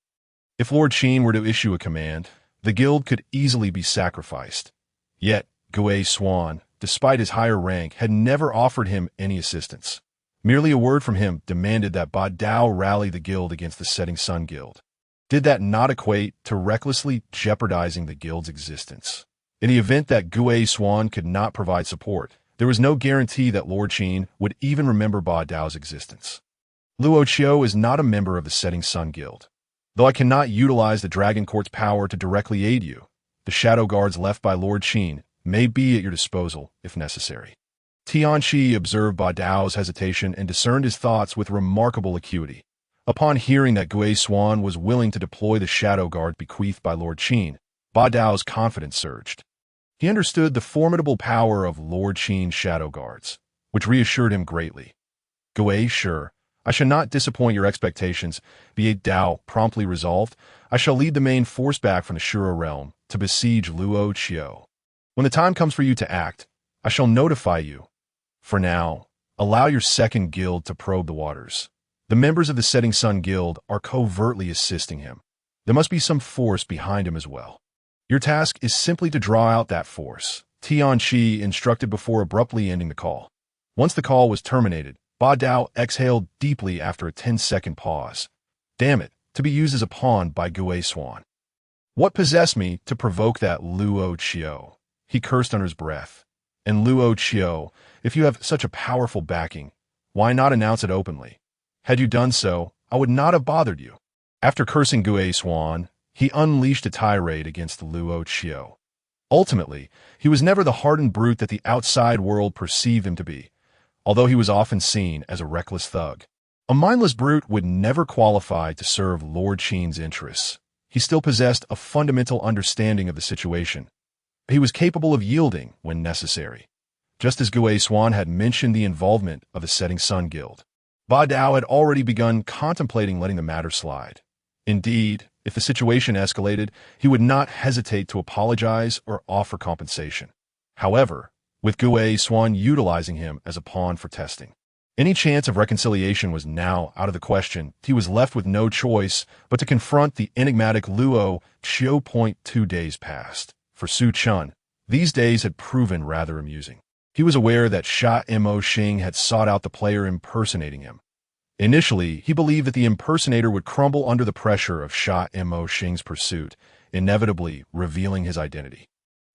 If Lord Chen were to issue a command, the guild could easily be sacrificed. Yet, Gui Swan, despite his higher rank, had never offered him any assistance. Merely a word from him demanded that Ba Dao rally the guild against the Setting Sun Guild. Did that not equate to recklessly jeopardizing the guild's existence? In the event that Gui Swan could not provide support, there was no guarantee that Lord Chen would even remember Ba Dao's existence. "Luo Qiu is not a member of the Setting Sun Guild. Though I cannot utilize the Dragon Court's power to directly aid you, the shadow guards left by Lord Chen may be at your disposal if necessary." Tianqi observed Ba Dao's hesitation and discerned his thoughts with remarkable acuity. Upon hearing that Gui Swan was willing to deploy the shadow guard bequeathed by Lord Chen, Ba Dao's confidence surged. He understood the formidable power of Lord Chen's shadow guards, which reassured him greatly. "Gui Shi, I shall not disappoint your expectations," Ba Dao promptly resolved. "I shall lead the main force back from the Shura realm to besiege Luo Qiu. When the time comes for you to act, I shall notify you. For now, allow your second guild to probe the waters. The members of the Setting Sun Guild are covertly assisting him. There must be some force behind him as well. Your task is simply to draw out that force," Tianqi instructed before abruptly ending the call. Once the call was terminated, Ba Dao exhaled deeply after a 10-second pause. "Damn it, to be used as a pawn by Gui Swan. What possessed me to provoke that Luo Qiu?" He cursed under his breath. And Luo Qiu, if you have such a powerful backing, why not announce it openly? Had you done so, I would not have bothered you. After cursing Gui Swan, he unleashed a tirade against Luo Qiu. Ultimately, he was never the hardened brute that the outside world perceived him to be, although he was often seen as a reckless thug. A mindless brute would never qualify to serve Lord Qin's interests. He still possessed a fundamental understanding of the situation. He was capable of yielding when necessary, just as Gui Swan had mentioned the involvement of the Setting Sun Guild. Ba Dao had already begun contemplating letting the matter slide. Indeed, if the situation escalated, he would not hesitate to apologize or offer compensation. However, with Gui Swan utilizing him as a pawn for testing, any chance of reconciliation was now out of the question. He was left with no choice but to confront the enigmatic Luo Qiu. 2 days passed. For Su Chen, these days had proven rather amusing. He was aware that Sha Mo Xing had sought out the player impersonating him. Initially, he believed that the impersonator would crumble under the pressure of Sha Mo Xing's pursuit, inevitably revealing his identity.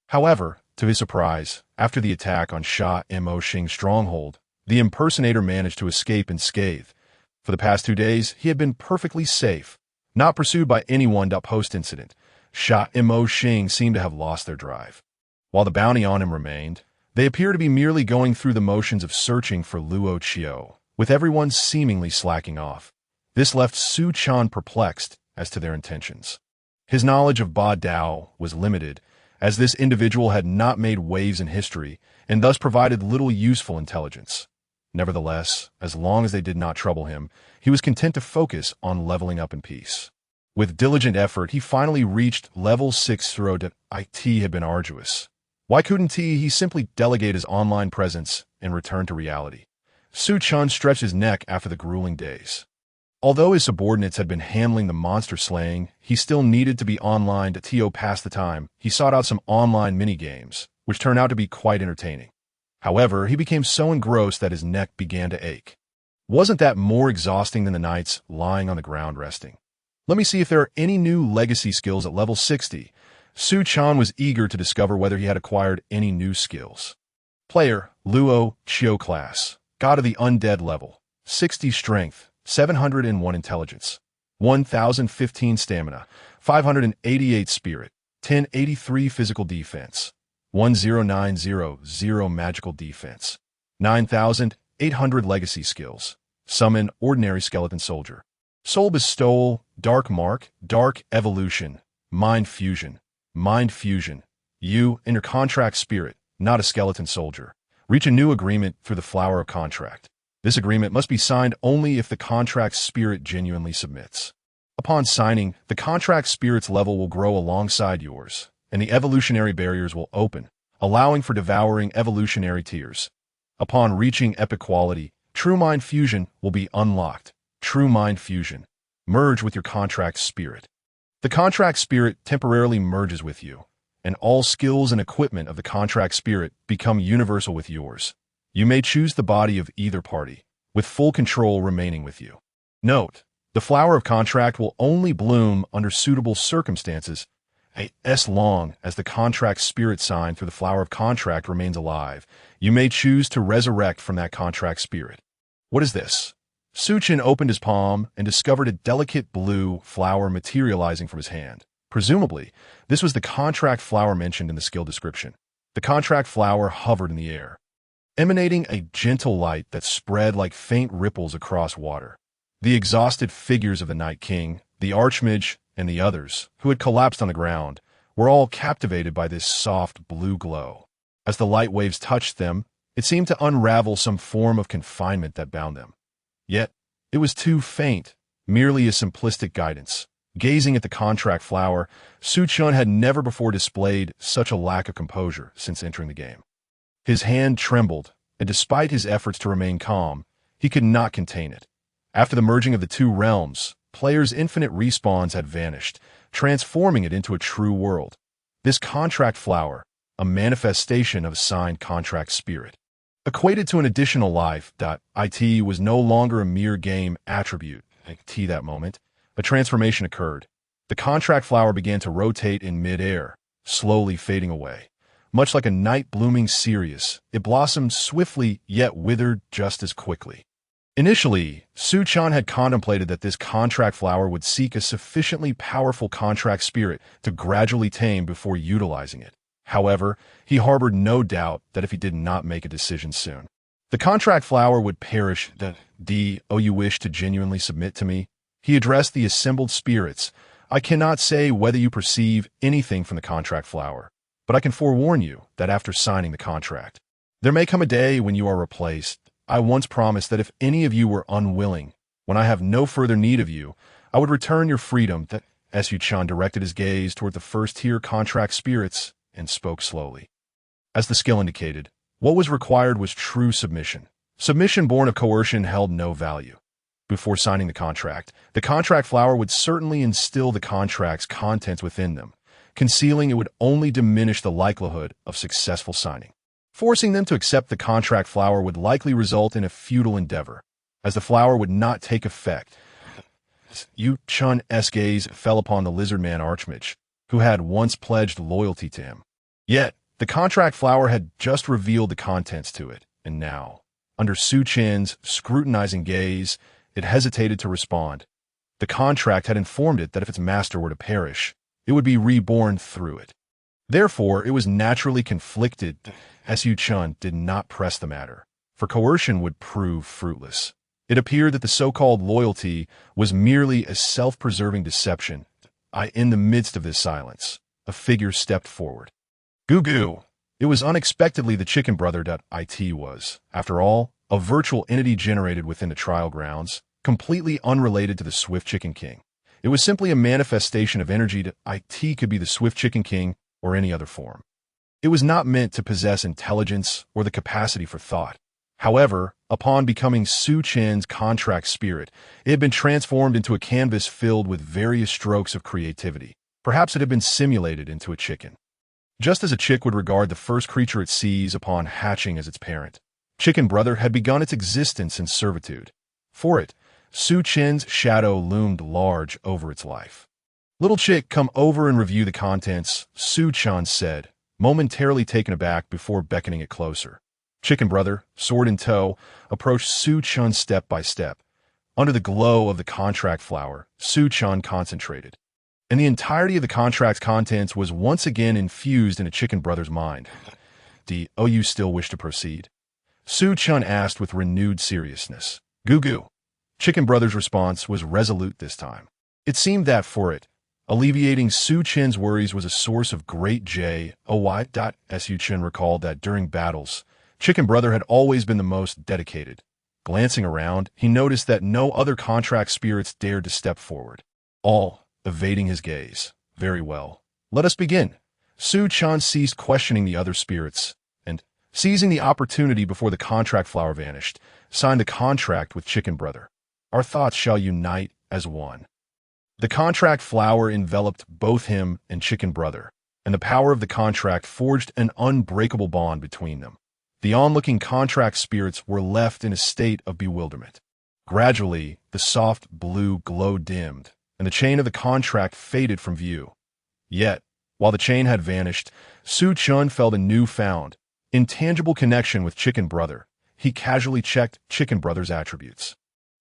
However, to his surprise, after the attack on Sha Mo Xing's stronghold, the impersonator managed to escape unscathed. For the past 2 days, he had been perfectly safe, not pursued by anyone. Post-incident, Sha Mo Xing seemed to have lost their drive. While the bounty on him remained, they appear to be merely going through the motions of searching for Luo Qiu, with everyone seemingly slacking off. This left Su Chen perplexed as to their intentions. His knowledge of Ba Dao was limited, as this individual had not made waves in history and thus provided little useful intelligence. Nevertheless, as long as they did not trouble him, he was content to focus on leveling up in peace. With diligent effort, he finally reached level 6 through that IT had been arduous. Why couldn't he simply delegate his online presence and return to reality? Su Chen stretched his neck after the grueling days. Although his subordinates had been handling the monster slaying, he still needed to be online to pass the time. He sought out some online mini-games, which turned out to be quite entertaining. However, he became so engrossed that his neck began to ache. Wasn't that more exhausting than the nights lying on the ground resting? Let me see if there are any new legacy skills at level 60. Su Chen was eager to discover whether he had acquired any new skills. Player, Luo Qiu class, God of the Undead level, 60 strength, 701 intelligence, 1015 stamina, 588 spirit, 1083 physical defense, 10900 magical defense, 9800 legacy skills, summon ordinary skeleton soldier, soul bestowal, dark mark, dark evolution, mind fusion, you and your contract spirit, not a skeleton soldier. Reach a new agreement through the flower of contract. This agreement must be signed only if the contract spirit genuinely submits. Upon signing, the contract spirit's level will grow alongside yours, and the evolutionary barriers will open, allowing for devouring evolutionary tiers. Upon reaching epic quality, true mind fusion will be unlocked. True mind fusion. Merge with your contract spirit. The contract spirit temporarily merges with you, and all skills and equipment of the contract spirit become universal with yours. You may choose the body of either party, with full control remaining with you. Note, the flower of contract will only bloom under suitable circumstances, as long as the contract spirit sign through the flower of contract remains alive. You may choose to resurrect from that contract spirit. What is this? Su Chen opened his palm and discovered a delicate blue flower materializing from his hand. Presumably, this was the contract flower mentioned in the skill description. The contract flower hovered in the air, emanating a gentle light that spread like faint ripples across water. The exhausted figures of the Night King, the Archmage, and the others, who had collapsed on the ground, were all captivated by this soft blue glow. As the light waves touched them, it seemed to unravel some form of confinement that bound them. Yet, it was too faint, merely a simplistic guidance. Gazing at the contract flower, Su Chen had never before displayed such a lack of composure since entering the game. His hand trembled, and despite his efforts to remain calm, he could not contain it. After the merging of the two realms, players' infinite respawns had vanished, transforming it into a true world. This contract flower, a manifestation of a signed contract spirit, equated to an additional life. It was no longer a mere game attribute. That moment, a transformation occurred. The contract flower began to rotate in mid-air, slowly fading away. Much like a night blooming cereus, it blossomed swiftly yet withered just as quickly. Initially, Chen had contemplated that this contract flower would seek a sufficiently powerful contract spirit to gradually tame before utilizing it. However, he harbored no doubt that if he did not make a decision soon, the contract flower would perish. You wish to genuinely submit to me? He addressed the assembled spirits. I cannot say whether you perceive anything from the contract flower, but I can forewarn you that after signing the contract, there may come a day when you are replaced. I once promised that if any of you were unwilling, when I have no further need of you, I would return your freedom. That Chen directed his gaze toward the first-tier contract spirits and spoke slowly. As the skill indicated, what was required was true submission. Submission born of coercion held no value. Before signing the contract flower would certainly instill the contract's contents within them. Concealing it would only diminish the likelihood of successful signing. Forcing them to accept the contract flower would likely result in a futile endeavor, as the flower would not take effect. Chen's gaze fell upon the lizard-man Archmage, who had once pledged loyalty to him. Yet, the contract flower had just revealed the contents to it, and now, under Chen's scrutinizing gaze, it hesitated to respond. The contract had informed it that if its master were to perish, it would be reborn through it. Therefore, it was naturally conflicted. Chen did not press the matter, for coercion would prove fruitless. It appeared that the so-called loyalty was merely a self-preserving deception. In the midst of this silence, a figure stepped forward. Goo. It was unexpectedly the chicken brother. It was, after all, a virtual entity generated within the trial grounds, completely unrelated to the Swift Chicken King. It was simply a manifestation of energy. It could be the Swift Chicken King or any other form. It was not meant to possess intelligence or the capacity for thought. However, upon becoming Chen's contract spirit, it had been transformed into a canvas filled with various strokes of creativity. Perhaps it had been simulated into a chicken. Just as a chick would regard the first creature it sees upon hatching as its parent, Chicken Brother had begun its existence in servitude. For it, Chen's shadow loomed large over its life. Little chick, come over and review the contents, Chen said, momentarily taken aback before beckoning it closer. Chicken Brother, sword in tow, approached Chen step by step. Under the glow of the contract flower, Chen concentrated, and the entirety of the contract's contents was once again infused into Chicken Brother's mind. You still wish to proceed? Chen asked with renewed seriousness. Goo. Chicken Brother's response was resolute this time. It seemed that for it, alleviating Chen's worries was a source of great joy. Chen recalled that during battles, Chicken Brother had always been the most dedicated. Glancing around, he noticed that no other contract spirits dared to step forward, all evading his gaze. Very well. Let us begin. Chen ceased questioning the other spirits, and, seizing the opportunity before the contract flower vanished, signed the contract with Chicken Brother. Our thoughts shall unite as one. The contract flower enveloped both him and Chicken Brother, and the power of the contract forged an unbreakable bond between them. The onlooking contract spirits were left in a state of bewilderment. Gradually, the soft blue glow dimmed, and the chain of the contract faded from view. Yet, while the chain had vanished, Chen felt a newfound, intangible connection with Chicken Brother. He casually checked Chicken Brother's attributes.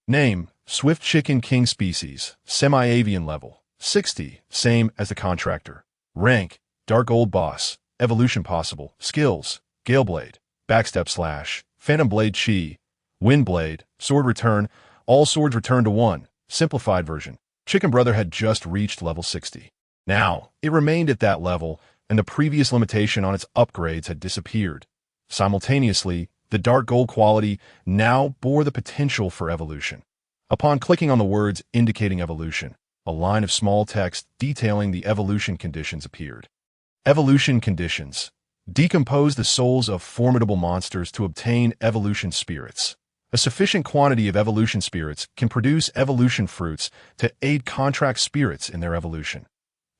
Name, Swift Chicken King species, semi-avian level, 60, same as the contractor. Rank, Dark Old Boss, evolution possible. Skills, Galeblade, Backstep / Phantom Blade Chi, Wind Blade, Sword Return, all swords return to 1, simplified version. Chicken Brother had just reached level 60. Now, it remained at that level, and the previous limitation on its upgrades had disappeared. Simultaneously, the dark gold quality now bore the potential for evolution. Upon clicking on the words indicating evolution, a line of small text detailing the evolution conditions appeared. Evolution conditions. Decompose the souls of formidable monsters to obtain evolution spirits. A sufficient quantity of evolution spirits can produce evolution fruits to aid contract spirits in their evolution.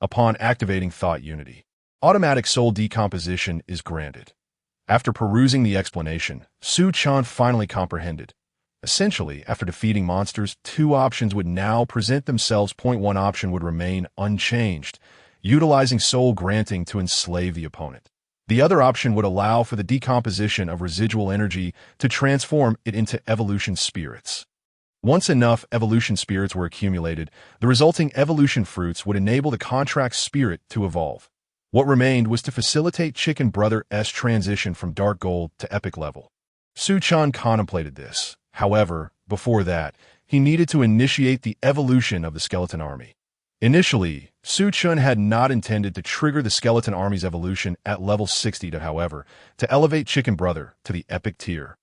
Upon activating Thought Unity, automatic soul decomposition is granted. After perusing the explanation, Chen finally comprehended. Essentially, after defeating monsters, 2 options would now present themselves. Point 1 option would remain unchanged, utilizing soul granting to enslave the opponent. The other option would allow for the decomposition of residual energy to transform it into evolution spirits. Once enough evolution spirits were accumulated, the resulting evolution fruits would enable the contract spirit to evolve. What remained was to facilitate Chicken Brother's transition from Dark Gold to Epic level. Su Chen contemplated this. However, before that, he needed to initiate the evolution of the skeleton army. Initially, Su Chen had not intended to trigger the skeleton army's evolution at level 60 to elevate Chicken Brother to the epic tier.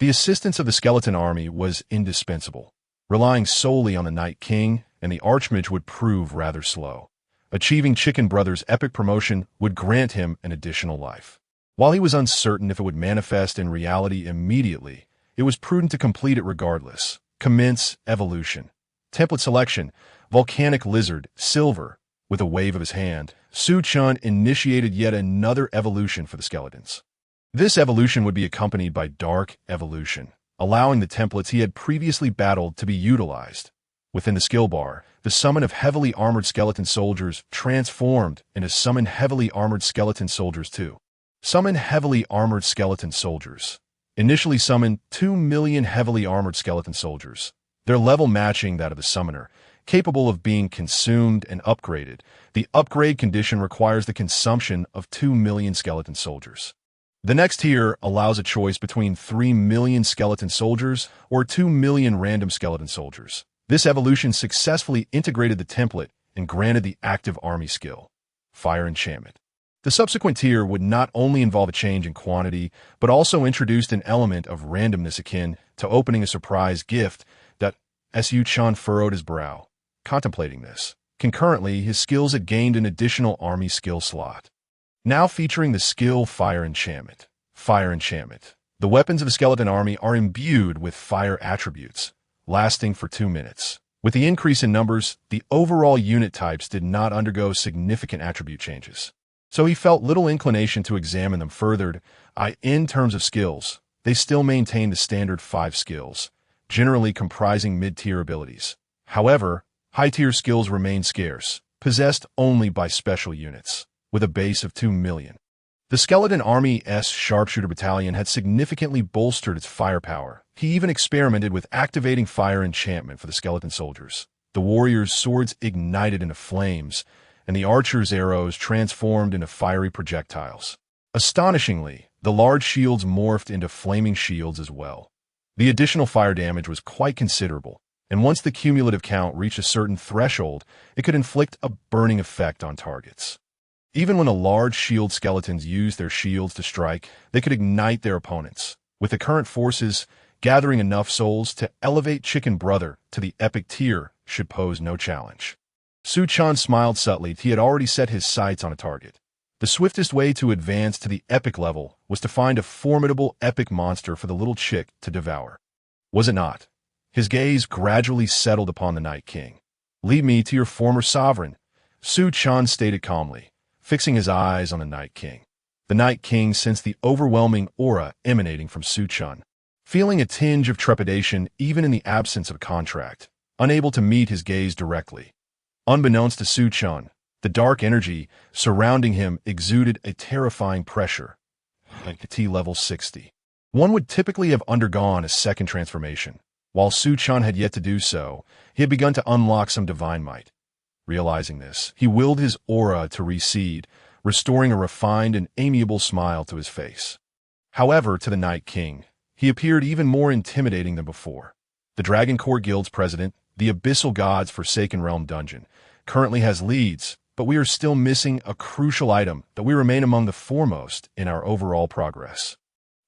The assistance of the skeleton army was indispensable. Relying solely on the Night King and the Archmage would prove rather slow. Achieving Chicken Brother's epic promotion would grant him an additional life. While he was uncertain if it would manifest in reality immediately, it was prudent to complete it regardless. Commence evolution. Template selection. Volcanic Lizard, Silver. With a wave of his hand, Su Chen initiated yet another evolution for the skeletons. This evolution would be accompanied by Dark Evolution, allowing the templates he had previously battled to be utilized. Within the skill bar, the summon of heavily armored skeleton soldiers transformed into summon heavily armored skeleton soldiers 2. Summon heavily armored skeleton soldiers. Initially summon 2 million heavily armored skeleton soldiers, their level matching that of the summoner, capable of being consumed and upgraded. The upgrade condition requires the consumption of 2 million skeleton soldiers. The next tier allows a choice between 3 million skeleton soldiers or 2 million random skeleton soldiers. This evolution successfully integrated the template and granted the active army skill, Fire Enchantment. The subsequent tier would not only involve a change in quantity, but also introduced an element of randomness akin to opening a surprise gift. Su Chen furrowed his brow, contemplating this. Concurrently, his skills had gained an additional army skill slot. Now featuring the skill Fire Enchantment. Fire Enchantment. The weapons of the skeleton army are imbued with fire attributes, lasting for 2 minutes. With the increase in numbers, the overall unit types did not undergo significant attribute changes. So he felt little inclination to examine them further. In terms of skills, they still maintained the standard 5 skills, generally comprising mid-tier abilities. However, high-tier skills remained scarce, possessed only by special units, with a base of 2 million. The Skeleton Army's Sharpshooter Battalion had significantly bolstered its firepower. He even experimented with activating Fire Enchantment for the skeleton soldiers. The warriors' swords ignited into flames, and the archers' arrows transformed into fiery projectiles. Astonishingly, the large shields morphed into flaming shields as well. The additional fire damage was quite considerable, and once the cumulative count reached a certain threshold, it could inflict a burning effect on targets. Even when the large shield skeletons used their shields to strike, they could ignite their opponents. With the current forces, gathering enough souls to elevate Chicken Brother to the epic tier should pose no challenge. Su Chen smiled subtly. He had already set his sights on a target. The swiftest way to advance to the epic level was to find a formidable epic monster for the little chick to devour. Was it not? His gaze gradually settled upon the Night King. "Lead me to your former sovereign," Su Chen stated calmly, fixing his eyes on the Night King. The Night King sensed the overwhelming aura emanating from Su Chen, feeling a tinge of trepidation even in the absence of a contract, unable to meet his gaze directly. Unbeknownst to Su Chen, the dark energy surrounding him exuded a terrifying pressure. At T level 60. One would typically have undergone a second transformation. While Su Chen had yet to do so, he had begun to unlock some divine might. Realizing this, he willed his aura to recede, restoring a refined and amiable smile to his face. However, to the Night King, he appeared even more intimidating than before. The Dragon Court Guild's president, the Abyssal God's Forsaken Realm dungeon, currently has leads, but we are still missing a crucial item that we remain among the foremost in our overall progress.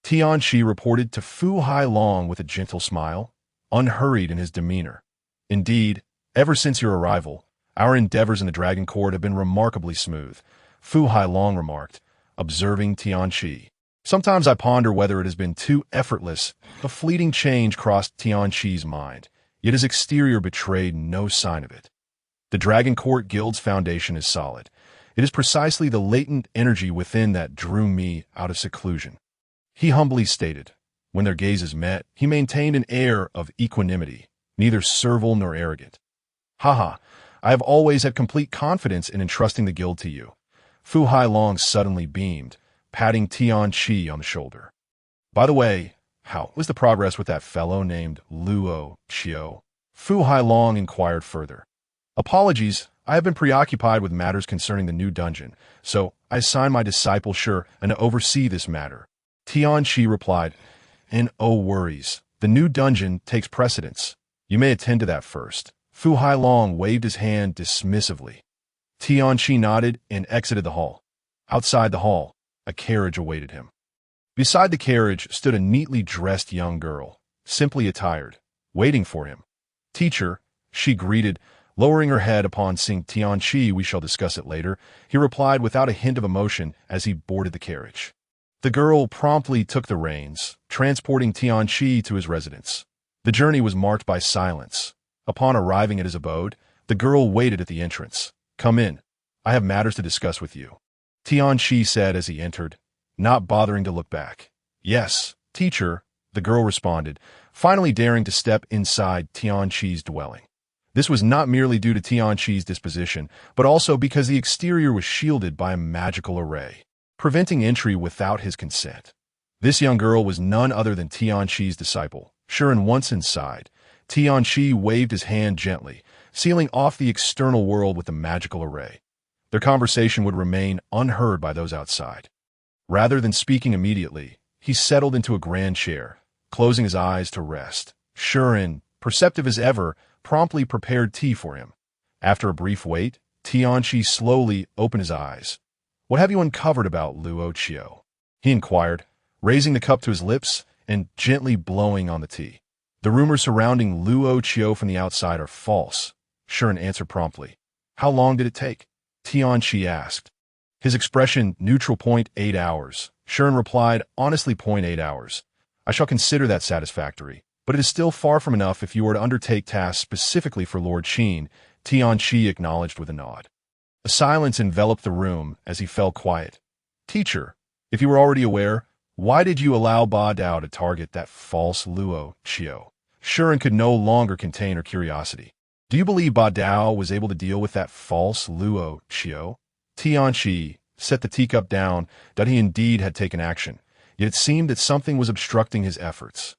Tianqi reported to Fu Hailong with a gentle smile, unhurried in his demeanor. Indeed, ever since your arrival, our endeavors in the Dragon Court have been remarkably smooth, Fu Hailong remarked, observing Tianqi. Sometimes I ponder whether it has been too effortless. A fleeting change crossed Tianqi's mind, yet his exterior betrayed no sign of it. The Dragon Court Guild's foundation is solid. It is precisely the latent energy within that drew me out of seclusion. He humbly stated. When their gazes met, he maintained an air of equanimity, neither servile nor arrogant. Haha, I have always had complete confidence in entrusting the guild to you. Fu Hailong suddenly beamed, patting Tianqi on the shoulder. By the way, how was the progress with that fellow named Luo Qiu? Fu Hailong inquired further. Apologies, I have been preoccupied with matters concerning the new dungeon, so I assigned my disciple Shi and to oversee this matter. Tianqi replied, and oh worries, the new dungeon takes precedence. You may attend to that first. Fu Hailong waved his hand dismissively. Tianqi nodded and exited the hall. Outside the hall, a carriage awaited him. Beside the carriage stood a neatly dressed young girl, simply attired, waiting for him. Teacher, she greeted, lowering her head upon seeing Tianqi. We shall discuss it later, he replied without a hint of emotion as he boarded the carriage. The girl promptly took the reins, transporting Tianqi to his residence. The journey was marked by silence. Upon arriving at his abode, the girl waited at the entrance. Come in. I have matters to discuss with you, Tianqi said as he entered, not bothering to look back. Yes, teacher, the girl responded, finally daring to step inside Tianqi's dwelling. This was not merely due to Tianqi's disposition, but also because the exterior was shielded by a magical array, preventing entry without his consent. This young girl was none other than Tianqi's disciple. Sure, and once inside, Tianqi waved his hand gently, sealing off the external world with the magical array. Their conversation would remain unheard by those outside. Rather than speaking immediately, he settled into a grand chair, closing his eyes to rest. Shuren, perceptive as ever, promptly prepared tea for him. After a brief wait, Tianqi slowly opened his eyes. What have you uncovered about Luo Qiu? He inquired, raising the cup to his lips and gently blowing on the tea. The rumors surrounding Luo Qiu from the outside are false, Shuren answered promptly. How long did it take? Tianqi asked. His expression, neutral. 0.8 hours. Shuren replied, honestly 0.8 hours. I shall consider that satisfactory, but it is still far from enough if you were to undertake tasks specifically for Lord Chen, Tianqi acknowledged with a nod. A silence enveloped the room as he fell quiet. Teacher, if you were already aware, why did you allow Ba Dao to target that false Luo Qiu? Shuren could no longer contain her curiosity. Do you believe Ba Dao was able to deal with that false Luo Qiu? Tianqi set the teacup down, that he indeed had taken action, yet it seemed that something was obstructing his efforts,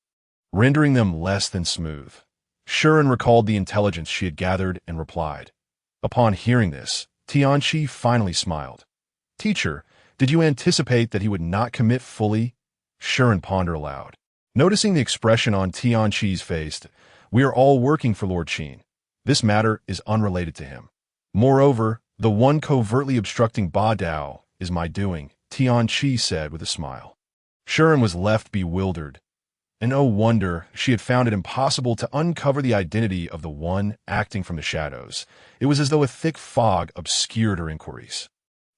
rendering them less than smooth. Shuren recalled the intelligence she had gathered and replied. Upon hearing this, Tianqi finally smiled. Teacher, did you anticipate that he would not commit fully? Shuren pondered aloud. Noticing the expression on Tianqi's face, we are all working for Lord Chen. This matter is unrelated to him. Moreover, the one covertly obstructing Ba Dao is my doing, Tianqi said with a smile. Shuren was left bewildered. And no wonder she had found it impossible to uncover the identity of the one acting from the shadows. It was as though a thick fog obscured her inquiries.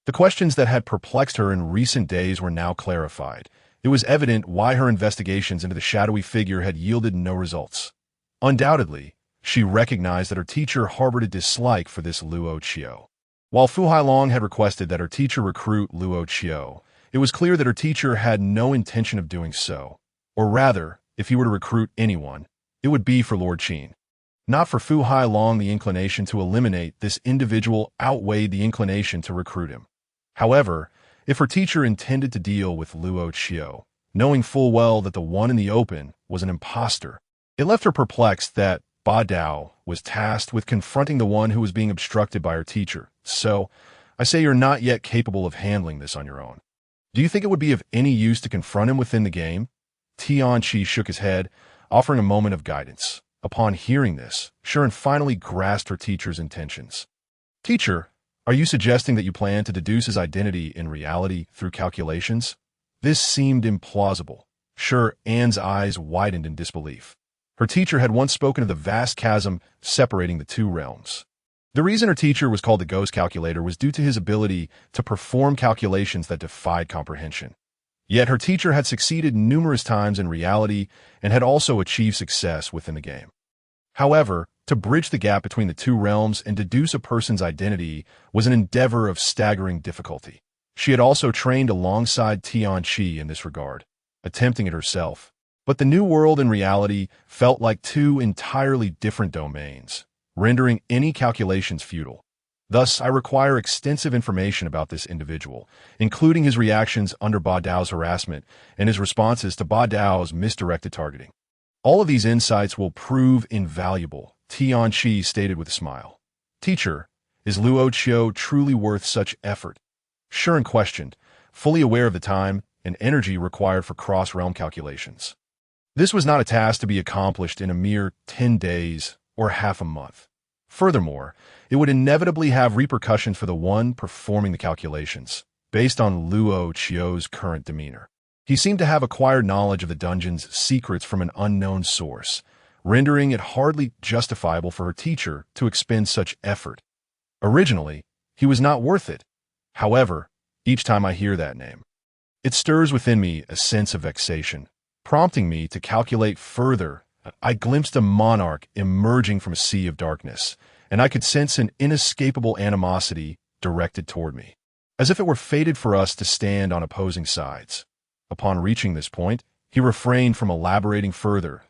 The questions that had perplexed her in recent days were now clarified. It was evident why her investigations into the shadowy figure had yielded no results. Undoubtedly, she recognized that her teacher harbored a dislike for this Luo Qiu. While Fu Hailong had requested that her teacher recruit Luo Qiu, it was clear that her teacher had no intention of doing so. Or rather, if he were to recruit anyone, it would be for Lord Chen. Not for Fu Hailong, the inclination to eliminate this individual outweighed the inclination to recruit him. However, if her teacher intended to deal with Luo Qiu, knowing full well that the one in the open was an impostor, it left her perplexed that Ba Dao was tasked with confronting the one who was being obstructed by her teacher. So, I say you're not yet capable of handling this on your own. Do you think it would be of any use to confront him within the game? Tianqi shook his head, offering a moment of guidance. Upon hearing this, Shuren finally grasped her teacher's intentions. Teacher, are you suggesting that you plan to deduce his identity in reality through calculations? This seemed implausible. Anne's eyes widened in disbelief. Her teacher had once spoken of the vast chasm separating the two realms. The reason her teacher was called the Ghost Calculator was due to his ability to perform calculations that defied comprehension. Yet her teacher had succeeded numerous times in reality and had also achieved success within the game. However, to bridge the gap between the two realms and deduce a person's identity was an endeavor of staggering difficulty. She had also trained alongside Tianqi in this regard, attempting it herself. But the new world and reality felt like two entirely different domains, rendering any calculations futile. Thus, I require extensive information about this individual, including his reactions under Ba Dao's harassment and his responses to Ba Dao's misdirected targeting. All of these insights will prove invaluable, Tianqi stated with a smile. Teacher, is Luo Qiu truly worth such effort? Shuren questioned, fully aware of the time and energy required for cross-realm calculations. This was not a task to be accomplished in a mere 10 days or half a month. Furthermore, it would inevitably have repercussions for the one performing the calculations, based on Luo Qiu's current demeanor. He seemed to have acquired knowledge of the dungeon's secrets from an unknown source, rendering it hardly justifiable for her teacher to expend such effort. Originally, he was not worth it. However, each time I hear that name, it stirs within me a sense of vexation, prompting me to calculate further. I glimpsed a monarch emerging from a sea of darkness, and I could sense an inescapable animosity directed toward me, as if it were fated for us to stand on opposing sides. Upon reaching this point, he refrained from elaborating further.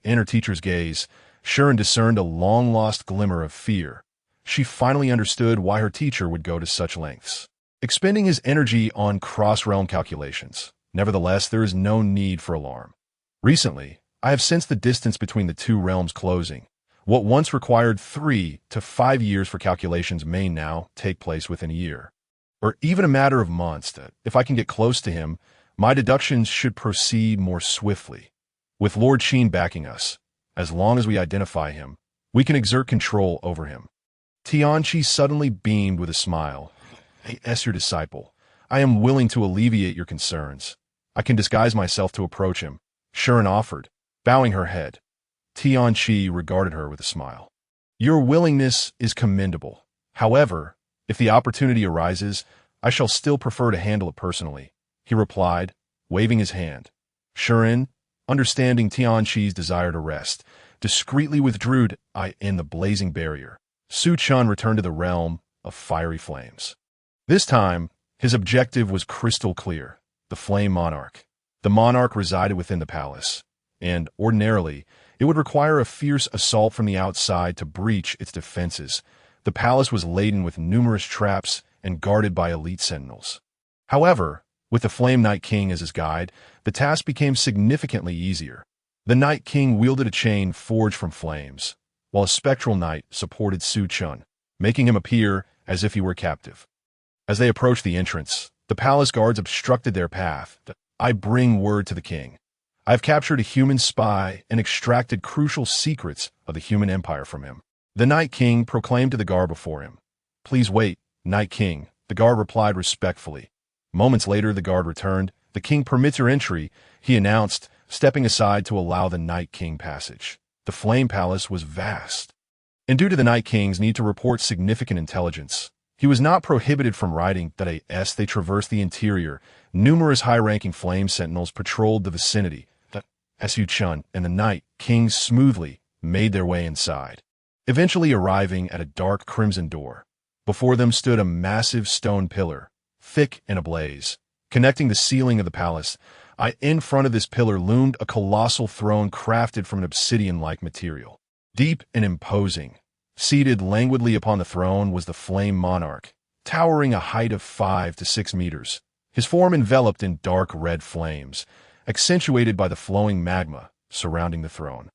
In her teacher's gaze, Shuren discerned a long-lost glimmer of fear. She finally understood why her teacher would go to such lengths, expending his energy on cross-realm calculations. Nevertheless, there is no need for alarm. Recently, I have sensed the distance between the two realms closing. What once required 3 to 5 years for calculations may now take place within a year, or even a matter of months. If I can get close to him, my deductions should proceed more swiftly. With Lord Chen backing us, as long as we identify him, we can exert control over him. Tianqi suddenly beamed with a smile. Hey, your disciple, I am willing to alleviate your concerns. I can disguise myself to approach him, Shuren offered, bowing her head. Tianqi regarded her with a smile. Your willingness is commendable. However, if the opportunity arises, I shall still prefer to handle it personally, he replied, waving his hand. Shuren, understanding Tianqi's desire to rest, discreetly withdrew in the blazing barrier. Su Chen returned to the realm of fiery flames. This time, his objective was crystal clear, the Flame Monarch. The monarch resided within the palace, and, ordinarily, it would require a fierce assault from the outside to breach its defenses. The palace was laden with numerous traps and guarded by elite sentinels. However, with the Flame Night King as his guide, the task became significantly easier. The Night King wielded a chain forged from flames, while a spectral knight supported Su Chen, making him appear as if he were captive. As they approached the entrance, the palace guards obstructed their path. I bring word to the king. I have captured a human spy and extracted crucial secrets of the human empire from him. The Night King proclaimed to the guard before him. Please wait, Night King, the guard replied respectfully. Moments later, the guard returned. The king permits your entry, he announced, stepping aside to allow the Night King passage. The Flame Palace was vast, and due to the Night King's need to report significant intelligence, he was not prohibited from writing that as they traversed the interior, numerous high-ranking Flame Sentinels patrolled the vicinity. Su Chen and the Night King smoothly made their way inside, eventually arriving at a dark crimson door. Before them stood a massive stone pillar, thick and ablaze, connecting the ceiling of the palace. In front of this pillar loomed a colossal throne crafted from an obsidian-like material. Deep and imposing, seated languidly upon the throne was the Flame Monarch, towering a height of 5 to 6 meters, his form enveloped in dark red flames, accentuated by the flowing magma surrounding the throne,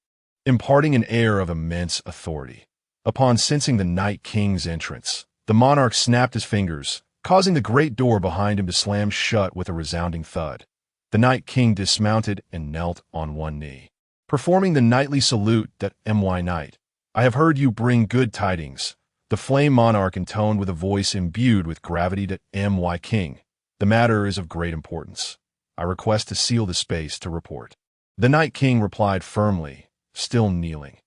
imparting an air of immense authority. Upon sensing the Night King's entrance, the monarch snapped his fingers, causing the great door behind him to slam shut with a resounding thud. The Night King dismounted and knelt on one knee, performing the knightly salute that "My Knight, I have heard you bring good tidings." The Flame Monarch intoned with a voice imbued with gravity that "My King, the matter is of great importance. I request to seal the space to report." The Night King replied firmly, still kneeling.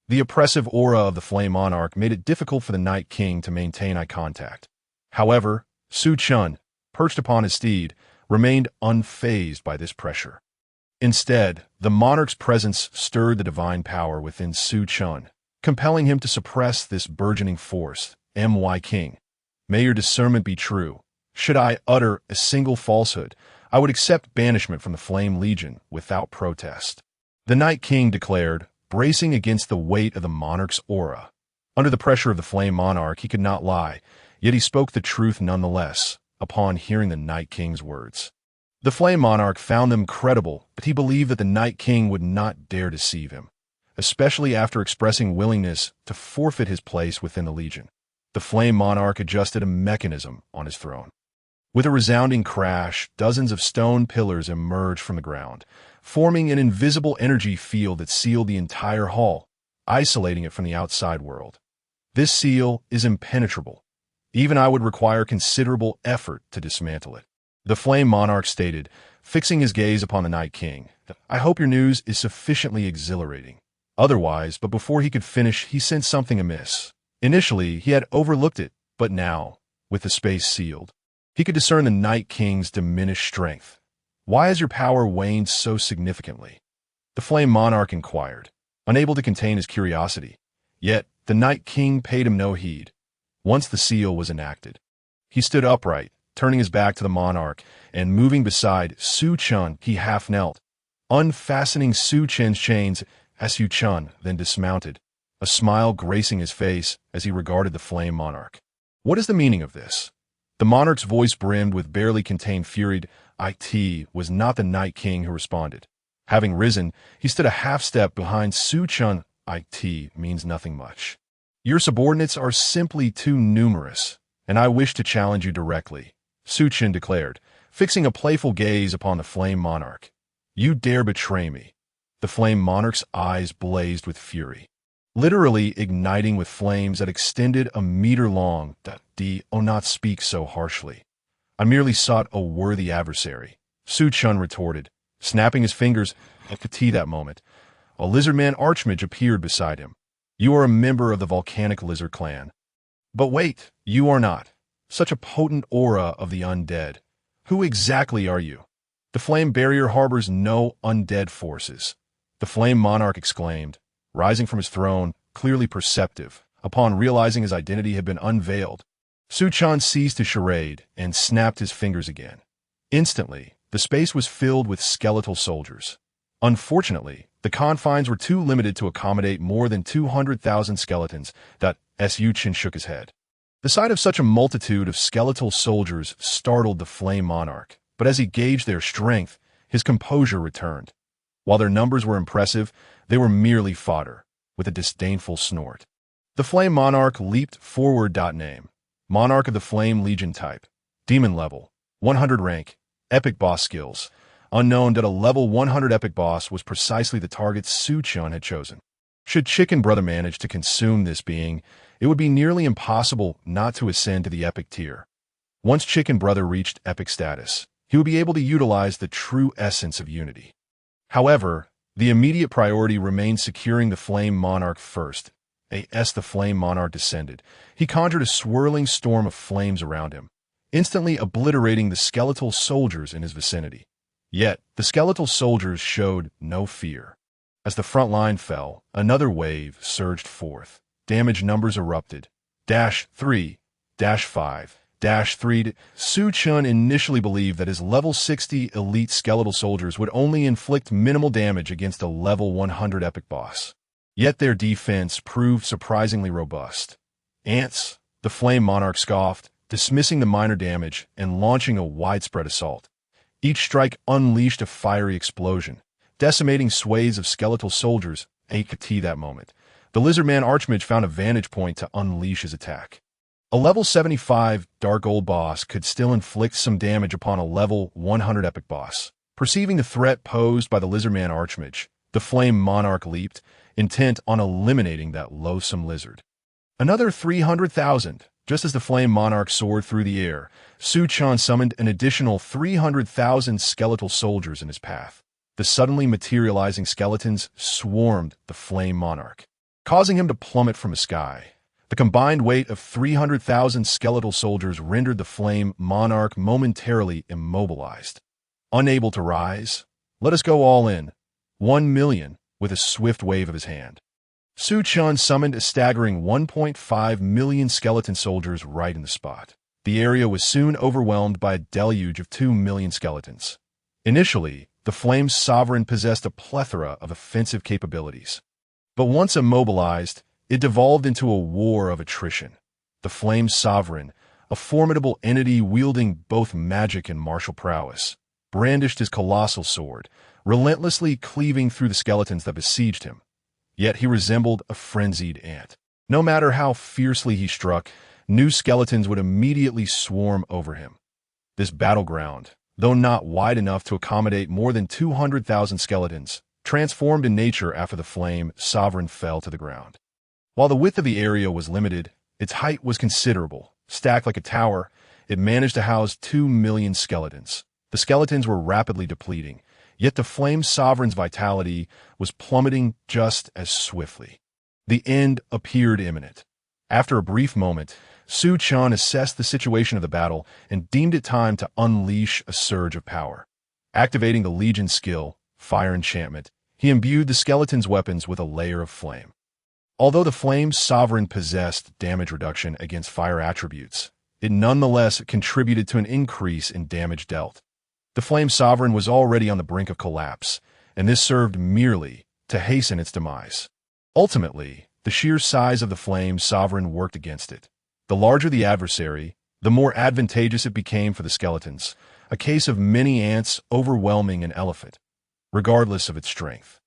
The oppressive aura of the Flame Monarch made it difficult for the Night King to maintain eye contact. However, Su Chen, perched upon his steed, remained unfazed by this pressure. Instead, the monarch's presence stirred the divine power within Su Chen, compelling him to suppress this burgeoning force. "My King, may your discernment be true. Should I utter a single falsehood, I would accept banishment from the Flame Legion without protest." The Night King declared, bracing against the weight of the monarch's aura. Under the pressure of the Flame Monarch, he could not lie, yet he spoke the truth nonetheless, upon hearing the Night King's words. The Flame Monarch found them credible, but he believed that the Night King would not dare deceive him, especially after expressing willingness to forfeit his place within the Legion. The Flame Monarch adjusted a mechanism on his throne. With a resounding crash, dozens of stone pillars emerged from the ground, forming an invisible energy field that sealed the entire hall, isolating it from the outside world. This seal is impenetrable. Even I would require considerable effort to dismantle it. The Flame Monarch stated, fixing his gaze upon the Night King, "I hope your news is sufficiently exhilarating." Otherwise, but before he could finish, he sensed something amiss. Initially, he had overlooked it, but now, with the space sealed, he could discern the Night King's diminished strength. "Why has your power waned so significantly?" The Flame Monarch inquired, unable to contain his curiosity. Yet, the Night King paid him no heed. Once the seal was enacted, he stood upright, turning his back to the monarch, and moving beside Su Chen, he half-knelt, unfastening Su Chen's chains as Su Chen then dismounted, a smile gracing his face as he regarded the Flame Monarch. "What is the meaning of this?" The monarch's voice brimmed with barely contained fury. It was not the Night King who responded. Having risen, he stood a half-step behind Su Chen. "It means nothing much. Your subordinates are simply too numerous, and I wish to challenge you directly," Su Chen declared, fixing a playful gaze upon the Flame Monarch. "You dare betray me?" The Flame Monarch's eyes blazed with fury, literally igniting with flames that extended a meter long. "Oh, not speak so harshly. I merely sought a worthy adversary," Su Chen retorted, snapping his fingers. At that moment, a lizardman Archmage appeared beside him. "You are a member of the volcanic lizard clan." "But wait, you are not. Such a potent aura of the undead. Who exactly are you?" "The flame barrier harbors no undead forces," the Flame Monarch exclaimed, rising from his throne, clearly perceptive, upon realizing his identity had been unveiled. Su Chen ceased his charade and snapped his fingers again. Instantly, the space was filled with skeletal soldiers. Unfortunately, the confines were too limited to accommodate more than 200,000 skeletons. Su Chen shook his head. The sight of such a multitude of skeletal soldiers startled the Flame Monarch, but as he gauged their strength, his composure returned. While their numbers were impressive, they were merely fodder, with a disdainful snort. The Flame Monarch leaped forward. Name: Monarch of the Flame Legion type. Demon level, 100 rank. Epic boss skills. Unknown that a level 100 epic boss was precisely the target Su Chen had chosen. Should Chicken Brother manage to consume this being, it would be nearly impossible not to ascend to the epic tier. Once Chicken Brother reached epic status, he would be able to utilize the true essence of unity. However, the immediate priority remained securing the Flame Monarch first. As the Flame Monarch descended, he conjured a swirling storm of flames around him, instantly obliterating the skeletal soldiers in his vicinity. Yet, the skeletal soldiers showed no fear. As the front line fell, another wave surged forth. Damage numbers erupted. -3, -5, -3. Su Chen initially believed that his level 60 elite skeletal soldiers would only inflict minimal damage against a level 100 epic boss. Yet their defense proved surprisingly robust. "Ants," the Flame Monarch scoffed, dismissing the minor damage and launching a widespread assault. Each strike unleashed a fiery explosion, decimating swathes of skeletal soldiers. At that moment, the Lizardman Archmage found a vantage point to unleash his attack. A level 75 Dark Old boss could still inflict some damage upon a level 100 epic boss. Perceiving the threat posed by the Lizardman Archmage, the Flame Monarch leaped, intent on eliminating that loathsome lizard. Another 300,000. Just as the Flame Monarch soared through the air, Su Chen summoned an additional 300,000 skeletal soldiers in his path. The suddenly materializing skeletons swarmed the Flame Monarch, causing him to plummet from the sky. The combined weight of 300,000 skeletal soldiers rendered the Flame Monarch momentarily immobilized. Unable to rise, "Let us go all in. 1 million, with a swift wave of his hand. Su Chen summoned a staggering 1.5 million skeleton soldiers right in the spot. The area was soon overwhelmed by a deluge of 2 million skeletons. Initially, the Flame's Sovereign possessed a plethora of offensive capabilities. But once immobilized, It devolved into a war of attrition. The Flame Sovereign, a formidable entity wielding both magic and martial prowess, brandished his colossal sword, relentlessly cleaving through the skeletons that besieged him. Yet he resembled a frenzied ant. No matter how fiercely he struck, new skeletons would immediately swarm over him. This battleground, though not wide enough to accommodate more than 200,000 skeletons, transformed in nature after the Flame Sovereign fell to the ground. While the width of the area was limited, its height was considerable. Stacked like a tower, it managed to house 2 million skeletons. The skeletons were rapidly depleting, yet the Flame Sovereign's vitality was plummeting just as swiftly. The end appeared imminent. After a brief moment, Chen assessed the situation of the battle and deemed it time to unleash a surge of power. Activating the Legion's skill, Fire Enchantment, he imbued the skeleton's weapons with a layer of flame. Although the Flame Sovereign possessed damage reduction against fire attributes, it nonetheless contributed to an increase in damage dealt. The Flame Sovereign was already on the brink of collapse, and this served merely to hasten its demise. Ultimately, the sheer size of the Flame Sovereign worked against it. The larger the adversary, the more advantageous it became for the skeletons, a case of many ants overwhelming an elephant, regardless of its strength.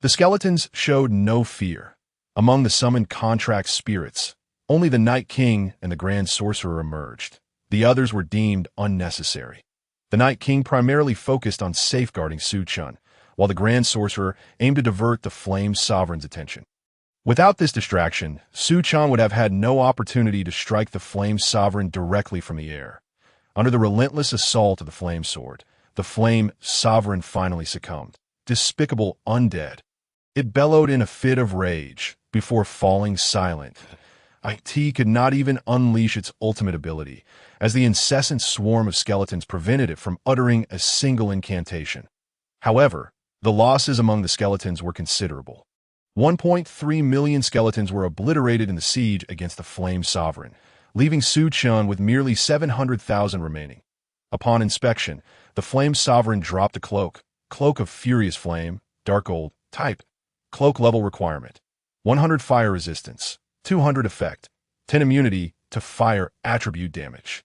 The skeletons showed no fear. Among the summoned contract spirits, only the Night King and the Grand Sorcerer emerged. The others were deemed unnecessary. The Night King primarily focused on safeguarding Chen, while the Grand Sorcerer aimed to divert the Flame Sovereign's attention. Without this distraction, Chen would have had no opportunity to strike the Flame Sovereign directly from the air. Under the relentless assault of the Flame Sword, the Flame Sovereign finally succumbed. Despicable undead. It bellowed in a fit of rage before falling silent. IT could not even unleash its ultimate ability, as the incessant swarm of skeletons prevented it from uttering a single incantation. However, the losses among the skeletons were considerable. 1.3 million skeletons were obliterated in the siege against the Flame Sovereign, leaving Chen with merely 700,000 remaining. Upon inspection, the Flame Sovereign dropped a cloak of Furious Flame, Dark Gold, type, cloak level requirement, 100 fire resistance, 200 effect, 10 immunity to fire attribute damage.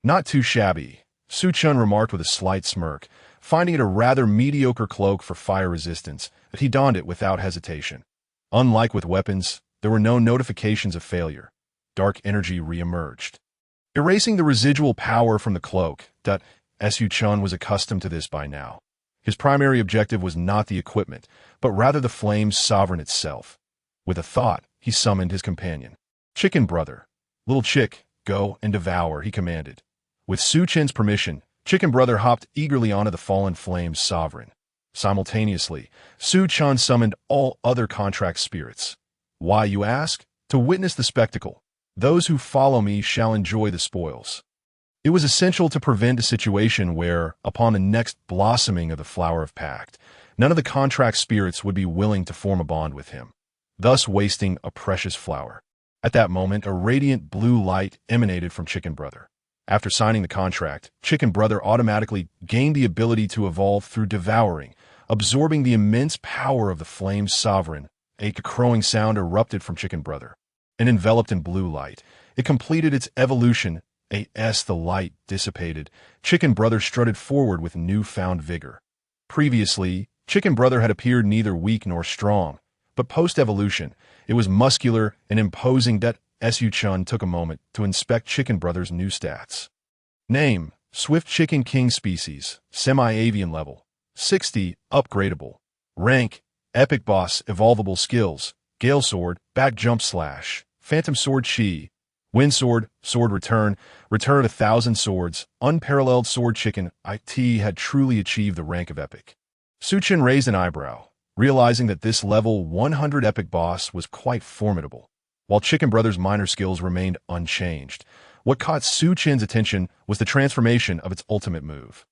Not too shabby, Chen remarked with a slight smirk, finding it a rather mediocre cloak for fire resistance, that he donned it without hesitation. Unlike with weapons, there were no notifications of failure. Dark energy re-emerged, erasing the residual power from the cloak. Chen was accustomed to this by now. His primary objective was not the equipment, but rather the Flame Sovereign itself. With a thought, he summoned his companion. Chicken Brother. Little Chick, go and devour, he commanded. With Chen's permission, Chicken Brother hopped eagerly onto the fallen Flame Sovereign. Simultaneously, Chen summoned all other contract spirits. Why, you ask? To witness the spectacle. Those who follow me shall enjoy the spoils. It was essential to prevent a situation where, upon the next blossoming of the Flower of Pact, none of the contract spirits would be willing to form a bond with him, thus wasting a precious flower. At that moment, a radiant blue light emanated from Chicken Brother. After signing the contract, Chicken Brother automatically gained the ability to evolve through devouring, absorbing the immense power of the Flame Sovereign. A crowing sound erupted from Chicken Brother. And enveloped in blue light, it completed its evolution. As the light dissipated, Chicken Brother strutted forward with newfound vigor. Previously, Chicken Brother had appeared neither weak nor strong, but post-evolution, it was muscular and imposing. Chen took a moment to inspect Chicken Brother's new stats. Name, Swift Chicken King Species, Semi-Avian Level, 60, Upgradable. Rank, Epic Boss, Evolvable Skills, Gale Sword, Back Jump Slash, Phantom Sword Chi, Wind Sword, Sword Return, Return 1,000 Swords, Unparalleled Sword. Chicken IT had truly achieved the rank of Epic. Chen raised an eyebrow, realizing that this level 100 Epic Boss was quite formidable. While Chicken Brother's minor skills remained unchanged, what caught Chen's attention was the transformation of its ultimate move.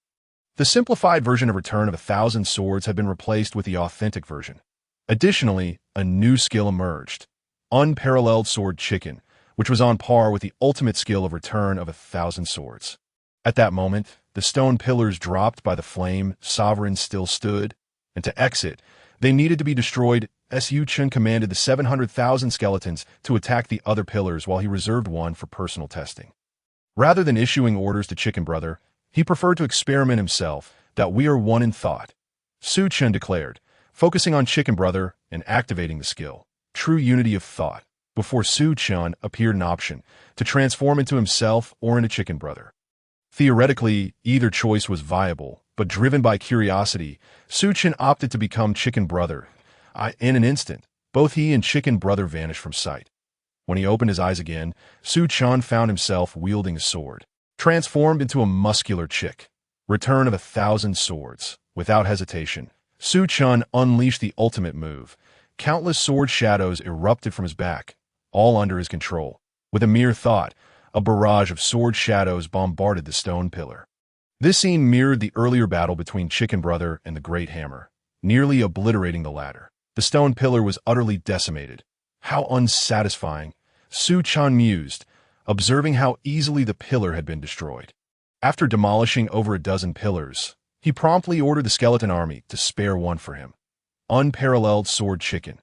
The simplified version of Return of 1,000 Swords had been replaced with the authentic version. Additionally, a new skill emerged, Unparalleled Sword. Chicken, which was on par with the ultimate skill of Return of 1,000 Swords. At that moment, the stone pillars dropped by the Flame Sovereign still stood, and to exit, they needed to be destroyed. Su Chen commanded the 700,000 skeletons to attack the other pillars while he reserved one for personal testing. Rather than issuing orders to Chicken Brother, he preferred to experiment himself. That we are one in thought, Su Chen declared, focusing on Chicken Brother and activating the skill, True Unity of Thought, before Su Chen appeared an option to transform into himself or into Chicken Brother. Theoretically, either choice was viable, but driven by curiosity, Su Chen opted to become Chicken Brother. In an instant, both he and Chicken Brother vanished from sight. When he opened his eyes again, Su Chen found himself wielding a sword, transformed into a muscular chick. Return of 1,000 swords. Without hesitation, Su Chen unleashed the ultimate move. Countless sword shadows erupted from his back, all under his control. With a mere thought, a barrage of sword shadows bombarded the stone pillar. This scene mirrored the earlier battle between Chicken Brother and the Great Hammer, nearly obliterating the latter. The stone pillar was utterly decimated. How unsatisfying, Su Chen mused, observing how easily the pillar had been destroyed. After demolishing over a dozen pillars, he promptly ordered the skeleton army to spare one for him. Unparalleled sword chicken.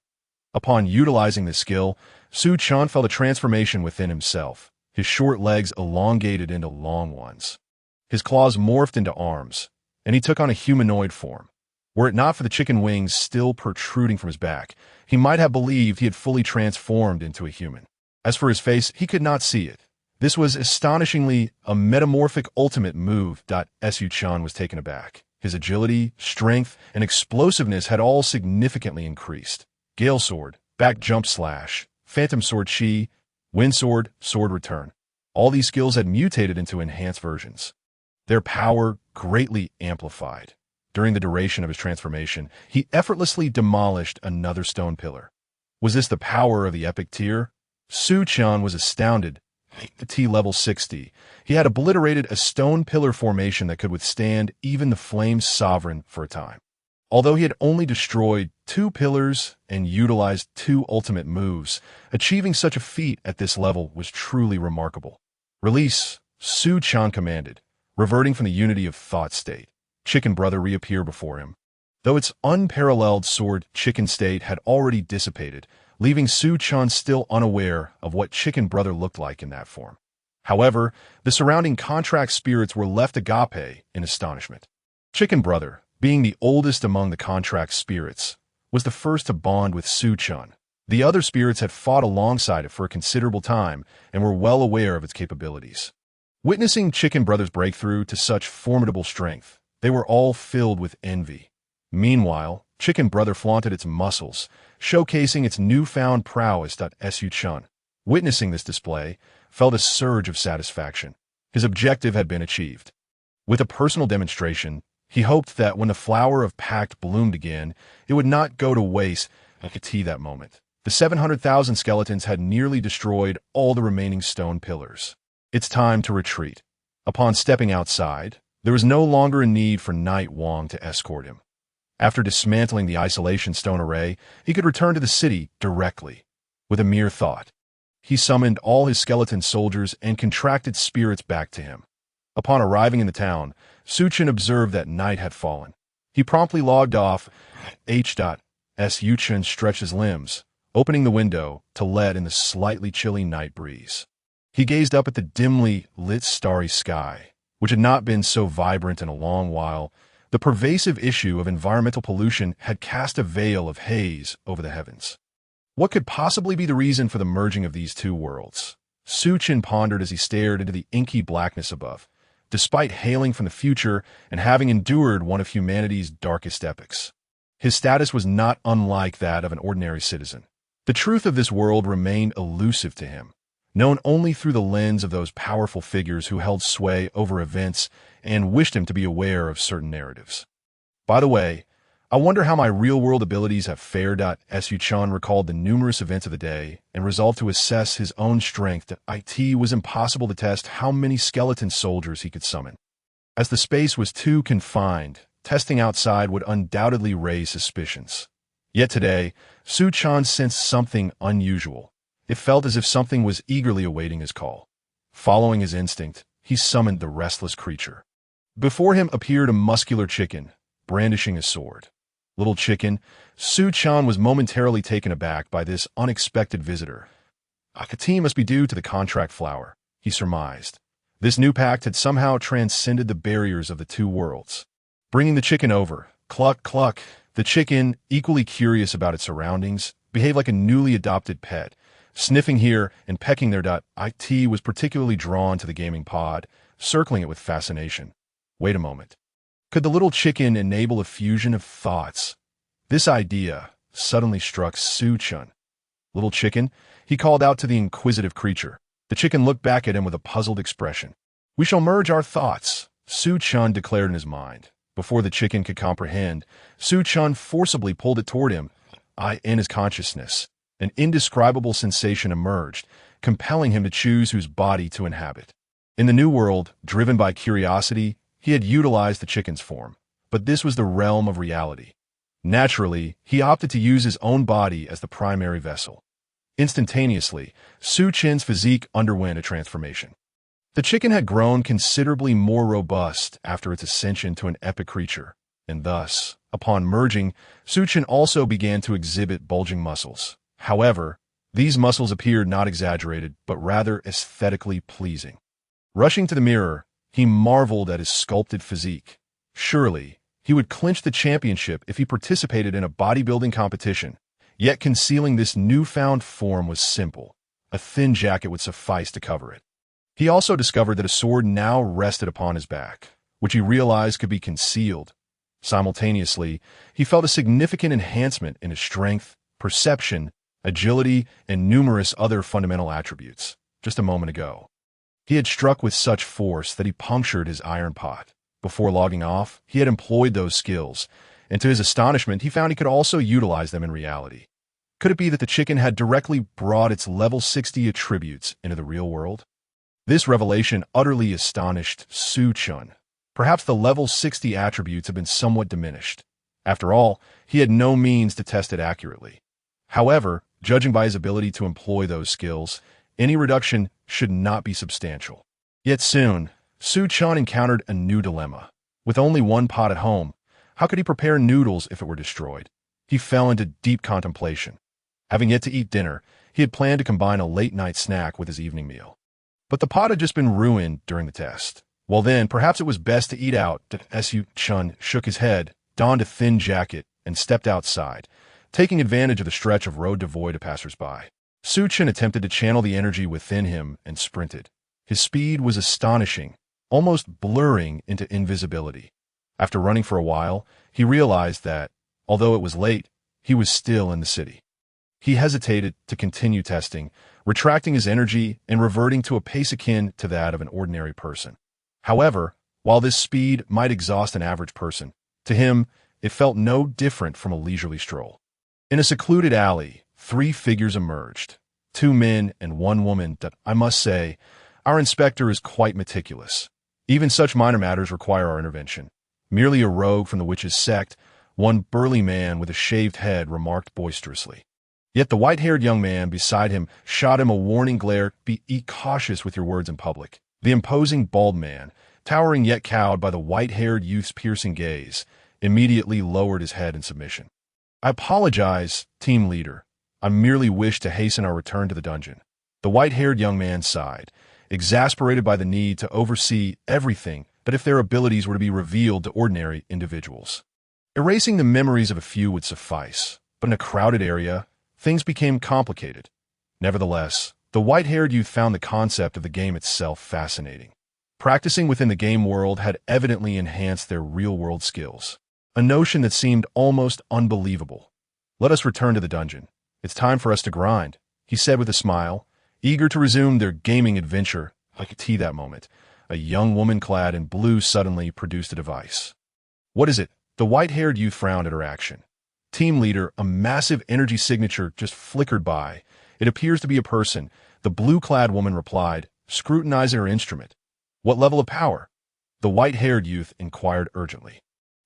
Upon utilizing this skill, Su Chen felt a transformation within himself. His short legs elongated into long ones. His claws morphed into arms, and he took on a humanoid form. Were it not for the chicken wings still protruding from his back, he might have believed he had fully transformed into a human. As for his face, he could not see it. This was astonishingly a metamorphic ultimate move. Su Chen was taken aback. His agility, strength, and explosiveness had all significantly increased. Gale Sword, Back Jump Slash, Phantom Sword Chi, Wind Sword, Sword Return. All these skills had mutated into enhanced versions. Their power greatly amplified. During the duration of his transformation, he effortlessly demolished another stone pillar. Was this the power of the epic tier? Su Chen was astounded. At T level 60, he had obliterated a stone pillar formation that could withstand even the Flame Sovereign for a time. Although he had only destroyed 2 pillars and utilized 2 ultimate moves, achieving such a feat at this level was truly remarkable. Release, Su Chen commanded, reverting from the unity of thought state. Chicken Brother reappeared before him. Though its unparalleled sword chicken state had already dissipated, leaving Su Chen still unaware of what Chicken Brother looked like in that form. However, the surrounding contract spirits were left agape in astonishment. Chicken Brother, being the oldest among the contract spirits, was the first to bond with Su Chen. The other spirits had fought alongside it for a considerable time and were well aware of its capabilities. Witnessing Chicken Brother's breakthrough to such formidable strength, they were all filled with envy. Meanwhile, Chicken Brother flaunted its muscles, showcasing its newfound prowess. Su Chen, witnessing this display, felt a surge of satisfaction. His objective had been achieved. With a personal demonstration, he hoped that when the flower of Pact bloomed again, it would not go to waste. I could see that moment. The 700,000 skeletons had nearly destroyed all the remaining stone pillars. It's time to retreat. Upon stepping outside, there was no longer a need for Knight Wong to escort him. After dismantling the isolation stone array, he could return to the city directly. With a mere thought, he summoned all his skeleton soldiers and contracted spirits back to him. Upon arriving in the town, Su Chen observed that night had fallen. He promptly logged off. Su Chen stretched his limbs, opening the window to let in the slightly chilly night breeze. He gazed up at the dimly lit starry sky, which had not been so vibrant in a long while. The pervasive issue of environmental pollution had cast a veil of haze over the heavens. What could possibly be the reason for the merging of these two worlds? Su Chen pondered as he stared into the inky blackness above. Despite hailing from the future and having endured one of humanity's darkest epochs, his status was not unlike that of an ordinary citizen. The truth of this world remained elusive to him, known only through the lens of those powerful figures who held sway over events and wished him to be aware of certain narratives. By the way, I wonder how my real-world abilities have fared. Su Chen recalled the numerous events of the day and resolved to assess his own strength. It was impossible to test how many skeleton soldiers he could summon. As the space was too confined, testing outside would undoubtedly raise suspicions. Yet today, Su Chen sensed something unusual. It felt as if something was eagerly awaiting his call. Following his instinct, he summoned the restless creature. Before him appeared a muscular chicken, brandishing a sword. Little chicken, Su-chan was momentarily taken aback by this unexpected visitor. Akati must be due to the contract flower, he surmised. This new pact had somehow transcended the barriers of the two worlds. Bringing the chicken over, cluck, cluck, the chicken, equally curious about its surroundings, behaved like a newly adopted pet. Sniffing here and pecking there. It was particularly drawn to the gaming pod, circling it with fascination. Wait a moment. Could the little chicken enable a fusion of thoughts? This idea suddenly struck Su-chan. Little chicken, he called out to the inquisitive creature. The chicken looked back at him with a puzzled expression. We shall merge our thoughts, Su-chan declared in his mind. Before the chicken could comprehend, Su-chan forcibly pulled it toward him. In his consciousness, an indescribable sensation emerged, compelling him to choose whose body to inhabit. In the new world, driven by curiosity, he had utilized the chicken's form, but this was the realm of reality. Naturally, he opted to use his own body as the primary vessel. Instantaneously, Su-chan's physique underwent a transformation. The chicken had grown considerably more robust after its ascension to an epic creature, and thus, upon merging, Su-chan also began to exhibit bulging muscles. However, these muscles appeared not exaggerated, but rather aesthetically pleasing. Rushing to the mirror, he marveled at his sculpted physique. Surely, he would clinch the championship if he participated in a bodybuilding competition. Yet concealing this newfound form was simple. A thin jacket would suffice to cover it. He also discovered that a sword now rested upon his back, which he realized could be concealed. Simultaneously, he felt a significant enhancement in his strength, perception, agility, and numerous other fundamental attributes. Just a moment ago, he had struck with such force that he punctured his iron pot. Before logging off, he had employed those skills, and to his astonishment, he found he could also utilize them in reality. Could it be that the chicken had directly brought its level 60 attributes into the real world? This revelation utterly astonished Su-chan. Perhaps the level 60 attributes had been somewhat diminished. After all, he had no means to test it accurately. However, judging by his ability to employ those skills, any reduction should not be substantial. Yet soon, Su-chan encountered a new dilemma. With only one pot at home, how could he prepare noodles if it were destroyed? He fell into deep contemplation. Having yet to eat dinner, he had planned to combine a late-night snack with his evening meal. But the pot had just been ruined during the test. Well then, perhaps it was best to eat out. Su-chan shook his head, donned a thin jacket, and stepped outside, taking advantage of the stretch of road devoid of passers-by. Su-chan attempted to channel the energy within him and sprinted. His speed was astonishing, almost blurring into invisibility. After running for a while, he realized that, although it was late, he was still in the city. He hesitated to continue testing, retracting his energy and reverting to a pace akin to that of an ordinary person. However, while this speed might exhaust an average person, to him, it felt no different from a leisurely stroll. In a secluded alley, 3 figures emerged, 2 men and 1 woman. I must say, our inspector is quite meticulous. Even such minor matters require our intervention. Merely a rogue from the witch's sect, one burly man with a shaved head remarked boisterously. Yet the white-haired young man beside him shot him a warning glare. Be cautious with your words in public. The imposing bald man, towering yet cowed by the white-haired youth's piercing gaze, immediately lowered his head in submission. I apologize, team leader. I merely wish to hasten our return to the dungeon. The white-haired young man sighed, exasperated by the need to oversee everything but if their abilities were to be revealed to ordinary individuals. Erasing the memories of a few would suffice, but in a crowded area, things became complicated. Nevertheless, the white-haired youth found the concept of the game itself fascinating. Practicing within the game world had evidently enhanced their real-world skills, a notion that seemed almost unbelievable. Let us return to the dungeon. It's time for us to grind, he said with a smile, eager to resume their gaming adventure. Like a tea that moment, a young woman clad in blue suddenly produced a device. What is it? The white-haired youth frowned at her action. Team leader, a massive energy signature just flickered by. It appears to be a person, the blue-clad woman replied, scrutinizing her instrument. What level of power? The white-haired youth inquired urgently.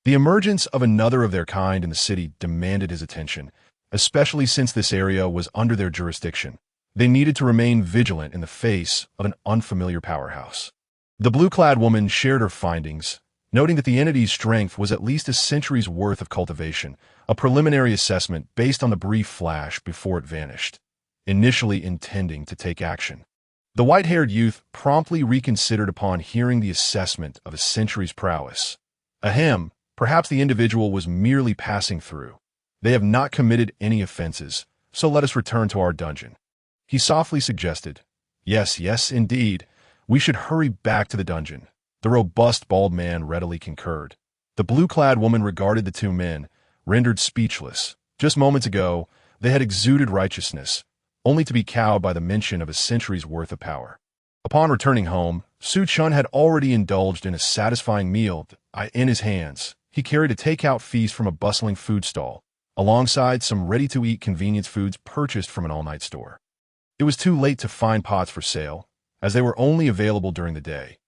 The emergence of another of their kind in the city demanded his attention, especially since this area was under their jurisdiction. They needed to remain vigilant in the face of an unfamiliar powerhouse. The blue-clad woman shared her findings, Noting that the entity's strength was at least a century's worth of cultivation, a preliminary assessment based on the brief flash before it vanished, initially intending to take action. The white-haired youth promptly reconsidered upon hearing the assessment of a century's prowess. Ahem, perhaps the individual was merely passing through. They have not committed any offenses, so let us return to our dungeon. He softly suggested. Yes, indeed. We should hurry back to the dungeon. The robust bald man readily concurred. The blue-clad woman regarded the two men, rendered speechless. Just moments ago, they had exuded righteousness, only to be cowed by the mention of a century's worth of power. Upon returning home, Chen had already indulged in a satisfying meal. In his hands, he carried a takeout feast from a bustling food stall, alongside some ready-to-eat convenience foods purchased from an all-night store. It was too late to find pots for sale, as they were only available during the day.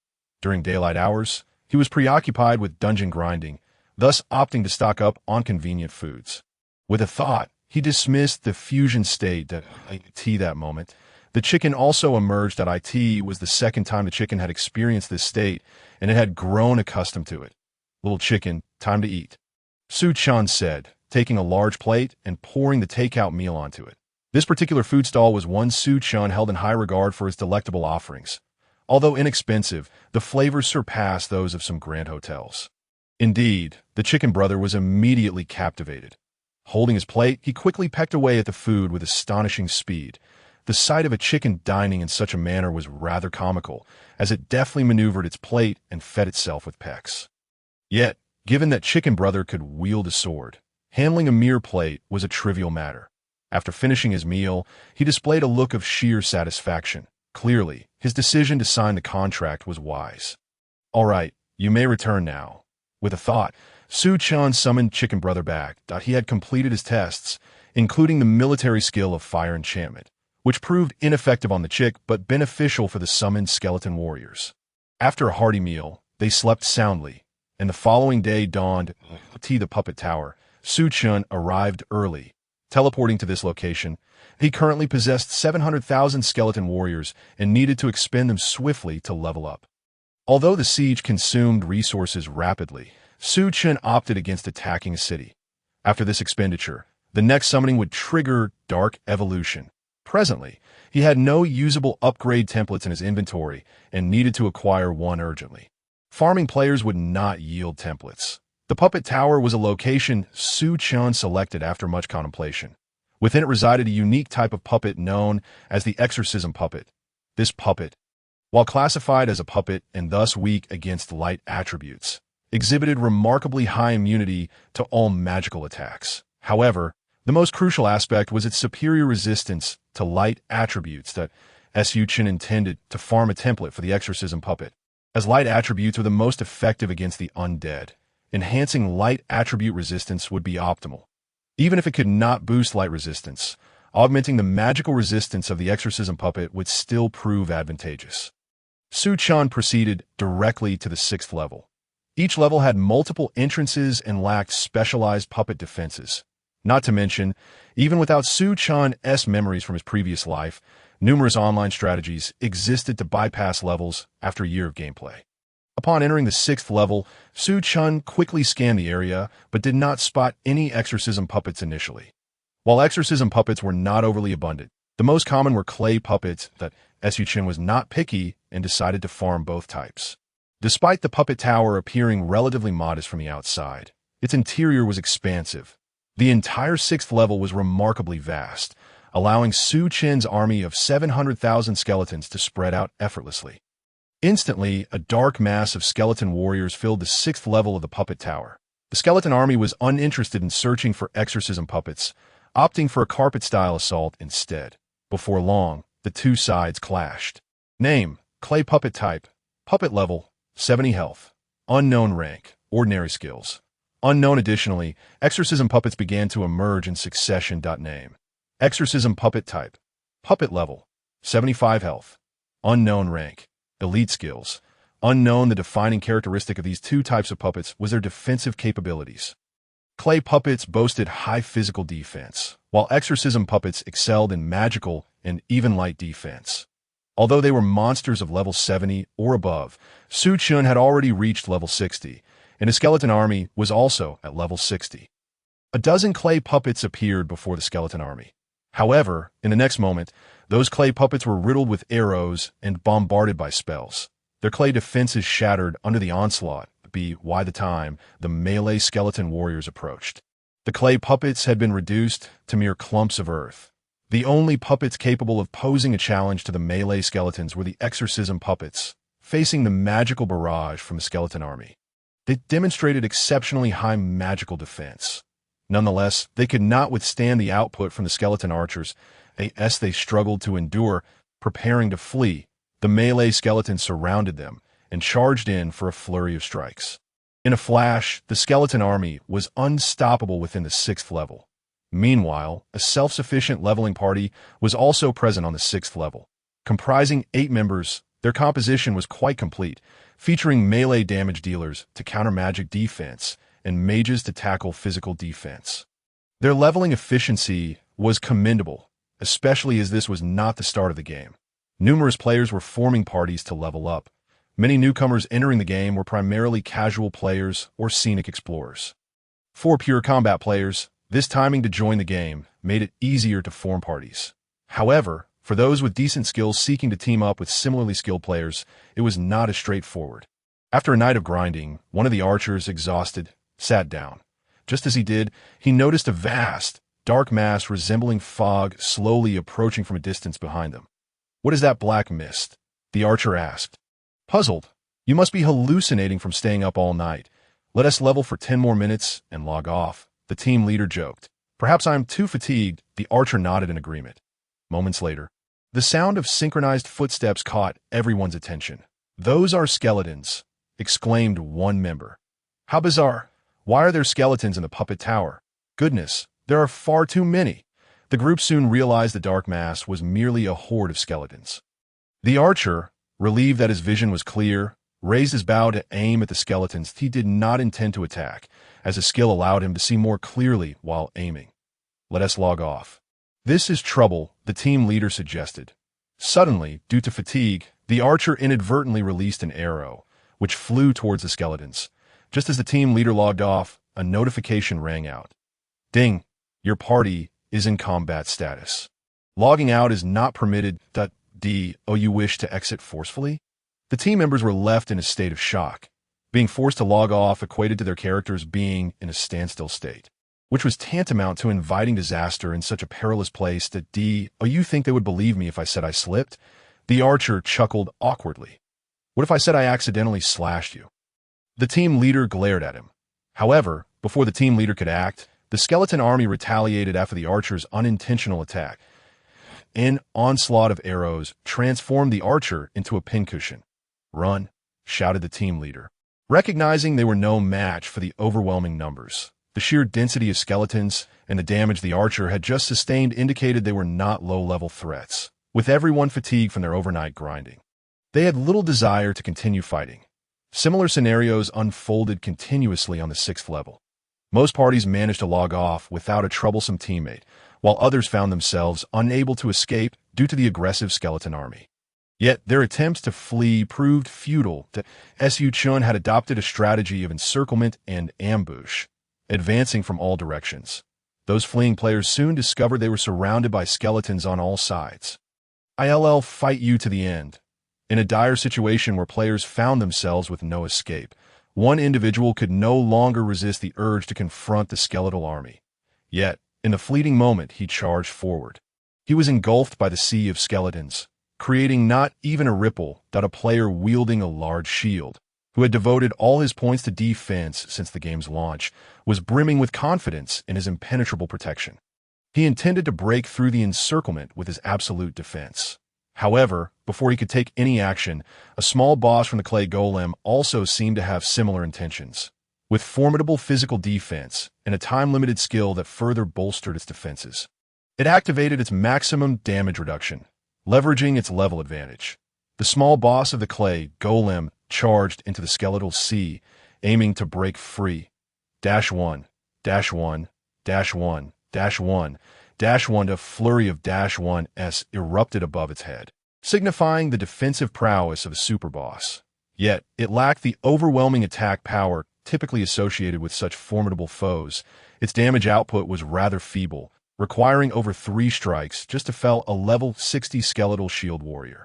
During daylight hours, he was preoccupied with dungeon grinding, thus opting to stock up on convenient foods. With a thought, he dismissed the fusion state at IT that moment. The chicken also emerged at IT was the second time the chicken had experienced this state, and it had grown accustomed to it. Little chicken, time to eat. Chen said, taking a large plate and pouring the takeout meal onto it. This particular food stall was one Chen held in high regard for its delectable offerings. Although inexpensive, the flavors surpassed those of some grand hotels. Indeed, the chicken brother was immediately captivated. Holding his plate, he quickly pecked away at the food with astonishing speed. The sight of a chicken dining in such a manner was rather comical, as it deftly maneuvered its plate and fed itself with pecks. Yet, given that chicken brother could wield a sword, handling a mere plate was a trivial matter. After finishing his meal, he displayed a look of sheer satisfaction. Clearly, his decision to sign the contract was wise. All right, you may return now. With a thought, Chen summoned Chicken Brother back. He had completed his tests, including the military skill of fire enchantment, which proved ineffective on the chick but beneficial for the summoned skeleton warriors. After a hearty meal, they slept soundly, and the following day dawned. The puppet tower. Chen arrived early. Teleporting to this location, he currently possessed 700,000 skeleton warriors and needed to expend them swiftly to level up. Although the siege consumed resources rapidly, Chen opted against attacking a city. After this expenditure, the next summoning would trigger Dark Evolution. Presently, he had no usable upgrade templates in his inventory and needed to acquire one urgently. Farming players would not yield templates. The Puppet Tower was a location Chen selected after much contemplation. Within it resided a unique type of puppet known as the Exorcism Puppet. This puppet, while classified as a puppet and thus weak against light attributes, exhibited remarkably high immunity to all magical attacks. However, the most crucial aspect was its superior resistance to light attributes that Chen intended to farm a template for the Exorcism Puppet, as light attributes were the most effective against the undead. Enhancing light attribute resistance would be optimal. Even if it could not boost light resistance, augmenting the magical resistance of the Exorcism Puppet would still prove advantageous. Chen proceeded directly to the 6th level. Each level had multiple entrances and lacked specialized puppet defenses. Not to mention, even without Chen's memories from his previous life, numerous online strategies existed to bypass levels after a year of gameplay. Upon entering the 6th level, Chen quickly scanned the area, but did not spot any exorcism puppets initially. While exorcism puppets were not overly abundant, the most common were clay puppets that Chen was not picky and decided to farm both types. Despite the puppet tower appearing relatively modest from the outside, its interior was expansive. The entire 6th level was remarkably vast, allowing Chen's army of 700,000 skeletons to spread out effortlessly. Instantly, a dark mass of skeleton warriors filled the 6th level of the puppet tower. The skeleton army was uninterested in searching for exorcism puppets, opting for a carpet-style assault instead. Before long, the two sides clashed. Name: Clay Puppet Type. Puppet Level: 70 Health. Unknown Rank: Ordinary Skills. Unknown. Additionally, exorcism puppets began to emerge in succession. Name: Exorcism Puppet Type. Puppet Level: 75 Health. Unknown Rank: Elite Skills. Unknown. The defining characteristic of these two types of puppets was their defensive capabilities. Clay puppets boasted high physical defense, while exorcism puppets excelled in magical and even light defense. Although they were monsters of level 70 or above, Chen had already reached level 60, and his skeleton army was also at level 60. A dozen clay puppets appeared before the skeleton army. However, in the next moment, those clay puppets were riddled with arrows and bombarded by spells. Their clay defenses shattered under the onslaught, by the time the melee skeleton warriors approached. The clay puppets had been reduced to mere clumps of earth. The only puppets capable of posing a challenge to the melee skeletons were the exorcism puppets, facing the magical barrage from the skeleton army. They demonstrated exceptionally high magical defense. Nonetheless, they could not withstand the output from the skeleton archers, as they struggled to endure. Preparing to flee, the melee skeletons surrounded them and charged in for a flurry of strikes. In a flash, the skeleton army was unstoppable within the 6th level. Meanwhile, a self-sufficient leveling party was also present on the 6th level. Comprising 8 members, their composition was quite complete, featuring melee damage dealers to counter magic defense and mages to tackle physical defense. Their leveling efficiency was commendable, especially as this was not the start of the game. Numerous players were forming parties to level up. Many newcomers entering the game were primarily casual players or scenic explorers. For pure combat players, this timing to join the game made it easier to form parties. However, for those with decent skills seeking to team up with similarly skilled players, it was not as straightforward. After a night of grinding, one of the archers, exhausted, sat down. Just as he did, he noticed a vast, dark mass resembling fog slowly approaching from a distance behind them. "What is that black mist?" the archer asked. Puzzled, "You must be hallucinating from staying up all night. Let us level for 10 more minutes and log off," the team leader joked. "Perhaps I am too fatigued," the archer nodded in agreement. Moments later, the sound of synchronized footsteps caught everyone's attention. "Those are skeletons," exclaimed one member. "How bizarre. Why are there skeletons in the puppet tower? Goodness, there are far too many." The group soon realized the dark mass was merely a horde of skeletons. The archer, relieved that his vision was clear, raised his bow to aim at the skeletons he did not intend to attack, as his skill allowed him to see more clearly while aiming. "Let us log off." "This is trouble," the team leader suggested. Suddenly, due to fatigue, the archer inadvertently released an arrow, which flew towards the skeletons. Just as the team leader logged off, a notification rang out. "Ding! Your party is in combat status. Logging out is not permitted. You wish to exit forcefully?" The team members were left in a state of shock. Being forced to log off equated to their characters being in a standstill state, which was tantamount to inviting disaster in such a perilous place that you think they would believe me if I said I slipped? The archer chuckled awkwardly. "What if I said I accidentally slashed you?" The team leader glared at him. However, before the team leader could act, the skeleton army retaliated after the archer's unintentional attack. An onslaught of arrows transformed the archer into a pincushion. "Run," shouted the team leader. Recognizing they were no match for the overwhelming numbers, the sheer density of skeletons and the damage the archer had just sustained indicated they were not low-level threats, with everyone fatigued from their overnight grinding. They had little desire to continue fighting. Similar scenarios unfolded continuously on the 6th level. Most parties managed to log off without a troublesome teammate, while others found themselves unable to escape due to the aggressive skeleton army. Yet their attempts to flee proved futile. Chen had adopted a strategy of encirclement and ambush, advancing from all directions. Those fleeing players soon discovered they were surrounded by skeletons on all sides. "I'll fight you to the end." In a dire situation where players found themselves with no escape, one individual could no longer resist the urge to confront the skeletal army. Yet, in the fleeting moment, he charged forward. He was engulfed by the sea of skeletons, creating not even a ripple. A player wielding a large shield, who had devoted all his points to defense since the game's launch, was brimming with confidence in his impenetrable protection. He intended to break through the encirclement with his absolute defense. However, before he could take any action, a small boss from the clay golem also seemed to have similar intentions, with formidable physical defense and a time-limited skill that further bolstered its defenses. It activated its maximum damage reduction, leveraging its level advantage. The small boss of the clay golem charged into the skeletal sea, aiming to break free. -1, -1, -1, -1, -1. A flurry of -1s erupted above its head, signifying the defensive prowess of a super boss. Yet, it lacked the overwhelming attack power typically associated with such formidable foes, its damage output was rather feeble, requiring over 3 strikes just to fell a level 60 skeletal shield warrior.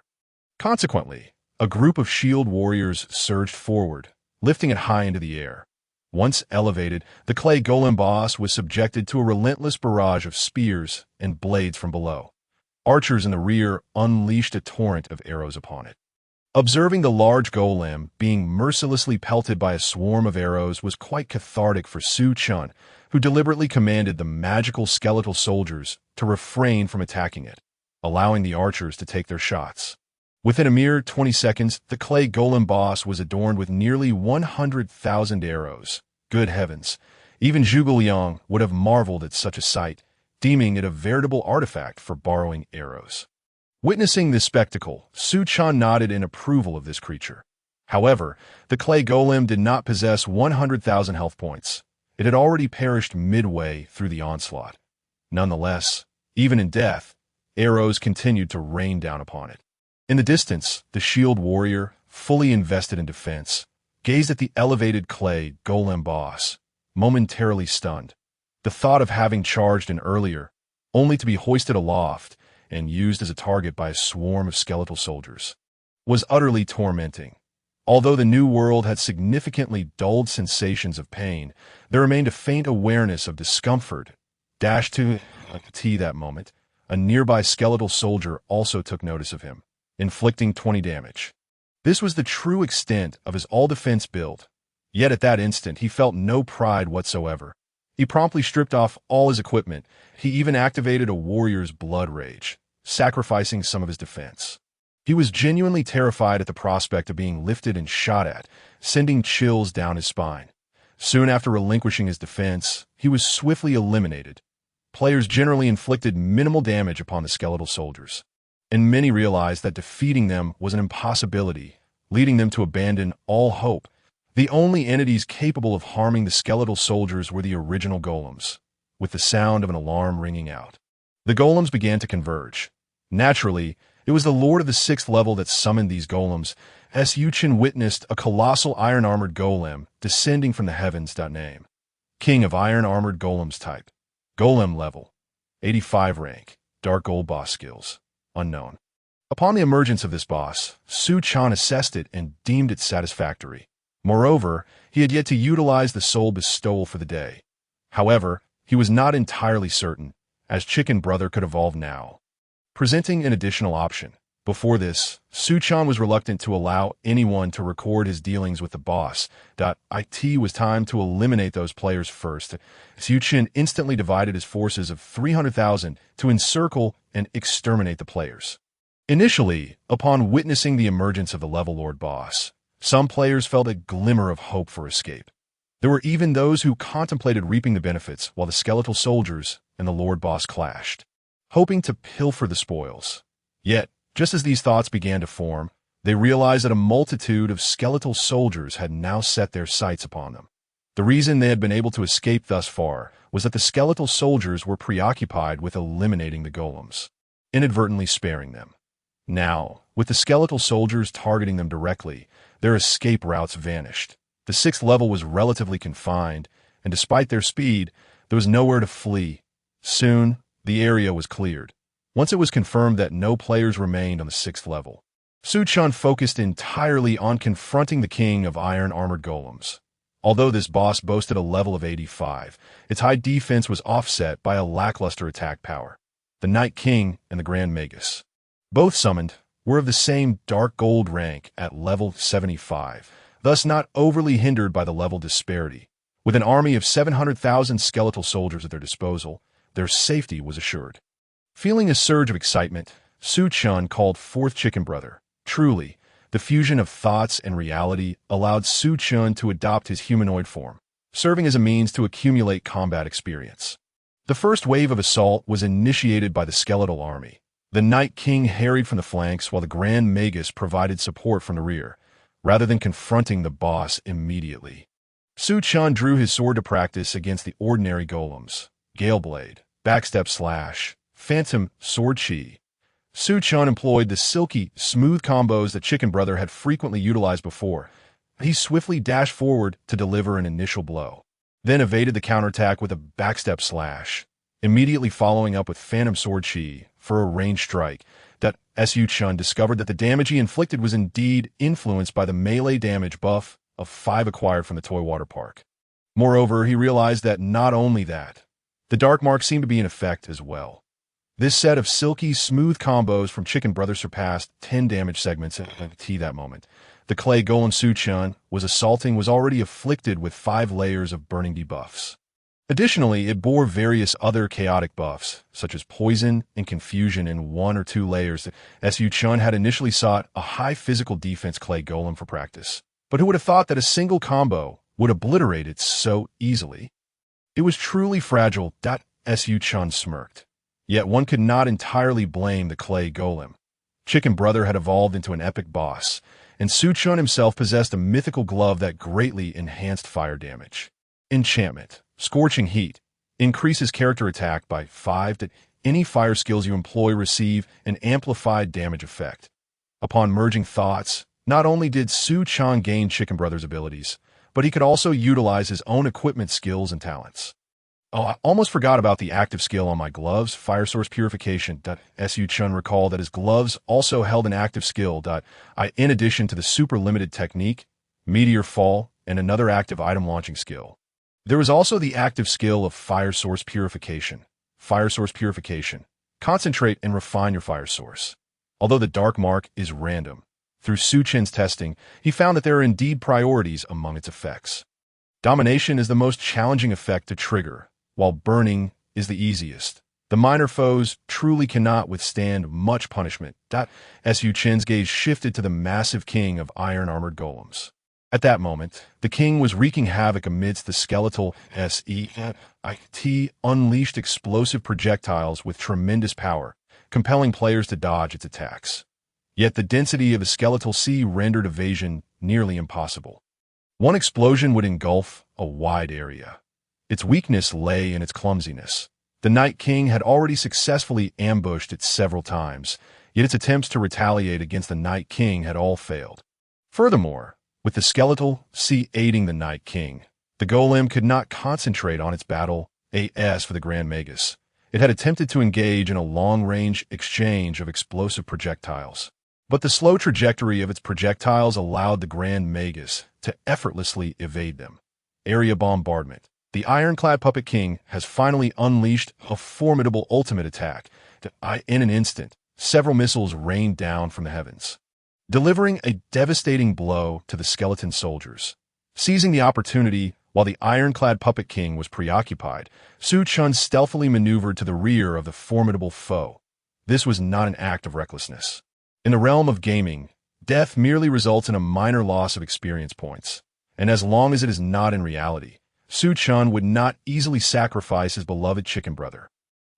Consequently, a group of shield warriors surged forward, lifting it high into the air. Once elevated, the clay golem boss was subjected to a relentless barrage of spears and blades from below. Archers in the rear unleashed a torrent of arrows upon it. Observing the large golem being mercilessly pelted by a swarm of arrows was quite cathartic for Chen, who deliberately commanded the magical skeletal soldiers to refrain from attacking it, allowing the archers to take their shots. Within a mere 20 seconds, the clay golem boss was adorned with nearly 100,000 arrows. Good heavens! Even Zhuge Liang would have marveled at such a sight, deeming it a veritable artifact for borrowing arrows. Witnessing this spectacle, Chen nodded in approval of this creature. However, the clay golem did not possess 100,000 health points. It had already perished midway through the onslaught. Nonetheless, even in death, arrows continued to rain down upon it. In the distance, the shield warrior, fully invested in defense, gazed at the elevated clay golem boss, momentarily stunned. The thought of having charged in earlier, only to be hoisted aloft and used as a target by a swarm of skeletal soldiers, was utterly tormenting. Although the new world had significantly dulled sensations of pain, there remained a faint awareness of discomfort. Dashed to that moment, a nearby skeletal soldier also took notice of him, inflicting 20 damage. This was the true extent of his all-defense build. Yet at that instant he felt no pride whatsoever. He promptly stripped off all his equipment. He even activated a warrior's blood rage, sacrificing some of his defense. He was genuinely terrified at the prospect of being lifted and shot at, sending chills down his spine. Soon after relinquishing his defense, he was swiftly eliminated. Players generally inflicted minimal damage upon the skeletal soldiers, and many realized that defeating them was an impossibility, leading them to abandon all hope. The only entities capable of harming the skeletal soldiers were the original golems, with the sound of an alarm ringing out. The golems began to converge. Naturally, it was the Lord of the 6th level that summoned these golems, as Chen witnessed a colossal iron-armored golem descending from the heavens. Name: King of Iron-Armored Golems type. Golem level: 85 rank. Dark Gold boss skills: unknown. Upon the emergence of this boss, Chen assessed it and deemed it satisfactory. Moreover, he had yet to utilize the soul bestowal for the day. However, he was not entirely certain, as Chicken Brother could evolve now, presenting an additional option. Before this, Chen was reluctant to allow anyone to record his dealings with the boss. It was time to eliminate those players first. Chen instantly divided his forces of 300,000 to encircle and exterminate the players. Initially, upon witnessing the emergence of the Level Lord boss, some players felt a glimmer of hope for escape. There were even those who contemplated reaping the benefits while the skeletal soldiers and the Lord boss clashed, hoping to pilfer the spoils. Yet, just as these thoughts began to form, they realized that a multitude of skeletal soldiers had now set their sights upon them. The reason they had been able to escape thus far was that the skeletal soldiers were preoccupied with eliminating the golems, inadvertently sparing them. Now, with the skeletal soldiers targeting them directly, their escape routes vanished. The 6th level was relatively confined, and despite their speed, there was nowhere to flee. Soon, the area was cleared. Once it was confirmed that no players remained on the 6th level, Chen focused entirely on confronting the King of Iron-Armored Golems. Although this boss boasted a level of 85, its high defense was offset by a lackluster attack power. The Night King and the Grand Magus, both summoned, were of the same dark gold rank at level 75, thus not overly hindered by the level disparity. With an army of 700,000 skeletal soldiers at their disposal, their safety was assured. Feeling a surge of excitement, Chen called forth Chicken Brother. Truly, the fusion of thoughts and reality allowed Chen to adopt his humanoid form, serving as a means to accumulate combat experience. The first wave of assault was initiated by the skeletal army. The Night King harried from the flanks while the Grand Magus provided support from the rear, rather than confronting the boss immediately. Chen drew his sword to practice against the ordinary golems: Galeblade, Backstep Slash, Phantom Sword Chi. Chen employed the silky, smooth combos that Chicken Brother had frequently utilized before. He swiftly dashed forward to deliver an initial blow, then evaded the counterattack with a backstep slash, immediately following up with Phantom Sword Chi for a ranged strike. Chen discovered that the damage he inflicted was indeed influenced by the melee damage buff of 5 acquired from the Toy Water Park. Moreover, he realized that not only that, the Dark Mark seemed to be in effect as well. This set of silky, smooth combos from Chicken Brother surpassed 10 damage segments at that moment. The clay golem Chen was already afflicted with 5 layers of burning debuffs. Additionally, it bore various other chaotic buffs, such as poison and confusion in 1 or 2 layers. Chen had initially sought a high physical defense clay golem for practice, but who would have thought that a single combo would obliterate it so easily? It was truly fragile. Chen smirked. Yet one could not entirely blame the clay golem. Chicken Brother had evolved into an epic boss, and Chen himself possessed a mythical glove that greatly enhanced fire damage. Enchantment, Scorching Heat, increases character attack by 5 to any fire skills you employ receive an amplified damage effect. Upon merging thoughts, not only did Chen gain Chicken Brother's abilities, but he could also utilize his own equipment skills and talents. Oh, I almost forgot about the active skill on my gloves, Fire Source Purification. Chen recalled that his gloves also held an active skill. In addition to the super limited technique, Meteor Fall, and another active item launching skill. There was also the active skill of Fire Source Purification. Fire Source Purification. Concentrate and refine your fire source. Although the Dark Mark is random, through Chen's testing, he found that there are indeed priorities among its effects. Domination is the most challenging effect to trigger, while Burning is the easiest. The minor foes truly cannot withstand much punishment. Chen's gaze shifted to the massive king of iron-armored golems. At that moment, the king was wreaking havoc amidst the skeletal unleashed explosive projectiles with tremendous power, compelling players to dodge its attacks. Yet the density of the skeletal sea rendered evasion nearly impossible. One explosion would engulf a wide area. Its weakness lay in its clumsiness. The Night King had already successfully ambushed it several times, yet its attempts to retaliate against the Night King had all failed. Furthermore, with the skeletal sea aiding the Night King, the golem could not concentrate on its battle AS for the Grand Magus. It had attempted to engage in a long-range exchange of explosive projectiles, but the slow trajectory of its projectiles allowed the Grand Magus to effortlessly evade them. Area Bombardment. The Ironclad Puppet King has finally unleashed a formidable ultimate attack. In an instant, several missiles rained down from the heavens, delivering a devastating blow to the skeleton soldiers. Seizing the opportunity while the Ironclad Puppet King was preoccupied, Chen stealthily maneuvered to the rear of the formidable foe. This was not an act of recklessness. In the realm of gaming, death merely results in a minor loss of experience points, and as long as it is not in reality, Chen would not easily sacrifice his beloved Chicken Brother.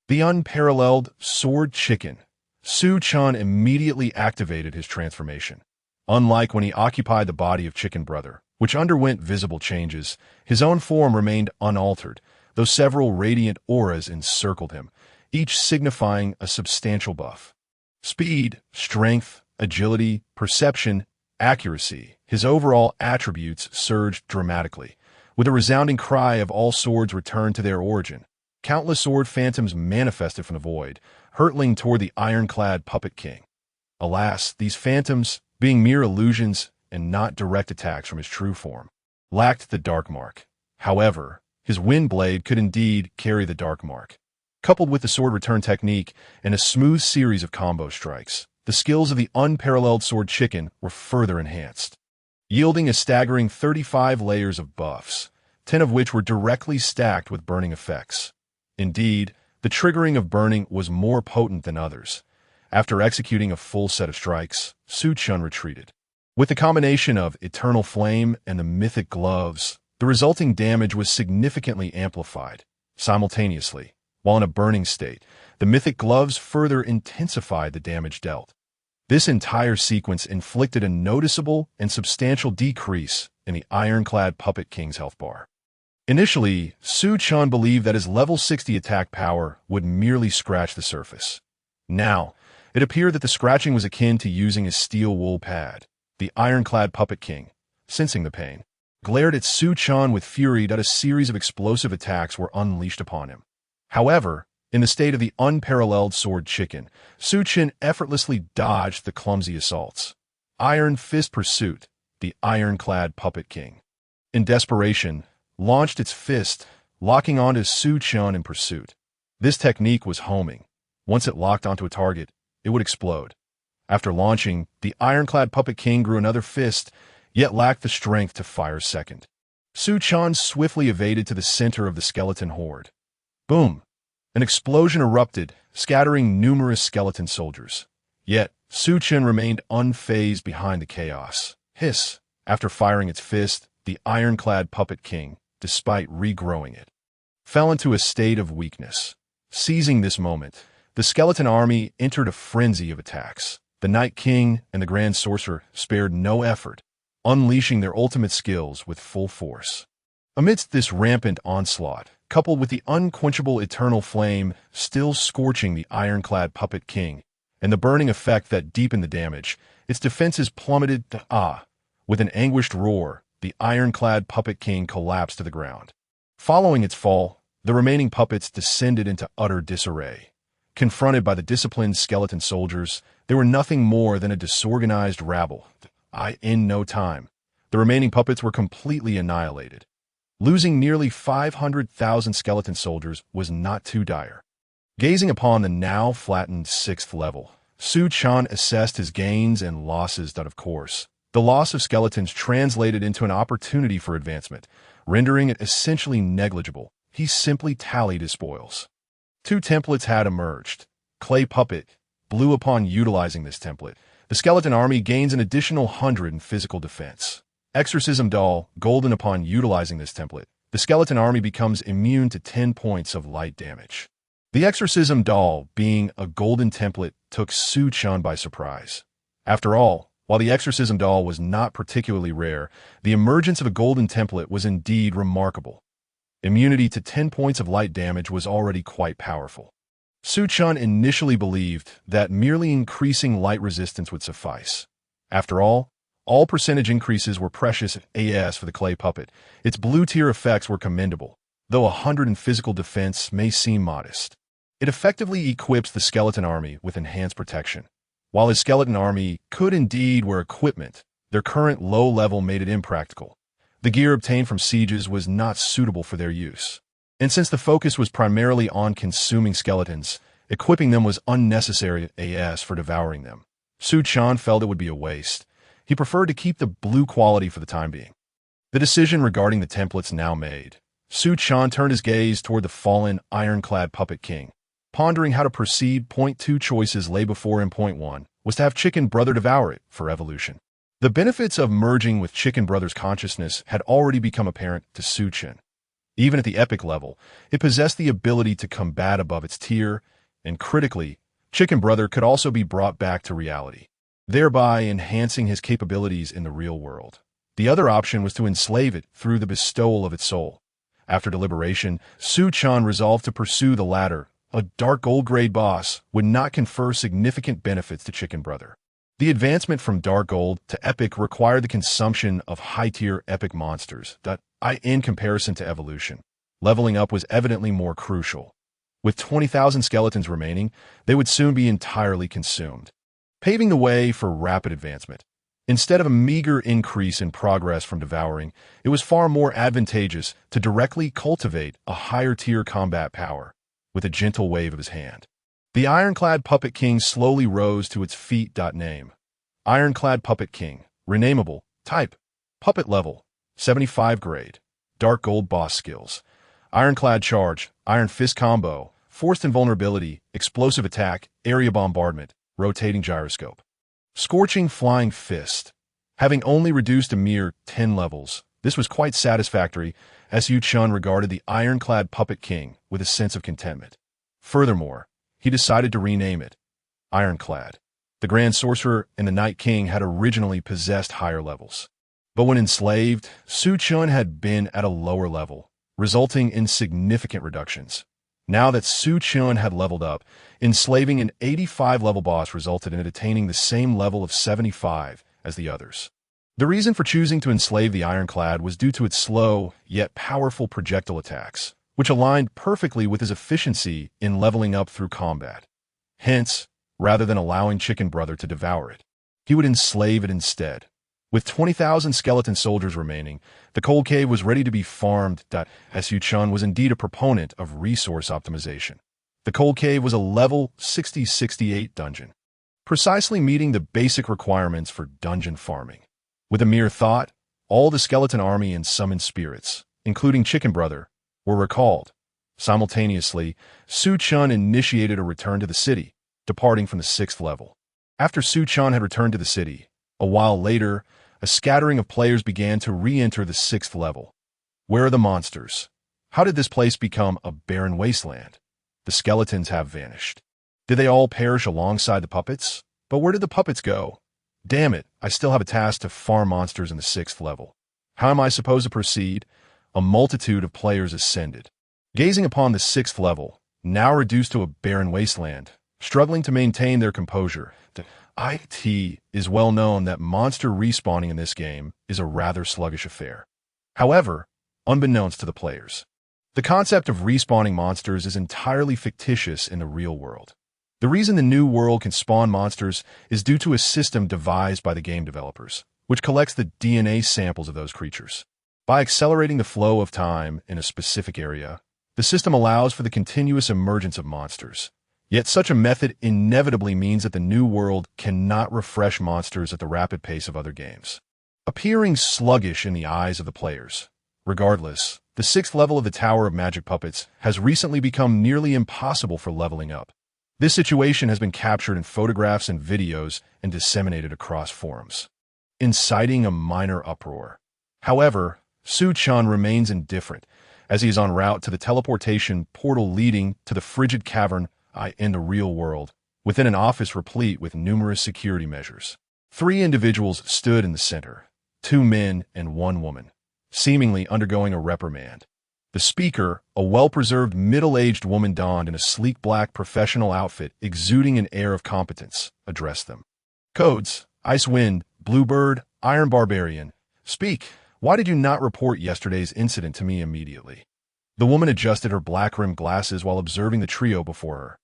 The unparalleled Sword Chicken. Chen immediately activated his transformation. Unlike when he occupied the body of Chicken Brother, which underwent visible changes, his own form remained unaltered, though several radiant auras encircled him, each signifying a substantial buff. Speed, strength, agility, perception, accuracy, his overall attributes surged dramatically. With a resounding cry of all swords returned to their origin, countless sword phantoms manifested from the void, hurtling toward the ironclad Puppet King. Alas, these phantoms, being mere illusions and not direct attacks from his true form, lacked the Dark Mark. However, his wind blade could indeed carry the Dark Mark. Coupled with the sword return technique and a smooth series of combo strikes, the skills of the unparalleled Sword Chicken were further enhanced, yielding a staggering 35 layers of buffs, 10 of which were directly stacked with burning effects. Indeed, the triggering of burning was more potent than others. After executing a full set of strikes, Chen retreated. With the combination of Eternal Flame and the Mythic Gloves, the resulting damage was significantly amplified. Simultaneously, while in a burning state, the Mythic Gloves further intensified the damage dealt. This entire sequence inflicted a noticeable and substantial decrease in the Ironclad Puppet King's health bar. Initially, Chen believed that his level 60 attack power would merely scratch the surface. Now, it appeared that the scratching was akin to using a steel wool pad. The Ironclad Puppet King, sensing the pain, glared at Su Chen with fury that a series of explosive attacks were unleashed upon him. However, in the state of the unparalleled sword chicken, Su Chen effortlessly dodged the clumsy assaults. Iron Fist Pursuit, the ironclad Puppet King, in desperation, launched its fist, locking onto Su Chen in pursuit. This technique was homing. Once it locked onto a target, it would explode. After launching, the ironclad Puppet King grew another fist, yet lacked the strength to fire second. Su Chen swiftly evaded to the center of the skeleton horde. Boom! An explosion erupted, scattering numerous skeleton soldiers. Yet, Su Chen remained unfazed behind the chaos. Hiss! After firing its fist, the ironclad Puppet King, despite regrowing it, fell into a state of weakness. Seizing this moment, the skeleton army entered a frenzy of attacks. The Night King and the Grand Sorcerer spared no effort, unleashing their ultimate skills with full force. Amidst this rampant onslaught, coupled with the unquenchable eternal flame still scorching the ironclad Puppet King, and the burning effect that deepened the damage, its defenses plummeted to With an anguished roar, the ironclad Puppet King collapsed to the ground. Following its fall, the remaining puppets descended into utter disarray. Confronted by the disciplined skeleton soldiers, they were nothing more than a disorganized rabble. In no time, the remaining puppets were completely annihilated. Losing nearly 500,000 skeleton soldiers was not too dire. Gazing upon the now flattened 6th level, Su Chen assessed his gains and losses that, of course, the loss of skeletons translated into an opportunity for advancement, rendering it essentially negligible. He simply tallied his spoils. 2 templates had emerged. Clay Puppet, blue. Upon utilizing this template, the skeleton army gains an additional 100 in physical defense. Exorcism Doll, golden. Upon utilizing this template, the skeleton army becomes immune to 10 points of light damage. The Exorcism Doll, being a golden template, took Su Chen by surprise. After all, while the Exorcism Doll was not particularly rare, the emergence of a golden template was indeed remarkable. Immunity to 10 points of light damage was already quite powerful. Su Chen initially believed that merely increasing light resistance would suffice. After all percentage increases were precious as for the clay puppet. Its blue-tier effects were commendable, though 100 in physical defense may seem modest. It effectively equips the skeleton army with enhanced protection. While his skeleton army could indeed wear equipment, their current low level made it impractical. The gear obtained from sieges was not suitable for their use. And since the focus was primarily on consuming skeletons, equipping them was unnecessary as for devouring them. Su Chen felt it would be a waste. He preferred to keep the blue quality for the time being. The decision regarding the templates now made, Su Chen turned his gaze toward the fallen ironclad Puppet King. Pondering how to proceed, point 2 choices lay before him. Point 1 was to have Chicken Brother devour it for evolution. The benefits of merging with Chicken Brother's consciousness had already become apparent to Su Chen. Even at the epic level, it possessed the ability to combat above its tier, and critically, Chicken Brother could also be brought back to reality, thereby enhancing his capabilities in the real world. The other option was to enslave it through the bestowal of its soul. After deliberation, Su Chen resolved to pursue the latter. A dark gold grade boss would not confer significant benefits to Chicken Brother. The advancement from dark gold to epic required the consumption of high-tier epic monsters that, in comparison to evolution, leveling up was evidently more crucial. With 20,000 skeletons remaining, they would soon be entirely consumed, paving the way for rapid advancement. Instead of a meager increase in progress from devouring, it was far more advantageous to directly cultivate a higher-tier combat power. With a gentle wave of his hand, the ironclad Puppet King slowly rose to its feet. Name: Ironclad Puppet King. Renameable. Type: Puppet level. 75 grade. Dark gold boss skills: Ironclad Charge, Iron Fist Combo, Forced Invulnerability, Explosive Attack, Area Bombardment, Rotating Gyroscope. Scorching Flying Fist. Having only reduced a mere 10 levels, this was quite satisfactory, as Su Chen regarded the ironclad Puppet King with a sense of contentment. Furthermore, he decided to rename it Ironclad. The Grand Sorcerer and the Night King had originally possessed higher levels, but when enslaved, Su Chen had been at a lower level, resulting in significant reductions. Now that Su Chen had leveled up, enslaving an 85-level boss resulted in it attaining the same level of 75 as the others. The reason for choosing to enslave the ironclad was due to its slow, yet powerful projectile attacks, which aligned perfectly with his efficiency in leveling up through combat. Hence, rather than allowing Chicken Brother to devour it, he would enslave it instead. With 20,000 skeleton soldiers remaining, the Cold Cave was ready to be farmed. Su Chen was indeed a proponent of resource optimization. The Cold Cave was a level 60-68 dungeon, precisely meeting the basic requirements for dungeon farming. With a mere thought, all the skeleton army and summoned spirits, including Chicken Brother, were recalled. Simultaneously, Su Chen initiated a return to the city, departing from the 6th level. After Su Chen had returned to the city, a while later, a scattering of players began to re-enter the 6th level. Where are the monsters? How did this place become a barren wasteland? The skeletons have vanished. Did they all perish alongside the puppets? But where did the puppets go? Damn it, I still have a task to farm monsters in the 6th level. How am I supposed to proceed? A multitude of players ascended. Gazing upon the 6th level, now reduced to a barren wasteland, struggling to maintain their composure, it is well known that monster respawning in this game is a rather sluggish affair. However, unbeknownst to the players, the concept of respawning monsters is entirely fictitious in the real world. The reason the new world can spawn monsters is due to a system devised by the game developers, which collects the DNA samples of those creatures. By accelerating the flow of time in a specific area, the system allows for the continuous emergence of monsters. Yet such a method inevitably means that the new world cannot refresh monsters at the rapid pace of other games, appearing sluggish in the eyes of the players. Regardless, the 6th level of the Tower of Magic Puppets has recently become nearly impossible for leveling up. This situation has been captured in photographs and videos and disseminated across forums, inciting a minor uproar. However, Su Chen remains indifferent, as he is en route to the teleportation portal leading to the frigid cavern in the real world, within an office replete with numerous security measures. 3 individuals stood in the center, 2 men and 1 woman, seemingly undergoing a reprimand. The speaker, a well-preserved middle-aged woman donned in a sleek black professional outfit exuding an air of competence, addressed them. Codes, Ice Wind, Bluebird, Iron Barbarian. Speak. Why did you not report yesterday's incident to me immediately? The woman adjusted her black-rimmed glasses while observing the trio before her.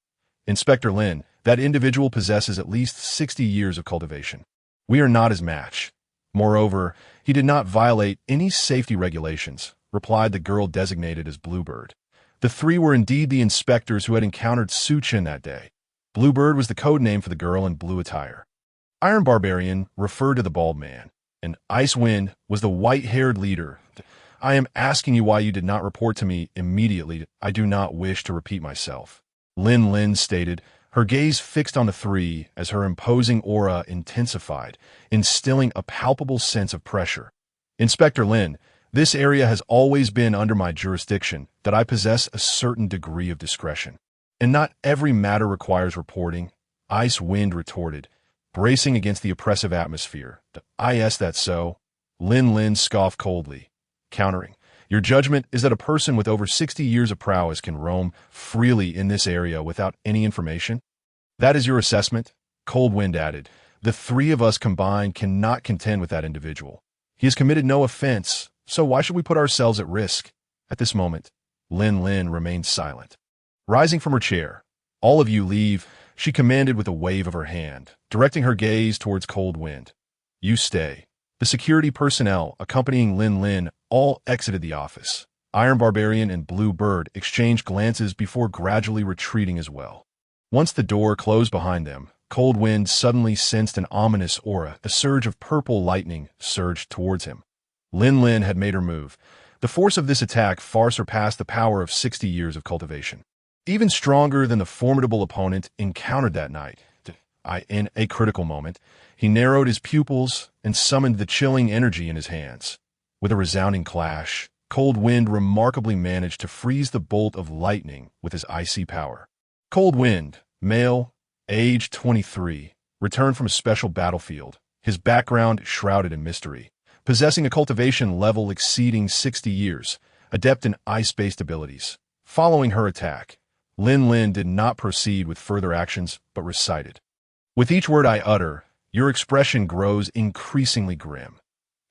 Inspector Lin, that individual possesses at least 60 years of cultivation. We are not his match. Moreover, he did not violate any safety regulations, replied the girl designated as Bluebird. The 3 were indeed the inspectors who had encountered Su Chen that day. Bluebird was the code name for the girl in blue attire. Iron Barbarian referred to the bald man, and Ice Wind was the white-haired leader. I am asking you why you did not report to me immediately. I do not wish to repeat myself. Lin stated, her gaze fixed on the 3 as her imposing aura intensified, instilling a palpable sense of pressure. Inspector Lin, this area has always been under my jurisdiction, that I possess a certain degree of discretion. And not every matter requires reporting, Ice Wind retorted, bracing against the oppressive atmosphere. That's so. Lin scoffed coldly, countering, your judgment is that a person with over 60 years of prowess can roam freely in this area without any information? That is your assessment? Cold Wind added, the 3 of us combined cannot contend with that individual. He has committed no offense, so why should we put ourselves at risk? At this moment, Lin remained silent. Rising from her chair, all of you leave, she commanded with a wave of her hand, directing her gaze towards Cold Wind. You stay. The security personnel accompanying Lin all exited the office. Iron Barbarian and Blue Bird exchanged glances before gradually retreating as well. Once the door closed behind them, Cold Wind suddenly sensed an ominous aura. A surge of purple lightning surged towards him. Lin had made her move. The force of this attack far surpassed the power of 60 years of cultivation. Even stronger than the formidable opponent encountered that night. In a critical moment, he narrowed his pupils and summoned the chilling energy in his hands. With a resounding clash, Cold Wind remarkably managed to freeze the bolt of lightning with his icy power. Cold Wind, male, age 23, returned from a special battlefield, his background shrouded in mystery. Possessing a cultivation level exceeding 60 years, adept in ice-based abilities. Following her attack, Lin did not proceed with further actions, but recited. With each word I utter, your expression grows increasingly grim.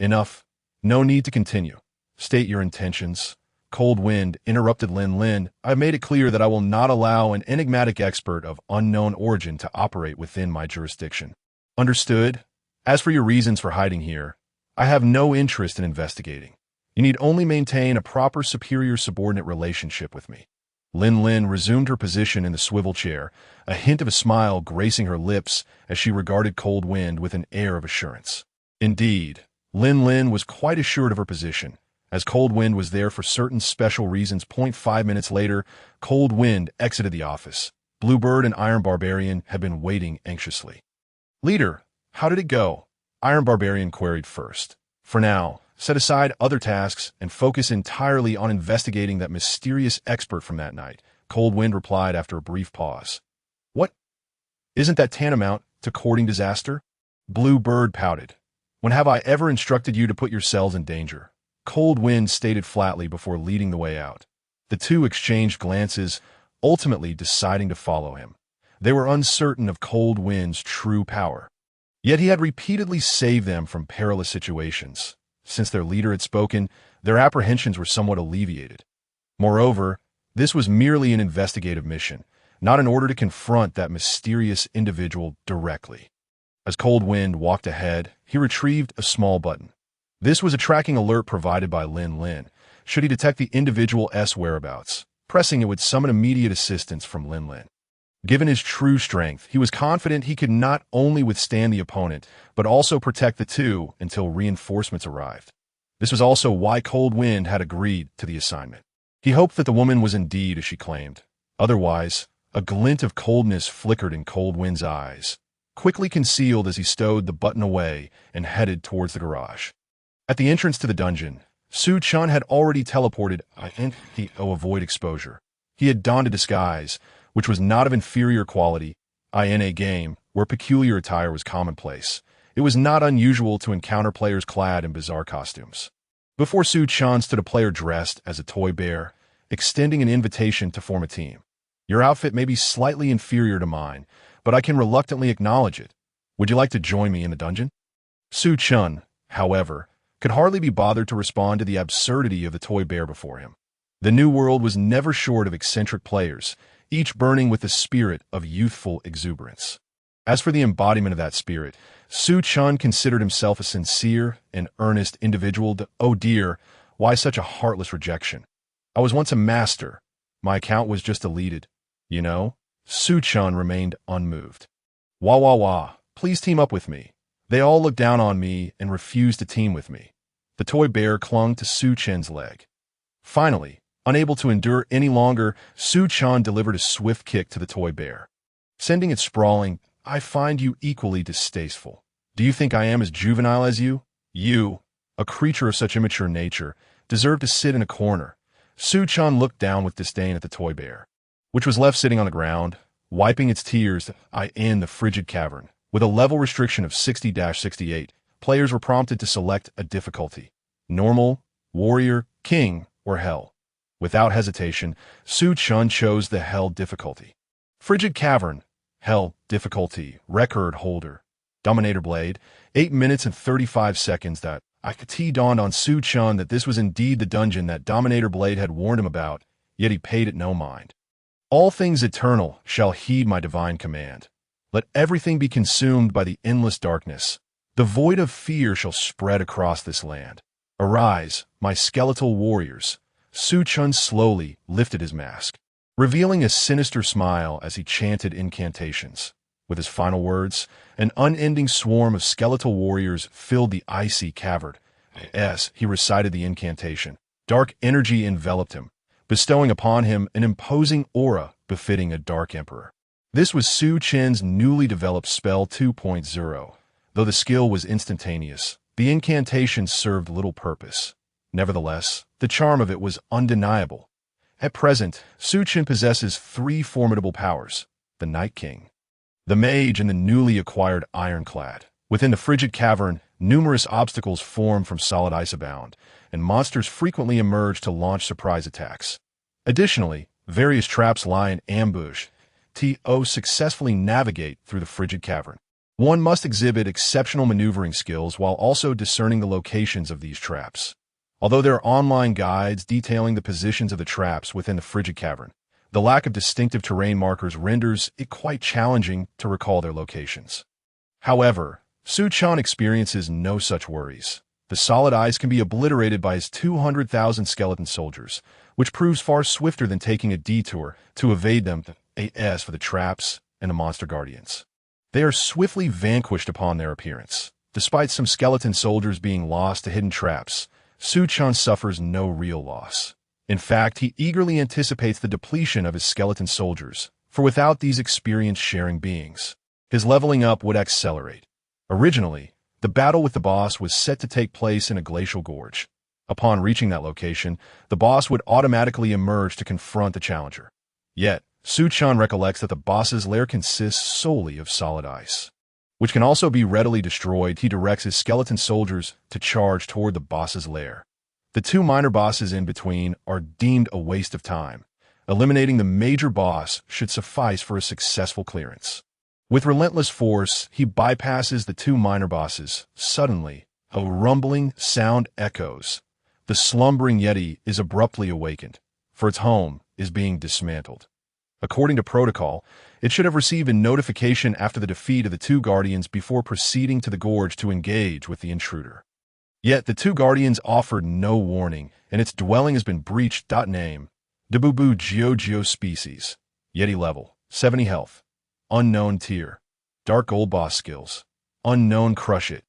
Enough. No need to continue. State your intentions. Cold Wind interrupted Lin Lin. I have made it clear that I will not allow an enigmatic expert of unknown origin to operate within my jurisdiction. Understood? As for your reasons for hiding here, I have no interest in investigating. You need only maintain a proper superior-subordinate relationship with me. Lin Lin resumed her position in the swivel chair, a hint of a smile gracing her lips as she regarded Cold Wind with an air of assurance. Indeed, Lin Lin was quite assured of her position, as Cold Wind was there for certain special reasons. 5 minutes later, Cold Wind exited the office. Bluebird and Iron Barbarian had been waiting anxiously. Leader, how did it go? Iron Barbarian queried first. For now, set aside other tasks and focus entirely on investigating that mysterious expert from that night, Cold Wind replied after a brief pause. What? Isn't that tantamount to courting disaster? Bluebird pouted. When have I ever instructed you to put yourselves in danger? Cold Wind stated flatly before leading the way out. The two exchanged glances, ultimately deciding to follow him. They were uncertain of Cold Wind's true power. Yet he had repeatedly saved them from perilous situations. Since their leader had spoken, their apprehensions were somewhat alleviated. Moreover, this was merely an investigative mission, not in order to confront that mysterious individual directly. As Cold Wind walked ahead, he retrieved a small button. This was a tracking alert provided by Lin Lin. Should he detect the individual's whereabouts, pressing it would summon immediate assistance from Lin Lin. Given his true strength, he was confident he could not only withstand the opponent, but also protect the two until reinforcements arrived. This was also why Cold Wind had agreed to the assignment. He hoped that the woman was indeed as she claimed. Otherwise, a glint of coldness flickered in Cold Wind's eyes, quickly concealed as he stowed the button away and headed towards the garage. At the entrance to the dungeon, Chen had already teleported to avoid exposure. He had donned a disguise, which was not of inferior quality. In a game where peculiar attire was commonplace, it was not unusual to encounter players clad in bizarre costumes. Before Chen stood a player dressed as a toy bear, extending an invitation to form a team. Your outfit may be slightly inferior to mine, but I can reluctantly acknowledge it. Would you like to join me in the dungeon? Chen, however, could hardly be bothered to respond to the absurdity of the toy bear before him. The new world was never short of eccentric players, each burning with the spirit of youthful exuberance. As for the embodiment of that spirit, Chen considered himself a sincere and earnest individual. Oh dear, why such a heartless rejection? I was once a master. My account was just deleted. You know? Chen remained unmoved. Wah wah wah, please team up with me. They all looked down on me and refused to team with me. The toy bear clung to Chen's leg. Finally, unable to endure any longer, Chen delivered a swift kick to the toy bear, sending it sprawling. I find you equally distasteful. Do you think I am as juvenile as you? You, a creature of such immature nature, deserve to sit in a corner. Chen looked down with disdain at the toy bear, which was left sitting on the ground, wiping its tears in the frigid cavern. With a level restriction of 60-68, players were prompted to select a difficulty: normal, warrior, king, or hell. Without hesitation, Chen chose the hell difficulty. Frigid cavern, hell difficulty, record holder, Dominator Blade, 8 minutes and 35 seconds. That dawned on Chen that this was indeed the dungeon that Dominator Blade had warned him about, yet he paid it no mind. All things eternal shall heed my divine command. Let everything be consumed by the endless darkness. The void of fear shall spread across this land. Arise, my skeletal warriors. Chen slowly lifted his mask, revealing a sinister smile as he chanted incantations. With his final words, an unending swarm of skeletal warriors filled the icy cavern. As he recited the incantation, dark energy enveloped him, bestowing upon him an imposing aura befitting a dark emperor. This was Chen's newly developed spell 2.0. Though the skill was instantaneous, the incantation served little purpose. Nevertheless, the charm of it was undeniable. At present, Chen possesses 3 formidable powers: the Night King, the Mage, and the newly acquired Ironclad. Within the frigid cavern, numerous obstacles form from solid ice abound, and monsters frequently emerge to launch surprise attacks. Additionally, various traps lie in ambush to successfully navigate through the frigid cavern. One must exhibit exceptional maneuvering skills while also discerning the locations of these traps. Although there are online guides detailing the positions of the traps within the frigid cavern, the lack of distinctive terrain markers renders it quite challenging to recall their locations. However, Chen experiences no such worries. The solid ice can be obliterated by his 200,000 skeleton soldiers, which proves far swifter than taking a detour to evade them as for the traps and the monster guardians. They are swiftly vanquished upon their appearance. Despite some skeleton soldiers being lost to hidden traps, Chen suffers no real loss. In fact, he eagerly anticipates the depletion of his skeleton soldiers, for without these experience-sharing beings, his leveling up would accelerate. Originally, the battle with the boss was set to take place in a glacial gorge. Upon reaching that location, the boss would automatically emerge to confront the challenger. Yet, Chen recollects that the boss's lair consists solely of solid ice, which can also be readily destroyed. He directs his skeleton soldiers to charge toward the boss's lair. The two minor bosses in between are deemed a waste of time. Eliminating the major boss should suffice for a successful clearance. With relentless force, he bypasses the two minor bosses. Suddenly, a rumbling sound echoes. The slumbering Yeti is abruptly awakened, for its home is being dismantled. According to protocol, it should have received a notification after the defeat of the two guardians before proceeding to the gorge to engage with the intruder. Yet the two guardians offered no warning, and its dwelling has been breached. Name: Debubu Geo species. Yeti level: 70 health. Unknown tier. Dark gold boss skills. Unknown crush it.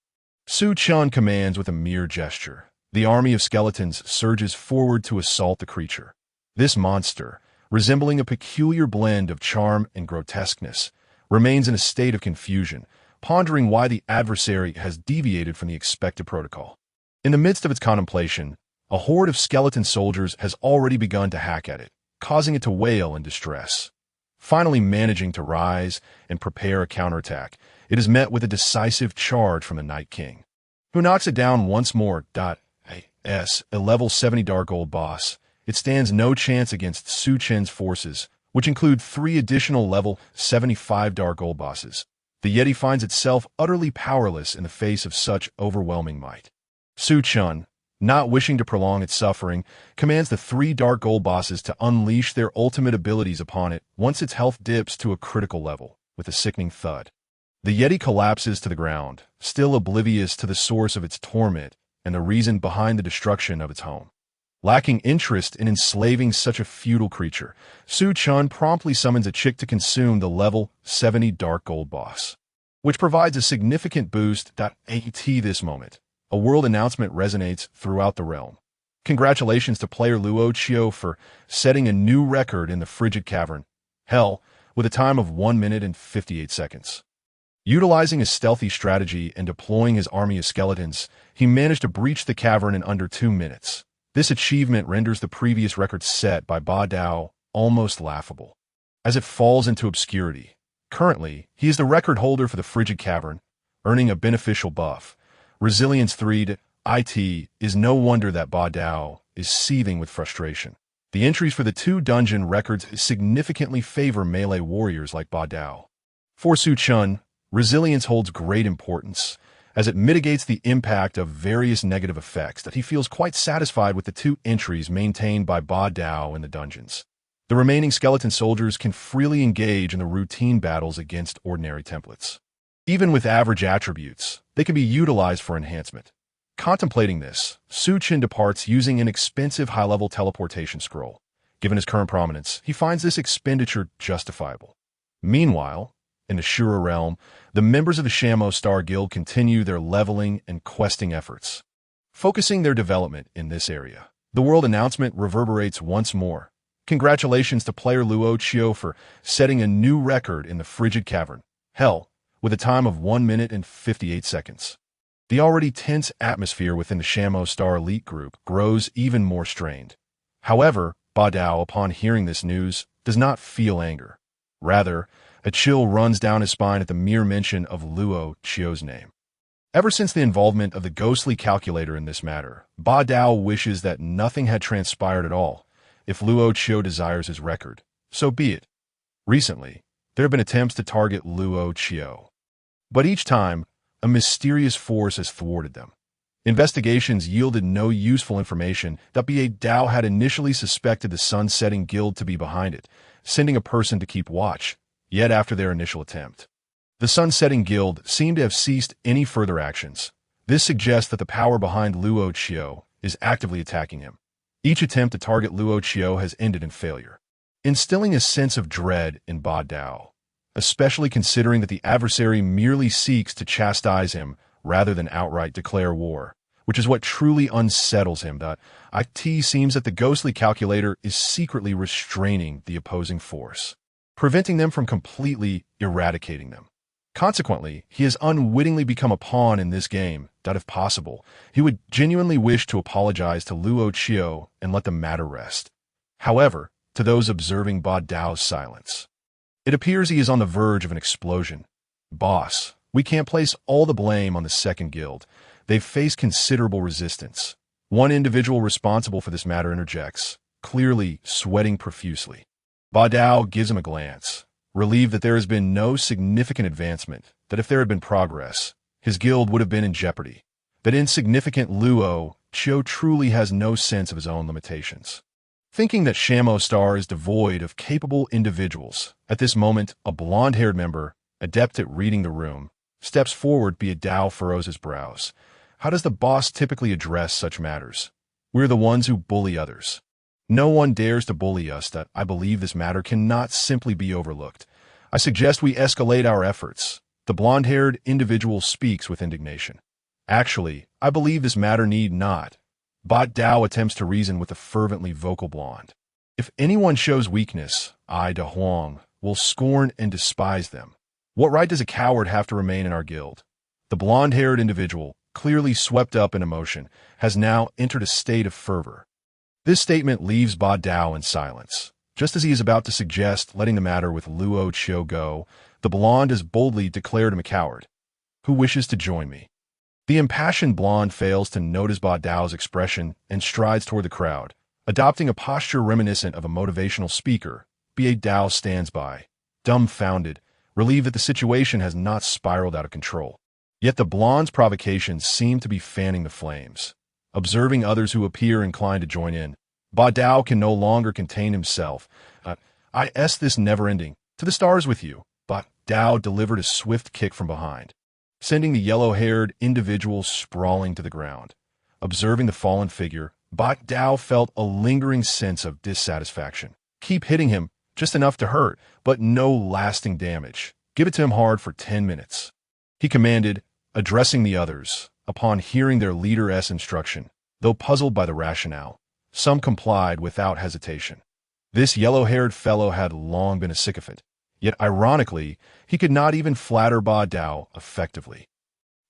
Chen commands with a mere gesture. The army of skeletons surges forward to assault the creature. This monster, resembling a peculiar blend of charm and grotesqueness, remains in a state of confusion, pondering why the adversary has deviated from the expected protocol. In the midst of its contemplation, a horde of skeleton soldiers has already begun to hack at it, causing it to wail in distress. Finally managing to rise and prepare a counterattack, it is met with a decisive charge from the Night King, who knocks it down once more. A level 70 dark gold boss. It stands no chance against Chen's forces, which include 3 additional level 75 dark gold bosses. The Yeti finds itself utterly powerless in the face of such overwhelming might. Chen, not wishing to prolong its suffering, commands the 3 dark gold bosses to unleash their ultimate abilities upon it once its health dips to a critical level, with a sickening thud. The Yeti collapses to the ground, still oblivious to the source of its torment and the reason behind the destruction of its home. Lacking interest in enslaving such a futile creature, Chen promptly summons a chick to consume the level 70 dark gold boss, which provides a significant boost. At this moment, a world announcement resonates throughout the realm. Congratulations to player Luo for setting a new record in the frigid cavern, hell, with a time of 1 minute and 58 seconds. Utilizing a stealthy strategy and deploying his army of skeletons, he managed to breach the cavern in under 2 minutes. This achievement renders the previous record set by Ba Dao almost laughable, as it falls into obscurity. Currently, he is the record holder for the frigid cavern, earning a beneficial buff. Resilience 3 to IT is no wonder that Ba Dao is seething with frustration. The entries for the 2 dungeon records significantly favor melee warriors like Ba Dao. For Chen, resilience holds great importance, as it mitigates the impact of various negative effects. That he feels quite satisfied with the 2 entries maintained by Ba Dao in the dungeons. The remaining skeleton soldiers can freely engage in the routine battles against ordinary templates. Even with average attributes, they can be utilized for enhancement. Contemplating this, Chen departs using an expensive high-level teleportation scroll. Given his current prominence, he finds this expenditure justifiable. Meanwhile, in the Shura realm, the members of the Shamo Star Guild continue their leveling and questing efforts, focusing their development in this area. The world announcement reverberates once more. Congratulations to player Luo for setting a new record in the frigid cavern, hell, with a time of 1 minute and 58 seconds. The already tense atmosphere within the Shamo Star Elite group grows even more strained. However, Ba Dao, upon hearing this news, does not feel anger. Rather, a chill runs down his spine at the mere mention of Luo Chio's name. Ever since the involvement of the ghostly calculator in this matter, Ba Dao wishes that nothing had transpired at all. If Luo Chio desires his record, so be it. Recently, there have been attempts to target Luo Chio. But each time, a mysterious force has thwarted them. Investigations yielded no useful information that Ba Dao had initially suspected the Sun-Setting Guild to be behind it, sending a person to keep watch, yet after their initial attempt. The Sun-Setting Guild seemed to have ceased any further actions. This suggests that the power behind Luo Qiu is actively attacking him. Each attempt to target Luo Qiu has ended in failure, instilling a sense of dread in Ba Dao, especially considering that the adversary merely seeks to chastise him rather than outright declare war, which is what truly unsettles him. That it seems that the ghostly calculator is secretly restraining the opposing force, preventing them from completely eradicating them. Consequently, he has unwittingly become a pawn in this game that, if possible, he would genuinely wish to apologize to Luo Qiu and let the matter rest. However, to those observing Ba Dao's silence, it appears he is on the verge of an explosion. Boss, we can't place all the blame on the Second Guild. They've faced considerable resistance. One individual responsible for this matter interjects, clearly sweating profusely. Ba Dao gives him a glance, relieved that there has been no significant advancement, that if there had been progress, his guild would have been in jeopardy. That insignificant Luo Qiu truly has no sense of his own limitations. Thinking that Shamo Star is devoid of capable individuals, at this moment, a blonde-haired member, adept at reading the room, steps forward. Ba Dao furrows his brows. How does the boss typically address such matters? We're the ones who bully others. No one dares to bully us. That I believe this matter cannot simply be overlooked. I suggest we escalate our efforts. The blonde-haired individual speaks with indignation. Actually, I believe this matter need not. Ba Dao attempts to reason with the fervently vocal blonde. If anyone shows weakness, I, De Huang, will scorn and despise them. What right does a coward have to remain in our guild? The blonde-haired individual, clearly swept up in emotion, has now entered a state of fervor. This statement leaves Ba Dao in silence. Just as he is about to suggest letting the matter with Luo Qiu go, the blonde has boldly declared him a coward. Who wishes to join me? The impassioned blonde fails to notice Ba Dao's expression and strides toward the crowd. Adopting a posture reminiscent of a motivational speaker, Ba Dao stands by, dumbfounded, relieved that the situation has not spiraled out of control. Yet the blonde's provocations seem to be fanning the flames. Observing others who appear inclined to join in, Ba Dao can no longer contain himself. This never-ending. To the stars with you. Ba Dao delivered a swift kick from behind, sending the yellow-haired individual sprawling to the ground. Observing the fallen figure, Ba Dao felt a lingering sense of dissatisfaction. Keep hitting him, just enough to hurt, but no lasting damage. Give it to him hard for 10 minutes. He commanded, addressing the others. Upon hearing their leader's instruction, though puzzled by the rationale, some complied without hesitation. This yellow-haired fellow had long been a sycophant, yet ironically, he could not even flatter Ba Dao effectively.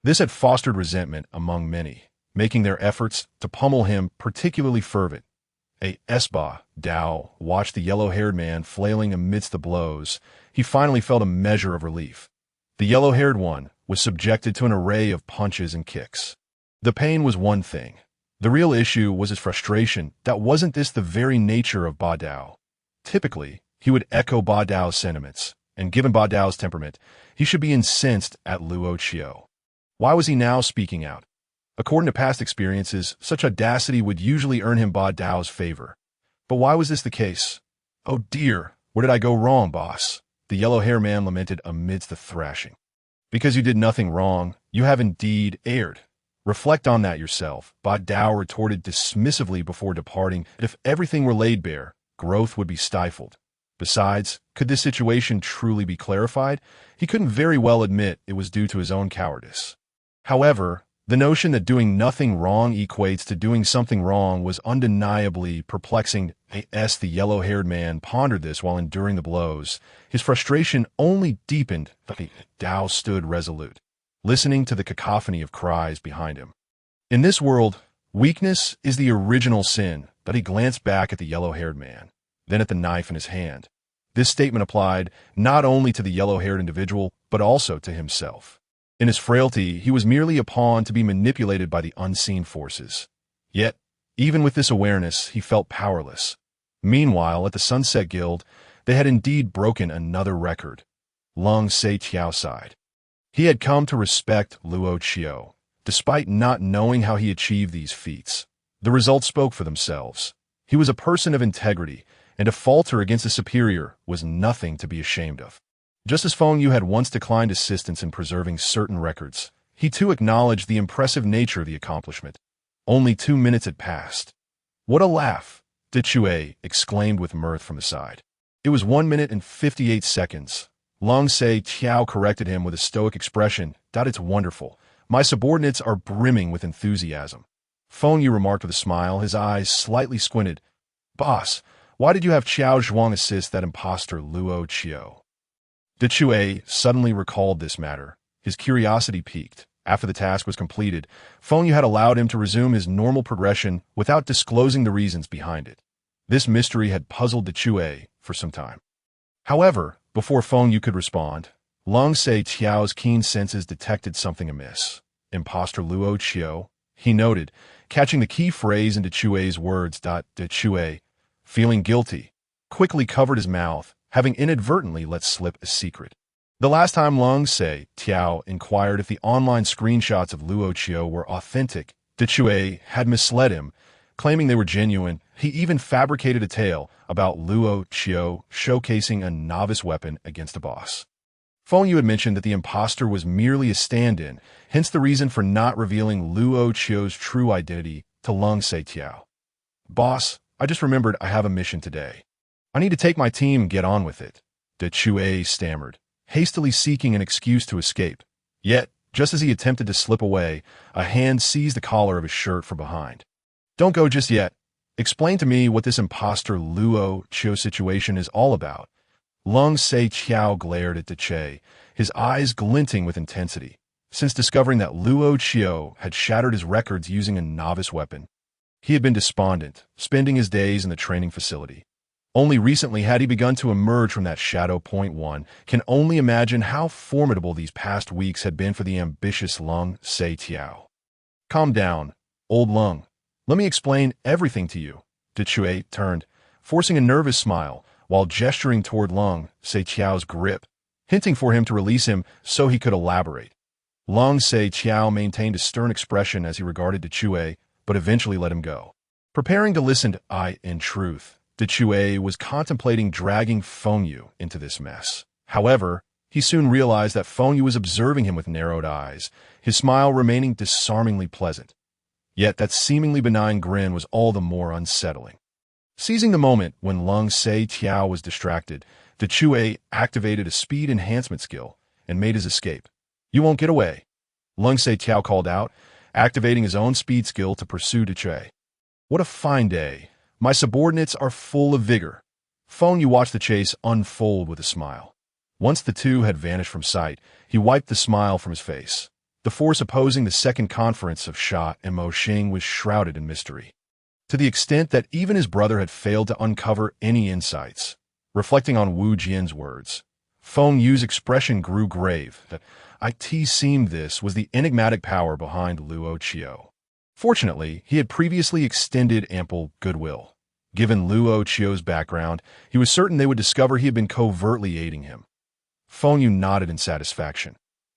This had fostered resentment among many, making their efforts to pummel him particularly fervent. Ba Dao watched the yellow-haired man flailing amidst the blows. He finally felt a measure of relief. The yellow-haired one was subjected to an array of punches and kicks. The pain was one thing. The real issue was his frustration that wasn't this the very nature of Ba Dao. Typically, he would echo Ba Dao's sentiments, and given Ba Dao's temperament, he should be incensed at Luo Qiu. Why was he now speaking out? According to past experiences, such audacity would usually earn him Ba Dao's favor. But why was this the case? Oh dear, where did I go wrong, boss? The yellow-haired man lamented amidst the thrashing. Because you did nothing wrong, you have indeed erred. Reflect on that yourself, Ba Dao retorted dismissively before departing. If everything were laid bare, growth would be stifled. Besides, could this situation truly be clarified? He couldn't very well admit it was due to his own cowardice. However, the notion that doing nothing wrong equates to doing something wrong was undeniably perplexing. The yellow-haired man pondered this while enduring the blows. His frustration only deepened. Dao stood resolute, listening to the cacophony of cries behind him. In this world, weakness is the original sin. That he glanced back at the yellow-haired man, then at the knife in his hand. This statement applied not only to the yellow-haired individual, but also to himself. In his frailty, he was merely a pawn to be manipulated by the unseen forces. Yet, even with this awareness, he felt powerless. Meanwhile, at the Sunset Guild, they had indeed broken another record. Lung Se Tiao sighed. He had come to respect Luo Qiu, despite not knowing how he achieved these feats. The results spoke for themselves. He was a person of integrity, and to falter against a superior was nothing to be ashamed of. Just as Feng Yu had once declined assistance in preserving certain records, he too acknowledged the impressive nature of the accomplishment. Only 2 minutes had passed. What a laugh! De Chue exclaimed with mirth from the side. It was 1 minute and 58 seconds. Long Sei Tiao corrected him with a stoic expression. It's wonderful. My subordinates are brimming with enthusiasm. Feng Yu remarked with a smile, his eyes slightly squinted. Boss, why did you have Qiao Zhuang assist that imposter Luo Qiu? De Chue suddenly recalled this matter. His curiosity piqued. After the task was completed, Feng Yu had allowed him to resume his normal progression without disclosing the reasons behind it. This mystery had puzzled De Chue for some time. However, before Feng Yu could respond, Long Sei Tiao's keen senses detected something amiss. Imposter Luo Qiu, he noted, catching the key phrase in De Chue's words. De Chue, feeling guilty, quickly covered his mouth, having inadvertently let slip a secret. The last time Long Sei Tiao inquired if the online screenshots of Luo Qiu were authentic, De Chue had misled him, claiming they were genuine. He even fabricated a tale about Luo Qiu showcasing a novice weapon against a boss. Feng Yu had mentioned that the imposter was merely a stand-in, hence the reason for not revealing Luo Qiu's true identity to Long Sei Tiao. Boss, I just remembered I have a mission today. I need to take my team and get on with it, De Chue stammered, hastily seeking an excuse to escape. Yet, just as he attempted to slip away, a hand seized the collar of his shirt from behind. Don't go just yet. Explain to me what this imposter Luo Qiu situation is all about. Long Sei Tiao glared at De Che, his eyes glinting with intensity. Since discovering that Luo Qiu had shattered his records using a novice weapon, he had been despondent, spending his days in the training facility. Only recently had he begun to emerge from that shadow. One can only imagine how formidable these past weeks had been for the ambitious Long Sei Tiao. Calm down, old Lung. Let me explain everything to you. De Chue turned, forcing a nervous smile, while gesturing toward Long Sei Tiao's grip, hinting for him to release him so he could elaborate. Long Sei Tiao maintained a stern expression as he regarded De Chue, but eventually let him go. Preparing to listen to in truth, De Chue was contemplating dragging Feng Yu into this mess. However, he soon realized that Feng Yu was observing him with narrowed eyes, his smile remaining disarmingly pleasant. Yet that seemingly benign grin was all the more unsettling. Seizing the moment when Long Sei Tiao was distracted, De Chue activated a speed enhancement skill and made his escape. You won't get away, Long Sei Tiao called out, activating his own speed skill to pursue De Chue. What a fine day. My subordinates are full of vigor. Feng Yu watched the chase unfold with a smile. Once the two had vanished from sight, he wiped the smile from his face. The force opposing the second conference of Sha and Mo Xing was shrouded in mystery, to the extent that even his brother had failed to uncover any insights. Reflecting on Wu Jian's words, Feng Yu's expression grew grave. That it seemed this was the enigmatic power behind Luo Qiu. Fortunately, he had previously extended ample goodwill. Given Luo Qiu's background, he was certain they would discover he had been covertly aiding him. Feng Yu nodded in satisfaction.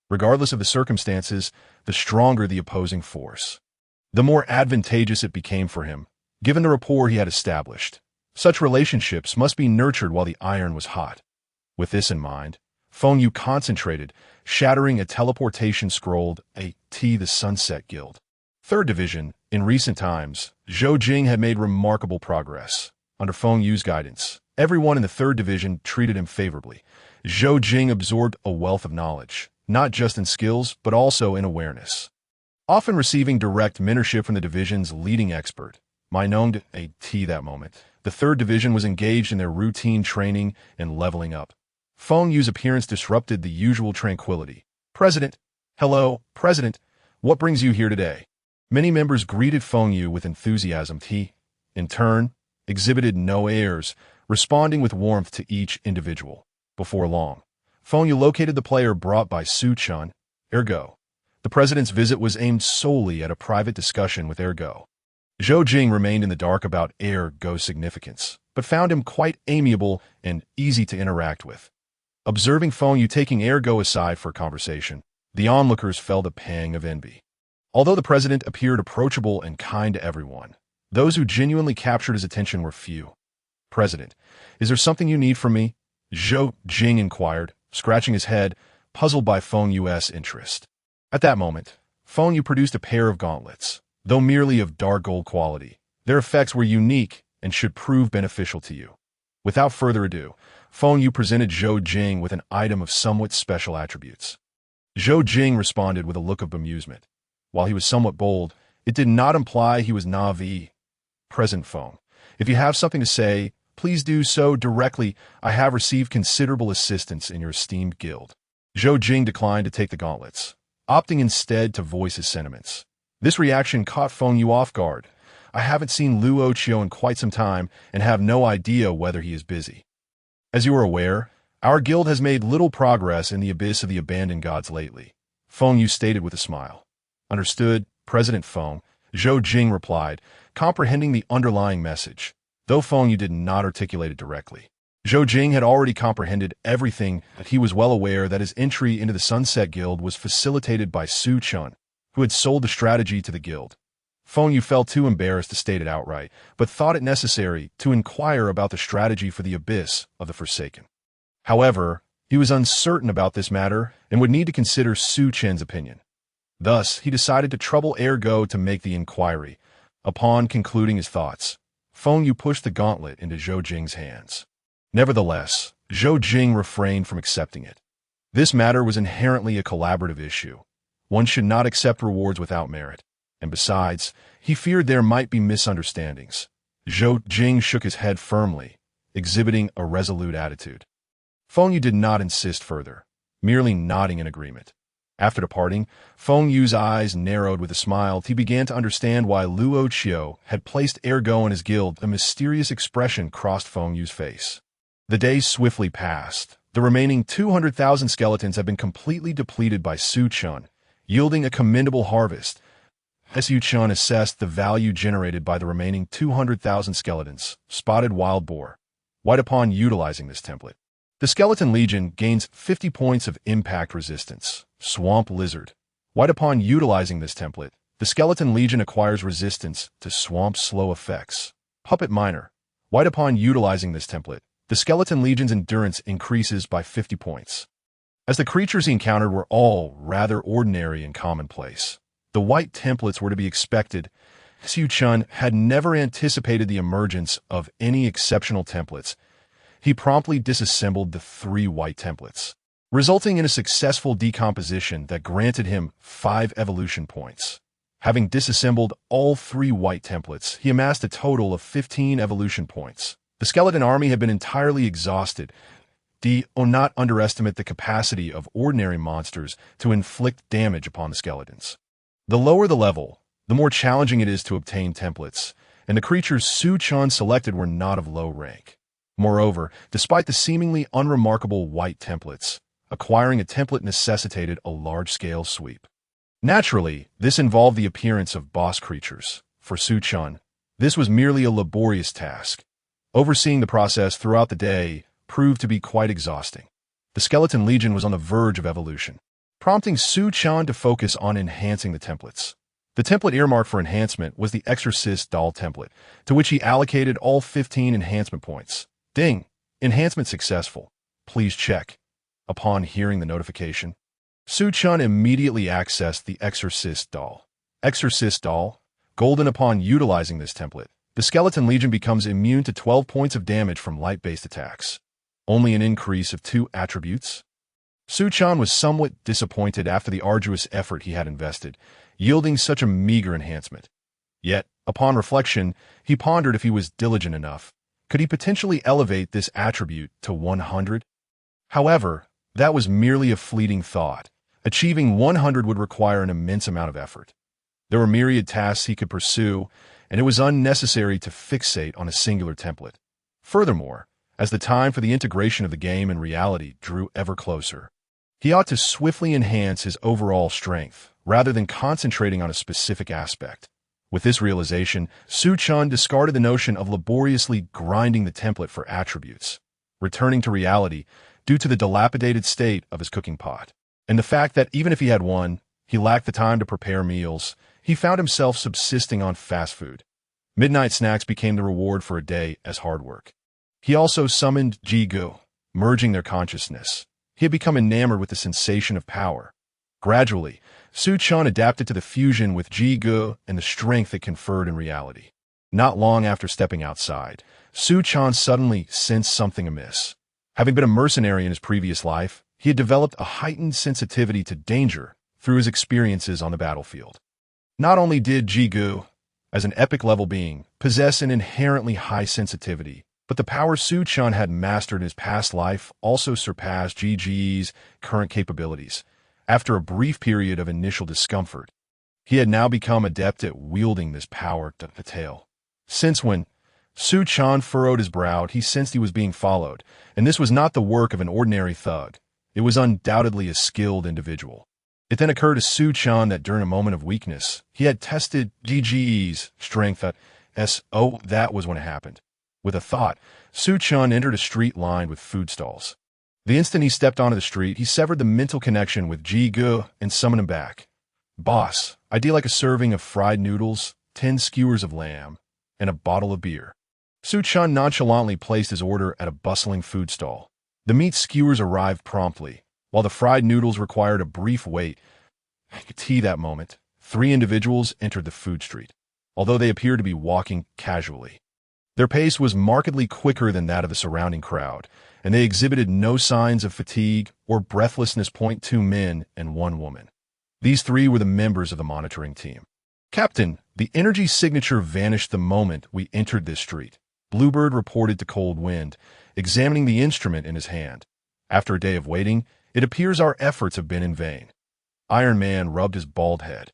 Regardless of the circumstances, the stronger the opposing force, the more advantageous it became for him, given the rapport he had established. Such relationships must be nurtured while the iron was hot. With this in mind, Feng Yu concentrated, shattering a teleportation scrolled the Sunset Guild. 3rd Division. In recent times, Zhou Jing had made remarkable progress. Under Feng Yu's guidance, everyone in the 3rd Division treated him favorably. Zhou Jing absorbed a wealth of knowledge, not just in skills, but also in awareness. Often receiving direct mentorship from the division's leading expert, Minonged that moment, the 3rd Division was engaged in their routine training and leveling up. Feng Yu's appearance disrupted the usual tranquility. President, hello, President, what brings you here today? Many members greeted Feng Yu with enthusiasm. He, in turn, exhibited no airs, responding with warmth to each individual. Before long, Feng Yu located the player brought by Su Chen, Ergo. The president's visit was aimed solely at a private discussion with Ergo. Zhou Jing remained in the dark about Ergo's significance, but found him quite amiable and easy to interact with. Observing Feng Yu taking Ergo aside for a conversation, The onlookers felt a pang of envy. Although the president appeared approachable and kind to everyone, those who genuinely captured his attention were few. "President, is there something you need from me?" Zhou Jing inquired, scratching his head, puzzled by Feng Yu's interest. At that moment, Feng Yu produced a pair of gauntlets. Though merely of dark gold quality, their effects were unique and should prove beneficial to you. Without further ado, Feng Yu presented Zhou Jing with an item of somewhat special attributes. Zhou Jing responded with a look of amusement. While he was somewhat bold, it did not imply he was naive. "Present Feng, if you have something to say, please do so directly. I have received considerable assistance in your esteemed guild." Zhou Jing declined to take the gauntlets, opting instead to voice his sentiments. This reaction caught Feng Yu off guard. "I haven't seen Luo Qiu in quite some time and have no idea whether he is busy. As you are aware, our guild has made little progress in the abyss of the abandoned gods lately," Feng Yu stated with a smile. "Understood, President Feng," Zhou Jing replied, comprehending the underlying message, though Feng Yu did not articulate it directly. Zhou Jing had already comprehended everything, but he was well aware that his entry into the Sunset Guild was facilitated by Su Chen, who had sold the strategy to the guild. Feng Yu felt too embarrassed to state it outright, but thought it necessary to inquire about the strategy for the Abyss of the Forsaken. However, he was uncertain about this matter and would need to consider Su Chen's opinion. Thus, he decided to trouble Ergo to make the inquiry. Upon concluding his thoughts, Feng Yu pushed the gauntlet into Zhou Jing's hands. Nevertheless, Zhou Jing refrained from accepting it. This matter was inherently a collaborative issue. One should not accept rewards without merit, and besides, he feared there might be misunderstandings. Zhou Jing shook his head firmly, exhibiting a resolute attitude. Feng Yu did not insist further, merely nodding in agreement. After departing, Feng Yu's eyes narrowed with a smile. He began to understand why Luo Qiu had placed Ergo in his guild. A mysterious expression crossed Feng Yu's face. The days swiftly passed. The remaining 200,000 skeletons had been completely depleted by Su Chen, yielding a commendable harvest. Su Chen assessed the value generated by the remaining 200,000 skeletons. Spotted wild boar. White upon utilizing this template, the Skeleton Legion gains 50 points of impact resistance. Swamp lizard. White upon utilizing this template, the Skeleton Legion acquires resistance to swamp slow effects. Puppet Miner. White upon utilizing this template, the Skeleton Legion's endurance increases by 50 points. As the creatures he encountered were all rather ordinary and commonplace, the white templates were to be expected. Su Chen had never anticipated the emergence of any exceptional templates. He promptly disassembled the 3 white templates, resulting in a successful decomposition that granted him 5 evolution points. Having disassembled all 3 white templates, he amassed a total of 15 evolution points. The skeleton army had been entirely exhausted. Do not underestimate the capacity of ordinary monsters to inflict damage upon the skeletons. The lower the level, the more challenging it is to obtain templates, and the creatures Su Chen selected were not of low rank. Moreover, despite the seemingly unremarkable white templates, acquiring a template necessitated a large-scale sweep. Naturally, this involved the appearance of boss creatures. For Su Chen, this was merely a laborious task. Overseeing the process throughout the day proved to be quite exhausting. The Skeleton Legion was on the verge of evolution, prompting Su Chen to focus on enhancing the templates. The template earmarked for enhancement was the Exorcist Doll template, to which he allocated all 15 enhancement points. Ding! Enhancement successful. Please check. Upon hearing the notification, Su Chen immediately accessed the Exorcist Doll. Exorcist Doll. Golden. Upon utilizing this template, the Skeleton Legion becomes immune to 12 points of damage from light-based attacks. Only an increase of 2 attributes. Su Chen was somewhat disappointed after the arduous effort he had invested, yielding such a meager enhancement. Yet, upon reflection, he pondered if he was diligent enough. Could he potentially elevate this attribute to 100? However, that was merely a fleeting thought. Achieving 100 would require an immense amount of effort. There were myriad tasks he could pursue, and it was unnecessary to fixate on a singular template. Furthermore, as the time for the integration of the game and reality drew ever closer, he ought to swiftly enhance his overall strength, rather than concentrating on a specific aspect. With this realization, Su Chen discarded the notion of laboriously grinding the template for attributes, returning to reality due to the dilapidated state of his cooking pot. And the fact that even if he had one, he lacked the time to prepare meals, he found himself subsisting on fast food. Midnight snacks became the reward for a day as hard work. He also summoned Jigu, merging their consciousness. He had become enamored with the sensation of power. Gradually, Su Chen adapted to the fusion with Jigu and the strength it conferred in reality. Not long after stepping outside, Su Chen suddenly sensed something amiss. Having been a mercenary in his previous life, he had developed a heightened sensitivity to danger through his experiences on the battlefield. Not only did Jigu, as an epic-level being, possess an inherently high sensitivity, but the power Su Chen had mastered in his past life also surpassed Ji's current capabilities. After a brief period of initial discomfort, he had now become adept at wielding this power to the tail. Since when Su Chen furrowed his brow, he sensed he was being followed, and this was not the work of an ordinary thug. It was undoubtedly a skilled individual. It then occurred to Su Chen that during a moment of weakness, he had tested Ji's strength at S.O. That was when it happened. With a thought, Su Chen entered a street lined with food stalls. The instant he stepped onto the street, he severed the mental connection with Jigu and summoned him back. Boss, I'd like a serving of fried noodles, 10 skewers of lamb, and a bottle of beer. Su Chen nonchalantly placed his order at a bustling food stall. The meat skewers arrived promptly, while the fried noodles required a brief wait. I could see that moment. 3 individuals entered the food street, although they appeared to be walking casually. Their pace was markedly quicker than that of the surrounding crowd, and they exhibited no signs of fatigue or breathlessness. 2 men and 1 woman. These 3 were the members of the monitoring team. Captain, the energy signature vanished the moment we entered this street, Bluebird reported to Cold Wind, examining the instrument in his hand. After a day of waiting, it appears our efforts have been in vain. Iron Man rubbed his bald head.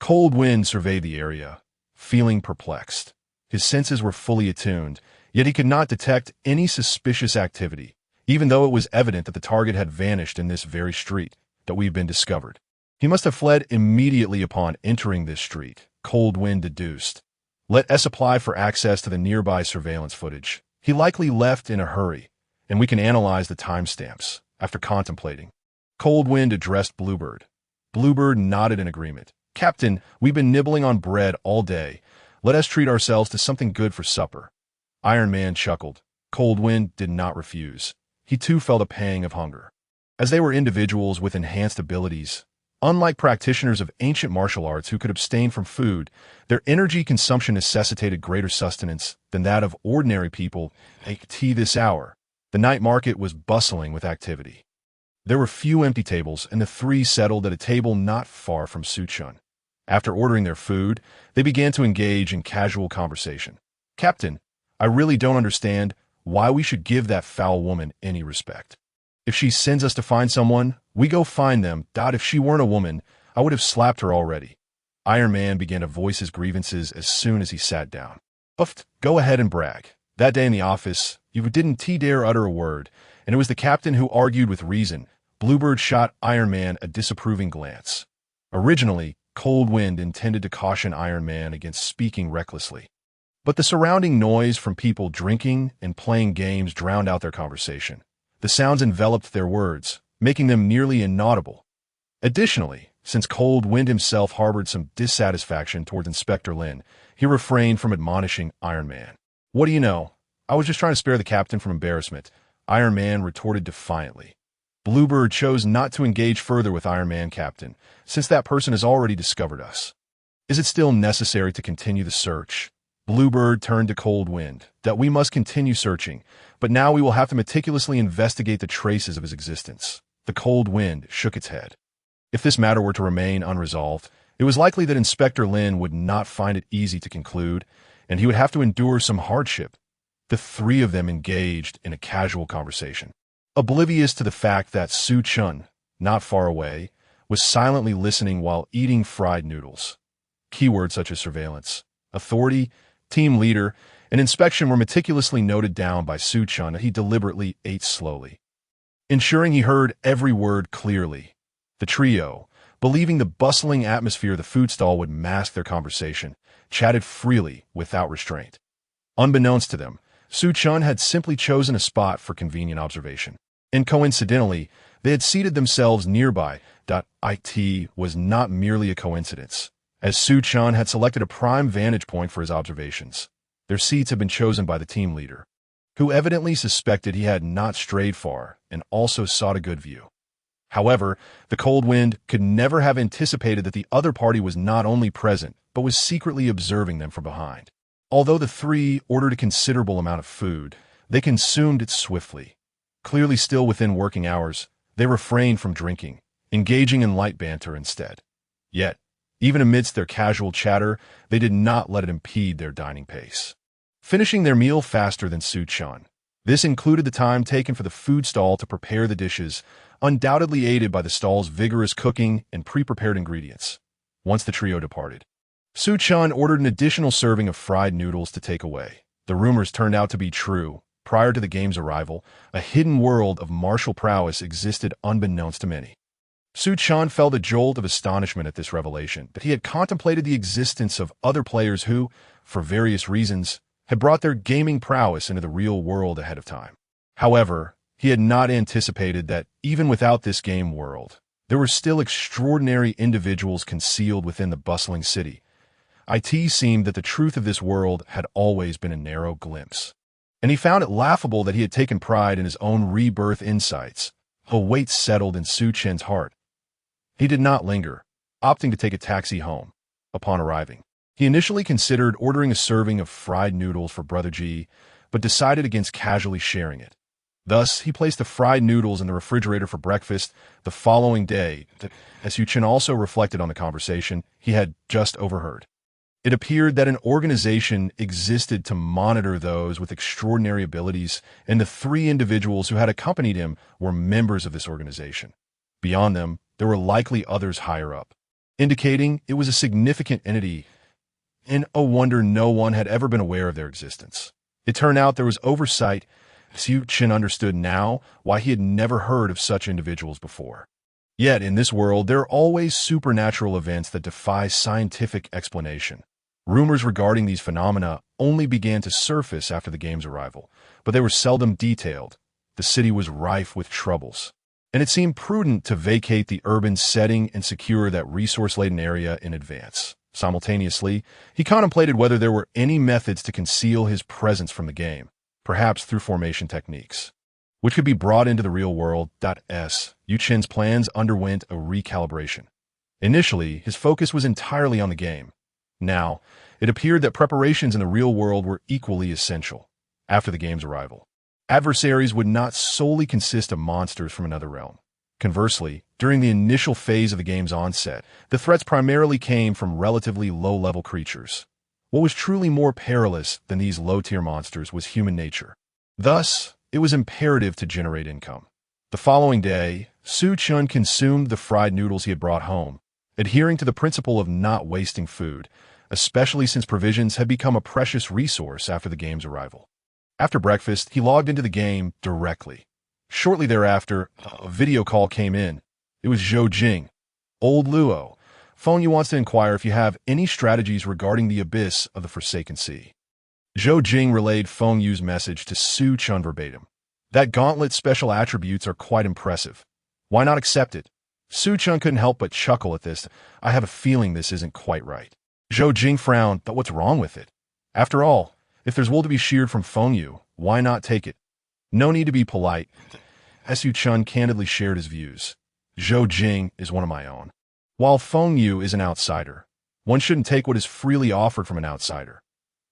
Cold Wind surveyed the area, feeling perplexed. His senses were fully attuned, yet he could not detect any suspicious activity, even though it was evident that the target had vanished in this very street, that we've been discovered. He must have fled immediately upon entering this street, Cold Wind deduced. Let S apply for access to the nearby surveillance footage. He likely left in a hurry, and we can analyze the timestamps. After contemplating, Cold Wind addressed Bluebird. Bluebird nodded in agreement. Captain, we've been nibbling on bread all day. Let us treat ourselves to something good for supper. Iron Man chuckled. Cold Wind did not refuse. He too felt a pang of hunger. As they were individuals with enhanced abilities, unlike practitioners of ancient martial arts who could abstain from food, their energy consumption necessitated greater sustenance than that of ordinary people. At this hour, the night market was bustling with activity. There were few empty tables, and the 3 settled at a table not far from Su Chen. After ordering their food, they began to engage in casual conversation. Captain, I really don't understand why we should give that foul woman any respect. If she sends us to find someone, we go find them. If she weren't a woman, I would have slapped her already. Iron Man began to voice his grievances as soon as he sat down. Go ahead and brag. That day in the office, you didn't dare utter a word, and it was the captain who argued with reason. Bluebird shot Iron Man a disapproving glance. Originally, Cold Wind intended to caution Iron Man against speaking recklessly. But the surrounding noise from people drinking and playing games drowned out their conversation. The sounds enveloped their words, making them nearly inaudible. Additionally, since Cold Wind himself harbored some dissatisfaction towards Inspector Lin, he refrained from admonishing Iron Man. What do you know? I was just trying to spare the captain from embarrassment, Iron Man retorted defiantly. Bluebird chose not to engage further with Iron Man Captain, since that person has already discovered us. Is it still necessary to continue the search? Bluebird turned to Cold Wind. That we must continue searching, but now we will have to meticulously investigate the traces of his existence. The Cold Wind shook its head. If this matter were to remain unresolved, it was likely that Inspector Lin would not find it easy to conclude, and he would have to endure some hardship. The 3 of them engaged in a casual conversation, oblivious to the fact that Su Chen, not far away, was silently listening while eating fried noodles. Keywords such as surveillance, authority, team leader, and inspection were meticulously noted down by Su Chen as he deliberately ate slowly, ensuring he heard every word clearly. The trio, believing the bustling atmosphere of the food stall would mask their conversation, chatted freely without restraint. Unbeknownst to them, Su Chen had simply chosen a spot for convenient observation. And coincidentally, they had seated themselves nearby. It was not merely a coincidence, as Su Chen had selected a prime vantage point for his observations. Their seats had been chosen by the team leader, who evidently suspected he had not strayed far and also sought a good view. However, the cold wind could never have anticipated that the other party was not only present, but was secretly observing them from behind. Although the three ordered a considerable amount of food, they consumed it swiftly. Clearly still within working hours, they refrained from drinking, engaging in light banter instead. Yet, even amidst their casual chatter, they did not let it impede their dining pace. Finishing their meal faster than Su Chen. This included the time taken for the food stall to prepare the dishes, undoubtedly aided by the stall's vigorous cooking and pre-prepared ingredients. Once the trio departed, Su Chen ordered an additional serving of fried noodles to take away. The rumors turned out to be true. Prior to the game's arrival, a hidden world of martial prowess existed unbeknownst to many. Su Chen felt a jolt of astonishment at this revelation, that he had contemplated the existence of other players who, for various reasons, had brought their gaming prowess into the real world ahead of time. However, he had not anticipated that, even without this game world, there were still extraordinary individuals concealed within the bustling city. It seemed that the truth of this world had always been a narrow glimpse, and he found it laughable that he had taken pride in his own rebirth insights. A weight settled in Su Chen's heart. He did not linger, opting to take a taxi home. Upon arriving, he initially considered ordering a serving of fried noodles for Brother G, but decided against casually sharing it. Thus, he placed the fried noodles in the refrigerator for breakfast the following day, as Su Chen also reflected on the conversation he had just overheard. It appeared that an organization existed to monitor those with extraordinary abilities, and the three individuals who had accompanied him were members of this organization. Beyond them, there were likely others higher up, indicating it was a significant entity, and no wonder no one had ever been aware of their existence. It turned out there was oversight. Su Chen understood now why he had never heard of such individuals before. Yet, in this world, there are always supernatural events that defy scientific explanation. Rumors regarding these phenomena only began to surface after the game's arrival, but they were seldom detailed. The city was rife with troubles, and it seemed prudent to vacate the urban setting and secure that resource-laden area in advance. Simultaneously, he contemplated whether there were any methods to conceal his presence from the game, perhaps through formation techniques, which could be brought into the real world. Yu Chen's plans underwent a recalibration. Initially, his focus was entirely on the game. Now, it appeared that preparations in the real world were equally essential. After the game's arrival, adversaries would not solely consist of monsters from another realm. Conversely, during the initial phase of the game's onset, the threats primarily came from relatively low-level creatures. What was truly more perilous than these low-tier monsters was human nature. Thus, it was imperative to generate income. The following day, Su Chen consumed the fried noodles he had brought home, adhering to the principle of not wasting food, especially since provisions had become a precious resource after the game's arrival. After breakfast, he logged into the game directly. Shortly thereafter, a video call came in. It was Zhou Jing. Old Luo. Feng Yu wants to inquire if you have any strategies regarding the abyss of the Forsaken Sea. Zhou Jing relayed Feng Yu's message to Su Chen verbatim. That gauntlet's special attributes are quite impressive. Why not accept it? Su Chen couldn't help but chuckle at this. I have a feeling this isn't quite right. Zhou Jing frowned, but what's wrong with it? After all, if there's wool to be sheared from Feng Yu, why not take it? No need to be polite. Su Chen candidly shared his views. Zhou Jing is one of my own. While Feng Yu is an outsider, one shouldn't take what is freely offered from an outsider.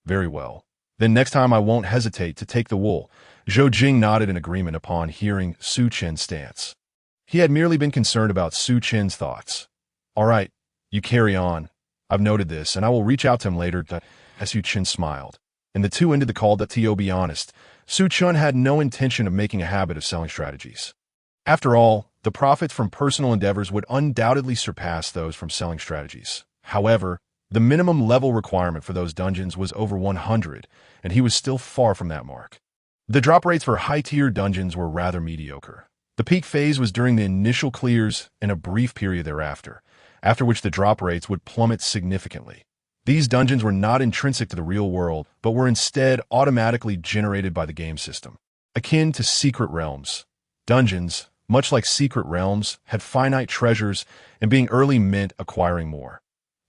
Very well. Then next time I won't hesitate to take the wool. Zhou Jing nodded in agreement upon hearing Su Chen's stance. He had merely been concerned about Su Chen's thoughts. All right, you carry on. I've noted this, and I will reach out to him later. Su Chen smiled, and the two ended the call. To be honest, Su Chen had no intention of making a habit of selling strategies. After all, the profits from personal endeavors would undoubtedly surpass those from selling strategies. However, the minimum level requirement for those dungeons was over 100, and he was still far from that mark. The drop rates for high-tier dungeons were rather mediocre. The peak phase was during the initial clears and a brief period thereafter, after which the drop rates would plummet significantly. These dungeons were not intrinsic to the real world, but were instead automatically generated by the game system, akin to secret realms. Dungeons, much like secret realms, had finite treasures, and being early mint acquiring more.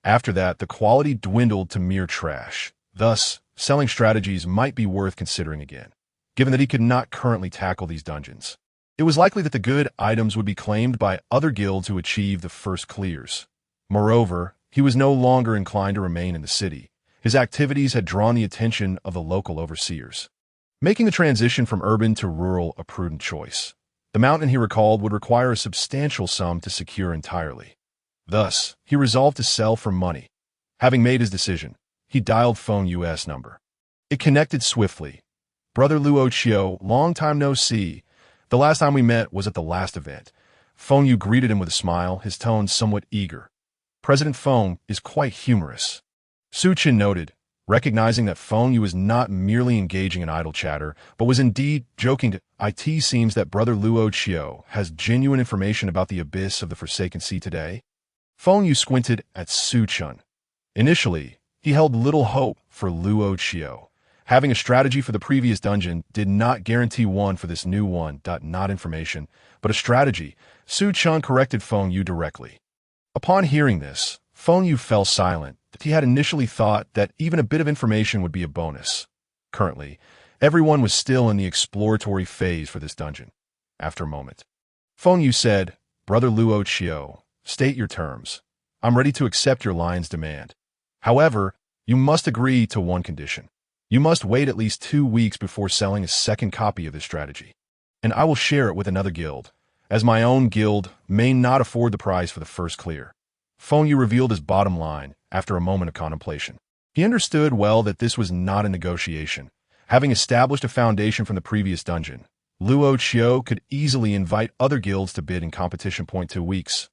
After that, the quality dwindled to mere trash. Thus, selling strategies might be worth considering again, given that he could not currently tackle these dungeons. It was likely that the good items would be claimed by other guilds who achieved the first clears. Moreover, he was no longer inclined to remain in the city. His activities had drawn the attention of the local overseers, making the transition from urban to rural a prudent choice. The mountain, he recalled, would require a substantial sum to secure entirely. Thus, he resolved to sell for money. Having made his decision, he dialed phone US number. It connected swiftly. "Brother Luo Chio, long time no see. The last time we met was at the last event." Phone Yu greeted him with a smile, his tone somewhat eager. "President Feng is quite humorous." Su Chen noted, recognizing that Phone Yu was not merely engaging in idle chatter, but was indeed joking. It seems that Brother Luo Chio has genuine information about the abyss of the Forsaken Sea today. Phone Yu squinted at Su Chen. Initially, he held little hope for Luo Chio. Having a strategy for the previous dungeon did not guarantee one for this new one. Not information, but a strategy. Su Chen corrected Phone Yu directly. Upon hearing this, Phone Yu fell silent. He had initially thought that even a bit of information would be a bonus. Currently, everyone was still in the exploratory phase for this dungeon. After a moment, Phone Yu said, "Brother Luo Chio, state your terms. I'm ready to accept your lion's demand. However, you must agree to one condition. You must wait at least 2 weeks before selling a second copy of this strategy, and I will share it with another guild, as my own guild may not afford the price for the first clear." Phone Yu revealed his bottom line after a moment of contemplation. He understood well that this was not a negotiation. Having established a foundation from the previous dungeon, Luo Chio could easily invite other guilds to bid in competition. 2 weeks.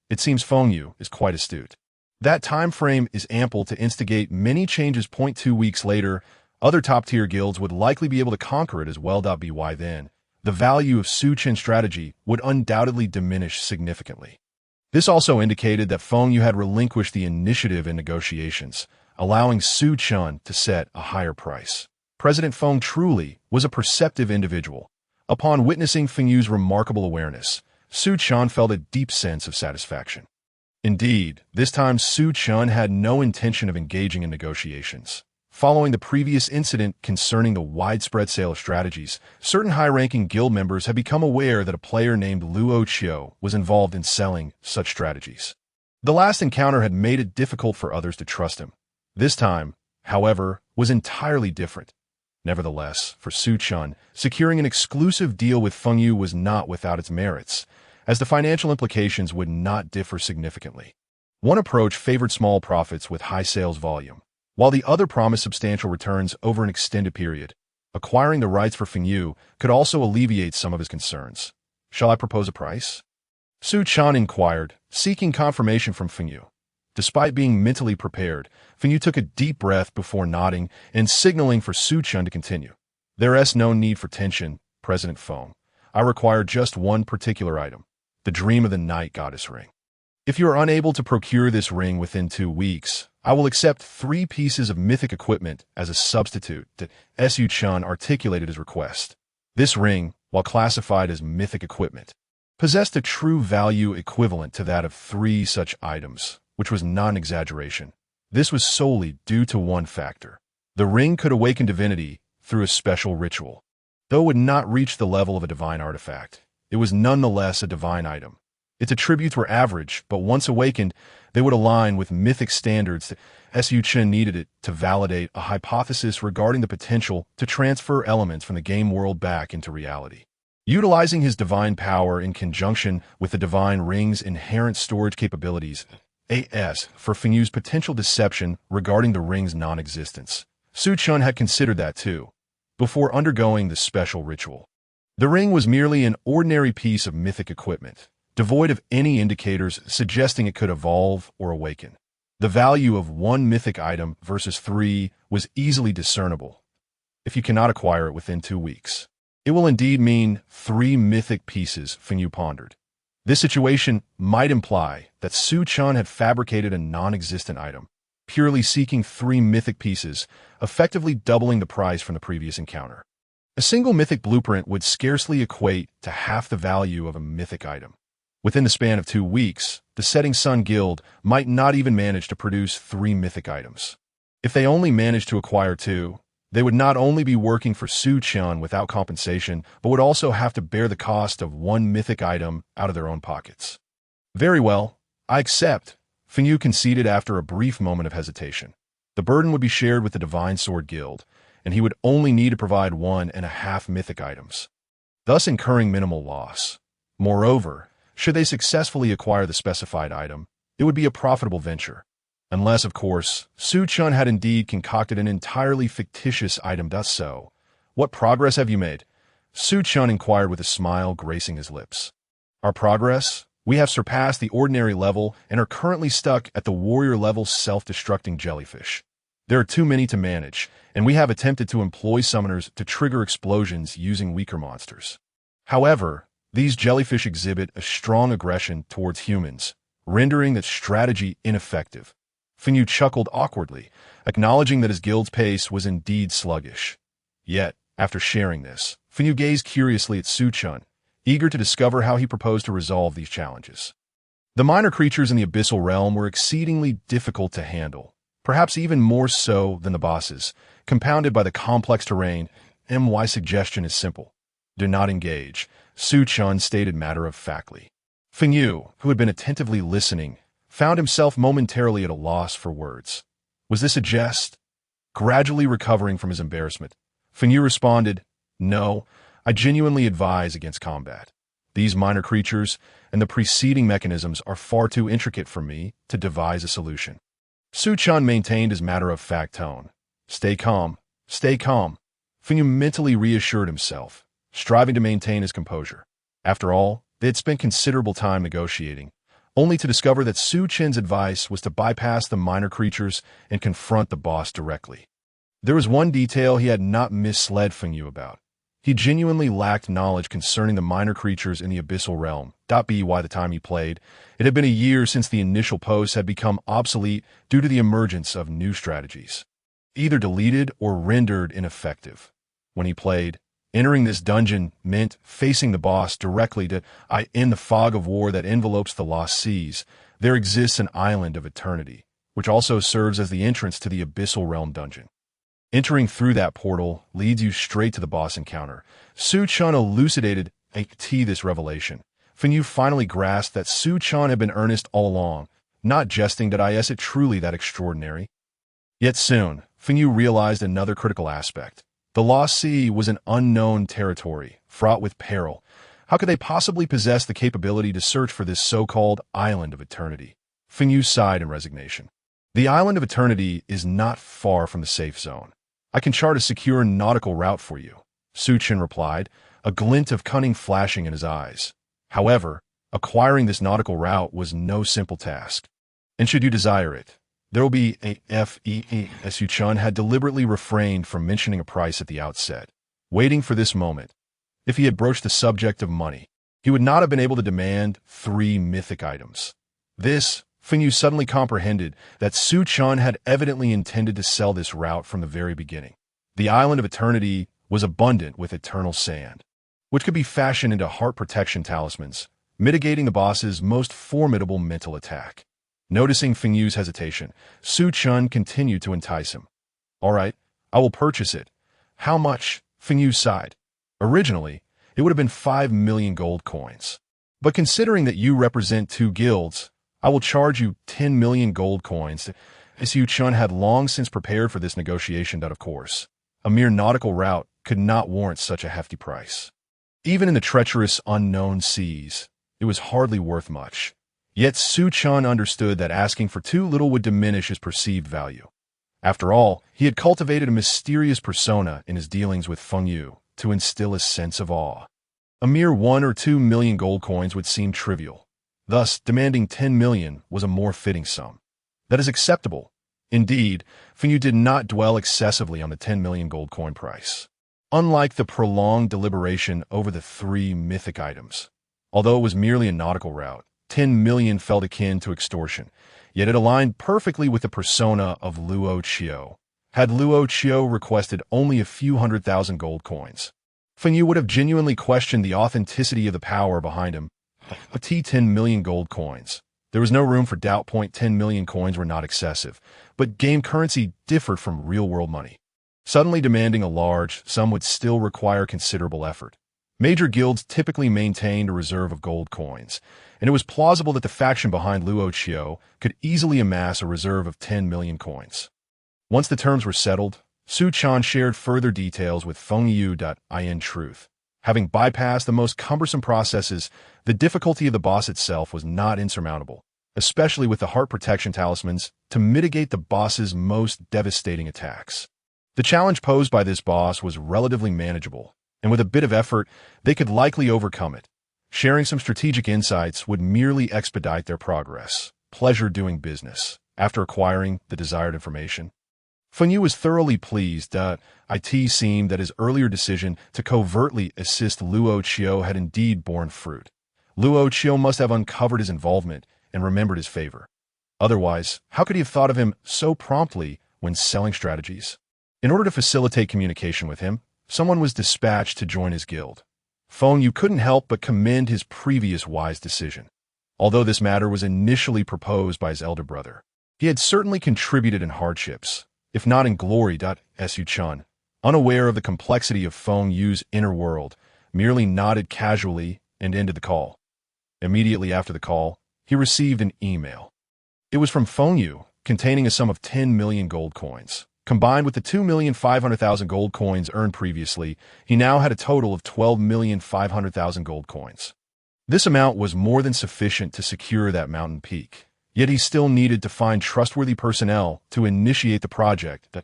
It seems Phone Yu is quite astute. That time frame is ample to instigate many changes. 2 weeks later, other top-tier guilds would likely be able to conquer it as well. By then, the value of Su Chen's strategy would undoubtedly diminish significantly. This also indicated that Phone Yu had relinquished the initiative in negotiations, allowing Su Chen to set a higher price. President Feng truly was a perceptive individual. Upon witnessing Feng Yu's remarkable awareness, Su Chen felt a deep sense of satisfaction. Indeed, this time Su Chen had no intention of engaging in negotiations. Following the previous incident concerning the widespread sale of strategies, certain high-ranking guild members had become aware that a player named Luo Chio was involved in selling such strategies. The last encounter had made it difficult for others to trust him. This time, however, was entirely different. Nevertheless, for Su Chen, securing an exclusive deal with Feng Yu was not without its merits, as the financial implications would not differ significantly. One approach favored small profits with high sales volume, while the other promised substantial returns over an extended period. Acquiring the rights for Feng Yu could also alleviate some of his concerns. "Shall I propose a price?" Su Chen inquired, seeking confirmation from Feng Yu. Despite being mentally prepared, Feng Yu took a deep breath before nodding and signaling for Su Chen to continue. "There is no need for tension, President Feng. I require just one particular item, the Dream of the Night Goddess ring. If you are unable to procure this ring within 2 weeks, I will accept 3 pieces of mythic equipment as a substitute." Su Chen articulated his request. This ring, while classified as mythic equipment, possessed a true value equivalent to that of 3 such items, which was not an exaggeration. This was solely due to one factor. The ring could awaken divinity through a special ritual. Though it would not reach the level of a divine artifact, it was nonetheless a divine item. Its attributes were average, but once awakened, they would align with mythic standards. Su Chen needed it to validate a hypothesis regarding the potential to transfer elements from the game world back into reality. Utilizing his divine power in conjunction with the divine ring's inherent storage capabilities, for Feng Yu's potential deception regarding the ring's non-existence. Su Chen had considered that too, before undergoing the special ritual. The ring was merely an ordinary piece of mythic equipment, devoid of any indicators suggesting it could evolve or awaken. The value of 1 mythic item versus 3 was easily discernible. If you cannot acquire it within 2 weeks, it will indeed mean 3 mythic pieces, Feng Yu pondered. This situation might imply that Su Chen had fabricated a non-existent item, purely seeking 3 mythic pieces, effectively doubling the price from the previous encounter. A single mythic blueprint would scarcely equate to half the value of a mythic item. Within the span of 2 weeks, the Setting Sun Guild might not even manage to produce 3 mythic items. If they only managed to acquire 2, they would not only be working for Chen without compensation, but would also have to bear the cost of 1 mythic item out of their own pockets. Very well, I accept, Feng conceded after a brief moment of hesitation. The burden would be shared with the Divine Sword Guild, and he would only need to provide 1.5 mythic items, thus incurring minimal loss. Moreover, should they successfully acquire the specified item, it would be a profitable venture. Unless, of course, Chen had indeed concocted an entirely fictitious item. Thus so. What progress have you made? Chen inquired with a smile gracing his lips. Our progress? We have surpassed the ordinary level and are currently stuck at the warrior level self-destructing jellyfish. There are too many to manage, and we have attempted to employ summoners to trigger explosions using weaker monsters. However, these jellyfish exhibit a strong aggression towards humans, rendering that strategy ineffective. Feng chuckled awkwardly, acknowledging that his guild's pace was indeed sluggish. Yet, after sharing this, Feng gazed curiously at Chen, eager to discover how he proposed to resolve these challenges. The minor creatures in the abyssal realm were exceedingly difficult to handle, perhaps even more so than the bosses, compounded by the complex terrain. My suggestion is simple. Do not engage, Chen stated matter-of-factly. Feng, who had been attentively listening, found himself momentarily at a loss for words. Was this a jest? Gradually recovering from his embarrassment, Feng responded, No, I genuinely advise against combat. These minor creatures and the preceding mechanisms are far too intricate for me to devise a solution. Chen maintained his matter-of-fact tone. Stay calm, stay calm. Feng mentally reassured himself, striving to maintain his composure. After all, they had spent considerable time negotiating, only to discover that Chen's advice was to bypass the minor creatures and confront the boss directly. There was one detail he had not misled Feng about. He genuinely lacked knowledge concerning the minor creatures in the abyssal realm. By the time he played, it had been a year since the initial posts had become obsolete due to the emergence of new strategies, either deleted or rendered ineffective. When he played, entering this dungeon meant facing the boss directly. In the fog of war that envelopes the lost seas, there exists an island of eternity, which also serves as the entrance to the abyssal realm dungeon. Entering through that portal leads you straight to the boss encounter. Chen elucidated this revelation. Feng finally grasped that Chen had been earnest all along, not jesting. Is it truly that extraordinary? Yet soon, Feng realized another critical aspect. The Lost Sea was an unknown territory, fraught with peril. How could they possibly possess the capability to search for this so-called Island of Eternity? Feng sighed in resignation. The Island of Eternity is not far from the safe zone. I can chart a secure nautical route for you, Chen replied, a glint of cunning flashing in his eyes. However, acquiring this nautical route was no simple task. And should you desire it, there will be a fee. Chen had deliberately refrained from mentioning a price at the outset, waiting for this moment. If he had broached the subject of money, he would not have been able to demand 3 mythic items. This, Feng suddenly comprehended that Chen had evidently intended to sell this route from the very beginning. The Island of Eternity was abundant with eternal sand, which could be fashioned into heart protection talismans, mitigating the boss's most formidable mental attack. Noticing Feng hesitation, Chen continued to entice him. All right, I will purchase it. How much? Feng sighed. Originally, it would have been 5 million gold coins. But considering that you represent 2 guilds, I will charge you 10 million gold coins. Chen had long since prepared for this negotiation. Of course, a mere nautical route could not warrant such a hefty price. Even in the treacherous unknown seas, it was hardly worth much. Yet Chen understood that asking for too little would diminish his perceived value. After all, he had cultivated a mysterious persona in his dealings with Feng to instill a sense of awe. A mere 1 or 2 million gold coins would seem trivial. Thus, demanding 10 million was a more fitting sum. That is acceptable. Indeed, Feng did not dwell excessively on the 10 million gold coin price. Unlike the prolonged deliberation over the 3 mythic items, although it was merely a nautical route, 10 million felt akin to extortion, yet it aligned perfectly with the persona of Luo Qiu. Had Luo Qiu requested only a few 100,000 gold coins, Feng Yu would have genuinely questioned the authenticity of the power behind him. A T 10 million gold coins. There was no room for doubt. 10 million coins were not excessive, but game currency differed from real-world money. Suddenly demanding a large sum would still require considerable effort. Major guilds typically maintained a reserve of gold coins, and it was plausible that the faction behind Luo Qiu could easily amass a reserve of 10 million coins. Once the terms were settled, Su Chen shared further details with Feng Yu. In truth, having bypassed the most cumbersome processes, the difficulty of the boss itself was not insurmountable, especially with the heart protection talismans to mitigate the boss's most devastating attacks. The challenge posed by this boss was relatively manageable, and with a bit of effort, they could likely overcome it. Sharing some strategic insights would merely expedite their progress. Pleasure doing business. After acquiring the desired information, Feng Yu was thoroughly pleased. It seemed that his earlier decision to covertly assist Luo Qiu had indeed borne fruit. Luo Qiu must have uncovered his involvement and remembered his favor. Otherwise, how could he have thought of him so promptly when selling strategies? In order to facilitate communication with him, someone was dispatched to join his guild. Feng Yu couldn't help but commend his previous wise decision. Although this matter was initially proposed by his elder brother, he had certainly contributed in hardships, if not in glory. Su Chen, unaware of the complexity of Feng Yu's inner world, merely nodded casually and ended the call. Immediately after the call, he received an email. It was from Feng Yu, containing a sum of 10 million gold coins. Combined with the 2,500,000 gold coins earned previously, he now had a total of 12,500,000 gold coins. This amount was more than sufficient to secure that mountain peak. Yet he still needed to find trustworthy personnel to initiate the project.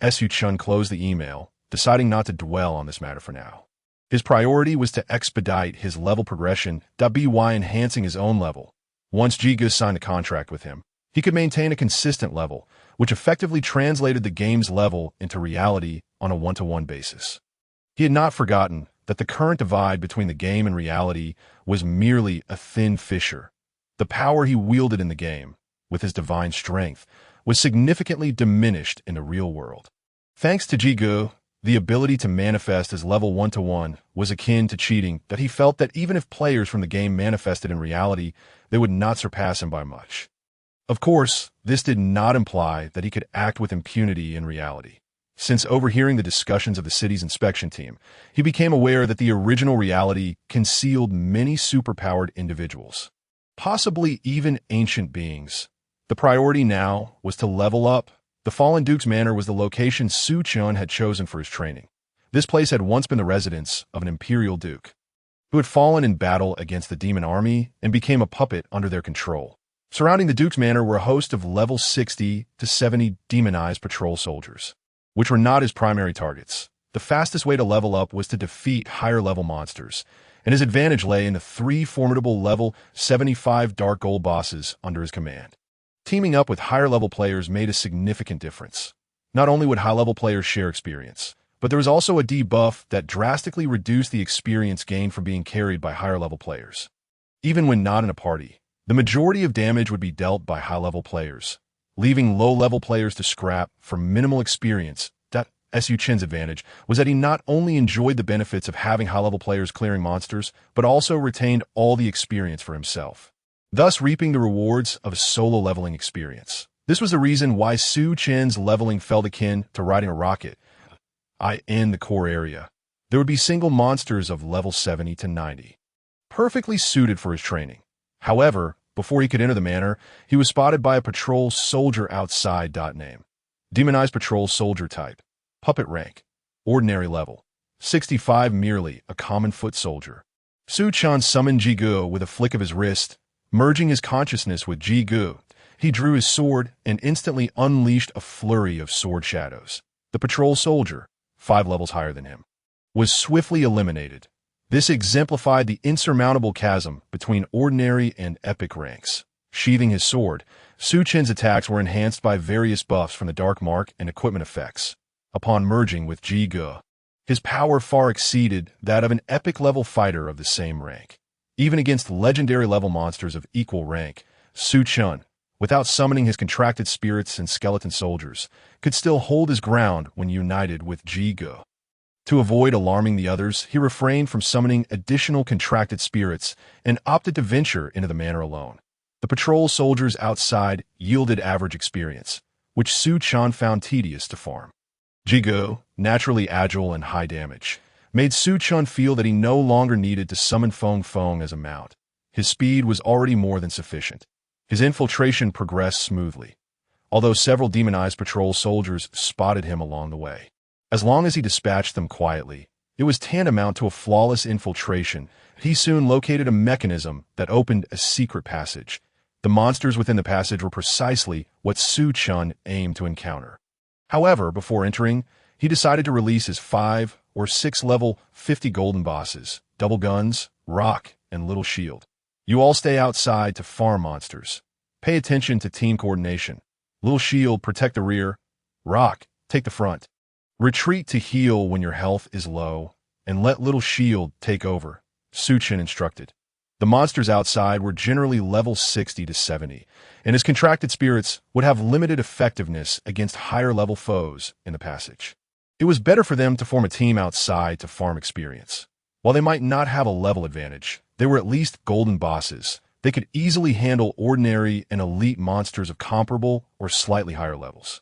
Su Chen closed the email, deciding not to dwell on this matter for now. His priority was to expedite his level progression, by enhancing his own level. Once Jigu signed a contract with him, he could maintain a consistent level, which effectively translated the game's level into reality on a one-to-one basis. He had not forgotten that the current divide between the game and reality was merely a thin fissure. The power he wielded in the game, with his divine strength, was significantly diminished in the real world. Thanks to Jigu, the ability to manifest as level 1-to-1 was akin to cheating, that he felt that even if players from the game manifested in reality, they would not surpass him by much. Of course, this did not imply that he could act with impunity in reality. Since overhearing the discussions of the city's inspection team, he became aware that the original reality concealed many superpowered individuals, possibly even ancient beings. The priority now was to level up. The Fallen Duke's Manor was the location Su Chen had chosen for his training. This place had once been the residence of an imperial duke, who had fallen in battle against the demon army and became a puppet under their control. Surrounding the Duke's Manor were a host of level 60 to 70 demonized patrol soldiers, which were not his primary targets. The fastest way to level up was to defeat higher-level monsters, and his advantage lay in the 3 formidable level 75 dark gold bosses under his command. Teaming up with higher-level players made a significant difference. Not only would high-level players share experience, but there was also a debuff that drastically reduced the experience gained from being carried by higher-level players. Even when not in a party, the majority of damage would be dealt by high-level players, leaving low-level players to scrap for minimal experience. Su Chen's advantage was that he not only enjoyed the benefits of having high-level players clearing monsters, but also retained all the experience for himself, thus reaping the rewards of a solo leveling experience. This was the reason why Su Chen's leveling felt akin to riding a rocket. In the core area, there would be single monsters of level 70 to 90, perfectly suited for his training. However, before he could enter the manor, he was spotted by a patrol soldier outside. Name: Demonized patrol soldier type. Puppet rank: ordinary level. 65 merely a common foot soldier. Su Chen summoned Jigu with a flick of his wrist. Merging his consciousness with Jigu, he drew his sword and instantly unleashed a flurry of sword shadows. The patrol soldier, 5 levels higher than him, was swiftly eliminated. This exemplified the insurmountable chasm between ordinary and epic ranks. Sheathing his sword, Su Chen's attacks were enhanced by various buffs from the Dark Mark and equipment effects. Upon merging with Jigu, his power far exceeded that of an epic-level fighter of the same rank. Even against legendary-level monsters of equal rank, Su Chen, without summoning his contracted spirits and skeleton soldiers, could still hold his ground when united with Jigu. To avoid alarming the others, he refrained from summoning additional contracted spirits and opted to venture into the manor alone. The patrol soldiers outside yielded average experience, which Su Chen found tedious to farm. Jigo, naturally agile and high damage, made Su Chen feel that he no longer needed to summon Feng Feng as a mount. His speed was already more than sufficient. His infiltration progressed smoothly, although several demonized patrol soldiers spotted him along the way. As long as he dispatched them quietly, it was tantamount to a flawless infiltration. He soon located a mechanism that opened a secret passage. The monsters within the passage were precisely what Su Chen aimed to encounter. However, before entering, he decided to release his 5 or 6 level 50 golden bosses, Double Guns, Rock, and Little Shield. You all stay outside to farm monsters. Pay attention to team coordination. Little Shield, protect the rear. Rock, take the front. Retreat to heal when your health is low, and let Little Shield take over, Su Chen instructed. The monsters outside were generally level 60 to 70, and his contracted spirits would have limited effectiveness against higher-level foes in the passage. It was better for them to form a team outside to farm experience. While they might not have a level advantage, they were at least golden bosses. They could easily handle ordinary and elite monsters of comparable or slightly higher levels.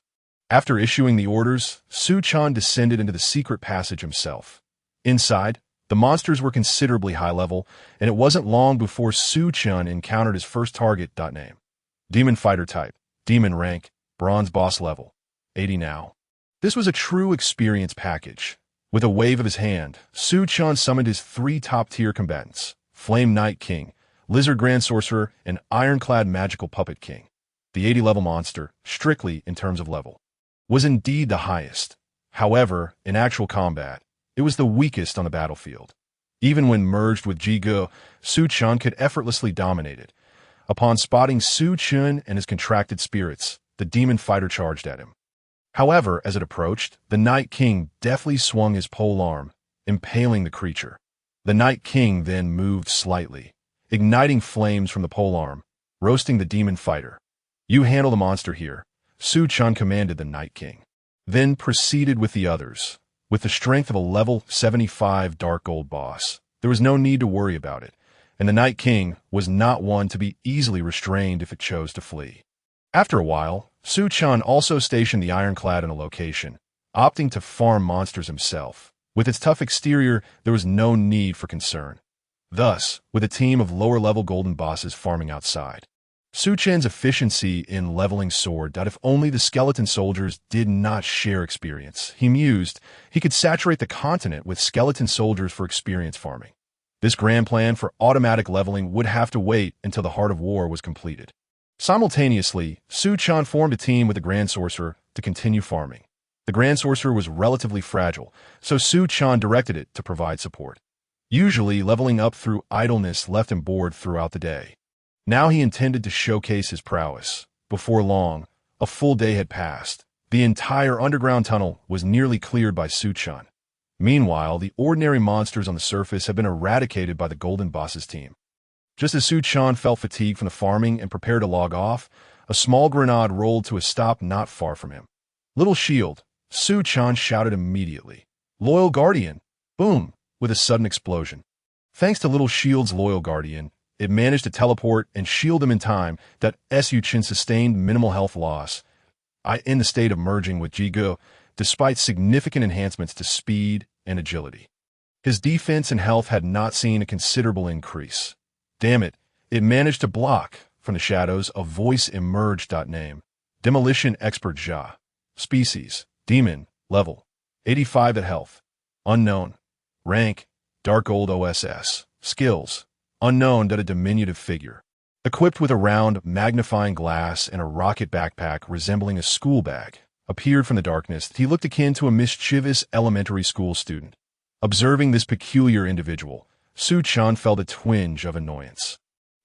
After issuing the orders, Su Chen descended into the secret passage himself. Inside, the monsters were considerably high level, and it wasn't long before Su Chen encountered his first target. Name: Demon Fighter type, Demon rank, Bronze boss level, 80 now. This was a true experience package. With a wave of his hand, Su Chen summoned his 3 top-tier combatants, Flame Knight King, Lizard Grand Sorcerer, and Ironclad Magical Puppet King. The 80-level monster, strictly in terms of level, was indeed the highest. However, in actual combat, it was the weakest on the battlefield. Even when merged with Jigo, Su Chen could effortlessly dominate it. Upon spotting Su Chen and his contracted spirits, the demon fighter charged at him. However, as it approached, the Night King deftly swung his polearm, impaling the creature. The Night King then moved slightly, igniting flames from the polearm, roasting the demon fighter. You handle the monster here, Su Chen commanded the Night King. Then proceeded with the others. With the strength of a level 75 Dark Gold boss, there was no need to worry about it, and the Night King was not one to be easily restrained if it chose to flee. After a while, Su Chen also stationed the Ironclad in a location, opting to farm monsters himself. With its tough exterior, there was no need for concern. Thus, with a team of lower-level golden bosses farming outside, Su Chen's efficiency in leveling soared. If only the skeleton soldiers did not share experience, he mused, he could saturate the continent with skeleton soldiers for experience farming. This grand plan for automatic leveling would have to wait until the Heart of War was completed. Simultaneously, Su Chen formed a team with the Grand Sorcerer to continue farming. The Grand Sorcerer was relatively fragile, so Su Chen directed it to provide support, usually leveling up through idleness left him bored throughout the day. Now he intended to showcase his prowess. Before long, a full day had passed. The entire underground tunnel was nearly cleared by Su Chen. Meanwhile, the ordinary monsters on the surface had been eradicated by the Golden Boss's team. Just as Su Chen felt fatigued from the farming and prepared to log off, a small grenade rolled to a stop not far from him. Little Shield, Su Chen shouted immediately. Loyal Guardian! Boom! With a sudden explosion. Thanks to Little Shield's Loyal Guardian, it managed to teleport and shield him in time that Su Chen sustained minimal health loss in the state of merging with Jigo, despite significant enhancements to speed and agility. His defense and health had not seen a considerable increase. Damn it, it managed to block. From the shadows, a voice emerged. Name: Demolition Expert Ja. Species: Demon. Level: 85 at health. Unknown. Rank: Dark Gold OSS. Skills: Unknown. A diminutive figure, equipped with a round magnifying glass and a rocket backpack resembling a school bag, appeared from the darkness. He looked akin to a mischievous elementary school student. Observing this peculiar individual, Su Chen felt a twinge of annoyance.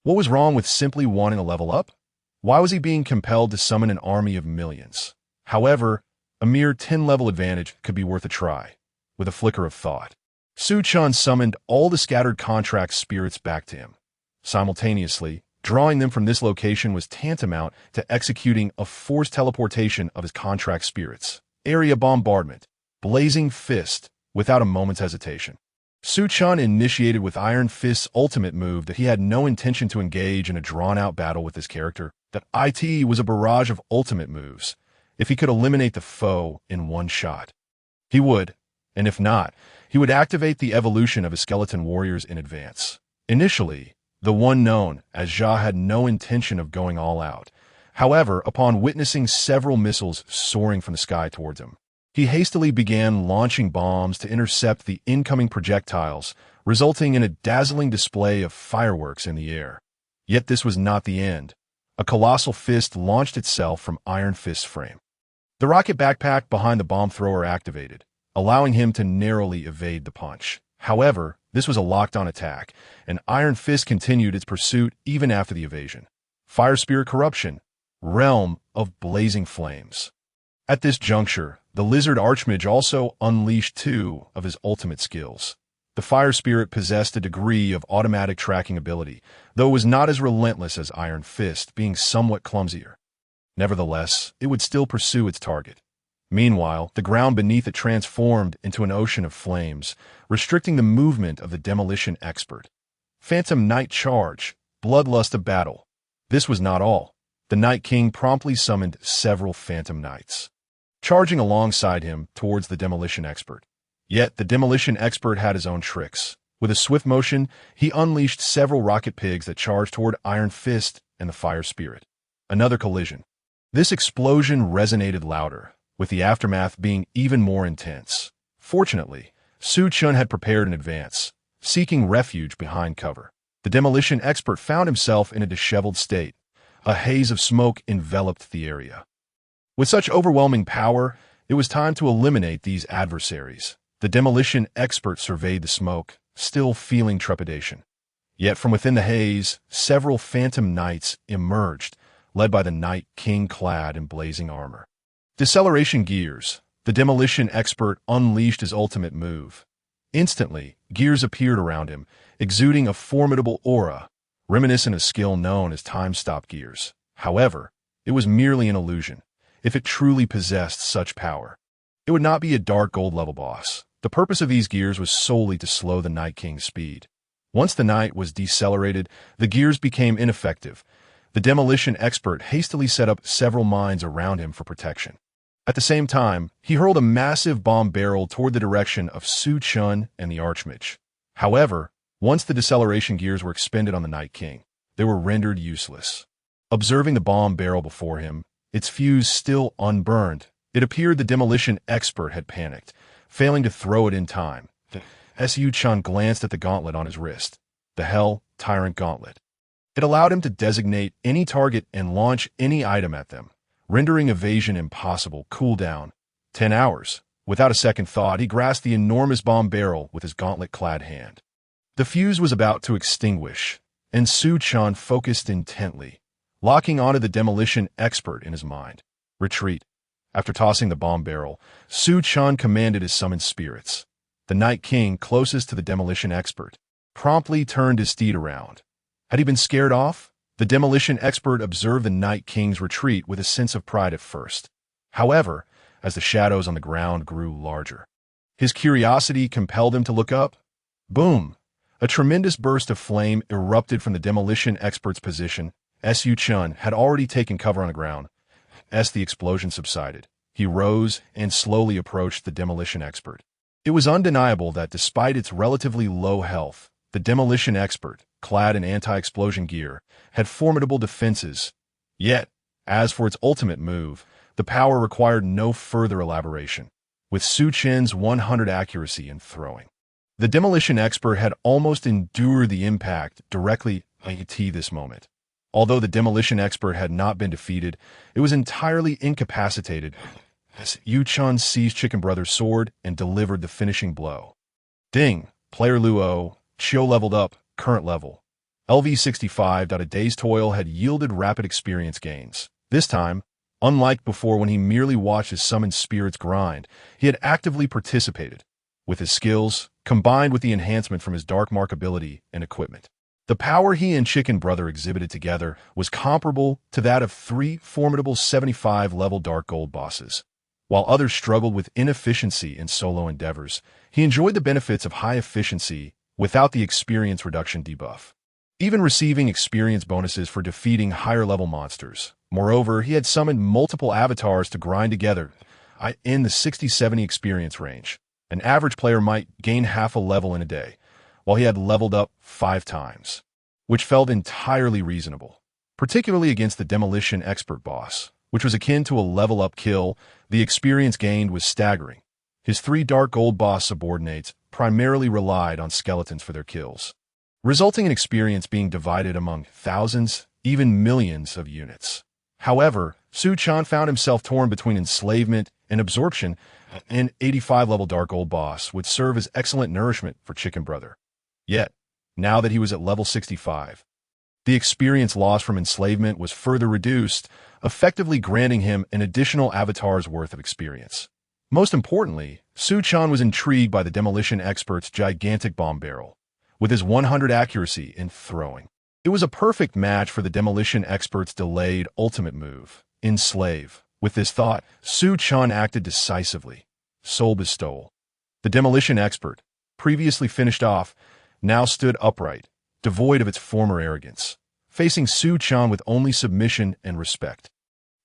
What was wrong with simply wanting to level up? Why was he being compelled to summon an army of millions? However, a mere 10-level advantage could be worth a try. With a flicker of thought, Su Chen summoned all the scattered contract spirits back to him. Simultaneously, drawing them from this location was tantamount to executing a forced teleportation of his contract spirits. Area Bombardment, Blazing Fist, without a moment's hesitation. Su Chen initiated with Iron Fist's ultimate move that he had no intention to engage in a drawn-out battle with his character, that it was a barrage of ultimate moves. If he could eliminate the foe in one shot, he would, and if not, he would activate the evolution of his skeleton warriors in advance. Initially, the one known as Jia had no intention of going all out. However, upon witnessing several missiles soaring from the sky towards him, he hastily began launching bombs to intercept the incoming projectiles, resulting in a dazzling display of fireworks in the air. Yet this was not the end. A colossal fist launched itself from Iron Fist's frame. The rocket backpack behind the bomb thrower activated, allowing him to narrowly evade the punch. However, this was a locked-on attack, and Iron Fist continued its pursuit even after the evasion. Fire Spirit Corruption, Realm of Blazing Flames. At this juncture, the lizard Archmage also unleashed two of his ultimate skills. The Fire Spirit possessed a degree of automatic tracking ability, though it was not as relentless as Iron Fist, being somewhat clumsier. Nevertheless, it would still pursue its target. Meanwhile, the ground beneath it transformed into an ocean of flames, restricting the movement of the demolition expert. Phantom Knight Charge, Bloodlust of Battle. This was not all. The Night King promptly summoned several Phantom Knights, charging alongside him towards the demolition expert. Yet, the demolition expert had his own tricks. With a swift motion, he unleashed several rocket pigs that charged toward Iron Fist and the Fire Spirit. Another collision. This explosion resonated louder, with the aftermath being even more intense. Fortunately, Su Chen had prepared in advance, seeking refuge behind cover. The demolition expert found himself in a disheveled state. A haze of smoke enveloped the area. With such overwhelming power, it was time to eliminate these adversaries. The demolition expert surveyed the smoke, still feeling trepidation. Yet from within the haze, several Phantom Knights emerged, led by the Night King clad in blazing armor. Deceleration Gears. The demolition expert unleashed his ultimate move. Instantly, gears appeared around him, exuding a formidable aura, reminiscent of skill known as time-stop gears. However, it was merely an illusion. If it truly possessed such power, it would not be a dark gold level boss. The purpose of these gears was solely to slow the Night King's speed. Once the Knight was decelerated, the gears became ineffective. The demolition expert hastily set up several mines around him for protection. At the same time, he hurled a massive bomb barrel toward the direction of Su Chen and the Archmage. However, once the deceleration gears were expended on the Night King, they were rendered useless. Observing the bomb barrel before him, its fuse still unburned, it appeared the demolition expert had panicked, failing to throw it in time. Su Chen glanced at the gauntlet on his wrist, the Hell Tyrant Gauntlet. It allowed him to designate any target and launch any item at them, rendering evasion impossible. Cooldown, 10 hours. Without a second thought, he grasped the enormous bomb barrel with his gauntlet-clad hand. The fuse was about to extinguish, and Su Chen focused intently, locking onto the demolition expert in his mind. Retreat. After tossing the bomb barrel, Su Chen commanded his summoned spirits. The Night King, closest to the demolition expert, promptly turned his steed around. Had he been scared off? The demolition expert observed the Night King's retreat with a sense of pride at first. However, as the shadows on the ground grew larger, his curiosity compelled him to look up. Boom! A tremendous burst of flame erupted from the demolition expert's position. Su Chen had already taken cover on the ground. As the explosion subsided, he rose and slowly approached the demolition expert. It was undeniable that despite its relatively low health, the demolition expert, clad in anti-explosion gear, had formidable defenses. Yet, as for its ultimate move, the power required no further elaboration, with Su Chen's 100 accuracy in throwing. The demolition expert had almost endured the impact directly at this moment. Although the demolition expert had not been defeated, it was entirely incapacitated as Yu Chun seized Chicken Brother's sword and delivered the finishing blow. Ding! Player Luo, Chio leveled up, current level. LV65. A day's toil had yielded rapid experience gains. This time, unlike before when he merely watched his summoned spirits grind, he had actively participated. With his skills, combined with the enhancement from his Dark Mark ability and equipment, the power he and Chicken Brother exhibited together was comparable to that of 3 formidable 75-level Dark Gold bosses. While others struggled with inefficiency in solo endeavors, he enjoyed the benefits of high efficiency without the experience reduction debuff, even receiving experience bonuses for defeating higher-level monsters. Moreover, he had summoned multiple avatars to grind together in the 60-70 experience range. An average player might gain half a level in a day, while he had leveled up 5 times, which felt entirely reasonable, particularly against the Demolition Expert boss, which was akin to a level-up kill. The experience gained was staggering. His 3 Dark Gold boss subordinates primarily relied on skeletons for their kills, resulting in experience being divided among thousands, even millions of units. However, Chen found himself torn between enslavement and absorption. An 85-level Dark Gold boss would serve as excellent nourishment for Chicken Brother. Yet, now that he was at level 65, the experience loss from enslavement was further reduced, effectively granting him an additional avatar's worth of experience. Most importantly, Chen was intrigued by the Demolition Expert's gigantic bomb barrel, with his 100 accuracy in throwing. It was a perfect match for the Demolition Expert's delayed ultimate move, Enslave. With this thought, Chen acted decisively. Soul Bestowal. The Demolition Expert, previously finished off, now stood upright, devoid of its former arrogance, facing Chen with only submission and respect.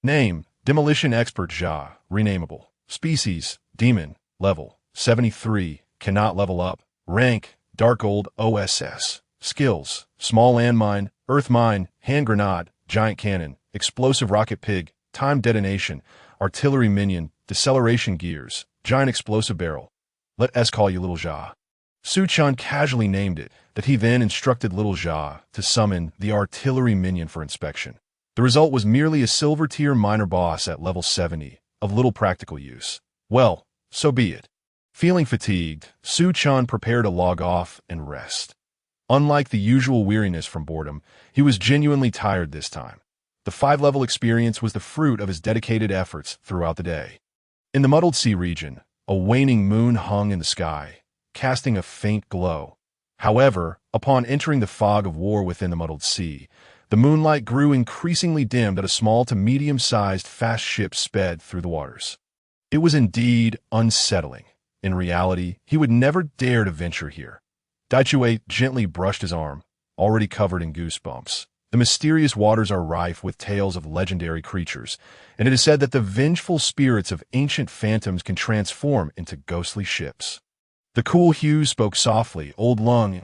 Name, Demolition Expert Jia, renameable. Species, Demon, level, 73, cannot level up. Rank, Dark Gold OSS. Skills, Small Landmine, Earth Mine, Hand Grenade, Giant Cannon, Explosive Rocket Pig, Time Detonation, Artillery Minion, Deceleration Gears, Giant Explosive Barrel. Let us call you Little Jia. Chen casually named it, that he then instructed Little Jia to summon the Artillery Minion for inspection. The result was merely a silver-tier minor boss at level 70, of little practical use. Well, so be it. Feeling fatigued, Chen prepared to log off and rest. Unlike the usual weariness from boredom, he was genuinely tired this time. The 5-level experience was the fruit of his dedicated efforts throughout the day. In the Muddled Sea region, a waning moon hung in the sky, casting a faint glow. However, upon entering the fog of war within the Muddled Sea, the moonlight grew increasingly dimmed as a small to medium-sized fast ship sped through the waters. It was indeed unsettling. In reality, he would never dare to venture here. Daichue gently brushed his arm, already covered in goosebumps. The mysterious waters are rife with tales of legendary creatures, and it is said that the vengeful spirits of ancient phantoms can transform into ghostly ships. The cool Hughes spoke softly. Old Lung,